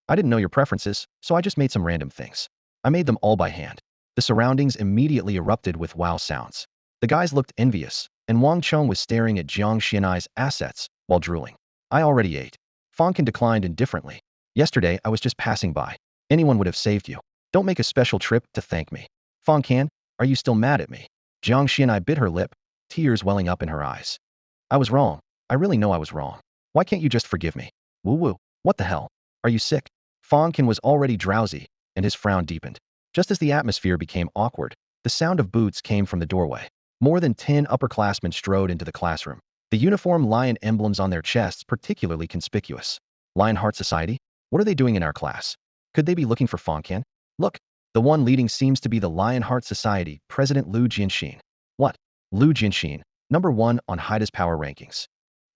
I didn't know your preferences, so I just made some random things. I made them all by hand. The surroundings immediately erupted with wow sounds. The guys looked envious, and Wang Chong was staring at Jiang Xinai's assets while drooling. I already ate. Fang Can declined indifferently. Yesterday, I was just passing by. Anyone would have saved you. Don't make a special trip to thank me. Fang Can, are you still mad at me? Jiang Xinai bit her lip, tears welling up in her eyes. I was wrong. I really know I was wrong. Why can't you just forgive me? Woo-woo, what the hell? Are you sick? Fang Can was already drowsy, and his frown deepened. Just as the atmosphere became awkward, the sound of boots came from the doorway. More than 10 upperclassmen strode into the classroom. The uniform lion emblems on their chests particularly conspicuous. Lionheart Society? What are they doing in our class? Could they be looking for Fang Can? Look, the one leading seems to be the Lionheart Society, President Lu Jianxin. What? Lu Jianxin, number 1 on Haida's power rankings.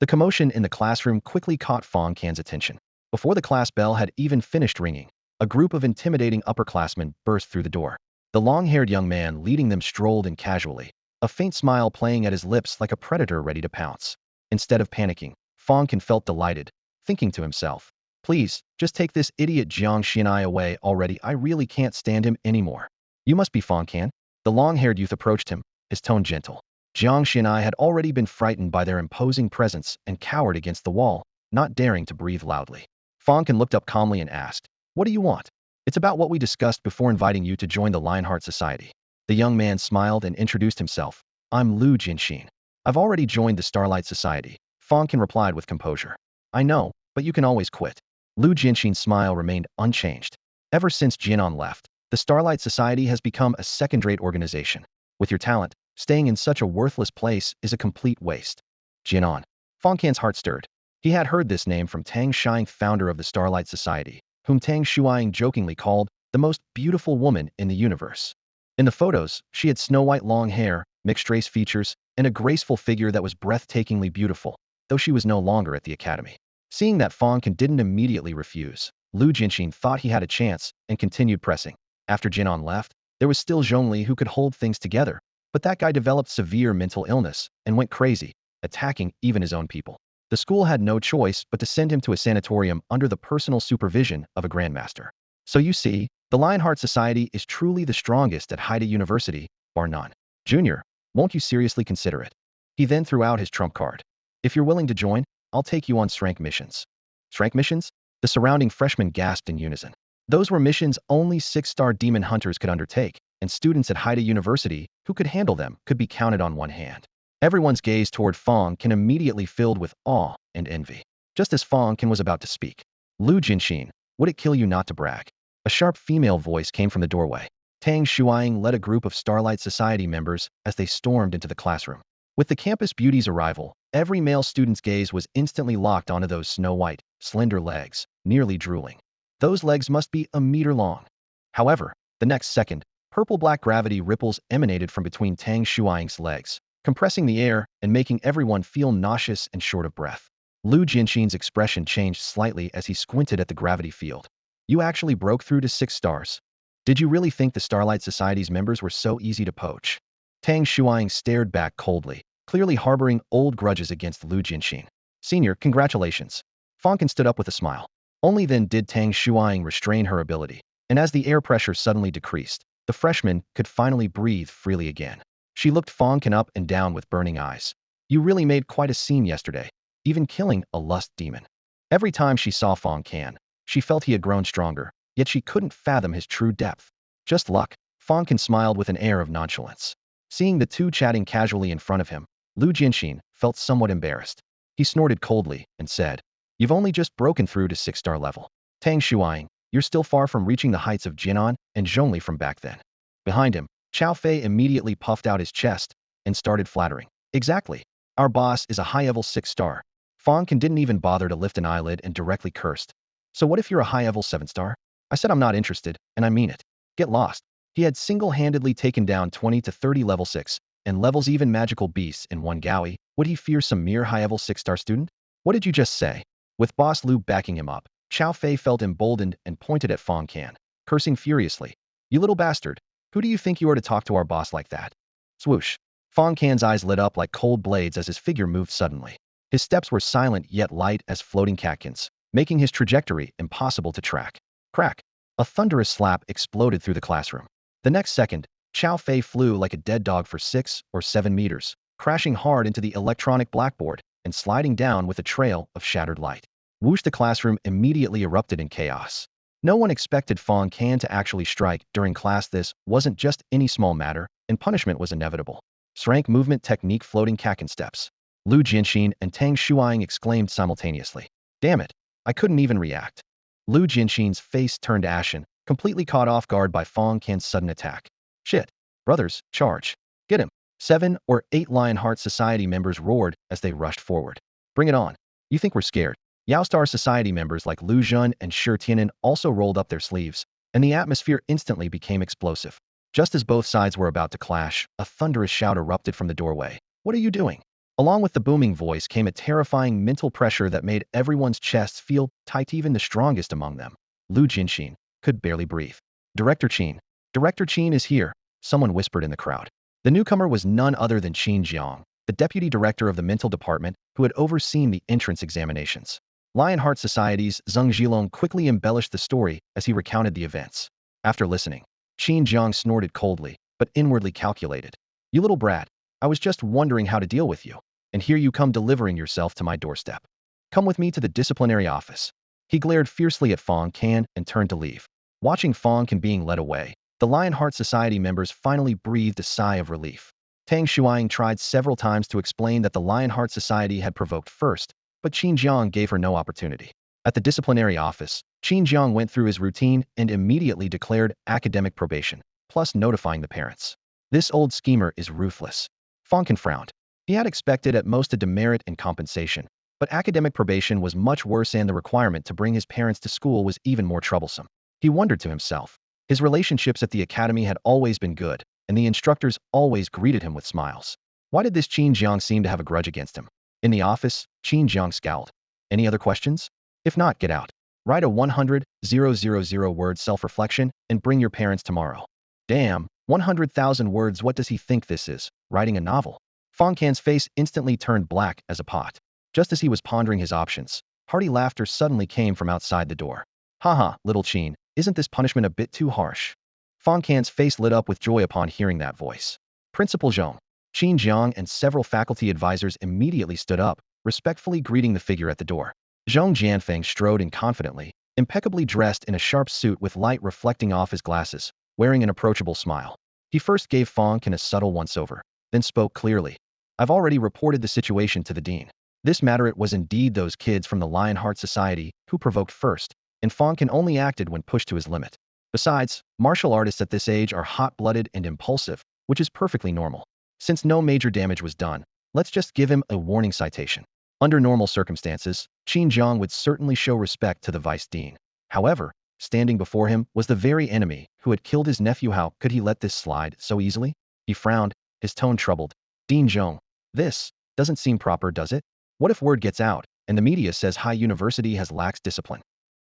The commotion in the classroom quickly caught Fang Can's attention. Before the class bell had even finished ringing, a group of intimidating upperclassmen burst through the door. The long-haired young man leading them strolled in casually, a faint smile playing at his lips like a predator ready to pounce. Instead of panicking, Fang Can felt delighted, thinking to himself, please, just take this idiot Jiang Xinai away already. I really can't stand him anymore. You must be Fang Can. The long-haired youth approached him, his tone gentle. Jiang Xinai had already been frightened by their imposing presence and cowered against the wall, not daring to breathe loudly. Fang Can looked up calmly and asked, what do you want? It's about what we discussed before inviting you to join the Lionheart Society. The young man smiled and introduced himself. I'm Lu Jianxin. I've already joined the Starlight Society. Fang Can replied with composure. I know, but you can always quit. Lu Jianxin's smile remained unchanged. Ever since Jianan left, the Starlight Society has become a second-rate organization. With your talent, staying in such a worthless place is a complete waste. Jianan. Fang Can's heart stirred. He had heard this name from Tang Shiying, founder of the Starlight Society, whom Tang Shuiying jokingly called the most beautiful woman in the universe. In the photos, she had snow-white long hair, mixed-race features, and a graceful figure that was breathtakingly beautiful, though she was no longer at the academy. Seeing that Fang Can didn't immediately refuse, Lu Jianxin thought he had a chance and continued pressing. After Jianan left, there was still Zhongli who could hold things together, but that guy developed severe mental illness and went crazy, attacking even his own people. The school had no choice but to send him to a sanatorium under the personal supervision of a grandmaster. So you see, the Lionheart Society is truly the strongest at Haida University, bar none. Junior, won't you seriously consider it? He then threw out his trump card. If you're willing to join, I'll take you on Srank missions. Srank missions? The surrounding freshmen gasped in unison. Those were missions only 6-star demon hunters could undertake, and students at Haida University who could handle them could be counted on one hand. Everyone's gaze toward Fang Can immediately filled with awe and envy. Just as Fang Can was about to speak, Lu Jianxin, would it kill you not to brag? A sharp female voice came from the doorway. Tang Shuiying led a group of Starlight Society members as they stormed into the classroom. With the campus beauty's arrival, every male student's gaze was instantly locked onto those snow-white, slender legs, nearly drooling. Those legs must be a meter long. However, the next second, purple-black gravity ripples emanated from between Tang Shuiying's legs, compressing the air and making everyone feel nauseous and short of breath. Lu Jianxin's expression changed slightly as he squinted at the gravity field. You actually broke through to 6 stars. Did you really think the Starlight Society's members were so easy to poach? Tang Shuiying stared back coldly, clearly harboring old grudges against Lu Jianxin. Senior, congratulations. Fang Can stood up with a smile. Only then did Tang Shuiying restrain her ability, and as the air pressure suddenly decreased, the freshman could finally breathe freely again. She looked Fang Can up and down with burning eyes. You really made quite a scene yesterday, even killing a lust demon. Every time she saw Fang Can, she felt he had grown stronger, yet she couldn't fathom his true depth. Just luck. Fang Can smiled with an air of nonchalance. Seeing the two chatting casually in front of him, Lu Jianxin felt somewhat embarrassed. He snorted coldly and said, "You've only just broken through to 6-star level. Tang Shuang, you're still far from reaching the heights of Jinan and Zhongli from back then." Behind him, Chao Fei immediately puffed out his chest and started flattering. "Exactly. Our boss is a high-level 6-star. Fang Can didn't even bother to lift an eyelid and directly cursed. "So what if you're a high-level 7-star? I said I'm not interested, and I mean it. Get lost." He had single-handedly taken down 20 to 30 level 6 and levels even magical beasts in one Gaoi. Would he fear some mere high-level 6-star student? "What did you just say?" With Boss Lu backing him up, Chao Fei felt emboldened and pointed at Fang Can, cursing furiously. "You little bastard. Who do you think you are to talk to our boss like that?" Swoosh. Fang Can's eyes lit up like cold blades as his figure moved suddenly. His steps were silent yet light as floating catkins, making his trajectory impossible to track. Crack. A thunderous slap exploded through the classroom. The next second, Chao Fei flew like a dead dog for 6 or 7 meters, crashing hard into the electronic blackboard and sliding down with a trail of shattered light. Whoosh! The classroom immediately erupted in chaos. No one expected Fang Can to actually strike during class. This wasn't just any small matter, and punishment was inevitable. Srank movement technique floating Kaken steps. Lu Jianxin and Tang Shuang exclaimed simultaneously. "Damn it, I couldn't even react." Lu Jianxin's face turned ashen, completely caught off guard by Fang Can's sudden attack. "Shit. Brothers, charge. Get him." 7 or 8 Lionheart Society members roared as they rushed forward. "Bring it on. You think we're scared?" Yaostar Society members like Lu Jun and Shi Tianan also rolled up their sleeves, and the atmosphere instantly became explosive. Just as both sides were about to clash, a thunderous shout erupted from the doorway. "What are you doing?" Along with the booming voice came a terrifying mental pressure that made everyone's chests feel tight, even the strongest among them. Lu Jianxin could barely breathe. Director Qin is here," someone whispered in the crowd. The newcomer was none other than Qin Jiang, the deputy director of the mental department who had overseen the entrance examinations. Lionheart Society's Zheng Zhilong quickly embellished the story as he recounted the events. After listening, Qin Jiang snorted coldly, but inwardly calculated. "You little brat, I was just wondering how to deal with you, and here you come delivering yourself to my doorstep. Come with me to the disciplinary office." He glared fiercely at Fang Can and turned to leave. Watching Fang Can being led away, the Lionheart Society members finally breathed a sigh of relief. Tang Shuang tried several times to explain that the Lionheart Society had provoked first, but Qin Jiang gave her no opportunity. At the disciplinary office, Qin Jiang went through his routine and immediately declared academic probation, plus notifying the parents. This old schemer is ruthless. Fang Can frowned. He had expected at most a demerit and compensation, but academic probation was much worse, and the requirement to bring his parents to school was even more troublesome. He wondered to himself. His relationships at the academy had always been good, and the instructors always greeted him with smiles. Why did this Qin Jiang seem to have a grudge against him? In the office, Qin Jiang scowled. "Any other questions? If not, get out. Write a 100,000-word self-reflection and bring your parents tomorrow." "Damn, 100,000 words, what does he think this is, writing a novel?" Fang Can's face instantly turned black as a pot. Just as he was pondering his options, hearty laughter suddenly came from outside the door. "Haha, little Qin, isn't this punishment a bit too harsh?" Fang Can's face lit up with joy upon hearing that voice. "Principal Zhong." Qin Jiang and several faculty advisors immediately stood up, respectfully greeting the figure at the door. Zhong Jianfeng strode in confidently, impeccably dressed in a sharp suit with light reflecting off his glasses, wearing an approachable smile. He first gave Fang Can a subtle once-over, then spoke clearly. "I've already reported the situation to the dean. This matter, it was indeed those kids from the Lionheart Society who provoked first, and Fang Can only acted when pushed to his limit. Besides, martial artists at this age are hot-blooded and impulsive, which is perfectly normal. Since no major damage was done, let's just give him a warning citation." Under normal circumstances, Qin Jiang would certainly show respect to the vice dean. However, standing before him was the very enemy who had killed his nephew. How could he let this slide so easily? He frowned, his tone troubled. "Dean Zhong, this doesn't seem proper, does it? What if word gets out, and the media says High University has lax discipline?"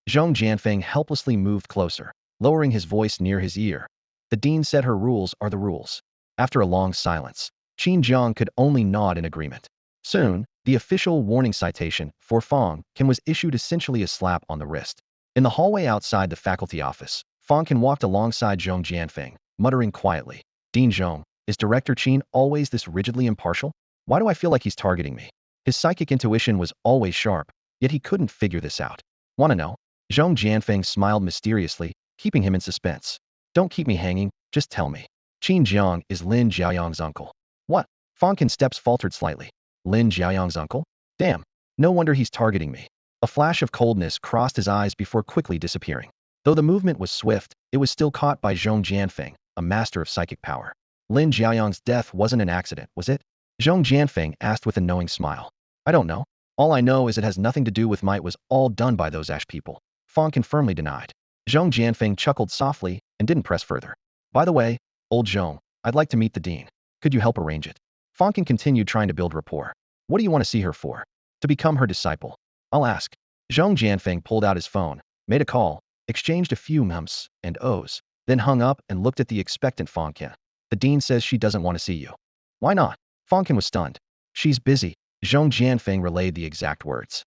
Zhong Jianfeng helplessly moved closer, lowering his voice near his ear. "The dean said her rules are the rules." After a long silence, Qin Jiang could only nod in agreement. Soon, the official warning citation for Fang Can was issued, essentially a slap on the wrist. In the hallway outside the faculty office, Fang Can walked alongside Zhong Jianfeng, muttering quietly. "Dean Zhong, Is Director Qin always this rigidly impartial? Why do I feel like he's targeting me? His psychic intuition was always sharp, yet he couldn't figure this out. Wanna know? Zhong Jianfeng smiled mysteriously, keeping him in suspense. Don't keep me hanging, just tell me. Qin Jiang is Lin Jiaoyang's uncle. What? Fang Can's steps faltered slightly. Lin Jiaoyang's uncle? Damn. No wonder he's targeting me. A flash of coldness crossed his eyes before quickly disappearing. Though the movement was swift, it was still caught by Zhong Jianfeng, a master of psychic power. Lin Jiaoyang's death wasn't an accident, was it? Zhong Jianfeng asked with a knowing smile. I don't know. All I know is it has nothing to do with might was all done by those ash people. Fang Can firmly denied. Zhong Jianfeng chuckled softly and didn't press further. By the way, old Zhong, I'd like to meet the dean. Could you help arrange it? Fang Can continued trying to build rapport. What do you want to see her for? To become her disciple. I'll ask. Zhong Jianfeng pulled out his phone, made a call, exchanged a few mms and ohs, then hung up and looked at the expectant Fang Can. The dean says she doesn't want to see you. Why not? Fang Can was stunned. She's busy. Zhong Jianfeng relayed the exact words.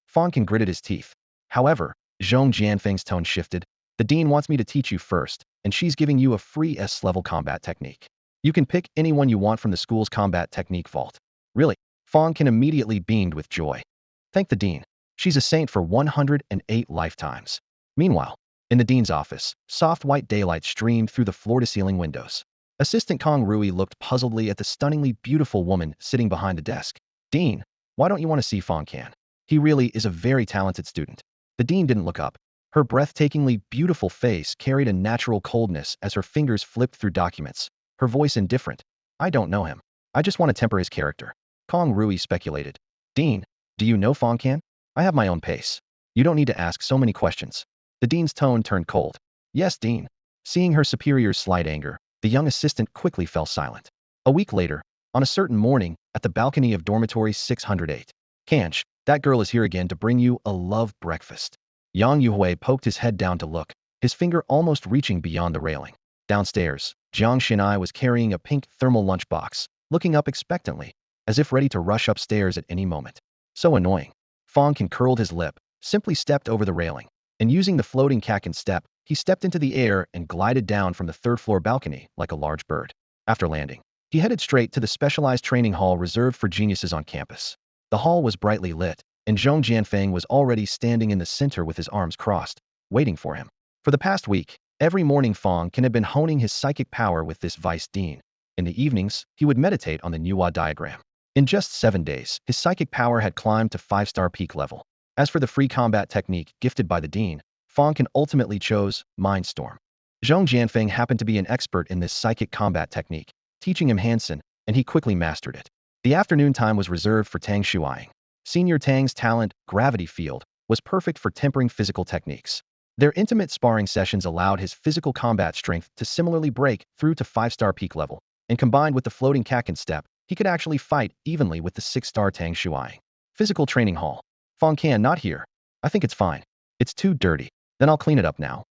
Fang Can gritted his teeth. However, Zhong Jianfeng's tone shifted. The dean wants me to teach you first, and she's giving you a free S-level combat technique. You can pick anyone you want from the school's combat technique vault. Really? Fang Can immediately beamed with joy. Thank the dean. She's a saint for 108 lifetimes. Meanwhile, in the dean's office, soft white daylight streamed through the floor-to-ceiling windows. Assistant Kong Rui looked puzzledly at the stunningly beautiful woman sitting behind the desk. Dean, why don't you want to see Fang Can? He really is a very talented student. The dean didn't look up. Her breathtakingly beautiful face carried a natural coldness as her fingers flipped through documents, her voice indifferent. I don't know him. I just want to temper his character. Kong Rui speculated. Dean, do you know Fang Can? I have my own pace. You don't need to ask so many questions. The dean's tone turned cold. Yes, Dean. Seeing her superior's slight anger, the young assistant quickly fell silent. A week later, on a certain morning, at the balcony of dormitory 608. Kanch, that girl is here again to bring you a love breakfast. Yang Yuhui poked his head down to look, his finger almost reaching beyond the railing. Downstairs, Jiang Xinai was carrying a pink thermal lunchbox, looking up expectantly, as if ready to rush upstairs at any moment. So annoying. Fang Can curled his lip, simply stepped over the railing, and using the floating Kakin step, he stepped into the air and glided down from the third-floor balcony like a large bird. After landing, he headed straight to the specialized training hall reserved for geniuses on campus. The hall was brightly lit, and Zhong Jianfeng was already standing in the center with his arms crossed, waiting for him. For the past week, every morning Fang Can had been honing his psychic power with this vice dean. In the evenings, he would meditate on the Nuwa diagram. In just 7 days, his psychic power had climbed to 5-star peak level. As for the free combat technique gifted by the dean, Fang Can ultimately chose Mindstorm. Zhong Jianfeng happened to be an expert in this psychic combat technique, teaching him Hansen, and he quickly mastered it. The afternoon time was reserved for Tang Shuaying. Senior Tang's talent, Gravity Field, was perfect for tempering physical techniques. Their intimate sparring sessions allowed his physical combat strength to similarly break through to 5-star peak level, and combined with the floating Kakin step, he could actually fight evenly with the 6-star Tang Shuaying. Physical Training Hall. Fang Can not here. I think it's fine. It's too dirty. Then I'll clean it up now.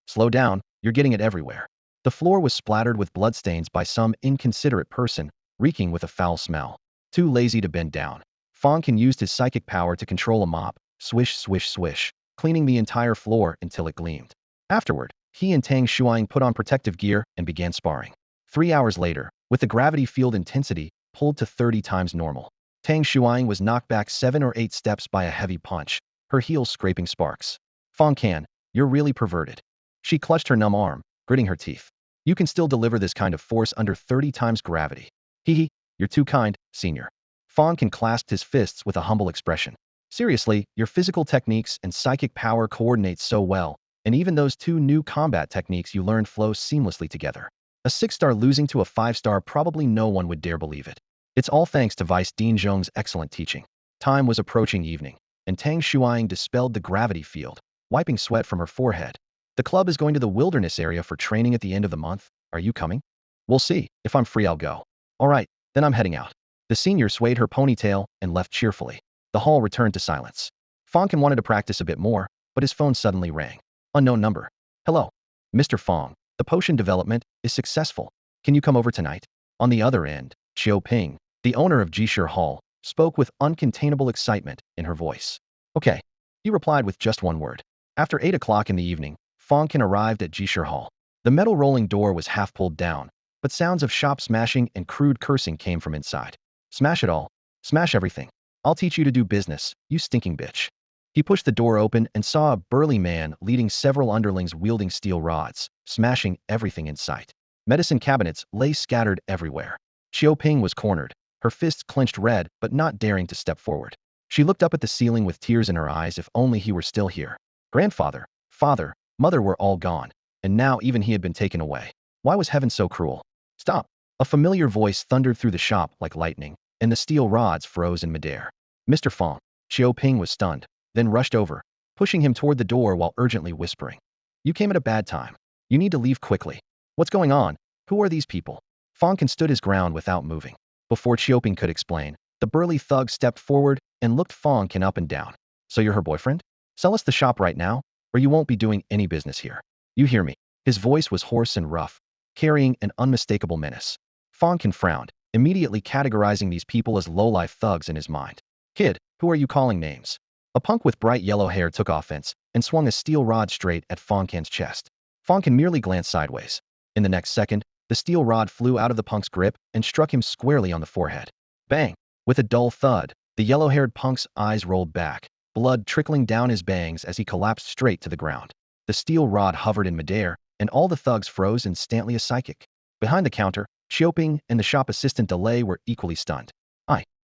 Slow down, you're getting it everywhere. The floor was splattered with bloodstains by some inconsiderate person, reeking with a foul smell. Too lazy to bend down, Fang Can used his psychic power to control a mop, swish swish swish, cleaning the entire floor until it gleamed. Afterward, he and Tang Shuaying put on protective gear and began sparring. 3 hours later, with the gravity field intensity pulled to 30 times normal, Tang Shuaying was knocked back 7 or 8 steps by a heavy punch, her heels scraping sparks. Fang Can, you're really perverted. She clutched her numb arm, gritting her teeth. You can still deliver this kind of force under 30 times gravity. Hee, you're too kind, senior. Fang Can clasped his fists with a humble expression. Seriously, your physical techniques and psychic power coordinate so well, and even those 2 new combat techniques you learned flow seamlessly together. A 6-star losing to a 5-star, probably no one would dare believe it. It's all thanks to Vice Dean Zhong's excellent teaching. Time was approaching evening, and Tang Shuaying dispelled the gravity field, wiping sweat from her forehead. The club is going to the wilderness area for training at the end of the month. Are you coming? We'll see. If I'm free, I'll go. All right, then I'm heading out. The senior swayed her ponytail and left cheerfully. The hall returned to silence. Fang Can wanted to practice a bit more, but his phone suddenly rang. Unknown number. Hello. Mr. Fang, the potion development is successful. Can you come over tonight? On the other end, Qiu Ping, the owner of Jishir Hall, spoke with uncontainable excitement in her voice. Okay. He replied with just one word. After 8 o'clock in the evening, Fang Can arrived at Jishir Hall. The metal rolling door was half pulled down, but sounds of shop smashing and crude cursing came from inside. Smash it all. Smash everything. I'll teach you to do business, you stinking bitch. He pushed the door open and saw a burly man leading several underlings wielding steel rods, smashing everything in sight. Medicine cabinets lay scattered everywhere. Xiaoping was cornered, her fists clenched red but not daring to step forward. She looked up at the ceiling with tears in her eyes. If only he were still here. Grandfather, father, mother were all gone, and now even he had been taken away. Why was heaven so cruel? Stop! A familiar voice thundered through the shop like lightning, and the steel rods froze in midair. Mr. Fang. Xiaoping was stunned, then rushed over, pushing him toward the door while urgently whispering. You came at a bad time. You need to leave quickly. What's going on? Who are these people? Fang Can stood his ground without moving. Before Xiaoping could explain, the burly thug stepped forward and looked Fang Can up and down. So you're her boyfriend? Sell us the shop right now, or you won't be doing any business here. You hear me? His voice was hoarse and rough, carrying an unmistakable menace. Fang Can frowned, immediately categorizing these people as low-life thugs in his mind. Kid, who are you calling names? A punk with bright yellow hair took offense and swung a steel rod straight at Fang Can's chest. Fang Can merely glanced sideways. In the next second, the steel rod flew out of the punk's grip and struck him squarely on the forehead. Bang! With a dull thud, the yellow-haired punk's eyes rolled back, blood trickling down his bangs as he collapsed straight to the ground. The steel rod hovered in midair, and all the thugs froze instantly as psychic. Behind the counter, Xiaoping and the shop assistant Delay were equally stunned.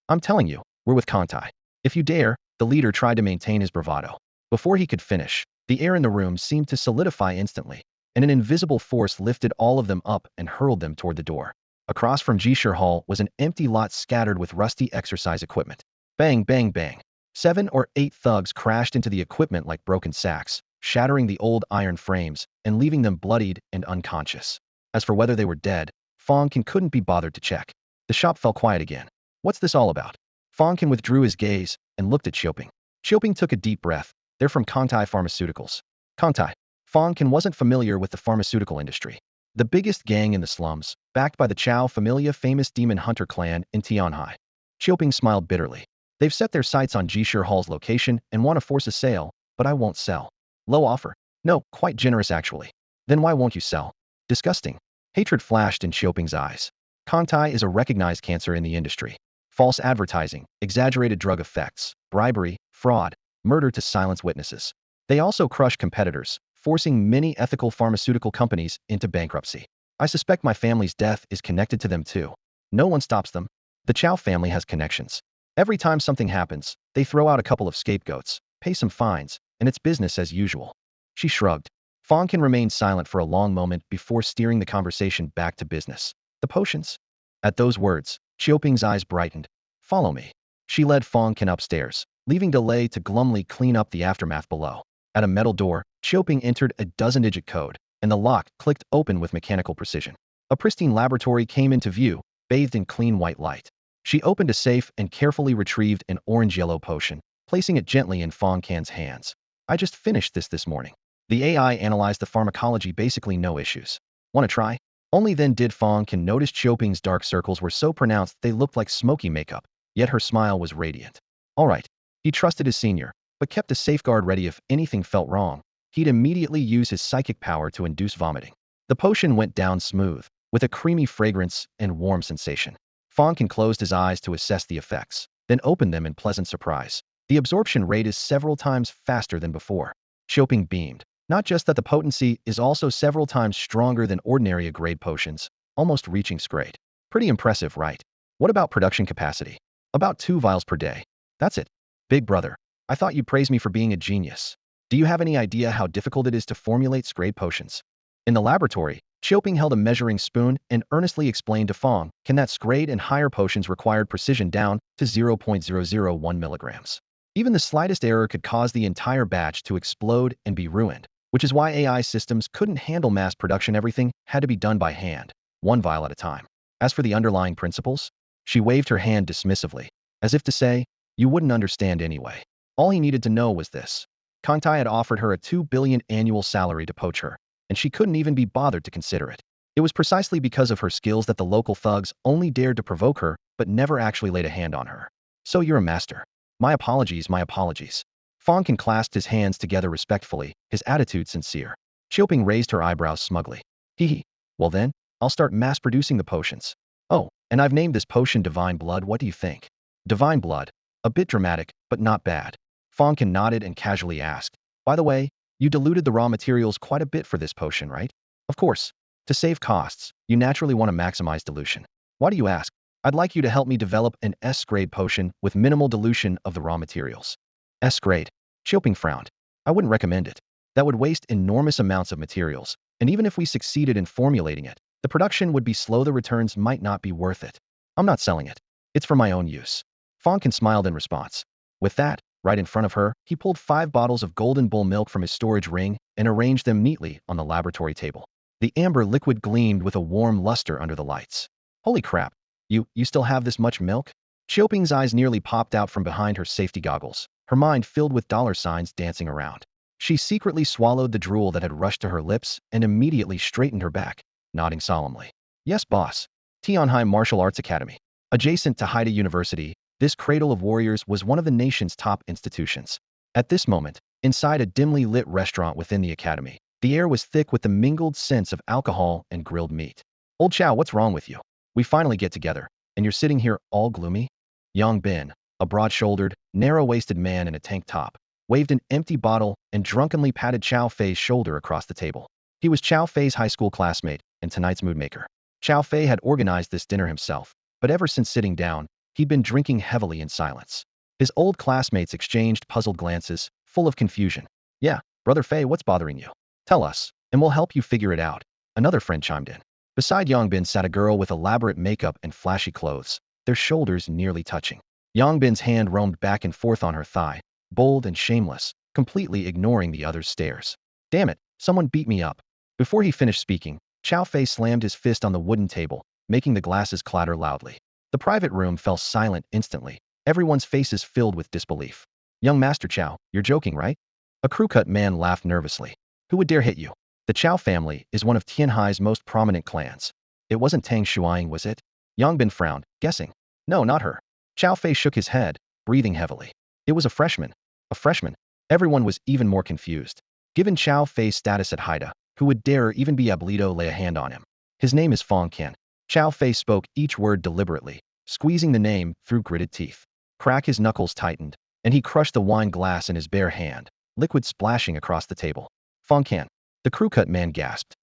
I'm telling you, we're with Contai. If you dare, the leader tried to maintain his bravado. Before he could finish, the air in the room seemed to solidify instantly, and an invisible force lifted all of them up and hurled them toward the door. Across from Jishir Hall was an empty lot scattered with rusty exercise equipment. Bang, bang, bang. 7 or 8 thugs crashed into the equipment like broken sacks, shattering the old iron frames and leaving them bloodied and unconscious. As for whether they were dead, Fang Can couldn't be bothered to check. The shop fell quiet again. What's this all about? Fang Can withdrew his gaze and looked at Xiaoping. Xiaoping took a deep breath. They're from Contai Pharmaceuticals. Contai. Fang Can wasn't familiar with the pharmaceutical industry. The biggest gang in the slums, backed by the Chao Familia famous demon hunter clan in Tianhai. Xiaoping smiled bitterly. They've set their sights on Jishir Hall's location and want to force a sale, but I won't sell. Low offer. No, quite generous actually. Then why won't you sell? Disgusting. Hatred flashed in Xiaoping's eyes. Contai is a recognized cancer in the industry. False advertising, exaggerated drug effects, bribery, fraud, murder to silence witnesses. They also crush competitors, forcing many ethical pharmaceutical companies into bankruptcy. I suspect my family's death is connected to them too. No one stops them. The Chao family has connections. Every time something happens, they throw out a couple of scapegoats, pay some fines, and it's business as usual. She shrugged. Fang Can remained silent for a long moment before steering the conversation back to business. The potions? At those words, Xiaoping's eyes brightened. Follow me. She led Fang Can upstairs, leaving Delay to glumly clean up the aftermath below. At a metal door, Xiaoping entered a 12-digit code, and the lock clicked open with mechanical precision. A pristine laboratory came into view, bathed in clean white light. She opened a safe and carefully retrieved an orange-yellow potion, placing it gently in Fang Can's hands. I just finished this morning. The AI analyzed the pharmacology, basically no issues. Want to try? Only then did Fang Can notice Xiaoping's dark circles were so pronounced they looked like smoky makeup, yet her smile was radiant. All right. He trusted his senior, but kept a safeguard ready if anything felt wrong. He'd immediately use his psychic power to induce vomiting. The potion went down smooth, with a creamy fragrance and warm sensation. Fang Can closed his eyes to assess the effects, then opened them in pleasant surprise. The absorption rate is several times faster than before. Xiaoping beamed. Not just that, the potency is also several times stronger than ordinary A-grade potions, almost reaching grade. Pretty impressive, right? What about production capacity? About 2 vials per day. That's it. Big brother, I thought you'd praise me for being a genius. Do you have any idea how difficult it is to formulate grade potions? In the laboratory, Xiaoping held a measuring spoon and earnestly explained to Fang Can that grade and higher potions required precision down to 0.001 milligrams. Even the slightest error could cause the entire batch to explode and be ruined, which is why AI systems couldn't handle mass production. Everything had to be done by hand, 1 vial at a time. As for the underlying principles, she waved her hand dismissively, as if to say, you wouldn't understand anyway. All he needed to know was this. Contai had offered her a 2 billion annual salary to poach her, and she couldn't even be bothered to consider it. It was precisely because of her skills that the local thugs only dared to provoke her, but never actually laid a hand on her. So you're a master. My apologies, my apologies. Fang Can clasped his hands together respectfully, his attitude sincere. Xiaoping raised her eyebrows smugly. Hee hee. Well then, I'll start mass-producing the potions. Oh, and I've named this potion Divine Blood. What do you think? Divine Blood. A bit dramatic, but not bad. Fang Can nodded and casually asked, by the way, you diluted the raw materials quite a bit for this potion, right? Of course. To save costs, you naturally want to maximize dilution. Why do you ask? I'd like you to help me develop an S-grade potion with minimal dilution of the raw materials. S-grade. Xiaoping frowned. I wouldn't recommend it. That would waste enormous amounts of materials, and even if we succeeded in formulating it, the production would be slow. The returns might not be worth it. I'm not selling it. It's for my own use. Fang Can smiled in response. With that, right in front of her, he pulled 5 bottles of golden bull milk from his storage ring and arranged them neatly on the laboratory table. The amber liquid gleamed with a warm luster under the lights. Holy crap. You still have this much milk? Xiaoping's eyes nearly popped out from behind her safety goggles, her mind filled with dollar signs dancing around. She secretly swallowed the drool that had rushed to her lips and immediately straightened her back, nodding solemnly. Yes, boss. Tianhai Martial Arts Academy. Adjacent to Haida University, this cradle of warriors was one of the nation's top institutions. At this moment, inside a dimly lit restaurant within the academy, the air was thick with the mingled scents of alcohol and grilled meat. Old Chow, what's wrong with you? We finally get together, and you're sitting here all gloomy? Yang Bin, a broad-shouldered, narrow-waisted man in a tank top, waved an empty bottle and drunkenly patted Chow Fei's shoulder across the table. He was Chow Fei's high school classmate and tonight's mood maker. Chow Fei had organized this dinner himself, but ever since sitting down, he'd been drinking heavily in silence. His old classmates exchanged puzzled glances, full of confusion. Yeah, Brother Fei, what's bothering you? Tell us, and we'll help you figure it out. Another friend chimed in. Beside Yangbin sat a girl with elaborate makeup and flashy clothes, their shoulders nearly touching. Yangbin's hand roamed back and forth on her thigh, bold and shameless, completely ignoring the other's stares. Damn it, someone beat me up. Before he finished speaking, Chow Fei slammed his fist on the wooden table, making the glasses clatter loudly. The private room fell silent instantly, everyone's faces filled with disbelief. Young Master Chow, you're joking, right? A crew-cut man laughed nervously. Who would dare hit you? The Chow family is one of Tianhai's most prominent clans. It wasn't Tang Shuiying, was it? Yangbin frowned, guessing. No, not her. Chow Fei shook his head, breathing heavily. It was a freshman. A freshman. Everyone was even more confused. Given Chow Fei's status at Haida, who would dare even be Ablito lay a hand on him? His name is Fang Can. Chow Fei spoke each word deliberately, squeezing the name through gritted teeth. Crack his knuckles tightened, and he crushed the wine glass in his bare hand, liquid splashing across the table. Fang Can. The crew-cut man gasped.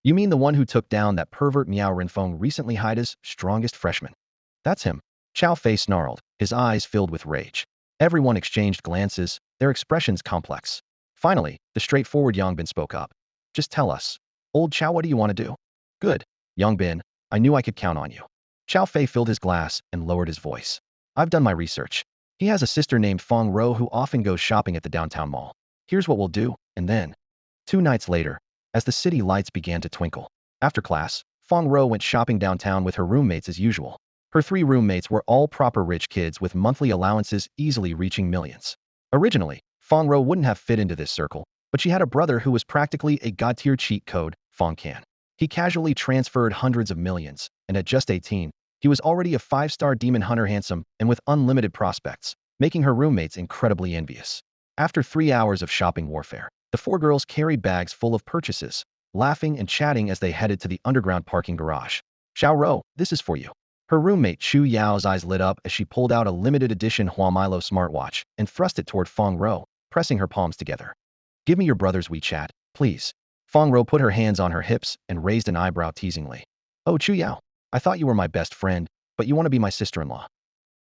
You mean the one who took down that pervert Miao Renfeng, recently Haida's strongest freshman? That's him. Chow Fei snarled, his eyes filled with rage. Everyone exchanged glances, their expressions complex. Finally, the straightforward Yangbin spoke up. Just tell us. Old Chow, what do you want to do? Good. Yangbin, I knew I could count on you. Chow Fei filled his glass and lowered his voice. I've done my research. He has a sister named Fang Ro who often goes shopping at the downtown mall. Here's what we'll do, and then. 2 nights later, as the city lights began to twinkle. After class, Fang Ro went shopping downtown with her roommates as usual. Her 3 roommates were all proper rich kids with monthly allowances easily reaching millions. Originally, Fang Ro wouldn't have fit into this circle, but she had a brother who was practically a god-tier cheat code, Fang Can. He casually transferred hundreds of millions, and at just 18, he was already a 5-star demon hunter, handsome and with unlimited prospects, making her roommates incredibly envious. After 3 hours of shopping warfare, the 4 girls carried bags full of purchases, laughing and chatting as they headed to the underground parking garage. Xiao Ro, this is for you. Her roommate Chu Yao's eyes lit up as she pulled out a limited edition Huamilo smartwatch and thrust it toward Fang Ro, pressing her palms together. Give me your brother's WeChat, please. Fang Ro put her hands on her hips and raised an eyebrow teasingly. Oh, Chu Yao, I thought you were my best friend, but you want to be my sister-in-law.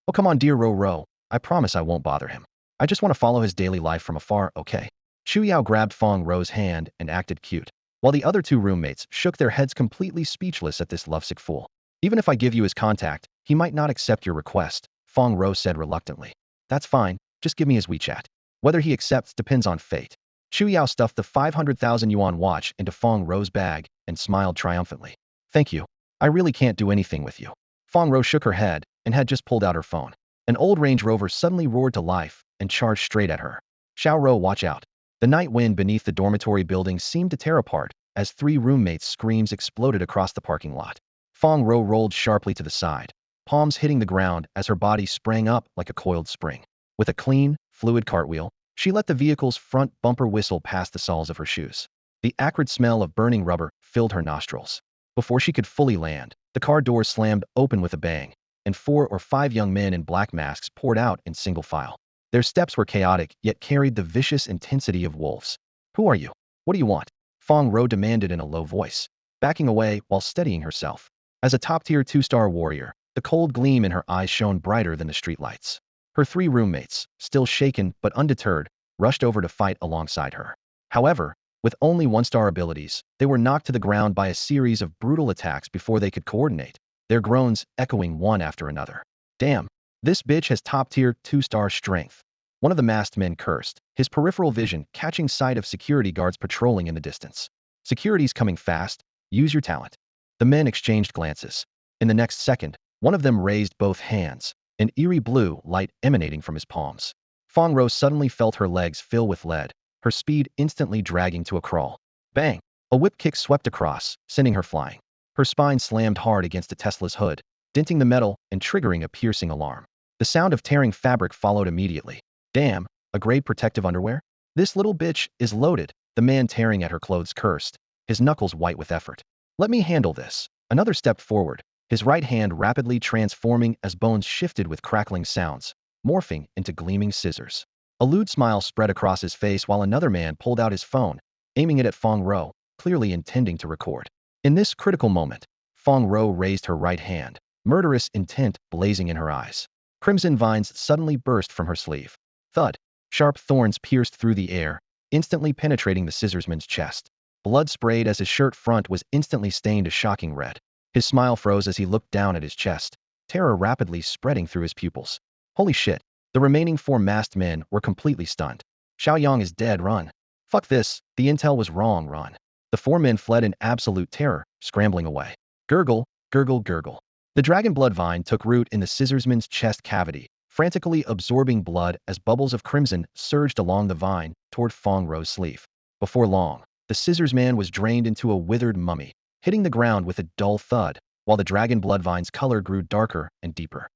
Oh, come on, dear Ro, I promise I won't bother him. I just want to follow his daily life from afar, okay? Chu Yao grabbed Fang Ro's hand and acted cute, while the other 2 roommates shook their heads completely speechless at this lovesick fool. Even if I give you his contact, he might not accept your request, Fang Ro said reluctantly. That's fine, just give me his WeChat. Whether he accepts depends on fate. Chu Yao stuffed the 500,000 yuan watch into Fang Ro's bag and smiled triumphantly. Thank you. I really can't do anything with you. Fang Ro shook her head and had just pulled out her phone. An old Range Rover suddenly roared to life and charged straight at her. Xiao Ro, watch out. The night wind beneath the dormitory building seemed to tear apart as 3 roommates' screams exploded across the parking lot. Fang Ro rolled sharply to the side, palms hitting the ground as her body sprang up like a coiled spring. With a clean, fluid cartwheel, she let the vehicle's front bumper whistle past the soles of her shoes. The acrid smell of burning rubber filled her nostrils. Before she could fully land, the car doors slammed open with a bang, and 4 or 5 young men in black masks poured out in single file. Their steps were chaotic, yet carried the vicious intensity of wolves. Who are you? What do you want? Fang Ro demanded in a low voice, backing away while steadying herself. As a top-tier 2-star warrior, the cold gleam in her eyes shone brighter than the streetlights. Her 3 roommates, still shaken but undeterred, rushed over to fight alongside her. However, with only 1-star abilities, they were knocked to the ground by a series of brutal attacks before they could coordinate, their groans echoing one after another. Damn, this bitch has top-tier 2-star strength. One of the masked men cursed, his peripheral vision catching sight of security guards patrolling in the distance. Security's coming fast, use your talent. The men exchanged glances. In the next second, one of them raised both hands, an eerie blue light emanating from his palms. Fang Ro suddenly felt her legs fill with lead, her speed instantly dragging to a crawl. Bang! A whip kick swept across, sending her flying. Her spine slammed hard against a Tesla's hood, denting the metal and triggering a piercing alarm. The sound of tearing fabric followed immediately. Damn, a grade protective underwear? This little bitch is loaded, the man tearing at her clothes cursed, his knuckles white with effort. Let me handle this. Another stepped forward, his right hand rapidly transforming as bones shifted with crackling sounds, morphing into gleaming scissors. A lewd smile spread across his face while another man pulled out his phone, aiming it at Fang Ro, clearly intending to record. In this critical moment, Fang Ro raised her right hand, murderous intent blazing in her eyes. Crimson vines suddenly burst from her sleeve. Thud! Sharp thorns pierced through the air, instantly penetrating the scissorsman's chest. Blood sprayed as his shirt front was instantly stained a shocking red. His smile froze as he looked down at his chest, terror rapidly spreading through his pupils. Holy shit! The remaining 4 masked men were completely stunned. Xiaoyang is dead, run. Fuck this, the intel was wrong, run. The 4 men fled in absolute terror, scrambling away. Gurgle, gurgle, gurgle. The dragon blood vine took root in the scissorsman's chest cavity, frantically absorbing blood as bubbles of crimson surged along the vine toward Fang Ro's sleeve. Before long, the scissorsman was drained into a withered mummy, hitting the ground with a dull thud, while the dragon blood vine's color grew darker and deeper.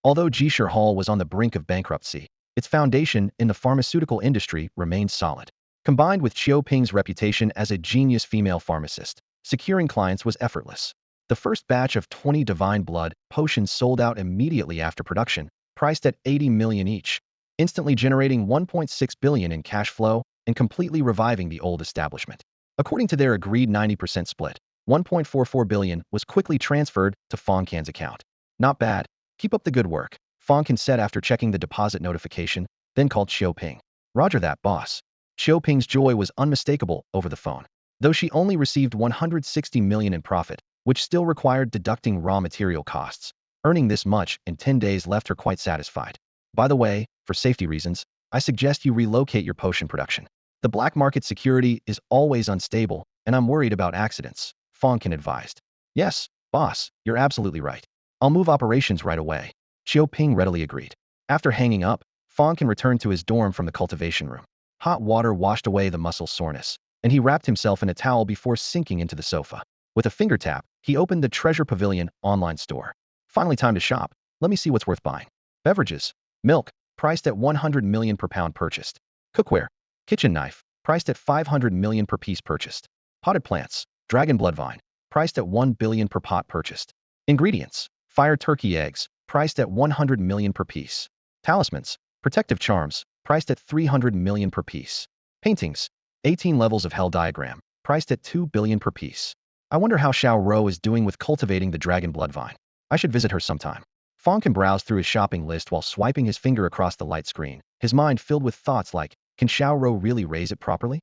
Although Jishir Hall was on the brink of bankruptcy, its foundation in the pharmaceutical industry remained solid. Combined with Qiu Ping's reputation as a genius female pharmacist, securing clients was effortless. The first batch of 20 divine blood potions sold out immediately after production, priced at 80 million each, instantly generating 1.6 billion in cash flow and completely reviving the old establishment. According to their agreed 90% split, 1.44 billion was quickly transferred to Fang Can's account. Not bad. Keep up the good work, Fang Can said after checking the deposit notification, then called Qiu Ping. Roger that, boss. Qiu Ping's joy was unmistakable over the phone. Though she only received 160 million in profit, which still required deducting raw material costs, earning this much in 10 days left her quite satisfied. By the way, for safety reasons, I suggest you relocate your potion production. The black market security is always unstable, and I'm worried about accidents, Fang Can advised. Yes, boss, you're absolutely right. I'll move operations right away. Qiu Ping readily agreed. After hanging up, Fang Can returned to his dorm from the cultivation room. Hot water washed away the muscle soreness, and he wrapped himself in a towel before sinking into the sofa. With a finger tap, he opened the Treasure Pavilion online store. Finally time to shop. Let me see what's worth buying. Beverages. Milk, priced at 100 million per pound purchased. Cookware. Kitchen knife, priced at 500 million per piece purchased. Potted plants. Dragon blood vine, priced at 1 billion per pot purchased. Ingredients. Fire turkey eggs, priced at 100 million per piece. Talismans. Protective charms, priced at 300 million per piece. Paintings. 18 levels of hell diagram, priced at 2 billion per piece. I wonder how Xiao Ro is doing with cultivating the dragon blood vine. I should visit her sometime. Fang Can browsed through his shopping list while swiping his finger across the light screen, his mind filled with thoughts like, can Xiao Ro really raise it properly?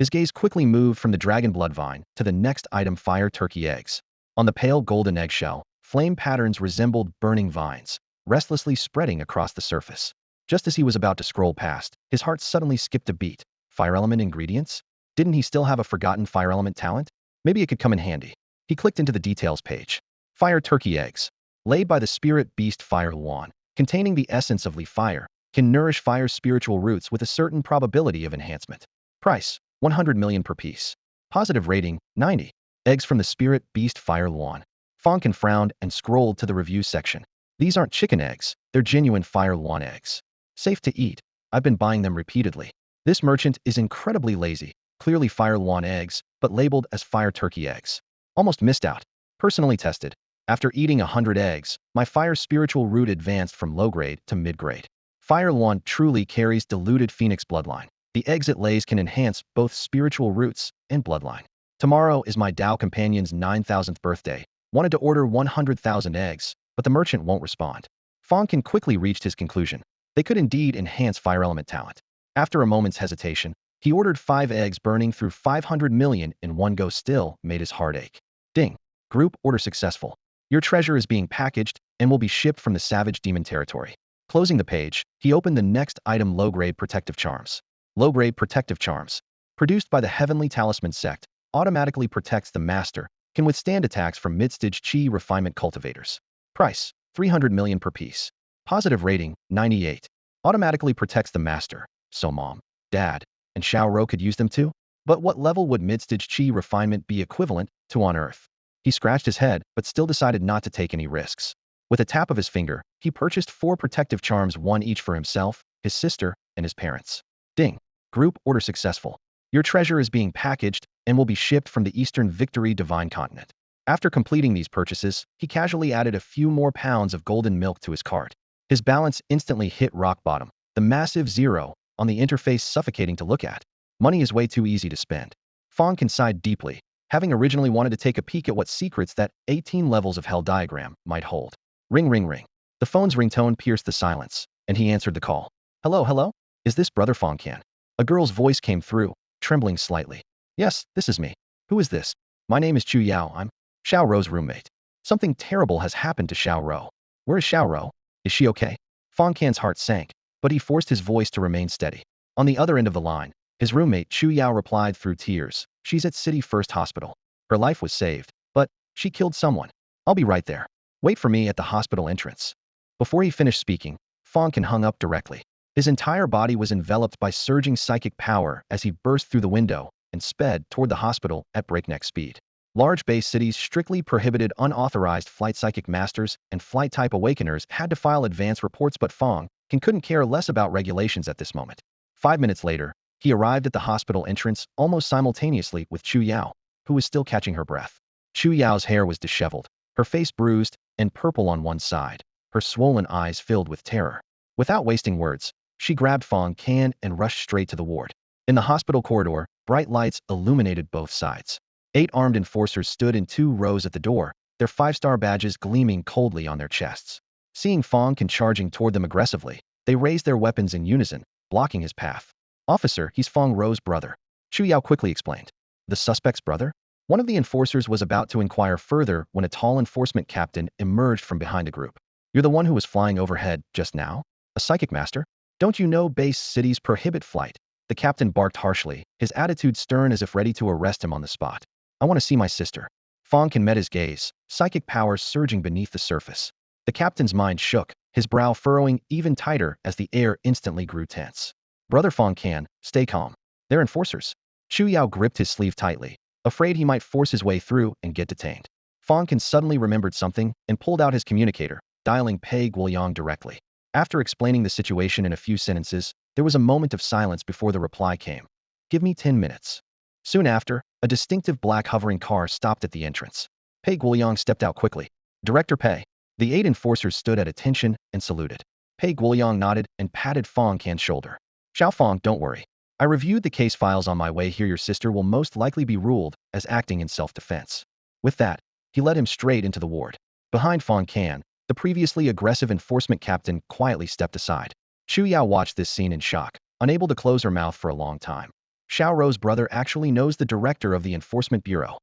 His gaze quickly moved from the dragon blood vine to the next item, fire turkey eggs. On the pale golden eggshell, flame patterns resembled burning vines, restlessly spreading across the surface. Just as he was about to scroll past, his heart suddenly skipped a beat. Fire element ingredients? Didn't he still have a forgotten fire element talent? Maybe it could come in handy. He clicked into the details page. Fire turkey eggs, laid by the spirit beast Fire Luan, containing the essence of Li Fire, can nourish fire's spiritual roots with a certain probability of enhancement. Price, 100 million per piece. Positive rating, 90. Eggs from the spirit beast Fire Luan. Fang Can frowned and scrolled to the review section. These aren't chicken eggs, they're genuine Fire Luan eggs. Safe to eat. I've been buying them repeatedly. This merchant is incredibly lazy. Clearly Fire Luan eggs, but labeled as fire turkey eggs. Almost missed out. Personally tested. After eating 100 eggs, my fire spiritual root advanced from low grade to mid grade. Fire 1 truly carries diluted phoenix bloodline. The eggs it lays can enhance both spiritual roots and bloodline. Tomorrow is my Tao companion's 9,000th birthday. Wanted to order 100,000 eggs, but the merchant won't respond. Fang Can quickly reached his conclusion. They could indeed enhance fire element talent. After a moment's hesitation, he ordered 5 eggs, burning through 500 million in one go. Still made his heart ache. Ding. Group order successful. Your treasure is being packaged and will be shipped from the savage demon territory. Closing the page, he opened the next item: low-grade protective charms. Low-grade protective charms. Produced by the Heavenly Talisman sect, automatically protects the master, can withstand attacks from mid-stage chi refinement cultivators. Price, 300 million per piece. Positive rating, 98. Automatically protects the master, so mom, dad, and Xiao Rou could use them too? But what level would mid-stage chi refinement be equivalent to on Earth? He scratched his head, but still decided not to take any risks. With a tap of his finger, he purchased 4 protective charms, one each for himself, his sister, and his parents. Ding. Group order successful. Your treasure is being packaged and will be shipped from the Eastern Victory Divine Continent. After completing these purchases, he casually added a few more pounds of golden milk to his cart. His balance instantly hit rock bottom, the massive zero on the interface suffocating to look at. Money is way too easy to spend. Fang Can sighed deeply, having originally wanted to take a peek at what secrets that 18 levels of hell diagram might hold. Ring, ring, ring. The phone's ringtone pierced the silence, and he answered the call. Hello, hello? Is this Brother Fang Can? A girl's voice came through, trembling slightly. Yes, this is me. Who is this? My name is Chu Yao. I'm Xiao Rou's roommate. Something terrible has happened to Xiao Rou. Where is Xiao Rou? Is she okay? Fang Can's heart sank, but he forced his voice to remain steady. On the other end of the line, his roommate Chu Yao replied through tears. She's at City First Hospital. Her life was saved, but she killed someone. I'll be right there. Wait for me at the hospital entrance. Before he finished speaking, Fang Can hung up directly. His entire body was enveloped by surging psychic power as he burst through the window and sped toward the hospital at breakneck speed. Large base cities strictly prohibited unauthorized flight. Psychic masters and flight-type awakeners had to file advance reports, but Fang Can couldn't care less about regulations at this moment. 5 minutes later, he arrived at the hospital entrance almost simultaneously with Chu Yao, who was still catching her breath. Chu Yao's hair was disheveled, her face bruised and purple on one side, her swollen eyes filled with terror. Without wasting words, she grabbed Fang Can and rushed straight to the ward. In the hospital corridor, bright lights illuminated both sides. 8 armed enforcers stood in 2 rows at the door, their 5-star badges gleaming coldly on their chests. Seeing Fang Can charging toward them aggressively, they raised their weapons in unison, blocking his path. Officer, he's Fang Rou's brother. Chu Yao quickly explained. The suspect's brother? One of the enforcers was about to inquire further when a tall enforcement captain emerged from behind a group. You're the one who was flying overhead just now? A psychic master? Don't you know base cities prohibit flight? The captain barked harshly, his attitude stern as if ready to arrest him on the spot. I want to see my sister. Fang Can met his gaze, psychic powers surging beneath the surface. The captain's mind shook, his brow furrowing even tighter as the air instantly grew tense. Brother Fang Can, stay calm. They're enforcers. Chu Yao gripped his sleeve tightly, afraid he might force his way through and get detained. Fang Can suddenly remembered something and pulled out his communicator, dialing Pei Guoyang directly. After explaining the situation in a few sentences, there was a moment of silence before the reply came. Give me 10 minutes. Soon after, a distinctive black hovering car stopped at the entrance. Pei Guoyang stepped out quickly. Director Pei. The 8 enforcers stood at attention and saluted. Pei Guoyang nodded and patted Fang Can's shoulder. Xiao Fang, don't worry. I reviewed the case files on my way here. Your sister will most likely be ruled as acting in self-defense. With that, he led him straight into the ward. Behind Fang Can, the previously aggressive enforcement captain quietly stepped aside. Chu Yao watched this scene in shock, unable to close her mouth for a long time. Xiao Rou's brother actually knows the director of the enforcement bureau.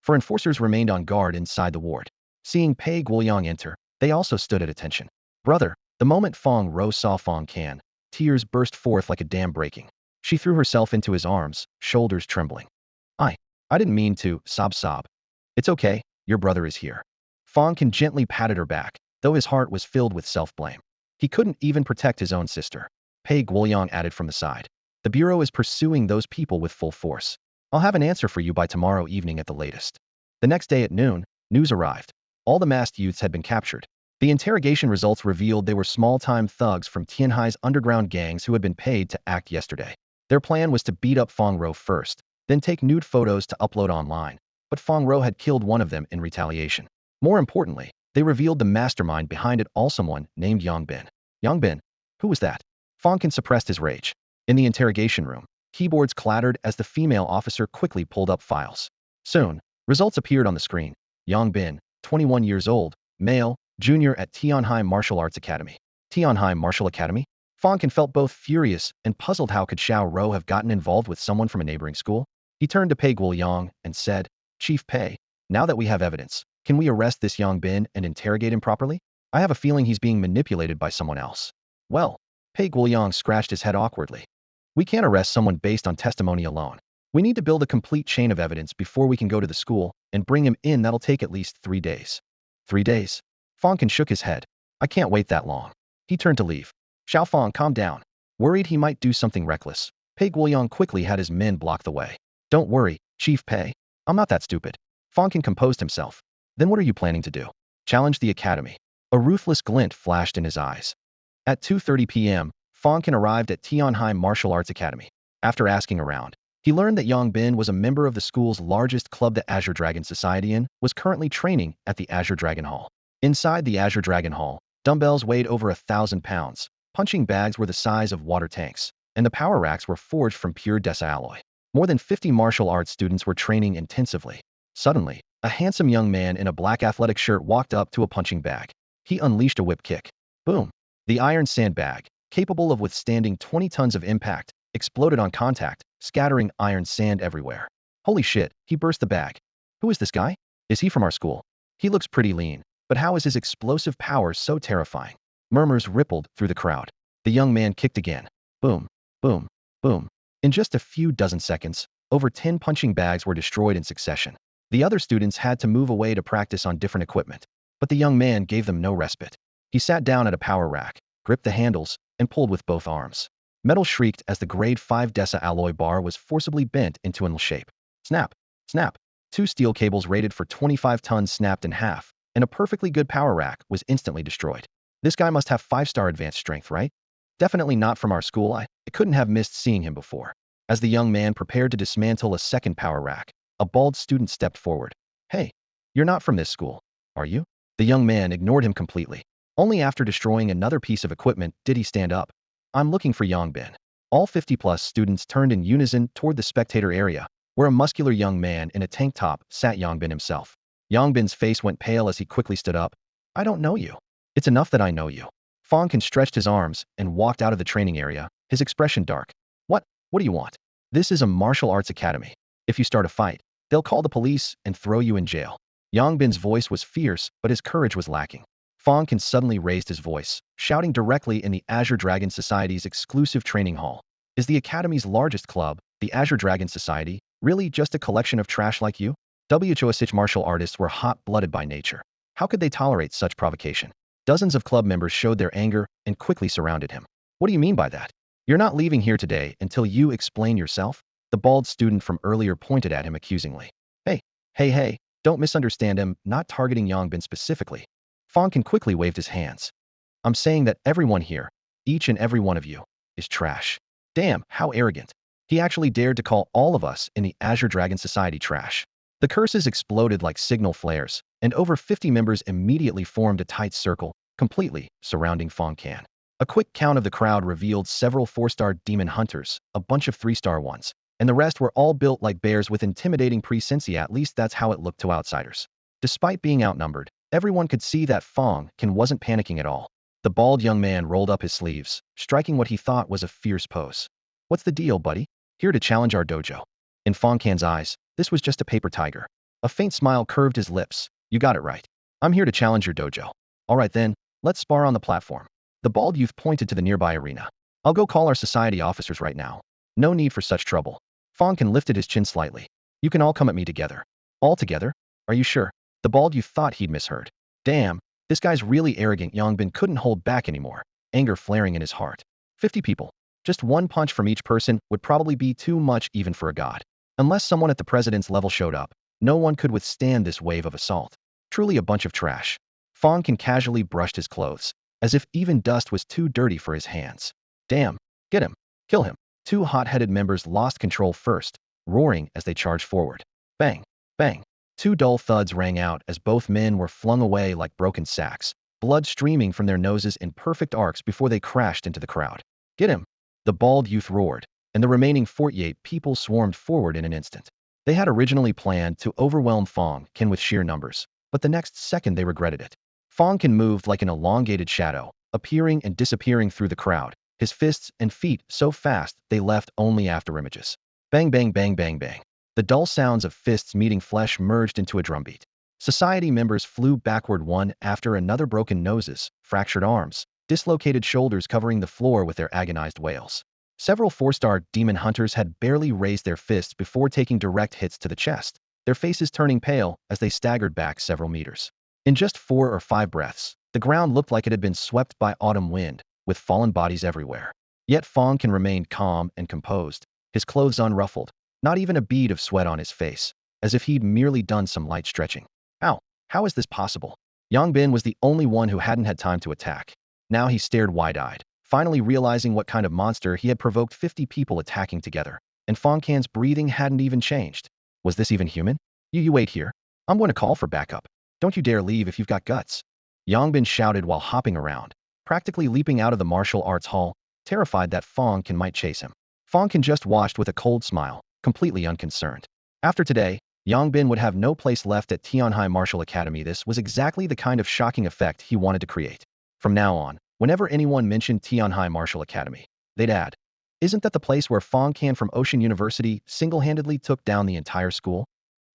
4 enforcers remained on guard inside the ward. Seeing Pei Guoyang enter, they also stood at attention. Brother, the moment Fang Rou saw Fang Can, tears burst forth like a dam breaking. She threw herself into his arms, shoulders trembling. I didn't mean to, sob. It's okay, your brother is here. Fang Can gently patted her back, though his heart was filled with self-blame. He couldn't even protect his own sister. Pei Guoyang added from the side. The Bureau is pursuing those people with full force. I'll have an answer for you by tomorrow evening at the latest. The next day at noon, news arrived. All the masked youths had been captured. The interrogation results revealed they were small-time thugs from Tianhai's underground gangs who had been paid to act yesterday. Their plan was to beat up Fang Rou first, then take nude photos to upload online. but Fang Rou had killed one of them in retaliation. More importantly, they revealed the mastermind behind it all, someone named Yang Bin. Yang Bin? Who was that? Fang Can suppressed his rage. In the interrogation room, keyboards clattered as the female officer quickly pulled up files. Soon, results appeared on the screen. Yang Bin, 21 years old, male, junior at Tianhai Martial Arts Academy. Tianhai Martial Academy? Fang Can felt both furious and puzzled. How could Xiao Rou have gotten involved with someone from a neighboring school? He turned to Pei Guoyang and said, Chief Pei, now that we have evidence, can we arrest this Yang Bin and interrogate him properly? I have a feeling he's being manipulated by someone else. Well, Pei Guoyang scratched his head awkwardly. We can't arrest someone based on testimony alone. We need to build a complete chain of evidence before we can go to the school and bring him in. That'll take at least 3 days. 3 days? Fang Can shook his head. I can't wait that long. He turned to leave. Xiao Fang, calm down. Worried he might do something reckless, Pei Guoyang quickly had his men block the way. Don't worry, Chief Pei. I'm not that stupid. Fang Can composed himself. Then what are you planning to do? Challenge the academy. A ruthless glint flashed in his eyes. At 2:30 p.m., Fang Can arrived at Tianhai Martial Arts Academy. After asking around, he learned that Yang Bin was a member of the school's largest club, the Azure Dragon Society, and was currently training at the Azure Dragon Hall. Inside the Azure Dragon Hall, dumbbells weighed over 1,000 pounds, punching bags were the size of water tanks, and the power racks were forged from pure Desa alloy. More than 50 martial arts students were training intensively. Suddenly, a handsome young man in a black athletic shirt walked up to a punching bag. He unleashed a whip kick. Boom! The iron sandbag, capable of withstanding 20 tons of impact, exploded on contact, scattering iron sand everywhere. Holy shit, he burst the bag. Who is this guy? Is he from our school? He looks pretty lean, but how is his explosive power so terrifying? Murmurs rippled through the crowd. The young man kicked again. Boom, boom, boom. In just a few dozen seconds, over 10 punching bags were destroyed in succession. The other students had to move away to practice on different equipment, but the young man gave them no respite. He sat down at a power rack, gripped the handles, and pulled with both arms. Metal shrieked as the grade 5 Desa alloy bar was forcibly bent into an L shape. Snap, snap. 2 steel cables rated for 25 tons snapped in half, and a perfectly good power rack was instantly destroyed. This guy must have 5-star advanced strength, right? Definitely not from our school. I couldn't have missed seeing him before. As the young man prepared to dismantle a second power rack, a bald student stepped forward. Hey, you're not from this school, are you? The young man ignored him completely. Only after destroying another piece of equipment did he stand up. I'm looking for Yang Bin. All 50-plus students turned in unison toward the spectator area, where a muscular young man in a tank top sat. Yang Bin himself. Yang Bin's face went pale as he quickly stood up. I don't know you. It's enough that I know you. Fang Can stretched his arms and walked out of the training area, his expression dark. What do you want? This is a martial arts academy. If you start a fight, they'll call the police and throw you in jail. Yang Bin's voice was fierce, but his courage was lacking. Fang Can suddenly raised his voice, shouting directly in the Azure Dragon Society's exclusive training hall. Is the academy's largest club, the Azure Dragon Society, really just a collection of trash like you? WHOSH martial artists were hot-blooded by nature. How could they tolerate such provocation? Dozens of club members showed their anger and quickly surrounded him. What do you mean by that? You're not leaving here today until you explain yourself? The bald student from earlier pointed at him accusingly. Hey, don't misunderstand him, not targeting Yang Bin specifically. Fang Can quickly waved his hands. I'm saying that everyone here, each and every one of you, is trash. Damn, how arrogant. He actually dared to call all of us in the Azure Dragon Society trash. The curses exploded like signal flares, and over 50 members immediately formed a tight circle, completely surrounding Fang Can. A quick count of the crowd revealed several 4-star demon hunters, a bunch of 3-star ones, and the rest were all built like bears with intimidating Pinxixi. At least that's how it looked to outsiders. Despite being outnumbered, everyone could see that Fang Can wasn't panicking at all. The bald young man rolled up his sleeves, striking what he thought was a fierce pose. What's the deal, buddy? Here to challenge our dojo. In Fang Can's eyes, this was just a paper tiger. A faint smile curved his lips. You got it right. I'm here to challenge your dojo. All right then, let's spar on the platform. The bald youth pointed to the nearby arena. I'll go call our society officers right now. No need for such trouble. Fang Can lifted his chin slightly. You can all come at me together. All together? Are you sure? The bald youth thought he'd misheard. Damn, this guy's really arrogant. Yang Bin couldn't hold back anymore, anger flaring in his heart. 50 people. Just one punch from each person would probably be too much even for a god. Unless someone at the president's level showed up, no one could withstand this wave of assault. Truly a bunch of trash. Fang Can casually brushed his clothes, as if even dust was too dirty for his hands. Damn, get him, kill him. 2 hot-headed members lost control first, roaring as they charged forward. Bang, bang. Two dull thuds rang out as both men were flung away like broken sacks, blood streaming from their noses in perfect arcs before they crashed into the crowd. "Get him!" The bald youth roared, and the remaining 48 people swarmed forward in an instant. They had originally planned to overwhelm Fang Can with sheer numbers, but the next second they regretted it. Fang Can moved like an elongated shadow, appearing and disappearing through the crowd, his fists and feet so fast they left only afterimages. Bang bang bang bang bang. The dull sounds of fists meeting flesh merged into a drumbeat. Society members flew backward one after another, broken noses, fractured arms, dislocated shoulders covering the floor with their agonized wails. Several 4-star demon hunters had barely raised their fists before taking direct hits to the chest, their faces turning pale as they staggered back several meters. In just 4 or 5 breaths, the ground looked like it had been swept by autumn wind, with fallen bodies everywhere. Yet Fang Can remained calm and composed, his clothes unruffled, not even a bead of sweat on his face, as if he'd merely done some light stretching. Ow, how is this possible? Yang Bin was the only one who hadn't had time to attack. Now he stared wide-eyed, finally realizing what kind of monster he had provoked. 50 people attacking together, and Fang Can's breathing hadn't even changed. Was this even human? You wait here. I'm going to call for backup. Don't you dare leave if you've got guts. Yang Bin shouted while hopping around, practically leaping out of the martial arts hall, terrified that Fang Can might chase him. Fang Can just watched with a cold smile, completely unconcerned. After today, Yang Bin would have no place left at Tianhai Martial Academy. This was exactly the kind of shocking effect he wanted to create. From now on, whenever anyone mentioned Tianhai Martial Academy, they'd add, "Isn't that the place where Fang Can from Ocean University single-handedly took down the entire school?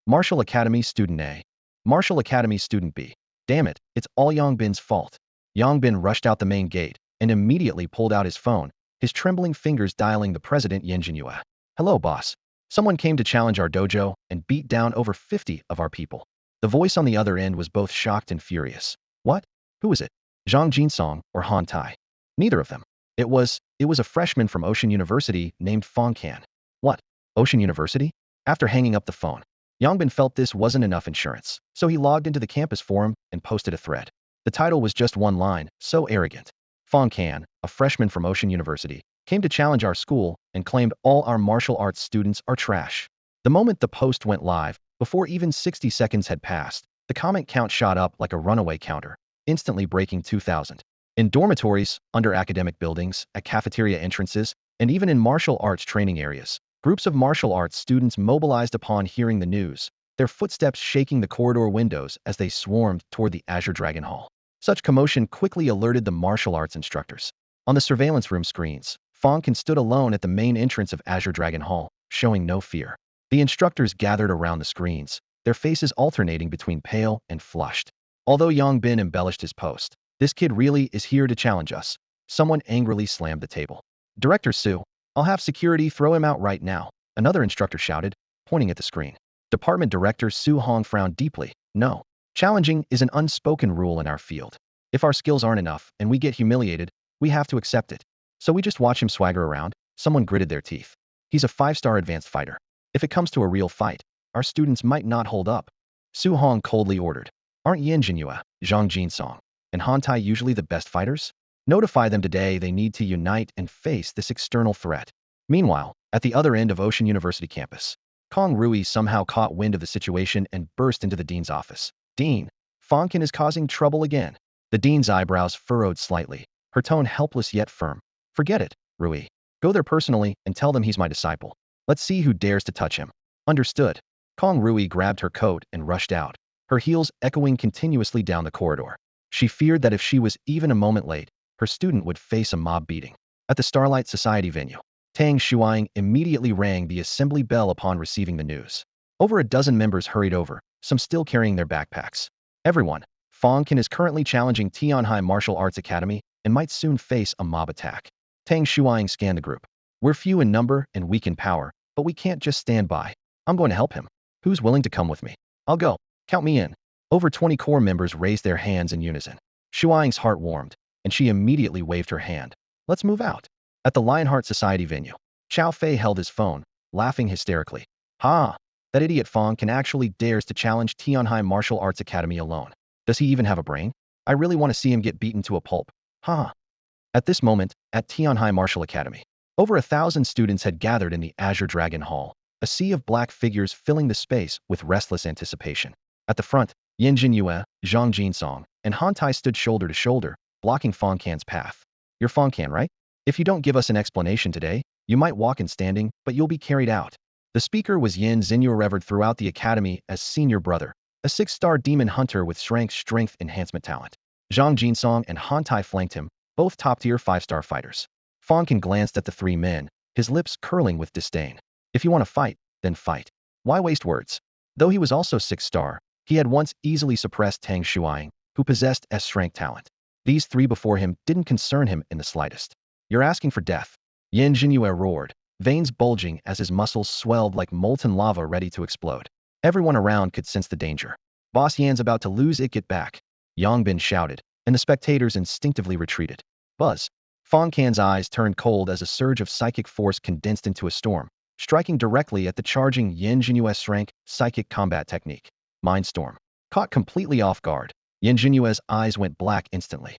Martial Academy Student A. Martial Academy Student B. Damn it, it's all Yang Bin's fault." Yang Bin rushed out the main gate and immediately pulled out his phone, his trembling fingers dialing the president Yen Jinhua. "Hello, boss. Someone came to challenge our dojo and beat down over 50 of our people." The voice on the other end was both shocked and furious. "What? Who is it? Zhang Jinsong or Han Tai?" "Neither of them. It was a freshman from Ocean University named Fang Can." "What? Ocean University?" After hanging up the phone, Yang Bin felt this wasn't enough insurance, so he logged into the campus forum and posted a thread. The title was just one line, so arrogant. "Fang Can, a freshman from Ocean University, came to challenge our school and claimed all our martial arts students are trash." The moment the post went live, before even 60 seconds had passed, the comment count shot up like a runaway counter, instantly breaking 2,000. In dormitories, under academic buildings, at cafeteria entrances, and even in martial arts training areas, groups of martial arts students mobilized upon hearing the news, their footsteps shaking the corridor windows as they swarmed toward the Azure Dragon Hall. Such commotion quickly alerted the martial arts instructors. On the surveillance room screens, Fang Can stood alone at the main entrance of Azure Dragon Hall, showing no fear. The instructors gathered around the screens, their faces alternating between pale and flushed. Although Yang Bin embellished his post, "This kid really is here to challenge us." Someone angrily slammed the table. "Director Su, I'll have security throw him out right now," another instructor shouted, pointing at the screen. Department Director Su Hong frowned deeply. "No. Challenging is an unspoken rule in our field. If our skills aren't enough and we get humiliated, we have to accept it. So we just watch him swagger around." Someone gritted their teeth. "He's a 5-star advanced fighter. If it comes to a real fight, our students might not hold up." Su Hong coldly ordered, "Aren't Yen Jinhua, Zhang Jinsong, and Han Tai usually the best fighters? Notify them today they need to unite and face this external threat." Meanwhile, at the other end of Ocean University campus, Kong Rui somehow caught wind of the situation and burst into the dean's office. "Dean, Fang Can is causing trouble again." The dean's eyebrows furrowed slightly, her tone helpless yet firm. "Forget it, Rui. Go there personally and tell them he's my disciple. Let's see who dares to touch him." "Understood." Kong Rui grabbed her coat and rushed out, her heels echoing continuously down the corridor. She feared that if she was even a moment late, her student would face a mob beating. At the Starlight Society venue, Tang Shuang immediately rang the assembly bell upon receiving the news. Over a dozen members hurried over, some still carrying their backpacks. "Everyone, Fang Can is currently challenging Tianhai Martial Arts Academy and might soon face a mob attack." Tang Shuang scanned the group. "We're few in number and weak in power, but we can't just stand by. I'm going to help him. Who's willing to come with me? I'll go. Count me in." Over 20 core members raised their hands in unison. Shuang's heart warmed, and she immediately waved her hand. "Let's move out." At the Lionheart Society venue, Chao Fei held his phone, laughing hysterically. "Ha! That idiot Fang Can actually dares to challenge Tianhai Martial Arts Academy alone. Does he even have a brain? I really want to see him get beaten to a pulp. Ha!" At this moment, at Tianhai Martial Academy, over 1,000 students had gathered in the Azure Dragon Hall, a sea of black figures filling the space with restless anticipation. At the front, Yin Jinyue, Zhang Jinsong, and Han Tai stood shoulder to shoulder, blocking Fang Can's path. You're Fang Can, right? If you don't give us an explanation today, you might walk in standing, but you'll be carried out. The speaker was Yin Jinyue, revered throughout the academy as senior brother, a 6-star demon hunter with strength enhancement talent. Zhang Jinsong and Han Tai flanked him, both top-tier 5-star fighters. Fang Can glanced at the three men, his lips curling with disdain. If you want to fight, then fight. Why waste words? Though he was also 6-star, he had once easily suppressed Tang Shuang, who possessed S-strength talent. These three before him didn't concern him in the slightest. You're asking for death. Yin Jinyue roared, veins bulging as his muscles swelled like molten lava ready to explode. Everyone around could sense the danger. Boss Yan's about to lose it, get back. Yang Bin shouted, and the spectators instinctively retreated. Buzz. Fang Can's eyes turned cold as a surge of psychic force condensed into a storm, striking directly at the charging Yin Jinyue's rank psychic combat technique. Mind Storm. Caught completely off guard, Yin Jinyue's eyes went black instantly.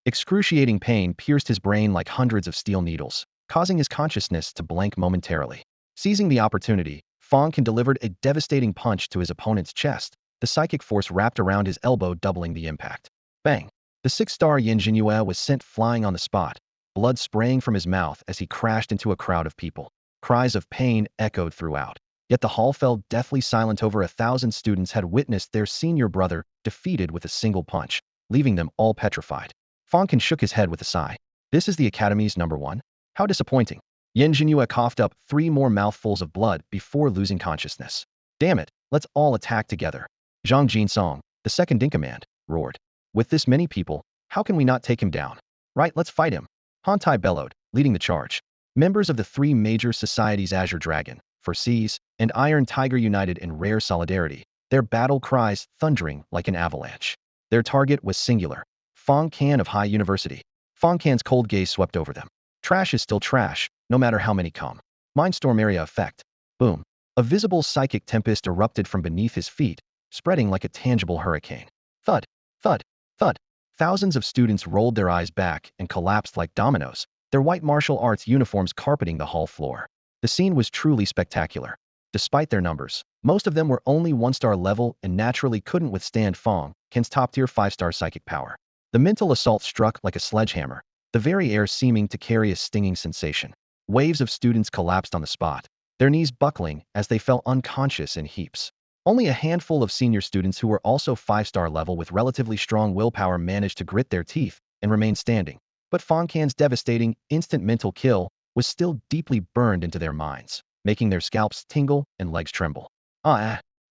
Excruciating pain pierced his brain like hundreds of steel needles, causing his consciousness to blank momentarily. Seizing the opportunity, Fang Can delivered a devastating punch to his opponent's chest, the psychic force wrapped around his elbow doubling the impact. Bang! The 6-star Yin Jinyue was sent flying on the spot, blood spraying from his mouth as he crashed into a crowd of people. Cries of pain echoed throughout. Yet the hall fell deathly silent. Over 1,000 students had witnessed their senior brother defeated with a single punch, leaving them all petrified. Fang Can shook his head with a sigh. This is the Academy's #1? How disappointing. Yin Jinyue coughed up 3 more mouthfuls of blood before losing consciousness. Damn it, let's all attack together. Zhang Jinsong, the second-in-command, roared. With this many people, how can we not take him down? Right, let's fight him. Han Tai bellowed, leading the charge. Members of the 3 major societies, Azure Dragon, For Seas, and Iron Tiger, united in rare solidarity, their battle cries thundering like an avalanche. Their target was singular. Fang Can of High University. Fang Can's cold gaze swept over them. Trash is still trash, no matter how many come. Mindstorm area effect. Boom. A visible psychic tempest erupted from beneath his feet, spreading like a tangible hurricane. Thud, thud, thud. Thousands of students rolled their eyes back and collapsed like dominoes, their white martial arts uniforms carpeting the hall floor. The scene was truly spectacular. Despite their numbers, most of them were only 1-star level and naturally couldn't withstand Fang Can's top-tier 5-star psychic power. The mental assault struck like a sledgehammer, the very air seeming to carry a stinging sensation. Waves of students collapsed on the spot, their knees buckling as they fell unconscious in heaps. Only a handful of senior students who were also 5-star level with relatively strong willpower managed to grit their teeth and remain standing. But Fang Can's devastating, instant mental kill was still deeply burned into their minds, making their scalps tingle and legs tremble.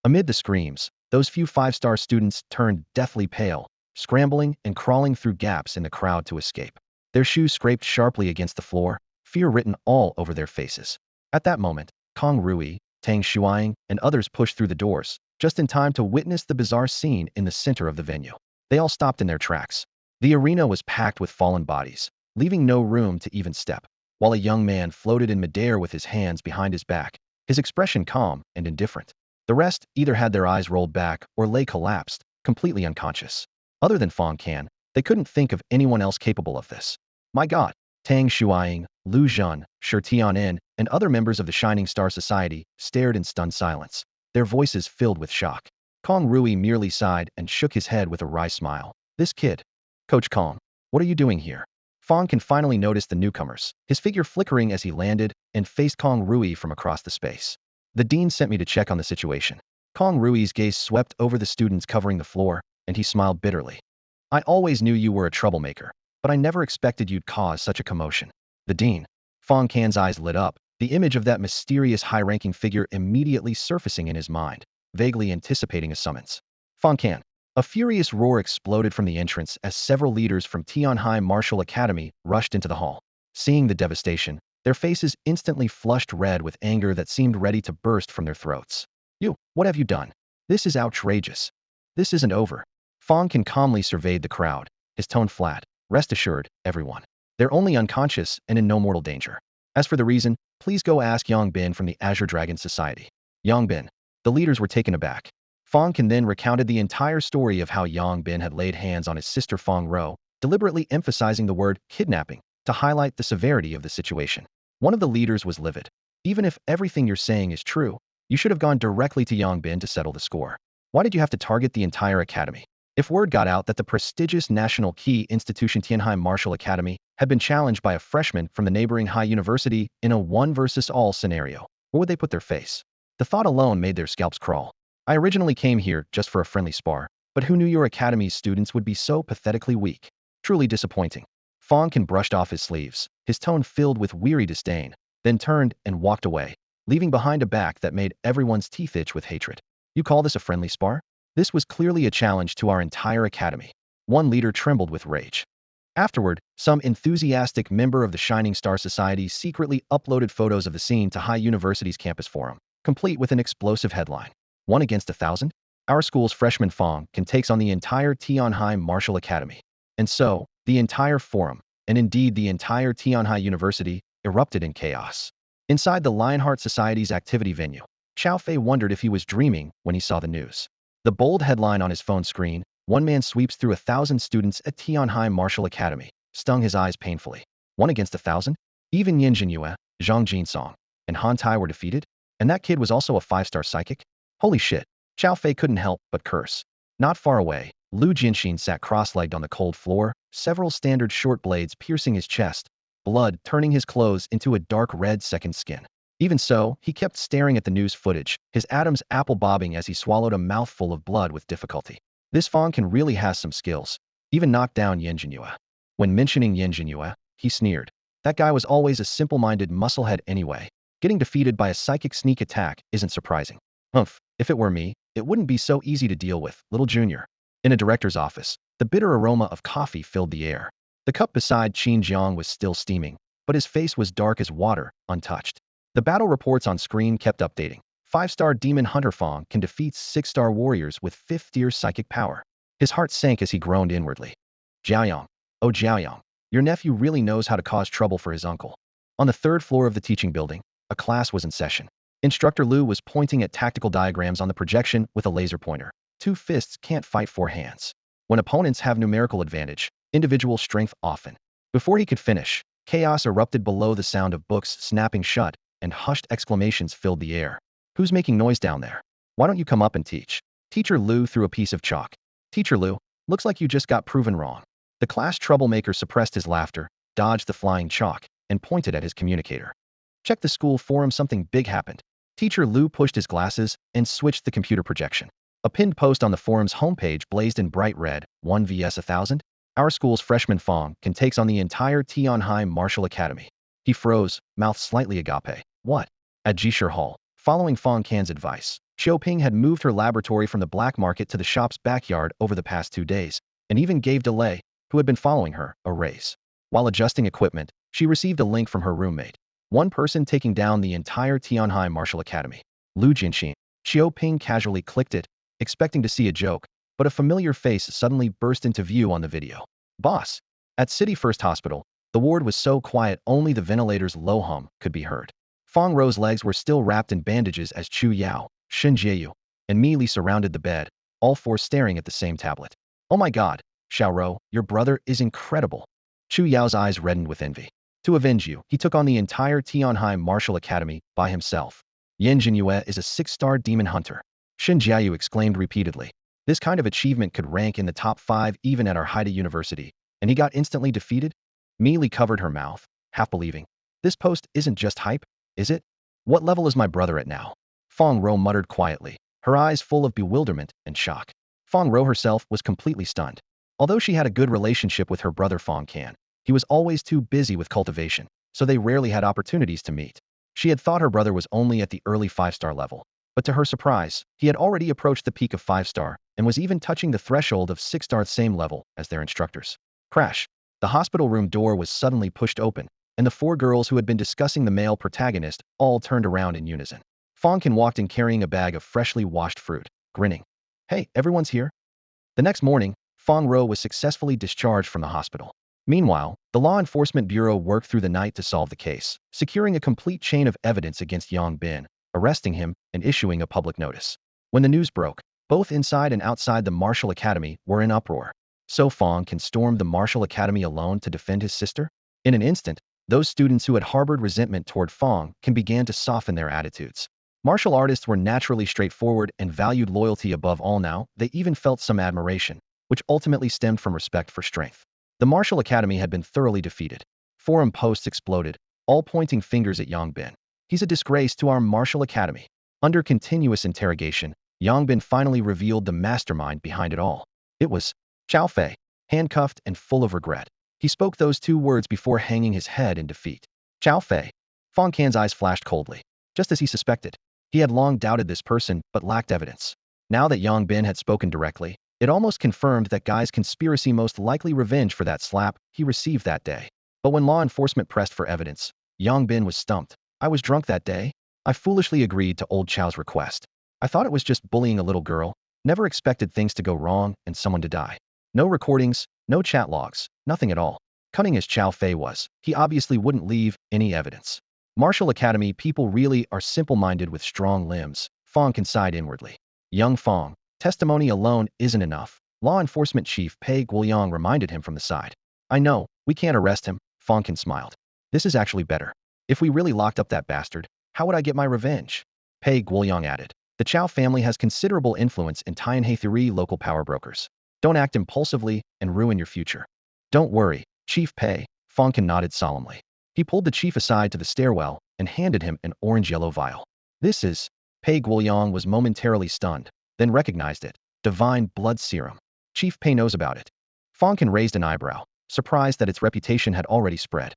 Amid the screams, those few 5-star students turned deathly pale, scrambling and crawling through gaps in the crowd to escape. Their shoes scraped sharply against the floor, fear written all over their faces. At that moment, Kong Rui, Tang Shuang, and others pushed through the doors, just in time to witness the bizarre scene in the center of the venue. They all stopped in their tracks. The arena was packed with fallen bodies, leaving no room to even step, while a young man floated in midair with his hands behind his back, his expression calm and indifferent. The rest either had their eyes rolled back or lay collapsed, completely unconscious. Other than Fang Can, they couldn't think of anyone else capable of this. My God! Tang Shuang, Lu Zhen, Shi Tianen, and other members of the Shining Star Society stared in stunned silence, their voices filled with shock. Kong Rui merely sighed and shook his head with a wry smile. This kid. Coach Kong, what are you doing here? Fang Can finally noticed the newcomers, his figure flickering as he landed and faced Kong Rui from across the space. The dean sent me to check on the situation. Kong Rui's gaze swept over the students covering the floor, and he smiled bitterly. I always knew you were a troublemaker, but I never expected you'd cause such a commotion. The dean. Fang Can's eyes lit up, the image of that mysterious high-ranking figure immediately surfacing in his mind, vaguely anticipating a summons. Fang Can. A furious roar exploded from the entrance as several leaders from Tianhai Martial Academy rushed into the hall. Seeing the devastation, their faces instantly flushed red with anger that seemed ready to burst from their throats. You, what have you done? This is outrageous. This isn't over. Fang Can calmly surveyed the crowd, his tone flat. Rest assured, everyone. They're only unconscious and in no mortal danger. As for the reason, please go ask Yang Bin from the Azure Dragon Society. Yang Bin. The leaders were taken aback. Fang Can then recounted the entire story of how Yang Bin had laid hands on his sister Fang Rou, deliberately emphasizing the word kidnapping to highlight the severity of the situation. One of the leaders was livid. Even if everything you're saying is true, you should have gone directly to Yongbin to settle the score. Why did you have to target the entire academy? If word got out that the prestigious national key institution Tianheim Martial Academy had been challenged by a freshman from the neighboring high university in a one versus all scenario, where would they put their face? The thought alone made their scalps crawl. I originally came here just for a friendly spar, but who knew your academy's students would be so pathetically weak? Truly disappointing. Fang Can brushed off his sleeves, his tone filled with weary disdain, then turned and walked away, leaving behind a back that made everyone's teeth itch with hatred. You call this a friendly spar? This was clearly a challenge to our entire academy. One leader trembled with rage. Afterward, some enthusiastic member of the Shining Star Society secretly uploaded photos of the scene to High University's campus forum, complete with an explosive headline. 1 against 1,000? Our school's freshman Fang Can takes on the entire Tianheim Martial Academy. And so, the entire forum, and indeed the entire Tianhai University, erupted in chaos. Inside the Lionheart Society's activity venue, Xiao Fei wondered if he was dreaming when he saw the news. The bold headline on his phone screen, "One man sweeps through 1,000 students at Tianheim Martial Academy," stung his eyes painfully. 1 against 1,000? Even Yin Jinyue, Zhang Jinsong, and Han Tai were defeated? And that kid was also a 5-star psychic? Holy shit. Xiao Fei couldn't help but curse. Not far away, Lu Jianxin sat cross-legged on the cold floor, several standard short blades piercing his chest, blood turning his clothes into a dark red second skin. Even so, he kept staring at the news footage, his Adam's apple bobbing as he swallowed a mouthful of blood with difficulty. This Fang Can really has some skills. Even knocked down Yin Jinyue. When mentioning Yin Jinyue, he sneered. That guy was always a simple-minded musclehead anyway. Getting defeated by a psychic sneak attack isn't surprising. Humph, if it were me, it wouldn't be so easy to deal with, little junior. In a director's office, the bitter aroma of coffee filled the air. The cup beside Qin Jiang was still steaming, but his face was dark as water, untouched. The battle reports on screen kept updating. 5-star demon hunter Fang Can defeats 6-star warriors with 5th-tier psychic power. His heart sank as he groaned inwardly. Jiaoyang, oh Jiaoyang, your nephew really knows how to cause trouble for his uncle. On the 3rd floor of the teaching building, a class was in session. Instructor Lu was pointing at tactical diagrams on the projection with a laser pointer. 2 fists can't fight 4 hands. When opponents have numerical advantage, individual strength often. Before he could finish, chaos erupted below. The sound of books snapping shut, and hushed exclamations filled the air. Who's making noise down there? Why don't you come up and teach? Teacher Lu threw a piece of chalk. Teacher Lu, looks like you just got proven wrong. The class troublemaker suppressed his laughter, dodged the flying chalk, and pointed at his communicator. Check the school forum, something big happened. Teacher Lu pushed his glasses and switched the computer projection. A pinned post on the forum's homepage blazed in bright red, 1 vs 1,000? Our school's freshman Fang Can takes on the entire Tianheim Martial Academy. He froze, mouth slightly agape. What? At Jishir Hall, following Fang Can's advice, Xiaoping had moved her laboratory from the black market to the shop's backyard over the past 2 days, and even gave Delay, who had been following her, a raise. While adjusting equipment, she received a link from her roommate. One person taking down the entire Tianheim Martial Academy. Lu Jianxin. Xiaoping casually clicked it, expecting to see a joke, but a familiar face suddenly burst into view on the video. Boss. At City First Hospital, the ward was so quiet only the ventilator's low hum could be heard. Fang Rou's legs were still wrapped in bandages as Chu Yao, Shen Jieyu, and Mi Li surrounded the bed, all 4 staring at the same tablet. Oh my god, Xiao Rou, your brother is incredible. Chu Yao's eyes reddened with envy. To avenge you, he took on the entire Tianheim Martial Academy by himself. Yin Jinyue is a 6-star demon hunter. Shen Jiayu exclaimed repeatedly. This kind of achievement could rank in the top 5 even at our Haida University, and he got instantly defeated? Mi Li covered her mouth, half believing. This post isn't just hype, is it? What level is my brother at now? Fang Rou muttered quietly, her eyes full of bewilderment and shock. Fang Rou herself was completely stunned. Although she had a good relationship with her brother Fang Can, he was always too busy with cultivation, so they rarely had opportunities to meet. She had thought her brother was only at the early 5-star level, but to her surprise, he had already approached the peak of 5-star and was even touching the threshold of 6-star, same level as their instructors. Crash. The hospital room door was suddenly pushed open, and the 4 girls who had been discussing the male protagonist all turned around in unison. Fang Can walked in carrying a bag of freshly washed fruit, grinning. Hey, everyone's here? The next morning, Fang Rou was successfully discharged from the hospital. Meanwhile, the Law Enforcement Bureau worked through the night to solve the case, securing a complete chain of evidence against Yang Bin, arresting him, and issuing a public notice. When the news broke, both inside and outside the Martial Academy were in uproar. So Fang Can stormed the Martial Academy alone to defend his sister? In an instant, Those students who had harbored resentment toward Fang Can began to soften their attitudes. Martial artists were naturally straightforward and valued loyalty above all. Now they even felt some admiration, which ultimately stemmed from respect for strength. The martial academy had been thoroughly defeated. Forum posts exploded, all pointing fingers at Yang Bin. He's a disgrace to our martial academy. Under continuous interrogation, Yang Bin finally revealed the mastermind behind it all. It was Qiao Fei, handcuffed and full of regret. He spoke those two words before hanging his head in defeat. Qiao Fei. Fang Can's eyes flashed coldly. Just as he suspected. He had long doubted this person, but lacked evidence. Now that Yang Bin had spoken directly, it almost confirmed that Guy's conspiracy, most likely revenge for that slap he received that day. But when law enforcement pressed for evidence, Yang Bin was stumped. I was drunk that day. I foolishly agreed to old Chao's request. I thought it was just bullying a little girl. Never expected things to go wrong and someone to die. No recordings, no chat logs, nothing at all. Cunning as Qiao Fei was, he obviously wouldn't leave any evidence. Martial Academy people really are simple-minded with strong limbs, Fang Can sighed inwardly. Young Fang, testimony alone isn't enough. Law Enforcement Chief Pei Guoyang reminded him from the side. I know, we can't arrest him, Fang Can smiled. This is actually better. If we really locked up that bastard, how would I get my revenge? Pei Guoyang added. The Chao family has considerable influence in Tianhe 3 local power brokers. Don't act impulsively and ruin your future. Don't worry, Chief Pei, Fang Can nodded solemnly. He pulled the chief aside to the stairwell and handed him an orange-yellow vial. This is… Pei Guoyang was momentarily stunned, then recognized it. Divine blood serum. Chief Pei knows about it. Fang Can raised an eyebrow, surprised that its reputation had already spread.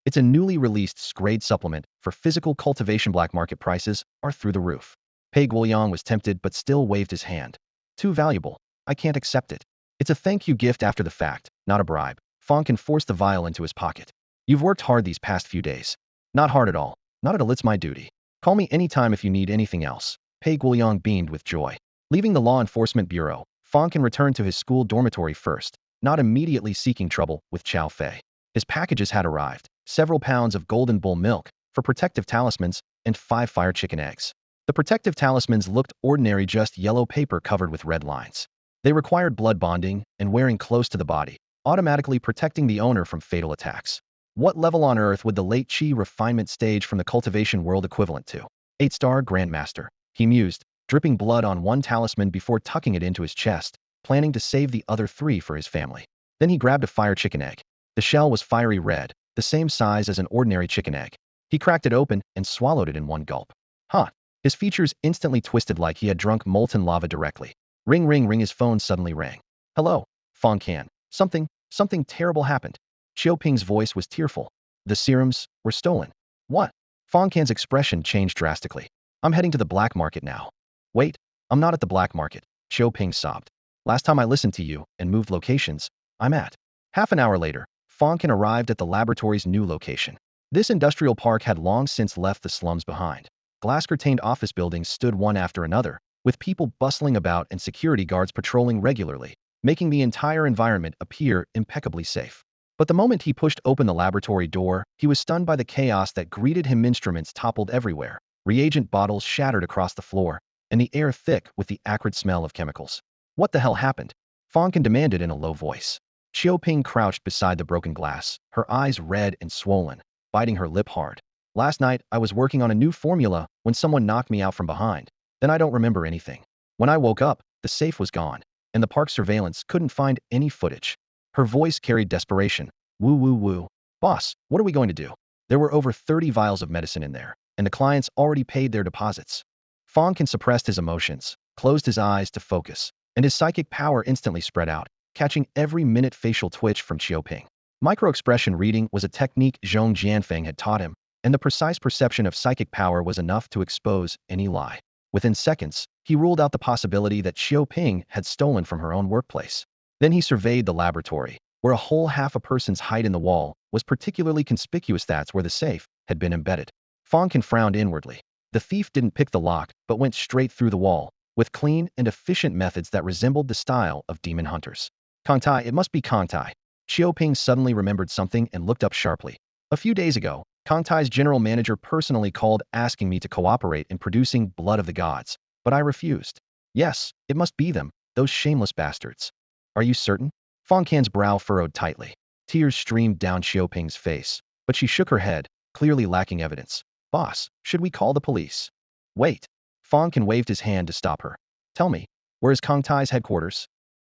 It's a newly released grade supplement for physical cultivation. Black market prices are through the roof. Pei Guoyang was tempted but still waved his hand. Too valuable. I can't accept it. It's a thank you gift after the fact, not a bribe. Fang Can forced the vial into his pocket. You've worked hard these past few days. Not hard at all. Not at all, it's my duty. Call me anytime if you need anything else. Pei Guoyang beamed with joy. Leaving the law enforcement bureau, Fang Can returned to his school dormitory first, not immediately seeking trouble with Qiao Fei. His packages had arrived, several pounds of golden bull milk for protective talismans and 5 fire chicken eggs. The protective talismans looked ordinary, just yellow paper covered with red lines. They required blood bonding and wearing close to the body, automatically protecting the owner from fatal attacks. What level on earth would the late Qi refinement stage from the cultivation world equivalent to? 8-star Grandmaster, he mused, dripping blood on one talisman before tucking it into his chest, planning to save the other 3 for his family. Then he grabbed a fire chicken egg. The shell was fiery red, the same size as an ordinary chicken egg. He cracked it open and swallowed it in one gulp. Huh. His features instantly twisted like he had drunk molten lava directly. Ring ring ring, his phone suddenly rang. Hello, Fang Can. Something terrible happened. Xiaoping's voice was tearful. The serums were stolen. What? Fang Can's expression changed drastically. I'm heading to the black market now. Wait, I'm not at the black market, Xiaoping sobbed. Last time I listened to you and moved locations, I'm at. Half an hour later, Fang Can arrived at the laboratory's new location. This industrial park had long since left the slums behind. Glass-curtained office buildings stood one after another, with people bustling about and security guards patrolling regularly, making the entire environment appear impeccably safe. But the moment he pushed open the laboratory door, he was stunned by the chaos that greeted him. Instruments toppled everywhere, reagent bottles shattered across the floor, and the air thick with the acrid smell of chemicals. What the hell happened? Fang Can demanded in a low voice. Xiaoping crouched beside the broken glass, her eyes red and swollen, biting her lip hard. Last night, I was working on a new formula when someone knocked me out from behind. Then I don't remember anything. When I woke up, the safe was gone, and the park surveillance couldn't find any footage. Her voice carried desperation. Woo woo woo. Boss, what are we going to do? There were over 30 vials of medicine in there, and the clients already paid their deposits. Fang Can suppressed his emotions, closed his eyes to focus, and his psychic power instantly spread out, catching every minute facial twitch from Xiaoping. Micro-expression reading was a technique Zhong Jianfeng had taught him, and the precise perception of psychic power was enough to expose any lie. Within seconds, he ruled out the possibility that Xiaoping had stolen from her own workplace. Then he surveyed the laboratory, where a whole half a person's height in the wall was particularly conspicuous. That's where the safe had been embedded. Fang Can frowned inwardly. The thief didn't pick the lock, but went straight through the wall, with clean and efficient methods that resembled the style of demon hunters. Kang Tai, it must be Kang Tai. Xiaoping suddenly remembered something and looked up sharply. A few days ago, Kang Tai's general manager personally called asking me to cooperate in producing blood of the gods, but I refused. Yes, it must be them, those shameless bastards. Are you certain? Fang Can's brow furrowed tightly. Tears streamed down Xiaoping's face. but she shook her head, clearly lacking evidence. Boss, should we call the police? Wait. Fang Can waved his hand to stop her. Tell me, where is Kongtai's headquarters?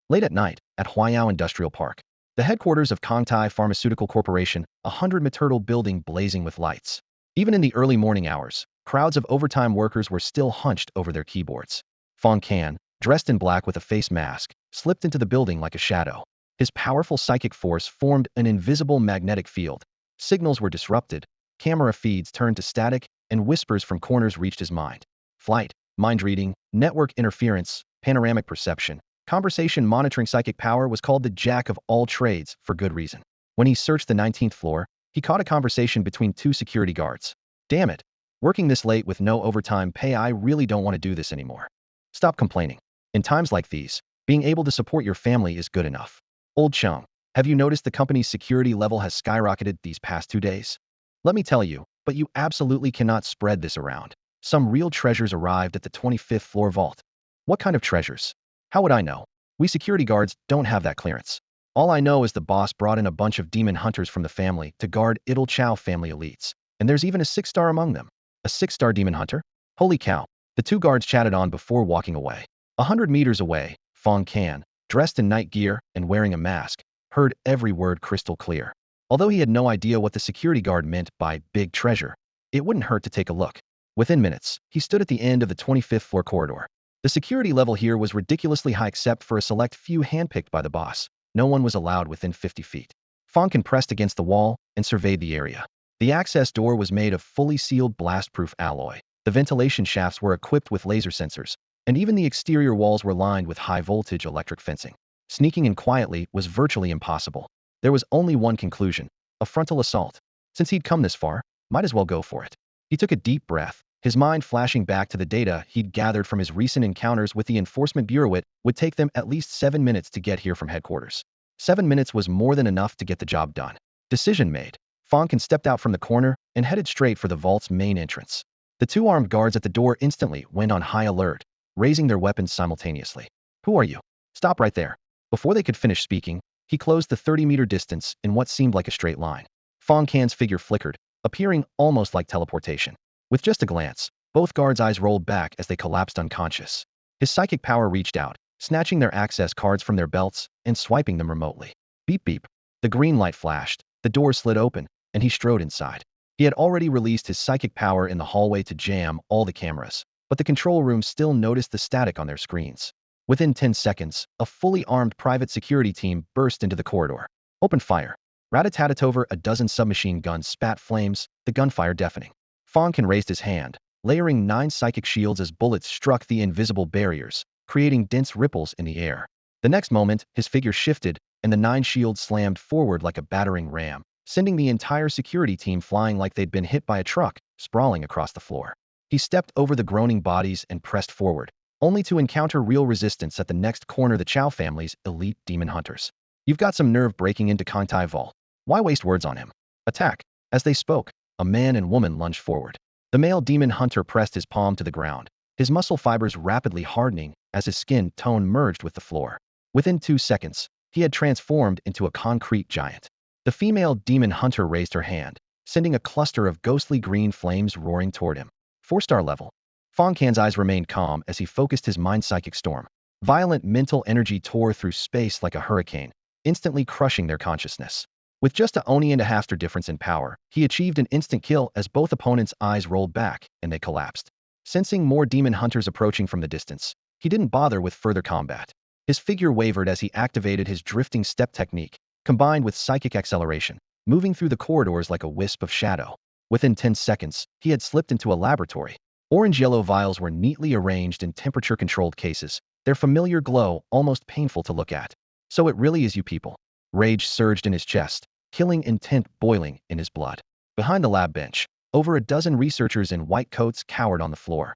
Late at night, at Huayao Industrial Park. The headquarters of Kongtai Pharmaceutical Corporation, a 100-meter building blazing with lights. Even in the early morning hours, crowds of overtime workers were still hunched over their keyboards. Fang Can, dressed in black with a face mask, slipped into the building like a shadow. His powerful psychic force formed an invisible magnetic field. Signals were disrupted, camera feeds turned to static, and whispers from corners reached his mind. Flight, mind reading, network interference, panoramic perception. Conversation monitoring psychic power was called the jack of all trades for good reason. When he searched the 19th floor, he caught a conversation between two security guards. Damn it. Working this late with no overtime pay, I really don't want to do this anymore. Stop complaining. In times like these, being able to support your family is good enough. Old Cheng, have you noticed the company's security level has skyrocketed these past 2 days? Let me tell you, but you absolutely cannot spread this around. Some real treasures arrived at the 25th floor vault. What kind of treasures? How would I know? We security guards don't have that clearance. All I know is the boss brought in a bunch of demon hunters from the family to guard Idle Chow family elites, and there's even a 6-star among them. A 6-star demon hunter? Holy cow. The two guards chatted on before walking away. 100 meters away, Fang Can, dressed in night gear and wearing a mask, heard every word crystal clear. Although he had no idea what the security guard meant by big treasure, it wouldn't hurt to take a look. Within minutes, he stood at the end of the 25th floor corridor. The security level here was ridiculously high except for a select few handpicked by the boss. No one was allowed within 50 feet. Fang Can pressed against the wall and surveyed the area. The access door was made of fully sealed blast-proof alloy. The ventilation shafts were equipped with laser sensors, and even the exterior walls were lined with high-voltage electric fencing. Sneaking in quietly was virtually impossible. There was only one conclusion: a frontal assault. Since he'd come this far, might as well go for it. He took a deep breath, his mind flashing back to the data he'd gathered from his recent encounters with the Enforcement Bureau. It would take them at least 7 minutes to get here from headquarters. 7 minutes was more than enough to get the job done. Decision made. Fang Can stepped out from the corner and headed straight for the vault's main entrance. The two armed guards at the door instantly went on high alert, raising their weapons simultaneously. Who are you? Stop right there. Before they could finish speaking, he closed the 30-meter distance in what seemed like a straight line. Fang Can's figure flickered, appearing almost like teleportation. With just a glance, both guards' eyes rolled back as they collapsed unconscious. His psychic power reached out, snatching their access cards from their belts and swiping them remotely. Beep beep. The green light flashed, the door slid open, and he strode inside. He had already released his psychic power in the hallway to jam all the cameras, but the control room still noticed the static on their screens. Within 10 seconds, a fully armed private security team burst into the corridor. Open fire. Rat-a-tat-tat. Over a dozen submachine guns spat flames, the gunfire deafening. Fang Can raised his hand, layering 9 psychic shields as bullets struck the invisible barriers, creating dense ripples in the air. The next moment, his figure shifted, and the 9 shields slammed forward like a battering ram, sending the entire security team flying like they'd been hit by a truck, sprawling across the floor. He stepped over the groaning bodies and pressed forward, only to encounter real resistance at the next corner: the Chow family's elite demon hunters. You've got some nerve breaking into Kongtai Vault. Why waste words on him? Attack. As they spoke, a man and woman lunged forward. The male demon hunter pressed his palm to the ground, his muscle fibers rapidly hardening as his skin tone merged with the floor. Within 2 seconds, he had transformed into a concrete giant. The female demon hunter raised her hand, sending a cluster of ghostly green flames roaring toward him. 4-star level. Fang Can's eyes remained calm as he focused his mind psychic storm. Violent mental energy tore through space like a hurricane, instantly crushing their consciousness. With just a oni and a half-star difference in power, he achieved an instant kill as both opponents' eyes rolled back and they collapsed. Sensing more demon hunters approaching from the distance, he didn't bother with further combat. His figure wavered as he activated his drifting step technique, combined with psychic acceleration, moving through the corridors like a wisp of shadow. Within 10 seconds, he had slipped into a laboratory. Orange-yellow vials were neatly arranged in temperature-controlled cases, their familiar glow almost painful to look at. So it really is you people. Rage surged in his chest, killing intent boiling in his blood. Behind the lab bench, over a dozen researchers in white coats cowered on the floor.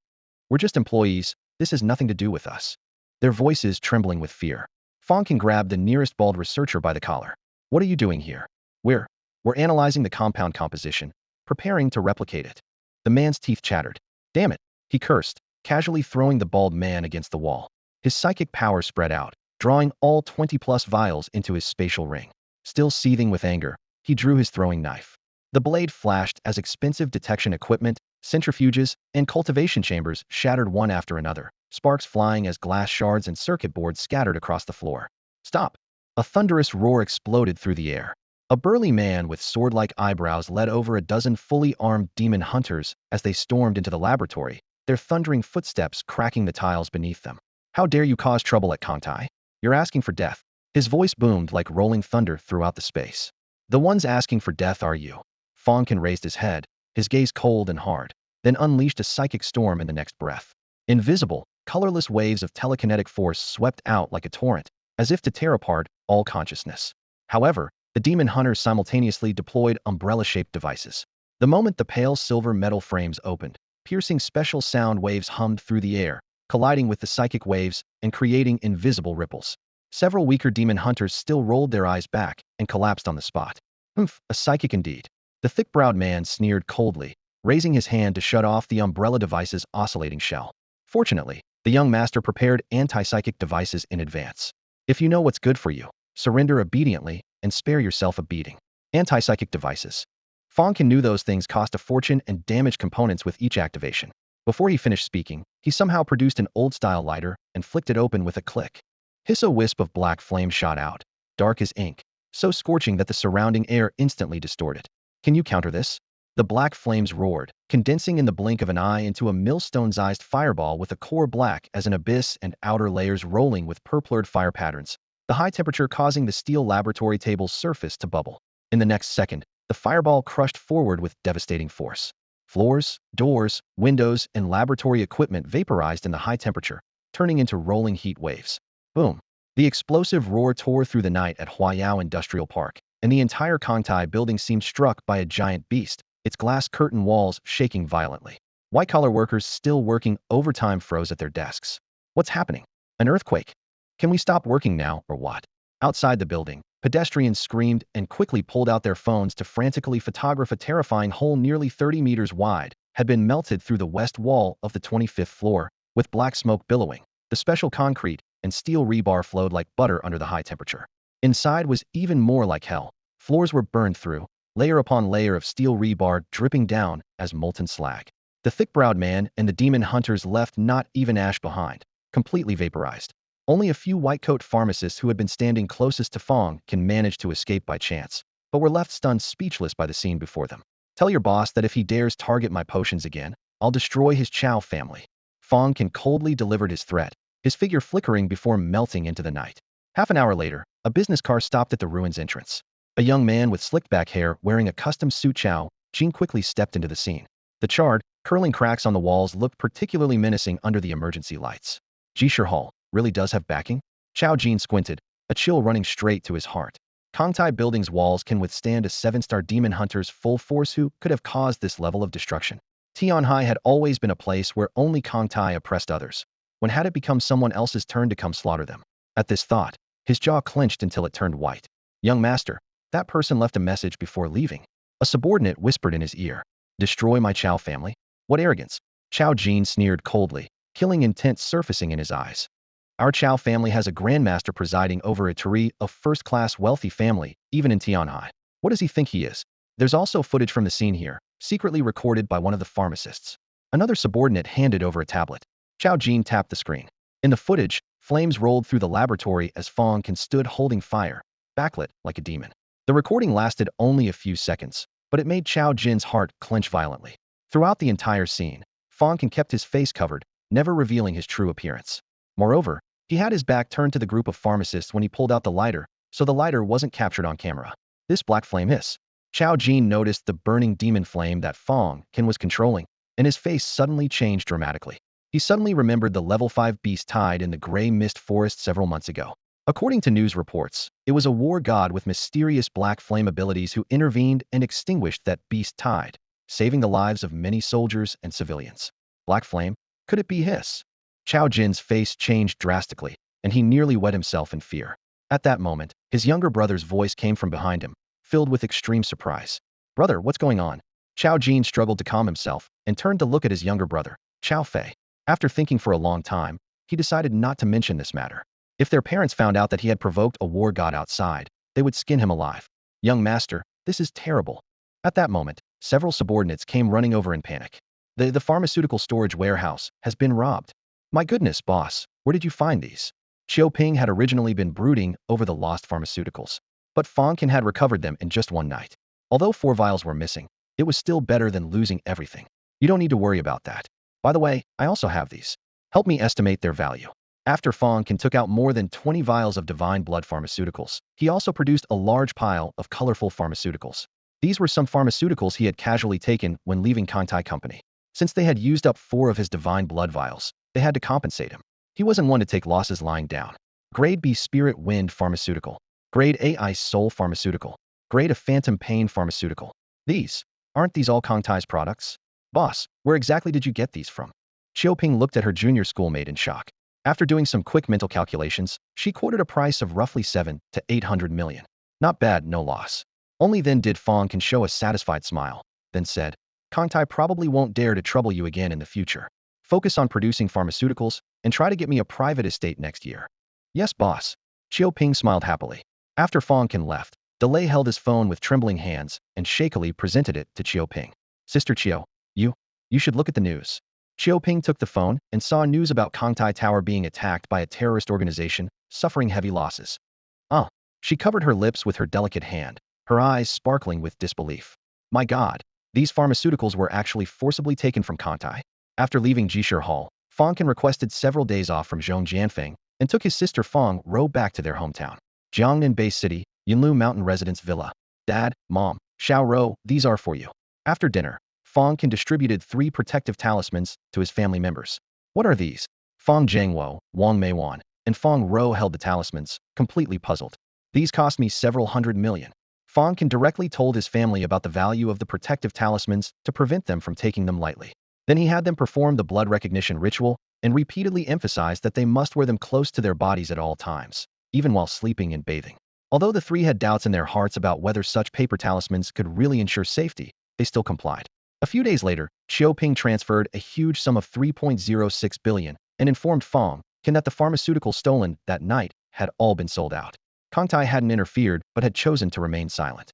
We're just employees, this has nothing to do with us. Their voices trembling with fear. Fang Can grabbed the nearest bald researcher by the collar. What are you doing here? We're analyzing the compound composition, preparing to replicate it. The man's teeth chattered. Damn it, he cursed, casually throwing the bald man against the wall. His psychic power spread out, drawing all 20+ vials into his spatial ring. Still seething with anger, he drew his throwing knife. The blade flashed as expensive detection equipment, centrifuges, and cultivation chambers shattered one after another, sparks flying as glass shards and circuit boards scattered across the floor. Stop! A thunderous roar exploded through the air. A burly man with sword-like eyebrows led over a dozen fully armed demon hunters as they stormed into the laboratory, their thundering footsteps cracking the tiles beneath them. How dare you cause trouble at Kangtai? You're asking for death. His voice boomed like rolling thunder throughout the space. The ones asking for death are you. Fang Can raised his head, his gaze cold and hard, then unleashed a psychic storm in the next breath. Invisible, colorless waves of telekinetic force swept out like a torrent, as if to tear apart all consciousness. However, the demon hunters simultaneously deployed umbrella-shaped devices. The moment the pale silver metal frames opened, piercing special sound waves hummed through the air, colliding with the psychic waves and creating invisible ripples. Several weaker demon hunters still rolled their eyes back and collapsed on the spot. Humph, a psychic indeed. The thick-browed man sneered coldly, raising his hand to shut off the umbrella device's oscillating shell. Fortunately, the young master prepared anti-psychic devices in advance. If you know what's good for you, surrender obediently and spare yourself a beating. Anti-psychic devices. Fang Can knew those things cost a fortune and damaged components with each activation. Before he finished speaking, he somehow produced an old-style lighter and flicked it open with a click. Hiss, a wisp of black flame shot out, dark as ink, so scorching that the surrounding air instantly distorted. Can you counter this? The black flames roared, condensing in the blink of an eye into a millstone-sized fireball with a core black as an abyss and outer layers rolling with purplured fire patterns, the high temperature causing the steel laboratory table's surface to bubble. In the next second, the fireball crushed forward with devastating force. Floors, doors, windows, and laboratory equipment vaporized in the high temperature, turning into rolling heat waves. Boom! The explosive roar tore through the night at Huayao Industrial Park, and the entire Kangtai building seemed struck by a giant beast, its glass curtain walls shaking violently. White-collar workers still working overtime froze at their desks. What's happening? An earthquake? Can we stop working now, or what? Outside the building, pedestrians screamed and quickly pulled out their phones to frantically photograph a terrifying hole nearly 30 meters wide, had been melted through the west wall of the 25th floor, with black smoke billowing. The special concrete and steel rebar flowed like butter under the high temperature. Inside was even more like hell. Floors were burned through, layer upon layer of steel rebar dripping down as molten slag. The thick-browed man and the demon hunters left not even ash behind, completely vaporized. Only a few white-coat pharmacists who had been standing closest to Fang Can manage to escape by chance, but were left stunned speechless by the scene before them. Tell your boss that if he dares target my potions again, I'll destroy his Chow family. Fang Can coldly delivered his threat, his figure flickering before melting into the night. Half an hour later, a business car stopped at the ruins entrance. A young man with slicked-back hair wearing a custom suit Chow Jin quickly stepped into the scene. The charred, curling cracks on the walls looked particularly menacing under the emergency lights. Jisher Hall really does have backing? Chow Jin squinted, a chill running straight to his heart. Kangtai building's walls can withstand a 7-star demon hunter's full force. Who could have caused this level of destruction? Tianhai had always been a place where only Kangtai oppressed others. When had it become someone else's turn to come slaughter them? At this thought, his jaw clenched until it turned white. Young master, that person left a message before leaving. A subordinate whispered in his ear. Destroy my Chow family? What arrogance! Chow Jin sneered coldly, killing intent surfacing in his eyes. Our Chow family has a grandmaster presiding over a tree of first-class wealthy family, even in Tianhai. What does he think he is? There's also footage from the scene here, secretly recorded by one of the pharmacists. Another subordinate handed over a tablet. Chow Jin tapped the screen. In the footage, flames rolled through the laboratory as Fang Can stood holding fire, backlit like a demon. The recording lasted only a few seconds, but it made Chow Jin's heart clench violently. Throughout the entire scene, Fang Can kept his face covered, never revealing his true appearance. Moreover, he had his back turned to the group of pharmacists when he pulled out the lighter, so the lighter wasn't captured on camera. This black flame hiss. Chow Jin noticed the burning demon flame that Fang Can was controlling, and his face suddenly changed dramatically. He suddenly remembered the level 5 beast tied in the gray mist forest several months ago. According to news reports, it was a war god with mysterious black flame abilities who intervened and extinguished that beast tide, saving the lives of many soldiers and civilians. Black flame? Could it be his? Chow Jin's face changed drastically, and he nearly wet himself in fear. At that moment, his younger brother's voice came from behind him, filled with extreme surprise. Brother, what's going on? Chow Jin struggled to calm himself and turned to look at his younger brother, Chow Fei. After thinking for a long time, he decided not to mention this matter. If their parents found out that he had provoked a war god outside, they would skin him alive. Young master, this is terrible. At that moment, several subordinates came running over in panic. The pharmaceutical storage warehouse has been robbed. My goodness, boss, where did you find these? Xiaoping had originally been brooding over the lost pharmaceuticals, but Fang Can had recovered them in just one night. Although 4 vials were missing, it was still better than losing everything. You don't need to worry about that. By the way, I also have these. Help me estimate their value. After Fang Can took out more than 20 vials of divine blood pharmaceuticals, he also produced a large pile of colorful pharmaceuticals. These were some pharmaceuticals he had casually taken when leaving Contai Company. Since they had used up 4 of his divine blood vials, they had to compensate him. He wasn't one to take losses lying down. Grade B Spirit Wind Pharmaceutical. Grade A Ice Soul Pharmaceutical. Grade A Phantom Pain Pharmaceutical. Aren't these all Kangtai's products? Boss, where exactly did you get these from? Xiaoping looked at her junior schoolmate in shock. After doing some quick mental calculations, she quoted a price of roughly 7 to 800 million. Not bad, no loss. Only then did Fang Can show a satisfied smile, then said, Kangtai probably won't dare to trouble you again in the future. Focus on producing pharmaceuticals and try to get me a private estate next year. Yes, boss. Xiaoping smiled happily. After Fang Can left, Delay held his phone with trembling hands and shakily presented it to Xiaoping. Sister Xiao, you should look at the news. Xiaoping took the phone and saw news about Kangtai Tower being attacked by a terrorist organization, suffering heavy losses. Ah, she covered her lips with her delicate hand, her eyes sparkling with disbelief. My God, these pharmaceuticals were actually forcibly taken from Kangtai. After leaving Jishir Hall, Fang Can requested several days off from Zhong Jianfeng and took his sister Fang Ro back to their hometown. Jiangnan Bay City, Yinlu Mountain Residence Villa. Dad, Mom, Xiao Ro, these are for you. After dinner, Fang Can distributed 3 protective talismans to his family members. What are these? Fang Jiangwo, Wang Meiwan, and Fang Ro held the talismans, completely puzzled. These cost me several hundred million. Fang Can directly told his family about the value of the protective talismans to prevent them from taking them lightly. Then he had them perform the blood recognition ritual and repeatedly emphasized that they must wear them close to their bodies at all times, even while sleeping and bathing. Although the 3 had doubts in their hearts about whether such paper talismans could really ensure safety, they still complied. A few days later, Xiaoping transferred a huge sum of 3.06 billion and informed Fang Can that the pharmaceuticals stolen that night had all been sold out. Kangtai hadn't interfered but had chosen to remain silent.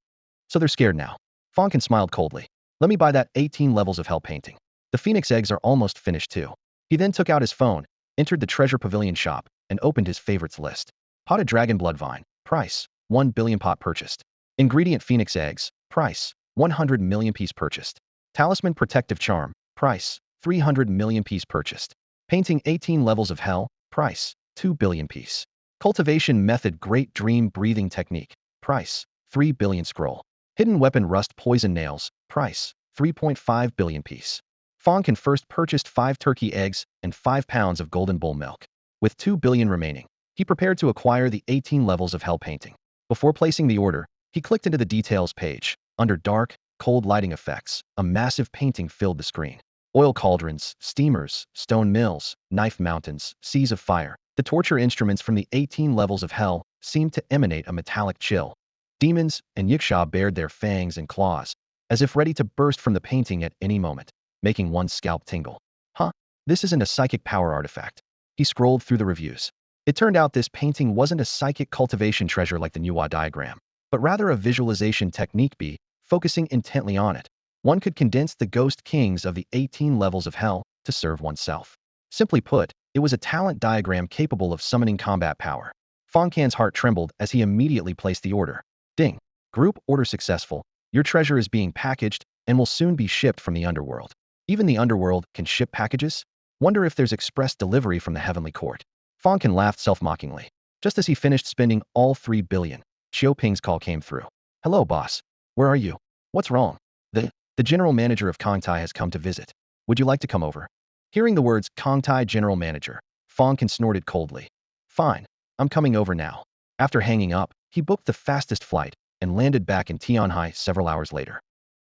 So they're scared now. Fang Can smiled coldly. Let me buy that 18 levels of hell painting. The phoenix eggs are almost finished too. He then took out his phone, entered the treasure pavilion shop, and opened his favorites list. Potted dragon blood vine. Price, 1 billion pot purchased. Ingredient phoenix eggs. Price, 100 million piece purchased. Talisman protective charm. Price, 300 million piece purchased. Painting 18 levels of hell. Price, 2 billion piece. Cultivation method great dream breathing technique. Price, 3 billion scroll. Hidden weapon rust poison nails. Price, 3.5 billion piece. Fang Can first purchased 5 turkey eggs and 5 pounds of golden bull milk. With 2 billion remaining, he prepared to acquire the 18 levels of hell painting. Before placing the order, he clicked into the details page. Under dark, cold lighting effects, a massive painting filled the screen. Oil cauldrons, steamers, stone mills, knife mountains, seas of fire. The torture instruments from the 18 levels of hell seemed to emanate a metallic chill. Demons and yiksha bared their fangs and claws, as if ready to burst from the painting at any moment, making one's scalp tingle. Huh? This isn't a psychic power artifact. He scrolled through the reviews. It turned out this painting wasn't a psychic cultivation treasure like the Nuwa diagram, but rather a visualization technique focusing intently on it. One could condense the ghost kings of the 18 levels of hell to serve oneself. Simply put, it was a talent diagram capable of summoning combat power. Fang Can's heart trembled as he immediately placed the order. Ding! Group order successful. Your treasure is being packaged and will soon be shipped from the underworld. Even the underworld can ship packages? Wonder if there's express delivery from the heavenly court. Fang Can laughed self-mockingly. Just as he finished spending all 3 billion, Xiaoping's call came through. Hello, boss. Where are you? What's wrong? The general manager of Kangtai has come to visit. Would you like to come over? Hearing the words Kangtai general manager, Fang Can snorted coldly. Fine, I'm coming over now. After hanging up, he booked the fastest flight and landed back in Tianhai several hours later.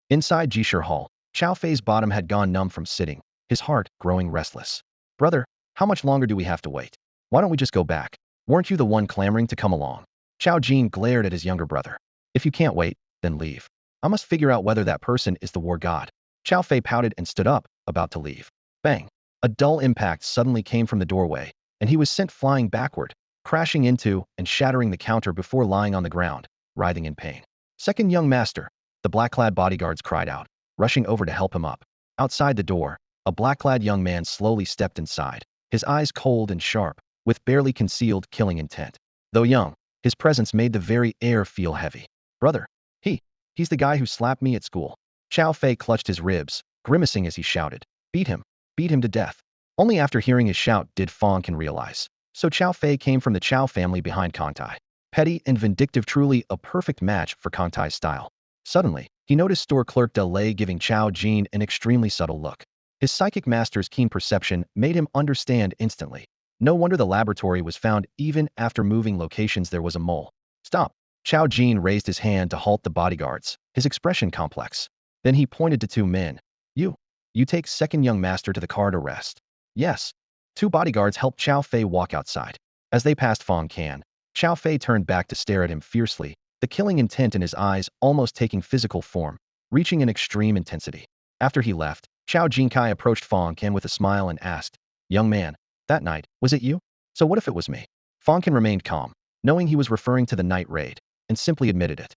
Inside Jishir Hall, Xiao Fei's bottom had gone numb from sitting, his heart growing restless. Brother, how much longer do we have to wait? Why don't we just go back? Weren't you the one clamoring to come along? Xiao Jin glared at his younger brother. If you can't wait, then leave. I must figure out whether that person is the war god. Xiao Fei pouted and stood up, about to leave. Bang! A dull impact suddenly came from the doorway, and he was sent flying backward, crashing into and shattering the counter before lying on the ground, writhing in pain. Second young master. The black-clad bodyguards cried out, rushing over to help him up. Outside the door, a black-clad young man slowly stepped inside, his eyes cold and sharp, with barely concealed killing intent. Though young, his presence made the very air feel heavy. Brother, he's the guy who slapped me at school. Xiao Fei clutched his ribs, grimacing as he shouted, beat him to death. Only after hearing his shout did Fang Can realize. So Xiao Fei came from the Qiao family behind Kang Tai. Petty and vindictive, truly a perfect match for Kang Tai's style. Suddenly, he noticed store clerk De Lei giving Qiao Jin an extremely subtle look. His psychic master's keen perception made him understand instantly. No wonder the laboratory was found even after moving locations. There was a mole. Stop. Qiao Jin raised his hand to halt the bodyguards, his expression complex. Then he pointed to two men. You take second young master to the car to rest. Yes. Two bodyguards helped Xiao Fei walk outside. As they passed Fang Can, Xiao Fei turned back to stare at him fiercely, the killing intent in his eyes almost taking physical form, reaching an extreme intensity. After he left, Xiao Jinkai approached Fang Can with a smile and asked, young man, that night, was it you? So what if it was me? Fang Can remained calm, knowing he was referring to the night raid, and simply admitted it.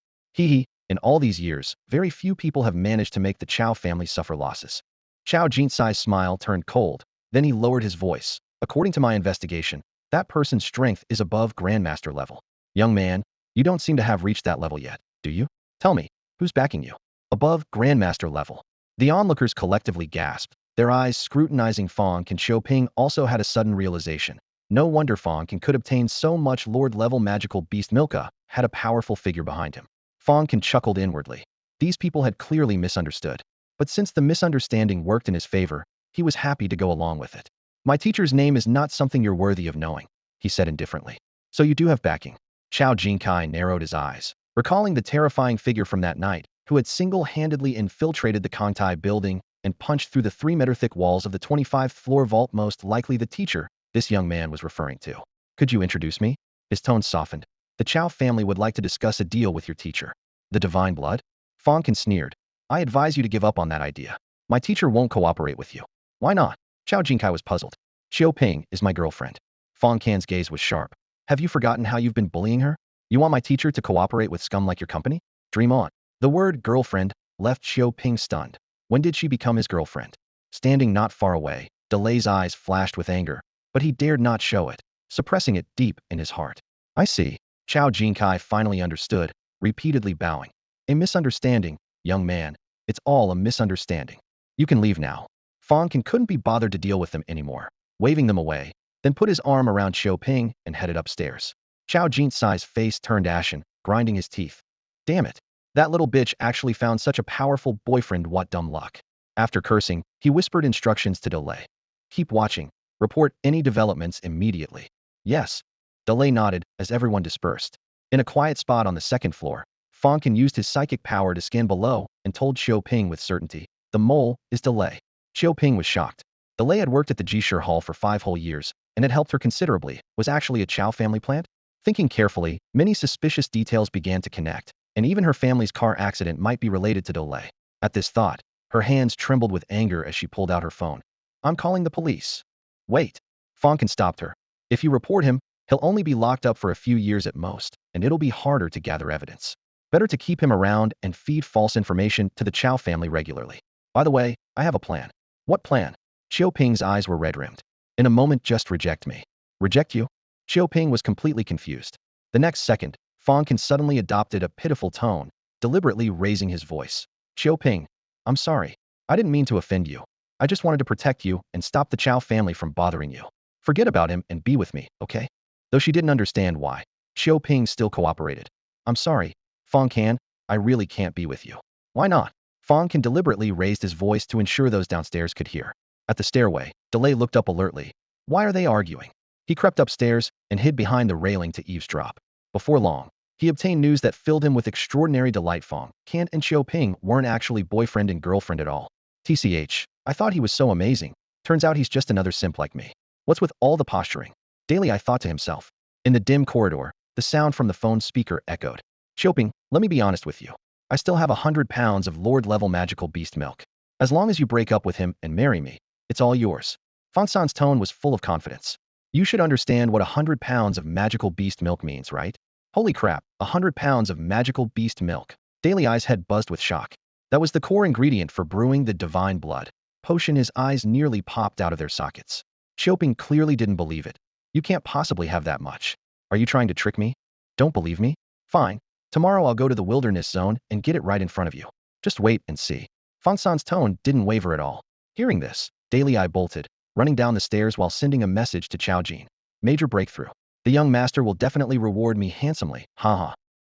In all these years, very few people have managed to make the Qiao family suffer losses. Xiao Jinsai's smile turned cold, then he lowered his voice. According to my investigation, that person's strength is above Grandmaster level. Young man, you don't seem to have reached that level yet, do you? Tell me, who's backing you? Above Grandmaster level. The onlookers collectively gasped, their eyes scrutinizing Fang Can. Xiaoping also had a sudden realization. No wonder Fang Can could obtain so much Lord-level magical beast. Milka had a powerful figure behind him. Fang Can chuckled inwardly. These people had clearly misunderstood. But since the misunderstanding worked in his favor, he was happy to go along with it. My teacher's name is not something you're worthy of knowing, he said indifferently. So you do have backing. Xiao Jinkai narrowed his eyes, recalling the terrifying figure from that night, who had single-handedly infiltrated the Kangtai building and punched through the 3-meter-thick walls of the 25th floor vault. Most likely the teacher this young man was referring to. Could you introduce me? His tone softened. The Qiao family would like to discuss a deal with your teacher. The divine blood? Fang Can sneered. I advise you to give up on that idea. My teacher won't cooperate with you. Why not? Xiao Jinkai was puzzled. Xiaoping is my girlfriend. Fang Can's gaze was sharp. Have you forgotten how you've been bullying her? You want my teacher to cooperate with scum like your company? Dream on. The word girlfriend left Xiaoping stunned. When did she become his girlfriend? Standing not far away, De Lei's eyes flashed with anger, but he dared not show it, suppressing it deep in his heart. I see. Xiao Jinkai finally understood, repeatedly bowing. A misunderstanding, young man. It's all a misunderstanding. You can leave now. Fang Can couldn't be bothered to deal with them anymore, waving them away, then put his arm around Xiaoping and headed upstairs. Xiao Jinsai's face turned ashen, grinding his teeth. Damn it. That little bitch actually found such a powerful boyfriend. What dumb luck. After cursing, he whispered instructions to De Lei. Keep watching. Report any developments immediately. Yes. De Lei nodded as everyone dispersed. In a quiet spot on the second floor, Fang Can used his psychic power to scan below and told Xiaoping with certainty, the mole is De Lei. Xiaoping was shocked. De Lei had worked at the Jishur Hall for 5 whole years, and had helped her considerably. Was actually a Qiao family plant? Thinking carefully, many suspicious details began to connect, and even her family's car accident might be related to De Lei. At this thought, her hands trembled with anger as she pulled out her phone. I'm calling the police. Wait. Fang Can stopped her. If you report him, he'll only be locked up for a few years at most, and it'll be harder to gather evidence. Better to keep him around and feed false information to the Qiao family regularly. By the way, I have a plan. What plan? Xiaoping's eyes were red-rimmed. In a moment, just reject me. Reject you? Xiaoping was completely confused. The next second, Fang Can suddenly adopted a pitiful tone, deliberately raising his voice. Xiaoping, I'm sorry. I didn't mean to offend you. I just wanted to protect you and stop the Qiao family from bothering you. Forget about him and be with me, okay? Though she didn't understand why, Xiaoping still cooperated. I'm sorry, Fang Can, I really can't be with you. Why not? Fang Can deliberately raised his voice to ensure those downstairs could hear. At the stairway, De Lei looked up alertly. Why are they arguing? He crept upstairs and hid behind the railing to eavesdrop. Before long, he obtained news that filled him with extraordinary delight. Fang Can and Xiaoping weren't actually boyfriend and girlfriend at all. TCH, I thought he was so amazing. Turns out he's just another simp like me. What's with all the posturing? Daily I thought to himself. In the dim corridor, the sound from the phone speaker echoed. Xiaoping, let me be honest with you. I still have 100 pounds of Lord-level magical beast milk. As long as you break up with him and marry me, it's all yours. Fang San's tone was full of confidence. You should understand what 100 pounds of magical beast milk means, right? Holy crap, 100 pounds of magical beast milk. Daily Eye's head buzzed with shock. That was the core ingredient for brewing the divine blood potion. His eyes nearly popped out of their sockets. Chopin clearly didn't believe it. You can't possibly have that much. Are you trying to trick me? Don't believe me? Fine. Tomorrow I'll go to the wilderness zone and get it right in front of you. Just wait and see. Fang Can's tone didn't waver at all. Hearing this, Daily Eye bolted, running down the stairs while sending a message to Chao Jin. Major breakthrough. The young master will definitely reward me handsomely, haha.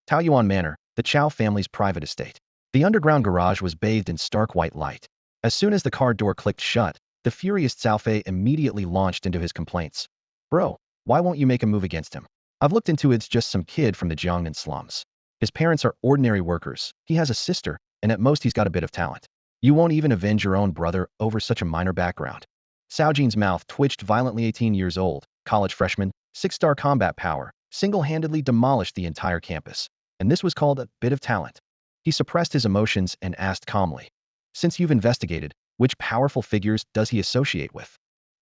Taoyuan Manor, the Chao family's private estate. The underground garage was bathed in stark white light. As soon as the car door clicked shut, the furious Cao Fei immediately launched into his complaints. Bro, why won't you make a move against him? I've looked into it. It's just some kid from the Jiangnan slums. His parents are ordinary workers. He has a sister, and at most he's got a bit of talent. You won't even avenge your own brother over such a minor background. Cao Jin's mouth twitched violently. 18 years old, college freshman, 6-star combat power, single-handedly demolished the entire campus. And this was called a bit of talent. He suppressed his emotions and asked calmly, since you've investigated, which powerful figures does he associate with?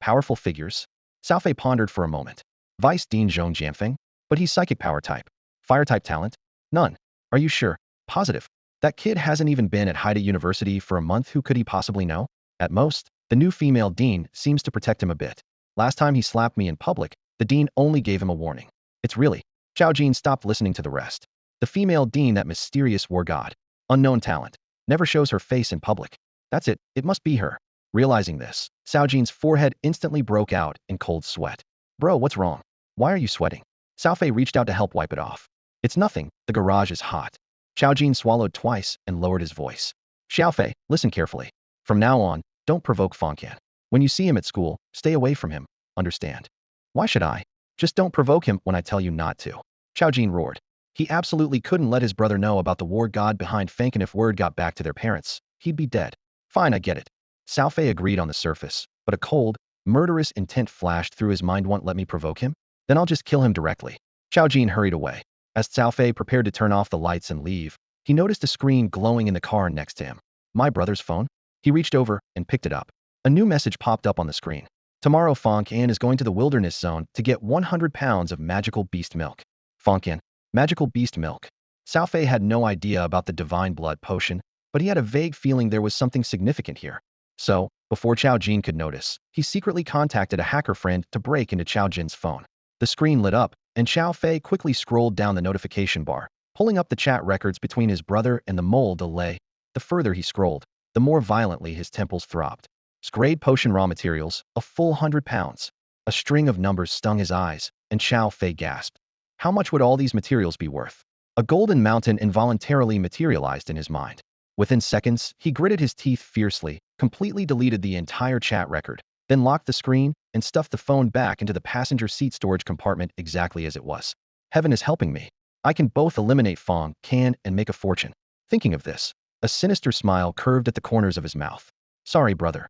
Powerful figures? Cao Fei pondered for a moment. Vice Dean Zhong Jianfeng? But he's psychic power type. Fire type talent? None. Are you sure? Positive. That kid hasn't even been at Haida University for a month. Who could he possibly know? At most, the new female dean seems to protect him a bit. Last time he slapped me in public, the dean only gave him a warning. It's really. Chao Jin stopped listening to the rest. The female dean, that mysterious war god. Unknown talent. Never shows her face in public. That's it. It must be her. Realizing this, Cao Jin's forehead instantly broke out in cold sweat. Bro, what's wrong? Why are you sweating? Cao Fei reached out to help wipe it off. It's nothing. The garage is hot. Chao Jin swallowed twice and lowered his voice. Xiao Fei, listen carefully. From now on, don't provoke Fang Can. When you see him at school, stay away from him. Understand? Why should I? Just don't provoke him when I tell you not to. Chao Jin roared. He absolutely couldn't let his brother know about the war god behind Fang Can. If word got back to their parents, he'd be dead. Fine, I get it. Cao Fei agreed on the surface, but a cold, murderous intent flashed through his mind. Won't let me provoke him? Then I'll just kill him directly. Chao Jin hurried away. As Cao Fei prepared to turn off the lights and leave, he noticed a screen glowing in the car next to him. My brother's phone? He reached over and picked it up. A new message popped up on the screen. Tomorrow Fang Can is going to the wilderness zone to get 100 pounds of magical beast milk. Fang Can, magical beast milk. Cao Fei had no idea about the divine blood potion, but he had a vague feeling there was something significant here. So, before Chao Jin could notice, he secretly contacted a hacker friend to break into Chao Jin's phone. The screen lit up, and Cao Fei quickly scrolled down the notification bar, pulling up the chat records between his brother and the mole delay. The further he scrolled, the more violently his temples throbbed. Scrayed potion raw materials, a full 100 pounds. A string of numbers stung his eyes, and Cao Fei gasped. How much would all these materials be worth? A golden mountain involuntarily materialized in his mind. Within seconds, he gritted his teeth fiercely, completely deleted the entire chat record, then locked the screen and stuffed the phone back into the passenger seat storage compartment exactly as it was. Heaven is helping me. I can both eliminate Fang Can and make a fortune. Thinking of this, a sinister smile curved at the corners of his mouth. Sorry, brother.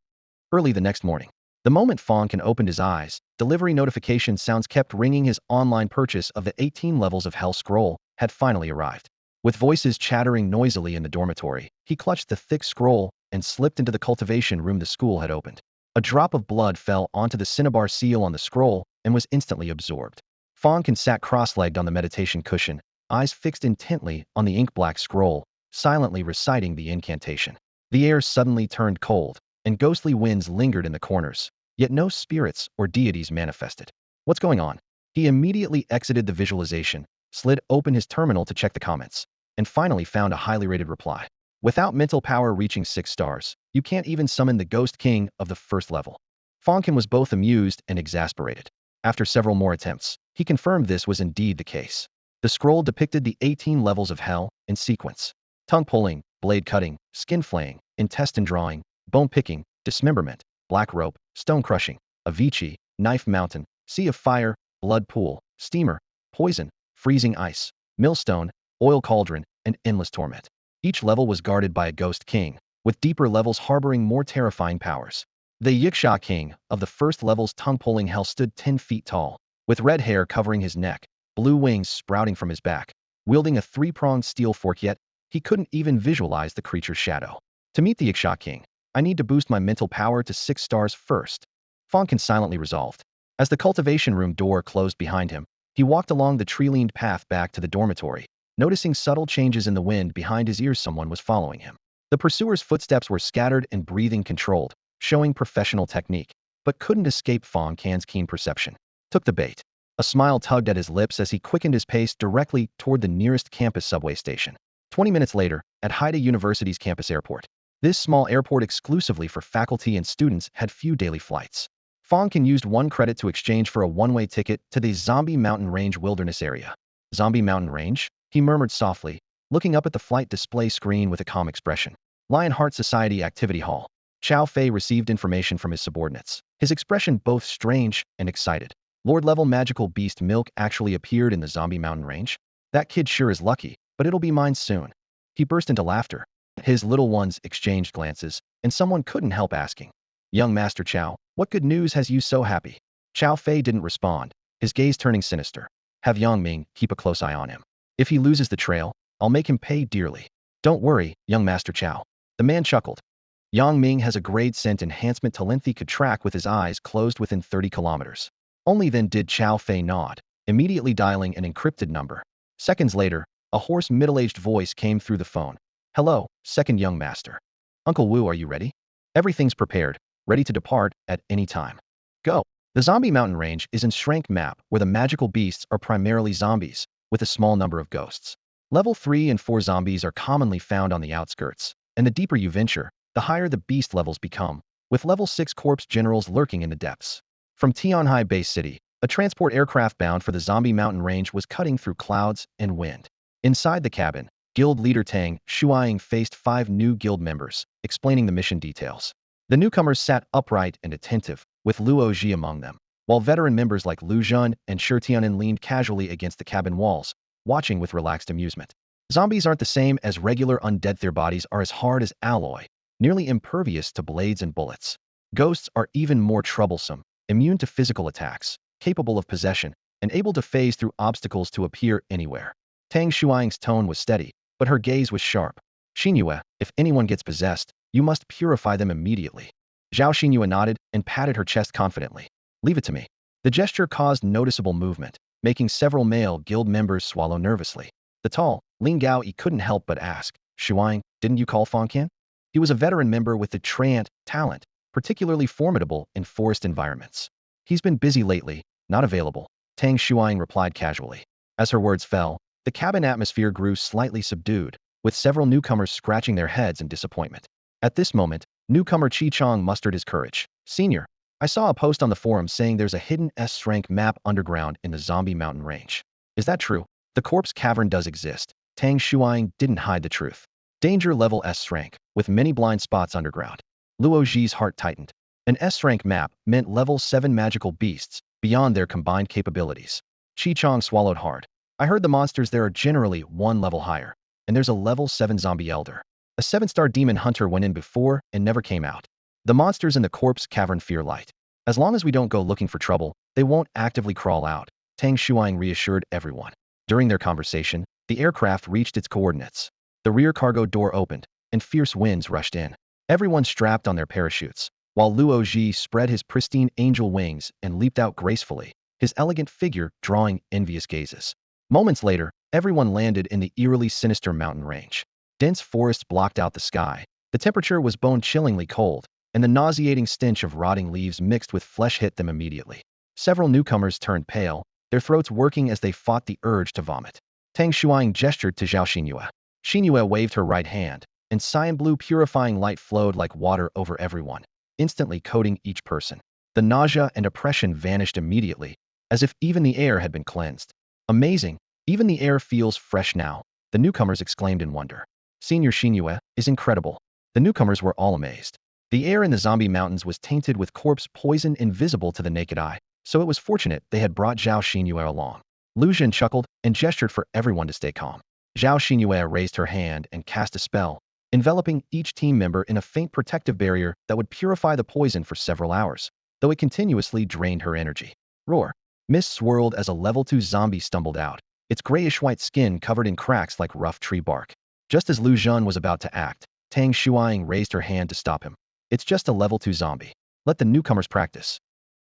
Early the next morning, the moment Fang Can opened his eyes, delivery notification sounds kept ringing. His online purchase of the 18 levels of Hell Scroll had finally arrived. With voices chattering noisily in the dormitory, he clutched the thick scroll and slipped into the cultivation room the school had opened. A drop of blood fell onto the cinnabar seal on the scroll and was instantly absorbed. Fang Can sat cross-legged on the meditation cushion, eyes fixed intently on the ink-black scroll, silently reciting the incantation. The air suddenly turned cold, and ghostly winds lingered in the corners, yet no spirits or deities manifested. What's going on? He immediately exited the visualization, slid open his terminal to check the comments, and finally found a highly rated reply. Without mental power reaching 6 stars, you can't even summon the Ghost King of the first level. Fang Can was both amused and exasperated. After several more attempts, he confirmed this was indeed the case. The scroll depicted the 18 levels of hell in sequence. Tongue pulling, blade cutting, skin flaying, intestine drawing, bone picking, dismemberment, black rope, stone crushing, Avicii, knife mountain, sea of fire, blood pool, steamer, poison, freezing ice, millstone, oil cauldron, and endless torment. Each level was guarded by a ghost king, with deeper levels harboring more terrifying powers. The Yiksha king of the first level's tongue-pulling hell stood 10 feet tall, with red hair covering his neck, blue wings sprouting from his back, wielding a 3-pronged steel fork. Yet he couldn't even visualize the creature's shadow. To meet the Yiksha king, I need to boost my mental power to 6 stars first. Fang Can silently resolved. As the cultivation room door closed behind him, he walked along the tree-leaned path back to the dormitory, Noticing subtle changes in the wind behind his ears, someone was following him. The pursuer's footsteps were scattered and breathing controlled, showing professional technique, but couldn't escape Fang Can's keen perception. Took the bait. A smile tugged at his lips as he quickened his pace directly toward the nearest campus subway station. 20 minutes later, at Haida University's campus airport. This small airport exclusively for faculty and students had few daily flights. Fang Can used 1 credit to exchange for a one-way ticket to the Zombie Mountain Range wilderness area. Zombie Mountain Range? He murmured softly, looking up at the flight display screen with a calm expression. Lionheart Society Activity Hall. Xiao Fei received information from his subordinates, his expression both strange and excited. Lord-level magical beast Milk actually appeared in the Zombie Mountain Range? That kid sure is lucky, but it'll be mine soon. He burst into laughter. His little ones exchanged glances, and someone couldn't help asking, "Young Master Qiao, what good news has you so happy?" Xiao Fei didn't respond, his gaze turning sinister. "Have Yang Ming keep a close eye on him. If he loses the trail, I'll make him pay dearly." "Don't worry, young Master Qiao." The man chuckled. Yang Ming has a grade scent enhancement Talenthy could track with his eyes closed within 30 kilometers. Only then did Xiao Fei nod, immediately dialing an encrypted number. Seconds later, a hoarse middle-aged voice came through the phone. "Hello, second young master. Uncle Wu, are you ready? Everything's prepared, ready to depart at any time. Go." The Zombie Mountain Range is in Shrank map where the magical beasts are primarily zombies, with a small number of ghosts. Level 3 and 4 zombies are commonly found on the outskirts, and the deeper you venture, the higher the beast levels become, with level 6 corpse generals lurking in the depths. From Tianhai Base City, a transport aircraft bound for the Zombie Mountain Range was cutting through clouds and wind. Inside the cabin, Guild leader Tang Shuaying faced 5 new guild members, explaining the mission details. The newcomers sat upright and attentive, with Luo Ji among them, while veteran members like Lu Zhen and Shi Tianan leaned casually against the cabin walls, watching with relaxed amusement. Zombies aren't the same as regular undead. Their bodies are as hard as alloy, nearly impervious to blades and bullets. Ghosts are even more troublesome, immune to physical attacks, capable of possession, and able to phase through obstacles to appear anywhere. Tang Shuang's tone was steady, but her gaze was sharp. "Xinyue, if anyone gets possessed, you must purify them immediately." Zhao Xinyue nodded and patted her chest confidently. "Leave it to me." The gesture caused noticeable movement, making several male guild members swallow nervously. The tall, Ling Gao Yi couldn't help but ask, "Shuang, didn't you call Fang Can?" He was a veteran member with the Treant talent, particularly formidable in forest environments. "He's been busy lately, not available," Tang Shuang replied casually. As her words fell, the cabin atmosphere grew slightly subdued, with several newcomers scratching their heads in disappointment. At this moment, newcomer Chi Chong mustered his courage. "Senior, I saw a post on the forum saying there's a hidden S-rank map underground in the Zombie Mountain Range. Is that true?" "The Corpse Cavern does exist." Tang Shuang didn't hide the truth. "Danger level S-rank, with many blind spots underground." Luo Ji's heart tightened. An S-rank map meant level 7 magical beasts, beyond their combined capabilities. Chi Chong swallowed hard. "I heard the monsters there are generally 1 level higher, and there's a level 7 zombie elder. A 7-star demon hunter went in before and never came out. The monsters in the Corpse Cavern fear light. As long as we don't go looking for trouble, they won't actively crawl out," Tang Shuang reassured everyone. During their conversation, the aircraft reached its coordinates. The rear cargo door opened, and fierce winds rushed in. Everyone strapped on their parachutes, while Luo Ji spread his pristine angel wings and leaped out gracefully, his elegant figure drawing envious gazes. Moments later, everyone landed in the eerily sinister mountain range. Dense forests blocked out the sky. The temperature was bone-chillingly cold, and the nauseating stench of rotting leaves mixed with flesh hit them immediately. Several newcomers turned pale, their throats working as they fought the urge to vomit. Tang Shuang gestured to Zhao Xinyue. Xinyue waved her right hand, and cyan blue purifying light flowed like water over everyone, instantly coating each person. The nausea and oppression vanished immediately, as if even the air had been cleansed. "Amazing, even the air feels fresh now," the newcomers exclaimed in wonder. "Senior Xinyue is incredible." The newcomers were all amazed. The air in the zombie mountains was tainted with corpse poison invisible to the naked eye, so it was fortunate they had brought Zhao Xinyue along. Lu Zhen chuckled and gestured for everyone to stay calm. Zhao Xinyue raised her hand and cast a spell, enveloping each team member in a faint protective barrier that would purify the poison for several hours, though it continuously drained her energy. Roar! Mist swirled as a level 2 zombie stumbled out, its grayish-white skin covered in cracks like rough tree bark. Just as Lu Zhen was about to act, Tang Shuang raised her hand to stop him. "It's just a level 2 zombie. Let the newcomers practice."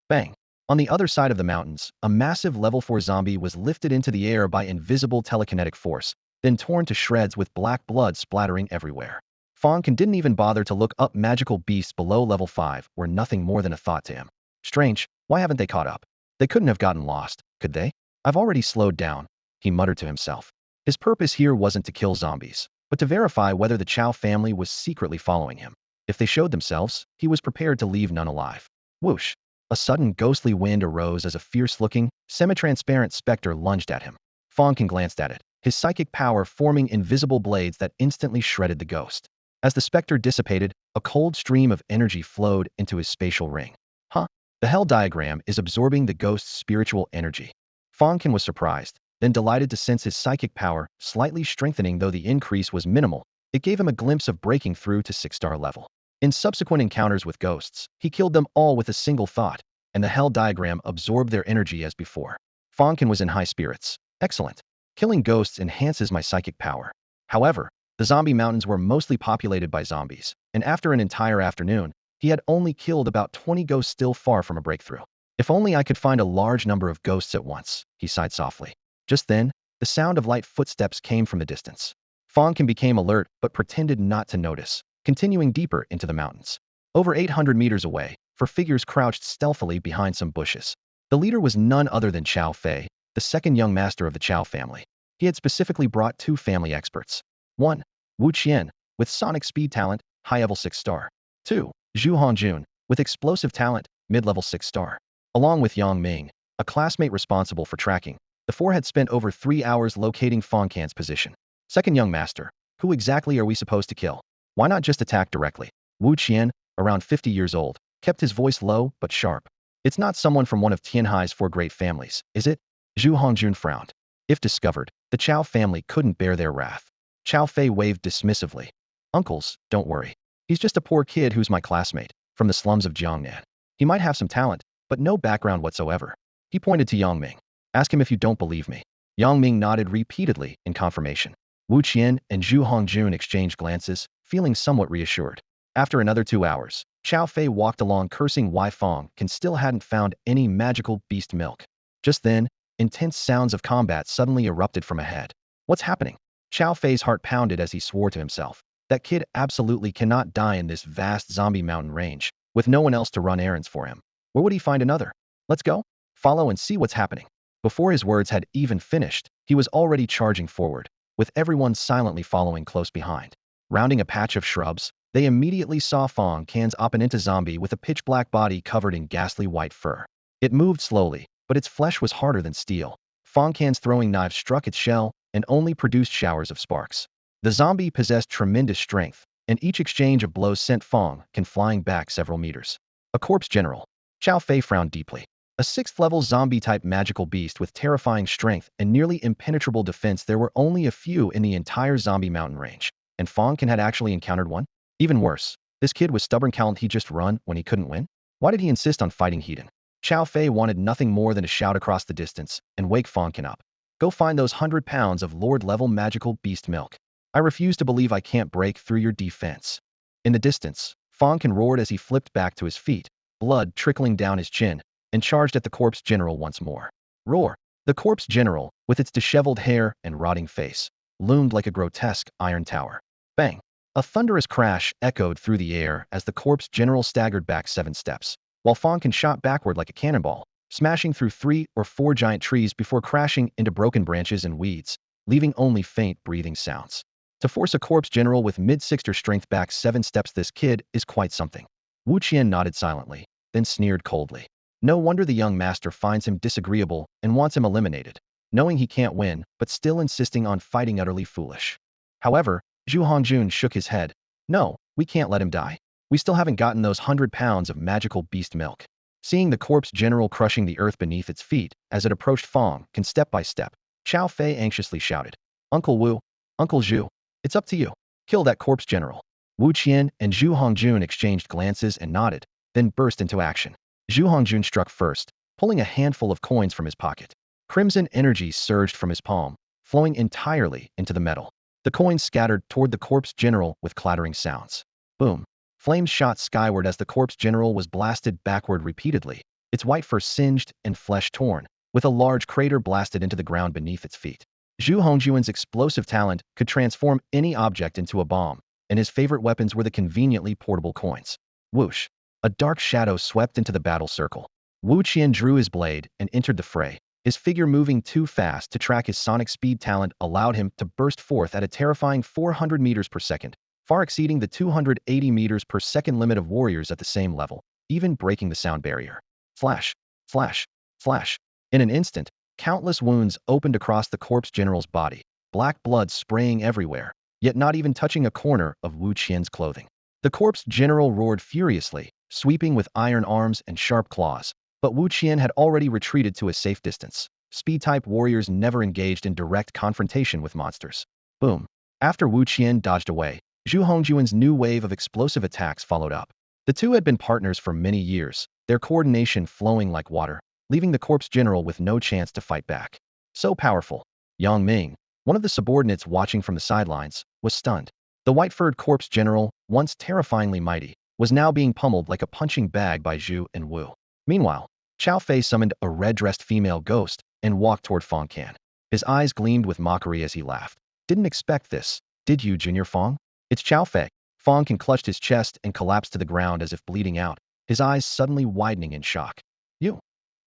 Bang! On the other side of the mountains, a massive level 4 zombie was lifted into the air by invisible telekinetic force, then torn to shreds with black blood splattering everywhere. Fang Can didn't even bother to look up magical beasts below level 5 were nothing more than a thought to him. Strange, why haven't they caught up? They couldn't have gotten lost, could they? I've already slowed down, he muttered to himself. His purpose here wasn't to kill zombies, but to verify whether the Chow family was secretly following him. If they showed themselves, he was prepared to leave none alive. Whoosh! A sudden ghostly wind arose as a fierce-looking, semi-transparent specter lunged at him. Fang Can glanced at it, his psychic power forming invisible blades that instantly shredded the ghost. As the specter dissipated, a cold stream of energy flowed into his spatial ring. Huh? The hell diagram is absorbing the ghost's spiritual energy. Fang Can was surprised, then delighted to sense his psychic power slightly strengthening. Though the increase was minimal, it gave him a glimpse of breaking through to 6-star level. In subsequent encounters with ghosts, he killed them all with a single thought, and the hell diagram absorbed their energy as before. Fang Can was in high spirits. Excellent. Killing ghosts enhances my psychic power. However, the zombie mountains were mostly populated by zombies, and after an entire afternoon, he had only killed about 20 ghosts, still far from a breakthrough. If only I could find a large number of ghosts at once, he sighed softly. Just then, the sound of light footsteps came from the distance. Fang Can became alert but pretended not to notice, continuing deeper into the mountains. Over 800 meters away, four figures crouched stealthily behind some bushes. The leader was none other than Chow Fei, the second young master of the Chow family. He had specifically brought 2 family experts. 1. Wu Qian, with sonic speed talent, high-level 6-star. 2. Zhu Hongjun, with explosive talent, mid-level 6-star. Along with Yang Ming, a classmate responsible for tracking, the 4 had spent over 3 hours locating Fang Can's position. Second young master, who exactly are we supposed to kill? Why not just attack directly? Wu Qian, around 50 years old, kept his voice low but sharp. It's not someone from one of Tianhai's 4 great families, is it? Zhu Hongjun frowned. If discovered, the Chow family couldn't bear their wrath. Chow Fei waved dismissively. Uncles, don't worry. He's just a poor kid who's my classmate, from the slums of Jiangnan. He might have some talent, but no background whatsoever. He pointed to Yang Ming. Ask him if you don't believe me. Yang Ming nodded repeatedly in confirmation. Wu Qian and Zhu Hongjun exchanged glances, feeling somewhat reassured. After another 2 hours, Chow Fei walked along cursing why Fang Can still hadn't found any magical beast milk. Just then, intense sounds of combat suddenly erupted from ahead. What's happening? Chow Fei's heart pounded as he swore to himself. That kid absolutely cannot die in this vast zombie mountain range, with no one else to run errands for him. Where would he find another? Let's go. Follow and see what's happening. Before his words had even finished, he was already charging forward, with everyone silently following close behind. Rounding a patch of shrubs, they immediately saw Fang Can's opponent, a zombie with a pitch-black body covered in ghastly white fur. It moved slowly, but its flesh was harder than steel. Fang Can's throwing knife struck its shell and only produced showers of sparks. The zombie possessed tremendous strength, and each exchange of blows sent Fang Can flying back several meters. A corpse general. Chow Fei frowned deeply. A 6th-level zombie-type magical beast with terrifying strength and nearly impenetrable defense. There were only a few in the entire zombie mountain range, and Fang Can had actually encountered one? Even worse, this kid was stubborn. Can't he just run when he couldn't win? Why did he insist on fighting Hedon? Chow Fei wanted nothing more than to shout across the distance and wake Fang Can up. Go find those 100 pounds of Lord-level magical beast milk. I refuse to believe I can't break through your defense. In the distance, Fang Can roared as he flipped back to his feet, blood trickling down his chin, and charged at the corpse general once more. Roar! The corpse general, with its disheveled hair and rotting face, loomed like a grotesque iron tower. Bang! A thunderous crash echoed through the air as the corpse general staggered back 7 steps, while Fang Can shot backward like a cannonball, smashing through 3 or 4 giant trees before crashing into broken branches and weeds, leaving only faint breathing sounds. To force a corpse general with mid-6-star strength back 7 steps, this kid is quite something. Wu Qian nodded silently, then sneered coldly. No wonder the young master finds him disagreeable and wants him eliminated, knowing he can't win, but still insisting on fighting. Utterly foolish. However, Zhu Hongjun shook his head. No, we can't let him die. We still haven't gotten those 100 pounds of magical beast milk. Seeing the corpse general crushing the earth beneath its feet as it approached Fang Can step by step, Chow Fei anxiously shouted, Uncle Wu, Uncle Zhu, it's up to you. Kill that corpse general. Wu Qian and Zhu Hongjun exchanged glances and nodded, then burst into action. Zhu Hongjun struck first, pulling a handful of coins from his pocket. Crimson energy surged from his palm, flowing entirely into the metal. The coins scattered toward the corpse general with clattering sounds. Boom! Flames shot skyward as the corpse general was blasted backward repeatedly, its white fur singed and flesh torn, with a large crater blasted into the ground beneath its feet. Zhu Hongjuan's explosive talent could transform any object into a bomb, and his favorite weapons were the conveniently portable coins. Whoosh! A dark shadow swept into the battle circle. Wu Qian drew his blade and entered the fray. His figure moving too fast to track his sonic speed talent allowed him to burst forth at a terrifying 400 meters per second, far exceeding the 280 meters per second limit of warriors at the same level, even breaking the sound barrier. Flash! Flash! Flash! In an instant, countless wounds opened across the corpse general's body, black blood spraying everywhere, yet not even touching a corner of Wu Qian's clothing. The corpse general roared furiously, sweeping with iron arms and sharp claws, but Wu Qian had already retreated to a safe distance. Speed-type warriors never engaged in direct confrontation with monsters. Boom. After Wu Qian dodged away, Zhu Hongjuan's new wave of explosive attacks followed up. The two had been partners for many years, their coordination flowing like water, leaving the corpse general with no chance to fight back. So powerful. Yang Ming, one of the subordinates watching from the sidelines, was stunned. The white-furred corpse general, once terrifyingly mighty, was now being pummeled like a punching bag by Zhu and Wu. Meanwhile, Qiao Fei summoned a red-dressed female ghost and walked toward Fang Can. His eyes gleamed with mockery as he laughed. Didn't expect this, did you, Junior Fang? It's Qiao Fei. Fang Can clutched his chest and collapsed to the ground as if bleeding out, his eyes suddenly widening in shock. You?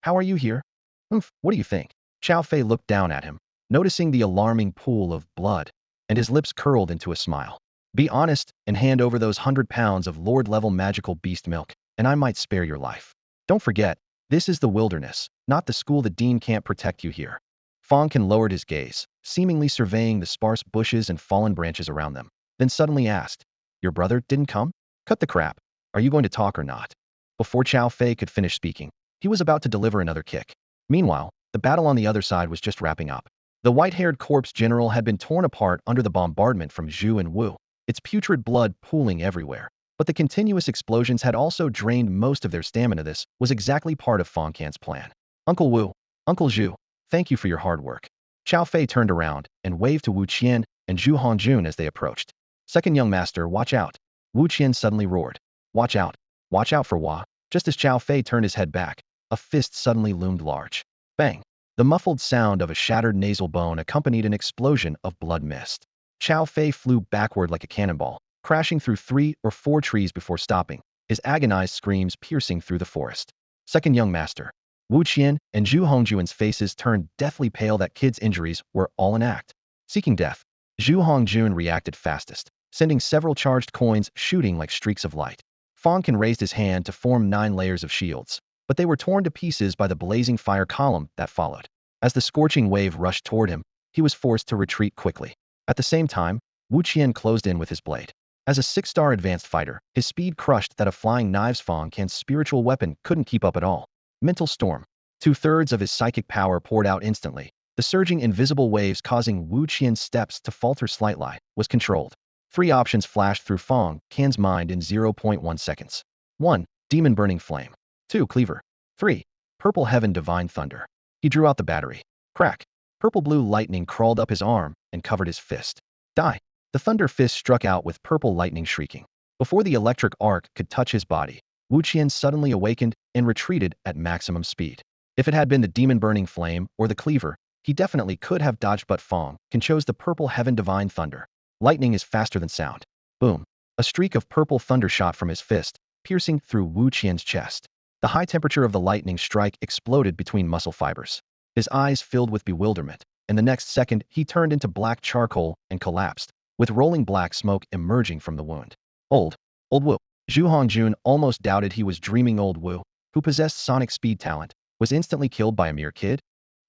How are you here? What do you think? Qiao Fei looked down at him, noticing the alarming pool of blood, and his lips curled into a smile. Be honest and hand over those 100 pounds of Lord-level magical beast milk, and I might spare your life. Don't forget, this is the wilderness, not the school. The dean can't protect you here. Fang Can lowered his gaze, seemingly surveying the sparse bushes and fallen branches around them, then suddenly asked, Your brother didn't come? Cut the crap. Are you going to talk or not? Before Qiao Fei could finish speaking, he was about to deliver another kick. Meanwhile, the battle on the other side was just wrapping up. The white-haired corpse general had been torn apart under the bombardment from Zhu and Wu, its putrid blood pooling everywhere. But the continuous explosions had also drained most of their stamina. This was exactly part of Fang Can's plan. Uncle Wu, Uncle Zhu, thank you for your hard work. Qiao Fei turned around and waved to Wu Qian and Zhu Hongjun as they approached. Second young master, watch out. Wu Qian suddenly roared. Watch out for Hua. Just as Qiao Fei turned his head back, a fist suddenly loomed large. Bang! The muffled sound of a shattered nasal bone accompanied an explosion of blood mist. Qiao Fei flew backward like a cannonball, crashing through 3 or 4 trees before stopping, his agonized screams piercing through the forest. Second young master, Wu Qian and Zhu Hongjuan's faces turned deathly pale. That kid's injuries were all an act. Seeking death. Zhu Hongjun reacted fastest, sending several charged coins shooting like streaks of light. Fang Can raised his hand to form 9 layers of shields, but they were torn to pieces by the blazing fire column that followed. As the scorching wave rushed toward him, he was forced to retreat quickly. At the same time, Wu Qian closed in with his blade. As a 6-star advanced fighter, his speed crushed that of flying knives. Fang Can's spiritual weapon couldn't keep up at all. Mental storm. 2/3 of his psychic power poured out instantly. The surging invisible waves causing Wu Qian's steps to falter slightly was controlled. 3 options flashed through Fang Can's mind in 0.1 seconds. 1. Demon Burning Flame. 2. Cleaver. 3. Purple Heaven Divine Thunder. He drew out the battery. Crack. Purple-blue lightning crawled up his arm and covered his fist. Die. The thunder fist struck out with purple lightning shrieking. Before the electric arc could touch his body, Wu Qian suddenly awakened and retreated at maximum speed. If it had been the demon burning flame or the cleaver, he definitely could have dodged, but Fang Can chose the purple heaven divine thunder. Lightning is faster than sound. Boom. A streak of purple thunder shot from his fist, piercing through Wu Qian's chest. The high temperature of the lightning strike exploded between muscle fibers. His eyes filled with bewilderment, and the next second he turned into black charcoal and collapsed, with rolling black smoke emerging from the wound. Old Wu. Zhu Hongjun almost doubted he was dreaming. Old Wu, who possessed sonic speed talent, was instantly killed by a mere kid?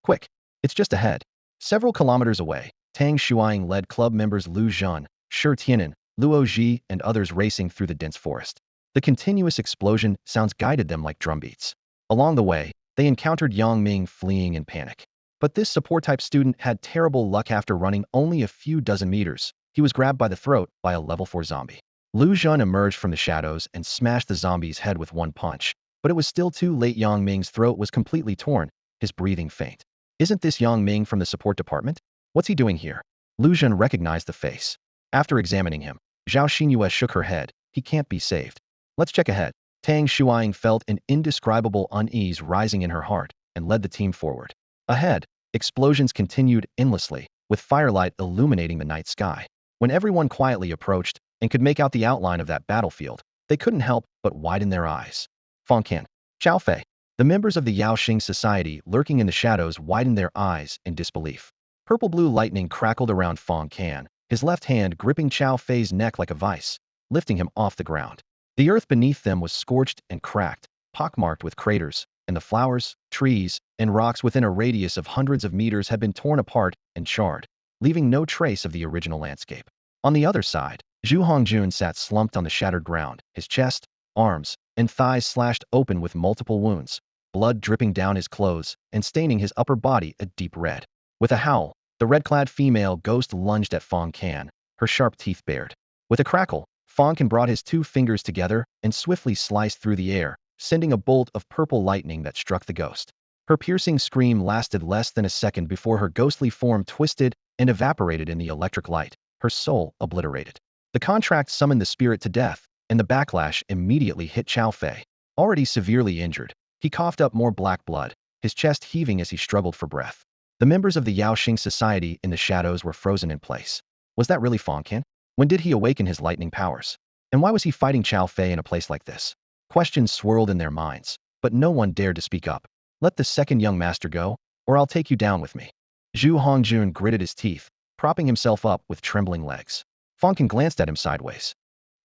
Quick, it's just ahead. Several kilometers away, Tang Shuiying led club members Lu Zhen, Shi Tianan, Luo Ji, and others racing through the dense forest. The continuous explosion sounds guided them like drumbeats. Along the way, they encountered Yang Ming fleeing in panic. But this support-type student had terrible luck. After running only a few dozen meters, he was grabbed by the throat by a level 4 zombie. Lu Zhen emerged from the shadows and smashed the zombie's head with one punch, but it was still too late. Yang Ming's throat was completely torn, his breathing faint. Isn't this Yang Ming from the support department? What's he doing here? Lu Zhen recognized the face. After examining him, Zhao Xinyue shook her head. He can't be saved. Let's check ahead. Tang Shuiying felt an indescribable unease rising in her heart and led the team forward. Ahead, explosions continued endlessly, with firelight illuminating the night sky. When everyone quietly approached and could make out the outline of that battlefield, they couldn't help but widen their eyes. Fang Can, Xiao Fei. The members of the Yaoxing Society lurking in the shadows widened their eyes in disbelief. Purple-blue lightning crackled around Fang Can, his left hand gripping Xiao Fei's neck like a vice, lifting him off the ground. The earth beneath them was scorched and cracked, pockmarked with craters, and the flowers, trees, and rocks within a radius of hundreds of meters had been torn apart and charred, leaving no trace of the original landscape. On the other side, Zhu Hongjun sat slumped on the shattered ground, his chest, arms, and thighs slashed open with multiple wounds, blood dripping down his clothes and staining his upper body a deep red. With a howl, the red-clad female ghost lunged at Fang Can, her sharp teeth bared. With a crackle, Fang Can brought his two fingers together and swiftly sliced through the air, sending a bolt of purple lightning that struck the ghost. Her piercing scream lasted less than a second before her ghostly form twisted and evaporated in the electric light, her soul obliterated. The contract summoned the spirit to death, and the backlash immediately hit Xiao Fei. Already severely injured, he coughed up more black blood, his chest heaving as he struggled for breath. The members of the Yaoxing Society in the shadows were frozen in place. Was that really Fang Can? When did he awaken his lightning powers? And why was he fighting Xiao Fei in a place like this? Questions swirled in their minds, but no one dared to speak up. Let the second young master go, or I'll take you down with me. Zhu Hongjun gritted his teeth, propping himself up with trembling legs. Fang Can glanced at him sideways.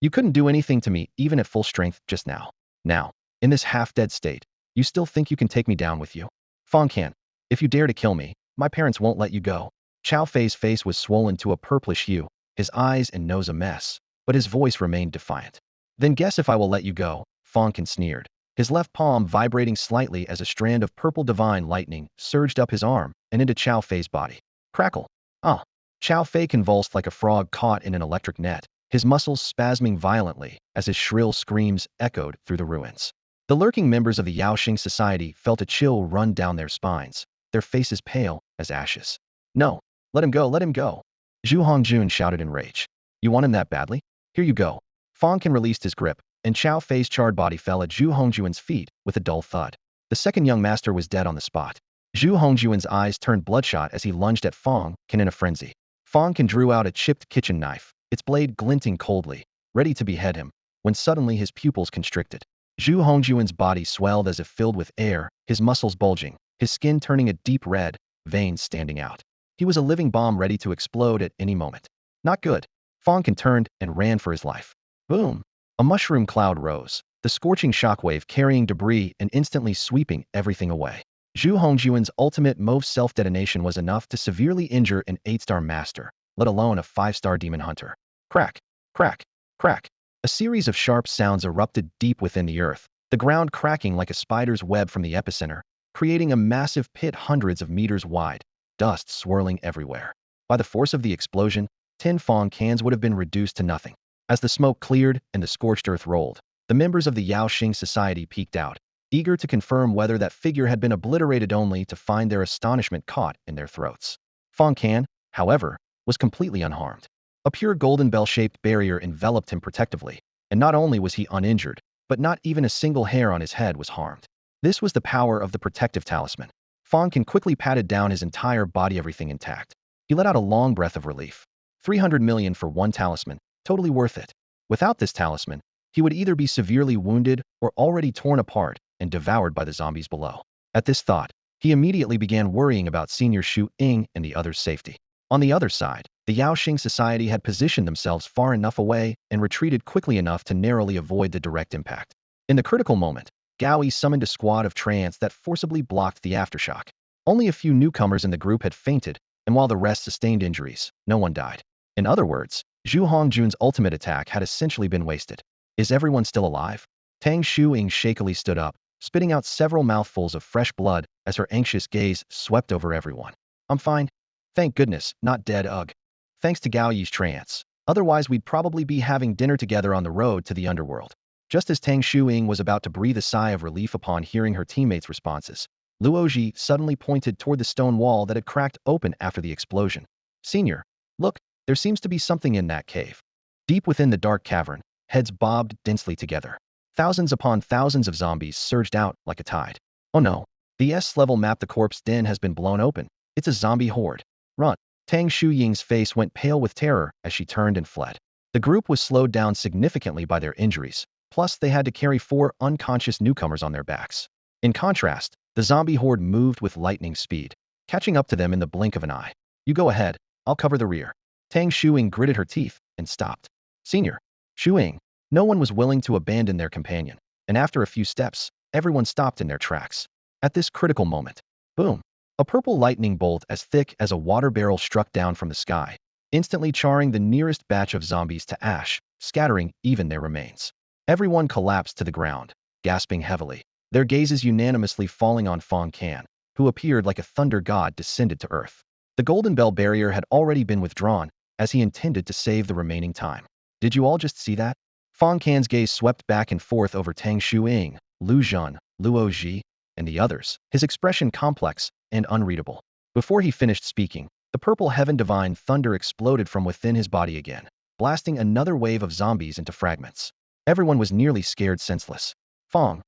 You couldn't do anything to me even at full strength just now. Now, in this half-dead state, you still think you can take me down with you? Fang Can, if you dare to kill me, my parents won't let you go. Xiao Fei's face was swollen to a purplish hue, his eyes and nose a mess, but his voice remained defiant. Then guess if I will let you go, Fang Can sneered, his left palm vibrating slightly as a strand of purple divine lightning surged up his arm and into Xiao Fei's body. Crackle. Ah! Xiao Fei convulsed like a frog caught in an electric net, his muscles spasming violently as his shrill screams echoed through the ruins. The lurking members of the Yaoxing Society felt a chill run down their spines, their faces pale as ashes. No! Let him go, let him go! Zhu Hongjun shouted in rage. You want him that badly? Here you go. Fang Can released his grip, and Xiao Fei's charred body fell at Zhu Hongjun's feet with a dull thud. The second young master was dead on the spot. Zhu Hongjun's eyes turned bloodshot as he lunged at Fang Can in a frenzy. Fang Can drew out a chipped kitchen knife, its blade glinting coldly, ready to behead him, when suddenly his pupils constricted. Zhu Hongjun's body swelled as if filled with air, his muscles bulging, his skin turning a deep red, veins standing out. He was a living bomb ready to explode at any moment. Not good. Fang Can turned and ran for his life. Boom! A mushroom cloud rose, the scorching shockwave carrying debris and instantly sweeping everything away. Zhu Hongjun's ultimate move self-detonation was enough to severely injure an 8-star master, let alone a 5-star demon hunter. Crack! Crack! Crack! A series of sharp sounds erupted deep within the earth, the ground cracking like a spider's web from the epicenter, creating a massive pit hundreds of meters wide, dust swirling everywhere. By the force of the explosion, 10 Fang Cans would have been reduced to nothing. As the smoke cleared and the scorched earth rolled, the members of the Yaoxing Society peeked out, eager to confirm whether that figure had been obliterated only to find their astonishment caught in their throats. Fang Can, however, was completely unharmed. A pure golden bell-shaped barrier enveloped him protectively, and not only was he uninjured, but not even a single hair on his head was harmed. This was the power of the protective talisman. Fang Can quickly patted down his entire body, everything intact. He let out a long breath of relief. 300 million for one talisman, totally worth it. Without this talisman, he would either be severely wounded or already torn apart and devoured by the zombies below. At this thought, he immediately began worrying about Senior Shu Ying and the others' safety. On the other side, the Yaoxing Society had positioned themselves far enough away and retreated quickly enough to narrowly avoid the direct impact. In the critical moment, Gao Yi summoned a squad of trance that forcibly blocked the aftershock. Only a few newcomers in the group had fainted, and while the rest sustained injuries, no one died. In other words, Zhu Hongjun's ultimate attack had essentially been wasted. Is everyone still alive? Tang Shu-Ying shakily stood up, spitting out several mouthfuls of fresh blood as her anxious gaze swept over everyone. I'm fine. Thank goodness, not dead, ugh. Thanks to Gao Yi's trance. Otherwise we'd probably be having dinner together on the road to the underworld. Just as Tang Shu-Ying was about to breathe a sigh of relief upon hearing her teammates' responses, Luoji suddenly pointed toward the stone wall that had cracked open after the explosion. Senior, look, there seems to be something in that cave. Deep within the dark cavern, heads bobbed densely together. Thousands upon thousands of zombies surged out like a tide. Oh no, the S-level map, the corpse den has been blown open. It's a zombie horde. Run. Tang Shuying's face went pale with terror as she turned and fled. The group was slowed down significantly by their injuries, plus they had to carry 4 unconscious newcomers on their backs. In contrast, the zombie horde moved with lightning speed, catching up to them in the blink of an eye. You go ahead, I'll cover the rear. Tang Shuying gritted her teeth and stopped. Senior. Shuying. No one was willing to abandon their companion, and after a few steps, everyone stopped in their tracks. At this critical moment, boom! A purple lightning bolt as thick as a water barrel struck down from the sky, instantly charring the nearest batch of zombies to ash, scattering even their remains. Everyone collapsed to the ground, gasping heavily, their gazes unanimously falling on Fang Can, who appeared like a thunder god descended to earth. The Golden Bell barrier had already been withdrawn, as he intended to save the remaining time. Did you all just see that? Fang Can's gaze swept back and forth over Tang Shuying, Lu Zhan, Luo Ji, and the others, his expression complex and unreadable. Before he finished speaking, the purple heaven divine thunder exploded from within his body again, blasting another wave of zombies into fragments. Everyone was nearly scared senseless. Fang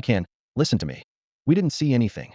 Can, listen to me. We didn't see anything.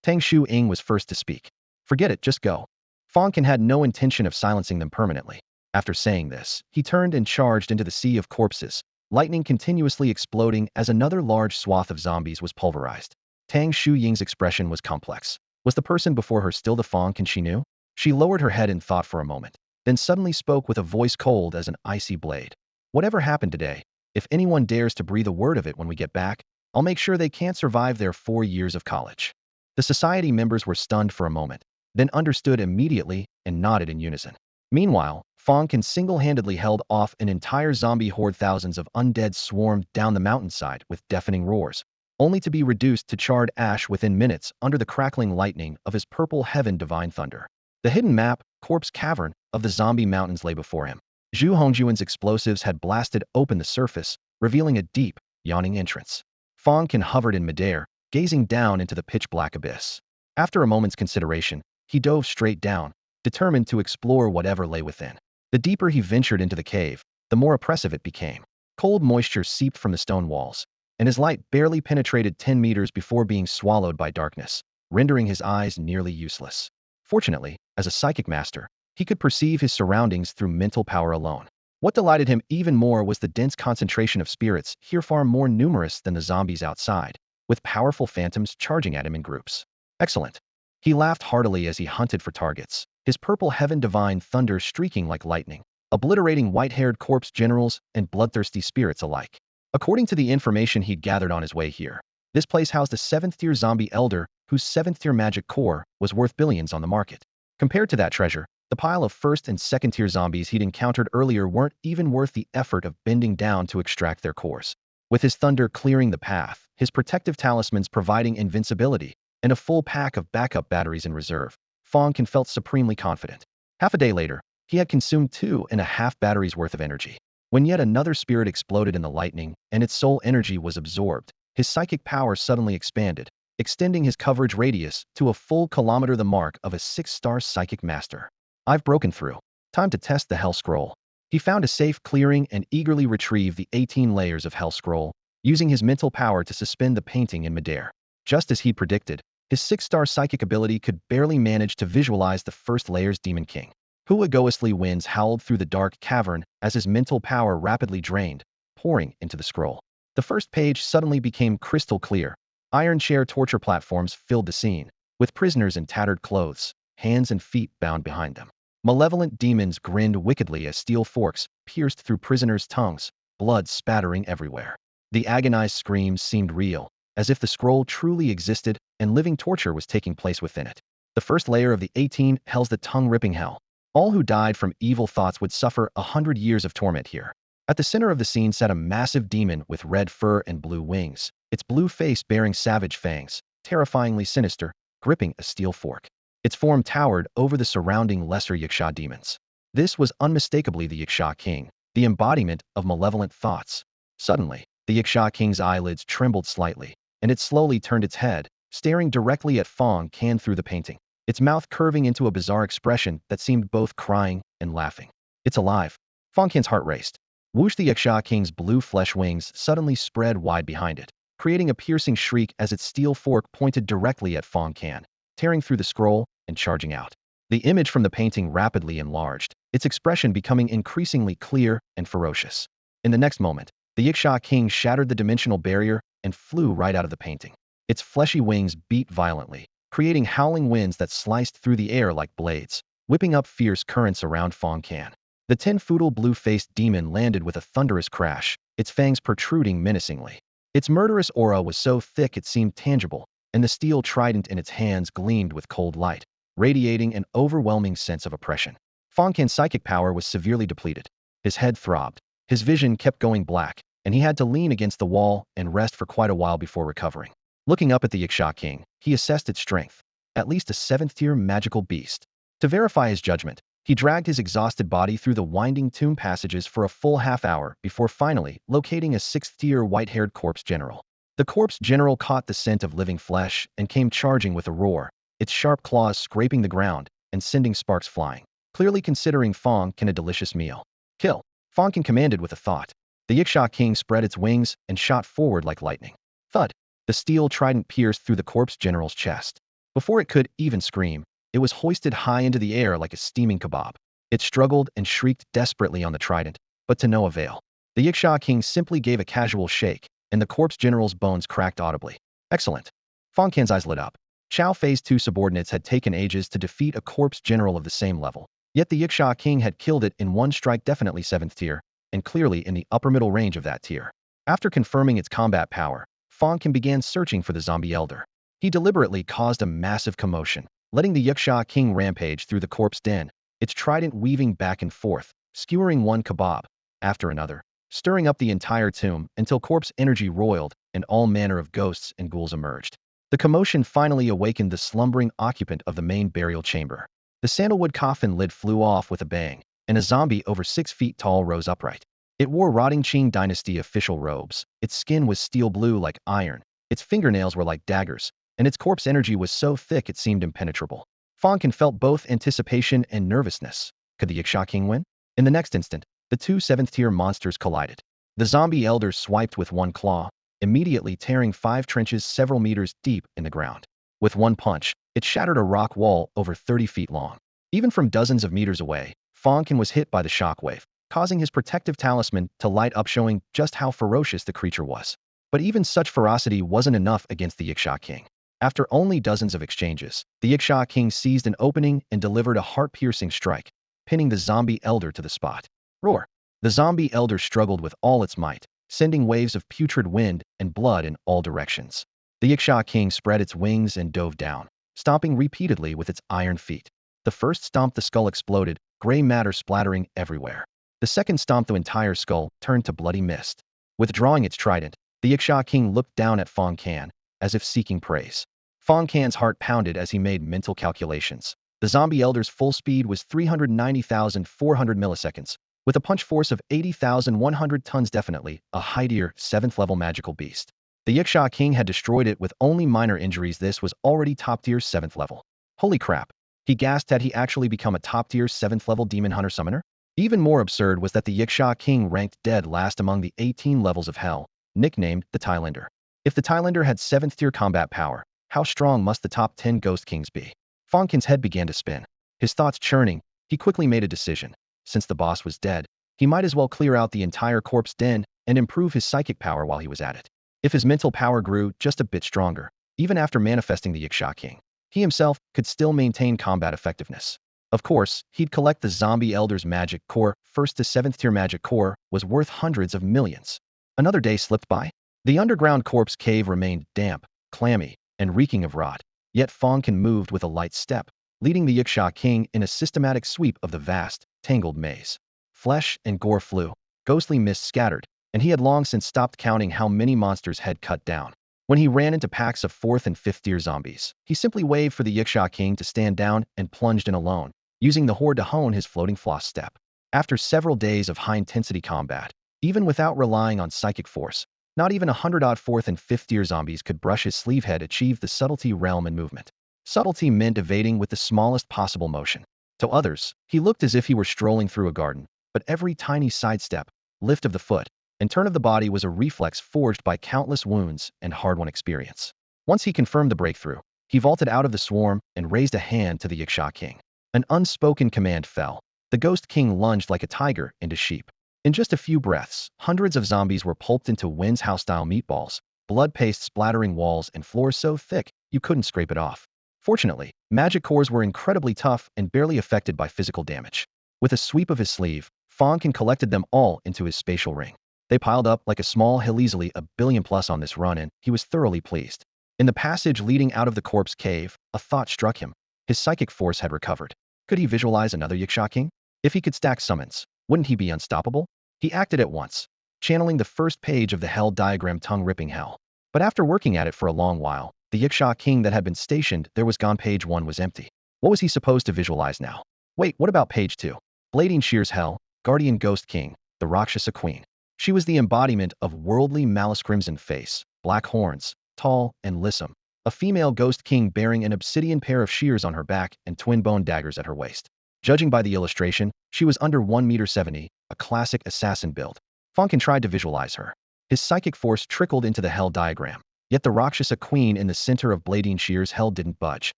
Tang Shuying was first to speak. Forget it, just go. Fang Can had no intention of silencing them permanently. After saying this, he turned and charged into the sea of corpses, lightning continuously exploding as another large swath of zombies was pulverized. Tang Shuying's expression was complex. Was the person before her still the Fang Can she knew? She lowered her head in thought for a moment, then suddenly spoke with a voice cold as an icy blade. Whatever happened today, if anyone dares to breathe a word of it when we get back, I'll make sure they can't survive their 4 years of college. The society members were stunned for a moment, then understood immediately and nodded in unison. Meanwhile, Fang Can single-handedly held off an entire zombie horde. Thousands of undead swarmed down the mountainside with deafening roars, only to be reduced to charred ash within minutes under the crackling lightning of his purple heaven divine thunder. The hidden map, corpse cavern, of the zombie mountains lay before him. Zhu Hongjuan's explosives had blasted open the surface, revealing a deep, yawning entrance. Fang Can hovered in midair, gazing down into the pitch-black abyss. After a moment's consideration, he dove straight down, determined to explore whatever lay within. The deeper he ventured into the cave, the more oppressive it became. Cold moisture seeped from the stone walls, and his light barely penetrated 10 meters before being swallowed by darkness, rendering his eyes nearly useless. Fortunately, as a psychic master, he could perceive his surroundings through mental power alone. What delighted him even more was the dense concentration of spirits here, far more numerous than the zombies outside, with powerful phantoms charging at him in groups. Excellent. He laughed heartily as he hunted for targets, his purple heaven divine thunder streaking like lightning, obliterating white-haired corpse generals and bloodthirsty spirits alike. According to the information he'd gathered on his way here, this place housed a 7th-tier zombie elder whose 7th-tier magic core was worth billions on the market. Compared to that treasure, the pile of 1st and 2nd-tier zombies he'd encountered earlier weren't even worth the effort of bending down to extract their cores. With his thunder clearing the path, his protective talismans providing invincibility, and a full pack of backup batteries in reserve, Fang Can felt supremely confident. Half a day later, he had consumed 2.5 batteries worth of energy. When yet another spirit exploded in the lightning and its soul energy was absorbed, his psychic power suddenly expanded, extending his coverage radius to a full kilometer, the mark of a 6-star psychic master. I've broken through. Time to test the Hell Scroll. He found a safe clearing and eagerly retrieved the 18 layers of Hell Scroll, using his mental power to suspend the painting in midair. Just as he predicted, his 6-star psychic ability could barely manage to visualize the first layer's Demon King. Ghostly winds howled through the dark cavern as his mental power rapidly drained, pouring into the scroll. The first page suddenly became crystal clear. Iron chair torture platforms filled the scene, with prisoners in tattered clothes, hands and feet bound behind them. Malevolent demons grinned wickedly as steel forks pierced through prisoners' tongues, blood spattering everywhere. The agonized screams seemed real, as if the scroll truly existed and living torture was taking place within it. The first layer of the 18 hells, the tongue-ripping hell. All who died from evil thoughts would suffer 100 years of torment here. At the center of the scene sat a massive demon with red fur and blue wings, its blue face bearing savage fangs, terrifyingly sinister, gripping a steel fork. Its form towered over the surrounding lesser Yiksha demons. This was unmistakably the Yiksha King, the embodiment of malevolent thoughts. Suddenly, the Yiksha King's eyelids trembled slightly, and it slowly turned its head, staring directly at Fang Can through the painting, its mouth curving into a bizarre expression that seemed both crying and laughing. It's alive. Fang Can's heart raced. Whoosh! The Yiksha King's blue flesh wings suddenly spread wide behind it, creating a piercing shriek as its steel fork pointed directly at Fang Can, tearing through the scroll and charging out. The image from the painting rapidly enlarged, its expression becoming increasingly clear and ferocious. In the next moment, the Yiksha king shattered the dimensional barrier and flew right out of the painting. Its fleshy wings beat violently, creating howling winds that sliced through the air like blades, whipping up fierce currents around Fang Can. The 10-foot blue-faced demon landed with a thunderous crash, its fangs protruding menacingly. Its murderous aura was so thick it seemed tangible, and the steel trident in its hands gleamed with cold light, radiating an overwhelming sense of oppression. Fang Can's psychic power was severely depleted. His head throbbed, his vision kept going black, and he had to lean against the wall and rest for quite a while before recovering. Looking up at the Yiksha king, he assessed its strength. At least a 7th-tier magical beast. To verify his judgment, he dragged his exhausted body through the winding tomb passages for a full half-hour before finally locating a 6th-tier white-haired corpse general. The corpse general caught the scent of living flesh and came charging with a roar, its sharp claws scraping the ground and sending sparks flying, clearly considering Fang Can a delicious meal. Kill! Fang Can commanded with a thought. The Yiksha king spread its wings and shot forward like lightning. Thud! The steel trident pierced through the corpse general's chest. Before it could even scream, it was hoisted high into the air like a steaming kebab. It struggled and shrieked desperately on the trident, but to no avail. The Yiksha king simply gave a casual shake, and the corpse general's bones cracked audibly. Excellent. Fang Can's eyes lit up. Chao Fei's 2 subordinates had taken ages to defeat a corpse general of the same level. Yet the Yiksha king had killed it in one strike, definitely 7th tier, and clearly in the upper middle range of that tier. After confirming its combat power, Fang Can began searching for the zombie elder. He deliberately caused a massive commotion, letting the Yiksha king rampage through the corpse den, its trident weaving back and forth, skewering one kebab after another, stirring up the entire tomb until corpse energy roiled and all manner of ghosts and ghouls emerged. The commotion finally awakened the slumbering occupant of the main burial chamber. The sandalwood coffin lid flew off with a bang, and a zombie over 6 feet tall rose upright. It wore rotting Qing dynasty official robes, its skin was steel blue like iron, its fingernails were like daggers, and its corpse energy was so thick it seemed impenetrable. Fang Can felt both anticipation and nervousness. Could the Yiksha king win? In the next instant, the 2 7th-tier monsters collided. The zombie elder swiped with one claw, immediately tearing 5 trenches several meters deep in the ground. With one punch, it shattered a rock wall over 30 feet long. Even from dozens of meters away, Fang Can was hit by the shockwave, causing his protective talisman to light up, showing just how ferocious the creature was. But even such ferocity wasn't enough against the Yiksha king. After only dozens of exchanges, the Yiksha king seized an opening and delivered a heart-piercing strike, pinning the zombie elder to the spot. Roar! The zombie elder struggled with all its might, sending waves of putrid wind and blood in all directions. The Yiksha king spread its wings and dove down, stomping repeatedly with its iron feet. The first stomp, the skull exploded, gray matter splattering everywhere. The second stomp, the entire skull turned to bloody mist. Withdrawing its trident, the Yiksha king looked down at Fang Can, as if seeking praise. Fang Can's heart pounded as he made mental calculations. The zombie elder's full speed was 390,400 milliseconds, with a punch force of 80,100 tons, definitely a high-tier 7th-level magical beast. The Yiksha king had destroyed it with only minor injuries. This was already top-tier 7th level. Holy crap! He gasped. Had he actually become a top-tier 7th-level demon hunter summoner? Even more absurd was that the Yiksha king ranked dead last among the 18 levels of hell, nicknamed the Thailander. If the Thailander had 7th-tier combat power, how strong must the top 10 Ghost Kings be? Fang Can's head began to spin. His thoughts churning, he quickly made a decision. Since the boss was dead, he might as well clear out the entire corpse den and improve his psychic power while he was at it. If his mental power grew just a bit stronger, even after manifesting the Yiksha king, he himself could still maintain combat effectiveness. Of course, he'd collect the zombie elder's magic core. 1st to 7th tier magic core was worth hundreds of millions. Another day slipped by. The underground corpse cave remained damp, clammy, and reeking of rot. Yet Fang Can moved with a light step, leading the Yiksha king in a systematic sweep of the vast, tangled maze. Flesh and gore flew, ghostly mist scattered, and he had long since stopped counting how many monsters had cut down. When he ran into packs of 4th and 5th tier zombies, he simply waved for the Yiksha king to stand down and plunged in alone, using the horde to hone his floating floss step. After several days of high-intensity combat, even without relying on psychic force, not even 100-odd 4th and 5th tier zombies could brush his sleeve. Head achieved the subtlety realm and movement. Subtlety meant evading with the smallest possible motion. To others, he looked as if he were strolling through a garden, but every tiny sidestep, lift of the foot, and turn of the body was a reflex forged by countless wounds and hard-won experience. Once he confirmed the breakthrough, he vaulted out of the swarm and raised a hand to the Yiksha king. An unspoken command fell. The Ghost King lunged like a tiger into sheep. In just a few breaths, hundreds of zombies were pulped into Wynn's house-style meatballs, blood paste splattering walls and floors so thick you couldn't scrape it off. Fortunately, magic cores were incredibly tough and barely affected by physical damage. With a sweep of his sleeve, Fang Can collected them all into his spatial ring. They piled up like a small hill, easily a billion plus on this run, and he was thoroughly pleased. In the passage leading out of the corpse cave, a thought struck him. His psychic force had recovered. Could he visualize another Yiksha King? If he could stack summons, wouldn't he be unstoppable? He acted at once, channeling the first page of the hell diagram, tongue-ripping hell. But after working at it for a long while, the Yiksha King that had been stationed there was gone. Page 1 was empty. What was he supposed to visualize now? Wait, what about page 2? Blading Shear's Hell, Guardian Ghost King, the Rakshasa Queen. She was the embodiment of worldly malice, crimson face, black horns, tall and lissom. A female Ghost King bearing an obsidian pair of shears on her back and twin bone daggers at her waist. Judging by the illustration, she was under 1.70 m, a classic assassin build. Fang Can tried to visualize her. His psychic force trickled into the hell diagram. Yet the Rakshasa Queen in the center of Blading Shear's hell didn't budge.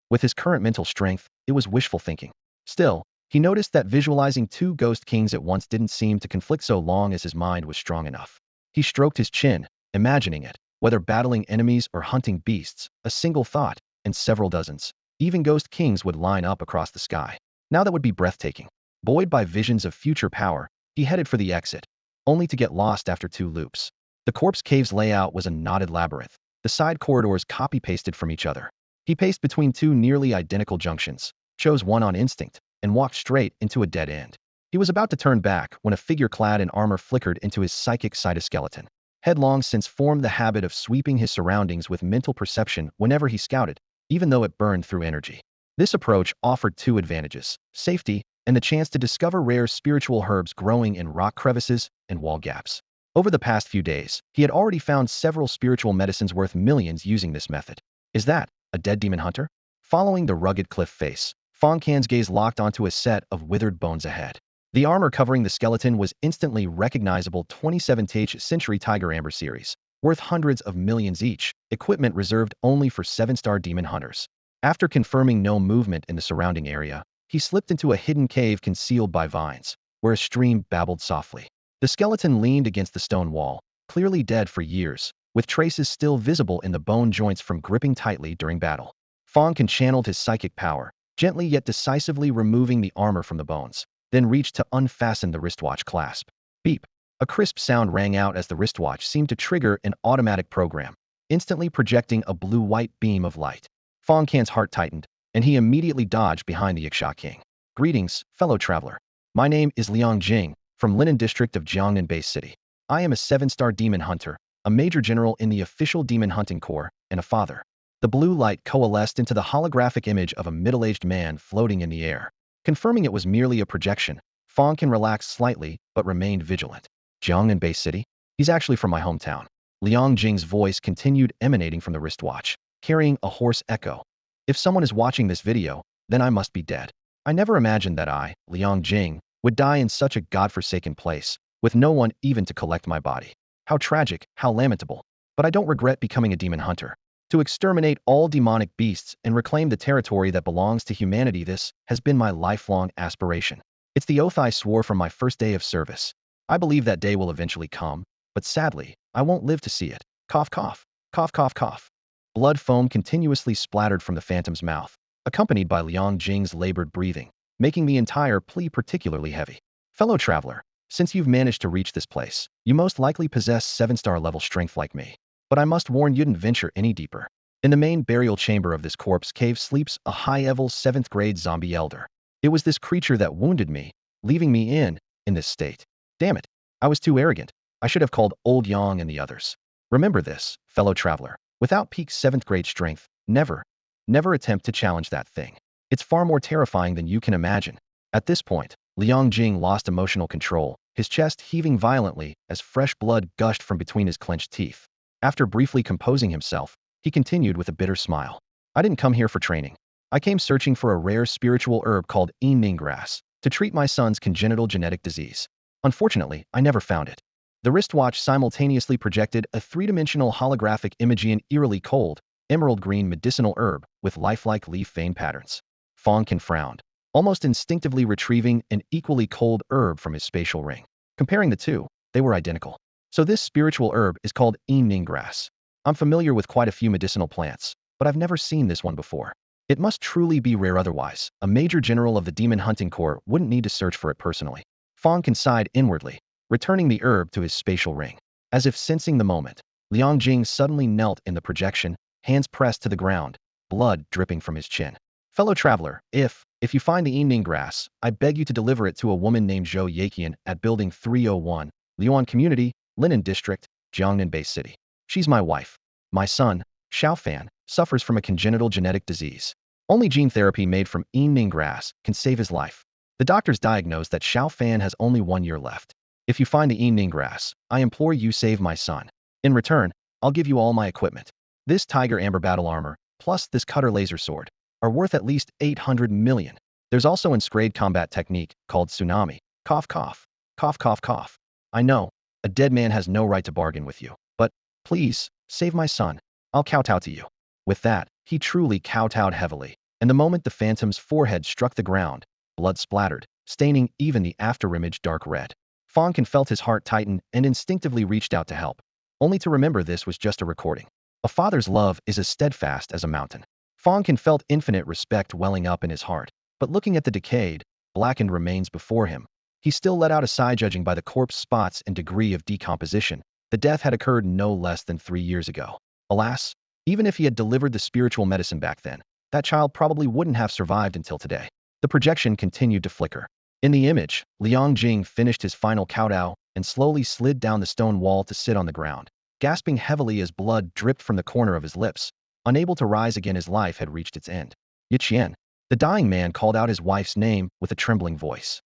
With his current mental strength, it was wishful thinking. Still, he noticed that visualizing two Ghost Kings at once didn't seem to conflict so long as his mind was strong enough. He stroked his chin, imagining it, whether battling enemies or hunting beasts, a single thought, and several dozens, even Ghost Kings would line up across the sky. Now that would be breathtaking. Buoyed by visions of future power, he headed for the exit, only to get lost after 2 loops. The corpse cave's layout was a knotted labyrinth, the side corridors copy-pasted from each other. He paced between 2 nearly identical junctions, chose one on instinct, and walked straight into a dead end. He was about to turn back when a figure clad in armor flickered into his psychic cytoskeleton. Had long since formed the habit of sweeping his surroundings with mental perception whenever he scouted, even though it burned through energy. This approach offered 2 advantages: safety and the chance to discover rare spiritual herbs growing in rock crevices and wall gaps. Over the past few days, he had already found several spiritual medicines worth millions using this method. Is that a dead demon hunter? Following the rugged cliff face, Fang Can's gaze locked onto a set of withered bones ahead. The armor covering the skeleton was instantly recognizable: 27th century Tiger Amber series, worth hundreds of millions each, equipment reserved only for 7-star demon hunters. After confirming no movement in the surrounding area, he slipped into a hidden cave concealed by vines, where a stream babbled softly. The skeleton leaned against the stone wall, clearly dead for years, with traces still visible in the bone joints from gripping tightly during battle. Fang Can channeled his psychic power, gently yet decisively removing the armor from the bones, then reached to unfasten the wristwatch clasp. Beep! A crisp sound rang out as the wristwatch seemed to trigger an automatic program, instantly projecting a blue-white beam of light. Fang Can's heart tightened, and he immediately dodged behind the Yiksha King. Greetings, fellow traveler. My name is Liang Jing, from Linan district of Jiangnan Bay City. I am a 7-star demon hunter, a major general in the official demon hunting corps, and a father. The blue light coalesced into the holographic image of a middle-aged man floating in the air. Confirming it was merely a projection, Fang Can relaxed slightly but remained vigilant. Jiangnan Bay City? He's actually from my hometown. Liang Jing's voice continued emanating from the wristwatch, carrying a hoarse echo. If someone is watching this video, then I must be dead. I never imagined that I, Liang Jing, would die in such a godforsaken place, with no one even to collect my body. How tragic, how lamentable. But I don't regret becoming a demon hunter. To exterminate all demonic beasts and reclaim the territory that belongs to humanity, this has been my lifelong aspiration. It's the oath I swore from my first day of service. I believe that day will eventually come, but sadly, I won't live to see it. Cough, cough. Cough, cough, cough. Blood foam continuously splattered from the phantom's mouth, accompanied by Liang Jing's labored breathing, making the entire plea particularly heavy. Fellow traveler, since you've managed to reach this place, you most likely possess 7-star level strength like me. But I must warn you, don't venture any deeper. In the main burial chamber of this corpse cave sleeps a high-level 7th grade zombie elder. It was this creature that wounded me, leaving me in this state. Damn it, I was too arrogant. I should have called Old Yang and the others. Remember this, fellow traveler. Without peak 7th grade strength, never attempt to challenge that thing. It's far more terrifying than you can imagine. At this point, Liang Jing lost emotional control, his chest heaving violently as fresh blood gushed from between his clenched teeth. After briefly composing himself, he continued with a bitter smile. I didn't come here for training. I came searching for a rare spiritual herb called Ning grass to treat my son's congenital genetic disease. Unfortunately, I never found it. The wristwatch simultaneously projected a 3-dimensional holographic image, an eerily cold, emerald green medicinal herb with lifelike leaf vein patterns. Fang Can frowned. almost instinctively retrieving an equally cold herb from his spatial ring. Comparing the two, they were identical. So this spiritual herb is called evening grass. I'm familiar with quite a few medicinal plants, but I've never seen this one before. It must truly be rare, otherwise a major general of the Demon Hunting Corps wouldn't need to search for it personally. Fang Can sighed inwardly, returning the herb to his spatial ring. As if sensing the moment, Liang Jing suddenly knelt in the projection, hands pressed to the ground, blood dripping from his chin. Fellow traveler, if you find the evening grass, I beg you to deliver it to a woman named Zhou Yaqian at Building 301, Liuan Community, Linen District, Jiangnan Bay City. She's my wife. My son, Xiao Fan, suffers from a congenital genetic disease. Only gene therapy made from evening grass can save his life. The doctors diagnosed that Xiao Fan has only 1 year left. If you find the evening grass, I implore you save my son. In return, I'll give you all my equipment. This tiger amber battle armor, plus this cutter laser sword, are worth at least 800 million. There's also an inscribed combat technique called tsunami. Cough, cough. Cough, cough, cough. I know, a dead man has no right to bargain with you. But, please, save my son. I'll kowtow to you. With that, he truly kowtowed heavily, and the moment the phantom's forehead struck the ground, blood splattered, staining even the afterimage dark red. Fang Can felt his heart tighten and instinctively reached out to help, only to remember this was just a recording. A father's love is as steadfast as a mountain. Fang Can felt infinite respect welling up in his heart, but looking at the decayed, blackened remains before him, he still let out a sigh. Judging by the corpse spots and degree of decomposition, the death had occurred no less than 3 years ago. Alas, even if he had delivered the spiritual medicine back then, that child probably wouldn't have survived until today. The projection continued to flicker. In the image, Liang Jing finished his final kowtow and slowly slid down the stone wall to sit on the ground, gasping heavily as blood dripped from the corner of his lips. Unable to rise again, his life had reached its end. Yiqian. The dying man called out his wife's name with a trembling voice.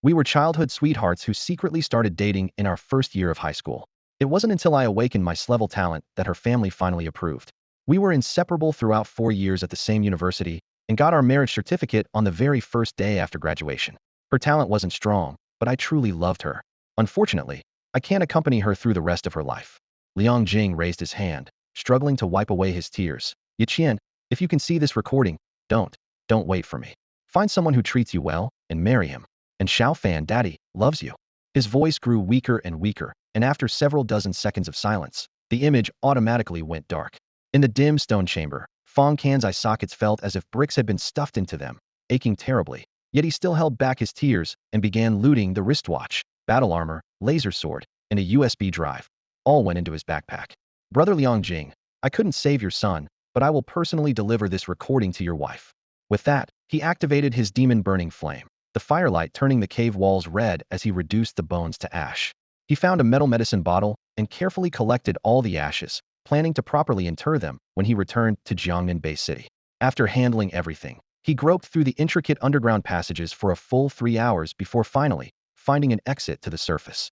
We were childhood sweethearts who secretly started dating in our first year of high school. It wasn't until I awakened my level talent that her family finally approved. We were inseparable throughout 4 years at the same university and got our marriage certificate on the very first day after graduation. Her talent wasn't strong, but I truly loved her. Unfortunately, I can't accompany her through the rest of her life. Liang Jing raised his hand, struggling to wipe away his tears. Yiqian, if you can see this recording, don't wait for me. Find someone who treats you well and marry him. And Xiao Fan, daddy, loves you. His voice grew weaker and weaker, and after several dozen seconds of silence, the image automatically went dark. In the dim stone chamber, Fang Can's eye sockets felt as if bricks had been stuffed into them, aching terribly. Yet he still held back his tears and began looting the wristwatch, battle armor, laser sword, and a USB drive. All went into his backpack. Brother Liang Jing, I couldn't save your son, but I will personally deliver this recording to your wife. With that, he activated his demon burning flame, the firelight turning the cave walls red as he reduced the bones to ash. He found a metal medicine bottle and carefully collected all the ashes, planning to properly inter them when he returned to Jiangnan Bay City. After handling everything, he groped through the intricate underground passages for a full 3 hours before finally finding an exit to the surface.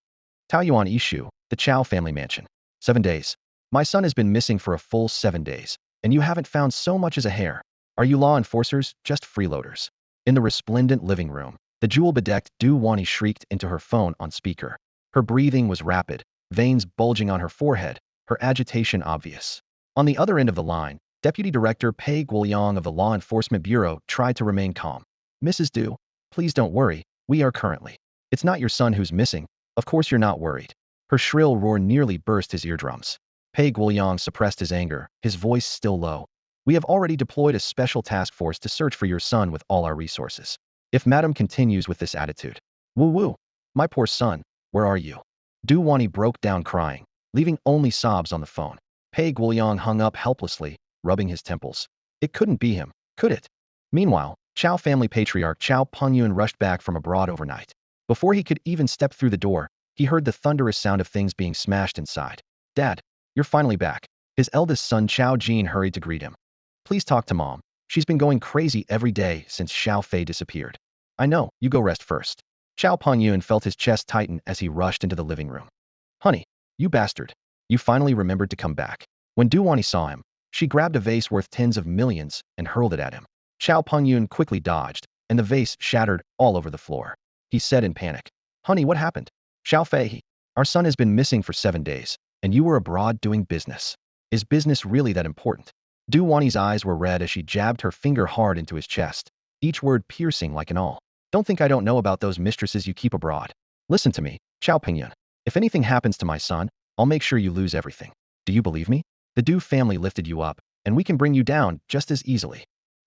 Taoyuan Ishu, the Chao family mansion. 7 days. My son has been missing for a full 7 days, and you haven't found so much as a hair. Are you law enforcers, just freeloaders? In the resplendent living room, the jewel-bedecked Du Wani shrieked into her phone on speaker. Her breathing was rapid, veins bulging on her forehead, her agitation obvious. On the other end of the line, Deputy Director Pei Guoyang of the Law Enforcement Bureau tried to remain calm. Mrs. Du, please don't worry, we are currently. It's not your son who's missing, of course you're not worried. Her shrill roar nearly burst his eardrums. Pei Guoyang suppressed his anger, his voice still low. We have already deployed a special task force to search for your son with all our resources. If Madam continues with this attitude. Woo-woo. My poor son, where are you? Du Wani broke down crying, leaving only sobs on the phone. Pei Guoyang hung up helplessly, rubbing his temples. It couldn't be him, could it? Meanwhile, Chao family patriarch Chao Pengyun rushed back from abroad overnight. Before he could even step through the door, he heard the thunderous sound of things being smashed inside. Dad, you're finally back. His eldest son Chao Jin hurried to greet him. Please talk to Mom. She's been going crazy every day since Xiao Fei disappeared. I know, you go rest first. Chao Pengyun felt his chest tighten as he rushed into the living room. Honey, you bastard. You finally remembered to come back. When Du Wani saw him, she grabbed a vase worth tens of millions and hurled it at him. Chao Pengyun quickly dodged, and the vase shattered all over the floor. He said in panic, Honey, what happened? Xiao Fei, our son has been missing for 7 days, and you were abroad doing business. Is business really that important? Du Wani's eyes were red as she jabbed her finger hard into his chest. each word piercing like an awl. Don't think I don't know about those mistresses you keep abroad. Listen to me, Chao Pingyun. If anything happens to my son, I'll make sure you lose everything. Do you believe me? The Du family lifted you up, and we can bring you down just as easily.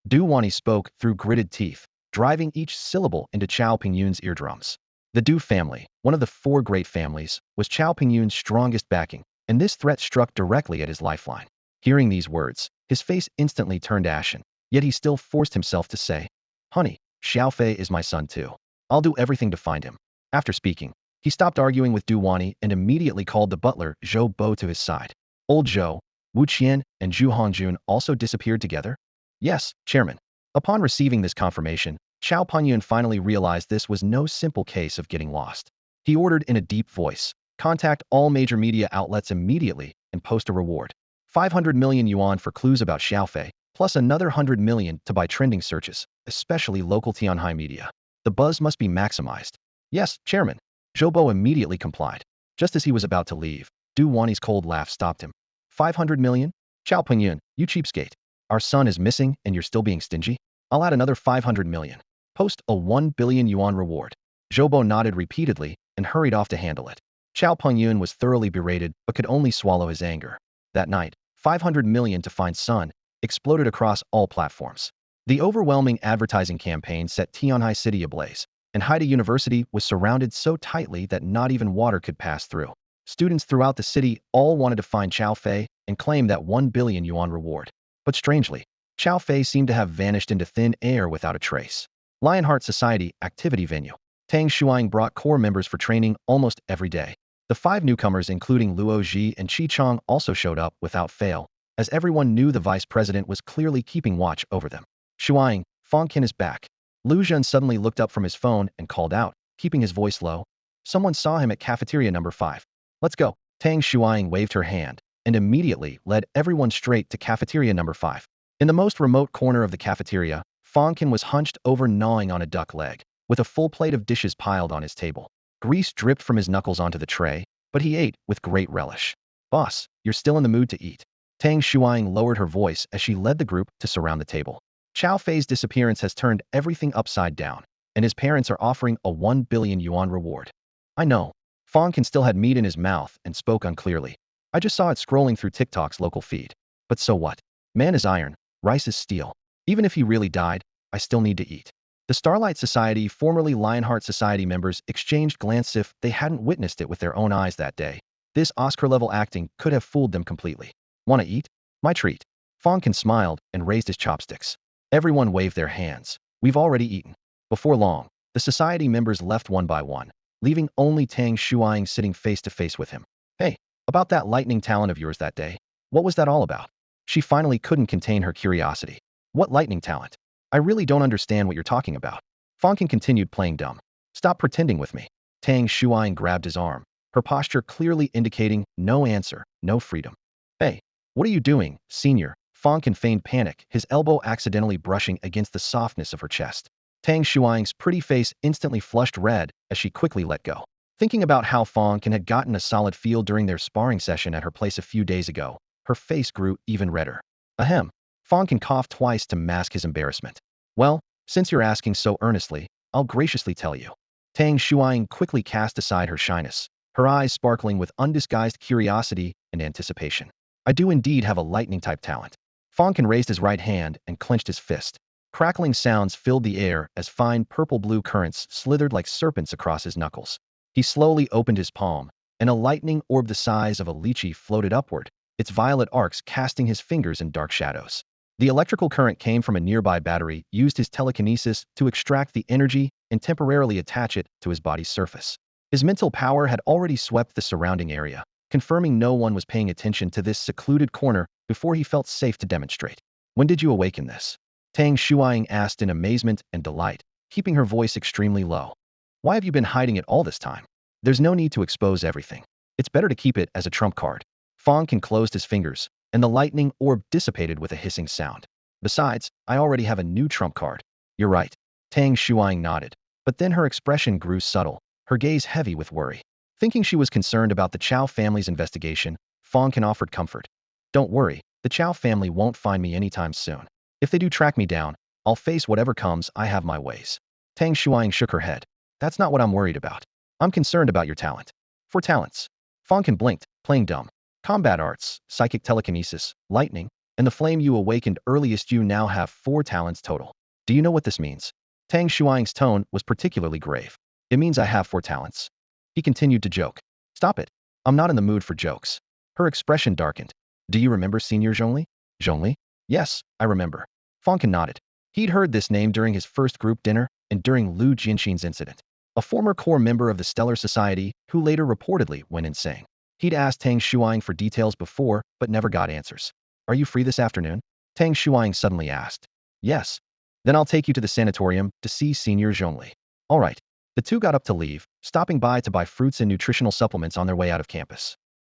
Du Wani spoke through gritted teeth, driving each syllable into Chao Pingyun's eardrums. The Du family, one of the four great families, was Chao Pingyun's strongest backing, and this threat struck directly at his lifeline. Hearing these words, his face instantly turned ashen, yet he still forced himself to say, "Honey, Xiaofei is my son too. I'll do everything to find him." After speaking, he stopped arguing with Du Wani and immediately called the butler Zhou Bo to his side. Old Zhou, Wu Qian, and Zhu Hongjun also disappeared together? Yes, Chairman. Upon receiving this confirmation, Chao Pingyun finally realized this was no simple case of getting lost. He ordered in a deep voice, "Contact all major media outlets immediately and post a reward. 500 million yuan for clues about Xiaofei, plus another 100 million to buy trending searches, especially local Tianhai media. The buzz must be maximized." "Yes, Chairman." Zhoubo immediately complied. Just as he was about to leave, Du Wani's cold laugh stopped him. 500 million? Chao Pingyun, you cheapskate. Our son is missing and you're still being stingy? I'll add another 500 million. Post a 1 billion yuan reward. Zhoubo nodded repeatedly and hurried off to handle it. Chao Pingyun was thoroughly berated but could only swallow his anger. That night, 500 million to find son exploded across all platforms. The overwhelming advertising campaign set Tianhai City ablaze, and Haida University was surrounded so tightly that not even water could pass through. Students throughout the city all wanted to find Chao Fei and claim that 1 billion yuan reward. But strangely, Chao Fei seemed to have vanished into thin air without a trace. Lionheart Society activity venue. Tang Shuang brought core members for training almost every day. The 5 newcomers including Luo Ji and Qi Chong also showed up without fail, as everyone knew the vice president was clearly keeping watch over them. "Shuang, Fang Can is back." Lu Zhen suddenly looked up from his phone and called out, keeping his voice low. "Someone saw him at cafeteria number 5. Let's go." Tang Shuang waved her hand and immediately led everyone straight to cafeteria number 5. In the most remote corner of the cafeteria, Fang Can was hunched over gnawing on a duck leg, with a full plate of dishes piled on his table. Grease dripped from his knuckles onto the tray, but he ate with great relish. "Boss, you're still in the mood to eat." Tang Shuang lowered her voice as she led the group to surround the table. Chao Fei's disappearance has turned everything upside down, and his parents are offering a 1 billion yuan reward. "I know." Fang Can still had meat in his mouth and spoke unclearly. "I just saw it scrolling through TikTok's local feed. But so what? Man is iron, rice is steel. Even if he really died, I still need to eat." The Starlight Society, formerly Lionheart Society members, exchanged glances if they hadn't witnessed it with their own eyes that day. This Oscar-level acting could have fooled them completely. "Wanna eat? My treat." Fang Can smiled and raised his chopsticks. Everyone waved their hands. "We've already eaten." Before long, the society members left one by one, leaving only Tang Shuang sitting face to face with him. "Hey, about that lightning talent of yours that day. What was that all about?" She finally couldn't contain her curiosity. "What lightning talent? I really don't understand what you're talking about." Fang Can continued playing dumb. "Stop pretending with me." Tang Shuang grabbed his arm, her posture clearly indicating no answer, no freedom. "Hey, what are you doing, senior?" Fang Can feigned panic, his elbow accidentally brushing against the softness of her chest. Tang Shuang's pretty face instantly flushed red as she quickly let go. Thinking about how Fang Can had gotten a solid feel during their sparring session at her place a few days ago, her face grew even redder. Ahem. Fang Can coughed twice to mask his embarrassment. "Well, since you're asking so earnestly, I'll graciously tell you." Tang Shuang quickly cast aside her shyness, her eyes sparkling with undisguised curiosity and anticipation. "I do indeed have a lightning-type talent." Fang Can raised his right hand and clenched his fist. Crackling sounds filled the air as fine purple-blue currents slithered like serpents across his knuckles. He slowly opened his palm, and a lightning orb the size of a lychee floated upward, its violet arcs casting his fingers in dark shadows. The electrical current came from a nearby battery, used his telekinesis to extract the energy and temporarily attach it to his body's surface. His mental power had already swept the surrounding area, confirming no one was paying attention to this secluded corner before he felt safe to demonstrate. "When did you awaken this?" Tang Shuang asked in amazement and delight, keeping her voice extremely low. "Why have you been hiding it all this time? There's no need to expose everything. It's better to keep it as a trump card." Fang Can closed his fingers, and the lightning orb dissipated with a hissing sound. "Besides, I already have a new trump card." "You're right." Tang Shuang nodded, but then her expression grew subtle, her gaze heavy with worry. Thinking she was concerned about the Chao family's investigation, Fang Can offered comfort. "Don't worry, the Chao family won't find me anytime soon. If they do track me down, I'll face whatever comes, I have my ways. Tang Shuang shook her head. That's not what I'm worried about. I'm concerned about your talent. For talents. Fang Can blinked, playing dumb. Combat arts, psychic telekinesis, lightning, and the flame you awakened earliest. You now have 4 talents total. Do you know what this means? Tang Shuang's tone was particularly grave. It means I have 4 talents. He continued to joke. Stop it. I'm not in the mood for jokes. Her expression darkened. Do you remember Senior Zhongli? Zhongli? Yes, I remember. Fang Can nodded. He'd heard this name during his first group dinner and during Lu Jianxin's incident. A former core member of the Stellar Society who later reportedly went insane. He'd asked Tang Shuang for details before, but never got answers. Are you free this afternoon? Tang Shuang suddenly asked. Yes. Then I'll take you to the sanatorium to see Senior Zhongli. All right. The two got up to leave, stopping by to buy fruits and nutritional supplements on their way out of campus.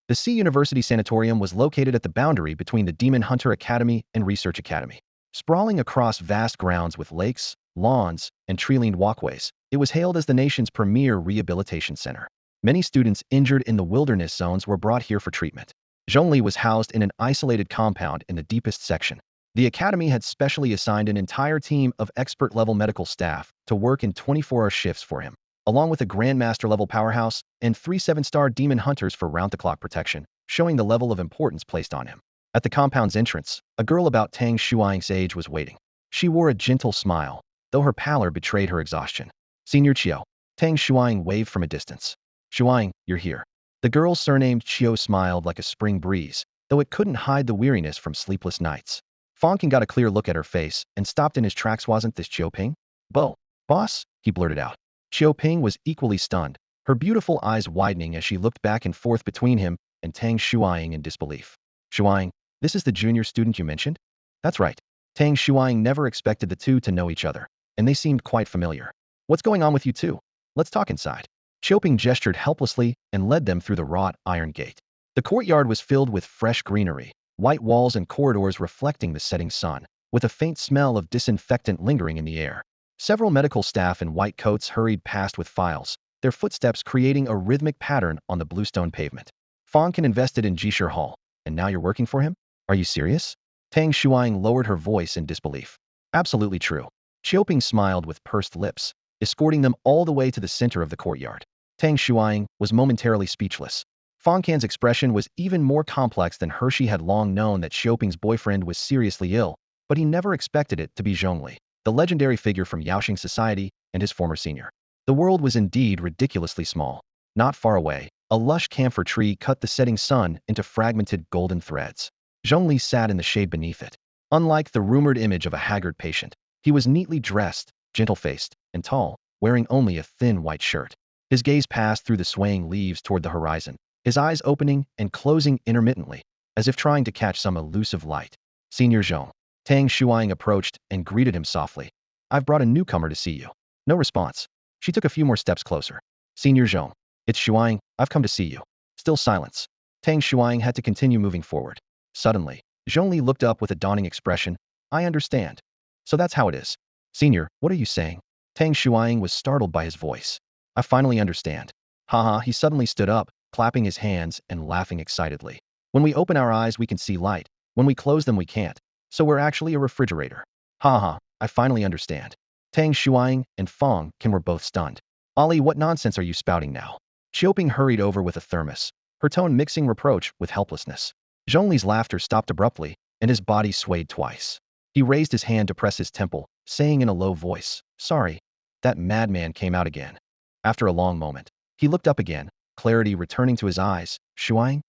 The Sea University Sanatorium was located at the boundary between the Demon Hunter Academy and Research Academy. Sprawling across vast grounds with lakes, lawns, and tree-lined walkways, it was hailed as the nation's premier rehabilitation center. Many students injured in the wilderness zones were brought here for treatment. Zhongli was housed in an isolated compound in the deepest section. The academy had specially assigned an entire team of expert-level medical staff to work in 24-hour shifts for him, along with a Grandmaster-level powerhouse and 3 7-star demon hunters for round-the-clock protection, showing the level of importance placed on him. At the compound's entrance, a girl about Tang Shuang's age was waiting. She wore a gentle smile, though her pallor betrayed her exhaustion. Senior Qiao. Tang Shuang waved from a distance. Shuang, you're here. The girl surnamed Qiao smiled like a spring breeze, though it couldn't hide the weariness from sleepless nights. Fang Can got a clear look at her face and stopped in his tracks. Wasn't this Qiao Ping? Boss, he blurted out. Qiao Ping was equally stunned, her beautiful eyes widening as she looked back and forth between him and Tang Shuang in disbelief. Shuang, this is the junior student you mentioned? That's right. Tang Shuang never expected the two to know each other, and they seemed quite familiar. What's going on with you two? Let's talk inside. Qiao Ping gestured helplessly and led them through the wrought iron gate. The courtyard was filled with fresh greenery, white walls and corridors reflecting the setting sun, with a faint smell of disinfectant lingering in the air. Several medical staff in white coats hurried past with files, their footsteps creating a rhythmic pattern on the bluestone pavement. Fang Can invested in Jishir Hall, and now you're working for him? Are you serious? Tang Shuang lowered her voice in disbelief. Absolutely true. Qiao Ping smiled with pursed lips, escorting them all the way to the center of the courtyard. Tang Shuang was momentarily speechless. Fang Can's expression was even more complex than Hershey had long known that Qiao Ping's boyfriend was seriously ill, but he never expected it to be Zhongli, the legendary figure from Yaoxing Society and his former senior. The world was indeed ridiculously small. Not far away, a lush camphor tree cut the setting sun into fragmented golden threads. Zhongli sat in the shade beneath it. Unlike the rumored image of a haggard patient, he was neatly dressed, gentle-faced, and tall, wearing only a thin white shirt. His gaze passed through the swaying leaves toward the horizon, his eyes opening and closing intermittently, as if trying to catch some elusive light. Senior Zhong. Tang Shuang approached and greeted him softly. I've brought a newcomer to see you. No response. She took a few more steps closer. Senior Zhong. It's Shuang, I've come to see you. Still silence. Tang Shuang had to continue moving forward. Suddenly, Zhongli looked up with a dawning expression. I understand. So that's how it is. Senior, what are you saying? Tang Shuang was startled by his voice. I finally understand. Haha, he suddenly stood up, clapping his hands and laughing excitedly. When we open our eyes, we can see light. When we close them, we can't. So we're actually a refrigerator. Haha, I finally understand. Tang Shuang and Fang Can were both stunned. Ali, what nonsense are you spouting now? Qiao Ping hurried over with a thermos, her tone mixing reproach with helplessness. Zhongli's laughter stopped abruptly, and his body swayed twice. He raised his hand to press his temple, saying in a low voice, Sorry. That madman came out again. After a long moment, he looked up again, clarity returning to his eyes. Shuang?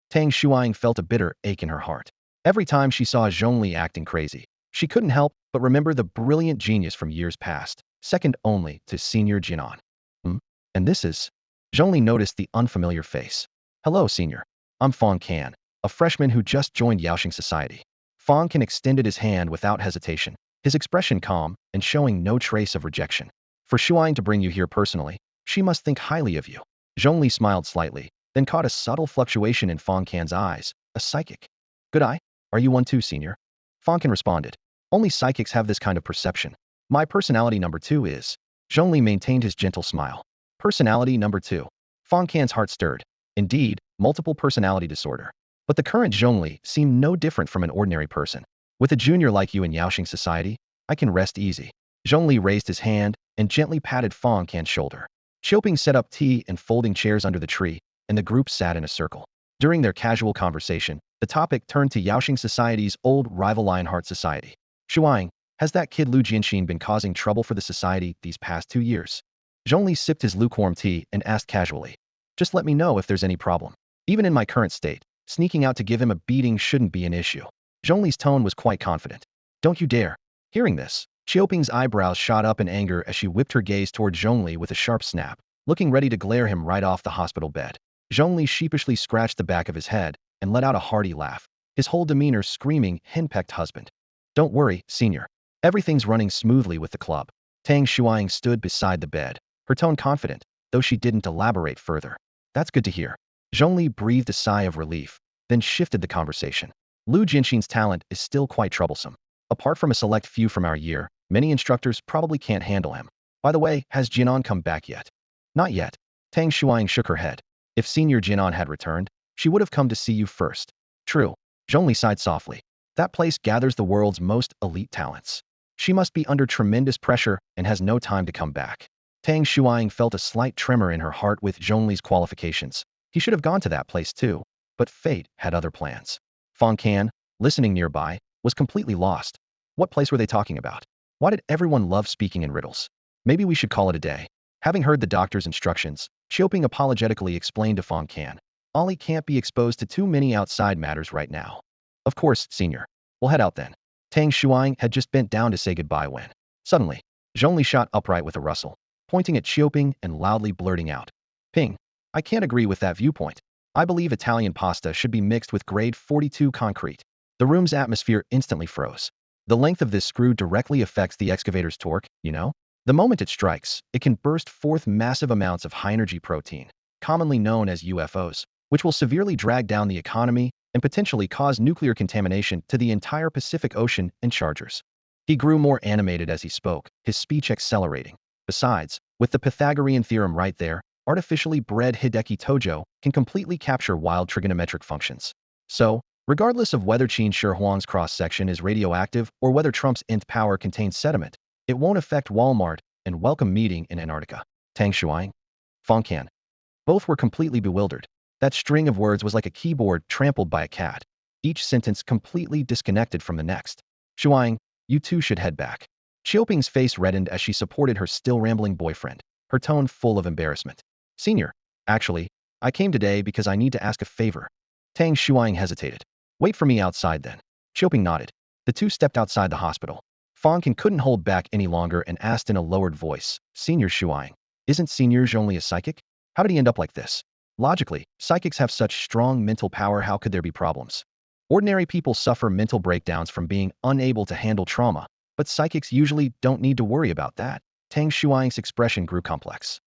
Tang Shuang felt a bitter ache in her heart. Every time she saw Zhongli acting crazy, she couldn't help but remember the brilliant genius from years past, second only to Senior Jinan. And this is? Zhongli noticed the unfamiliar face. Hello, Senior. I'm Fang Can, a freshman who just joined Yaoxing Society. Fang Can extended his hand without hesitation, his expression calm and showing no trace of rejection. For Shuang to bring you here personally, she must think highly of you. Zhongli smiled slightly, then caught a subtle fluctuation in Fang Can's eyes. A psychic. Good eye? Are you one too, Senior? Fang Can responded. Only psychics have this kind of perception. My personality number 2 is. Zhongli maintained his gentle smile. Personality number 2. Fang Can's heart stirred. Indeed, multiple personality disorder. But the current Zhongli seemed no different from an ordinary person. With a junior like you in Yaoxing Society, I can rest easy. Zhongli raised his hand and gently patted Fang Can's shoulder. Xiaoping set up tea and folding chairs under the tree, and the group sat in a circle. During their casual conversation, the topic turned to Yaoxing Society's old rival Lionheart Society. Shuang, has that kid Lu Jianxin been causing trouble for the society these past 2 years? Zhongli sipped his lukewarm tea and asked casually. Just let me know if there's any problem. Even in my current state, sneaking out to give him a beating shouldn't be an issue. Zhongli's tone was quite confident. Don't you dare. Hearing this, Xiaoping's eyebrows shot up in anger as she whipped her gaze toward Zhongli with a sharp snap, looking ready to glare him right off the hospital bed. Zhongli sheepishly scratched the back of his head and let out a hearty laugh, his whole demeanor screaming henpecked husband. Don't worry, senior. Everything's running smoothly with the club. Tang Shuang stood beside the bed, her tone confident, though she didn't elaborate further. That's good to hear. Zhongli breathed a sigh of relief, then shifted the conversation. Lu Jianxin's talent is still quite troublesome. Apart from a select few from our year, many instructors probably can't handle him. By the way, has Jianan come back yet? Not yet. Tang Shuang shook her head. If Senior Jianan had returned, she would have come to see you first. True. Zhongli sighed softly. That place gathers the world's most elite talents. She must be under tremendous pressure and has no time to come back. Tang Shuang felt a slight tremor in her heart with Zhongli's qualifications. He should have gone to that place too, but fate had other plans. Fang Can, listening nearby, was completely lost. What place were they talking about? Why did everyone love speaking in riddles? Maybe we should call it a day. Having heard the doctor's instructions, Xiaoping apologetically explained to Fang Can. Ollie can't be exposed to too many outside matters right now. Of course, senior. We'll head out then. Tang Shuang had just bent down to say goodbye when, suddenly, Zhongli shot upright with a rustle, pointing at Xiaoping and loudly blurting out. Ping. I can't agree with that viewpoint. I believe Italian pasta should be mixed with grade 42 concrete. The room's atmosphere instantly froze. The length of this screw directly affects the excavator's torque, you know? The moment it strikes, it can burst forth massive amounts of high-energy protein, commonly known as UFOs, which will severely drag down the economy and potentially cause nuclear contamination to the entire Pacific Ocean and chargers. He grew more animated as he spoke, his speech accelerating. Besides, with the Pythagorean theorem right there, artificially bred Hideki Tojo can completely capture wild trigonometric functions. So, regardless of whether Qin Shi Huang's cross-section is radioactive or whether Trump's nth power contains sediment, it won't affect Walmart and welcome meeting in Antarctica. Tang Shuang? Fang Can. Both were completely bewildered. That string of words was like a keyboard trampled by a cat, each sentence completely disconnected from the next. Shuang, you two should head back. Xiaoping's face reddened as she supported her still rambling boyfriend, her tone full of embarrassment. Senior, actually, I came today because I need to ask a favor. Tang Shuang hesitated. Wait for me outside then. Xiaoping nodded. The two stepped outside the hospital. Fang Can couldn't hold back any longer and asked in a lowered voice, Senior Shuang, isn't Senior only a psychic? How did he end up like this? Logically, psychics have such strong mental power, how could there be problems? Ordinary people suffer mental breakdowns from being unable to handle trauma, but psychics usually don't need to worry about that. Tang Shuang's expression grew complex.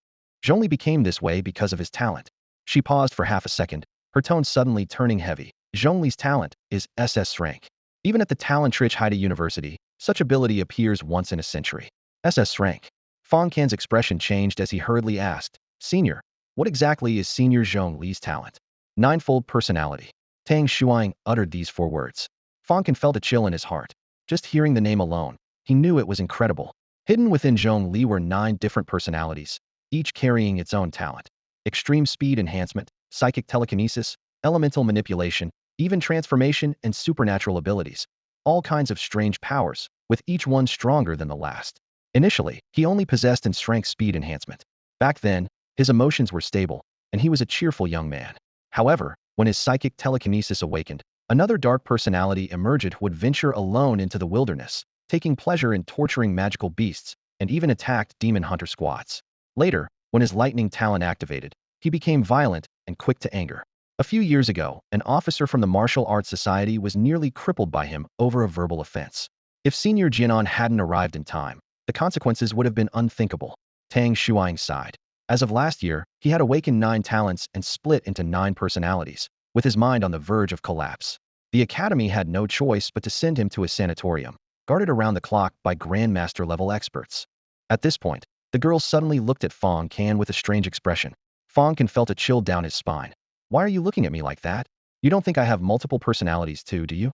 Zhongli became this way because of his talent. She paused for half a second, her tone suddenly turning heavy. Zhongli's talent is SS rank. Even at the talent-rich Haida University, such ability appears once in a century. SS rank. Fang Can's expression changed as he hurriedly asked, Senior, what exactly is Senior Zhongli's talent? Ninefold personality. Tang Shuang uttered these 4 words. Fang Can felt a chill in his heart. Just hearing the name alone, he knew it was incredible. Hidden within Zhongli were 9 different personalities, each carrying its own talent. Extreme speed enhancement, psychic telekinesis, elemental manipulation, even transformation and supernatural abilities. All kinds of strange powers, with each one stronger than the last. Initially, he only possessed in strength speed enhancement. Back then, his emotions were stable, and he was a cheerful young man. However, when his psychic telekinesis awakened, another dark personality emerged who would venture alone into the wilderness, taking pleasure in torturing magical beasts, and even attacked demon hunter squads. Later, when his lightning talent activated, he became violent and quick to anger. A few years ago, an officer from the Martial Arts Society was nearly crippled by him over a verbal offense. If Senior Jianan hadn't arrived in time, the consequences would have been unthinkable. Tang Shuang sighed. As of last year, he had awakened 9 talents and split into 9 personalities, with his mind on the verge of collapse. The academy had no choice but to send him to a sanatorium, guarded around the clock by Grandmaster-level experts. At this point, the girl suddenly looked at Fang Can with a strange expression. Fang Can felt a chill down his spine. Why are you looking at me like that? You don't think I have multiple personalities too, do you?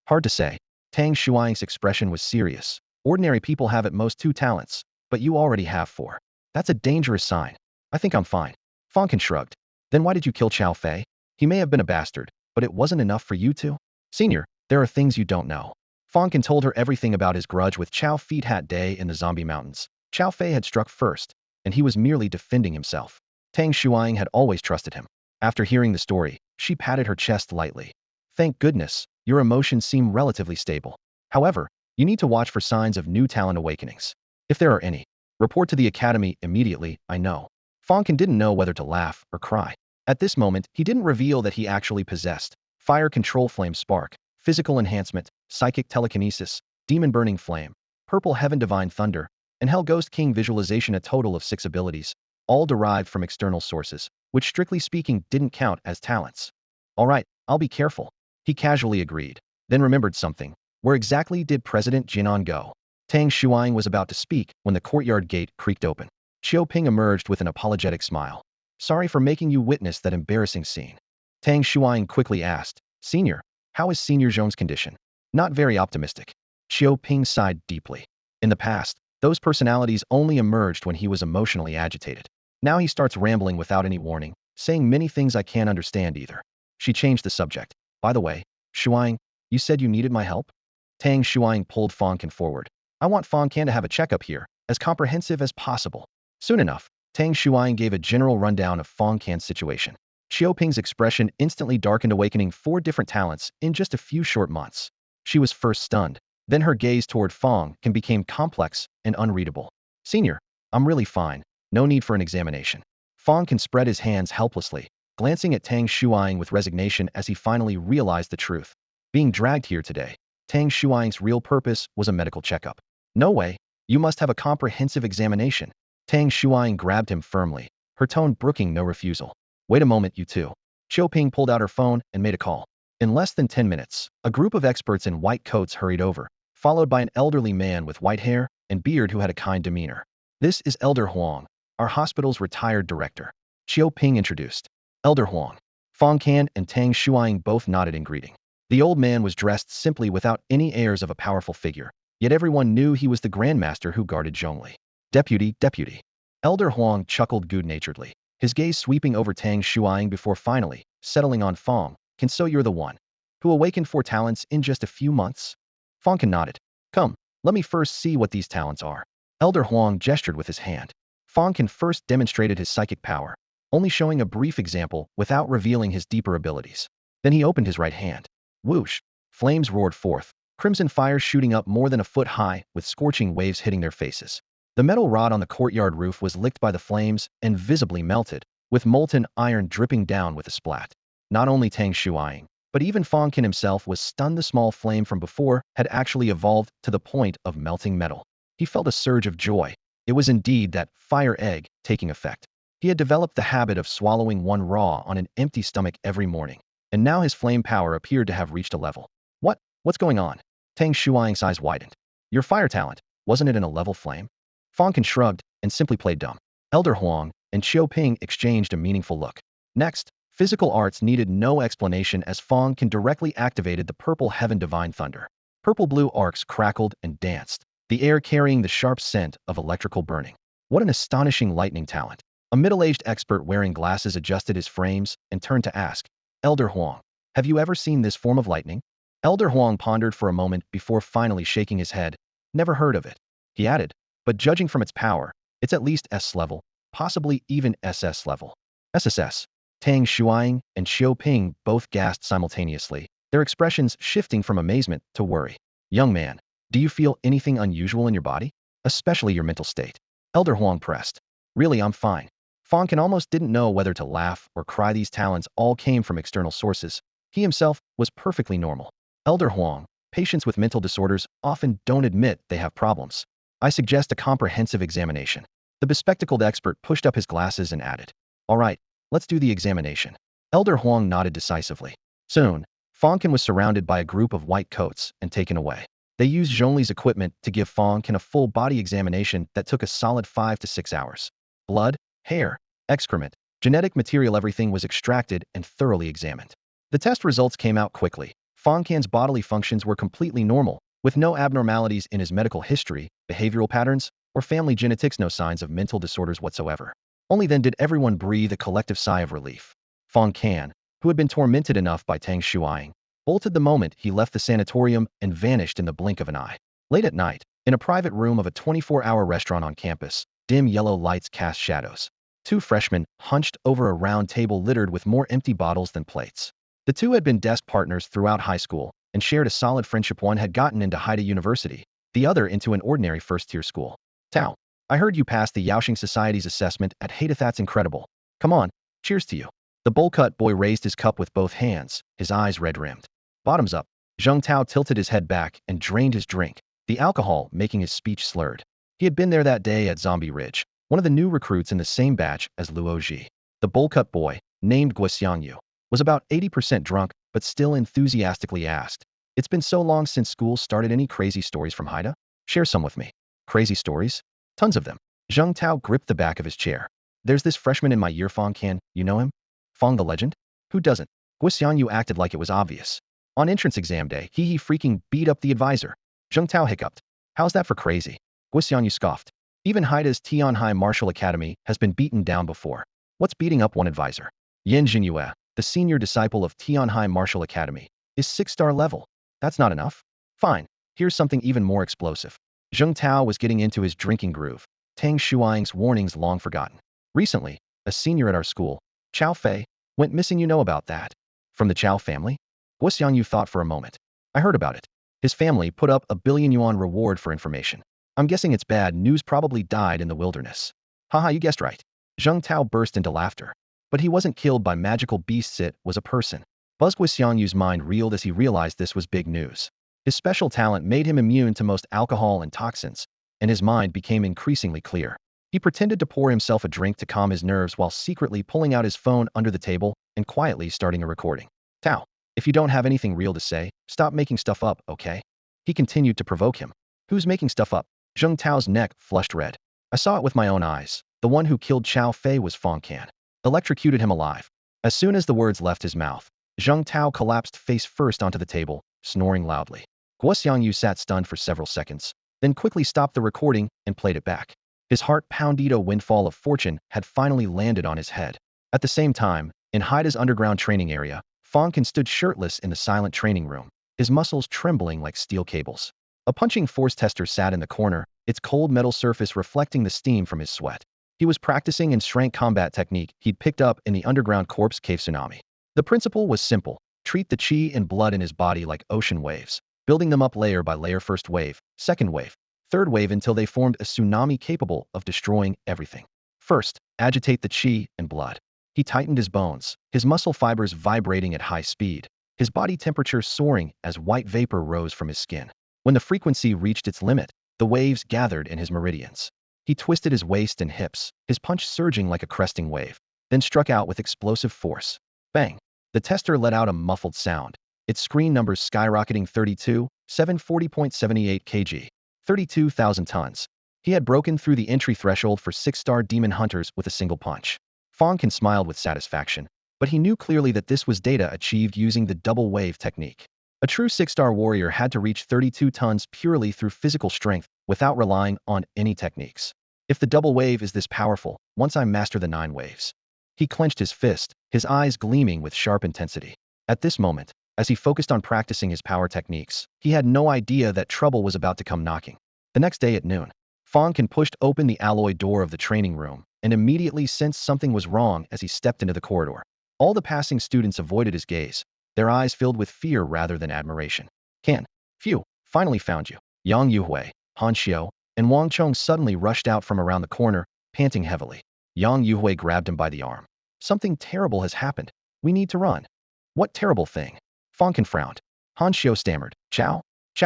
Hard to say. Tang Shuang's expression was serious, Ordinary people have at most 2 talents, but you already have 4. That's a dangerous sign. I think I'm fine. Fang Can shrugged. Then why did you kill Qiao Fei? He may have been a bastard, but it wasn't enough for you to? Senior, there are things you don't know. Fang Can told her everything about his grudge with Qiao Fei that day in the zombie mountains. Qiao Fei had struck first, and he was merely defending himself. Tang Shuang had always trusted him. After hearing the story, she patted her chest lightly. Thank goodness, your emotions seem relatively stable. However, you need to watch for signs of new talent awakenings. If there are any, report to the academy immediately, I know. Fang Can didn't know whether to laugh or cry. At this moment, he didn't reveal that he actually possessed fire control flame spark, physical enhancement, psychic telekinesis, demon burning flame, purple heaven divine thunder, and hell ghost king visualization, a total of 6 abilities, all derived from external sources, which strictly speaking didn't count as talents. Alright, I'll be careful. He casually agreed, then remembered something. Where exactly did President Jinan go? Tang Shuang was about to speak when the courtyard gate creaked open. Qiu Ping emerged with an apologetic smile. Sorry for making you witness that embarrassing scene. Tang Shuang quickly asked, Senior, how is Senior Zhong's condition? Not very optimistic. Qiu Ping sighed deeply. In the past, those personalities only emerged when he was emotionally agitated. Now he starts rambling without any warning, saying many things I can't understand either. She changed the subject. By the way, Shuang, you said you needed my help? Tang Shuang pulled Fang Can forward. I want Fang Can to have a checkup here, as comprehensive as possible. Soon enough, Tang Shuang gave a general rundown of Fang Can's situation. Qiu Ping's expression instantly darkened, awakening 4 different talents in just a few short months. She was first stunned, then her gaze toward Fang Can became complex and unreadable. Senior, I'm really fine, no need for an examination. Fang Can spread his hands helplessly, glancing at Tang Shuang with resignation as he finally realized the truth. Being dragged here today, Tang Shuang's real purpose was a medical checkup. No way, you must have a comprehensive examination. Tang Shuang grabbed him firmly, her tone brooking no refusal. Wait a moment, you two. Qiu Ping pulled out her phone and made a call. In less than 10 minutes, a group of experts in white coats hurried over, followed by an elderly man with white hair and beard who had a kind demeanor. This is Elder Huang, our hospital's retired director. Qiu Ping introduced. Elder Huang. Fang Can and Tang Shuang both nodded in greeting. The old man was dressed simply without any airs of a powerful figure, yet everyone knew he was the grandmaster who guarded Zhongli. Deputy. Elder Huang chuckled good-naturedly, his gaze sweeping over Tang Shuang before finally settling on Fang Can. So you're the one who awakened 4 talents in just a few months? Fang Can nodded. Come, let me first see what these talents are. Elder Huang gestured with his hand. Fang Can first demonstrated his psychic power, only showing a brief example without revealing his deeper abilities. Then he opened his right hand. Whoosh! Flames roared forth, crimson fire shooting up more than a foot high, with scorching waves hitting their faces. The metal rod on the courtyard roof was licked by the flames and visibly melted, with molten iron dripping down with a splat. Not only Tang Shuang, but even Fang Can himself was stunned. The small flame from before had actually evolved to the point of melting metal. He felt a surge of joy. It was indeed that fire egg taking effect. He had developed the habit of swallowing one raw on an empty stomach every morning, and now his flame power appeared to have reached a level. What's going on? Tang Shuang's eyes widened. Your fire talent, wasn't it in a level flame? Fang Can shrugged and simply played dumb. Elder Huang and Qiu Ping exchanged a meaningful look. Next, physical arts needed no explanation as Fang Can directly activated the purple heaven divine thunder. Purple-blue arcs crackled and danced, the air carrying the sharp scent of electrical burning. What an astonishing lightning talent. A middle-aged expert wearing glasses adjusted his frames and turned to ask, Elder Huang, have you ever seen this form of lightning? Elder Huang pondered for a moment before finally shaking his head. Never heard of it. He added, but judging from its power, it's at least S level, possibly even SS level. SSS. Tang Shuang and Qiu Ping both gasped simultaneously, their expressions shifting from amazement to worry. Young man, do you feel anything unusual in your body? Especially your mental state? Elder Huang pressed. Really, I'm fine. Fang Can almost didn't know whether to laugh or cry. These talents all came from external sources. He himself was perfectly normal. Elder Huang, patients with mental disorders often don't admit they have problems. I suggest a comprehensive examination. The bespectacled expert pushed up his glasses and added, all right, let's do the examination. Elder Huang nodded decisively. Soon, Fang Can was surrounded by a group of white coats and taken away. They used Zhongli's equipment to give Fang Can a full body examination that took a solid 5 to 6 hours. Blood, hair, excrement, genetic material, everything was extracted and thoroughly examined. The test results came out quickly. Fang Can's bodily functions were completely normal, With no abnormalities in his medical history, behavioral patterns, or family genetics, no signs of mental disorders whatsoever. Only then did everyone breathe a collective sigh of relief. Fang Can, who had been tormented enough by Tang Shuang, bolted the moment he left the sanatorium and vanished in the blink of an eye. Late at night, in a private room of a 24-hour restaurant on campus, dim yellow lights cast shadows. Two freshmen hunched over a round table littered with more empty bottles than plates. The two had been desk partners throughout high school and shared a solid friendship. One had gotten into Haida University, the other into an ordinary first-tier school. Tao, I heard you passed the Yaoxing Society's assessment at Haida. That's incredible. Come on, cheers to you. The bowl-cut boy raised his cup with both hands, his eyes red-rimmed. Bottoms up. Zheng Tao tilted his head back and drained his drink, the alcohol making his speech slurred. He had been there that day at Zombie Ridge, one of the new recruits in the same batch as Luo Ji. The bowl-cut boy, named Guoxiangyu, was about 80% drunk, but still enthusiastically asked, "It's been so long since school started. Any crazy stories from Haida? Share some with me." Crazy stories? Tons of them. Zheng Tao gripped the back of his chair. There's this freshman in my year, Fang Can. You know him? Fang the legend? Who doesn't? Guoxiangyu acted like it was obvious. On entrance exam day, he freaking beat up the advisor. Zheng Tao hiccuped. How's that for crazy? Guoxiangyu scoffed. Even Haida's Tianhai Martial Academy has been beaten down before. What's beating up one advisor? Yan Jinyue, the senior disciple of Tianhai Martial Academy, is 6-star level. That's not enough? Fine, here's something even more explosive. Zheng Tao was getting into his drinking groove, Tang Shuang's warnings long forgotten. Recently, a senior at our school, Chao Fei, went missing. You know about that? From the Chao family? Guoxiangyu thought for a moment. I heard about it. His family put up a 1 billion yuan reward for information. I'm guessing it's bad news. Probably died in the wilderness. Haha, you guessed right. Zheng Tao burst into laughter. But he wasn't killed by magical beasts, it was a person. Buzz Guoxiangyu's mind reeled as he realized this was big news. His special talent made him immune to most alcohol and toxins, and his mind became increasingly clear. He pretended to pour himself a drink to calm his nerves while secretly pulling out his phone under the table and quietly starting a recording. Tao, if you don't have anything real to say, stop making stuff up, okay? He continued to provoke him. Who's making stuff up? Zheng Tao's neck flushed red. I saw it with my own eyes. The one who killed Chao Fei was Fang Can. Electrocuted him alive. As soon as the words left his mouth, Zheng Tao collapsed face first onto the table, snoring loudly. Guoxiangyu sat stunned for several seconds, then quickly stopped the recording and played it back. His heart-pounding windfall of fortune had finally landed on his head. At the same time, in Haida's underground training area, Fang Can stood shirtless in the silent training room, his muscles trembling like steel cables. A punching force tester sat in the corner, its cold metal surface reflecting the steam from his sweat. He was practicing in strength combat technique he'd picked up in the underground corpse cave tsunami. The principle was simple: treat the chi and blood in his body like ocean waves, building them up layer by layer, first wave, second wave, third wave, until they formed a tsunami capable of destroying everything. First, agitate the chi and blood. He tightened his bones, his muscle fibers vibrating at high speed, his body temperature soaring as white vapor rose from his skin. When the frequency reached its limit, the waves gathered in his meridians. He twisted his waist and hips, his punch surging like a cresting wave, then struck out with explosive force. Bang! The tester let out a muffled sound, its screen numbers skyrocketing: 32, 740.78 kg, 32,000 tons. He had broken through the entry threshold for 6-star demon hunters with a single punch. Fang Can smiled with satisfaction, but he knew clearly that this was data achieved using the double wave technique. A true 6-star warrior had to reach 32 tons purely through physical strength, without relying on any techniques. If the double wave is this powerful, once I master the 9 waves. He clenched his fist, his eyes gleaming with sharp intensity. At this moment, as he focused on practicing his power techniques, he had no idea that trouble was about to come knocking. The next day at noon, Fang Can pushed open the alloy door of the training room and immediately sensed something was wrong as he stepped into the corridor. All the passing students avoided his gaze, their eyes filled with fear rather than admiration. Can, phew, finally found you. Yang Yuhui, Han Xiao, and Wang Chong suddenly rushed out from around the corner, panting heavily. Yang Yuhui grabbed him by the arm. Something terrible has happened. We need to run. What terrible thing? Fang Can frowned. Han Xiao stammered. Chao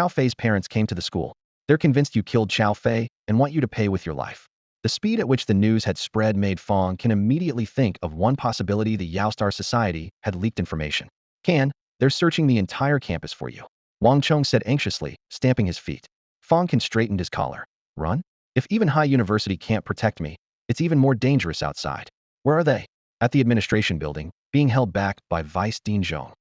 Fei's parents came to the school. They're convinced you killed Chao Fei and want you to pay with your life. The speed at which the news had spread made Fang Can immediately think of one possibility: the Yaostar Society had leaked information. Can, they're searching the entire campus for you, Wang Chong said anxiously, stamping his feet. Fang Can straightened his collar. Run? If even High University can't protect me, it's even more dangerous outside. Where are they? At the administration building, being held back by Vice Dean Zhong.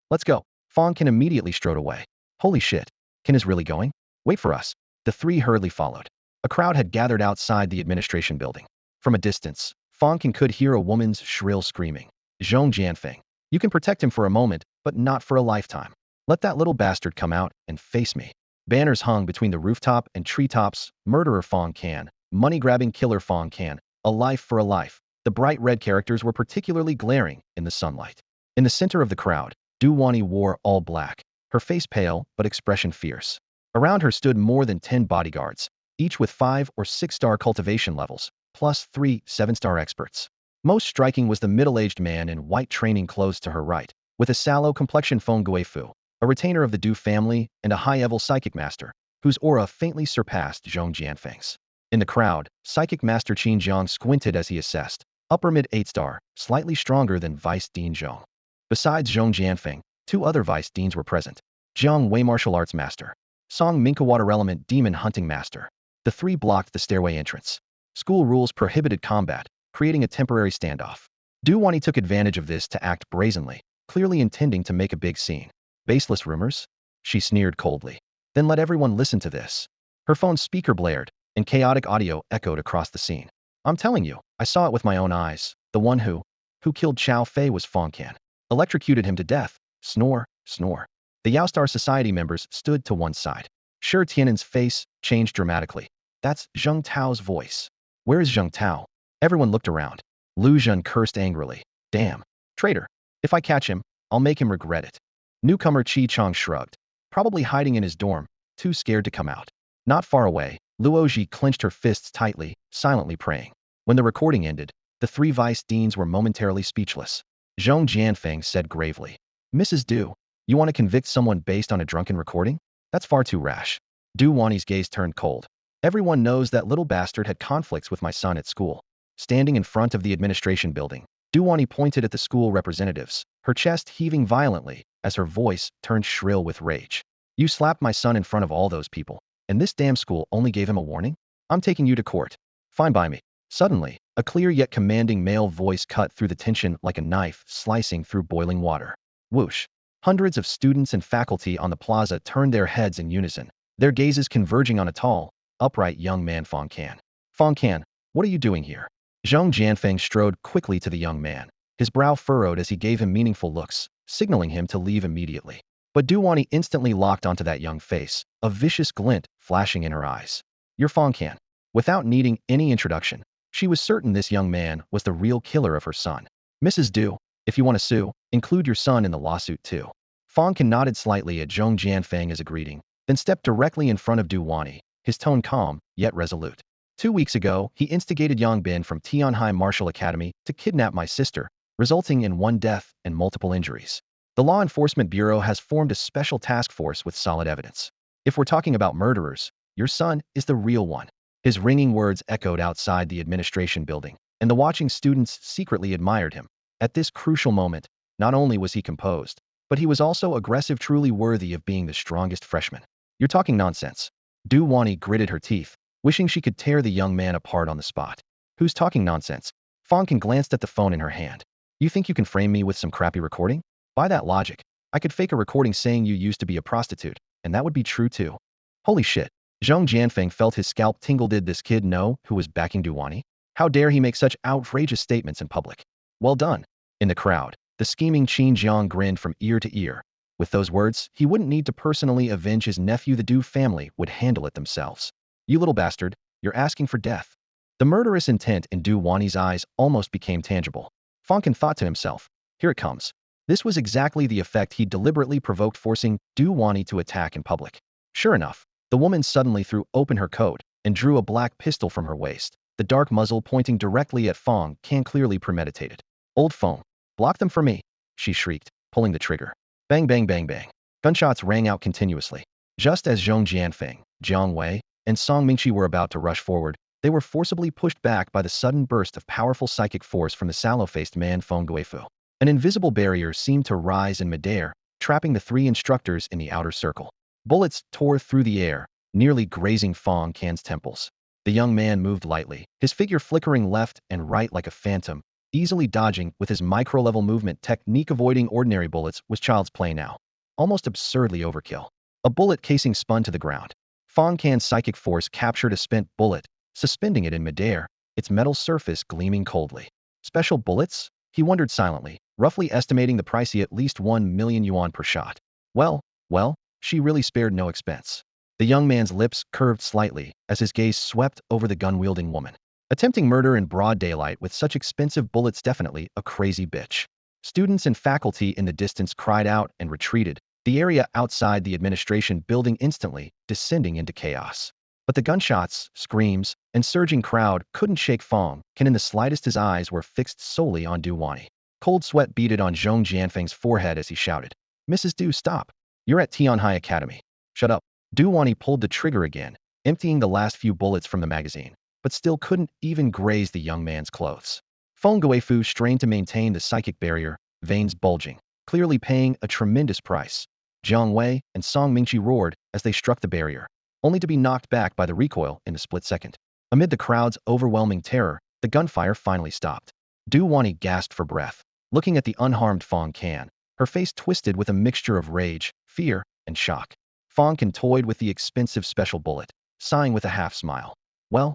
Let's go. Fang Can immediately strode away. Holy shit. Ken is really going? Wait for us. The three hurriedly followed. A crowd had gathered outside the administration building. From a distance, Fang Can could hear a woman's shrill screaming. Zhong Jianfeng. You can protect him for a moment, but not for a lifetime. Let that little bastard come out and face me. Banners hung between the rooftop and treetops. Murderer Fang Can. Money-grabbing killer Fang Can. A life for a life. The bright red characters were particularly glaring in the sunlight. In the center of the crowd, Du Wani wore all black, her face pale but expression fierce. Around her stood more than 10 bodyguards, each with 5 or 6-star cultivation levels, plus 3 7-star experts. Most striking was the middle-aged man in white training clothes to her right, with a sallow complexion Feng Guifu, a retainer of the Du family and a high-level psychic master, whose aura faintly surpassed Zhong Jianfeng's. In the crowd, Psychic Master Qin Jiang squinted as he assessed, upper mid 8-star, slightly stronger than Vice Dean Zhong. Besides Zhong Jianfeng, 2 other Vice Deans were present. Jiang Wei Martial Arts Master, Song Minka Water Element Demon Hunting Master. The 3 blocked the stairway entrance. School rules prohibited combat, creating a temporary standoff. Du Wani took advantage of this to act brazenly, clearly intending to make a big scene. Baseless rumors? She sneered coldly. Then let everyone listen to this. Her phone's speaker blared, and chaotic audio echoed across the scene. I'm telling you, I saw it with my own eyes. The one who killed Chao Fei was Fang Can. Electrocuted him to death. Snore, snore. The Yaostar Society members stood to one side. Shi Tianan's face changed dramatically. That's Zheng Tao's voice. Where is Zheng Tao? Everyone looked around. Lu Zhen cursed angrily. Damn. Traitor. If I catch him, I'll make him regret it. Newcomer Qi Chong shrugged. Probably hiding in his dorm, too scared to come out. Not far away, Luoji clenched her fists tightly, silently praying. When the recording ended, the 3 vice deans were momentarily speechless. Zhong Jianfeng said gravely, Mrs. Du, you want to convict someone based on a drunken recording? That's far too rash. Du Wani's gaze turned cold. Everyone knows that little bastard had conflicts with my son at school. Standing in front of the administration building, Du Wani pointed at the school representatives, her chest heaving violently as her voice turned shrill with rage. You slapped my son in front of all those people, and this damn school only gave him a warning? I'm taking you to court. Fine by me. Suddenly, a clear yet commanding male voice cut through the tension like a knife slicing through boiling water. Whoosh. Hundreds of students and faculty on the plaza turned their heads in unison, their gazes converging on a tall, upright young man Fang Can. Fang Can, what are you doing here? Zhong Jianfeng strode quickly to the young man, his brow furrowed as he gave him meaningful looks, signaling him to leave immediately. But Du Wani instantly locked onto that young face, a vicious glint flashing in her eyes. You're Fang Can. Without needing any introduction, she was certain this young man was the real killer of her son. Mrs. Du, if you want to sue, include your son in the lawsuit too. Fang Can nodded slightly at Zhong Jianfeng as a greeting, then stepped directly in front of Du Wani, his tone calm, yet resolute. 2 weeks ago, he instigated Yang Bin from Tianhai Martial Academy to kidnap my sister, resulting in 1 death and multiple injuries. The Law Enforcement Bureau has formed a special task force with solid evidence. If we're talking about murderers, your son is the real one. His ringing words echoed outside the administration building, and the watching students secretly admired him. At this crucial moment, not only was he composed, but he was also aggressive, truly worthy of being the strongest freshman. You're talking nonsense. Du Wani gritted her teeth, wishing she could tear the young man apart on the spot. Who's talking nonsense? Fang Can glanced at the phone in her hand. You think you can frame me with some crappy recording? By that logic, I could fake a recording saying you used to be a prostitute, and that would be true too. Holy shit. Zhong Jianfeng felt his scalp tingle. Did this kid know who was backing Du Wani? How dare he make such outrageous statements in public? Well done. In the crowd, the scheming Qin Jiang grinned from ear to ear. With those words, he wouldn't need to personally avenge his nephew. The Du family would handle it themselves. You little bastard, you're asking for death. The murderous intent in Du Wani's eyes almost became tangible. Fang Can thought to himself, here it comes. This was exactly the effect he deliberately provoked, forcing Du Wani to attack in public. Sure enough, the woman suddenly threw open her coat and drew a black pistol from her waist, the dark muzzle pointing directly at Fang Can, clearly premeditated. Old phone. Block them for me, she shrieked, pulling the trigger. Bang bang bang bang. Gunshots rang out continuously. Just as Zhong Jianfeng, Jiang Wei, and Song Mingqi were about to rush forward, they were forcibly pushed back by the sudden burst of powerful psychic force from the sallow-faced man Feng Guifu. An invisible barrier seemed to rise in midair, trapping the 3 instructors in the outer circle. Bullets tore through the air, nearly grazing Fang Can's temples. The young man moved lightly, his figure flickering left and right like a phantom, easily dodging with his micro-level movement technique. Avoiding ordinary bullets was child's play now. Almost absurdly overkill. A bullet casing spun to the ground. Fang Can's psychic force captured a spent bullet, suspending it in midair, its metal surface gleaming coldly. Special bullets? He wondered silently, roughly estimating the pricey at least 1 million yuan per shot. Well, she really spared no expense. The young man's lips curved slightly as his gaze swept over the gun-wielding woman. Attempting murder in broad daylight with such expensive bullets, definitely a crazy bitch. Students and faculty in the distance cried out and retreated, the area outside the administration building instantly descending into chaos. But the gunshots, screams, and surging crowd couldn't shake Fang Can in the slightest. His eyes were fixed solely on Du Wani. Cold sweat beaded on Zhong Jianfeng's forehead as he shouted, "Mrs. Du, stop! You're at Tianhai Academy. Shut up." Du Wani pulled the trigger again, emptying the last few bullets from the magazine, but still couldn't even graze the young man's clothes. Feng Guifu strained to maintain the psychic barrier, veins bulging, clearly paying a tremendous price. Jiang Wei and Song Mingqi roared as they struck the barrier, only to be knocked back by the recoil in a split second. Amid the crowd's overwhelming terror, the gunfire finally stopped. Du Wani gasped for breath, looking at the unharmed Fang Can, her face twisted with a mixture of rage, fear, and shock. Fang Can toyed with the expensive special bullet, sighing with a half-smile. Well,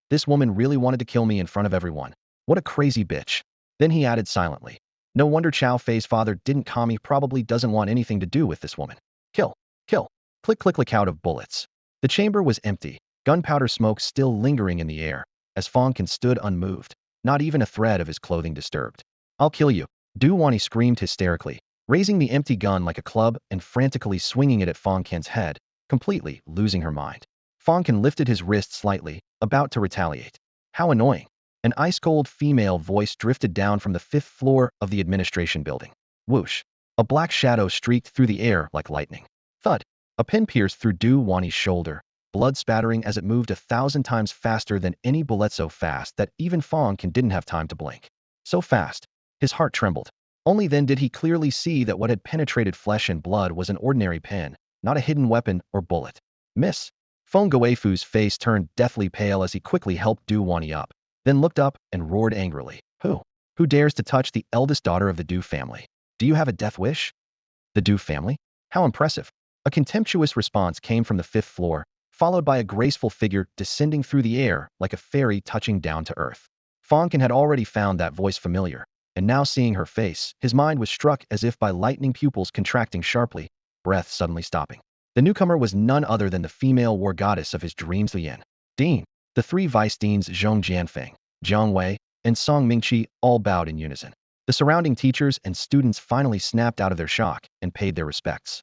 this woman really wanted to kill me in front of everyone. What a crazy bitch. Then he added silently, "No wonder Chao Fei's father didn't calm. He probably doesn't want anything to do with this woman. Kill, kill." Click, click, click out of bullets. The chamber was empty, gunpowder smoke still lingering in the air, as Fang Can stood unmoved, not even a thread of his clothing disturbed. "I'll kill you," Du Wani screamed hysterically, raising the empty gun like a club and frantically swinging it at Fang Can's head, completely losing her mind. Fang Can lifted his wrist slightly, about to retaliate. How annoying. An ice-cold female voice drifted down from the 5th floor of the administration building. Whoosh. A black shadow streaked through the air like lightning. Thud. A pin pierced through Du Wani's shoulder, blood spattering as it moved 1,000 times faster than any bullet, so fast that even Fang Can didn't have time to blink. So fast. His heart trembled. Only then did he clearly see that what had penetrated flesh and blood was an ordinary pin, not a hidden weapon or bullet. Miss. Feng Guifu's face turned deathly pale as he quickly helped Du Wani up, then looked up and roared angrily. Who dares to touch the eldest daughter of the Du family? Do you have a death wish? The Du family? How impressive. A contemptuous response came from the 5th floor, followed by a graceful figure descending through the air like a fairy touching down to earth. Fang Can had already found that voice familiar, and now seeing her face, his mind was struck as if by lightning, pupils contracting sharply, breath suddenly stopping. The newcomer was none other than the female war goddess of his dreams, Lian. Dean. The 3 vice deans Zhong Jianfeng, Jiang Wei, and Song Mingqi all bowed in unison. The surrounding teachers and students finally snapped out of their shock and paid their respects.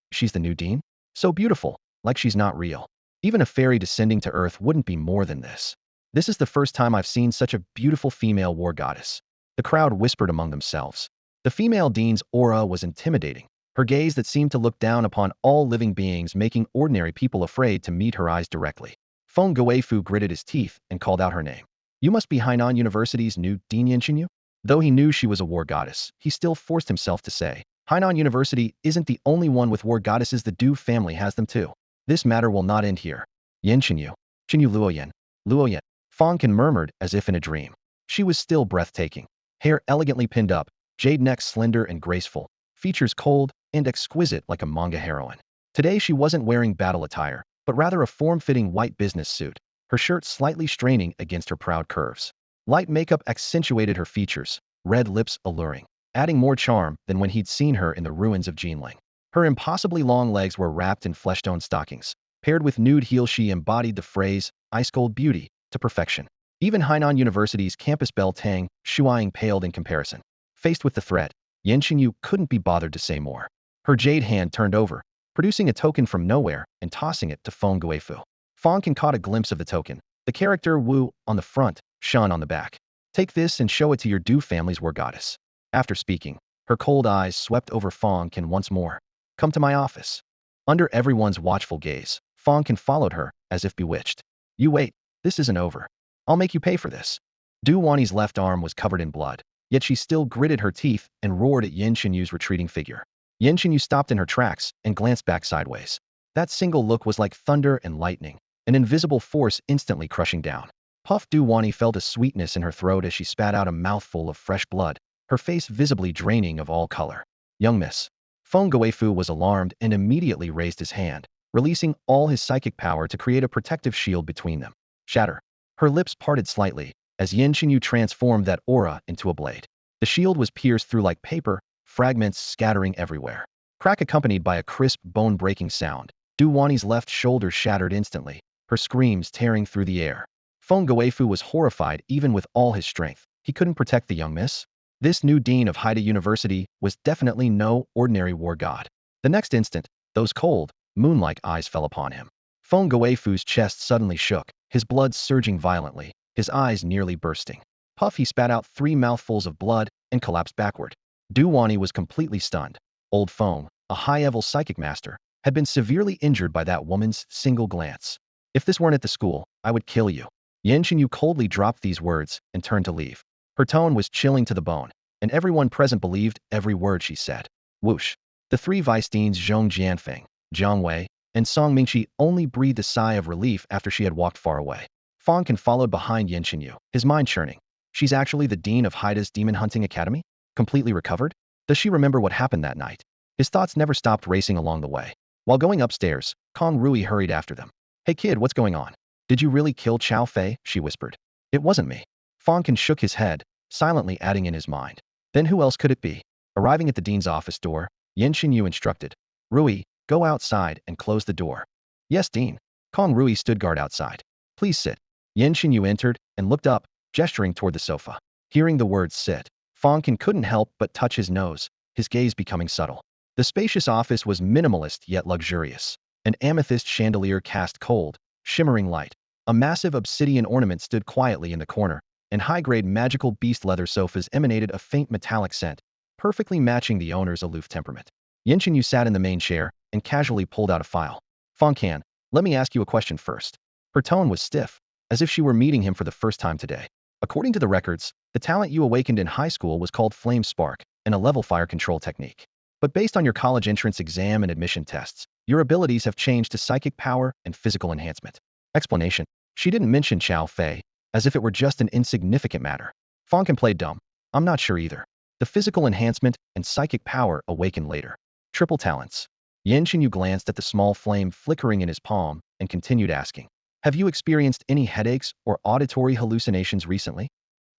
She's the new dean? So beautiful, like she's not real. Even a fairy descending to earth wouldn't be more than this. This is the first time I've seen such a beautiful female war goddess. The crowd whispered among themselves. The female dean's aura was intimidating, her gaze that seemed to look down upon all living beings, making ordinary people afraid to meet her eyes directly. Feng Guifu gritted his teeth and called out her name. "You must be Hainan University's new Dean Yanqinyu?" Though he knew she was a war goddess, he still forced himself to say, "Hainan University isn't the only one with war goddesses. The Du family has them too. This matter will not end here." "Yanqinyu. Qinyu Luoyan. Luoyan." Fang Can murmured as if in a dream. She was still breathtaking. Hair elegantly pinned up, jade neck slender and graceful, features cold and exquisite like a manga heroine. Today she wasn't wearing battle attire, but rather a form-fitting white business suit, her shirt slightly straining against her proud curves. Light makeup accentuated her features, red lips alluring, adding more charm than when he'd seen her in the ruins of Jinling. Her impossibly long legs were wrapped in flesh-toned stockings. Paired with nude heels, she embodied the phrase, ice-cold beauty, to perfection. Even Hainan University's campus belle Tang, Shuang, paled in comparison. Faced with the threat, Yanqinyu couldn't be bothered to say more. Her jade hand turned over, producing a token from nowhere and tossing it to Feng Guifu. Fang Can caught a glimpse of the token, the character Wu on the front, Shan on the back. "Take this and show it to your Du family's war goddess." After speaking, her cold eyes swept over Fang Can once more. "Come to my office." Under everyone's watchful gaze, Fang Can followed her, as if bewitched. "You wait, this isn't over. I'll make you pay for this." Du Wani's left arm was covered in blood, yet she still gritted her teeth and roared at Yanqinyu's retreating figure. Yanqinyu stopped in her tracks and glanced back sideways. That single look was like thunder and lightning, an invisible force instantly crushing down. Puff Du Wani felt a sweetness in her throat as she spat out a mouthful of fresh blood, her face visibly draining of all color. "Young miss." Feng Guifu was alarmed and immediately raised his hand, releasing all his psychic power to create a protective shield between them. Shatter. Her lips parted slightly as Yin Xinyu transformed that aura into a blade. The shield was pierced through like paper, fragments scattering everywhere. Crack accompanied by a crisp, bone-breaking sound. Du Wani's left shoulder shattered instantly, her screams tearing through the air. Feng Guifu was horrified even with all his strength. He couldn't protect the young miss. This new dean of Haida University was definitely no ordinary war god. The next instant, those cold, moon-like eyes fell upon him. Feng Guifu's chest suddenly shook, his blood surging violently, his eyes nearly bursting. Puff, he spat out 3 mouthfuls of blood and collapsed backward. Du Wani was completely stunned. Old Feng, a high-level psychic master, had been severely injured by that woman's single glance. If this weren't at the school, I would kill you. Yin Xinyu coldly dropped these words and turned to leave. Her tone was chilling to the bone, and everyone present believed every word she said. Whoosh. The 3 vice deans Zhong Jianfeng, Jiang Wei, and Song Mingqi only breathed a sigh of relief after she had walked far away. Fang Can followed behind Yin Xinyu, his mind churning. She's actually the dean of Haida's Demon Hunting Academy? Completely recovered? Does she remember what happened that night? His thoughts never stopped racing along the way. While going upstairs, Kong Rui hurried after them. Hey kid, what's going on? Did you really kill Chao Fei? She whispered. It wasn't me. Fang Can shook his head, silently adding in his mind. Then who else could it be? Arriving at the dean's office door, Yin Xinyu instructed. Rui, go outside and close the door. Yes, Dean. Kong Rui stood guard outside. Please sit. Yin Xinyu entered and looked up, gesturing toward the sofa. Hearing the words sit, Fang Can couldn't help but touch his nose, his gaze becoming subtle. The spacious office was minimalist yet luxurious. An amethyst chandelier cast cold, shimmering light. A massive obsidian ornament stood quietly in the corner, and high-grade magical beast leather sofas emanated a faint metallic scent, perfectly matching the owner's aloof temperament. Yin Xinyu sat in the main chair and casually pulled out a file. Fang Can, let me ask you a question first. Her tone was stiff, as if she were meeting him for the first time today. According to the records, the talent you awakened in high school was called Flame Spark, and a level fire control technique. But based on your college entrance exam and admission tests, your abilities have changed to psychic power and physical enhancement. Explanation. She didn't mention Chao Fei, as if it were just an insignificant matter. Fang Can played dumb. I'm not sure either. The physical enhancement and psychic power awaken later. Triple talents. Yin Xinyu glanced at the small flame flickering in his palm and continued asking. Have you experienced any headaches or auditory hallucinations recently?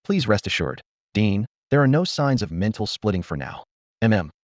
Please rest assured, Dean, there are no signs of mental splitting for now.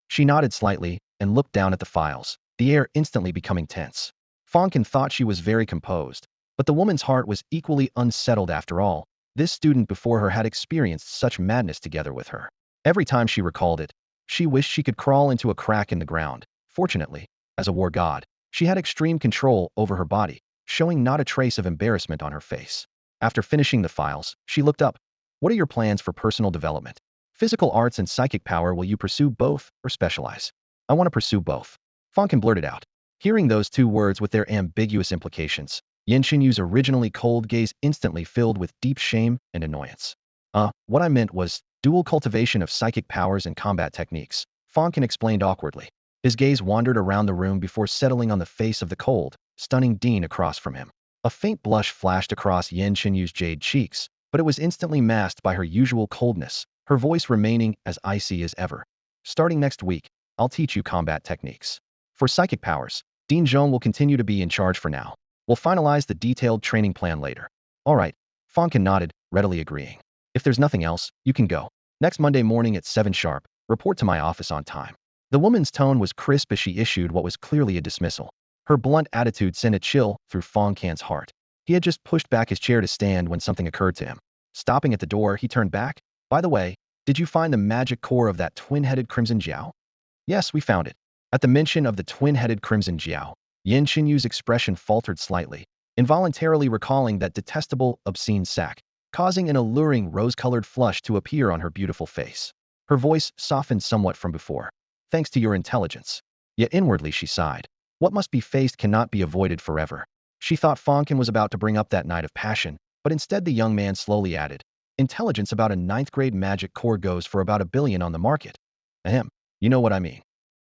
She nodded slightly and looked down at the files, the air instantly becoming tense. Fang Can thought she was very composed, but the woman's heart was equally unsettled after all. This student before her had experienced such madness together with her. Every time she recalled it, she wished she could crawl into a crack in the ground. Fortunately, as a war god, she had extreme control over her body, showing not a trace of embarrassment on her face. After finishing the files, she looked up. What are your plans for personal development? Physical arts and psychic power, will you pursue both or specialize? I want to pursue both. Fang Can blurted out. Hearing those 2 words with their ambiguous implications, Yin Xinyu's originally cold gaze instantly filled with deep shame and annoyance. What I meant was dual cultivation of psychic powers and combat techniques, Fang Can explained awkwardly. His gaze wandered around the room before settling on the face of the cold, stunning dean across from him. A faint blush flashed across Yin Xinyu's jade cheeks, but it was instantly masked by her usual coldness, her voice remaining as icy as ever. Starting next week, I'll teach you combat techniques. For psychic powers, Dean Zhong will continue to be in charge for now. We'll finalize the detailed training plan later. All right. Fang Can nodded, readily agreeing. If there's nothing else, you can go. Next Monday morning at 7 sharp, report to my office on time. The woman's tone was crisp as she issued what was clearly a dismissal. Her blunt attitude sent a chill through Fang Can's heart. He had just pushed back his chair to stand when something occurred to him. Stopping at the door, he turned back. By the way, did you find the magic core of that twin-headed Crimson Jiao? Yes, we found it. At the mention of the twin-headed Crimson Jiao, Yin Xinyu's expression faltered slightly, involuntarily recalling that detestable, obscene sack, causing an alluring rose-colored flush to appear on her beautiful face. Her voice softened somewhat from before. Thanks to your intelligence. Yet inwardly she sighed. What must be faced cannot be avoided forever. She thought Fang Can was about to bring up that night of passion, but instead the young man slowly added, intelligence about a 9th-grade magic core goes for about $1 billion on the market. You know what I mean.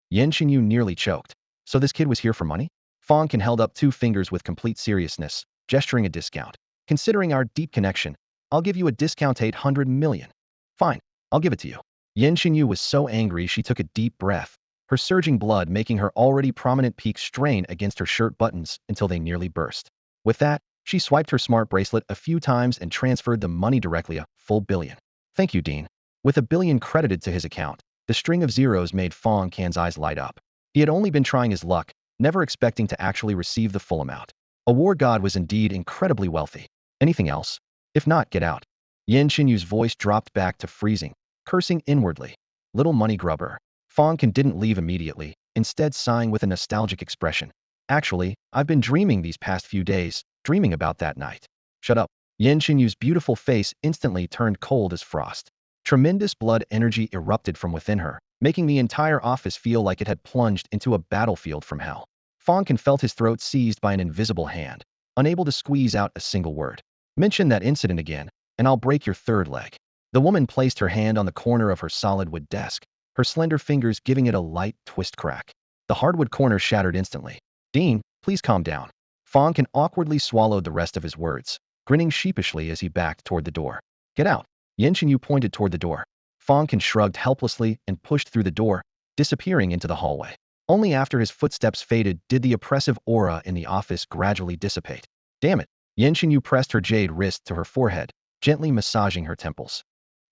Yin Xinyu nearly choked. So this kid was here for money? Fang Can held up 2 fingers with complete seriousness, gesturing a discount. Considering our deep connection, I'll give you a discount 800 million. Fine, I'll give it to you. Yin Xinyu was so angry she took a deep breath. her surging blood making her already prominent peaks strain against her shirt buttons until they nearly burst. With that, she swiped her smart bracelet a few times and transferred the money directly, a full billion. Thank you, Dean. With a billion credited to his account, the string of zeros made Fang Can's eyes light up. He had only been trying his luck, never expecting to actually receive the full amount. A war god was indeed incredibly wealthy. Anything else? If not, get out. Yin Qinyu's voice dropped back to freezing, cursing inwardly. Little money grubber. Fang Can didn't leave immediately, instead sighing with a nostalgic expression. Actually, I've been dreaming these past few days, dreaming about that night. Shut up. Yin Qinyu's beautiful face instantly turned cold as frost. Tremendous blood energy erupted from within her, making the entire office feel like it had plunged into a battlefield from hell. Fang Can felt his throat seized by an invisible hand, unable to squeeze out a single word. Mention that incident again, and I'll break your third leg. The woman placed her hand on the corner of her solid wood desk, her slender fingers giving it a light twist crack. The hardwood corner shattered instantly. Dean, please calm down. Fang Can awkwardly swallowed the rest of his words, grinning sheepishly as he backed toward the door. Get out. Yin Qinyue pointed toward the door. Fang Can shrugged helplessly and pushed through the door, disappearing into the hallway. Only after his footsteps faded did the oppressive aura in the office gradually dissipate. Damn it. Yin Qinyue pressed her jade wrist to her forehead, gently massaging her temples.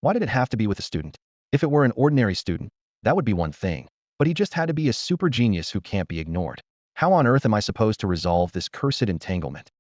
Why did it have to be with a student? If it were an ordinary student, that would be one thing, but he just had to be a super genius who can't be ignored. How on earth am I supposed to resolve this cursed entanglement?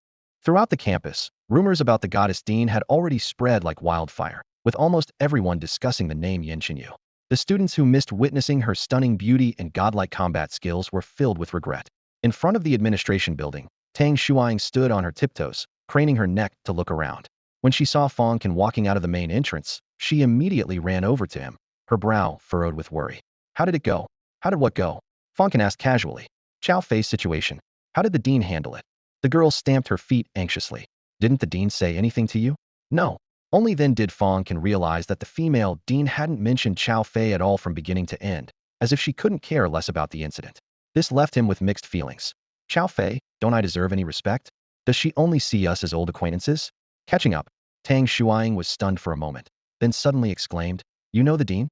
Throughout the campus, rumors about the goddess Dean had already spread like wildfire, with almost everyone discussing the name Yin Qinyue. The students who missed witnessing her stunning beauty and godlike combat skills were filled with regret. In front of the administration building, Tang Shuang stood on her tiptoes, craning her neck to look around. When she saw Fang Can walking out of the main entrance, she immediately ran over to him, her brow furrowed with worry. How did it go? How did what go? Fang Can asked casually. Chow Fei's situation. How did the dean handle it? The girl stamped her feet anxiously. Didn't the dean say anything to you? No. Only then did Fang Can realize that the female dean hadn't mentioned Chow Fei at all from beginning to end, as if she couldn't care less about the incident. This left him with mixed feelings. Chow Fei, don't I deserve any respect? Does she only see us as old acquaintances? Catching up, Tang Shuang was stunned for a moment, then suddenly exclaimed, You know the dean?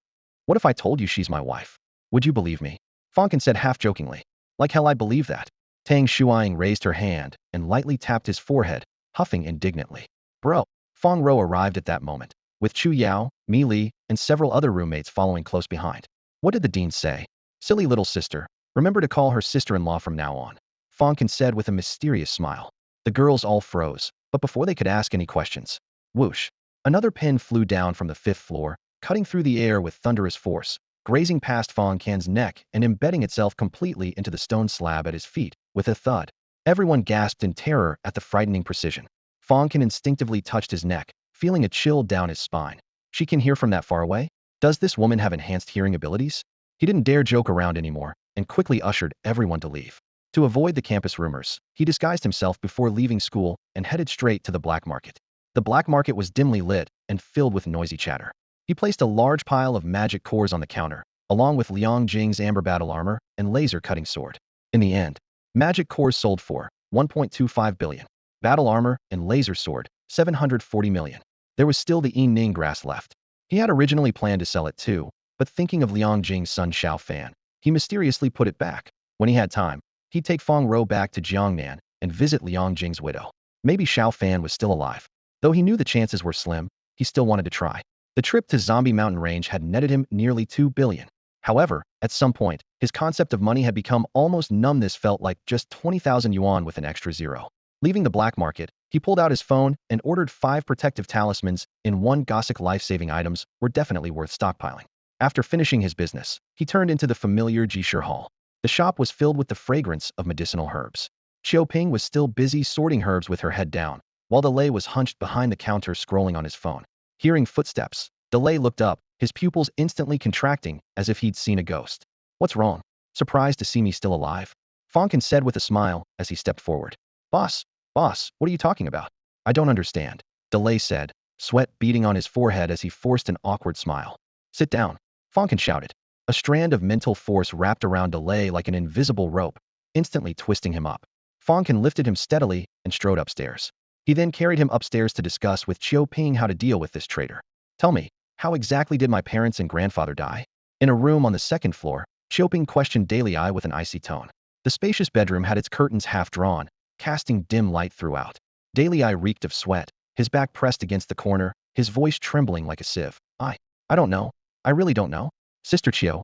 What if I told you she's my wife? Would you believe me? Fang Can said half-jokingly. Like hell I'd believe that. Tang Shuang raised her hand and lightly tapped his forehead, huffing indignantly. Bro. Fang Rou arrived at that moment, with Chu Yao, Mi Li, and several other roommates following close behind. What did the dean say? Silly little sister. Remember to call her sister-in-law from now on. Fang Can said with a mysterious smile. The girls all froze, but before they could ask any questions, whoosh. Another pin flew down from the 5th floor, cutting through the air with thunderous force, grazing past Fang Can's neck and embedding itself completely into the stone slab at his feet, with a thud. Everyone gasped in terror at the frightening precision. Fang Can instinctively touched his neck, feeling a chill down his spine. She can hear from that far away? Does this woman have enhanced hearing abilities? He didn't dare joke around anymore, and quickly ushered everyone to leave. To avoid the campus rumors, he disguised himself before leaving school and headed straight to the black market. The black market was dimly lit and filled with noisy chatter. He placed a large pile of magic cores on the counter, along with Liang Jing's amber battle armor and laser cutting sword. In the end, magic cores sold for 1.25 billion. Battle armor and laser sword, 740 million. There was still the Yin Ning grass left. He had originally planned to sell it too, but thinking of Liang Jing's son Xiao Fan, he mysteriously put it back. When he had time, he'd take Fang Rou back to Jiangnan and visit Liang Jing's widow. Maybe Xiao Fan was still alive. Though he knew the chances were slim, he still wanted to try. The trip to Zombie Mountain Range had netted him nearly 2 billion. However, at some point, his concept of money had become almost numb. This felt like just 20,000 yuan with an extra zero. Leaving the black market, he pulled out his phone and ordered 5 protective talismans in 1 Gothic life-saving items were definitely worth stockpiling. After finishing his business, he turned into the familiar Jishir Hall. The shop was filled with the fragrance of medicinal herbs. Qiuping was still busy sorting herbs with her head down, while Delay was hunched behind the counter scrolling on his phone. Hearing footsteps, Delay looked up, his pupils instantly contracting as if he'd seen a ghost. What's wrong? Surprised to see me still alive? Fang Can said with a smile as he stepped forward. Boss, what are you talking about? I don't understand, Delay said, sweat beading on his forehead as he forced an awkward smile. Sit down, Fang Can shouted. A strand of mental force wrapped around Delay like an invisible rope, instantly twisting him up. Fang Can lifted him steadily and strode upstairs. He then carried him upstairs to discuss with Qiuping how to deal with this traitor. Tell me, how exactly did my parents and grandfather die? In a room on the 2nd floor, Xiaoping questioned Daley with an icy tone. The spacious bedroom had its curtains half drawn, casting dim light throughout. Daley reeked of sweat, his back pressed against the corner, his voice trembling like a sieve. I don't know. I really don't know. Sister Chio,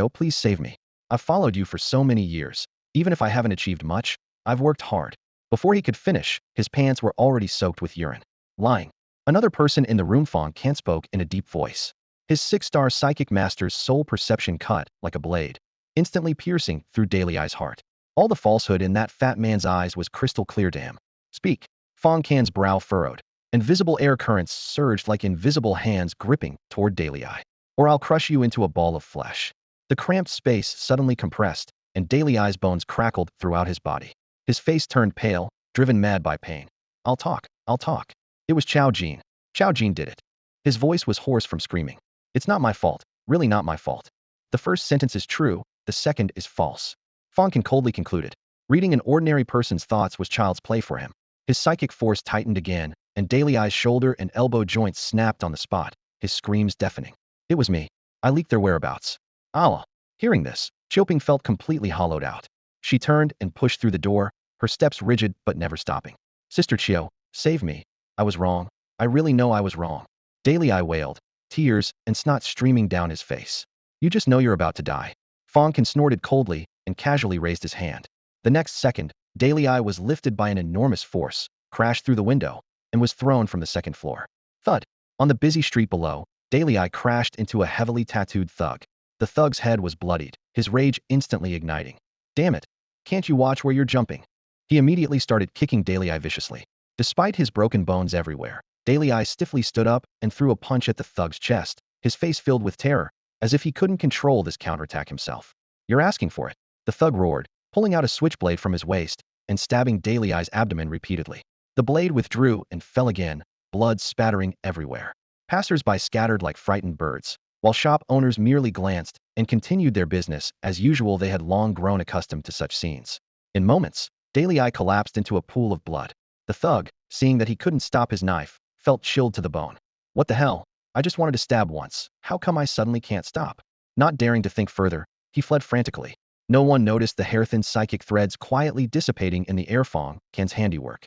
please save me. I've followed you for so many years. Even if I haven't achieved much, I've worked hard. Before he could finish, his pants were already soaked with urine. Lying. Another person in the room, Fang Can, spoke in a deep voice. His six-star psychic master's soul perception cut like a blade, instantly piercing through Daley's heart. All the falsehood in that fat man's eyes was crystal clear to him. Speak. Fang Can's brow furrowed. Invisible air currents surged like invisible hands gripping toward Daley. Or I'll crush you into a ball of flesh. The cramped space suddenly compressed, and Daley's bones crackled throughout his body. His face turned pale, driven mad by pain. I'll talk. It was Chao Jin. Chao Jin did it. His voice was hoarse from screaming. It's not my fault, really not my fault. The first sentence is true, the second is false. Fang Can coldly concluded. Reading an ordinary person's thoughts was child's play for him. His psychic force tightened again, and Daley's shoulder and elbow joints snapped on the spot, his screams deafening. It was me. I leaked their whereabouts. Allah. Hearing this, Xiaoping felt completely hollowed out. She turned and pushed through the door, her steps rigid but never stopping. Sister Chio, save me. I was wrong. I really know I was wrong. Daley wailed, tears and snot streaming down his face. You just know you're about to die. Fang Can snorted coldly and casually raised his hand. The next second, Daley was lifted by an enormous force, crashed through the window, and was thrown from the second floor. Thud. On the busy street below, Daley crashed into a heavily tattooed thug. The thug's head was bloodied, his rage instantly igniting. Damn it. Can't you watch where you're jumping? He immediately started kicking Daley viciously. Despite his broken bones everywhere, Daley stiffly stood up and threw a punch at the thug's chest, his face filled with terror, as if he couldn't control this counterattack himself. You're asking for it. The thug roared, pulling out a switchblade from his waist and stabbing Daley's abdomen repeatedly. The blade withdrew and fell again, blood spattering everywhere. Passers-by scattered like frightened birds, while shop owners merely glanced and continued their business as usual. They had long grown accustomed to such scenes. In moments, Daley collapsed into a pool of blood. The thug, seeing that he couldn't stop his knife, felt chilled to the bone. What the hell? I just wanted to stab once. How come I suddenly can't stop? Not daring to think further, he fled frantically. No one noticed the hair-thin psychic threads quietly dissipating in the air. Fang Can's handiwork.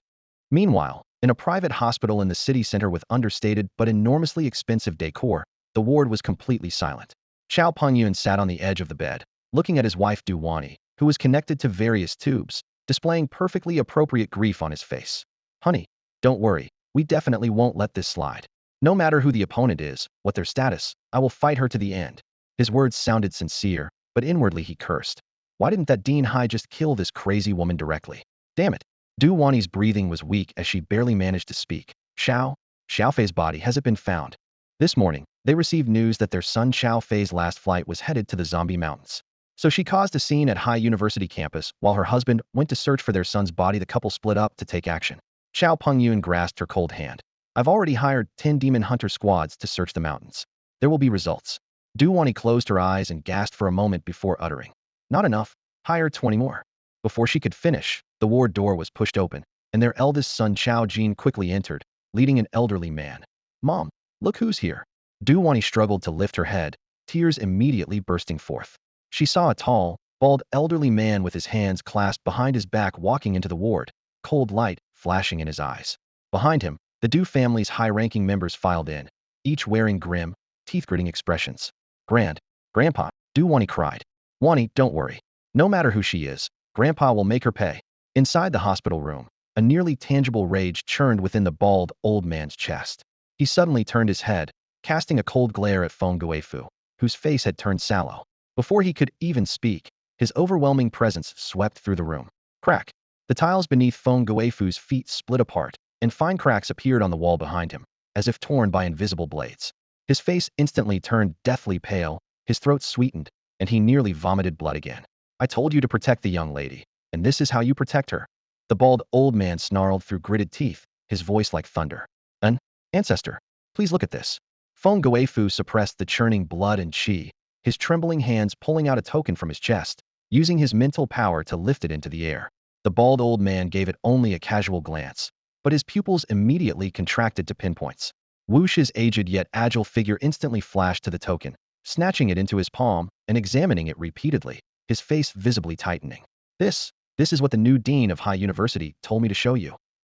Meanwhile, in a private hospital in the city center with understated but enormously expensive decor, the ward was completely silent. Xiao Pengyun sat on the edge of the bed, looking at his wife Du Wani, who was connected to various tubes, displaying perfectly appropriate grief on his face. Honey, don't worry, we definitely won't let this slide. No matter who the opponent is, what their status, I will fight her to the end. His words sounded sincere, but inwardly he cursed. Why didn't that Dean Hai just kill this crazy woman directly? Damn it. Du Wani's breathing was weak as she barely managed to speak. Xiao Fei's body has it been found? This morning, they received news that their son Xiao Fei's last flight was headed to the Zombie Mountains. So she caused a scene at Hai University campus while her husband went to search for their son's body. The couple split up to take action. Xiao Pengyun grasped her cold hand. I've already hired 10 demon hunter squads to search the mountains. There will be results. Du Wani closed her eyes and gasped for a moment before uttering. Not enough. Hire 20 more. Before she could finish, the ward door was pushed open, and their eldest son Chao Jin quickly entered, leading an elderly man. Mom, look who's here. Du Wani struggled to lift her head, tears immediately bursting forth. She saw a tall, bald elderly man with his hands clasped behind his back walking into the ward, cold light flashing in his eyes. Behind him, the Du family's high-ranking members filed in, each wearing grim, teeth-gritting expressions. Grandpa, Du Wani cried. Wani, don't worry. No matter who she is, Grandpa will make her pay. Inside the hospital room, a nearly tangible rage churned within the bald, old man's chest. He suddenly turned his head, casting a cold glare at Feng Guifu, whose face had turned sallow. Before he could even speak, his overwhelming presence swept through the room. Crack! The tiles beneath Feng Guifu's feet split apart, and fine cracks appeared on the wall behind him, as if torn by invisible blades. His face instantly turned deathly pale, his throat sweetened, and he nearly vomited blood again. I told you to protect the young lady, and this is how you protect her. The bald old man snarled through gritted teeth, his voice like thunder. An ancestor, please look at this. Feng Guifu suppressed the churning blood and qi, his trembling hands pulling out a token from his chest, using his mental power to lift it into the air. The bald old man gave it only a casual glance, but his pupils immediately contracted to pinpoints. Wush's aged yet agile figure instantly flashed to the token, snatching it into his palm and examining it repeatedly, his face visibly tightening. This is what the new dean of High University told me to show you.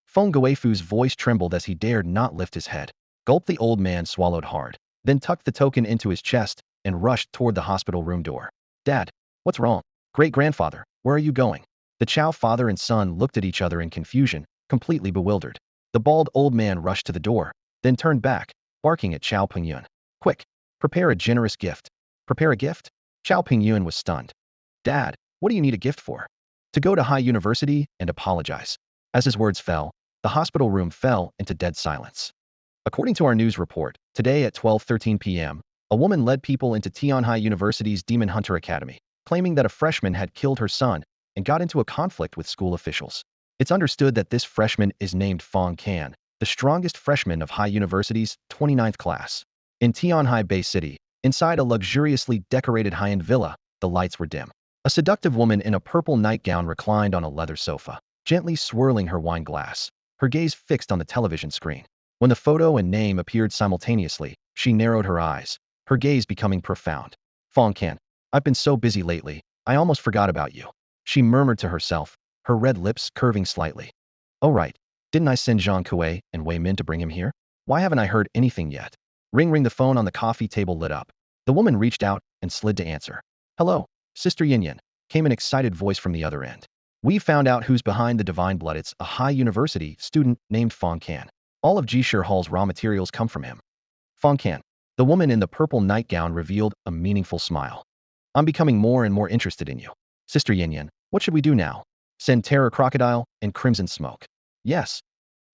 Feng Guifu's voice trembled as he dared not lift his head. Gulp. The old man swallowed hard, then tucked the token into his chest and rushed toward the hospital room door. Dad, what's wrong? Great-grandfather, where are you going? The Chao father and son looked at each other in confusion, completely bewildered. The bald old man rushed to the door, then turned back, barking at Chao Pingyun. Quick, prepare a generous gift. Prepare a gift? Chao Pingyun was stunned. Dad, what do you need a gift for? To go to High University and apologize. As his words fell, the hospital room fell into dead silence. According to our news report, today at 12:13 p.m., a woman led people into Tianhai University's Demon Hunter Academy, claiming that a freshman had killed her son and got into a conflict with school officials. It's understood that this freshman is named Fang Can, the strongest freshman of High University's 29th class. In Tianhai Bay City, inside a luxuriously decorated high-end villa, the lights were dim. A seductive woman in a purple nightgown reclined on a leather sofa, gently swirling her wine glass, her gaze fixed on the television screen. When the photo and name appeared simultaneously, she narrowed her eyes, her gaze becoming profound. Fang Can, I've been so busy lately, I almost forgot about you. She murmured to herself, her red lips curving slightly. Oh right, didn't I send Zhang Kuei and Wei Min to bring him here? Why haven't I heard anything yet? Ring ring. The phone on the coffee table lit up. The woman reached out and slid to answer. Hello, Sister Yin, came an excited voice from the other end. We found out who's behind the Divine Blood. It's a High University student named Fang Can. All of Jishir Hall's raw materials come from him. Fang Can. The woman in the purple nightgown revealed a meaningful smile. I'm becoming more and more interested in you. Sister Yin, what should we do now? Send Terror Crocodile and Crimson Smoke. Yes.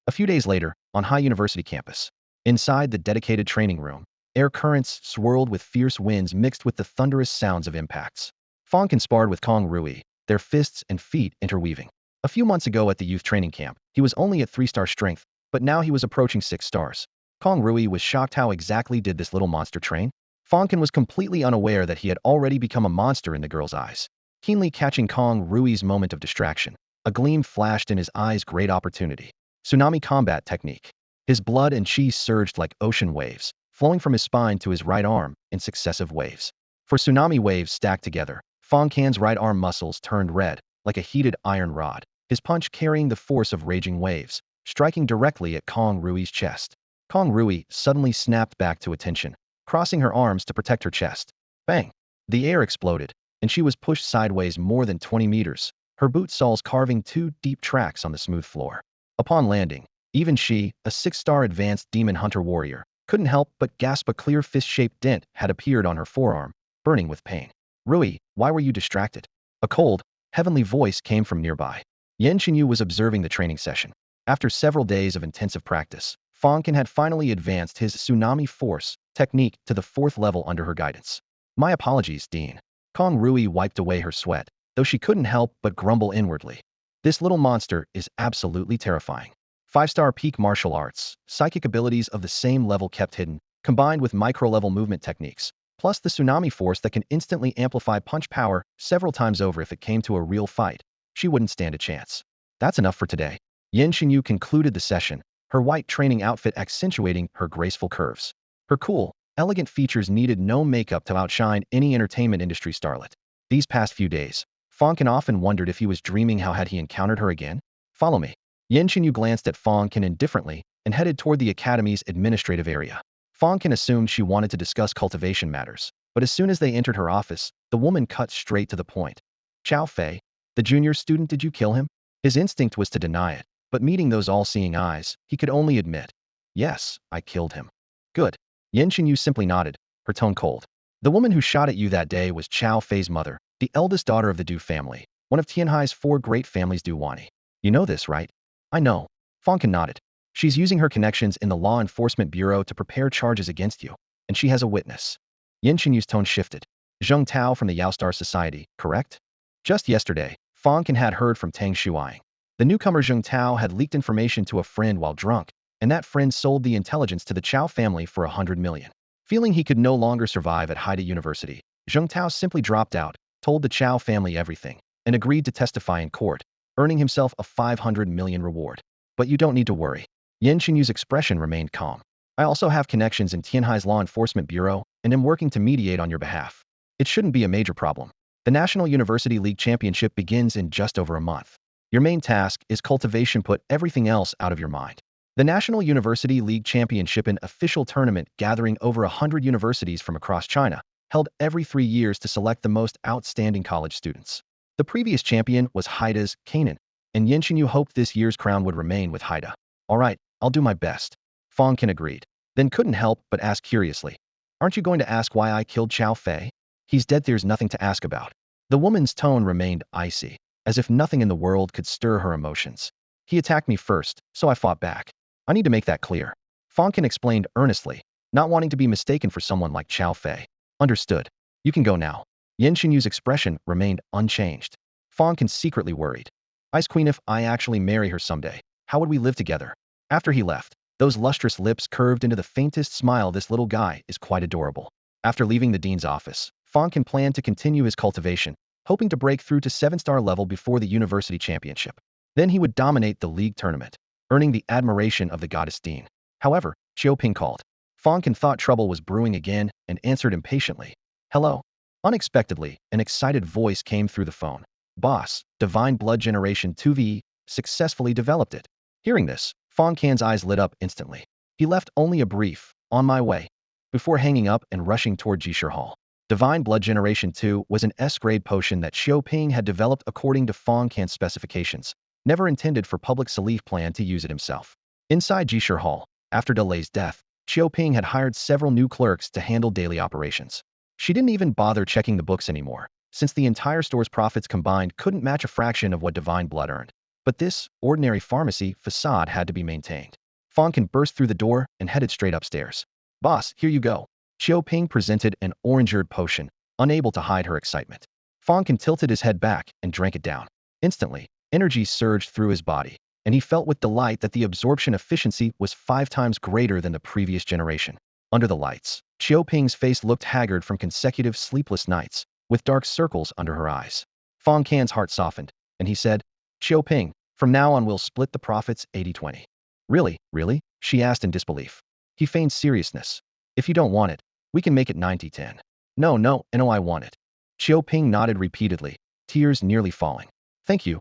A few days later, on High University campus. Inside the dedicated training room, air currents swirled with fierce winds mixed with the thunderous sounds of impacts. Fang Can sparred with Kong Rui, their fists and feet interweaving. A few months ago at the youth training camp, he was only at 3-star strength, but now he was approaching 6 stars. Kong Rui was shocked. How exactly did this little monster train? Fang Can was completely unaware that he had already become a monster in the girl's eyes. Keenly catching Kong Rui's moment of distraction, a gleam flashed in his eyes. Great opportunity. Tsunami combat technique. His blood and chi surged like ocean waves, flowing from his spine to his right arm in successive waves. For tsunami waves stacked together, Fang Can's right arm muscles turned red, like a heated iron rod, his punch carrying the force of raging waves, striking directly at Kong Rui's chest. Kong Rui suddenly snapped back to attention, crossing her arms to protect her chest. Bang! The air exploded, and she was pushed sideways more than 20 meters, her boot soles carving 2 deep tracks on the smooth floor. Upon landing, even she, a 6-star advanced demon hunter warrior, couldn't help but gasp. A clear fist-shaped dent had appeared on her forearm, burning with pain. Rui, why were you distracted? A cold, heavenly voice came from nearby. Yen Xinyu was observing the training session. After several days of intensive practice, Fang Can had finally advanced his tsunami force technique to the 4th level under her guidance. My apologies, Dean. Kong Rui wiped away her sweat, though she couldn't help but grumble inwardly. This little monster is absolutely terrifying. 5-star peak martial arts, psychic abilities of the same level kept hidden, combined with micro-level movement techniques, plus the tsunami force that can instantly amplify punch power several times over. If it came to a real fight, she wouldn't stand a chance. That's enough for today. Yen Xinyu concluded the session, her white training outfit accentuating her graceful curves. Her cool, elegant features needed no makeup to outshine any entertainment industry starlet. These past few days, Fang Can often wondered if he was dreaming. How had he encountered her again? Follow me. Yen Xinyu glanced at Fang Can indifferently and headed toward the academy's administrative area. Fang Can assumed she wanted to discuss cultivation matters, but as soon as they entered her office, the woman cut straight to the point. Chao Fei, the junior student, did you kill him? His instinct was to deny it, but meeting those all-seeing eyes, he could only admit, yes, I killed him. Good. Yen Xinyu simply nodded, her tone cold. The woman who shot at you that day was Chao Fei's mother, the eldest daughter of the Du family, one of Tianhai's 4 great families. Du Wani. You know this, right? I know. Fang Can nodded. She's using her connections in the Law Enforcement Bureau to prepare charges against you, and she has a witness. Yen Xinyu's tone shifted. Zheng Tao from the Yaostar Society, correct? Just yesterday, Fang Can had heard from Tang Shuai. The newcomer Zheng Tao had leaked information to a friend while drunk, and that friend sold the intelligence to the Chao family for 100 million. Feeling he could no longer survive at Haida University, Zheng Tao simply dropped out, told the Chao family everything, and agreed to testify in court, earning himself a 500 million reward. But you don't need to worry. Yen Xinyu's expression remained calm. I also have connections in Tianhai's Law Enforcement Bureau, and am working to mediate on your behalf. It shouldn't be a major problem. The National University League Championship begins in just over a month. Your main task is cultivation. Put everything else out of your mind. The National University League Championship, an official tournament gathering over 100 universities from across China, held every 3 years to select the most outstanding college students. The previous champion was Haida's Canaan, and Yenxinyu hoped this year's crown would remain with Haida. All right, I'll do my best. Fang Can agreed, then couldn't help but ask curiously, aren't you going to ask why I killed Qiao Fei? He's dead, there's nothing to ask about. The woman's tone remained icy, as if nothing in the world could stir her emotions. He attacked me first, so I fought back. I need to make that clear. Fang Can explained earnestly, not wanting to be mistaken for someone like Qiao Fei. Understood. You can go now. Yenxinyu's expression remained unchanged. Fang Can secretly worried. Ice Queen, if I actually marry her someday, how would we live together? After he left, those lustrous lips curved into the faintest smile. This little guy is quite adorable. After leaving the dean's office, Fang Can planned to continue his cultivation, hoping to break through to 7-star level before the university championship. Then he would dominate the league tournament, earning the admiration of the goddess Dean. However, Xiaoping called. Fang Can thought trouble was brewing again and answered impatiently. Hello? Unexpectedly, an excited voice came through the phone. Boss, Divine Blood Generation 2V, successfully developed it. Hearing this, Fang Can's eyes lit up instantly. He left only a brief, on my way, before hanging up and rushing toward Jishir Hall. Divine Blood Generation 2 was an S-grade potion that Xiaoping had developed according to Fang Can's specifications, never intended for public. Salif planned to use it himself. Inside Jishir Hall, after Delay's death, Xiaoping had hired several new clerks to handle daily operations. She didn't even bother checking the books anymore, since the entire store's profits combined couldn't match a fraction of what Divine Blood earned. But this ordinary pharmacy facade had to be maintained. Fang Can burst through the door and headed straight upstairs. Boss, here you go. Xiaoping presented an orange-eared potion, unable to hide her excitement. Fang Can tilted his head back and drank it down. Instantly, energy surged through his body, and he felt with delight that the absorption efficiency was 5 times greater than the previous generation. Under the lights, Xiaoping's face looked haggard from consecutive sleepless nights, with dark circles under her eyes. Fang Can's heart softened, and he said, Xiaoping, from now on we'll split the profits 80-20. Really, really? She asked in disbelief. He feigned seriousness. If you don't want it, we can make it 90-10. No, I want it. Xiaoping nodded repeatedly, tears nearly falling. Thank you,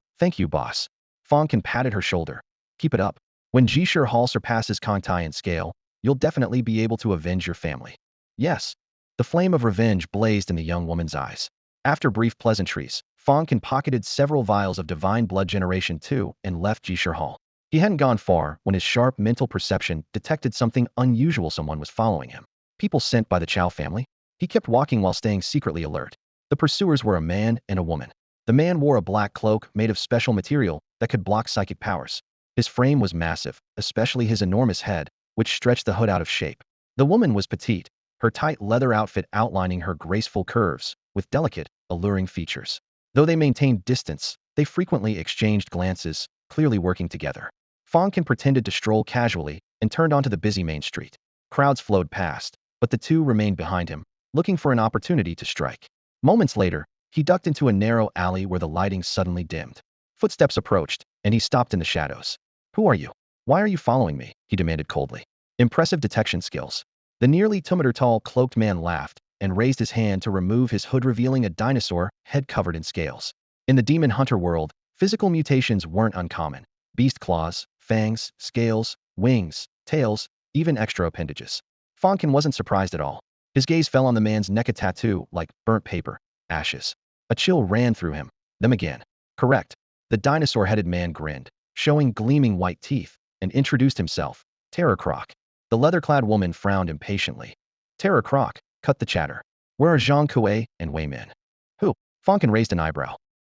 boss. Fang Can patted her shoulder. Keep it up. When Jishir Hall surpasses Kongtai in scale, you'll definitely be able to avenge your family. Yes. The flame of revenge blazed in the young woman's eyes. After brief pleasantries, Fang Can pocketed several vials of Divine Blood Generation 2 and left Jishir Hall. He hadn't gone far when his sharp mental perception detected something unusual. Someone was following him. People sent by the Chao family? He kept walking while staying secretly alert. The pursuers were a man and a woman. The man wore a black cloak made of special material that could block psychic powers. His frame was massive, especially his enormous head, which stretched the hood out of shape. The woman was petite, her tight leather outfit outlining her graceful curves, with delicate, alluring features. Though they maintained distance, they frequently exchanged glances, clearly working together. Fang Can pretended to stroll casually and turned onto the busy main street. Crowds flowed past, but the two remained behind him, looking for an opportunity to strike. Moments later, he ducked into a narrow alley where the lighting suddenly dimmed. Footsteps approached, and he stopped in the shadows. Who are you? Why are you following me? He demanded coldly. Impressive detection skills. The nearly 2-meter-tall cloaked man laughed and raised his hand to remove his hood, revealing a dinosaur head covered in scales. In the demon hunter world, physical mutations weren't uncommon. Beast claws, fangs, scales, wings, tails, even extra appendages. Fang Can wasn't surprised at all. His gaze fell on the man's neck, a tattoo like burnt paper, ashes. A chill ran through him. Them again. Correct. The dinosaur-headed man grinned, showing gleaming white teeth, and introduced himself. Terror Croc. The leather-clad woman frowned impatiently. Terror Croc, cut the chatter. Where are Zhang Kuei and Wei Min? Who? Fang Can raised an eyebrow.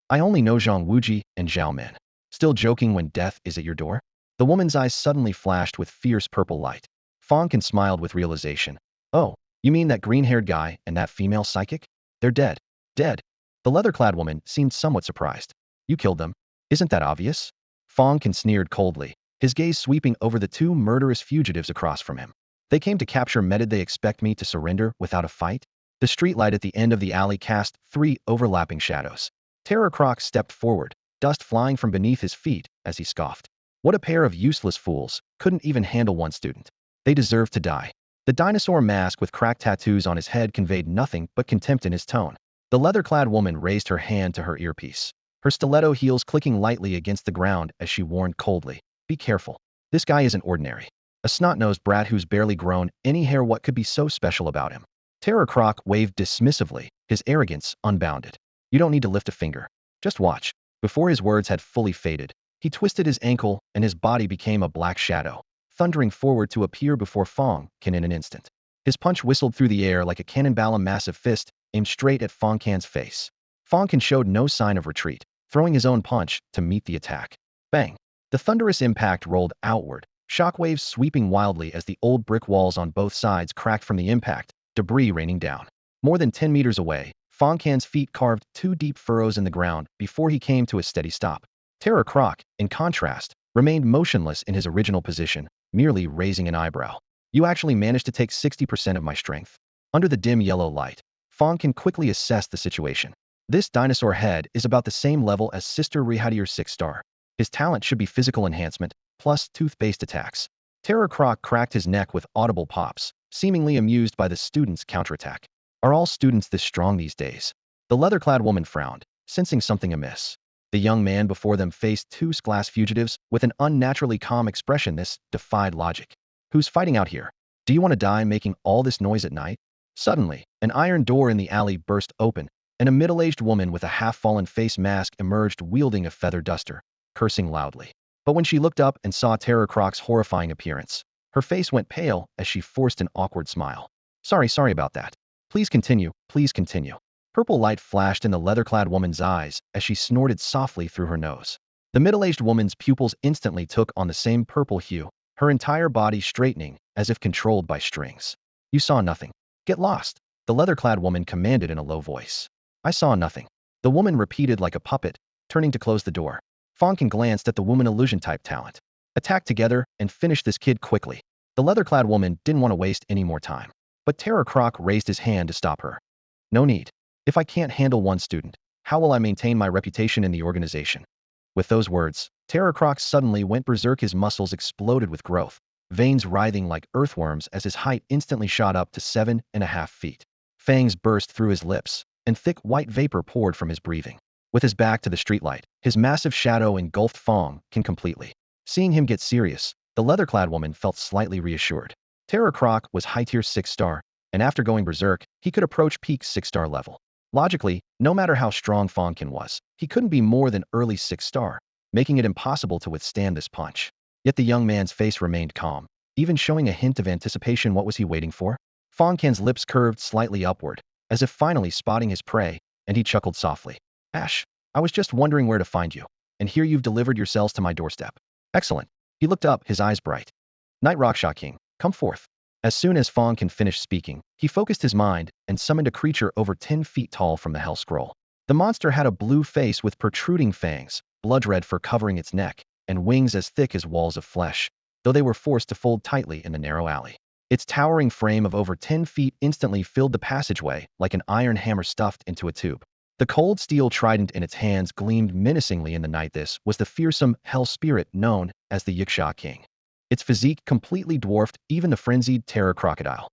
I only know Zhang Wuji and Zhao Min. Still joking when death is at your door? The woman's eyes suddenly flashed with fierce purple light. Fang Can smiled with realization. Oh, you mean that green-haired guy and that female psychic? They're dead. Dead. The leather-clad woman seemed somewhat surprised. You killed them. Isn't that obvious? Fang Can sneered coldly, his gaze sweeping over the 2 murderous fugitives across from him. They came to capture me. Did they expect me to surrender without a fight? The streetlight at the end of the alley cast 3 overlapping shadows. Terror Croc stepped forward, dust flying from beneath his feet as he scoffed. What a pair of useless fools, couldn't even handle one student. They deserve to die. The dinosaur mask with cracked tattoos on his head conveyed nothing but contempt in his tone. The leather-clad woman raised her hand to her earpiece, her stiletto heels clicking lightly against the ground as she warned coldly, "Be careful. This guy isn't ordinary. A snot-nosed brat who's barely grown any hair. What could be so special about him?" Terror Croc waved dismissively, his arrogance unbounded. "You don't need to lift a finger. Just watch." Before his words had fully faded, he twisted his ankle and his body became a black shadow, thundering forward to appear before Fang Can in an instant. His punch whistled through the air like a cannonball, a massive fist aimed straight at Fang Can's face. Fang Can showed no sign of retreat, throwing his own punch to meet the attack. Bang! The thunderous impact rolled outward, shockwaves sweeping wildly as the old brick walls on both sides cracked from the impact, debris raining down. More than 10 meters away, Fang Can's feet carved 2 deep furrows in the ground before he came to a steady stop. Terror Croc, in contrast, remained motionless in his original position, merely raising an eyebrow. "You actually managed to take 60% of my strength." Under the dim yellow light, Fang Can quickly assessed the situation. This dinosaur head is about the same level as Sister Rehadier's 6-star. His talent should be physical enhancement, plus tooth-based attacks. Terror Croc cracked his neck with audible pops, seemingly amused by the student's counterattack. Are all students this strong these days? The leather-clad woman frowned, sensing something amiss. The young man before them faced 2 glass fugitives with an unnaturally calm expression. This defied logic. "Who's fighting out here? Do you want to die making all this noise at night?" Suddenly, an iron door in the alley burst open, and a middle-aged woman with a half-fallen face mask emerged wielding a feather duster, cursing loudly. But when she looked up and saw Terror Croc's horrifying appearance, her face went pale as she forced an awkward smile. Sorry about that. Please continue, please continue." Purple light flashed in the leather-clad woman's eyes as she snorted softly through her nose. The middle-aged woman's pupils instantly took on the same purple hue, her entire body straightening as if controlled by strings. "You saw nothing. Get lost," the leather-clad woman commanded in a low voice. "I saw nothing," the woman repeated like a puppet, turning to close the door. Fang Can glanced at the woman illusion-type talent. "Attack together and finish this kid quickly." The leather-clad woman didn't want to waste any more time. But Terror Croc raised his hand to stop her. "No need. If I can't handle one student, how will I maintain my reputation in the organization?" With those words, Terror Croc suddenly went berserk. His muscles exploded with growth, veins writhing like earthworms as his height instantly shot up to 7.5 feet. Fangs burst through his lips, and thick white vapor poured from his breathing. With his back to the streetlight, his massive shadow engulfed Fang Can completely. Seeing him get serious, the leather-clad woman felt slightly reassured. Terror Croc was high-tier 6-star, and after going berserk, he could approach peak 6-star level. Logically, no matter how strong Fang Can was, he couldn't be more than early 6-star, making it impossible to withstand this punch. Yet the young man's face remained calm, even showing a hint of anticipation. What was he waiting for? Fang Can's lips curved slightly upward, as if finally spotting his prey, and he chuckled softly. "Ash, I was just wondering where to find you, and here you've delivered yourselves to my doorstep. Excellent." He looked up, his eyes bright. "Night Raksha King, come forth." As soon as Fang Can finished speaking, he focused his mind and summoned a creature over 10 feet tall from the Hell Scroll. The monster had a blue face with protruding fangs, blood-red fur covering its neck, and wings as thick as walls of flesh, though they were forced to fold tightly in the narrow alley. Its towering frame of over 10 feet instantly filled the passageway like an iron hammer stuffed into a tube. The cold steel trident in its hands gleamed menacingly in the night. This was the fearsome hell spirit known as the Yiksha King. Its physique completely dwarfed even the frenzied terror crocodile.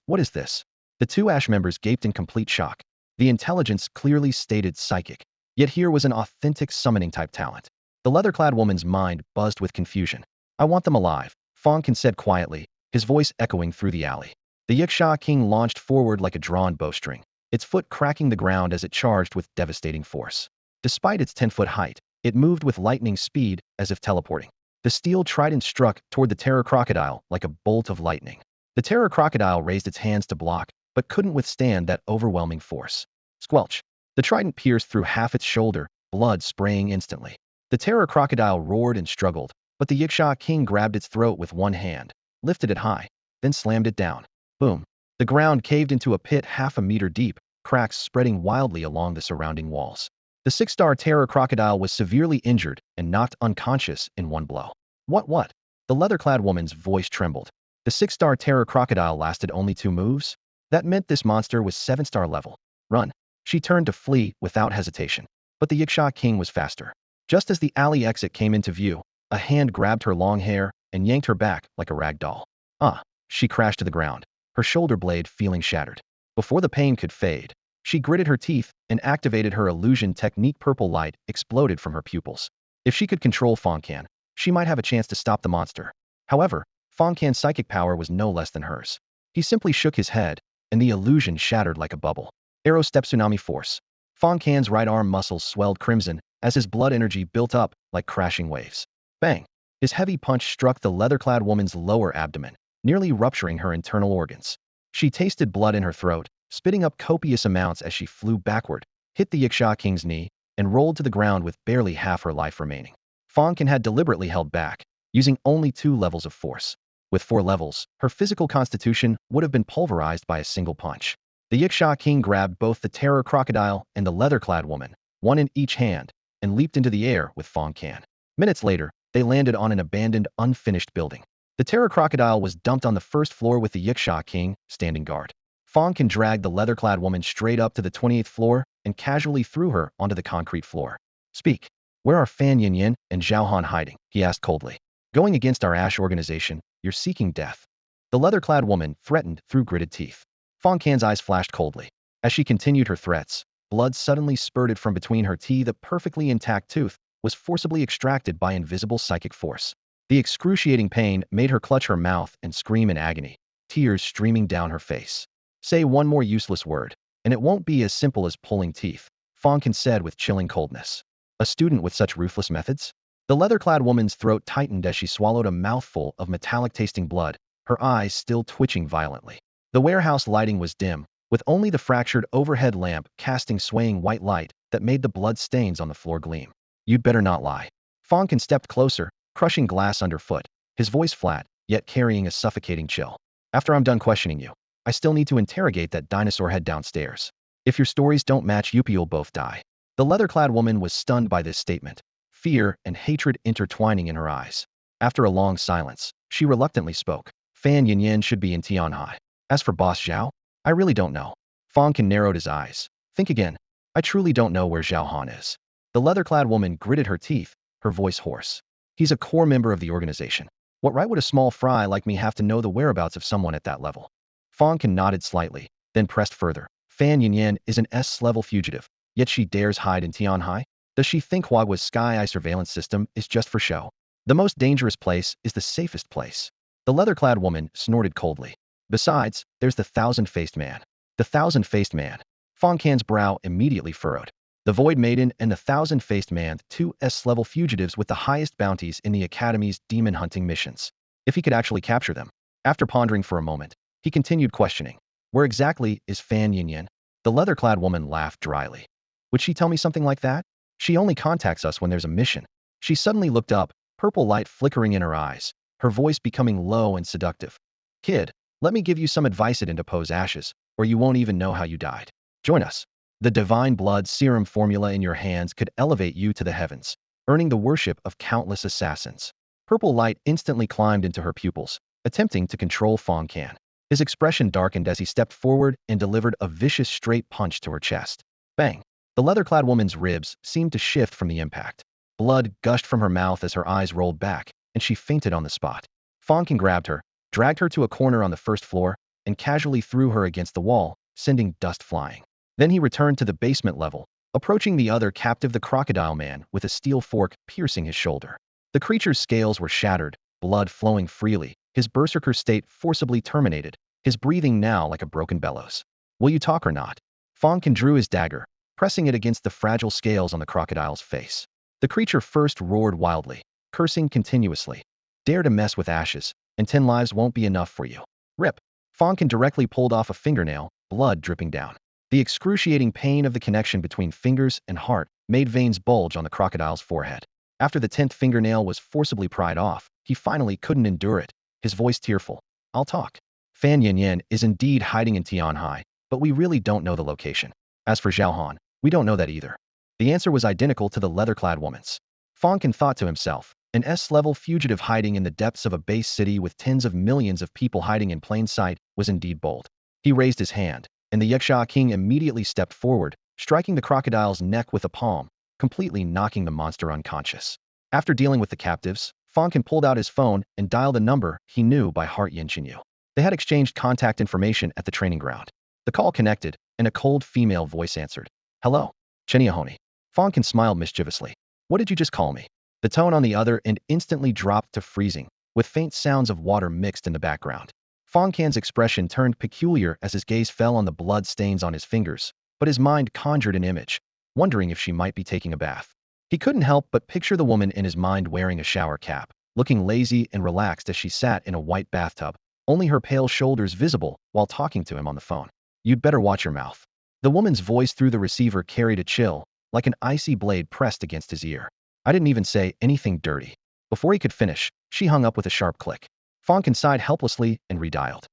What is this?" The 2 Ash members gaped in complete shock. The intelligence clearly stated psychic, yet here was an authentic summoning-type talent. The leather-clad woman's mind buzzed with confusion. "I want them alive," Fang Can said quietly, his voice echoing through the alley. The Yiksha King launched forward like a drawn bowstring, its foot cracking the ground as it charged with devastating force. Despite its 10-foot height, it moved with lightning speed as if teleporting. The steel trident struck toward the terror crocodile like a bolt of lightning. The terror crocodile raised its hands to block, but couldn't withstand that overwhelming force. Squelch! The trident pierced through half its shoulder, blood spraying instantly. The terror crocodile roared and struggled, but the Yiksha King grabbed its throat with one hand, lifted it high, then slammed it down. Boom! The ground caved into a pit half a meter deep, cracks spreading wildly along the surrounding walls. The 6-star terror crocodile was severely injured and knocked unconscious in one blow. What? The leather-clad woman's voice trembled. The 6-star terror crocodile lasted only 2 moves? That meant this monster was 7-star level. Run! She turned to flee without hesitation. But the Yiksha King was faster. Just as the alley exit came into view, a hand grabbed her long hair and yanked her back like a rag doll. Ah! She crashed to the ground, her shoulder blade feeling shattered. Before the pain could fade, she gritted her teeth and activated her illusion technique. Purple light exploded from her pupils. If she could control Fang Can, she might have a chance to stop the monster. However, Fang Can's psychic power was no less than hers. He simply shook his head, and the illusion shattered like a bubble. Arrow step tsunami force. Fang Can's right arm muscles swelled crimson as his blood energy built up like crashing waves. Bang! His heavy punch struck the leather-clad woman's lower abdomen, nearly rupturing her internal organs. She tasted blood in her throat, spitting up copious amounts as she flew backward, hit the Yiksha King's knee, and rolled to the ground with barely half her life remaining. Fang Can had deliberately held back, using only 2 levels of force. With 4 levels, her physical constitution would have been pulverized by a single punch. The Yiksha King grabbed both the terror crocodile and the leather-clad woman, one in each hand, and leaped into the air with Fang Can. Minutes later, they landed on an abandoned, unfinished building. The terror crocodile was dumped on the first floor with the Yiksha King standing guard. Fang Can dragged the leather-clad woman straight up to the 28th floor and casually threw her onto the concrete floor. Speak. Where are Fan Yin and Zhao Han hiding? He asked coldly. Going against our Ash organization, you're seeking death. The leather-clad woman threatened through gritted teeth. Fang Can's eyes flashed coldly. As she continued her threats, blood suddenly spurted from between her teeth. The perfectly intact tooth was forcibly extracted by invisible psychic force. The excruciating pain made her clutch her mouth and scream in agony, tears streaming down her face. Say one more useless word, and it won't be as simple as pulling teeth, Fang Can said with chilling coldness. A student with such ruthless methods? The leather-clad woman's throat tightened as she swallowed a mouthful of metallic-tasting blood, her eyes still twitching violently. The warehouse lighting was dim, with only the fractured overhead lamp casting swaying white light that made the blood stains on the floor gleam. You'd better not lie. Fang Can stepped closer, crushing glass underfoot, his voice flat, yet carrying a suffocating chill. After I'm done questioning you, I still need to interrogate that dinosaur head downstairs. If your stories don't match, you'll both die. The leather-clad woman was stunned by this statement, fear and hatred intertwining in her eyes. After a long silence, she reluctantly spoke. Fan Yin should be in Tianhai. As for Boss Zhao, I really don't know. Fang Can narrowed his eyes. Think again. I truly don't know where Zhao Han is. The leather-clad woman gritted her teeth, her voice hoarse. He's a core member of the organization. What right would a small fry like me have to know the whereabouts of someone at that level? Fang Can nodded slightly, then pressed further. Fan Yin is an S-level fugitive, yet she dares hide in Tianhai? Does she think Huagua's Sky Eye surveillance system is just for show? The most dangerous place is the safest place. The leather-clad woman snorted coldly. Besides, there's the thousand-faced man. The thousand-faced man. Fang Can's brow immediately furrowed. The Void Maiden and the thousand-faced man, 2 S-level fugitives with the highest bounties in the Academy's demon hunting missions. If he could actually capture them. After pondering for a moment, he continued questioning. Where exactly is Fan Yin? The leather-clad woman laughed dryly. Would she tell me something like that? She only contacts us when there's a mission. She suddenly looked up, purple light flickering in her eyes, her voice becoming low and seductive. Kid, let me give you some advice. It interpose ashes, or you won't even know how you died. Join us. The divine blood serum formula in your hands could elevate you to the heavens, earning the worship of countless assassins. Purple light instantly climbed into her pupils, attempting to control Fang Can. His expression darkened as he stepped forward and delivered a vicious straight punch to her chest. Bang! The leather-clad woman's ribs seemed to shift from the impact. Blood gushed from her mouth as her eyes rolled back, and she fainted on the spot. Fang Can grabbed her, dragged her to a corner on the first floor, and casually threw her against the wall, sending dust flying. Then he returned to the basement level, approaching the other captive, the crocodile man, with a steel fork piercing his shoulder. The creature's scales were shattered, blood flowing freely, his berserker state forcibly terminated, his breathing now like a broken bellows. Will you talk or not? Fang Can drew his dagger, pressing it against the fragile scales on the crocodile's face. The creature first roared wildly, cursing continuously. Dare to mess with ashes, and 10 lives won't be enough for you. Rip. Fang Can directly pulled off a fingernail, blood dripping down. The excruciating pain of the connection between fingers and heart made veins bulge on the crocodile's forehead. After the 10th fingernail was forcibly pried off, he finally couldn't endure it, his voice tearful. I'll talk. Fan Yin is indeed hiding in Tianhai, but we really don't know the location. As for Zhao Han, we don't know that either. The answer was identical to the leather-clad woman's. Fang Can thought to himself, an S-level fugitive hiding in the depths of a base city with tens of millions of people hiding in plain sight was indeed bold. He raised his hand, and the Yiksha King immediately stepped forward, striking the crocodile's neck with a palm, completely knocking the monster unconscious. After dealing with the captives, Fang Can pulled out his phone and dialed a number he knew by heart. Yin Chinyu. They had exchanged contact information at the training ground. The call connected, and a cold female voice answered. Hello, Cheniahoni. Fang Can smiled mischievously. What did you just call me? The tone on the other end instantly dropped to freezing, with faint sounds of water mixed in the background. Fang Can's expression turned peculiar as his gaze fell on the blood stains on his fingers, but his mind conjured an image, wondering if she might be taking a bath. He couldn't help but picture the woman in his mind wearing a shower cap, looking lazy and relaxed as she sat in a white bathtub, only her pale shoulders visible while talking to him on the phone. You'd better watch your mouth. The woman's voice through the receiver carried a chill, like an icy blade pressed against his ear. I didn't even say anything dirty. Before he could finish, she hung up with a sharp click. Fang Can sighed helplessly and redialed.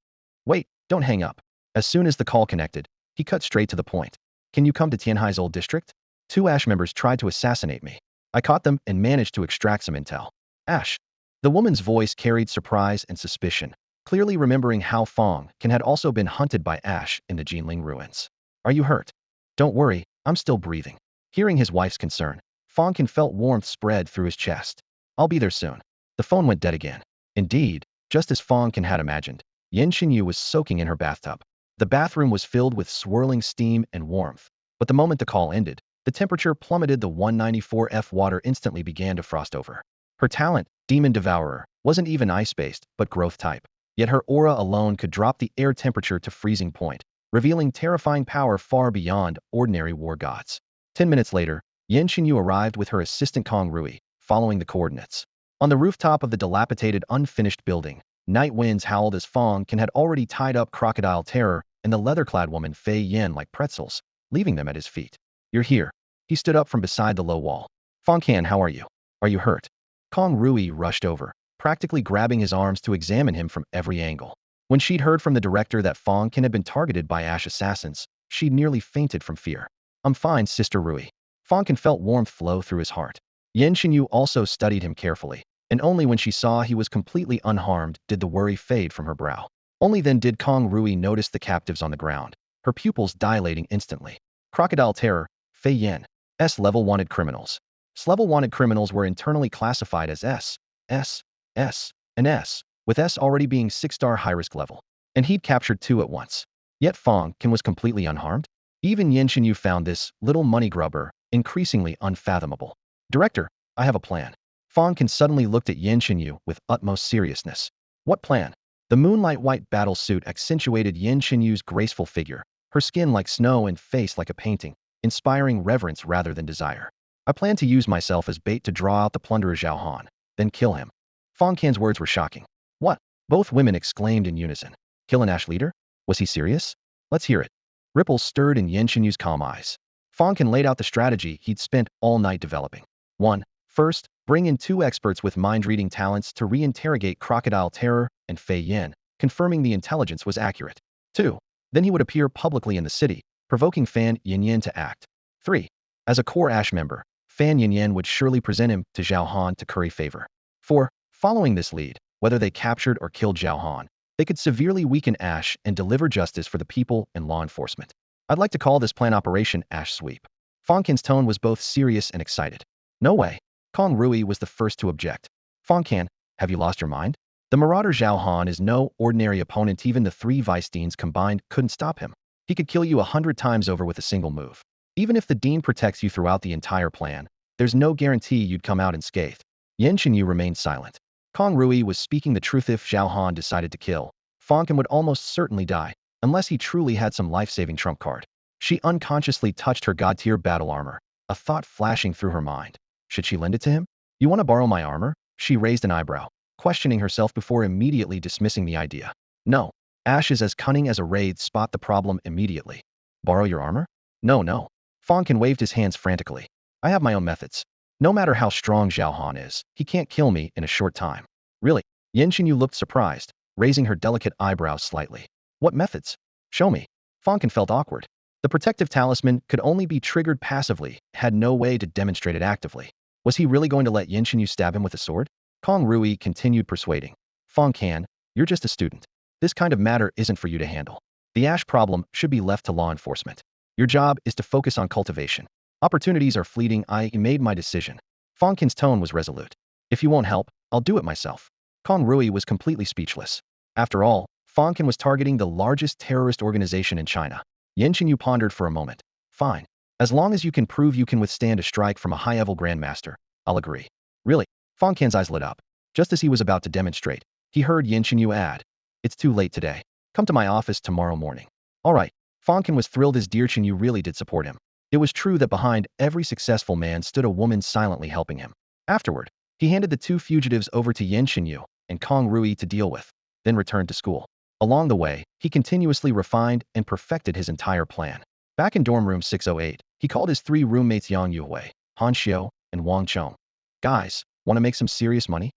Wait, don't hang up. As soon as the call connected, he cut straight to the point. Can you come to Tianhai's old district? 2 Ash members tried to assassinate me. I caught them and managed to extract some intel. Ash. The woman's voice carried surprise and suspicion, clearly remembering how Fang Can had also been hunted by Ash in the Jinling ruins. Are you hurt? Don't worry, I'm still breathing. Hearing his wife's concern, Fang Can felt warmth spread through his chest. I'll be there soon. The phone went dead again. Indeed, just as Fang Can had imagined, Yin Xinyu was soaking in her bathtub. The bathroom was filled with swirling steam and warmth, but the moment the call ended, the temperature plummeted. The 194F water instantly began to frost over. Her talent, Demon Devourer, wasn't even ice-based, but growth type. Yet her aura alone could drop the air temperature to freezing point, revealing terrifying power far beyond ordinary war gods. 10 minutes later, Yin Xinyu arrived with her assistant Kong Rui, following the coordinates. On the rooftop of the dilapidated unfinished building, night winds howled as Fang Can had already tied up Crocodile Terror and the leather-clad woman Fei Yin like pretzels, leaving them at his feet. You're here. He stood up from beside the low wall. Fang Can, how are you? Are you hurt? Kong Rui rushed over, practically grabbing his arms to examine him from every angle. When she'd heard from the director that Fang Can had been targeted by Ash assassins, she'd nearly fainted from fear. I'm fine, Sister Rui. Fang Can felt warmth flow through his heart. Yin Xinyu also studied him carefully, and only when she saw he was completely unharmed did the worry fade from her brow. Only then did Kong Rui notice the captives on the ground, her pupils dilating instantly. Crocodile Terror, Fei Yin. S-level wanted criminals. S-level wanted criminals were internally classified as S, and S, with S already being 6-star high-risk level. And he'd captured 2 at once. Yet Fang Can was completely unharmed? Even Yin Xinyu found this little money grubber increasingly unfathomable. Director, I have a plan. Fang Can suddenly looked at Yin Xinyu with utmost seriousness. What plan? The moonlight white battle suit accentuated Yin Xinyu's graceful figure, her skin like snow and face like a painting, inspiring reverence rather than desire. I plan to use myself as bait to draw out the plunderer Zhao Han, then kill him. Fang Can's words were shocking. What? Both women exclaimed in unison. Kill an Ash leader? Was he serious? Let's hear it. Ripples stirred in Yin Xinyu's calm eyes. Fang Can laid out the strategy he'd spent all night developing. 1. First, bring in 2 experts with mind-reading talents to reinterrogate Crocodile Terror and Fei Yin, confirming the intelligence was accurate. 2. Then he would appear publicly in the city, provoking Fan Yinyan to act. 3. As a core Ash member, Fan Yinyan would surely present him to Zhao Han to curry favor. 4. Following this lead, whether they captured or killed Zhao Han, they could severely weaken Ash and deliver justice for the people and law enforcement. I'd like to call this plan Operation Ash Sweep. Fang Can's tone was both serious and excited. No way. Kong Rui was the first to object. Fang Can, have you lost your mind? The marauder Zhao Han is no ordinary opponent. Even the 3 Vice Deans combined couldn't stop him. He could kill you 100 times over with a single move. Even if the Dean protects you throughout the entire plan, there's no guarantee you'd come out unscathed. Yin Xinyu remained silent. Kong Rui was speaking the truth. If Zhao Han decided to kill, Fang Can would almost certainly die, unless he truly had some life-saving trump card. She unconsciously touched her god-tier battle armor, a thought flashing through her mind. Should she lend it to him? You want to borrow my armor? She raised an eyebrow, questioning herself before immediately dismissing the idea. No. Ash is as cunning as a wraith. Spot the problem immediately. Borrow your armor? No. Fang Can waved his hands frantically. I have my own methods. No matter how strong Zhao Han is, he can't kill me in a short time. Really? Yin Xinyu looked surprised, raising her delicate eyebrows slightly. What methods? Show me. Fang Can felt awkward. The protective talisman could only be triggered passively, had no way to demonstrate it actively. Was he really going to let Yin Xinyu stab him with a sword? Kong Rui continued persuading. Fang Can, you're just a student. This kind of matter isn't for you to handle. The Ash problem should be left to law enforcement. Your job is to focus on cultivation. Opportunities are fleeting. I made my decision. Fang Can's tone was resolute. If you won't help, I'll do it myself. Kong Rui was completely speechless. After all, Fang Can was targeting the largest terrorist organization in China. Yan Qinyu pondered for a moment. Fine. As long as you can prove you can withstand a strike from a high-level grandmaster, I'll agree. Really? Fang Can's eyes lit up. Just as he was about to demonstrate, he heard Yan Qinyu add, "It's too late today. Come to my office tomorrow morning." All right. Fang Can was thrilled as Dear Qinyu really did support him. It was true that behind every successful man stood a woman silently helping him. Afterward, he handed the two fugitives over to Yan Qinyu and Kong Rui to deal with, then returned to school. Along the way, he continuously refined and perfected his entire plan. Back in dorm room 608, he called his three roommates Yang Yuhui, Han Xiao, and Wang Chong. "Guys, want to make some serious money?"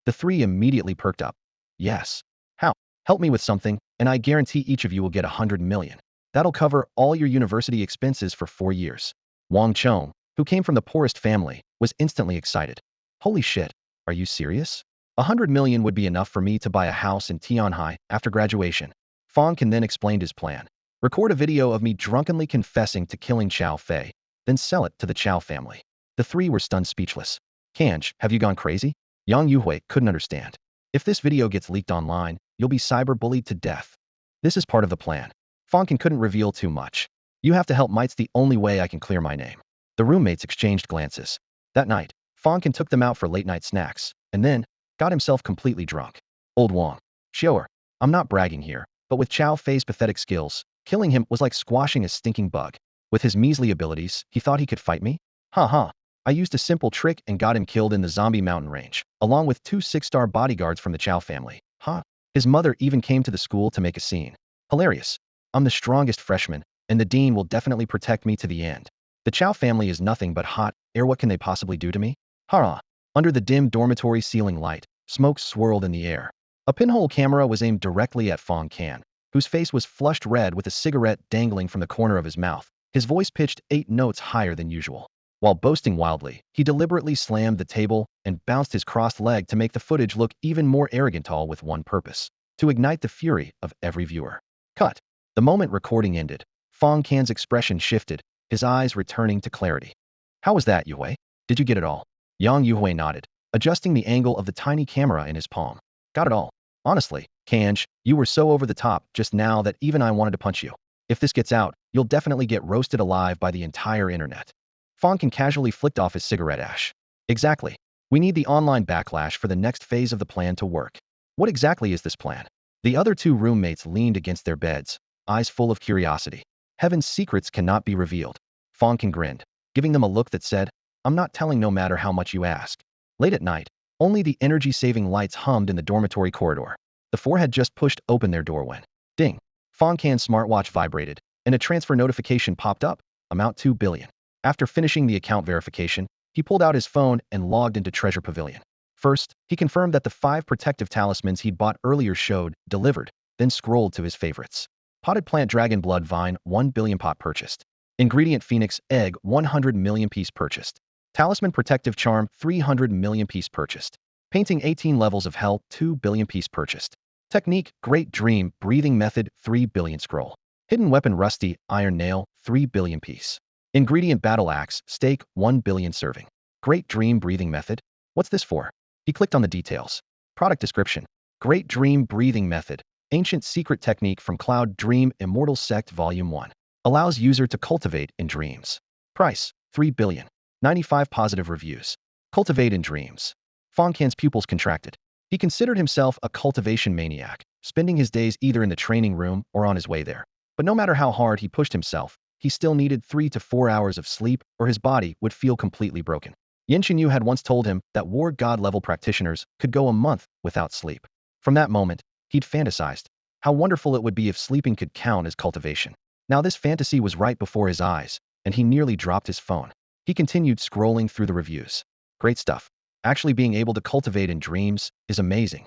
The three immediately perked up. "Yes." "How?" "Help me with something, and I guarantee each of you will get 100 million. That'll cover all your university expenses for 4 years. Wang Chong, who came from the poorest family, was instantly excited. "Holy shit, are you serious? 100 million would be enough for me to buy a house in Tianhai after graduation." Fang Can then explained his plan. "Record a video of me drunkenly confessing to killing Chao Fei, then sell it to the Chao family." The three were stunned speechless. "Kanj, have you gone crazy?" Yang Yuhui couldn't understand. "If this video gets leaked online, you'll be cyber-bullied to death." "This is part of the plan." Fang Can couldn't reveal too much. "You have to help me. It's the only way I can clear my name." The roommates exchanged glances. That night, Fang Can took them out for late-night snacks, and then got himself completely drunk. Old Wang. "Sure, I'm not bragging here, but with Chao Fei's pathetic skills, killing him was like squashing a stinking bug. With his measly abilities, he thought he could fight me? Ha. I used a simple trick and got him killed in the zombie mountain range, along with 2 6-star bodyguards from the Chao family. His mother even came to the school to make a scene. Hilarious. I'm the strongest freshman, and the dean will definitely protect me to the end. The Chao family is nothing but hot air. What can they possibly do to me?" Under the dim dormitory ceiling light, smoke swirled in the air. A pinhole camera was aimed directly at Fang Can, whose face was flushed red with a cigarette dangling from the corner of his mouth. His voice pitched 8 notes higher than usual. While boasting wildly, he deliberately slammed the table and bounced his crossed leg to make the footage look even more arrogant, all with one purpose: to ignite the fury of every viewer. Cut. The moment recording ended, Fang Can's expression shifted, his eyes returning to clarity. "How was that, Yuhui? Did you get it all?" Yang Yuhui nodded, adjusting the angle of the tiny camera in his palm. "Got it all. Honestly, Kanj, you were so over the top just now that even I wanted to punch you. If this gets out, you'll definitely get roasted alive by the entire internet." Fang Can casually flicked off his cigarette ash. "Exactly. We need the online backlash for the next phase of the plan to work." "What exactly is this plan?" The other two roommates leaned against their beds, eyes full of curiosity. "Heaven's secrets cannot be revealed." Fang Can grinned, giving them a look that said, "I'm not telling no matter how much you ask." Late at night, only the energy-saving lights hummed in the dormitory corridor. The four had just pushed open their door when, ding, Fang Can's smartwatch vibrated, and a transfer notification popped up, amount 2 billion. After finishing the account verification, he pulled out his phone and logged into Treasure Pavilion. First, he confirmed that the 5 protective talismans he'd bought earlier showed delivered, then scrolled to his favorites. Potted plant dragon blood vine 1 billion pot purchased. Ingredient phoenix egg 100 million piece purchased. Talisman protective charm 300 million piece purchased. Painting 18 levels of hell 2 billion piece purchased. Technique great dream breathing method 3 billion scroll. Hidden weapon rusty iron nail 3 billion piece. Ingredient battle axe steak 1 billion serving. Great dream breathing method. What's this for? He clicked on the details. Product description. Great dream breathing method. Ancient secret technique from Cloud Dream Immortals Sect Volume 1. Allows user to cultivate in dreams. Price, 3 billion. 95 positive reviews. Cultivate in dreams. Fang Can's pupils contracted. He considered himself a cultivation maniac, spending his days either in the training room or on his way there. But no matter how hard he pushed himself, he still needed 3 to 4 hours of sleep or his body would feel completely broken. Yan Qinyu had once told him that war god-level practitioners could go a month without sleep. From that moment, he'd fantasized how wonderful it would be if sleeping could count as cultivation. Now this fantasy was right before his eyes, and he nearly dropped his phone. He continued scrolling through the reviews. Great stuff. Actually being able to cultivate in dreams is amazing.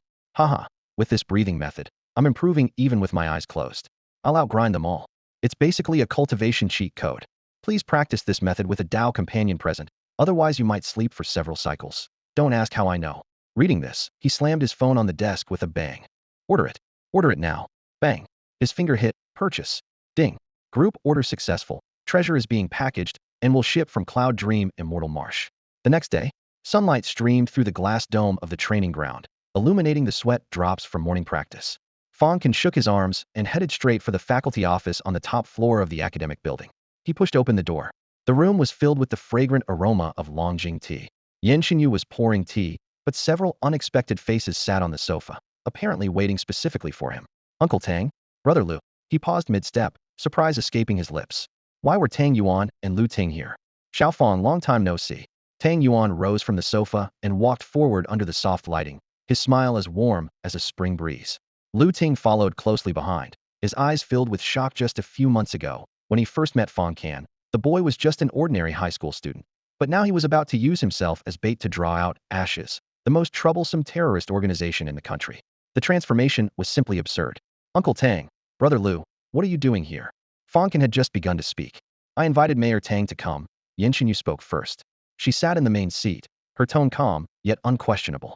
With this breathing method, I'm improving even with my eyes closed. I'll outgrind them all. It's basically a cultivation cheat code. Please practice this method with a Dao companion present, otherwise you might sleep for several cycles. Don't ask how I know. Reading this, he slammed his phone on the desk with a bang. Order it. Order it now. Bang. His finger hit purchase. Ding. Group order successful. Treasure is being packaged and will ship from Cloud Dream Immortal Marsh. The next day, sunlight streamed through the glass dome of the training ground, illuminating the sweat drops from morning practice. Fang Can shook his arms and headed straight for the faculty office on the top floor of the academic building. He pushed open the door. The room was filled with the fragrant aroma of Longjing tea. Yan Xinyu was pouring tea, but several unexpected faces sat on the sofa, apparently waiting specifically for him. Uncle Tang, Brother Lu. He paused mid-step, surprise escaping his lips. Why were Tang Yuan and Lu Ting here? Xiaofang, long time no see. Tang Yuan rose from the sofa and walked forward under the soft lighting, his smile as warm as a spring breeze. Lu Ting followed closely behind, his eyes filled with shock. Just a few months ago, when he first met Fang Can, the boy was just an ordinary high school student. But now he was about to use himself as bait to draw out Ashes, the most troublesome terrorist organization in the country. The transformation was simply absurd. Uncle Tang, Brother Lu, what are you doing here? Fang Can had just begun to speak. I invited Mayor Tang to come. Yan Xinyu spoke first. She sat in the main seat, her tone calm, yet unquestionable.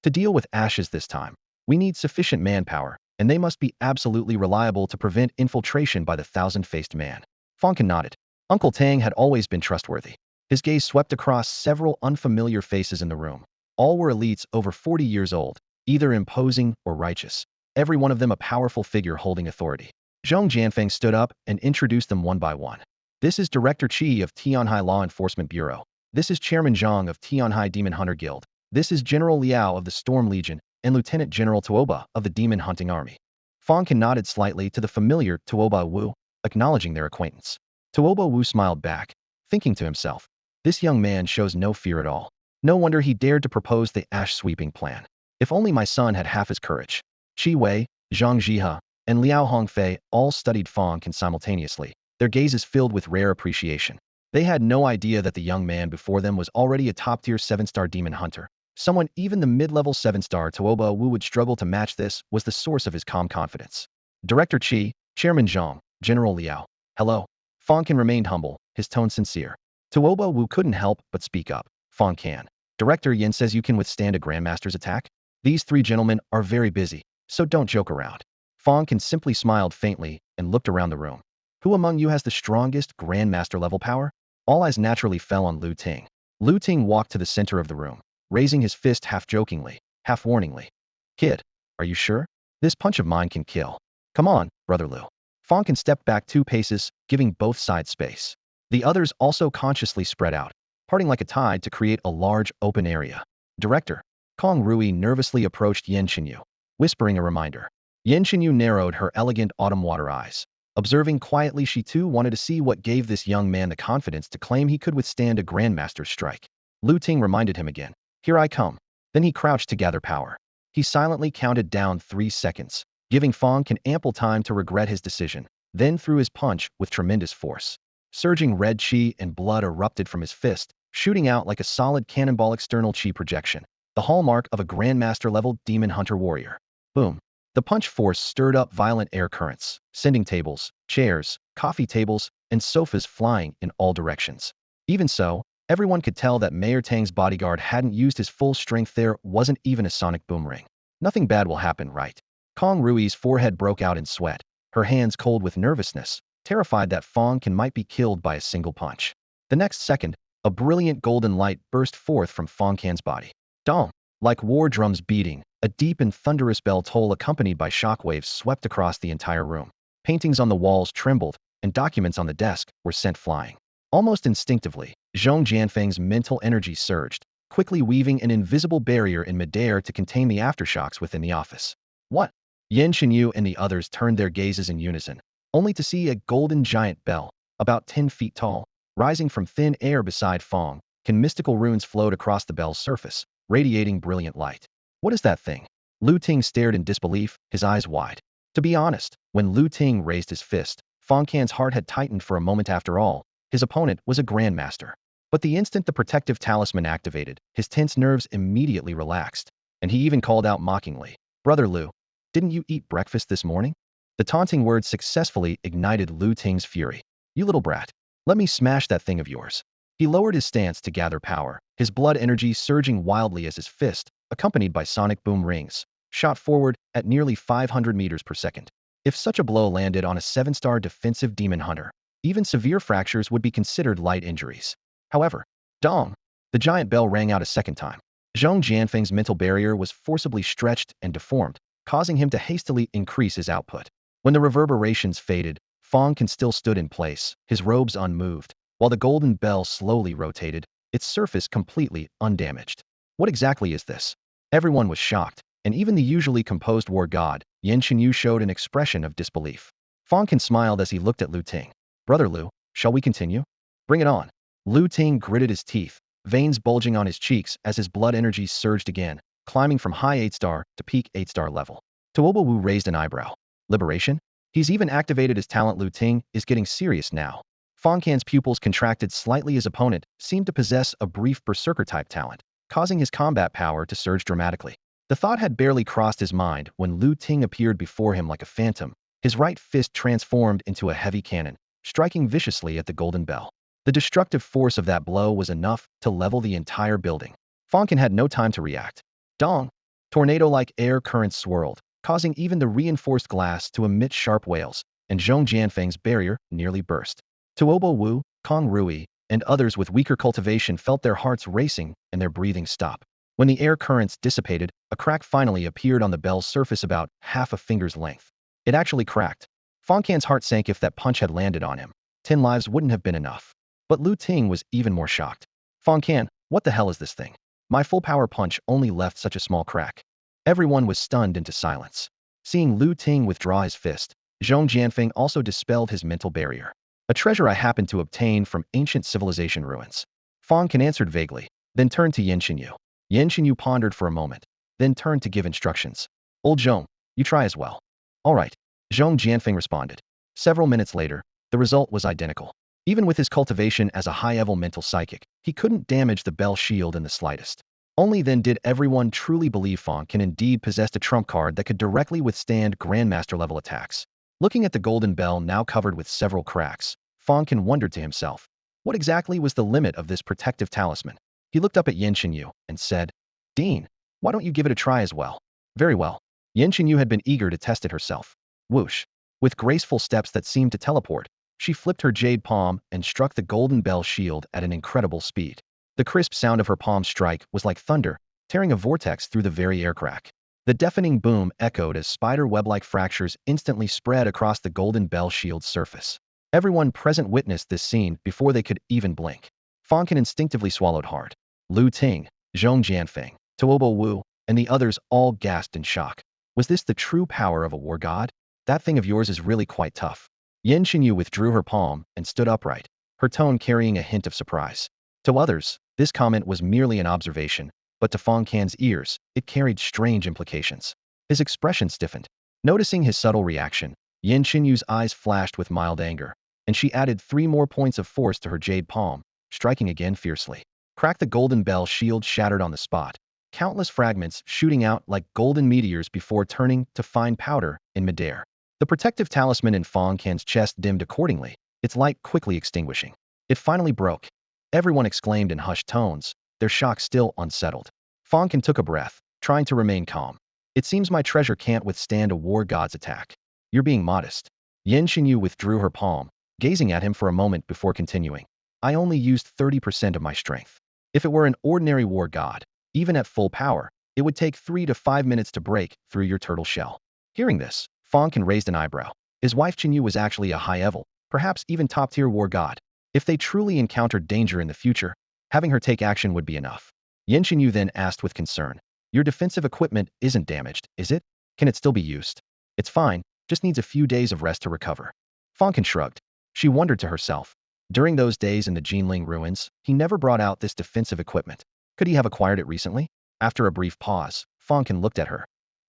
To deal with Ashes this time, we need sufficient manpower, and they must be absolutely reliable to prevent infiltration by the thousand-faced man. Fang Can nodded. Uncle Tang had always been trustworthy. His gaze swept across several unfamiliar faces in the room. All were elites over 40 years old, either imposing or righteous. Every one of them a powerful figure holding authority. Zhong Jianfeng stood up and introduced them one by one. This is Director Qi of Tianhai Law Enforcement Bureau. This is Chairman Zhang of Tianhai Demon Hunter Guild. This is General Liao of the Storm Legion and Lieutenant General Tuoba of the Demon Hunting Army. Fang Can nodded slightly to the familiar Tuoba Wu, acknowledging their acquaintance. Tuoba Wu smiled back, thinking to himself, this young man shows no fear at all. No wonder he dared to propose the ash-sweeping plan. If only my son had half his courage. Qi Wei, Zhang Zhihe, and Liao Hongfei all studied Fang Can simultaneously, their gazes filled with rare appreciation. They had no idea that the young man before them was already a top-tier 7-star demon hunter. Someone even the mid-level 7-star Tuoba Wu would struggle to match. This was the source of his calm confidence. Director Qi, Chairman Zhang, General Liao. Hello. Fang Can remained humble, his tone sincere. Tuoba Wu couldn't help but speak up. Fang Can. Director Yin says you can withstand a Grandmaster's attack? These three gentlemen are very busy, so don't joke around. Fang Can simply smiled faintly and looked around the room. Who among you has the strongest Grandmaster level power? All eyes naturally fell on Lu Ting. Lu Ting walked to the center of the room, raising his fist half jokingly, half warningly. Kid, are you sure? This punch of mine can kill. Come on, Brother Lu. Fang Can stepped back 2 paces, giving both sides space. The others also consciously spread out, parting like a tide to create a large open area. Director, Kong Rui nervously approached Yan Xinyu, whispering a reminder. Yan Xinyu narrowed her elegant autumn water eyes. Observing quietly, she too wanted to see what gave this young man the confidence to claim he could withstand a Grandmaster's strike. Lu Ting reminded him again. Here I come. Then he crouched to gather power. He silently counted down 3 seconds, giving Fang Can ample time to regret his decision, then threw his punch with tremendous force. Surging red qi and blood erupted from his fist, shooting out like a solid cannonball. External qi projection, the hallmark of a Grandmaster-level demon hunter warrior. Boom. The punch force stirred up violent air currents, sending tables, chairs, coffee tables, and sofas flying in all directions. Even so, everyone could tell that Mayor Tang's bodyguard hadn't used his full strength. There wasn't even a sonic boomerang. Nothing bad will happen, right? Kong Rui's forehead broke out in sweat, her hands cold with nervousness, terrified that Fang Can might be killed by a single punch. The next second, a brilliant golden light burst forth from Fang Can's body. Dong! Like war drums beating, a deep and thunderous bell toll accompanied by shockwaves swept across the entire room. Paintings on the walls trembled, and documents on the desk were sent flying. Almost instinctively, Zhong Jianfeng's mental energy surged, quickly weaving an invisible barrier in midair to contain the aftershocks within the office. What? Yan Xinyu and the others turned their gazes in unison, only to see a golden giant bell, about 10 feet tall, rising from thin air beside Fang Can. Mystical runes flowed across the bell's surface, radiating brilliant light. What is that thing? Lu Ting stared in disbelief, his eyes wide. To be honest, when Lu Ting raised his fist, Fang Can's heart had tightened for a moment. After all, his opponent was a Grandmaster. But the instant the protective talisman activated, his tense nerves immediately relaxed, and he even called out mockingly, Brother Lu, didn't you eat breakfast this morning? The taunting words successfully ignited Lu Ting's fury. You little brat. Let me smash that thing of yours. He lowered his stance to gather power, his blood energy surging wildly as his fist, accompanied by sonic boom rings, shot forward at nearly 500 meters per second. If such a blow landed on a 7-star defensive demon hunter, even severe fractures would be considered light injuries. However, dong! The giant bell rang out a second time. Zhong Jianfeng's mental barrier was forcibly stretched and deformed, causing him to hastily increase his output. When the reverberations faded, Fang Can still stood in place, his robes unmoved, while the golden bell slowly rotated, its surface completely undamaged. What exactly is this? Everyone was shocked, and even the usually composed war god, Yan Xinyu, showed an expression of disbelief. Fang Can smiled as he looked at Lu Ting. Brother Lu, shall we continue? Bring it on. Lu Ting gritted his teeth, veins bulging on his cheeks as his blood energy surged again, climbing from high 8-star to peak 8-star level. Tuobo Wu raised an eyebrow. Liberation? He's even activated his talent. Lu Ting is getting serious now. Fang Can's pupils contracted slightly. His opponent seemed to possess a brief berserker-type talent, causing his combat power to surge dramatically. The thought had barely crossed his mind when Lu Ting appeared before him like a phantom, his right fist transformed into a heavy cannon, striking viciously at the golden bell. The destructive force of that blow was enough to level the entire building. Fang Can had no time to react. Dong! Tornado-like air currents swirled, causing even the reinforced glass to emit sharp wails, and Zhong Jianfeng's barrier nearly burst. Tuobo Wu, Kong Rui, and others with weaker cultivation felt their hearts racing and their breathing stop. When the air currents dissipated, a crack finally appeared on the bell's surface about half a finger's length. It actually cracked. Fang Can's heart sank. If that punch had landed on him, 10 lives wouldn't have been enough. But Lu Ting was even more shocked. Fang Can, what the hell is this thing? My full power punch only left such a small crack. Everyone was stunned into silence. Seeing Lu Ting withdraw his fist, Zhong Jianfeng also dispelled his mental barrier. A treasure I happened to obtain from ancient civilization ruins. Fang Can answered vaguely, then turned to Yan Xinyu. Yan Xinyu pondered for a moment, then turned to give instructions. Old Zhong, you try as well. All right, Zhong Jianfeng responded. Several minutes later, the result was identical. Even with his cultivation as a high-level mental psychic, he couldn't damage the bell shield in the slightest. Only then did everyone truly believe Fang Can indeed possessed a trump card that could directly withstand Grandmaster-level attacks. Looking at the golden bell now covered with several cracks, Fang Can wondered to himself, what exactly was the limit of this protective talisman? He looked up at Yan Xinyu and said, Dean, why don't you give it a try as well? Very well. Yan Xinyu had been eager to test it herself. Whoosh. With graceful steps that seemed to teleport, she flipped her jade palm and struck the golden bell shield at an incredible speed. The crisp sound of her palm strike was like thunder, tearing a vortex through the very air crack. The deafening boom echoed as spider web-like fractures instantly spread across the golden bell shield's surface. Everyone present witnessed this scene before they could even blink. Fang Can instinctively swallowed hard. Lu Ting, Zhong Jianfeng, Tuobo Wu, and the others all gasped in shock. Was this the true power of a war god? That thing of yours is really quite tough. Yan Xinyu withdrew her palm and stood upright, her tone carrying a hint of surprise. To others, this comment was merely an observation, but to Fang Can's ears, it carried strange implications. His expression stiffened. Noticing his subtle reaction, Yan Xinyu's eyes flashed with mild anger, and she added 3 more points of force to her jade palm, striking again fiercely. Crack! The golden bell shield shattered on the spot, countless fragments shooting out like golden meteors before turning to fine powder in midair. The protective talisman in Fang Can's chest dimmed accordingly, its light quickly extinguishing. It finally broke. Everyone exclaimed in hushed tones, their shock still unsettled. Fang Can took a breath, trying to remain calm. It seems my treasure can't withstand a war god's attack. You're being modest. Yan Xinyu withdrew her palm, gazing at him for a moment before continuing. I only used 30% of my strength. If it were an ordinary war god, even at full power, it would take 3 to 5 minutes to break through your turtle shell. Hearing this, Fang Can raised an eyebrow. His wife Xinyu was actually a high-level, perhaps even top-tier war god. If they truly encountered danger in the future, having her take action would be enough. Yan Xinyu then asked with concern, your defensive equipment isn't damaged, is it? Can it still be used? It's fine, just needs a few days of rest to recover. Fang Can shrugged. She wondered to herself. During those days in the Jinling ruins, he never brought out this defensive equipment. Could he have acquired it recently? After a brief pause, Fang Can looked at her.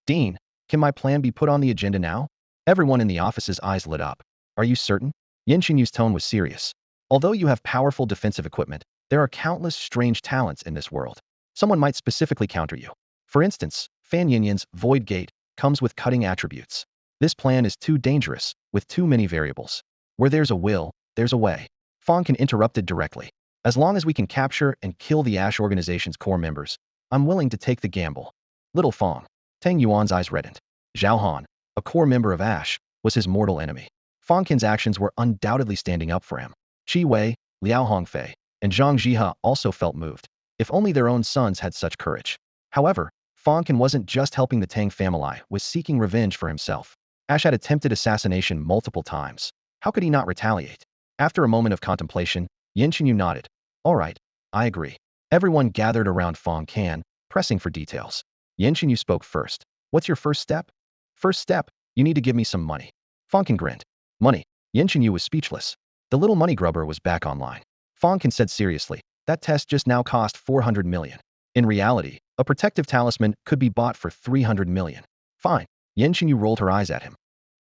Dean, can my plan be put on the agenda now? Everyone in the office's eyes lit up. Are you certain? Yan Xinyu's tone was serious. Although you have powerful defensive equipment, there are countless strange talents in this world. Someone might specifically counter you. For instance, Fan Yinyan's Void Gate comes with cutting attributes. This plan is too dangerous, with too many variables. Where there's a will, there's a way. Fang Can interrupted directly. As long as we can capture and kill the Ash organization's core members, I'm willing to take the gamble. Little Fang. Tang Yuan's eyes reddened. Zhao Han, a core member of Ash, was his mortal enemy. Fang Can's actions were undoubtedly standing up for him. Qi Wei, Liao Hongfei, and Zhang Jihe also felt moved. If only their own sons had such courage. However, Fang Can wasn't just helping the Tang family, was seeking revenge for himself. Ash had attempted assassination multiple times. How could he not retaliate? After a moment of contemplation, Yin Chenyu nodded. All right, I agree. Everyone gathered around Fang Can, pressing for details. Yin Chenyu spoke first. What's your first step? First step, you need to give me some money. Fang Can grinned. Money. Yin Chenyu was speechless. The little money grubber was back online. Fang Can said seriously, that test just now cost 400 million. In reality, a protective talisman could be bought for 300 million. Fine. Yin Chenyu rolled her eyes at him.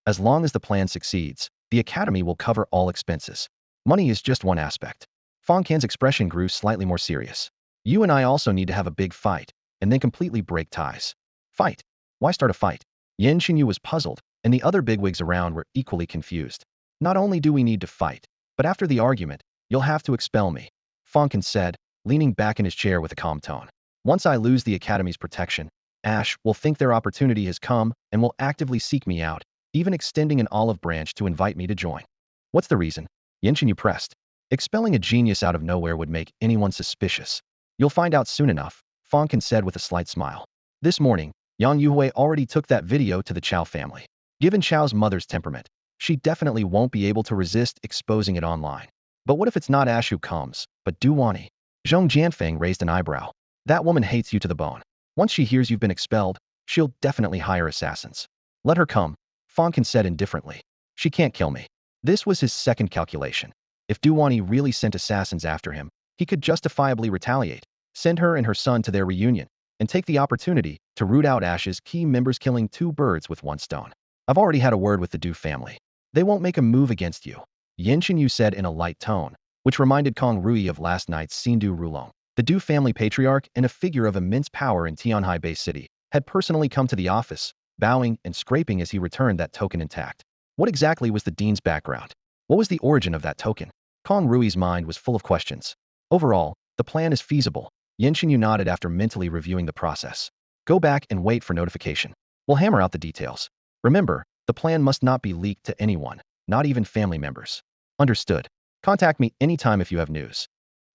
As long as the plan succeeds, the academy will cover all expenses. Money is just one aspect. Fang Can's expression grew slightly more serious. You and I also need to have a big fight, and then completely break ties. Fight? Why start a fight? Yin Chenyu was puzzled, and the other bigwigs around were equally confused. Not only do we need to fight, but after the argument, you'll have to expel me, Fang Can said, leaning back in his chair with a calm tone. Once I lose the academy's protection, Ash will think their opportunity has come and will actively seek me out, even extending an olive branch to invite me to join. What's the reason? Yin Chenyu pressed. Expelling a genius out of nowhere would make anyone suspicious. You'll find out soon enough, Fang Can said with a slight smile. This morning, Yang Yuhui already took that video to the Chao family. Given Chao's mother's temperament, she definitely won't be able to resist exposing it online. But what if it's not Ash who comes, but Du Wani? Zhong Jianfeng raised an eyebrow. That woman hates you to the bone. Once she hears you've been expelled, she'll definitely hire assassins. Let her come, Fang Can said indifferently. She can't kill me. This was his second calculation. If Du Wani really sent assassins after him, he could justifiably retaliate, send her and her son to their reunion, and take the opportunity to root out Ash's key members, killing two birds with one stone. I've already had a word with the Du family. They won't make a move against you, Yin Chenyu said in a light tone, which reminded Kong Rui of last night's Xindu Rulong. The Du family patriarch and a figure of immense power in Tianhai Bay City had personally come to the office, bowing and scraping as he returned that token intact. What exactly was the dean's background? What was the origin of that token? Kong Rui's mind was full of questions. Overall, the plan is feasible. Yin Chenyu nodded after mentally reviewing the process. Go back and wait for notification. We'll hammer out the details. Remember, the plan must not be leaked to anyone, not even family members. Understood. Contact me anytime if you have news.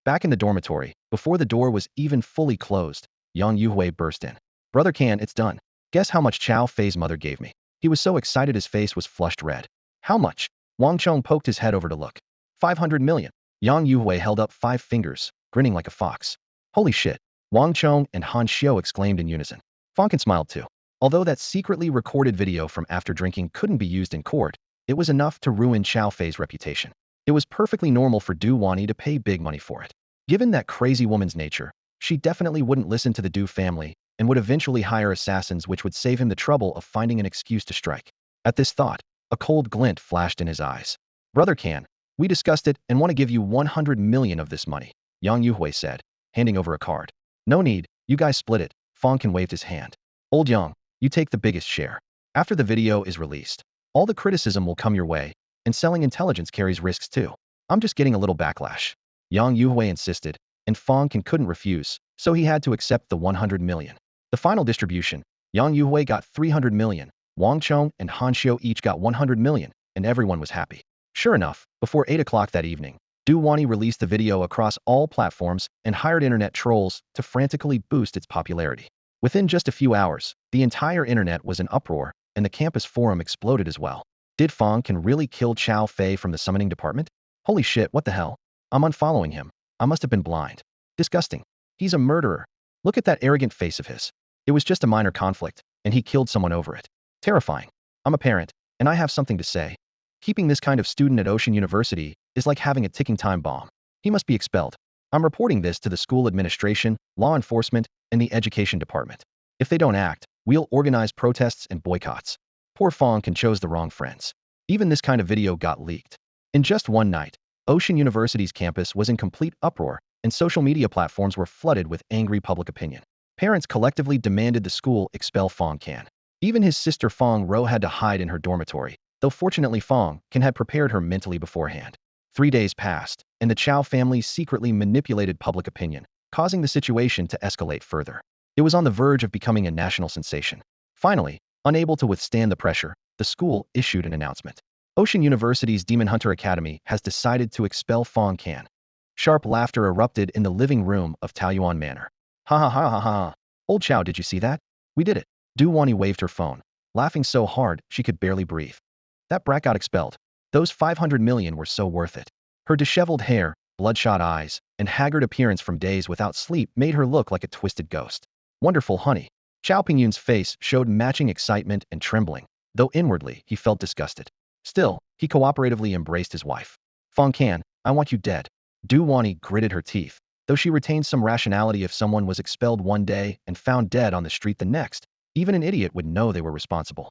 Back in the dormitory, before the door was even fully closed, Yang Yuhui burst in. Brother Can, it's done. Guess how much Chao Fei's mother gave me? He was so excited his face was flushed red. How much? Wang Chong poked his head over to look. 500 million. Yang Yuhui held up 5 fingers, grinning like a fox. Holy shit. Wang Chong and Han Xiao exclaimed in unison. Fang Can smiled too. Although that secretly recorded video from after drinking couldn't be used in court, it was enough to ruin Chao Fei's reputation. It was perfectly normal for Du Wani to pay big money for it. Given that crazy woman's nature, she definitely wouldn't listen to the Du family and would eventually hire assassins, which would save him the trouble of finding an excuse to strike. At this thought, a cold glint flashed in his eyes. Brother Can, we discussed it and want to give you 100 million of this money, Yang Yuhui said, handing over a card. No need, you guys split it, Fang Can waved his hand. Old Yang, you take the biggest share. After the video is released, all the criticism will come your way, and selling intelligence carries risks too. I'm just getting a little backlash. Yang Yuhui insisted, and Fang Can couldn't refuse, so he had to accept the 100 million. The final distribution, Yang Yuhui got 300 million, Wang Chong and Han Xiao each got 100 million, and everyone was happy. Sure enough, before 8 o'clock that evening, Du Wani released the video across all platforms and hired internet trolls to frantically boost its popularity. Within just a few hours, the entire internet was in uproar, and the campus forum exploded as well. Did Fang Can really kill Chao Fei from the summoning department? Holy shit, what the hell? I'm unfollowing him. I must have been blind. Disgusting. He's a murderer. Look at that arrogant face of his. It was just a minor conflict, and he killed someone over it. Terrifying. I'm a parent, and I have something to say. Keeping this kind of student at Ocean University is like having a ticking time bomb. He must be expelled. I'm reporting this to the school administration, law enforcement, and the education department. If they don't act, we'll organize protests and boycotts. Poor Fang Can chose the wrong friends. Even this kind of video got leaked. In just one night, Ocean University's campus was in complete uproar, and social media platforms were flooded with angry public opinion. Parents collectively demanded the school expel Fang Can. Even his sister Fang Ro had to hide in her dormitory, though fortunately Fang Can had prepared her mentally beforehand. 3 days passed, and the Chao family secretly manipulated public opinion, causing the situation to escalate further. It was on the verge of becoming a national sensation. Finally, unable to withstand the pressure, the school issued an announcement. Ocean University's Demon Hunter Academy has decided to expel Fang Can. Sharp laughter erupted in the living room of Taoyuan Manor. Ha ha ha ha ha. Old Chao, did you see that? We did it. Du waved her phone, laughing so hard she could barely breathe. That brat got expelled. Those 500 million were so worth it. Her disheveled hair, bloodshot eyes, and haggard appearance from days without sleep made her look like a twisted ghost. Wonderful, honey. Xiao Pingyun's face showed matching excitement and trembling, though inwardly he felt disgusted. Still, he cooperatively embraced his wife. Fang Can, I want you dead. Du gritted her teeth, though she retained some rationality. If someone was expelled one day and found dead on the street the next, even an idiot would know they were responsible.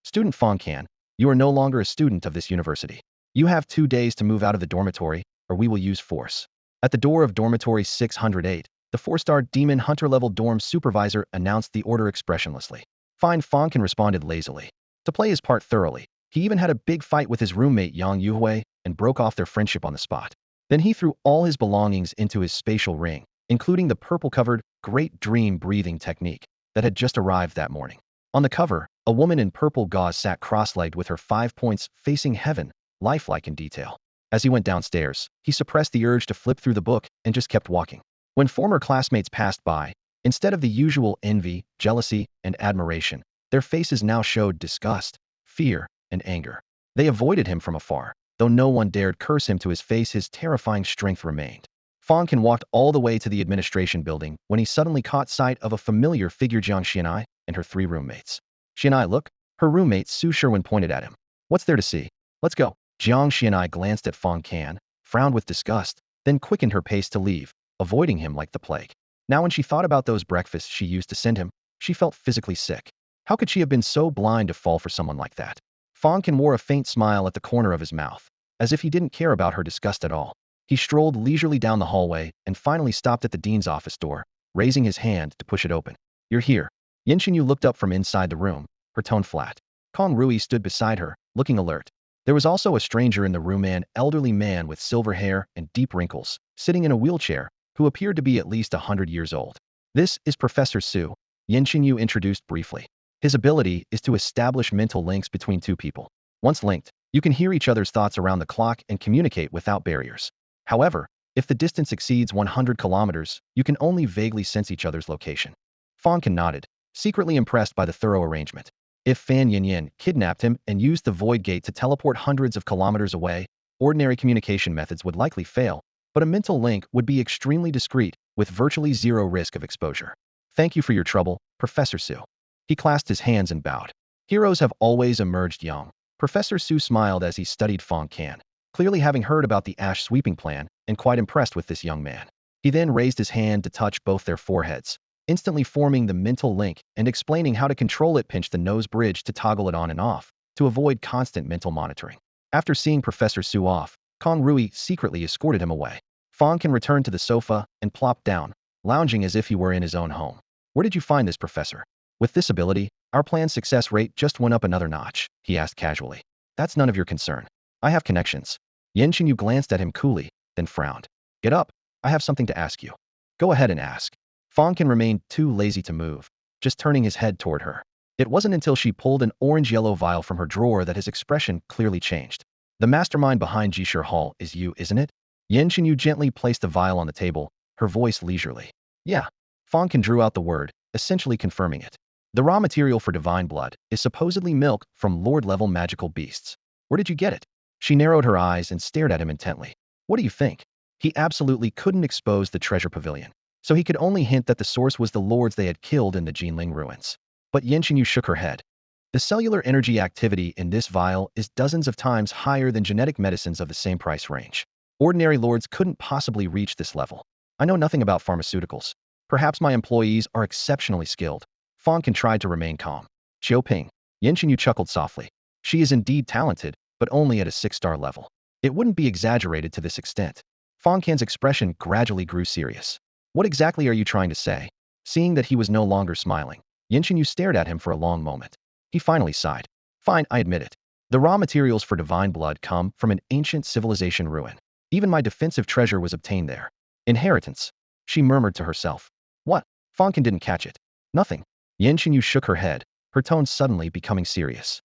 Student Fang Can, you are no longer a student of this university. You have 2 days to move out of the dormitory, or we will use force. At the door of dormitory 608, the 4-star demon hunter-level dorm supervisor announced the order expressionlessly. Fine, Fang Can responded lazily. To play his part thoroughly, he even had a big fight with his roommate Yang Yuhui and broke off their friendship on the spot. Then he threw all his belongings into his spatial ring, including the purple-covered, great dream breathing technique that had just arrived that morning. On the cover, a woman in purple gauze sat cross-legged with her 5 points facing heaven, lifelike in detail. As he went downstairs, he suppressed the urge to flip through the book and just kept walking. When former classmates passed by, instead of the usual envy, jealousy, and admiration, their faces now showed disgust, fear, and anger. They avoided him from afar, though no one dared curse him to his face. His terrifying strength remained. Fang Can walked all the way to the administration building when he suddenly caught sight of a familiar figure, Jiang Xianai and her 3 roommates. Xianai, look, her roommate Su Sherwin pointed at him. What's there to see? Let's go. Jiang Xianai glanced at Fang Can, frowned with disgust, then quickened her pace to leave, avoiding him like the plague. Now when she thought about those breakfasts she used to send him, she felt physically sick. How could she have been so blind to fall for someone like that? Fang Can wore a faint smile at the corner of his mouth, as if he didn't care about her disgust at all. He strolled leisurely down the hallway and finally stopped at the dean's office door, raising his hand to push it open. You're here. Yen Xinyu looked up from inside the room, her tone flat. Kong Rui stood beside her, looking alert. There was also a stranger in the room, an elderly man with silver hair and deep wrinkles, sitting in a wheelchair, who appeared to be at least 100 years old. This is Professor Su, Yen Xinyu introduced briefly. His ability is to establish mental links between 2 people. Once linked, you can hear each other's thoughts around the clock and communicate without barriers. However, if the distance exceeds 100 kilometers, you can only vaguely sense each other's location. Fang Can nodded, secretly impressed by the thorough arrangement. If Fan Yin kidnapped him and used the Void Gate to teleport hundreds of kilometers away, ordinary communication methods would likely fail, but a mental link would be extremely discreet, with virtually zero risk of exposure. Thank you for your trouble, Professor Su. He clasped his hands and bowed. Heroes have always emerged young. Professor Su smiled as he studied Fang Can, clearly having heard about the ash sweeping plan and quite impressed with this young man. He then raised his hand to touch both their foreheads, instantly forming the mental link and explaining how to control it. Pinch the nose bridge to toggle it on and off, to avoid constant mental monitoring. After seeing Professor Su off, Kong Rui secretly escorted him away. Fang Can returned to the sofa and plopped down, lounging as if he were in his own home. Where did you find this, Professor? With this ability, our plan's success rate just went up another notch, he asked casually. That's none of your concern. I have connections. Yen Xinyu glanced at him coolly, then frowned. Get up. I have something to ask you. Go ahead and ask. Fang Can remained too lazy to move, just turning his head toward her. It wasn't until she pulled an orange-yellow vial from her drawer that his expression clearly changed. The mastermind behind Jishir Hall is you, isn't it? Yen Xinyu gently placed the vial on the table, her voice leisurely. Yeah. Fang Can drew out the word, essentially confirming it. The raw material for divine blood is supposedly milk from Lord-level magical beasts. Where did you get it? She narrowed her eyes and stared at him intently. What do you think? He absolutely couldn't expose the treasure pavilion, so he could only hint that the source was the lords they had killed in the Jinling ruins. But Yen Xinyu shook her head. The cellular energy activity in this vial is dozens of times higher than genetic medicines of the same price range. Ordinary lords couldn't possibly reach this level. I know nothing about pharmaceuticals. Perhaps my employees are exceptionally skilled. Fang Can tried to remain calm. Xiaoping. Yen Xinyu chuckled softly. She is indeed talented, but only at a 6-star level. It wouldn't be exaggerated to this extent. Fang Can's expression gradually grew serious. What exactly are you trying to say? Seeing that he was no longer smiling, Yen Xinyu stared at him for a long moment. He finally sighed. Fine, I admit it. The raw materials for divine blood come from an ancient civilization ruin. Even my defensive treasure was obtained there. Inheritance. She murmured to herself. What? Fang Can didn't catch it. Nothing. Yen Xinyu shook her head, her tone suddenly becoming serious.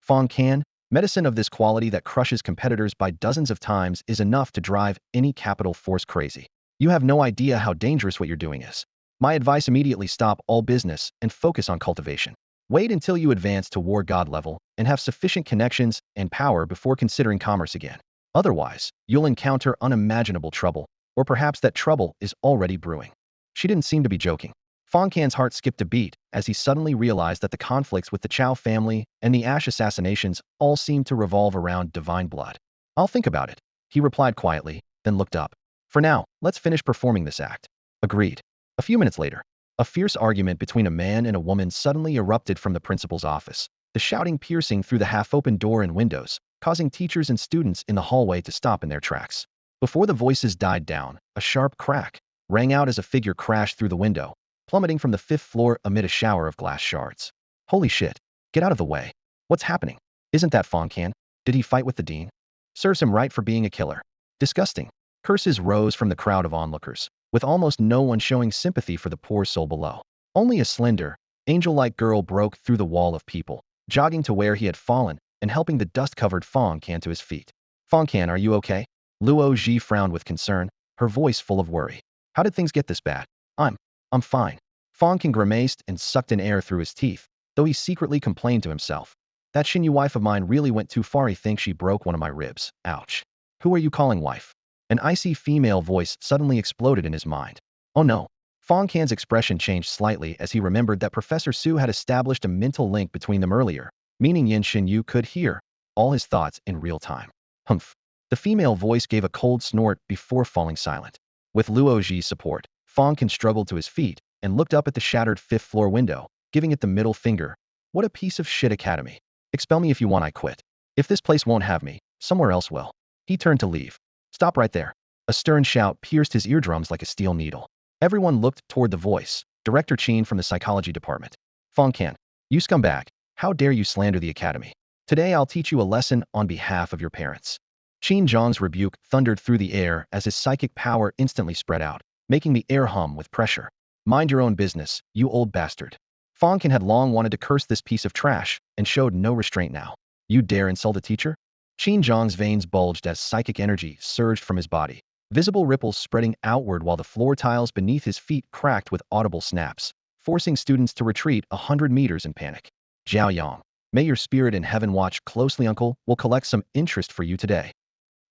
Fang Can, medicine of this quality that crushes competitors by dozens of times is enough to drive any capital force crazy. You have no idea how dangerous what you're doing is. My advice: immediately stop all business and focus on cultivation. Wait until you advance to war god level and have sufficient connections and power before considering commerce again. Otherwise, you'll encounter unimaginable trouble, or perhaps that trouble is already brewing. She didn't seem to be joking. Fang Can's heart skipped a beat as he suddenly realized that the conflicts with the Chao family and the Ash assassinations all seemed to revolve around divine blood. I'll think about it, he replied quietly, then looked up. For now, let's finish performing this act. Agreed. A few minutes later, a fierce argument between a man and a woman suddenly erupted from the principal's office, the shouting piercing through the half-open door and windows, causing teachers and students in the hallway to stop in their tracks. Before the voices died down, a sharp crack rang out as a figure crashed through the window, plummeting from the 5th floor amid a shower of glass shards. Holy shit! Get out of the way. What's happening? Isn't that Fang Can? Did he fight with the dean? Serves him right for being a killer. Disgusting. Curses rose from the crowd of onlookers, with almost no one showing sympathy for the poor soul below. Only a slender, angel-like girl broke through the wall of people, jogging to where he had fallen and helping the dust-covered Fang Can to his feet. Fang Can, are you okay? Luo Ji frowned with concern, her voice full of worry. How did things get this bad? I'm fine. Fang Can grimaced and sucked in air through his teeth, though he secretly complained to himself. That Xinyu wife of mine really went too far. He thinks she broke one of my ribs. Ouch. Who are you calling wife? An icy female voice suddenly exploded in his mind. Oh no. Fang Can's expression changed slightly as he remembered that Professor Su had established a mental link between them earlier, meaning Yin Xinyu could hear all his thoughts in real time. Humph. The female voice gave a cold snort before falling silent. With Luo Ji's support, Fang Can struggled to his feet and looked up at the shattered 5th floor window, giving it the middle finger. What a piece of shit academy. Expel me if you want, I quit. If this place won't have me, somewhere else will. He turned to leave. Stop right there. A stern shout pierced his eardrums like a steel needle. Everyone looked toward the voice, Director Qin from the psychology department. Fang Can, you scumbag, how dare you slander the academy? Today I'll teach you a lesson on behalf of your parents. Qin Zhang's rebuke thundered through the air as his psychic power instantly spread out, making the air hum with pressure. Mind your own business, you old bastard. Fang Can had long wanted to curse this piece of trash and showed no restraint now. You dare insult a teacher? Qin Zhang's veins bulged as psychic energy surged from his body, visible ripples spreading outward while the floor tiles beneath his feet cracked with audible snaps, forcing students to retreat 100 meters in panic. Zhao Yang, may your spirit in heaven watch closely, uncle. Will collect some interest for you today.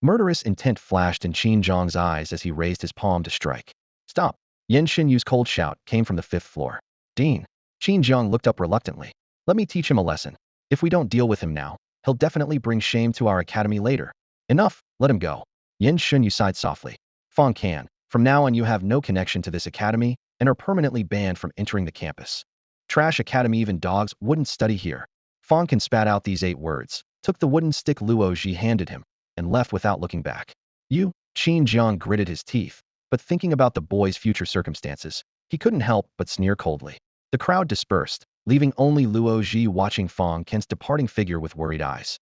Murderous intent flashed in Qin Zhang's eyes as he raised his palm to strike. Stop. Yin Xinyu's cold shout came from the 5th floor. Dean. Qin Zhang looked up reluctantly. Let me teach him a lesson. If we don't deal with him now, he'll definitely bring shame to our academy later. Enough, let him go. Yin Xinyu sighed softly. Fang Can, from now on you have no connection to this academy and are permanently banned from entering the campus. Trash academy, even dogs wouldn't study here. Fang Can spat out these 8 words, took the wooden stick Luo Ji handed him, and left without looking back. You? Qin Zhang gritted his teeth, but thinking about the boy's future circumstances, he couldn't help but sneer coldly. The crowd dispersed, leaving only Luo Ji watching Fang Can's departing figure with worried eyes.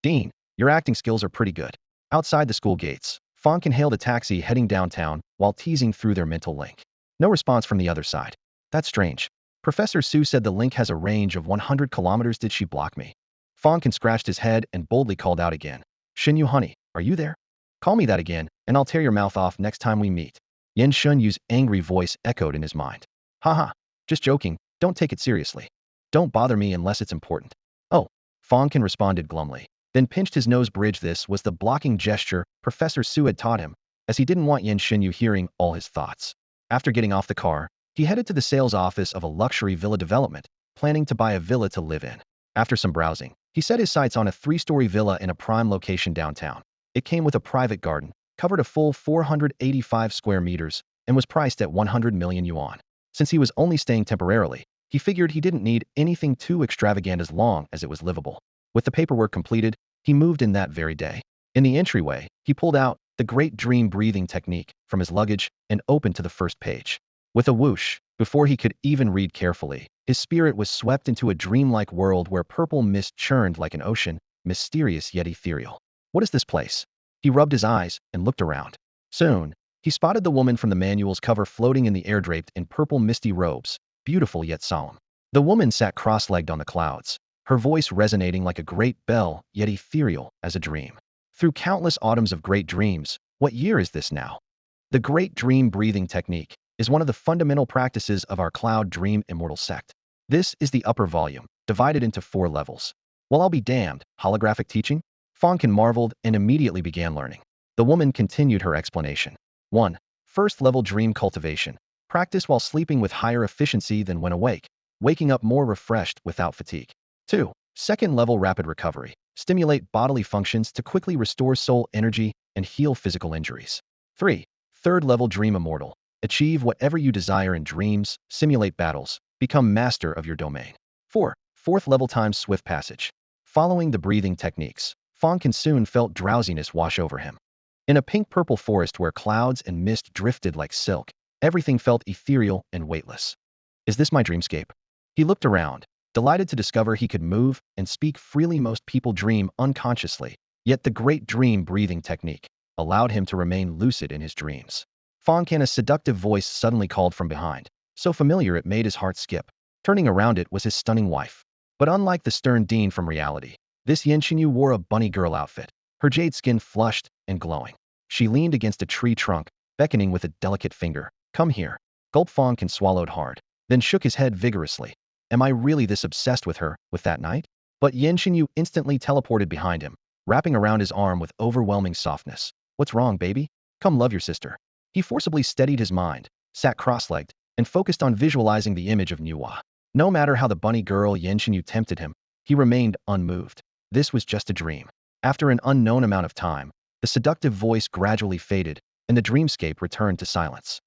Dean, your acting skills are pretty good. Outside the school gates, Fang Can hailed a taxi heading downtown while teasing through their mental link. No response from the other side. That's strange. Professor Su said the link has a range of 100 kilometers. Did she block me? Fang Can scratched his head and boldly called out again. Xinyu honey, are you there? Call me that again, and I'll tear your mouth off next time we meet. Yin Xinyu's angry voice echoed in his mind. Haha. Just joking, don't take it seriously. Don't bother me unless it's important. Oh, Fang Can responded glumly, then pinched his nose bridge. This was the blocking gesture Professor Su had taught him, as he didn't want Yin Xinyu hearing all his thoughts. After getting off the car, he headed to the sales office of a luxury villa development, planning to buy a villa to live in. After some browsing, he set his sights on a 3-story villa in a prime location downtown. It came with a private garden, covered a full 485 square meters, and was priced at 100 million yuan. Since he was only staying temporarily, he figured he didn't need anything too extravagant as long as it was livable. With the paperwork completed, he moved in that very day. In the entryway, he pulled out the Great Dream breathing technique from his luggage and opened to the first page. With a whoosh, before he could even read carefully, his spirit was swept into a dreamlike world where purple mist churned like an ocean, mysterious yet ethereal. What is this place? He rubbed his eyes and looked around. Soon, he spotted the woman from the manual's cover floating in the air draped in purple misty robes, beautiful yet solemn. The woman sat cross-legged on the clouds, her voice resonating like a great bell yet ethereal as a dream. Through countless autumns of great dreams, what year is this now? The Great Dream breathing technique, is one of the fundamental practices of our Cloud Dream Immortal sect. This is the upper volume, divided into 4 levels. Well, I'll be damned, holographic teaching? Fang Can marveled and immediately began learning. The woman continued her explanation. 1. First level dream cultivation. Practice while sleeping with higher efficiency than when awake, waking up more refreshed without fatigue. 2. Second level rapid recovery. Stimulate bodily functions to quickly restore soul energy and heal physical injuries. 3. Third level dream immortal. Achieve whatever you desire in dreams, simulate battles, become master of your domain. 4. Fourth level time swift passage. Following the breathing techniques, Fang Can soon felt drowsiness wash over him. In a pink-purple forest where clouds and mist drifted like silk, everything felt ethereal and weightless. Is this my dreamscape? He looked around, delighted to discover he could move and speak freely. Most people dream unconsciously, yet the great dream breathing technique allowed him to remain lucid in his dreams. Fang Can, a seductive voice suddenly called from behind, so familiar it made his heart skip. Turning around, it was his stunning wife. But unlike the stern Dean from reality, this Yenxinyu wore a bunny girl outfit, her jade skin flushed and glowing. She leaned against a tree trunk, beckoning with a delicate finger. Come here. Gulp. Fang Can swallowed hard, then shook his head vigorously. Am I really this obsessed with her, with that night? But Yenxinyu instantly teleported behind him, wrapping around his arm with overwhelming softness. What's wrong, baby? Come love your sister. He forcibly steadied his mind, sat cross-legged, and focused on visualizing the image of Nuwa. No matter how the bunny girl Yenxinyu tempted him, he remained unmoved. This was just a dream. After an unknown amount of time, the seductive voice gradually faded, and the dreamscape returned to silence.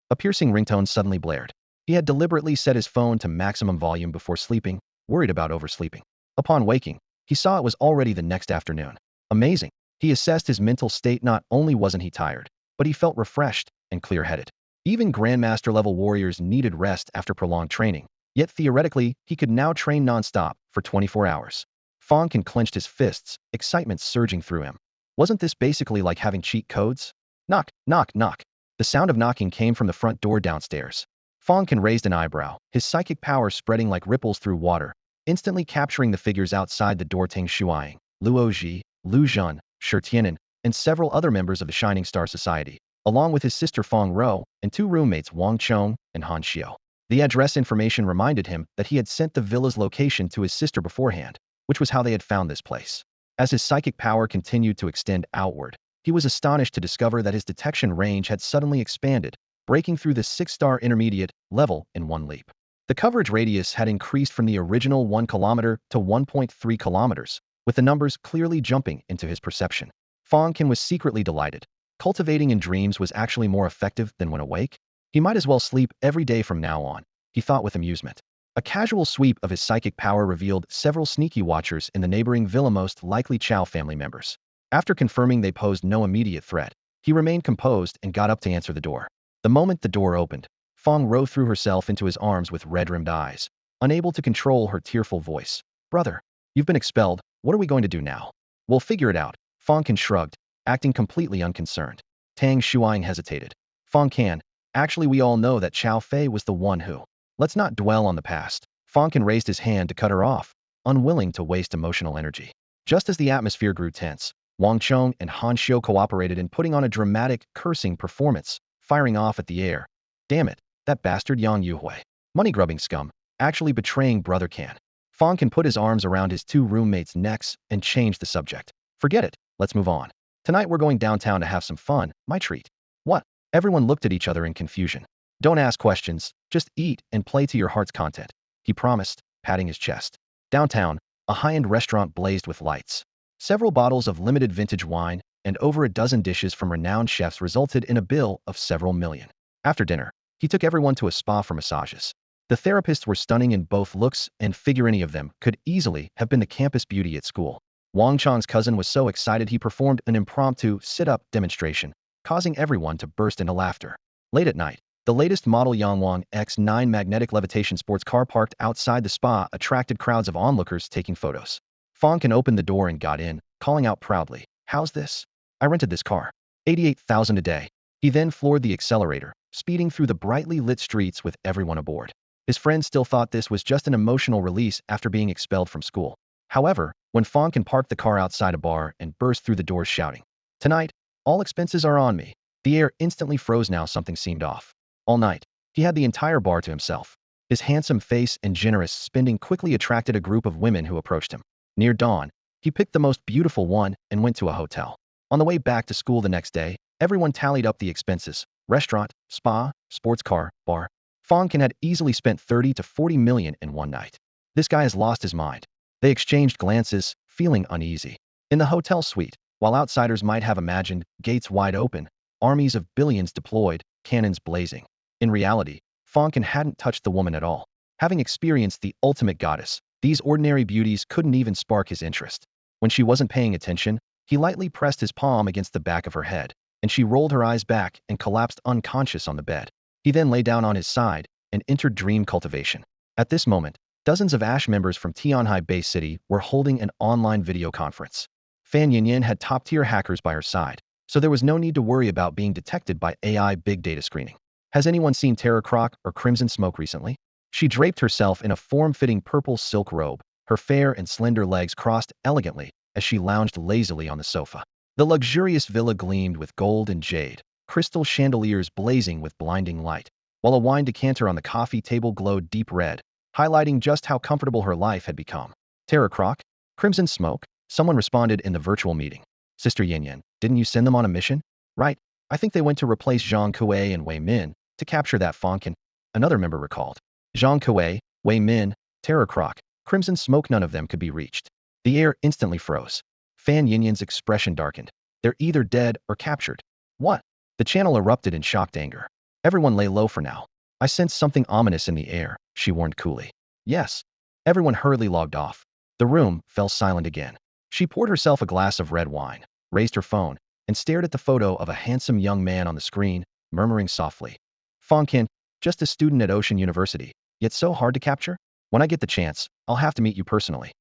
A piercing ringtone suddenly blared. He had deliberately set his phone to maximum volume before sleeping, worried about oversleeping. Upon waking, he saw it was already the next afternoon. Amazing. He assessed his mental state. Not only wasn't he tired, but he felt refreshed and clear-headed. Even Grandmaster-level warriors needed rest after prolonged training, yet theoretically, he could now train non-stop for 24 hours. Fang Can clenched his fists, excitement surging through him. Wasn't this basically like having cheat codes? Knock, knock, knock. The sound of knocking came from the front door downstairs. Fang Can raised an eyebrow, his psychic power spreading like ripples through water, instantly capturing the figures outside the door. Ting Shuang, Luo Ji, Lu Zhen, Shi Tianan, and several other members of the Shining Star Society, along with his sister Feng Rou and 2 roommates Wang Chong and Han Xiao. The address information reminded him that he had sent the villa's location to his sister beforehand, which was how they had found this place. As his psychic power continued to extend outward, he was astonished to discover that his detection range had suddenly expanded, breaking through the 6-star intermediate level in one leap. The coverage radius had increased from the original 1 kilometer to 1.3 kilometers, with the numbers clearly jumping into his perception. Fang Can was secretly delighted. Cultivating in dreams was actually more effective than when awake. He might as well sleep every day from now on, he thought with amusement. A casual sweep of his psychic power revealed several sneaky watchers in the neighboring villa, most likely Chao family members. After confirming they posed no immediate threat, he remained composed and got up to answer the door. The moment the door opened, Feng Rou threw herself into his arms with red-rimmed eyes, unable to control her tearful voice. Brother, you've been expelled. What are we going to do now? We'll figure it out. Fang Can shrugged, acting completely unconcerned. Tang Shuang hesitated. Fang Can, actually we all know that Chao Fei was the one who. Let's not dwell on the past. Fang Can raised his hand to cut her off, unwilling to waste emotional energy. Just as the atmosphere grew tense, Wang Chong and Han Xiao cooperated in putting on a dramatic, cursing performance, firing off at the air. Damn it, that bastard Yang Yuhui. Money-grubbing scum, actually betraying Brother Can. Fang Can put his arms around his 2 roommates' necks and changed the subject. Forget it, let's move on. Tonight we're going downtown to have some fun, my treat. What? Everyone looked at each other in confusion. Don't ask questions, just eat and play to your heart's content, he promised, patting his chest. Downtown, a high-end restaurant blazed with lights. Several bottles of limited vintage wine and over a dozen dishes from renowned chefs resulted in a bill of several million. After dinner, he took everyone to a spa for massages. The therapists were stunning in both looks and figure. Any of them could easily have been the campus beauty at school. Wang Chong's cousin was so excited he performed an impromptu sit-up demonstration, causing everyone to burst into laughter. Late at night, the latest model Yangwang X9 magnetic levitation sports car parked outside the spa attracted crowds of onlookers taking photos. Fang Can opened the door and got in, calling out proudly, "How's this? I rented this car. 88,000 a day." He then floored the accelerator, speeding through the brightly lit streets with everyone aboard. His friends still thought this was just an emotional release after being expelled from school. However, when Fang Can parked the car outside a bar and burst through the doors shouting, "Tonight, all expenses are on me," the air instantly froze. Now something seemed off. All night, he had the entire bar to himself. His handsome face and generous spending quickly attracted a group of women who approached him. Near dawn, he picked the most beautiful one and went to a hotel. On the way back to school the next day, everyone tallied up the expenses: restaurant, spa, sports car, bar. Fang Can had easily spent 30 to 40 million in one night. This guy has lost his mind. They exchanged glances, feeling uneasy. In the hotel suite, while outsiders might have imagined gates wide open, armies of billions deployed, cannons blazing. In reality, Fang Can hadn't touched the woman at all. Having experienced the ultimate goddess, these ordinary beauties couldn't even spark his interest. When she wasn't paying attention, he lightly pressed his palm against the back of her head, and she rolled her eyes back and collapsed unconscious on the bed. He then lay down on his side and entered dream cultivation. At this moment, dozens of ASH members from Tianhai Bay City were holding an online video conference. Fan Yinyan had top-tier hackers by her side, so there was no need to worry about being detected by AI big data screening. Has anyone seen Terror Croc or Crimson Smoke recently? She draped herself in a form-fitting purple silk robe, her fair and slender legs crossed elegantly as she lounged lazily on the sofa. The luxurious villa gleamed with gold and jade, crystal chandeliers blazing with blinding light, while a wine decanter on the coffee table glowed deep red, highlighting just how comfortable her life had become. Terror Croc? Crimson Smoke? Someone responded in the virtual meeting. Sister Yin, didn't you send them on a mission? Right. I think they went to replace Zhang Kuei and Wei Min to capture that Fang Can. Another member recalled. Zhang Kuei, Wei Min, Terror Croc, Crimson Smoke, none of them could be reached. The air instantly froze. Fan Yinyan's expression darkened. They're either dead or captured. What? The channel erupted in shocked anger. Everyone lay low for now. I sensed something ominous in the air, she warned coolly. Yes. Everyone hurriedly logged off. The room fell silent again. She poured herself a glass of red wine, raised her phone, and stared at the photo of a handsome young man on the screen, murmuring softly. Fang Can, just a student at Ocean University, yet so hard to capture? When I get the chance, I'll have to meet you personally.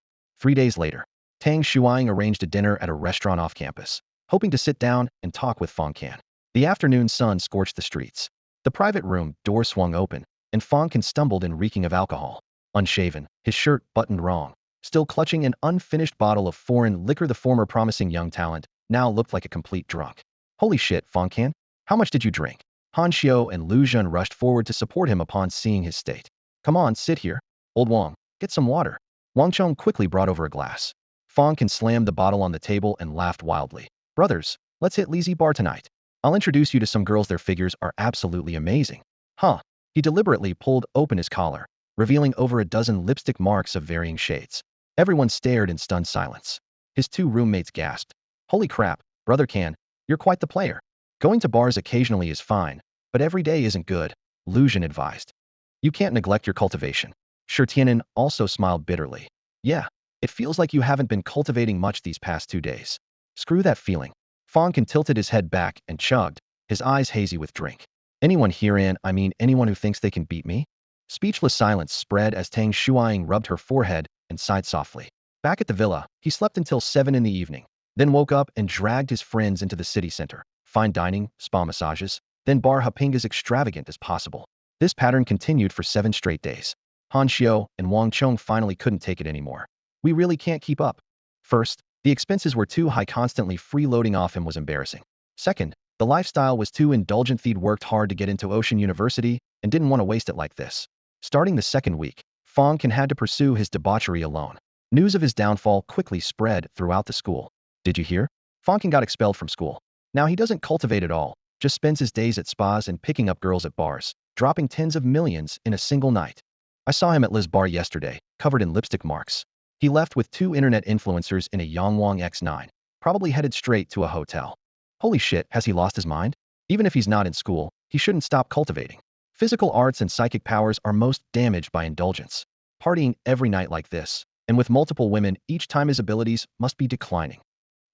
3 days later, Tang Shuang arranged a dinner at a restaurant off campus, hoping to sit down and talk with Fang Can. The afternoon sun scorched the streets. The private room door swung open, and Fang Can stumbled in, reeking of alcohol. Unshaven, his shirt buttoned wrong, still clutching an unfinished bottle of foreign liquor, the former promising young talent now looked like a complete drunk. Holy shit, Fang Can, how much did you drink? Han Xiao and Lu Zhen rushed forward to support him upon seeing his state. Come on, sit here. Old Wang, get some water. Wang Chong quickly brought over a glass. Fang Can slammed the bottle on the table and laughed wildly. Brothers, let's hit Lizi Bar tonight. I'll introduce you to some girls, their figures are absolutely amazing. Huh. He deliberately pulled open his collar, revealing over a dozen lipstick marks of varying shades. Everyone stared in stunned silence. His two roommates gasped. Holy crap, Brother Can, you're quite the player. Going to bars occasionally is fine, but every day isn't good, Lu Zhen advised. You can't neglect your cultivation. Shi Tianan also smiled bitterly. Yeah, it feels like you haven't been cultivating much these past 2 days. Screw that feeling. Fang Can tilted his head back and chugged, his eyes hazy with drink. Anyone herein, I mean anyone who thinks they can beat me? Speechless silence spread as Tang Shuang rubbed her forehead and sighed softly. Back at the villa, he slept until 7 in the evening, then woke up and dragged his friends into the city center. Fine dining, spa massages, then bar hopping as extravagant as possible. This pattern continued for 7 straight days. Han Xiao and Wang Chong finally couldn't take it anymore. We really can't keep up. First, the expenses were too high, constantly freeloading off him was embarrassing. Second, the lifestyle was too indulgent. He'd worked hard to get into Ocean University and didn't want to waste it like this. Starting the second week, Fang Can had to pursue his debauchery alone. News of his downfall quickly spread throughout the school. Did you hear? Fang Can got expelled from school. Now he doesn't cultivate at all, just spends his days at spas and picking up girls at bars, dropping tens of millions in a single night. I saw him at Liz Bar yesterday, covered in lipstick marks. He left with 2 internet influencers in a Yangwang X9, probably headed straight to a hotel. Holy shit, has he lost his mind? Even if he's not in school, he shouldn't stop cultivating. Physical arts and psychic powers are most damaged by indulgence. Partying every night like this, and with multiple women each time, his abilities must be declining.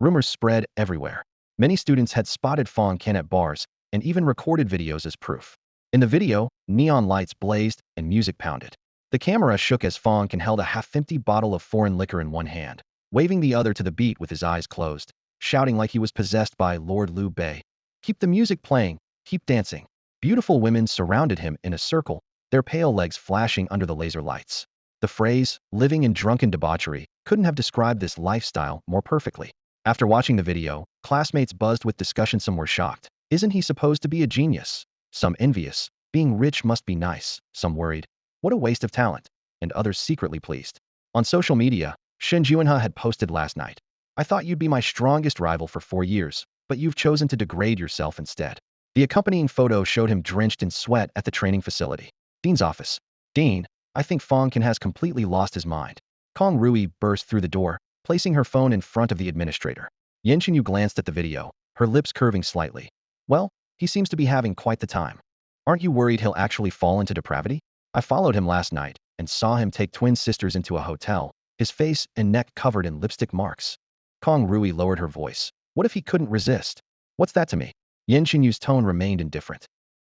Rumors spread everywhere. Many students had spotted Fang Can at bars and even recorded videos as proof. In the video, neon lights blazed and music pounded. The camera shook as Fang Can held a half-empty bottle of foreign liquor in one hand, waving the other to the beat with his eyes closed, shouting like he was possessed by Lord Liu Bei. Keep the music playing, keep dancing. Beautiful women surrounded him in a circle, their pale legs flashing under the laser lights. The phrase, living in drunken debauchery, couldn't have described this lifestyle more perfectly. After watching the video, classmates buzzed with discussion. Some were shocked. Isn't he supposed to be a genius? Some envious. Being rich must be nice, some worried. What a waste of talent. And others secretly pleased. On social media, Shen Juanhe had posted last night. I thought you'd be my strongest rival for 4 years, but you've chosen to degrade yourself instead. The accompanying photo showed him drenched in sweat at the training facility. Dean's office. Dean, I think Fang Can has completely lost his mind. Kong Rui burst through the door, placing her phone in front of the administrator. Yen Xinyu glanced at the video, her lips curving slightly. Well, he seems to be having quite the time. Aren't you worried he'll actually fall into depravity? I followed him last night and saw him take twin sisters into a hotel, his face and neck covered in lipstick marks. Kong Rui lowered her voice. What if he couldn't resist? What's that to me? Yen Xinyu's tone remained indifferent.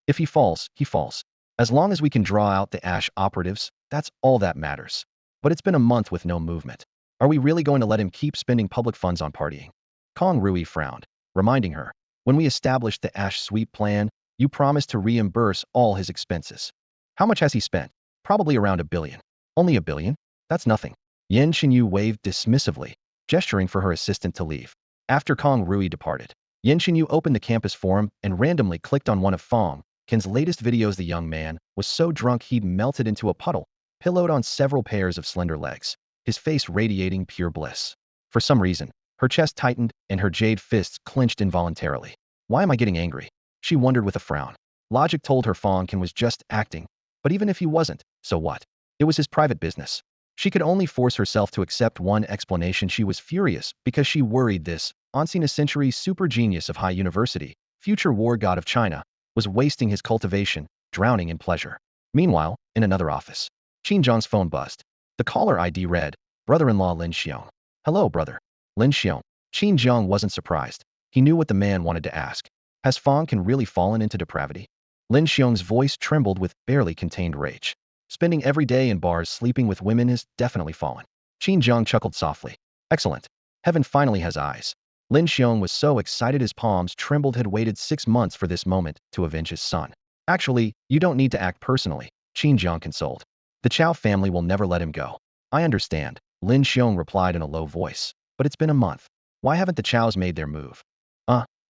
If he falls, he falls. As long as we can draw out the Ash operatives, that's all that matters. But it's been a month with no movement. Are we really going to let him keep spending public funds on partying? Kong Rui frowned, reminding her, when we established the Ash sweep plan, you promised to reimburse all his expenses. How much has he spent? Probably around $1 billion. Only $1 billion? That's nothing. Yen Xinyu waved dismissively, gesturing for her assistant to leave. After Kong Rui departed, Yen Xinyu opened the campus forum and randomly clicked on one of Fang Can's latest videos. The young man was so drunk he'd melted into a puddle, pillowed on several pairs of slender legs, his face radiating pure bliss. For some reason, her chest tightened and her jade fists clenched involuntarily. Why am I getting angry? She wondered with a frown. Logic told her Fang Can was just acting, but even if he wasn't, so what? It was his private business. She could only force herself to accept one explanation. She was furious because she worried this unseen a century super genius of high university, future war god of China, was wasting his cultivation, drowning in pleasure. Meanwhile, in another office, Qin Zhang's phone buzzed. The caller ID read, brother-in-law Lin Xiong. Hello, brother. Lin Xiong. Qin Zhang wasn't surprised. He knew what the man wanted to ask. Has Fang Can really fallen into depravity? Lin Xiong's voice trembled with barely contained rage. Spending every day in bars sleeping with women is definitely fallen. Qin Zhang chuckled softly. Excellent. Heaven finally has eyes. Lin Xiong was so excited his palms trembled. Had waited 6 months for this moment to avenge his son. Actually, you don't need to act personally, Qin Zhang consoled. The Chao family will never let him go. I understand, Lin Xiong replied in a low voice. But it's been a month. Why haven't the Chaos made their move?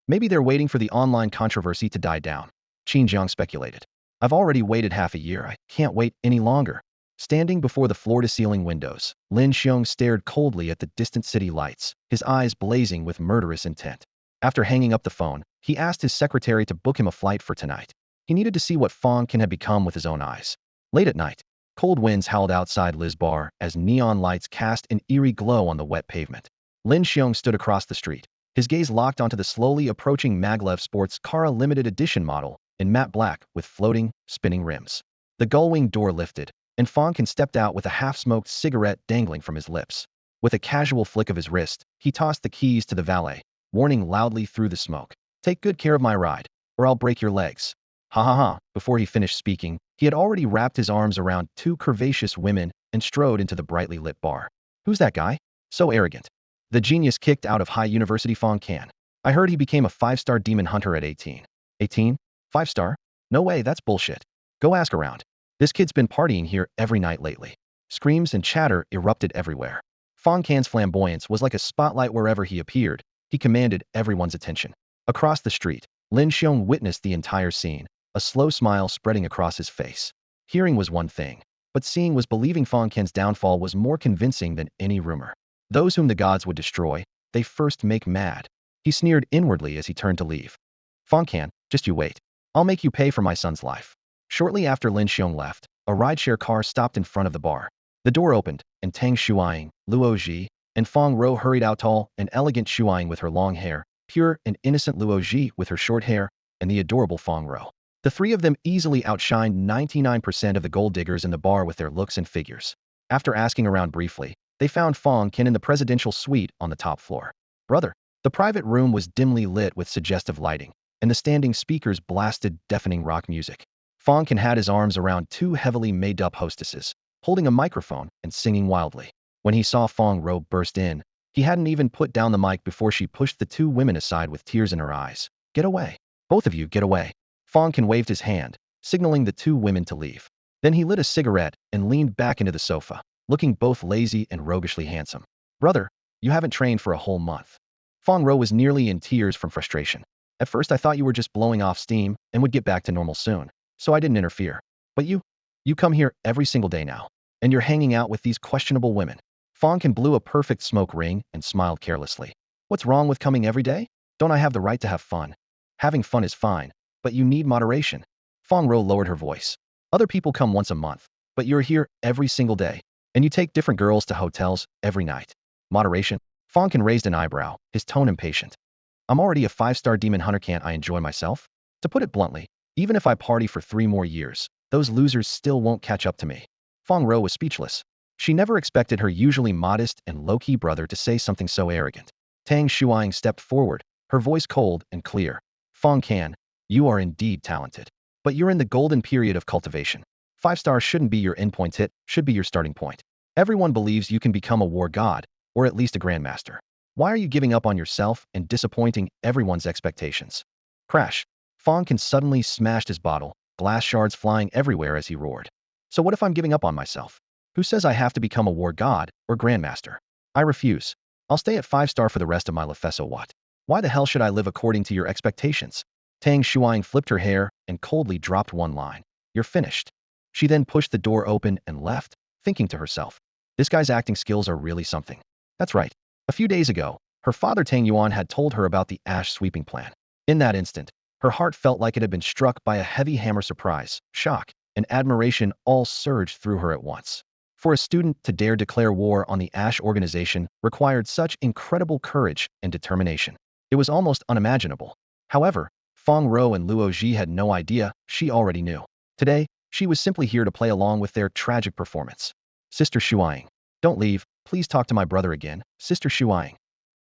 Maybe they're waiting for the online controversy to die down, Qin Zhang speculated. I've already waited half a year. I can't wait any longer. Standing before the floor-to-ceiling windows, Lin Xiong stared coldly at the distant city lights, his eyes blazing with murderous intent. After hanging up the phone, he asked his secretary to book him a flight for tonight. He needed to see what Fang Can had become with his own eyes. Late at night, cold winds howled outside Li's bar as neon lights cast an eerie glow on the wet pavement. Lin Xiong stood across the street, his gaze locked onto the slowly approaching maglev sports car limited edition model, in matte black with floating, spinning rims. The gull-wing door lifted, and Fang Can stepped out with a half-smoked cigarette dangling from his lips. With a casual flick of his wrist, he tossed the keys to the valet, warning loudly through the smoke. Take good care of my ride, or I'll break your legs. Ha ha ha. Before he finished speaking, he had already wrapped his arms around 2 curvaceous women and strode into the brightly lit bar. Who's that guy? So arrogant. The genius kicked out of high university. Fang Can. I heard he became a 5-star demon hunter at 18. 18? 5-star? No way, that's bullshit. Go ask around. This kid's been partying here every night lately. Screams and chatter erupted everywhere. Fang Can's flamboyance was like a spotlight wherever he appeared. He commanded everyone's attention. Across the street, Lin Xiong witnessed the entire scene, a slow smile spreading across his face. Hearing was one thing, but seeing was believing. Fang Can's downfall was more convincing than any rumor. Those whom the gods would destroy, they first make mad. He sneered inwardly as he turned to leave. Fang Can, just you wait. I'll make you pay for my son's life. Shortly after Lin Xiong left, a rideshare car stopped in front of the bar. The door opened, and Tang Shuiying, Luo Ji, and Fang Ro hurried out. Tall and elegant Shuiying with her long hair, pure and innocent Luo Ji with her short hair, and the adorable Fang Ro. The 3 of them easily outshined 99% of the gold diggers in the bar with their looks and figures. After asking around briefly, they found Fang Can in the presidential suite on the top floor. Brother. The private room was dimly lit with suggestive lighting, and the standing speakers blasted deafening rock music. Fang Can had his arms around 2 heavily made-up hostesses, holding a microphone and singing wildly. When he saw Fang Ro burst in, he hadn't even put down the mic before she pushed the 2 women aside with tears in her eyes. Get away. Both of you, get away. Fang Can waved his hand, signaling the 2 women to leave. Then he lit a cigarette and leaned back into the sofa, looking both lazy and roguishly handsome. Brother, you haven't trained for a whole month. Fang Ro was nearly in tears from frustration. At first I thought you were just blowing off steam and would get back to normal soon. so I didn't interfere. But you come here every single day now, and you're hanging out with these questionable women. Fang Can blew a perfect smoke ring and smiled carelessly. What's wrong with coming every day? Don't I have the right to have fun? Having fun is fine, but you need moderation. Fang Ro lowered her voice. Other people come once a month, but you're here every single day, and you take different girls to hotels every night. Moderation? Fang Can raised an eyebrow, his tone impatient. I'm already a 5-star demon hunter, can't I enjoy myself? To put it bluntly, even if I party for 3 more years, those losers still won't catch up to me. Fang Ro was speechless. She never expected her usually modest and low-key brother to say something so arrogant. Tang Shuang stepped forward, her voice cold and clear. Fang Can, you are indeed talented. But you're in the golden period of cultivation. 5 stars shouldn't be your endpoint hit, should be your starting point. Everyone believes you can become a war god, or at least a grandmaster. Why are you giving up on yourself and disappointing everyone's expectations? Crash. Fang Can suddenly smashed his bottle, glass shards flying everywhere as he roared. So what if I'm giving up on myself? Who says I have to become a war god or grandmaster? I refuse. I'll stay at 5-star for the rest of my life, so what? Why the hell should I live according to your expectations? Tang Shuang flipped her hair and coldly dropped one line. You're finished. She then pushed the door open and left, thinking to herself, this guy's acting skills are really something. That's right. A few days ago, her father Tang Yuan had told her about the ash sweeping plan. In that instant, her heart felt like it had been struck by a heavy hammer. Surprise, shock, and admiration all surged through her at once. For a student to dare declare war on the Ash organization required such incredible courage and determination. It was almost unimaginable. However, Fang Ro and Luo Ji had no idea, she already knew. Today, she was simply here to play along with their tragic performance. Sister Shuang, don't leave, please talk to my brother again, Sister Shuang.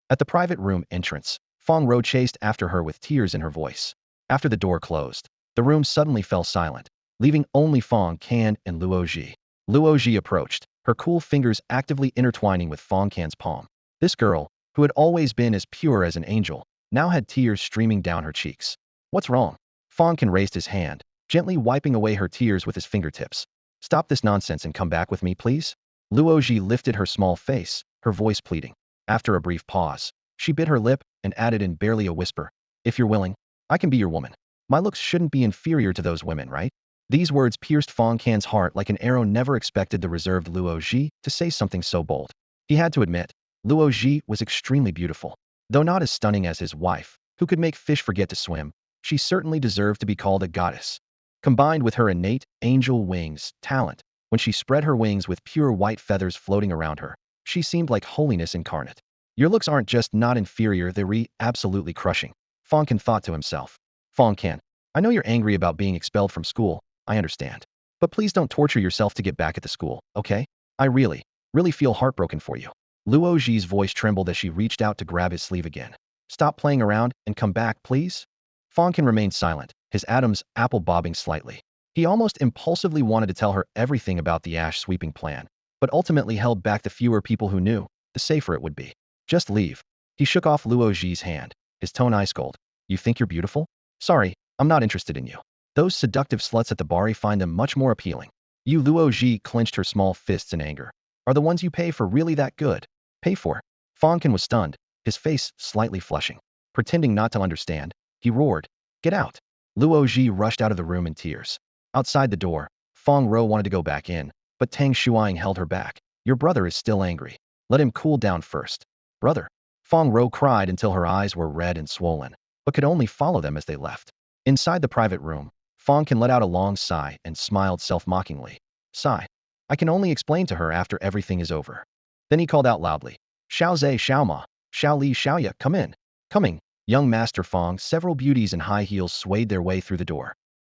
At the private room entrance, Fang Ro chased after her with tears in her voice. After the door closed, the room suddenly fell silent, leaving only Fang Can and Luo Ji. Luo Ji approached, her cool fingers actively intertwining with Fang Can's palm. This girl, who had always been as pure as an angel, now had tears streaming down her cheeks. What's wrong? Fang Can raised his hand, gently wiping away her tears with his fingertips. Stop this nonsense and come back with me, please. Luo Ji lifted her small face, her voice pleading. After a brief pause, she bit her lip and added in barely a whisper, if you're willing, I can be your woman. My looks shouldn't be inferior to those women, right? These words pierced Fang Can's heart like an arrow. Never expected the reserved Luo Ji to say something so bold. He had to admit, Luo Ji was extremely beautiful. Though not as stunning as his wife, who could make fish forget to swim, she certainly deserved to be called a goddess. Combined with her innate angel wings talent, when she spread her wings with pure white feathers floating around her, she seemed like holiness incarnate. Your looks aren't just not inferior, they're absolutely crushing. Fang Can thought to himself. Fang Can, I know you're angry about being expelled from school, I understand. But please don't torture yourself to get back at the school, okay? I really feel heartbroken for you. Luo Ji's voice trembled as she reached out to grab his sleeve again. Stop playing around and come back, please. Fang Can remained silent, his Adam's apple bobbing slightly. He almost impulsively wanted to tell her everything about the ash sweeping plan, but ultimately held back. The fewer people who knew, the safer it would be. Just leave. He shook off Luo Ji's hand, his tone ice cold. You think you're beautiful? Sorry, I'm not interested in you. Those seductive sluts at the bar, I find them much more appealing. You, Luo Ji clenched her small fists in anger. Are the ones you pay for really that good? Pay for? Fang Can was stunned, his face slightly flushing. Pretending not to understand, he roared, get out. Luo Ji rushed out of the room in tears. Outside the door, Fang Ro wanted to go back in, but Tang Shuang held her back. Your brother is still angry. Let him cool down first. Brother. Fang Ro cried until her eyes were red and swollen, but could only follow them as they left. Inside the private room, Fang Can let out a long sigh and smiled self-mockingly. Sigh. I can only explain to her after everything is over. Then he called out loudly. Xiao Zhe, Xiao Ma, Xiao Li, Xiao Ya, come in. Coming. Young Master Fang, several beauties in high heels swayed their way through the door.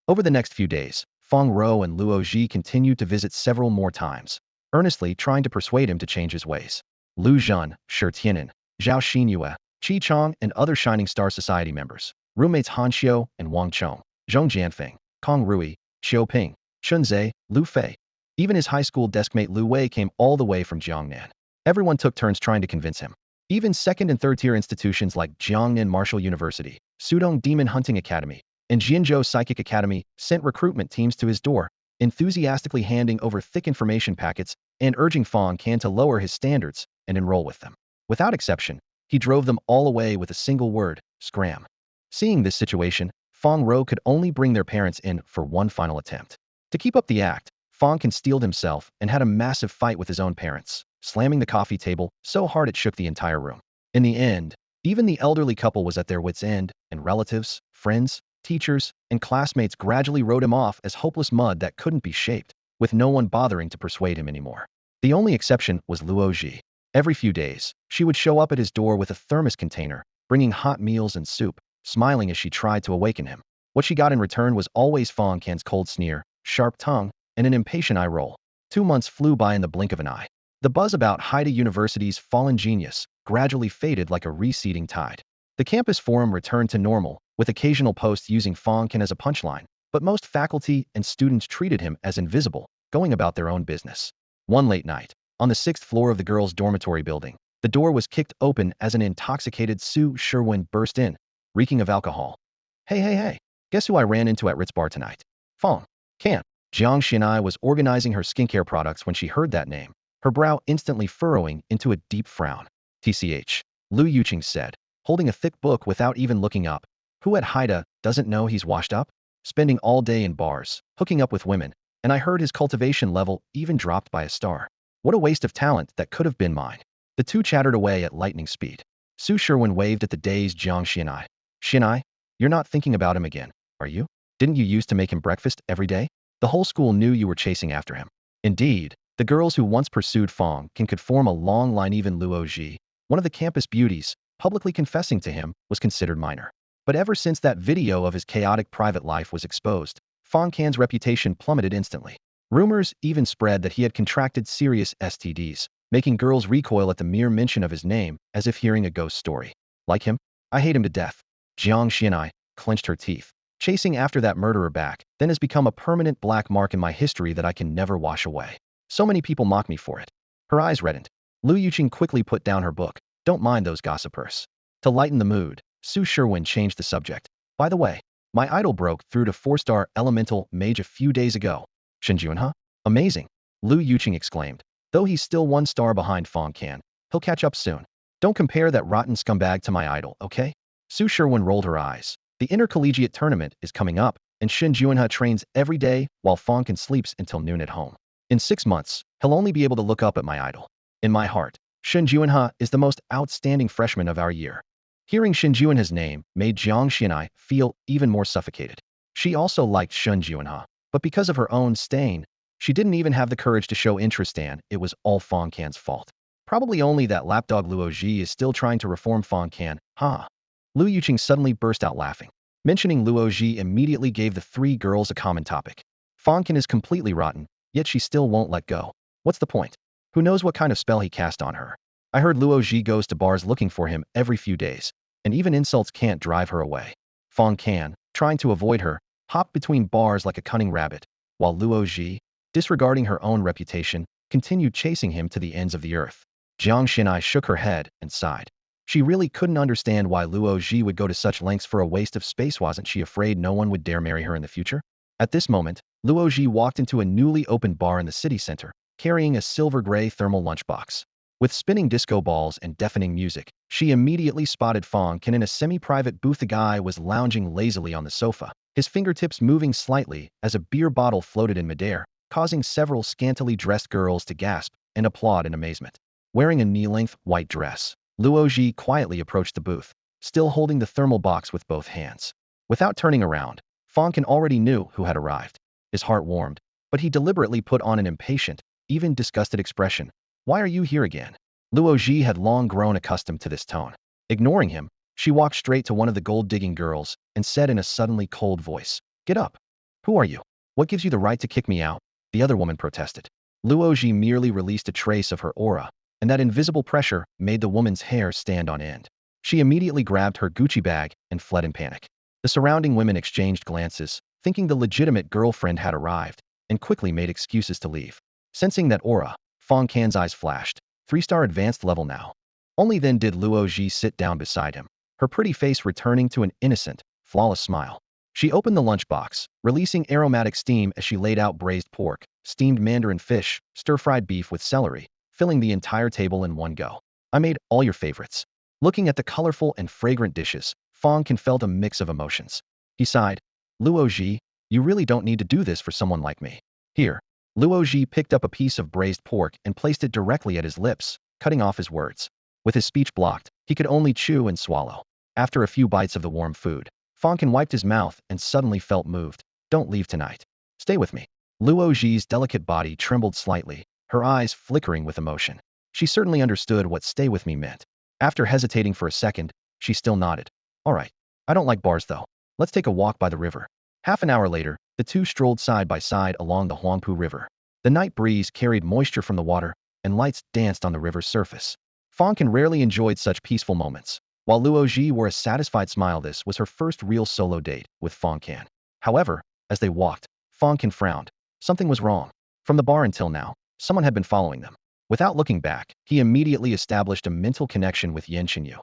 Over the next few days, Fang Ro and Luo Ji continued to visit several more times, earnestly trying to persuade him to change his ways. Lu Zhen, Shi Tianan, Zhao Xinyue, Qi Chong, and other Shining Star Society members, roommates Han Xiu and Wang Chong, Zhong Jianfeng, Kong Rui, Xiu Ping, Chun Zhe, Lu Fei. Even his high school deskmate Lu Wei came all the way from Jiangnan. Everyone took turns trying to convince him. Even second and third tier institutions like Jiangnan Martial University, Sudong Demon Hunting Academy, and Jianzhou Psychic Academy sent recruitment teams to his door, enthusiastically handing over thick information packets and urging Fang Can to lower his standards and enroll with them. Without exception, he drove them all away with a single word, scram. Seeing this situation, Fang Rou could only bring their parents in for one final attempt. To keep up the act, Fang Can steeled himself and had a massive fight with his own parents, slamming the coffee table so hard it shook the entire room. In the end, even the elderly couple was at their wits' end, and relatives, friends, teachers, and classmates gradually wrote him off as hopeless mud that couldn't be shaped, with no one bothering to persuade him anymore. The only exception was Luo Ji. Every few days, she would show up at his door with a thermos container, bringing hot meals and soup, smiling as she tried to awaken him. What she got in return was always Fang Can's cold sneer, sharp tongue, and an impatient eye roll. 2 months flew by in the blink of an eye. The buzz about Haida University's fallen genius gradually faded like a receding tide. The campus forum returned to normal, with occasional posts using Fang Can as a punchline, but most faculty and students treated him as invisible, going about their own business. One late night, on the 6th floor of the girls' dormitory building, the door was kicked open as an intoxicated Su Sherwin burst in, reeking of alcohol. Hey, guess who I ran into at Ritz Bar tonight? Fang Can. Jiang Xinai was organizing her skincare products when she heard that name, her brow instantly furrowing into a deep frown. TCH. Lu Yuqing said, holding a thick book without even looking up. Who at Haida doesn't know he's washed up? Spending all day in bars, hooking up with women, and I heard his cultivation level even dropped by a star. What a waste of talent that could have been mine. The two chattered away at lightning speed. Su Sherwin waved at the dazed Jiang Xinai. Xinai, you're not thinking about him again, are you? Didn't you used to make him breakfast every day? The whole school knew you were chasing after him. Indeed, the girls who once pursued Fang Can could form a long line. Even Luo Ji, one of the campus beauties, publicly confessing to him, was considered minor. But ever since that video of his chaotic private life was exposed, Fang Can's reputation plummeted instantly. Rumors even spread that he had contracted serious STDs, making girls recoil at the mere mention of his name as if hearing a ghost story. Like him? I hate him to death. Jiang Xinai clenched her teeth. Chasing after that murderer back then has become a permanent black mark in my history that I can never wash away. So many people mock me for it. Her eyes reddened. Lu Yuqing quickly put down her book. Don't mind those gossipers. To lighten the mood, Su Sherwin changed the subject. By the way, my idol broke through to 4-star elemental mage a few days ago. Shenjuan, huh? Amazing. Lu Yuqing exclaimed. Though he's still 1 star behind Fang Can, he'll catch up soon. Don't compare that rotten scumbag to my idol, okay? Su Sherwin rolled her eyes. The intercollegiate tournament is coming up, and Shen Juanhe trains every day while Fang Can sleeps until noon at home. In 6 months, he'll only be able to look up at my idol. In my heart, Shen Juanhe is the most outstanding freshman of our year. Hearing Shen Juanhe's name made Jiang Xinai feel even more suffocated. She also liked Shen Juanhe, but because of her own stain, she didn't even have the courage to show interest, and it was all Fang Can's fault. Probably only that lapdog Luo Ji is still trying to reform Fang Can, huh? Lu Yuqing suddenly burst out laughing. Mentioning Luo Ji immediately gave the 3 girls a common topic. Fang Can is completely rotten, yet she still won't let go. What's the point? Who knows what kind of spell he cast on her? I heard Luo Ji goes to bars looking for him every few days, and even insults can't drive her away. Fang Can, trying to avoid her, hopped between bars like a cunning rabbit, while Luo Ji, disregarding her own reputation, continued chasing him to the ends of the earth. Jiang Xinai shook her head and sighed. She really couldn't understand why Luo Ji would go to such lengths for a waste of space. Wasn't she afraid no one would dare marry her in the future? At this moment, Luo Ji walked into a newly opened bar in the city center, carrying a silver-gray thermal lunchbox. With spinning disco balls and deafening music, she immediately spotted Fang Can in a semi-private booth. The guy was lounging lazily on the sofa, his fingertips moving slightly as a beer bottle floated in midair, causing several scantily dressed girls to gasp and applaud in amazement. Wearing a knee-length white dress, Luo Ji quietly approached the booth, still holding the thermal box with both hands. Without turning around, Fang Can already knew who had arrived. His heart warmed, but he deliberately put on an impatient, even disgusted expression. Why are you here again? Luo Ji had long grown accustomed to this tone. Ignoring him, she walked straight to one of the gold-digging girls and said in a suddenly cold voice, "Get up. Who are you? What gives you the right to kick me out?" The other woman protested. Luo Ji merely released a trace of her aura, and that invisible pressure made the woman's hair stand on end. She immediately grabbed her Gucci bag and fled in panic. The surrounding women exchanged glances, thinking the legitimate girlfriend had arrived, and quickly made excuses to leave. Sensing that aura, Fang Can's eyes flashed. 3-star advanced level now. Only then did Luo Ji sit down beside him, her pretty face returning to an innocent, flawless smile. She opened the lunchbox, releasing aromatic steam as she laid out braised pork, steamed mandarin fish, stir-fried beef with celery, filling the entire table in one go. I made all your favorites. Looking at the colorful and fragrant dishes, Fang Can felt a mix of emotions. He sighed. Luoji, you really don't need to do this for someone like me. Here. Luoji picked up a piece of braised pork and placed it directly at his lips, cutting off his words. With his speech blocked, he could only chew and swallow. After a few bites of the warm food, Fang Can wiped his mouth and suddenly felt moved. Don't leave tonight. Stay with me. Luoji's delicate body trembled slightly, her eyes flickering with emotion. She certainly understood what stay with me meant. After hesitating for a second, she still nodded. All right. I don't like bars though. Let's take a walk by the river. Half an hour later, the two strolled side by side along the Huangpu River. The night breeze carried moisture from the water, and lights danced on the river's surface. Fang Can rarely enjoyed such peaceful moments. While Luoji wore a satisfied smile, this was her first real solo date with Fang Can. However, as they walked, Fang Can frowned. Something was wrong. From the bar until now, someone had been following them. Without looking back, he immediately established a mental connection with Yen Xinyu.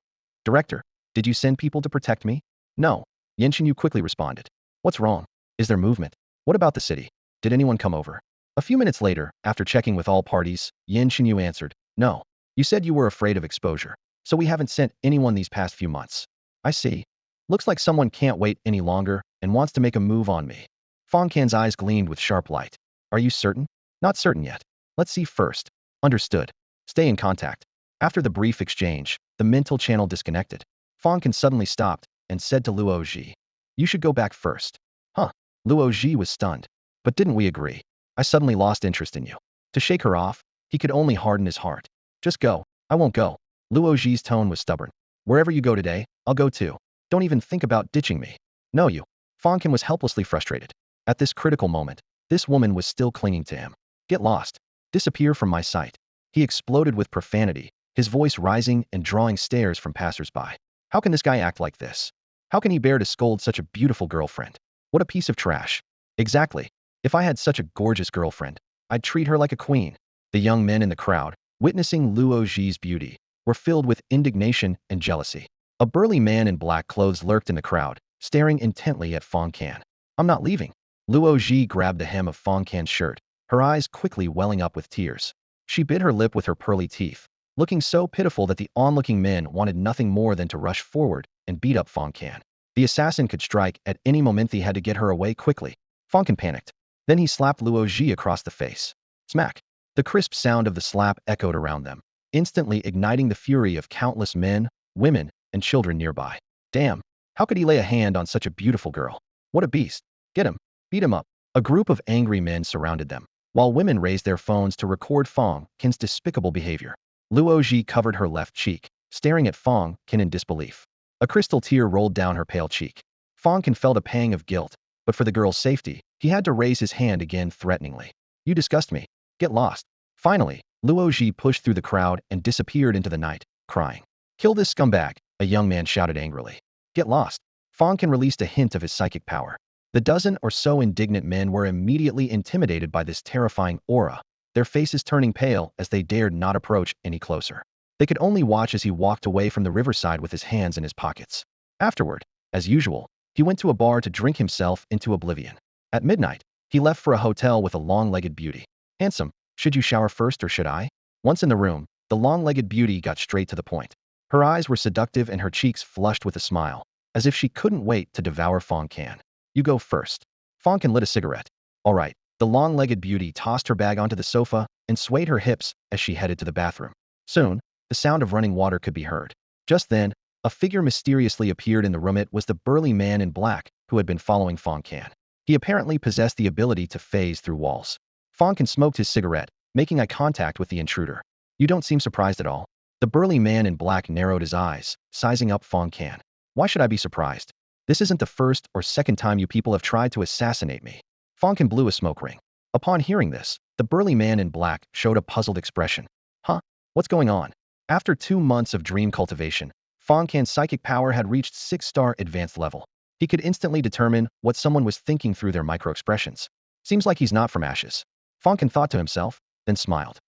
Director, did you send people to protect me? No. Yen Xinyu quickly responded. What's wrong? Is there movement? What about the city? Did anyone come over? A few minutes later, after checking with all parties, Yen Xinyu answered, no. You said you were afraid of exposure, so we haven't sent anyone these past few months. I see. Looks like someone can't wait any longer and wants to make a move on me. Fang Can's eyes gleamed with sharp light. Are you certain? Not certain yet. Let's see first. Understood. Stay in contact. After the brief exchange, the mental channel disconnected. Fang Can suddenly stopped and said to Luoji, you should go back first. Huh. Luoji was stunned. But didn't we agree? I suddenly lost interest in you. To shake her off, he could only harden his heart. Just go. I won't go. Luoji's tone was stubborn. Wherever you go today, I'll go too. Don't even think about ditching me. No you. Fang Can was helplessly frustrated. At this critical moment, this woman was still clinging to him. Get lost. Disappear from my sight. He exploded with profanity, his voice rising and drawing stares from passersby. How can this guy act like this? How can he bear to scold such a beautiful girlfriend? What a piece of trash. Exactly. If I had such a gorgeous girlfriend, I'd treat her like a queen. The young men in the crowd, witnessing Luoji's beauty, were filled with indignation and jealousy. A burly man in black clothes lurked in the crowd, staring intently at Fang Can. I'm not leaving. Luoji grabbed the hem of Fang Can's shirt, her eyes quickly welling up with tears. She bit her lip with her pearly teeth, looking so pitiful that the onlooking men wanted nothing more than to rush forward and beat up Fang Can. The assassin could strike at any moment. He had to get her away quickly. Fang Can panicked. Then he slapped Luoji across the face. Smack. The crisp sound of the slap echoed around them, instantly igniting the fury of countless men, women, and children nearby. Damn. How could he lay a hand on such a beautiful girl? What a beast. Get him. Beat him up. A group of angry men surrounded them, while women raised their phones to record Fang Can's despicable behavior. Luoji covered her left cheek, staring at Fang Can in disbelief. A crystal tear rolled down her pale cheek. Fang Can felt a pang of guilt, but for the girl's safety, he had to raise his hand again threateningly. You disgust me. Get lost. Finally, Luoji pushed through the crowd and disappeared into the night, crying. Kill this scumbag, a young man shouted angrily. Get lost. Fang Can released a hint of his psychic power. The dozen or so indignant men were immediately intimidated by this terrifying aura, their faces turning pale as they dared not approach any closer. They could only watch as he walked away from the riverside with his hands in his pockets. Afterward, as usual, he went to a bar to drink himself into oblivion. At midnight, he left for a hotel with a long-legged beauty. Handsome, should you shower first or should I? Once in the room, the long-legged beauty got straight to the point. Her eyes were seductive and her cheeks flushed with a smile, as if she couldn't wait to devour Fang Can. You go first. Fang Can lit a cigarette. All right. The long-legged beauty tossed her bag onto the sofa and swayed her hips as she headed to the bathroom. Soon, the sound of running water could be heard. Just then, a figure mysteriously appeared in the room. It was the burly man in black who had been following Fang Can. He apparently possessed the ability to phase through walls. Fang Can smoked his cigarette, making eye contact with the intruder. You don't seem surprised at all. The burly man in black narrowed his eyes, sizing up Fang Can. Why should I be surprised? This isn't the first or second time you people have tried to assassinate me. Fang Can blew a smoke ring. Upon hearing this, the burly man in black showed a puzzled expression. Huh? What's going on? After 2 months of dream cultivation, Fang Can's psychic power had reached 6-star advanced level. He could instantly determine what someone was thinking through their micro-expressions. Seems like he's not from ashes. Fang Can thought to himself, then smiled.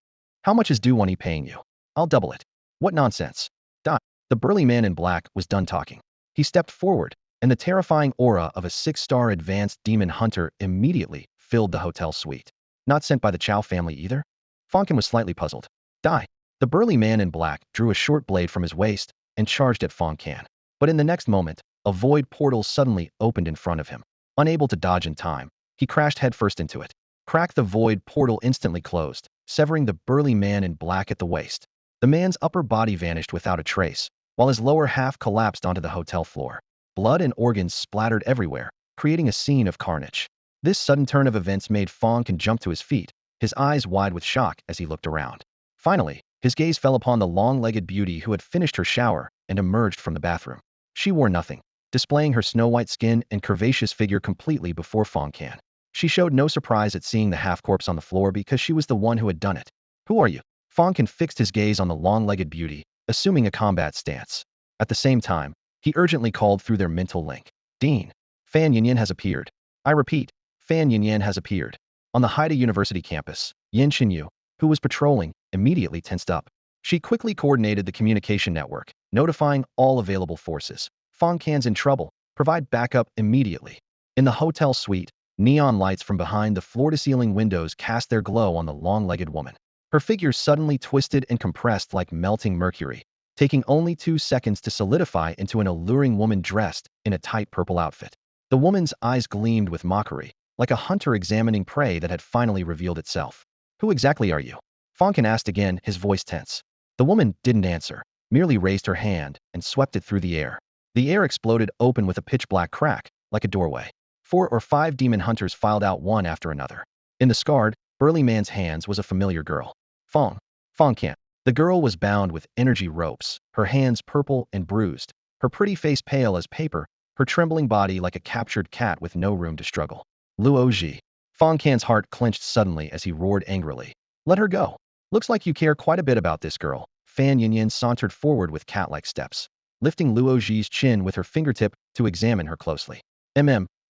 How much is due money paying you? I'll double it. What nonsense. Die. The burly man in black was done talking. He stepped forward, and the terrifying aura of a 6-star advanced demon hunter immediately filled the hotel suite. Not sent by the Chow family either? Fang Can was slightly puzzled. Die. The burly man in black drew a short blade from his waist and charged at Fang Can. But in the next moment, A void portal suddenly opened in front of him. Unable to dodge in time, he crashed headfirst into it. Crack! The void portal instantly closed, severing the burly man in black at the waist. The man's upper body vanished without a trace, while his lower half collapsed onto the hotel floor. Blood and organs splattered everywhere, creating a scene of carnage. This sudden turn of events made Fang Can jump to his feet, his eyes wide with shock as he looked around. Finally, his gaze fell upon the long-legged beauty who had finished her shower and emerged from the bathroom. She wore nothing, displaying her snow-white skin and curvaceous figure completely before Fang Can. She showed no surprise at seeing the half-corpse on the floor because she was the one who had done it. "Who are you?" Fang Can fixed his gaze on the long-legged beauty, assuming a combat stance. At the same time, he urgently called through their mental link. "Dean, Fan Yinyan has appeared. I repeat, Fan Yinyan has appeared." On the Haida University campus, Yin Xinyu, who was patrolling, immediately tensed up. She quickly coordinated the communication network, notifying all available forces. "Fang Can's in trouble. Provide backup immediately." In the hotel suite, neon lights from behind the floor-to-ceiling windows cast their glow on the long-legged woman. Her figure suddenly twisted and compressed like melting mercury, taking only 2 seconds to solidify into an alluring woman dressed in a tight purple outfit. The woman's eyes gleamed with mockery, like a hunter examining prey that had finally revealed itself. "Who exactly are you?" Fang Can asked again, his voice tense. The woman didn't answer, merely raised her hand and swept it through the air. The air exploded open with a pitch-black crack, like a doorway. 4 or 5 demon hunters filed out one after another. In the scarred, burly man's hands was a familiar girl. Fang Can. The girl was bound with energy ropes, her hands purple and bruised, her pretty face pale as paper, her trembling body like a captured cat with no room to struggle. "Luo Ji." Fang Can's heart clenched suddenly as he roared angrily. "Let her go. Looks like you care quite a bit about this girl." Fan Yinyan sauntered forward with cat-like steps, lifting Luo Ji's chin with her fingertip to examine her closely.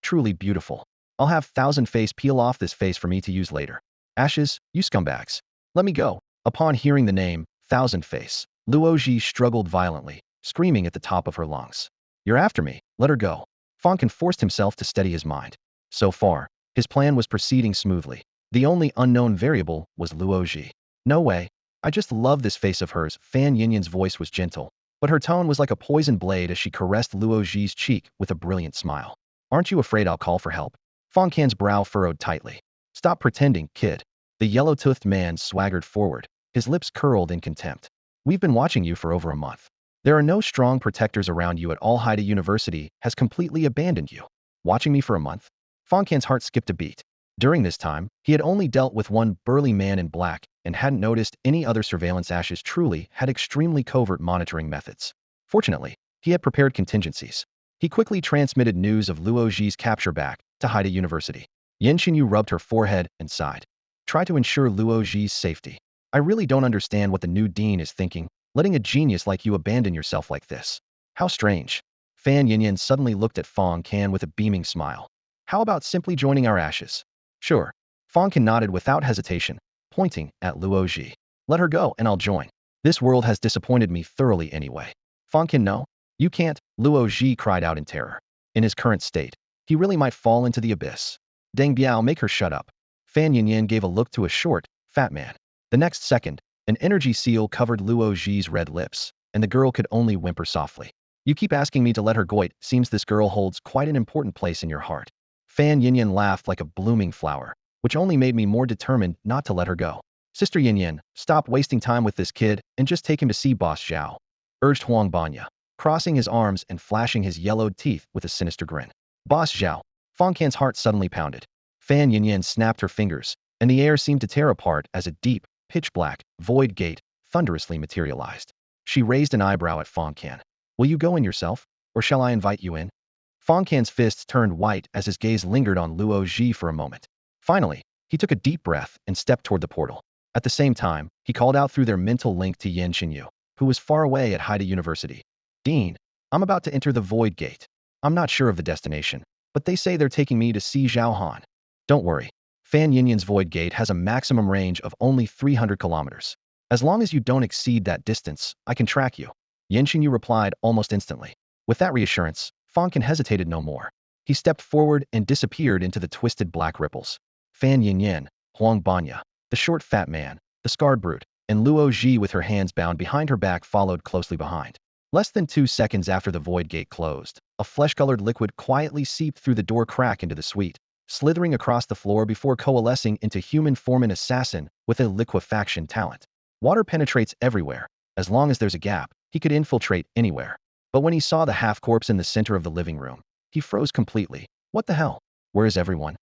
Truly beautiful. I'll have Thousand Face peel off this face for me to use later." "Ashes, you scumbags. Let me go." Upon hearing the name, Thousand Face, Luo Ji struggled violently, screaming at the top of her lungs. "You're after me. Let her go." Fang Can forced himself to steady his mind. So far, his plan was proceeding smoothly. The only unknown variable was Luo Ji. "No way. I just love this face of hers." Fan Yinyan's voice was gentle, but her tone was like a poison blade as she caressed Luo Ji's cheek with a brilliant smile. "Aren't you afraid I'll call for help?" Fang Can's brow furrowed tightly. "Stop pretending, kid." The yellow-toothed man swaggered forward, his lips curled in contempt. "We've been watching you for over a month. There are no strong protectors around you at all. Haida University has completely abandoned you." "Watching me for a month?" Fang Can's heart skipped a beat. During this time, he had only dealt with one burly man in black and hadn't noticed any other surveillance. Ashes truly had extremely covert monitoring methods. Fortunately, he had prepared contingencies. He quickly transmitted news of Luo Ji's capture back to Haida University. Yin Xinyu rubbed her forehead and sighed. "Try to ensure Luo Ji's safety. I really don't understand what the new dean is thinking, letting a genius like you abandon yourself like this. How strange." Fan Yinyan suddenly looked at Fang Can with a beaming smile. "How about simply joining our ashes?" "Sure." Fang Can nodded without hesitation, pointing at Luo Ji. "Let her go and I'll join. This world has disappointed me thoroughly anyway." Fang Can, "No. You can't," Luo Ji cried out in terror. In his current state, he really might fall into the abyss. "Deng Biao, make her shut up." Fan Yinyan gave a look to a short, fat man. The next second, an energy seal covered Luo Ji's red lips, and the girl could only whimper softly. "You keep asking me to let her go. It seems this girl holds quite an important place in your heart." Fan Yinyan laughed like a blooming flower, which only made me more determined not to let her go. "Sister Yinyan, stop wasting time with this kid and just take him to see Boss Zhao," urged Huang Banya, crossing his arms and flashing his yellowed teeth with a sinister grin. "Boss Zhao." Fang Can's heart suddenly pounded. Fan Yinyan snapped her fingers, and the air seemed to tear apart as a deep, pitch-black, void gate thunderously materialized. She raised an eyebrow at Fang Can. "Will you go in yourself, or shall I invite you in?" Fang Can's fists turned white as his gaze lingered on Luo Ji for a moment. Finally, he took a deep breath and stepped toward the portal. At the same time, he called out through their mental link to Yin Xinyu, who was far away at Haida University. "Dean, I'm about to enter the void gate. I'm not sure of the destination, but they say they're taking me to see Zhao Han." "Don't worry. Fan Yinyan's void gate has a maximum range of only 300 kilometers. As long as you don't exceed that distance, I can track you." Yin Xinyu replied almost instantly. With that reassurance, Fang Can hesitated no more. He stepped forward and disappeared into the twisted black ripples. Fan Yinyan, Huang Banya, the short fat man, the scarred brute, and Luo Ji with her hands bound behind her back followed closely behind. Less than 2 seconds after the void gate closed, a flesh-colored liquid quietly seeped through the door crack into the suite, slithering across the floor before coalescing into human form an assassin with a liquefaction talent. Water penetrates everywhere. As long as there's a gap, he could infiltrate anywhere. But when he saw the half-corpse in the center of the living room, he froze completely. What the hell? Where is everyone?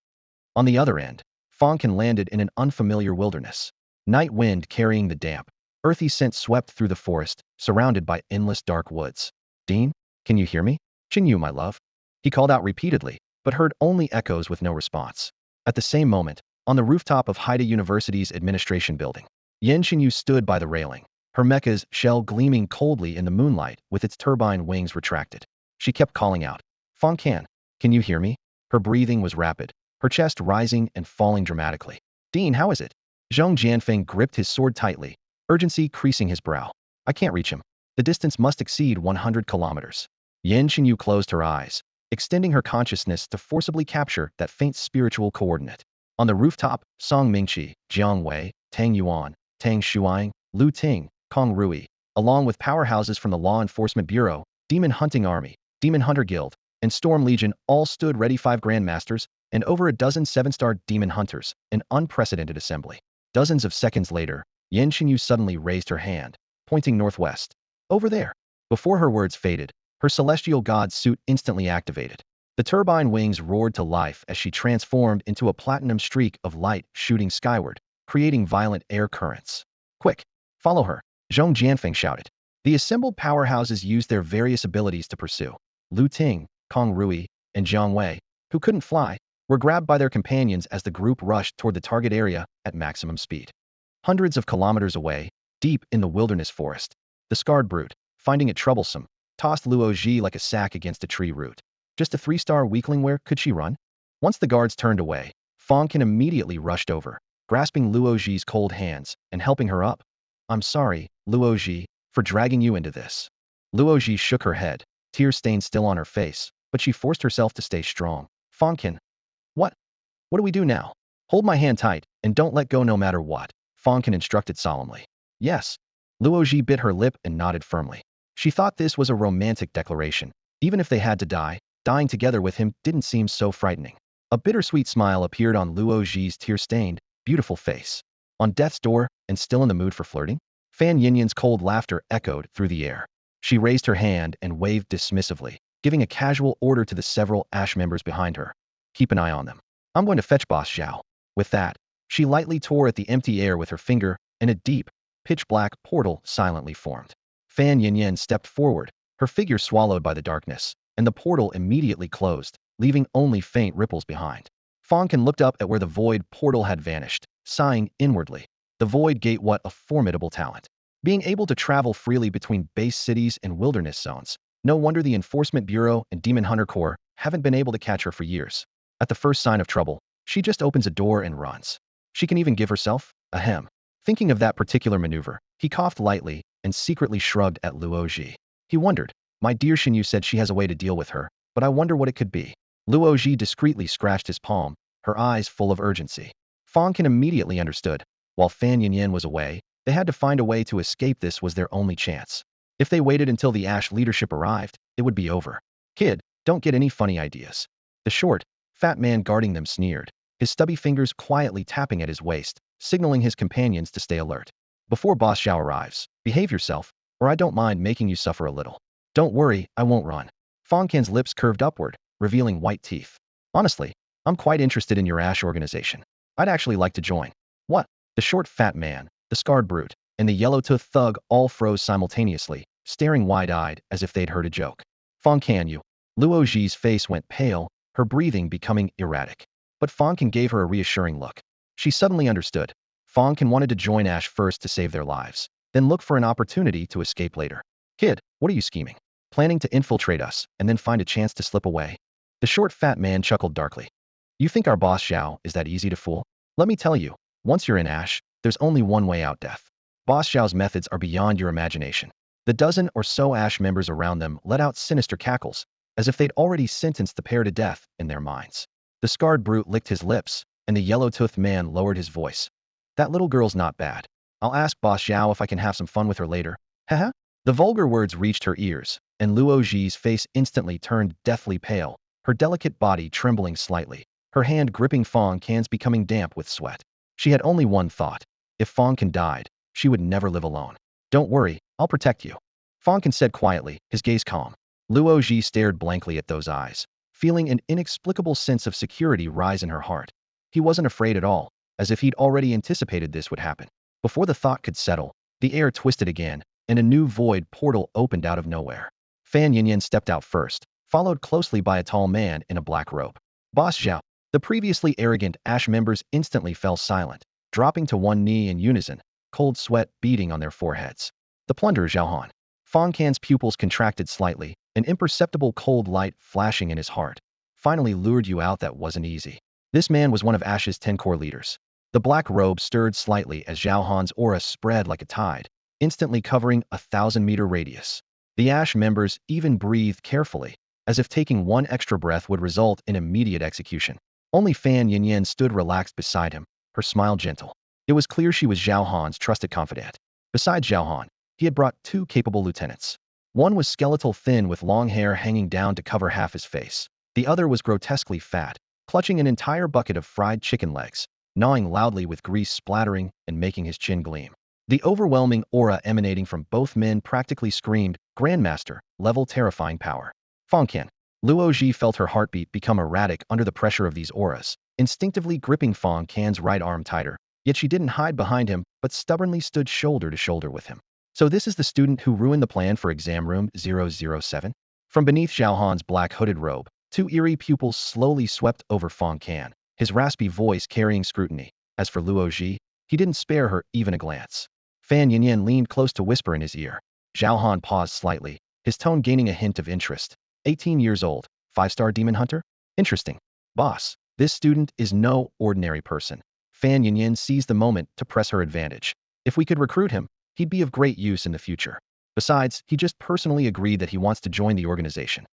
On the other end, Fang Can landed in an unfamiliar wilderness. Night wind carrying the damp, earthy scent swept through the forest, surrounded by endless dark woods. Dean, can you hear me? Xingyu, my love. He called out repeatedly, but heard only echoes with no response. At the same moment, on the rooftop of Haida University's administration building, Yan Xingyu stood by the railing, her mecha's shell gleaming coldly in the moonlight with its turbine wings retracted. She kept calling out, Fang can you hear me? Her breathing was rapid, her chest rising and falling dramatically. Dean, how is it? Zhong Jianfeng gripped his sword tightly, urgency creasing his brow. I can't reach him. The distance must exceed 100 kilometers. Yan Xingyu closed her eyes, extending her consciousness to forcibly capture that faint spiritual coordinate. On the rooftop, Song Mingqi, Jiang Wei, Tang Yuan, Tang Shuang, Lu Ting, Kong Rui, along with powerhouses from the Law Enforcement Bureau, Demon Hunting Army, Demon Hunter Guild, and Storm Legion all stood ready. 5 grandmasters and over a dozen 7-star demon hunters, an unprecedented assembly. Dozens of seconds later, Yan Xingyu suddenly raised her hand, pointing northwest. Over there. Before her words faded, her celestial god suit instantly activated. The turbine wings roared to life as she transformed into a platinum streak of light shooting skyward, creating violent air currents. Quick, follow her, Zhong Jianfeng shouted. The assembled powerhouses used their various abilities to pursue. Lu Ting, Kong Rui, and Jiang Wei, who couldn't fly, were grabbed by their companions as the group rushed toward the target area at maximum speed. Hundreds of kilometers away, deep in the wilderness forest, the scarred brute, finding it troublesome, tossed Luo Ji like a sack against a tree root. Just a 3-star weakling, where could she run? Once the guards turned away, Fang Can immediately rushed over, grasping Luo Ji's cold hands and helping her up. I'm sorry, Luo Ji, for dragging you into this. Luo Ji shook her head, tear stains still on her face, but she forced herself to stay strong. Fang Can. What? What do we do now? Hold my hand tight, and don't let go no matter what, Fang Can instructed solemnly. Yes. Luo Ji bit her lip and nodded firmly. She thought this was a romantic declaration. Even if they had to die, dying together with him didn't seem so frightening. A bittersweet smile appeared on Luo Ji's tear-stained, beautiful face. On death's door, and still in the mood for flirting? Fan Yinyan's cold laughter echoed through the air. She raised her hand and waved dismissively, giving a casual order to the several Ash members behind her. Keep an eye on them. I'm going to fetch Boss Xiao. With that, she lightly tore at the empty air with her finger, and a deep, pitch-black portal silently formed. Fan Yinyan stepped forward, her figure swallowed by the darkness, and the portal immediately closed, leaving only faint ripples behind. Fang Can looked up at where the void portal had vanished, sighing inwardly. The void gate, what a formidable talent. Being able to travel freely between base cities and wilderness zones. No wonder the Enforcement Bureau and Demon Hunter Corps haven't been able to catch her for years. At the first sign of trouble, she just opens a door and runs. She can even give herself a hem. Thinking of that particular maneuver, he coughed lightly and secretly shrugged at Luo Ji. He wondered, my dear Xingyu said she has a way to deal with her, but I wonder what it could be. Luo Ji discreetly scratched his palm, her eyes full of urgency. Fang Can immediately understood. While Fan Yinyan was away, they had to find a way to escape. This was their only chance. If they waited until the Ash leadership arrived, it would be over. Kid, don't get any funny ideas. The short, fat man guarding them sneered, his stubby fingers quietly tapping at his waist, signaling his companions to stay alert. Before Boss Xiao arrives, behave yourself, or I don't mind making you suffer a little. Don't worry, I won't run. Fang Can's lips curved upward, revealing white teeth. Honestly, I'm quite interested in your Ash organization. I'd actually like to join. What? The short fat man, the scarred brute, and the yellow-toothed thug all froze simultaneously, staring wide-eyed as if they'd heard a joke. Fang Can, you. Luo Ji's face went pale, her breathing becoming erratic. But Fang Can gave her a reassuring look. She suddenly understood. Fang Can wanted to join Ash first to save their lives, then look for an opportunity to escape later. Kid, what are you scheming? Planning to infiltrate us and then find a chance to slip away? The short fat man chuckled darkly. You think our boss Xiao is that easy to fool? Let me tell you, once you're in Ash, there's only one way out: death. Boss Xiao's methods are beyond your imagination. The dozen or so Ash members around them let out sinister cackles, as if they'd already sentenced the pair to death in their minds. The scarred brute licked his lips, and the yellow-toothed man lowered his voice. That little girl's not bad. I'll ask Boss Xiao if I can have some fun with her later. Haha. The vulgar words reached her ears, and Luo Ji's face instantly turned deathly pale, her delicate body trembling slightly, her hand gripping Fang Can's becoming damp with sweat. She had only one thought. If Fang Can died, she would never live alone. Don't worry, I'll protect you, Fang Can said quietly, his gaze calm. Luo Ji stared blankly at those eyes, feeling an inexplicable sense of security rise in her heart. He wasn't afraid at all, as if he'd already anticipated this would happen. Before the thought could settle, the air twisted again, and a new void portal opened out of nowhere. Fan Yinyan stepped out first, followed closely by a tall man in a black robe. Boss Zhao. The previously arrogant Ash members instantly fell silent, dropping to one knee in unison, cold sweat beading on their foreheads. The plunderer Zhao. Fang Can's pupils contracted slightly, an imperceptible cold light flashing in his heart. Finally lured you out. That wasn't easy. This man was one of Ash's 10 core leaders. The black robe stirred slightly as Zhao Han's aura spread like a tide, instantly covering a 1,000-meter radius. The Ash members even breathed carefully, as if taking one extra breath would result in immediate execution. Only Fan Yinyan stood relaxed beside him, her smile gentle. It was clear she was Zhao Han's trusted confidant. Besides Zhao Han, he had brought 2 capable lieutenants. One was skeletal thin with long hair hanging down to cover half his face. The other was grotesquely fat, clutching an entire bucket of fried chicken legs, gnawing loudly with grease splattering and making his chin gleam. The overwhelming aura emanating from both men practically screamed, Grandmaster, level terrifying power. Fang Can. Luo Ji felt her heartbeat become erratic under the pressure of these auras, instinctively gripping Fang Can's right arm tighter, yet she didn't hide behind him but stubbornly stood shoulder to shoulder with him. So this is the student who ruined the plan for exam room 007? From beneath Zhao Han's black hooded robe, 2 eerie pupils slowly swept over Fang Can, his raspy voice carrying scrutiny. As for Luo Ji, he didn't spare her even a glance. Fan Yinyan leaned close to whisper in his ear. Zhao Han paused slightly, his tone gaining a hint of interest. 18 years old, 5-star demon hunter? Interesting. Boss, this student is no ordinary person. Fan Yinyan seized the moment to press her advantage. If we could recruit him, he'd be of great use in the future. Besides, he just personally agreed that he wants to join the organization.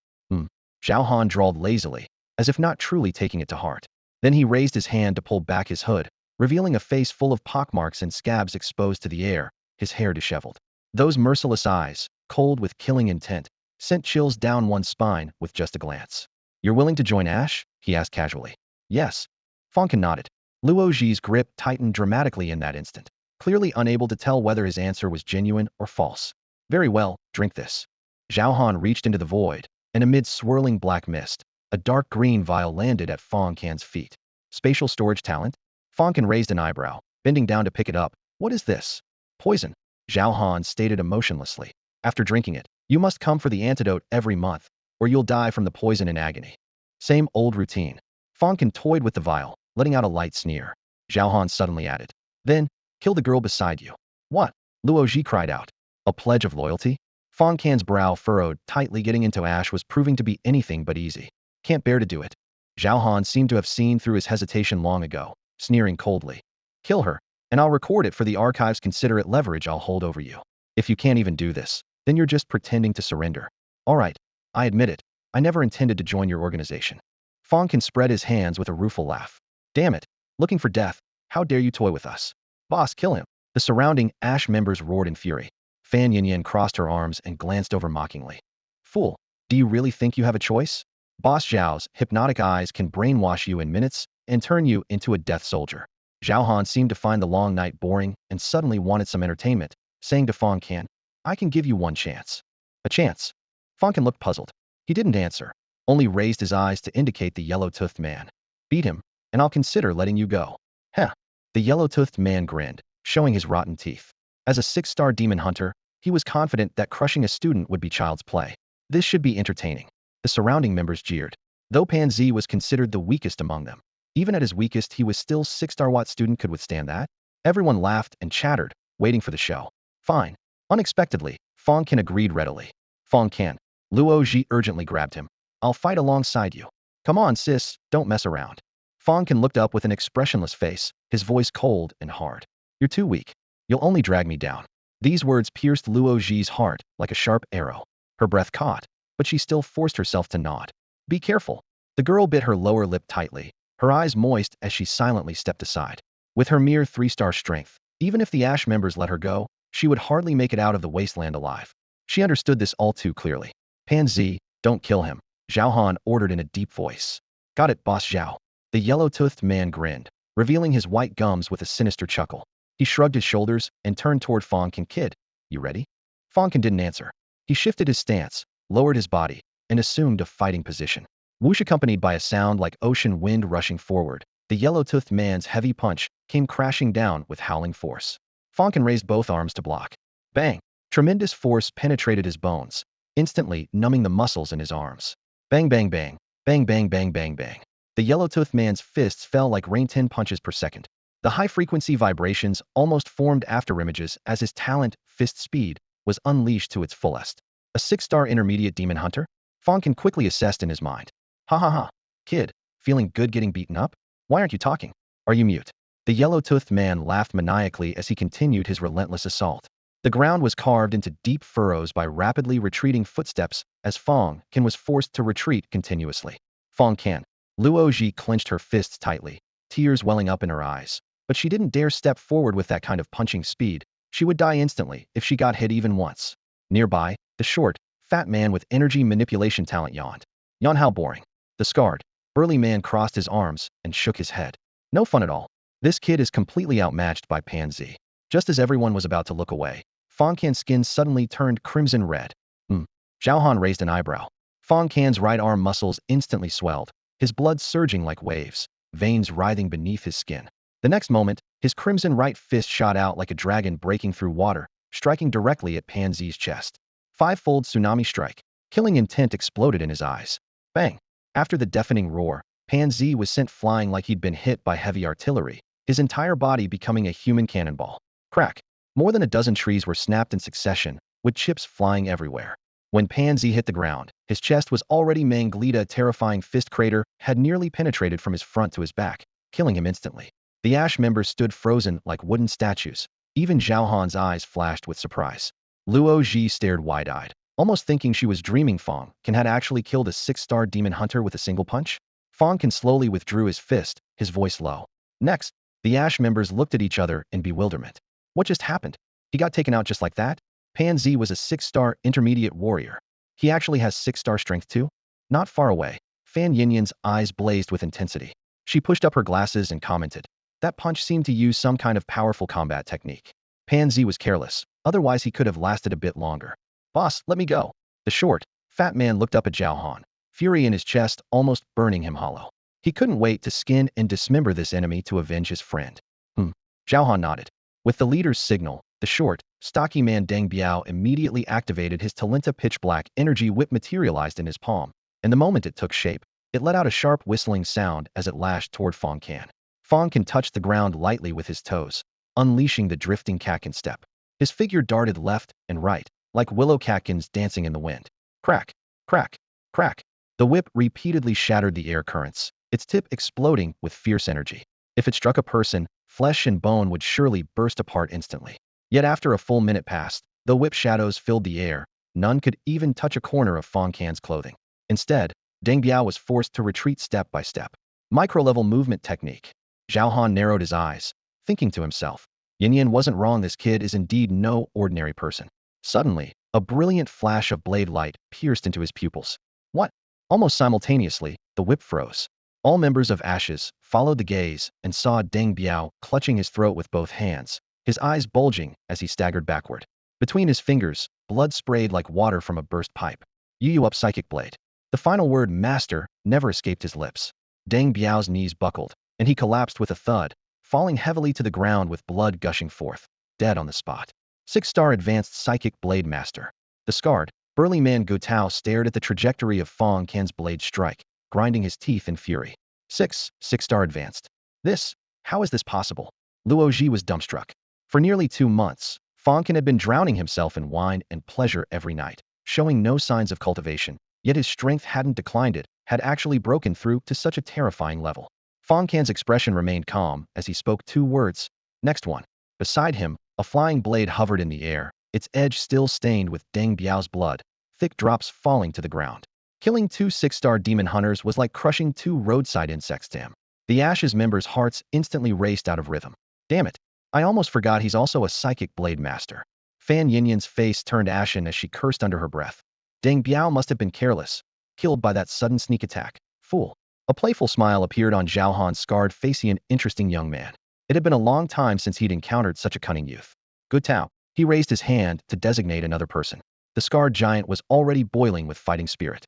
Zhao Han drawled lazily, as if not truly taking it to heart. Then he raised his hand to pull back his hood, revealing a face full of pockmarks and scabs exposed to the air, his hair disheveled. Those merciless eyes, cold with killing intent, sent chills down one's spine with just a glance. You're willing to join Ash? He asked casually. Yes. Fang Can nodded. Luo Ji's grip tightened dramatically in that instant, clearly unable to tell whether his answer was genuine or false. Very well, drink this. Zhao Han reached into the void, and amid swirling black mist, a dark green vial landed at Fang Can's feet. Spatial storage talent? Fang Can raised an eyebrow, bending down to pick it up. What is this? Poison. Zhao Han stated emotionlessly. After drinking it, you must come for the antidote every month, or you'll die from the poison in agony. Same old routine. Fang Can toyed with the vial, letting out a light sneer. Zhao Han suddenly added. Then, kill the girl beside you. What? Luo Ji cried out. A pledge of loyalty? Fang Can's brow furrowed tightly. Getting into Ash was proving to be anything but easy. Can't bear to do it. Zhao Han seemed to have seen through his hesitation long ago, sneering coldly. Kill her, and I'll record it for the archives. Consider it leverage I'll hold over you. If you can't even do this, then you're just pretending to surrender. All right, I admit it. I never intended to join your organization. Fang Can spread his hands with a rueful laugh. Damn it. Looking for death. How dare you toy with us? Boss, kill him. The surrounding Ash members roared in fury. Fan Yinyan crossed her arms and glanced over mockingly. Fool, do you really think you have a choice? Boss Zhao's hypnotic eyes can brainwash you in minutes and turn you into a death soldier. Zhao Han seemed to find the long night boring and suddenly wanted some entertainment, saying to Fang Can, I can give you one chance. A chance? Fang Can looked puzzled. He didn't answer, only raised his eyes to indicate the yellow-toothed man. Beat him, and I'll consider letting you go. Heh. The yellow-toothed man grinned, showing his rotten teeth. As a 6-star demon hunter, he was confident that crushing a student would be child's play. This should be entertaining. The surrounding members jeered. Though Pan Zi was considered the weakest among them, even at his weakest he was still 6-star. What student could withstand that? Everyone laughed and chattered, waiting for the show. Fine. Unexpectedly, Fang Can agreed readily. Fang Can. Luo Ji urgently grabbed him. I'll fight alongside you. Come on, sis, don't mess around. Fang Can looked up with an expressionless face, his voice cold and hard. You're too weak. You'll only drag me down. These words pierced Luo Ji's heart like a sharp arrow. Her breath caught, but she still forced herself to nod. Be careful. The girl bit her lower lip tightly, her eyes moist as she silently stepped aside. With her mere 3-star strength, even if the Ash members let her go, she would hardly make it out of the wasteland alive. She understood this all too clearly. Pinxixi, don't kill him, Zhao Han ordered in a deep voice. Got it, Boss Zhao. The yellow-toothed man grinned, revealing his white gums with a sinister chuckle. He shrugged his shoulders and turned toward Fang Can. Kid, you ready? Fang Can didn't answer. He shifted his stance, lowered his body, and assumed a fighting position. Whoosh, accompanied by a sound like ocean wind rushing forward, the yellow-toothed man's heavy punch came crashing down with howling force. Fang Can raised both arms to block. Bang! Tremendous force penetrated his bones, instantly numbing the muscles in his arms. Bang bang bang, bang bang bang bang bang. The yellow-toothed man's fists fell like rain 10 punches per second. The high-frequency vibrations almost formed afterimages as his talent, fist speed, was unleashed to its fullest. A 6-star intermediate demon hunter? Fang Can quickly assessed in his mind. Ha ha ha. Kid, feeling good getting beaten up? Why aren't you talking? Are you mute? The yellow-toothed man laughed maniacally as he continued his relentless assault. The ground was carved into deep furrows by rapidly retreating footsteps as Fang Can was forced to retreat continuously. Fang Can. Luo Ji clenched her fists tightly, tears welling up in her eyes. But she didn't dare step forward with that kind of punching speed. She would die instantly if she got hit even once. Nearby, the short, fat man with energy manipulation talent yawned. Yawn, how boring. The scarred, burly man crossed his arms and shook his head. No fun at all. This kid is completely outmatched by Pinxixi. Just as everyone was about to look away, Fang Can's skin suddenly turned crimson red. Zhao Han raised an eyebrow. Fang Can's right arm muscles instantly swelled, his blood surging like waves, veins writhing beneath his skin. The next moment, his crimson right fist shot out like a dragon breaking through water, striking directly at Pinxixi's chest. Five-fold tsunami strike. Killing intent exploded in his eyes. Bang! After the deafening roar, Pinxixi was sent flying like he'd been hit by heavy artillery, his entire body becoming a human cannonball. Crack! More than a dozen trees were snapped in succession, with chips flying everywhere. When Pinxixi hit the ground, his chest was already mangled. A terrifying fist crater had nearly penetrated from his front to his back, killing him instantly. The Ash members stood frozen like wooden statues. Even Zhao Han's eyes flashed with surprise. Luo Ji stared wide-eyed, almost thinking she was dreaming. Fang Can had actually killed a 6-star demon hunter with a single punch. Fang Can slowly withdrew his fist, his voice low. Next, the Ash members looked at each other in bewilderment. What just happened? He got taken out just like that? Pinxixi was a 6-star intermediate warrior. He actually has 6-star strength too? Not far away, Fan Yinyan's eyes blazed with intensity. She pushed up her glasses and commented. That punch seemed to use some kind of powerful combat technique. Pinxixi was careless, otherwise he could have lasted a bit longer. Boss, let me go. The short, fat man looked up at Zhao Han, fury in his chest almost burning him hollow. He couldn't wait to skin and dismember this enemy to avenge his friend. Zhao Han nodded. With the leader's signal, the short, stocky man Deng Biao immediately activated his Talenta pitch-black energy whip materialized in his palm, and the moment it took shape, it let out a sharp whistling sound as it lashed toward Fang Can. Fang Can touched the ground lightly with his toes, unleashing the drifting Kakin step. His figure darted left and right, like willow catkins dancing in the wind. Crack, crack, crack. The whip repeatedly shattered the air currents, its tip exploding with fierce energy. If it struck a person, flesh and bone would surely burst apart instantly. Yet after a full minute passed, the whip shadows filled the air. None could even touch a corner of Fang Can's clothing. Instead, Deng Biao was forced to retreat step by step. Micro-level movement technique. Zhao Han narrowed his eyes, thinking to himself, Yinyan wasn't wrong, this kid is indeed no ordinary person. Suddenly, a brilliant flash of blade light pierced into his pupils. What? Almost simultaneously, the whip froze. All members of Ashes followed the gaze and saw Deng Biao clutching his throat with both hands, his eyes bulging as he staggered backward. Between his fingers, blood sprayed like water from a burst pipe. Yu up psychic blade. The final word master never escaped his lips. Deng Biao's knees buckled, and he collapsed with a thud, falling heavily to the ground with blood gushing forth, dead on the spot. 6-star advanced psychic blade master. The scarred, burly man Gu Tao stared at the trajectory of Fang Can's blade strike, grinding his teeth in fury. 6-star advanced. How is this possible? Luo Ji was dumbstruck. For nearly 2 months, Fang Can had been drowning himself in wine and pleasure every night, showing no signs of cultivation, yet his strength hadn't declined, it had actually broken through to such a terrifying level. Fang Can's expression remained calm as he spoke 2 words. Next one. Beside him, a flying blade hovered in the air, its edge still stained with Deng Biao's blood, thick drops falling to the ground. Killing 2 6-star demon hunters was like crushing 2 roadside insects to him. The Ashes members' hearts instantly raced out of rhythm. Damn it. I almost forgot he's also a psychic blade master. Fan Yinyan's face turned ashen as she cursed under her breath. Deng Biao must have been careless, killed by that sudden sneak attack. Fool. A playful smile appeared on Zhao Han's scarred face. An interesting young man. It had been a long time since he'd encountered such a cunning youth. Gu Tao. He raised his hand to designate another person. The scarred giant was already boiling with fighting spirit.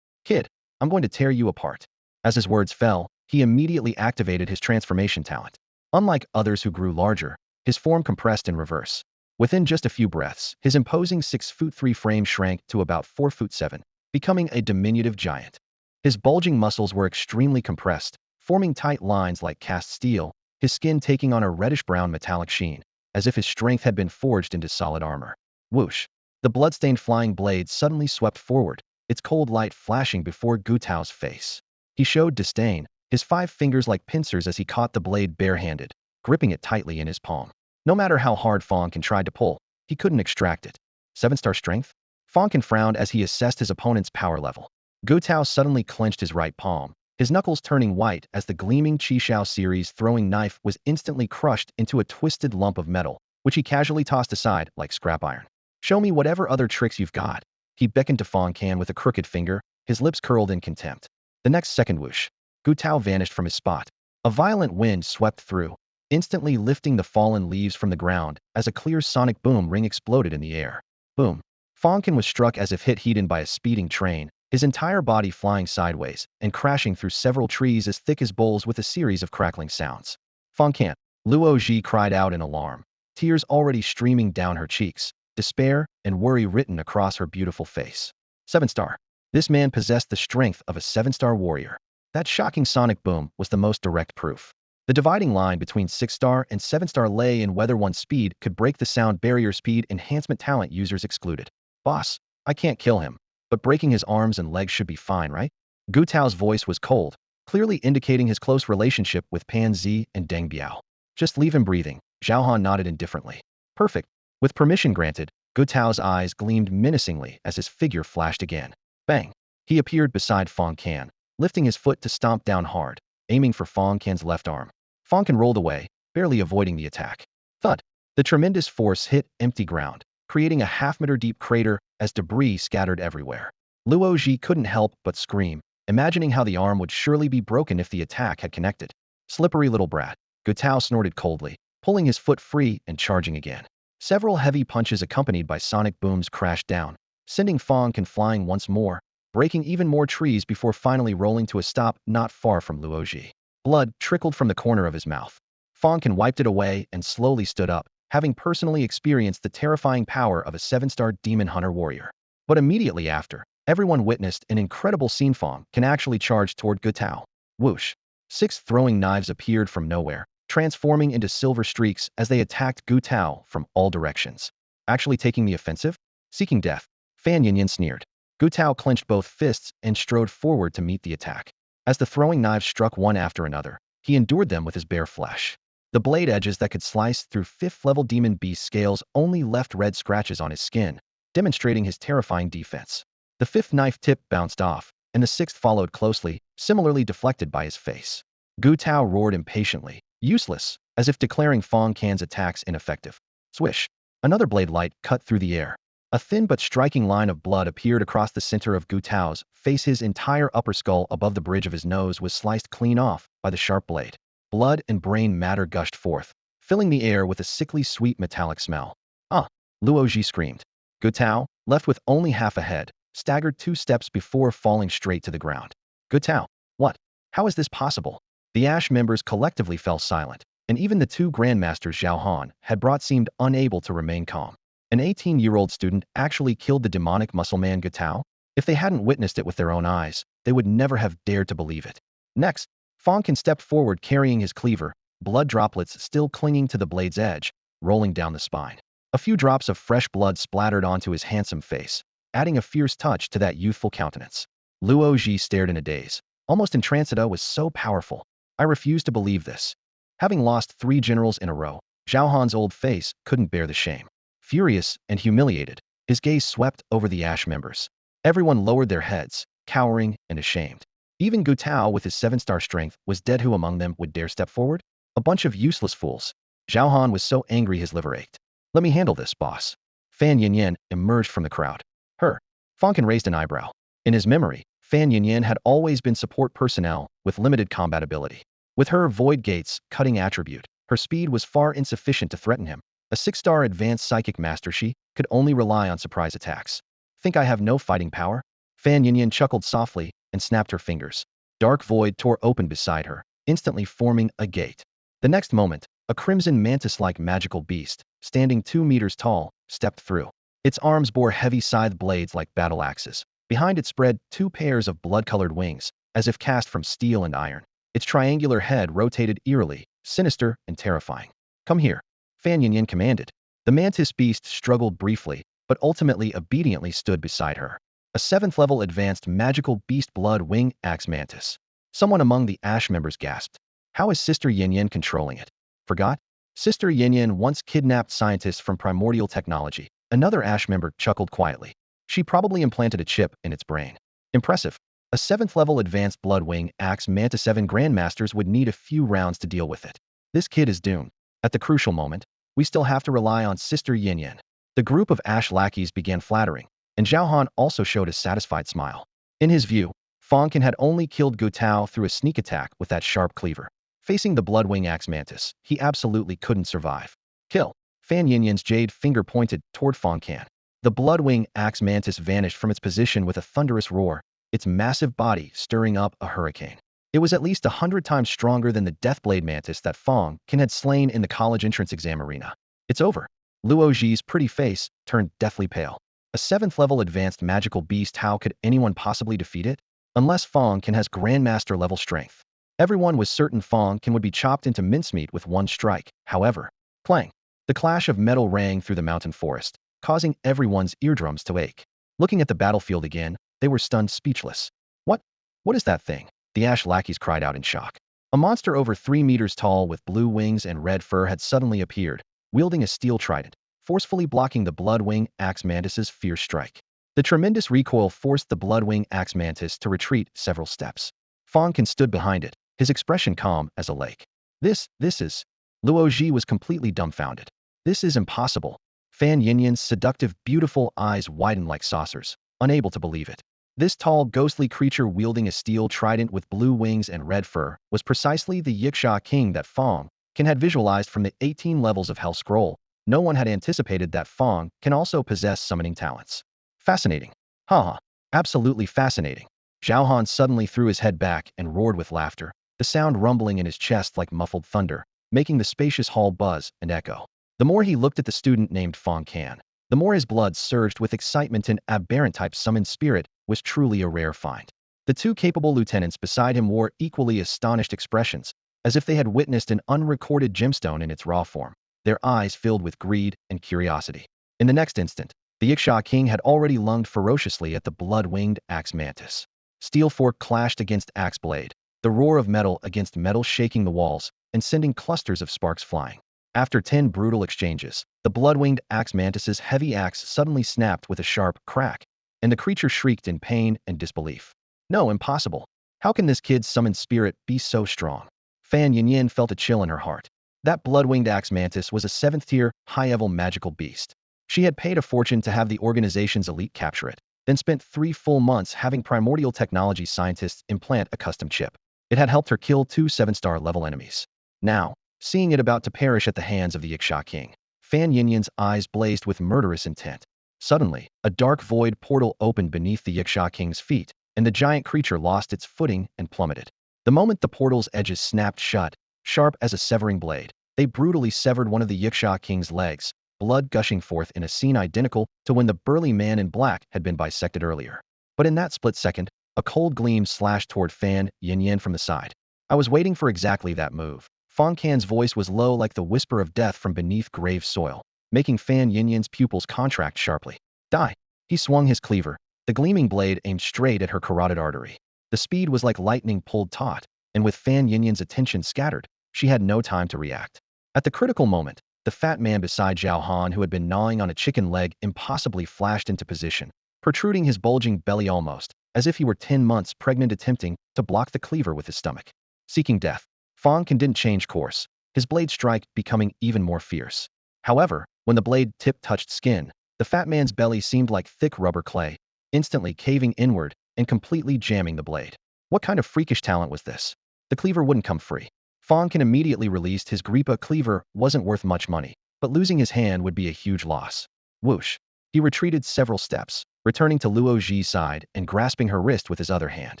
Kid, I'm going to tear you apart. As his words fell, he immediately activated his transformation talent. Unlike others who grew larger, his form compressed in reverse. Within just a few breaths, his imposing 6'3" frame shrank to about 4'7", becoming a diminutive giant. His bulging muscles were extremely compressed, forming tight lines like cast steel, his skin taking on a reddish-brown metallic sheen, as if his strength had been forged into solid armor. Whoosh! The blood-stained flying blade suddenly swept forward, its cold light flashing before Gu Tao's face. He showed disdain, his 5 fingers like pincers as he caught the blade barehanded, gripping it tightly in his palm. No matter how hard Fang Can tried to pull, he couldn't extract it. 7-star strength? Fang Can frowned as he assessed his opponent's power level. Gu Tao suddenly clenched his right palm, his knuckles turning white as the gleaming Qishao series throwing knife was instantly crushed into a twisted lump of metal, which he casually tossed aside like scrap iron. Show me whatever other tricks you've got. He beckoned to Fang Can with a crooked finger, his lips curled in contempt. The next second whoosh, Gu Tao vanished from his spot. A violent wind swept through, instantly lifting the fallen leaves from the ground as a clear sonic boom ring exploded in the air. Boom. Fang Can was struck as if hit by a speeding train, his entire body flying sideways and crashing through several trees as thick as bowls with a series of crackling sounds. Fang Can, Luo Ji cried out in alarm, tears already streaming down her cheeks, despair and worry written across her beautiful face. 7-star. This man possessed the strength of a 7-star warrior. That shocking sonic boom was the most direct proof. The dividing line between 6-star and 7-star lay in whether one's speed could break the sound barrier. Speed enhancement talent users excluded. Boss, I can't kill him, but breaking his arms and legs should be fine, right? Gu Tao's voice was cold, clearly indicating his close relationship with Pan Zi and Deng Biao. Just leave him breathing. Zhao Han nodded indifferently. Perfect. With permission granted, Gu Tao's eyes gleamed menacingly as his figure flashed again. Bang! He appeared beside Fang Can, lifting his foot to stomp down hard, aiming for Fang Can's left arm. Fang Can rolled away, barely avoiding the attack. Thud! The tremendous force hit empty ground, creating a half-meter deep crater as debris scattered everywhere. Luo Ji couldn't help but scream, imagining how the arm would surely be broken if the attack had connected. Slippery little brat. Gu Tao snorted coldly, pulling his foot free and charging again. Several heavy punches accompanied by sonic booms crashed down, sending Fang Can flying once more, breaking even more trees before finally rolling to a stop not far from Luo Ji. Blood trickled from the corner of his mouth. Fang Can wiped it away and slowly stood up, having personally experienced the terrifying power of a 7-star demon hunter warrior. But immediately after, everyone witnessed an incredible scene. Fang Can actually charged toward Gu Tao. Whoosh! 6 throwing knives appeared from nowhere, transforming into silver streaks as they attacked Gu Tao from all directions. Actually taking the offensive? Seeking death? Fan Yinyan sneered. Gu Tao clenched both fists and strode forward to meet the attack. As the throwing knives struck one after another, he endured them with his bare flesh. The blade edges that could slice through 5th-level demon beast scales only left red scratches on his skin, demonstrating his terrifying defense. The 5th knife tip bounced off, and the 6th followed closely, similarly deflected by his face. Gu Tao roared impatiently, useless, as if declaring Fang Can's attacks ineffective. Swish! Another blade light cut through the air. A thin but striking line of blood appeared across the center of Gu Tao's face. His entire upper skull above the bridge of his nose was sliced clean off by the sharp blade. Blood and brain matter gushed forth, filling the air with a sickly sweet metallic smell. Ah! Luo Ji screamed. Gu Tao, left with only half a head, staggered 2 steps before falling straight to the ground. Gu Tao, what? How is this possible? The Ash members collectively fell silent, and even the 2 grandmasters Zhao Han had brought seemed unable to remain calm. An 18-year-old student actually killed the demonic muscle man Gu Tao? If they hadn't witnessed it with their own eyes, they would never have dared to believe it. Next, Fang Can stepped forward carrying his cleaver, blood droplets still clinging to the blade's edge, rolling down the spine. A few drops of fresh blood splattered onto his handsome face, adding a fierce touch to that youthful countenance. Luo Ji stared in a daze, almost entranced. It was so powerful. I refuse to believe this. Having lost 3 generals in a row, Zhao Han's old face couldn't bear the shame. Furious and humiliated, his gaze swept over the Ash members. Everyone lowered their heads, cowering and ashamed. Even Gu Tao with his 7-star strength was dead. Who among them would dare step forward? A bunch of useless fools. Zhao Han was so angry his liver ached. Let me handle this, boss. Fan Yinyan emerged from the crowd. Her. Fang Can raised an eyebrow. In his memory, Fan Yinyan had always been support personnel with limited combat ability. With her Void Gates cutting attribute, her speed was far insufficient to threaten him. A 6-star advanced psychic master, she could only rely on surprise attacks. Think I have no fighting power? Fan Yinyan chuckled softly and snapped her fingers. Dark void tore open beside her, instantly forming a gate. The next moment, a crimson mantis-like magical beast, standing 2 meters tall, stepped through. Its arms bore heavy scythe blades like battle axes. Behind it spread 2 pairs of blood-colored wings, as if cast from steel and iron. Its triangular head rotated eerily, sinister and terrifying. Come here, Fan Yinyan commanded. The mantis beast struggled briefly, but ultimately obediently stood beside her. A 7th-level advanced magical beast blood wing axe mantis. Someone among the Ash members gasped. How is Sister Yinyan controlling it? Forgot? Sister Yinyan once kidnapped scientists from primordial technology. Another Ash member chuckled quietly. She probably implanted a chip in its brain. Impressive. A 7th-level advanced bloodwing axe mantis 7 grandmasters would need a few rounds to deal with it. This kid is doomed. At the crucial moment, we still have to rely on Sister Yinyan. The group of Ash lackeys began flattering, and Zhao Han also showed a satisfied smile. In his view, Fang Can had only killed Gu Tao through a sneak attack with that sharp cleaver. Facing the bloodwing axe mantis, he absolutely couldn't survive. Kill. Fan Yinyan's jade finger pointed toward Fang Can. The bloodwing axe mantis vanished from its position with a thunderous roar, its massive body stirring up a hurricane. It was at least 100 times stronger than the Deathblade mantis that Fang Can had slain in the college entrance exam arena. It's over. Luo Ji's pretty face turned deathly pale. A 7th-level advanced magical beast, how could anyone possibly defeat it? Unless Fang Can has Grandmaster-level strength. Everyone was certain Fang Can would be chopped into mincemeat with one strike. However, clang. The clash of metal rang through the mountain forest, causing everyone's eardrums to ache. Looking at the battlefield again, they were stunned speechless. What is that thing? The Ash lackeys cried out in shock. A monster over 3 meters tall with blue wings and red fur had suddenly appeared, wielding a steel trident, forcefully blocking the bloodwing axe mantis's fierce strike. The tremendous recoil forced the bloodwing axe mantis to retreat several steps. Fang Can stood behind it, his expression calm as a lake. This is... Luo Ji was completely dumbfounded. This is impossible. Fan Yinyan's seductive, beautiful eyes widened like saucers, unable to believe it. This tall, ghostly creature wielding a steel trident with blue wings and red fur was precisely the Yiksha king that Fang Can had visualized from the 18 levels of Hell Scroll. No one had anticipated that Fang Can also possess summoning talents. Fascinating. Haha. Absolutely fascinating. Zhao Han suddenly threw his head back and roared with laughter, the sound rumbling in his chest like muffled thunder, making the spacious hall buzz and echo. The more he looked at the student named Fang Can, the more his blood surged with excitement. An aberrant-type summoned spirit was truly a rare find. The 2 capable lieutenants beside him wore equally astonished expressions, as if they had witnessed an unrecorded gemstone in its raw form, their eyes filled with greed and curiosity. In the next instant, the Yiksha king had already lunged ferociously at the blood-winged axe mantis. Steel fork clashed against axe blade, the roar of metal against metal shaking the walls and sending clusters of sparks flying. After 10 brutal exchanges, the blood-winged axe mantis's heavy axe suddenly snapped with a sharp crack, and the creature shrieked in pain and disbelief. No, impossible. How can this kid's summoned spirit be so strong? Fan Yinyan felt a chill in her heart. That blood-winged axe mantis was a 7th-tier, high-level magical beast. She had paid a fortune to have the organization's elite capture it, then spent 3 full months having primordial technology scientists implant a custom chip. It had helped her kill 2 7-star level enemies. Now, seeing it about to perish at the hands of the Yiksha king, Fan Yinyan's eyes blazed with murderous intent. Suddenly, a dark void portal opened beneath the Yiksha king's feet, and the giant creature lost its footing and plummeted. The moment the portal's edges snapped shut, sharp as a severing blade, they brutally severed one of the Yiksha king's legs, blood gushing forth in a scene identical to when the burly man in black had been bisected earlier. But in that split second, a cold gleam slashed toward Fan Yinyan from the side. I was waiting for exactly that move. Fang Can's voice was low like the whisper of death from beneath grave soil, making Fan Yinyan's pupils contract sharply. Die! He swung his cleaver, the gleaming blade aimed straight at her carotid artery. The speed was like lightning pulled taut, and with Fan Yinyan's attention scattered, she had no time to react. At the critical moment, the fat man beside Zhao Han, who had been gnawing on a chicken leg, impossibly flashed into position, protruding his bulging belly almost, as if he were 10 months pregnant, attempting to block the cleaver with his stomach. Seeking death, Fang Can didn't change course, his blade strike becoming even more fierce. However, when the blade tip touched skin, The fat man's belly seemed like thick rubber clay, instantly caving inward and completely jamming the blade. What kind of freakish talent was this? The cleaver wouldn't come free. Fang Can immediately released his Gripa cleaver wasn't worth much money, but losing his hand would be a huge loss. Whoosh. He retreated several steps, returning to Luo Ji's side and grasping her wrist with his other hand.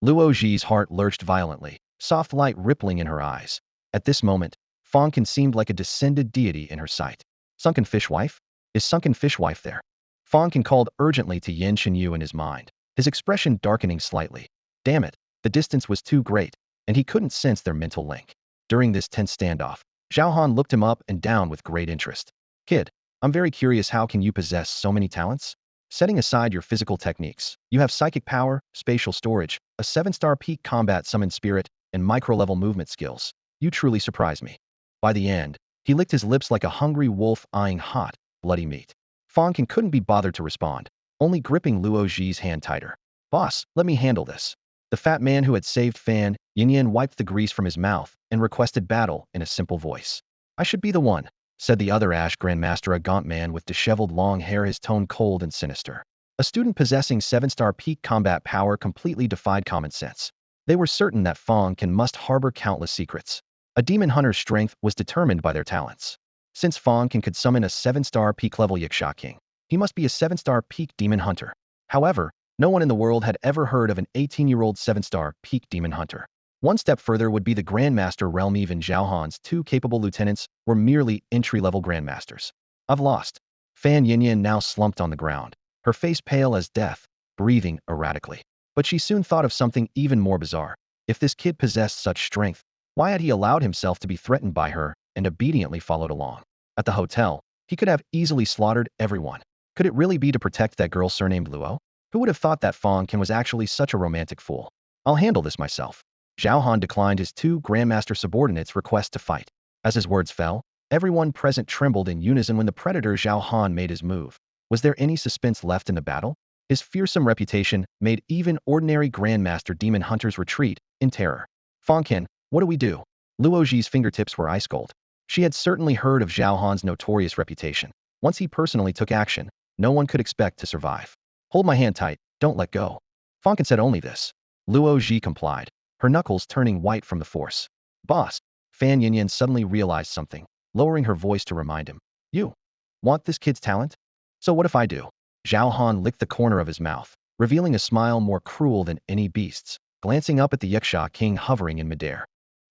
Luo Ji's heart lurched violently, soft light rippling in her eyes. At this moment, Fang Can seemed like a descended deity in her sight. Sunken fishwife? Is sunken fishwife there? Fang Can called urgently to Yin Shenyu in his mind, his expression darkening slightly. Damn it, the distance was too great, and he couldn't sense their mental link. During this tense standoff, Zhao Han looked him up and down with great interest. Kid, I'm very curious, how can you possess so many talents? Setting aside your physical techniques, you have psychic power, spatial storage, a 7-star peak combat summon spirit, and micro-level movement skills. You truly surprise me. By the end, he licked his lips like a hungry wolf eyeing hot, bloody meat. Fang Can couldn't be bothered to respond, only gripping Luo Ji's hand tighter. Boss, let me handle this. The fat man who had saved Fan Yin wiped the grease from his mouth and requested battle in a simple voice. I should be the one, said the other Ash Grandmaster, a gaunt man with disheveled long hair, his tone cold and sinister. A student possessing 7-star peak combat power completely defied common sense. They were certain that Fang Can must harbor countless secrets. A demon hunter's strength was determined by their talents. Since Fang Can could summon a 7-star peak level Yiksha King, he must be a 7-star peak demon hunter. However, no one in the world had ever heard of an 18-year-old 7-star peak demon hunter. One step further would be the Grandmaster realm. Even Zhao Han's 2 capable lieutenants were merely entry-level Grandmasters. I've lost. Fan Yin now slumped on the ground, her face pale as death, breathing erratically. But she soon thought of something even more bizarre. If this kid possessed such strength, why had he allowed himself to be threatened by her and obediently followed along? At the hotel, he could have easily slaughtered everyone. Could it really be to protect that girl surnamed Luo? Who would have thought that Fang Can was actually such a romantic fool? I'll handle this myself. Zhao Han declined his 2 Grandmaster subordinates' request to fight. As his words fell, everyone present trembled in unison when the predator Zhao Han made his move. Was there any suspense left in the battle? His fearsome reputation made even ordinary Grandmaster demon hunters retreat in terror. Fang Can, what do we do? Luo Ji's fingertips were ice cold. She had certainly heard of Zhao Han's notorious reputation. Once he personally took action, no one could expect to survive. Hold my hand tight, don't let go. Fang Can said only this. Luo Ji complied, her knuckles turning white from the force. Boss, Fan Yin suddenly realized something, lowering her voice to remind him. You want this kid's talent? So what if I do? Zhao Han licked the corner of his mouth, revealing a smile more cruel than any beast's, glancing up at the Yiksha King hovering in midair.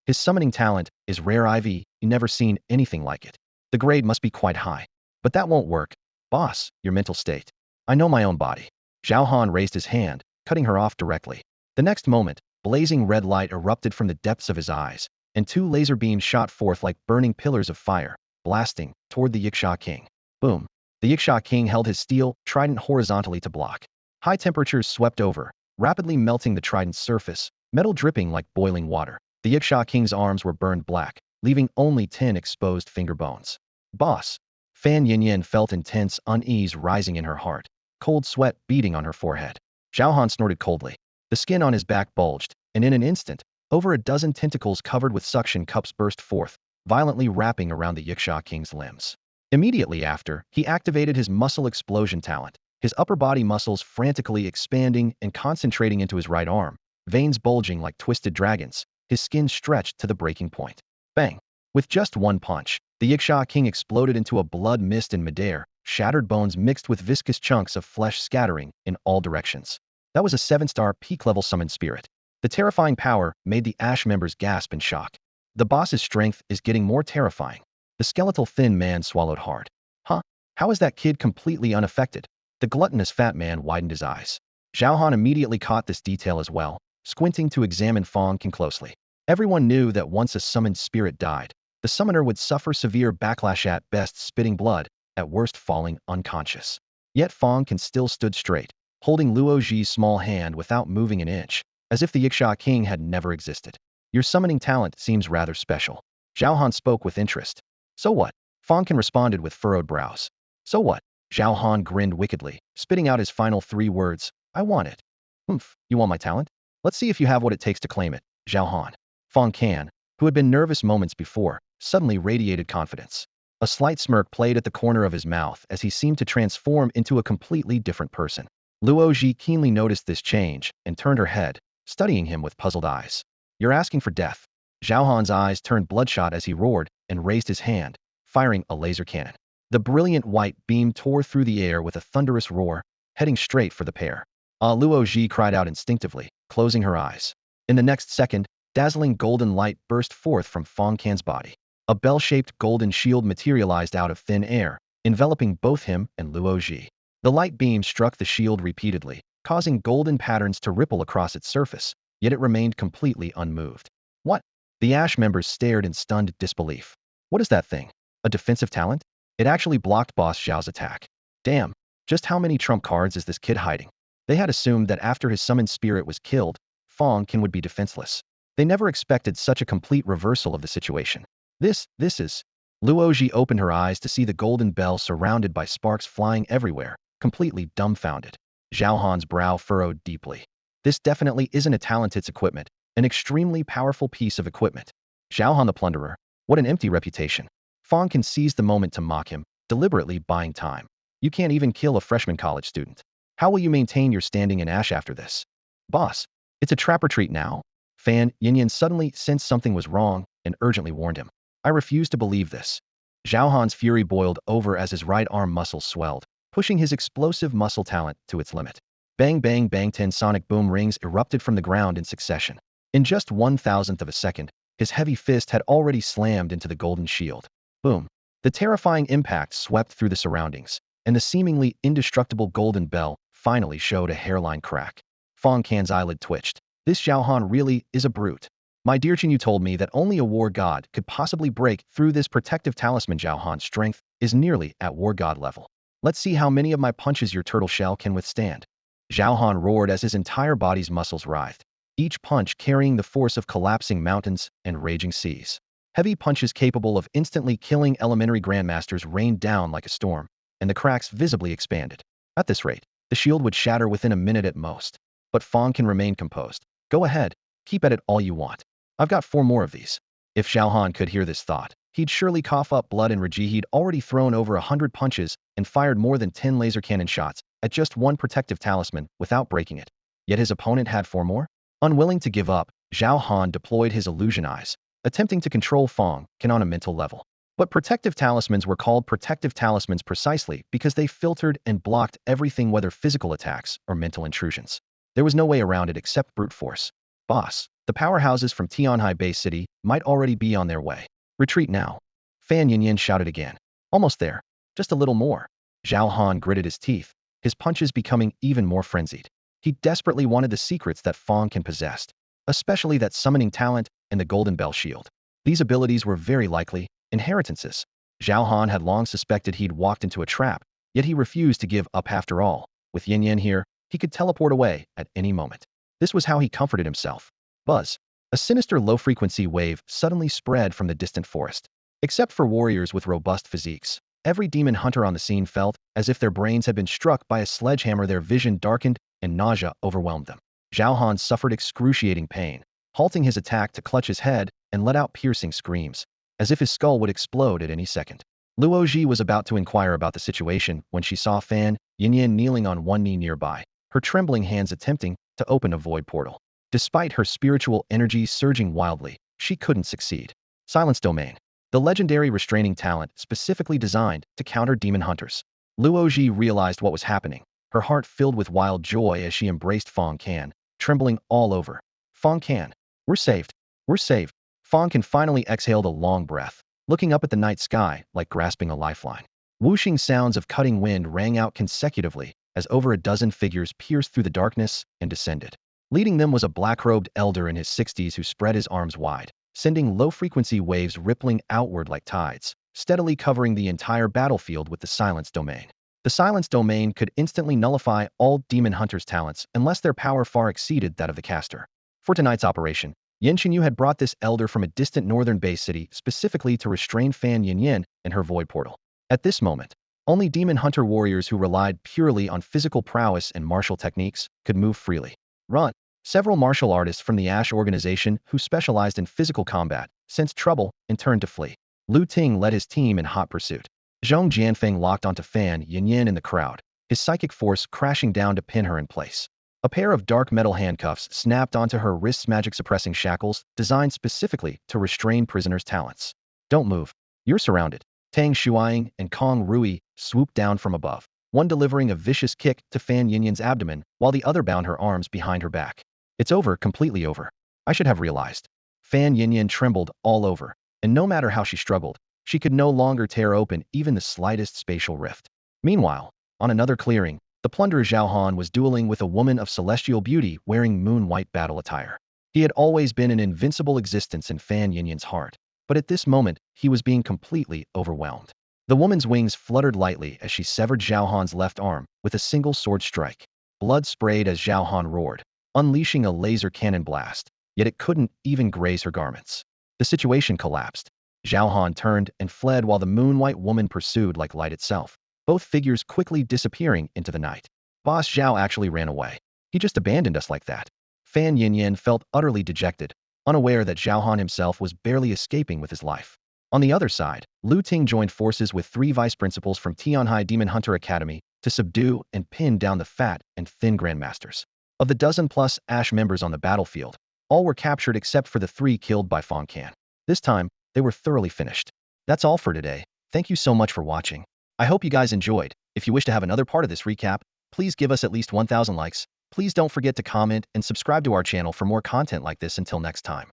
His summoning talent is rare. You've never seen anything like it. The grade must be quite high. But that won't work. Boss, your mental state. I know my own body. Zhao Han raised his hand, cutting her off directly. The next moment, blazing red light erupted from the depths of his eyes, and 2 laser beams shot forth like burning pillars of fire, blasting toward the Yiksha King. Boom. The Yiksha King held his steel trident horizontally to block. High temperatures swept over, rapidly melting the trident's surface, metal dripping like boiling water. The Yiksha King's arms were burned black, leaving only 10 exposed finger bones. Boss. Fan Yin felt intense unease rising in her heart, cold sweat beading on her forehead. Zhao Han snorted coldly. The skin on his back bulged, and in an instant, over a dozen tentacles covered with suction cups burst forth, violently wrapping around the Yiksha King's limbs. Immediately after, he activated his muscle explosion talent, his upper body muscles frantically expanding and concentrating into his right arm, veins bulging like twisted dragons, his skin stretched to the breaking point. Bang! With just one punch, the Yiksha King exploded into a blood mist in midair, shattered bones mixed with viscous chunks of flesh scattering in all directions. That was a 7-star peak-level summoned spirit. The terrifying power made the Ash members gasp in shock. The boss's strength is getting more terrifying. The skeletal thin man swallowed hard. Huh? How is that kid completely unaffected? The gluttonous fat man widened his eyes. Zhao Han immediately caught this detail as well, squinting to examine Fang Can closely. Everyone knew that once a summoned spirit died, the summoner would suffer severe backlash, at best spitting blood, at worst falling unconscious. Yet Fang Can still stood straight, holding Luo Ji's small hand without moving an inch, as if the Yiksha King had never existed. Your summoning talent seems rather special. Zhao Han spoke with interest. So what? Fang Can responded with furrowed brows. So what? Zhao Han grinned wickedly, spitting out his final 3 words. I want it. Humph, you want my talent? Let's see if you have what it takes to claim it, Zhao Han. Fang Can, who had been nervous moments before, suddenly radiated confidence. A slight smirk played at the corner of his mouth as he seemed to transform into a completely different person. Luoji keenly noticed this change and turned her head, studying him with puzzled eyes. You're asking for death. Zhao Han's eyes turned bloodshot as he roared and raised his hand, firing a laser cannon. The brilliant white beam tore through the air with a thunderous roar, heading straight for the pair. Luoji cried out instinctively, closing her eyes. In the next second, dazzling golden light burst forth from Fang Can's body. A bell-shaped golden shield materialized out of thin air, enveloping both him and Luoji. The light beam struck the shield repeatedly, causing golden patterns to ripple across its surface, yet it remained completely unmoved. What? The Ash members stared in stunned disbelief. What is that thing? A defensive talent? It actually blocked Boss Zhao's attack. Damn, just how many trump cards is this kid hiding? They had assumed that after his summoned spirit was killed, Fang Can would be defenseless. They never expected such a complete reversal of the situation. This is... Luoji opened her eyes to see the golden bell surrounded by sparks flying everywhere, completely dumbfounded. Zhao Han's brow furrowed deeply. This definitely isn't a talent, it's equipment, an extremely powerful piece of equipment. Zhao Han the plunderer, what an empty reputation. Fang Can seized the moment to mock him, deliberately buying time. You can't even kill a freshman college student. How will you maintain your standing in Ash after this? Boss, it's a trap or treat now. Fan Yinyan suddenly sensed something was wrong and urgently warned him. I refuse to believe this. Zhao Han's fury boiled over as his right arm muscles swelled, pushing his explosive muscle talent to its limit. Bang bang bang, 10 sonic boom rings erupted from the ground in succession. In just 1,000th of a second, his heavy fist had already slammed into the golden shield. Boom. The terrifying impact swept through the surroundings, and the seemingly indestructible golden bell finally showed a hairline crack. Fang Can's eyelid twitched. This Zhao Han really is a brute. My dear Chen, you told me that only a war god could possibly break through this protective talisman. Zhao Han's strength is nearly at war god level. Let's see how many of my punches your turtle shell can withstand. Zhao Han roared as his entire body's muscles writhed, each punch carrying the force of collapsing mountains and raging seas. Heavy punches capable of instantly killing elementary grandmasters rained down like a storm, and the cracks visibly expanded. At this rate, the shield would shatter within a minute at most. But Fang Can remain composed. Go ahead, keep at it all you want. I've got 4 more of these. If Zhao Han could hear this thought, he'd surely cough up blood and rage. He'd already thrown over 100 punches and fired more than 10 laser cannon shots at just one protective talisman without breaking it. Yet his opponent had 4 more? Unwilling to give up, Zhao Han deployed his illusion eyes, attempting to control Fang Can on a mental level. But protective talismans were called protective talismans precisely because they filtered and blocked everything, whether physical attacks or mental intrusions. There was no way around it except brute force. Boss, the powerhouses from Tianhai Bay City might already be on their way. Retreat now. Fan Yinyan shouted again. Almost there. Just a little more. Zhao Han gritted his teeth, his punches becoming even more frenzied. He desperately wanted the secrets that Fang Can possessed, especially that summoning talent and the golden bell shield. These abilities were very likely inheritances. Zhao Han had long suspected he'd walked into a trap, yet he refused to give up. After all, with Yinyan here, he could teleport away at any moment. This was how he comforted himself. Buzz. A sinister low-frequency wave suddenly spread from the distant forest. Except for warriors with robust physiques, every demon hunter on the scene felt as if their brains had been struck by a sledgehammer. Their vision darkened and nausea overwhelmed them. Zhao Han suffered excruciating pain, halting his attack to clutch his head and let out piercing screams, as if his skull would explode at any second. Luoji was about to inquire about the situation when she saw Fan Yinyan kneeling on one knee nearby, her trembling hands attempting to open a void portal. Despite her spiritual energy surging wildly, she couldn't succeed. Silence Domain. The legendary restraining talent specifically designed to counter demon hunters. Luoji realized what was happening, her heart filled with wild joy as she embraced Fang Can, trembling all over. Fang Can. We're saved. We're saved. Fang Can finally exhaled a long breath, looking up at the night sky like grasping a lifeline. Whooshing sounds of cutting wind rang out consecutively as over a dozen figures pierced through the darkness and descended. Leading them was a black-robed elder in his 60s who spread his arms wide, sending low-frequency waves rippling outward like tides, steadily covering the entire battlefield with the Silence Domain. The Silence Domain could instantly nullify all demon hunters' talents unless their power far exceeded that of the caster. For tonight's operation, Yen Qinyu had brought this elder from a distant northern Bay city specifically to restrain Fan Yinyan and her void portal. At this moment, only demon hunter warriors who relied purely on physical prowess and martial techniques could move freely. Run. Several martial artists from the Ash organization who specialized in physical combat sensed trouble and turned to flee. Lu Ting led his team in hot pursuit. Zhong Jianfeng locked onto Fan Yinyin in the crowd, his psychic force crashing down to pin her in place. A pair of dark metal handcuffs snapped onto her wrists, magic-suppressing shackles designed specifically to restrain prisoners' talents. Don't move. You're surrounded. Tang Shuiying and Kong Rui swooped down from above, one delivering a vicious kick to Fan Yinyin's abdomen while the other bound her arms behind her back. It's over, completely over. I should have realized. Fan Yinyin trembled all over, and no matter how she struggled, she could no longer tear open even the slightest spatial rift. Meanwhile, on another clearing, the plunderer Zhao Han was dueling with a woman of celestial beauty wearing moon-white battle attire. He had always been an invincible existence in Fan Yinyin's heart, but at this moment, he was being completely overwhelmed. The woman's wings fluttered lightly as she severed Zhao Han's left arm with a single sword strike. Blood sprayed as Zhao Han roared, unleashing a laser cannon blast, yet it couldn't even graze her garments. The situation collapsed. Zhao Han turned and fled while the moon-white woman pursued like light itself, both figures quickly disappearing into the night. Boss Zhao actually ran away. He just abandoned us like that. Fan Yinyin felt utterly dejected, unaware that Zhao Han himself was barely escaping with his life. On the other side, Lu Ting joined forces with 3 vice principals from Tianhai Demon Hunter Academy to subdue and pin down the fat and thin grandmasters. Of the dozen-plus Ash members on the battlefield, all were captured except for the 3 killed by Fang Can. This time, they were thoroughly finished. That's all for today. Thank you so much for watching. I hope you guys enjoyed. If you wish to have another part of this recap, please give us at least 1,000 likes. Please don't forget to comment and subscribe to our channel for more content like this. Until next time.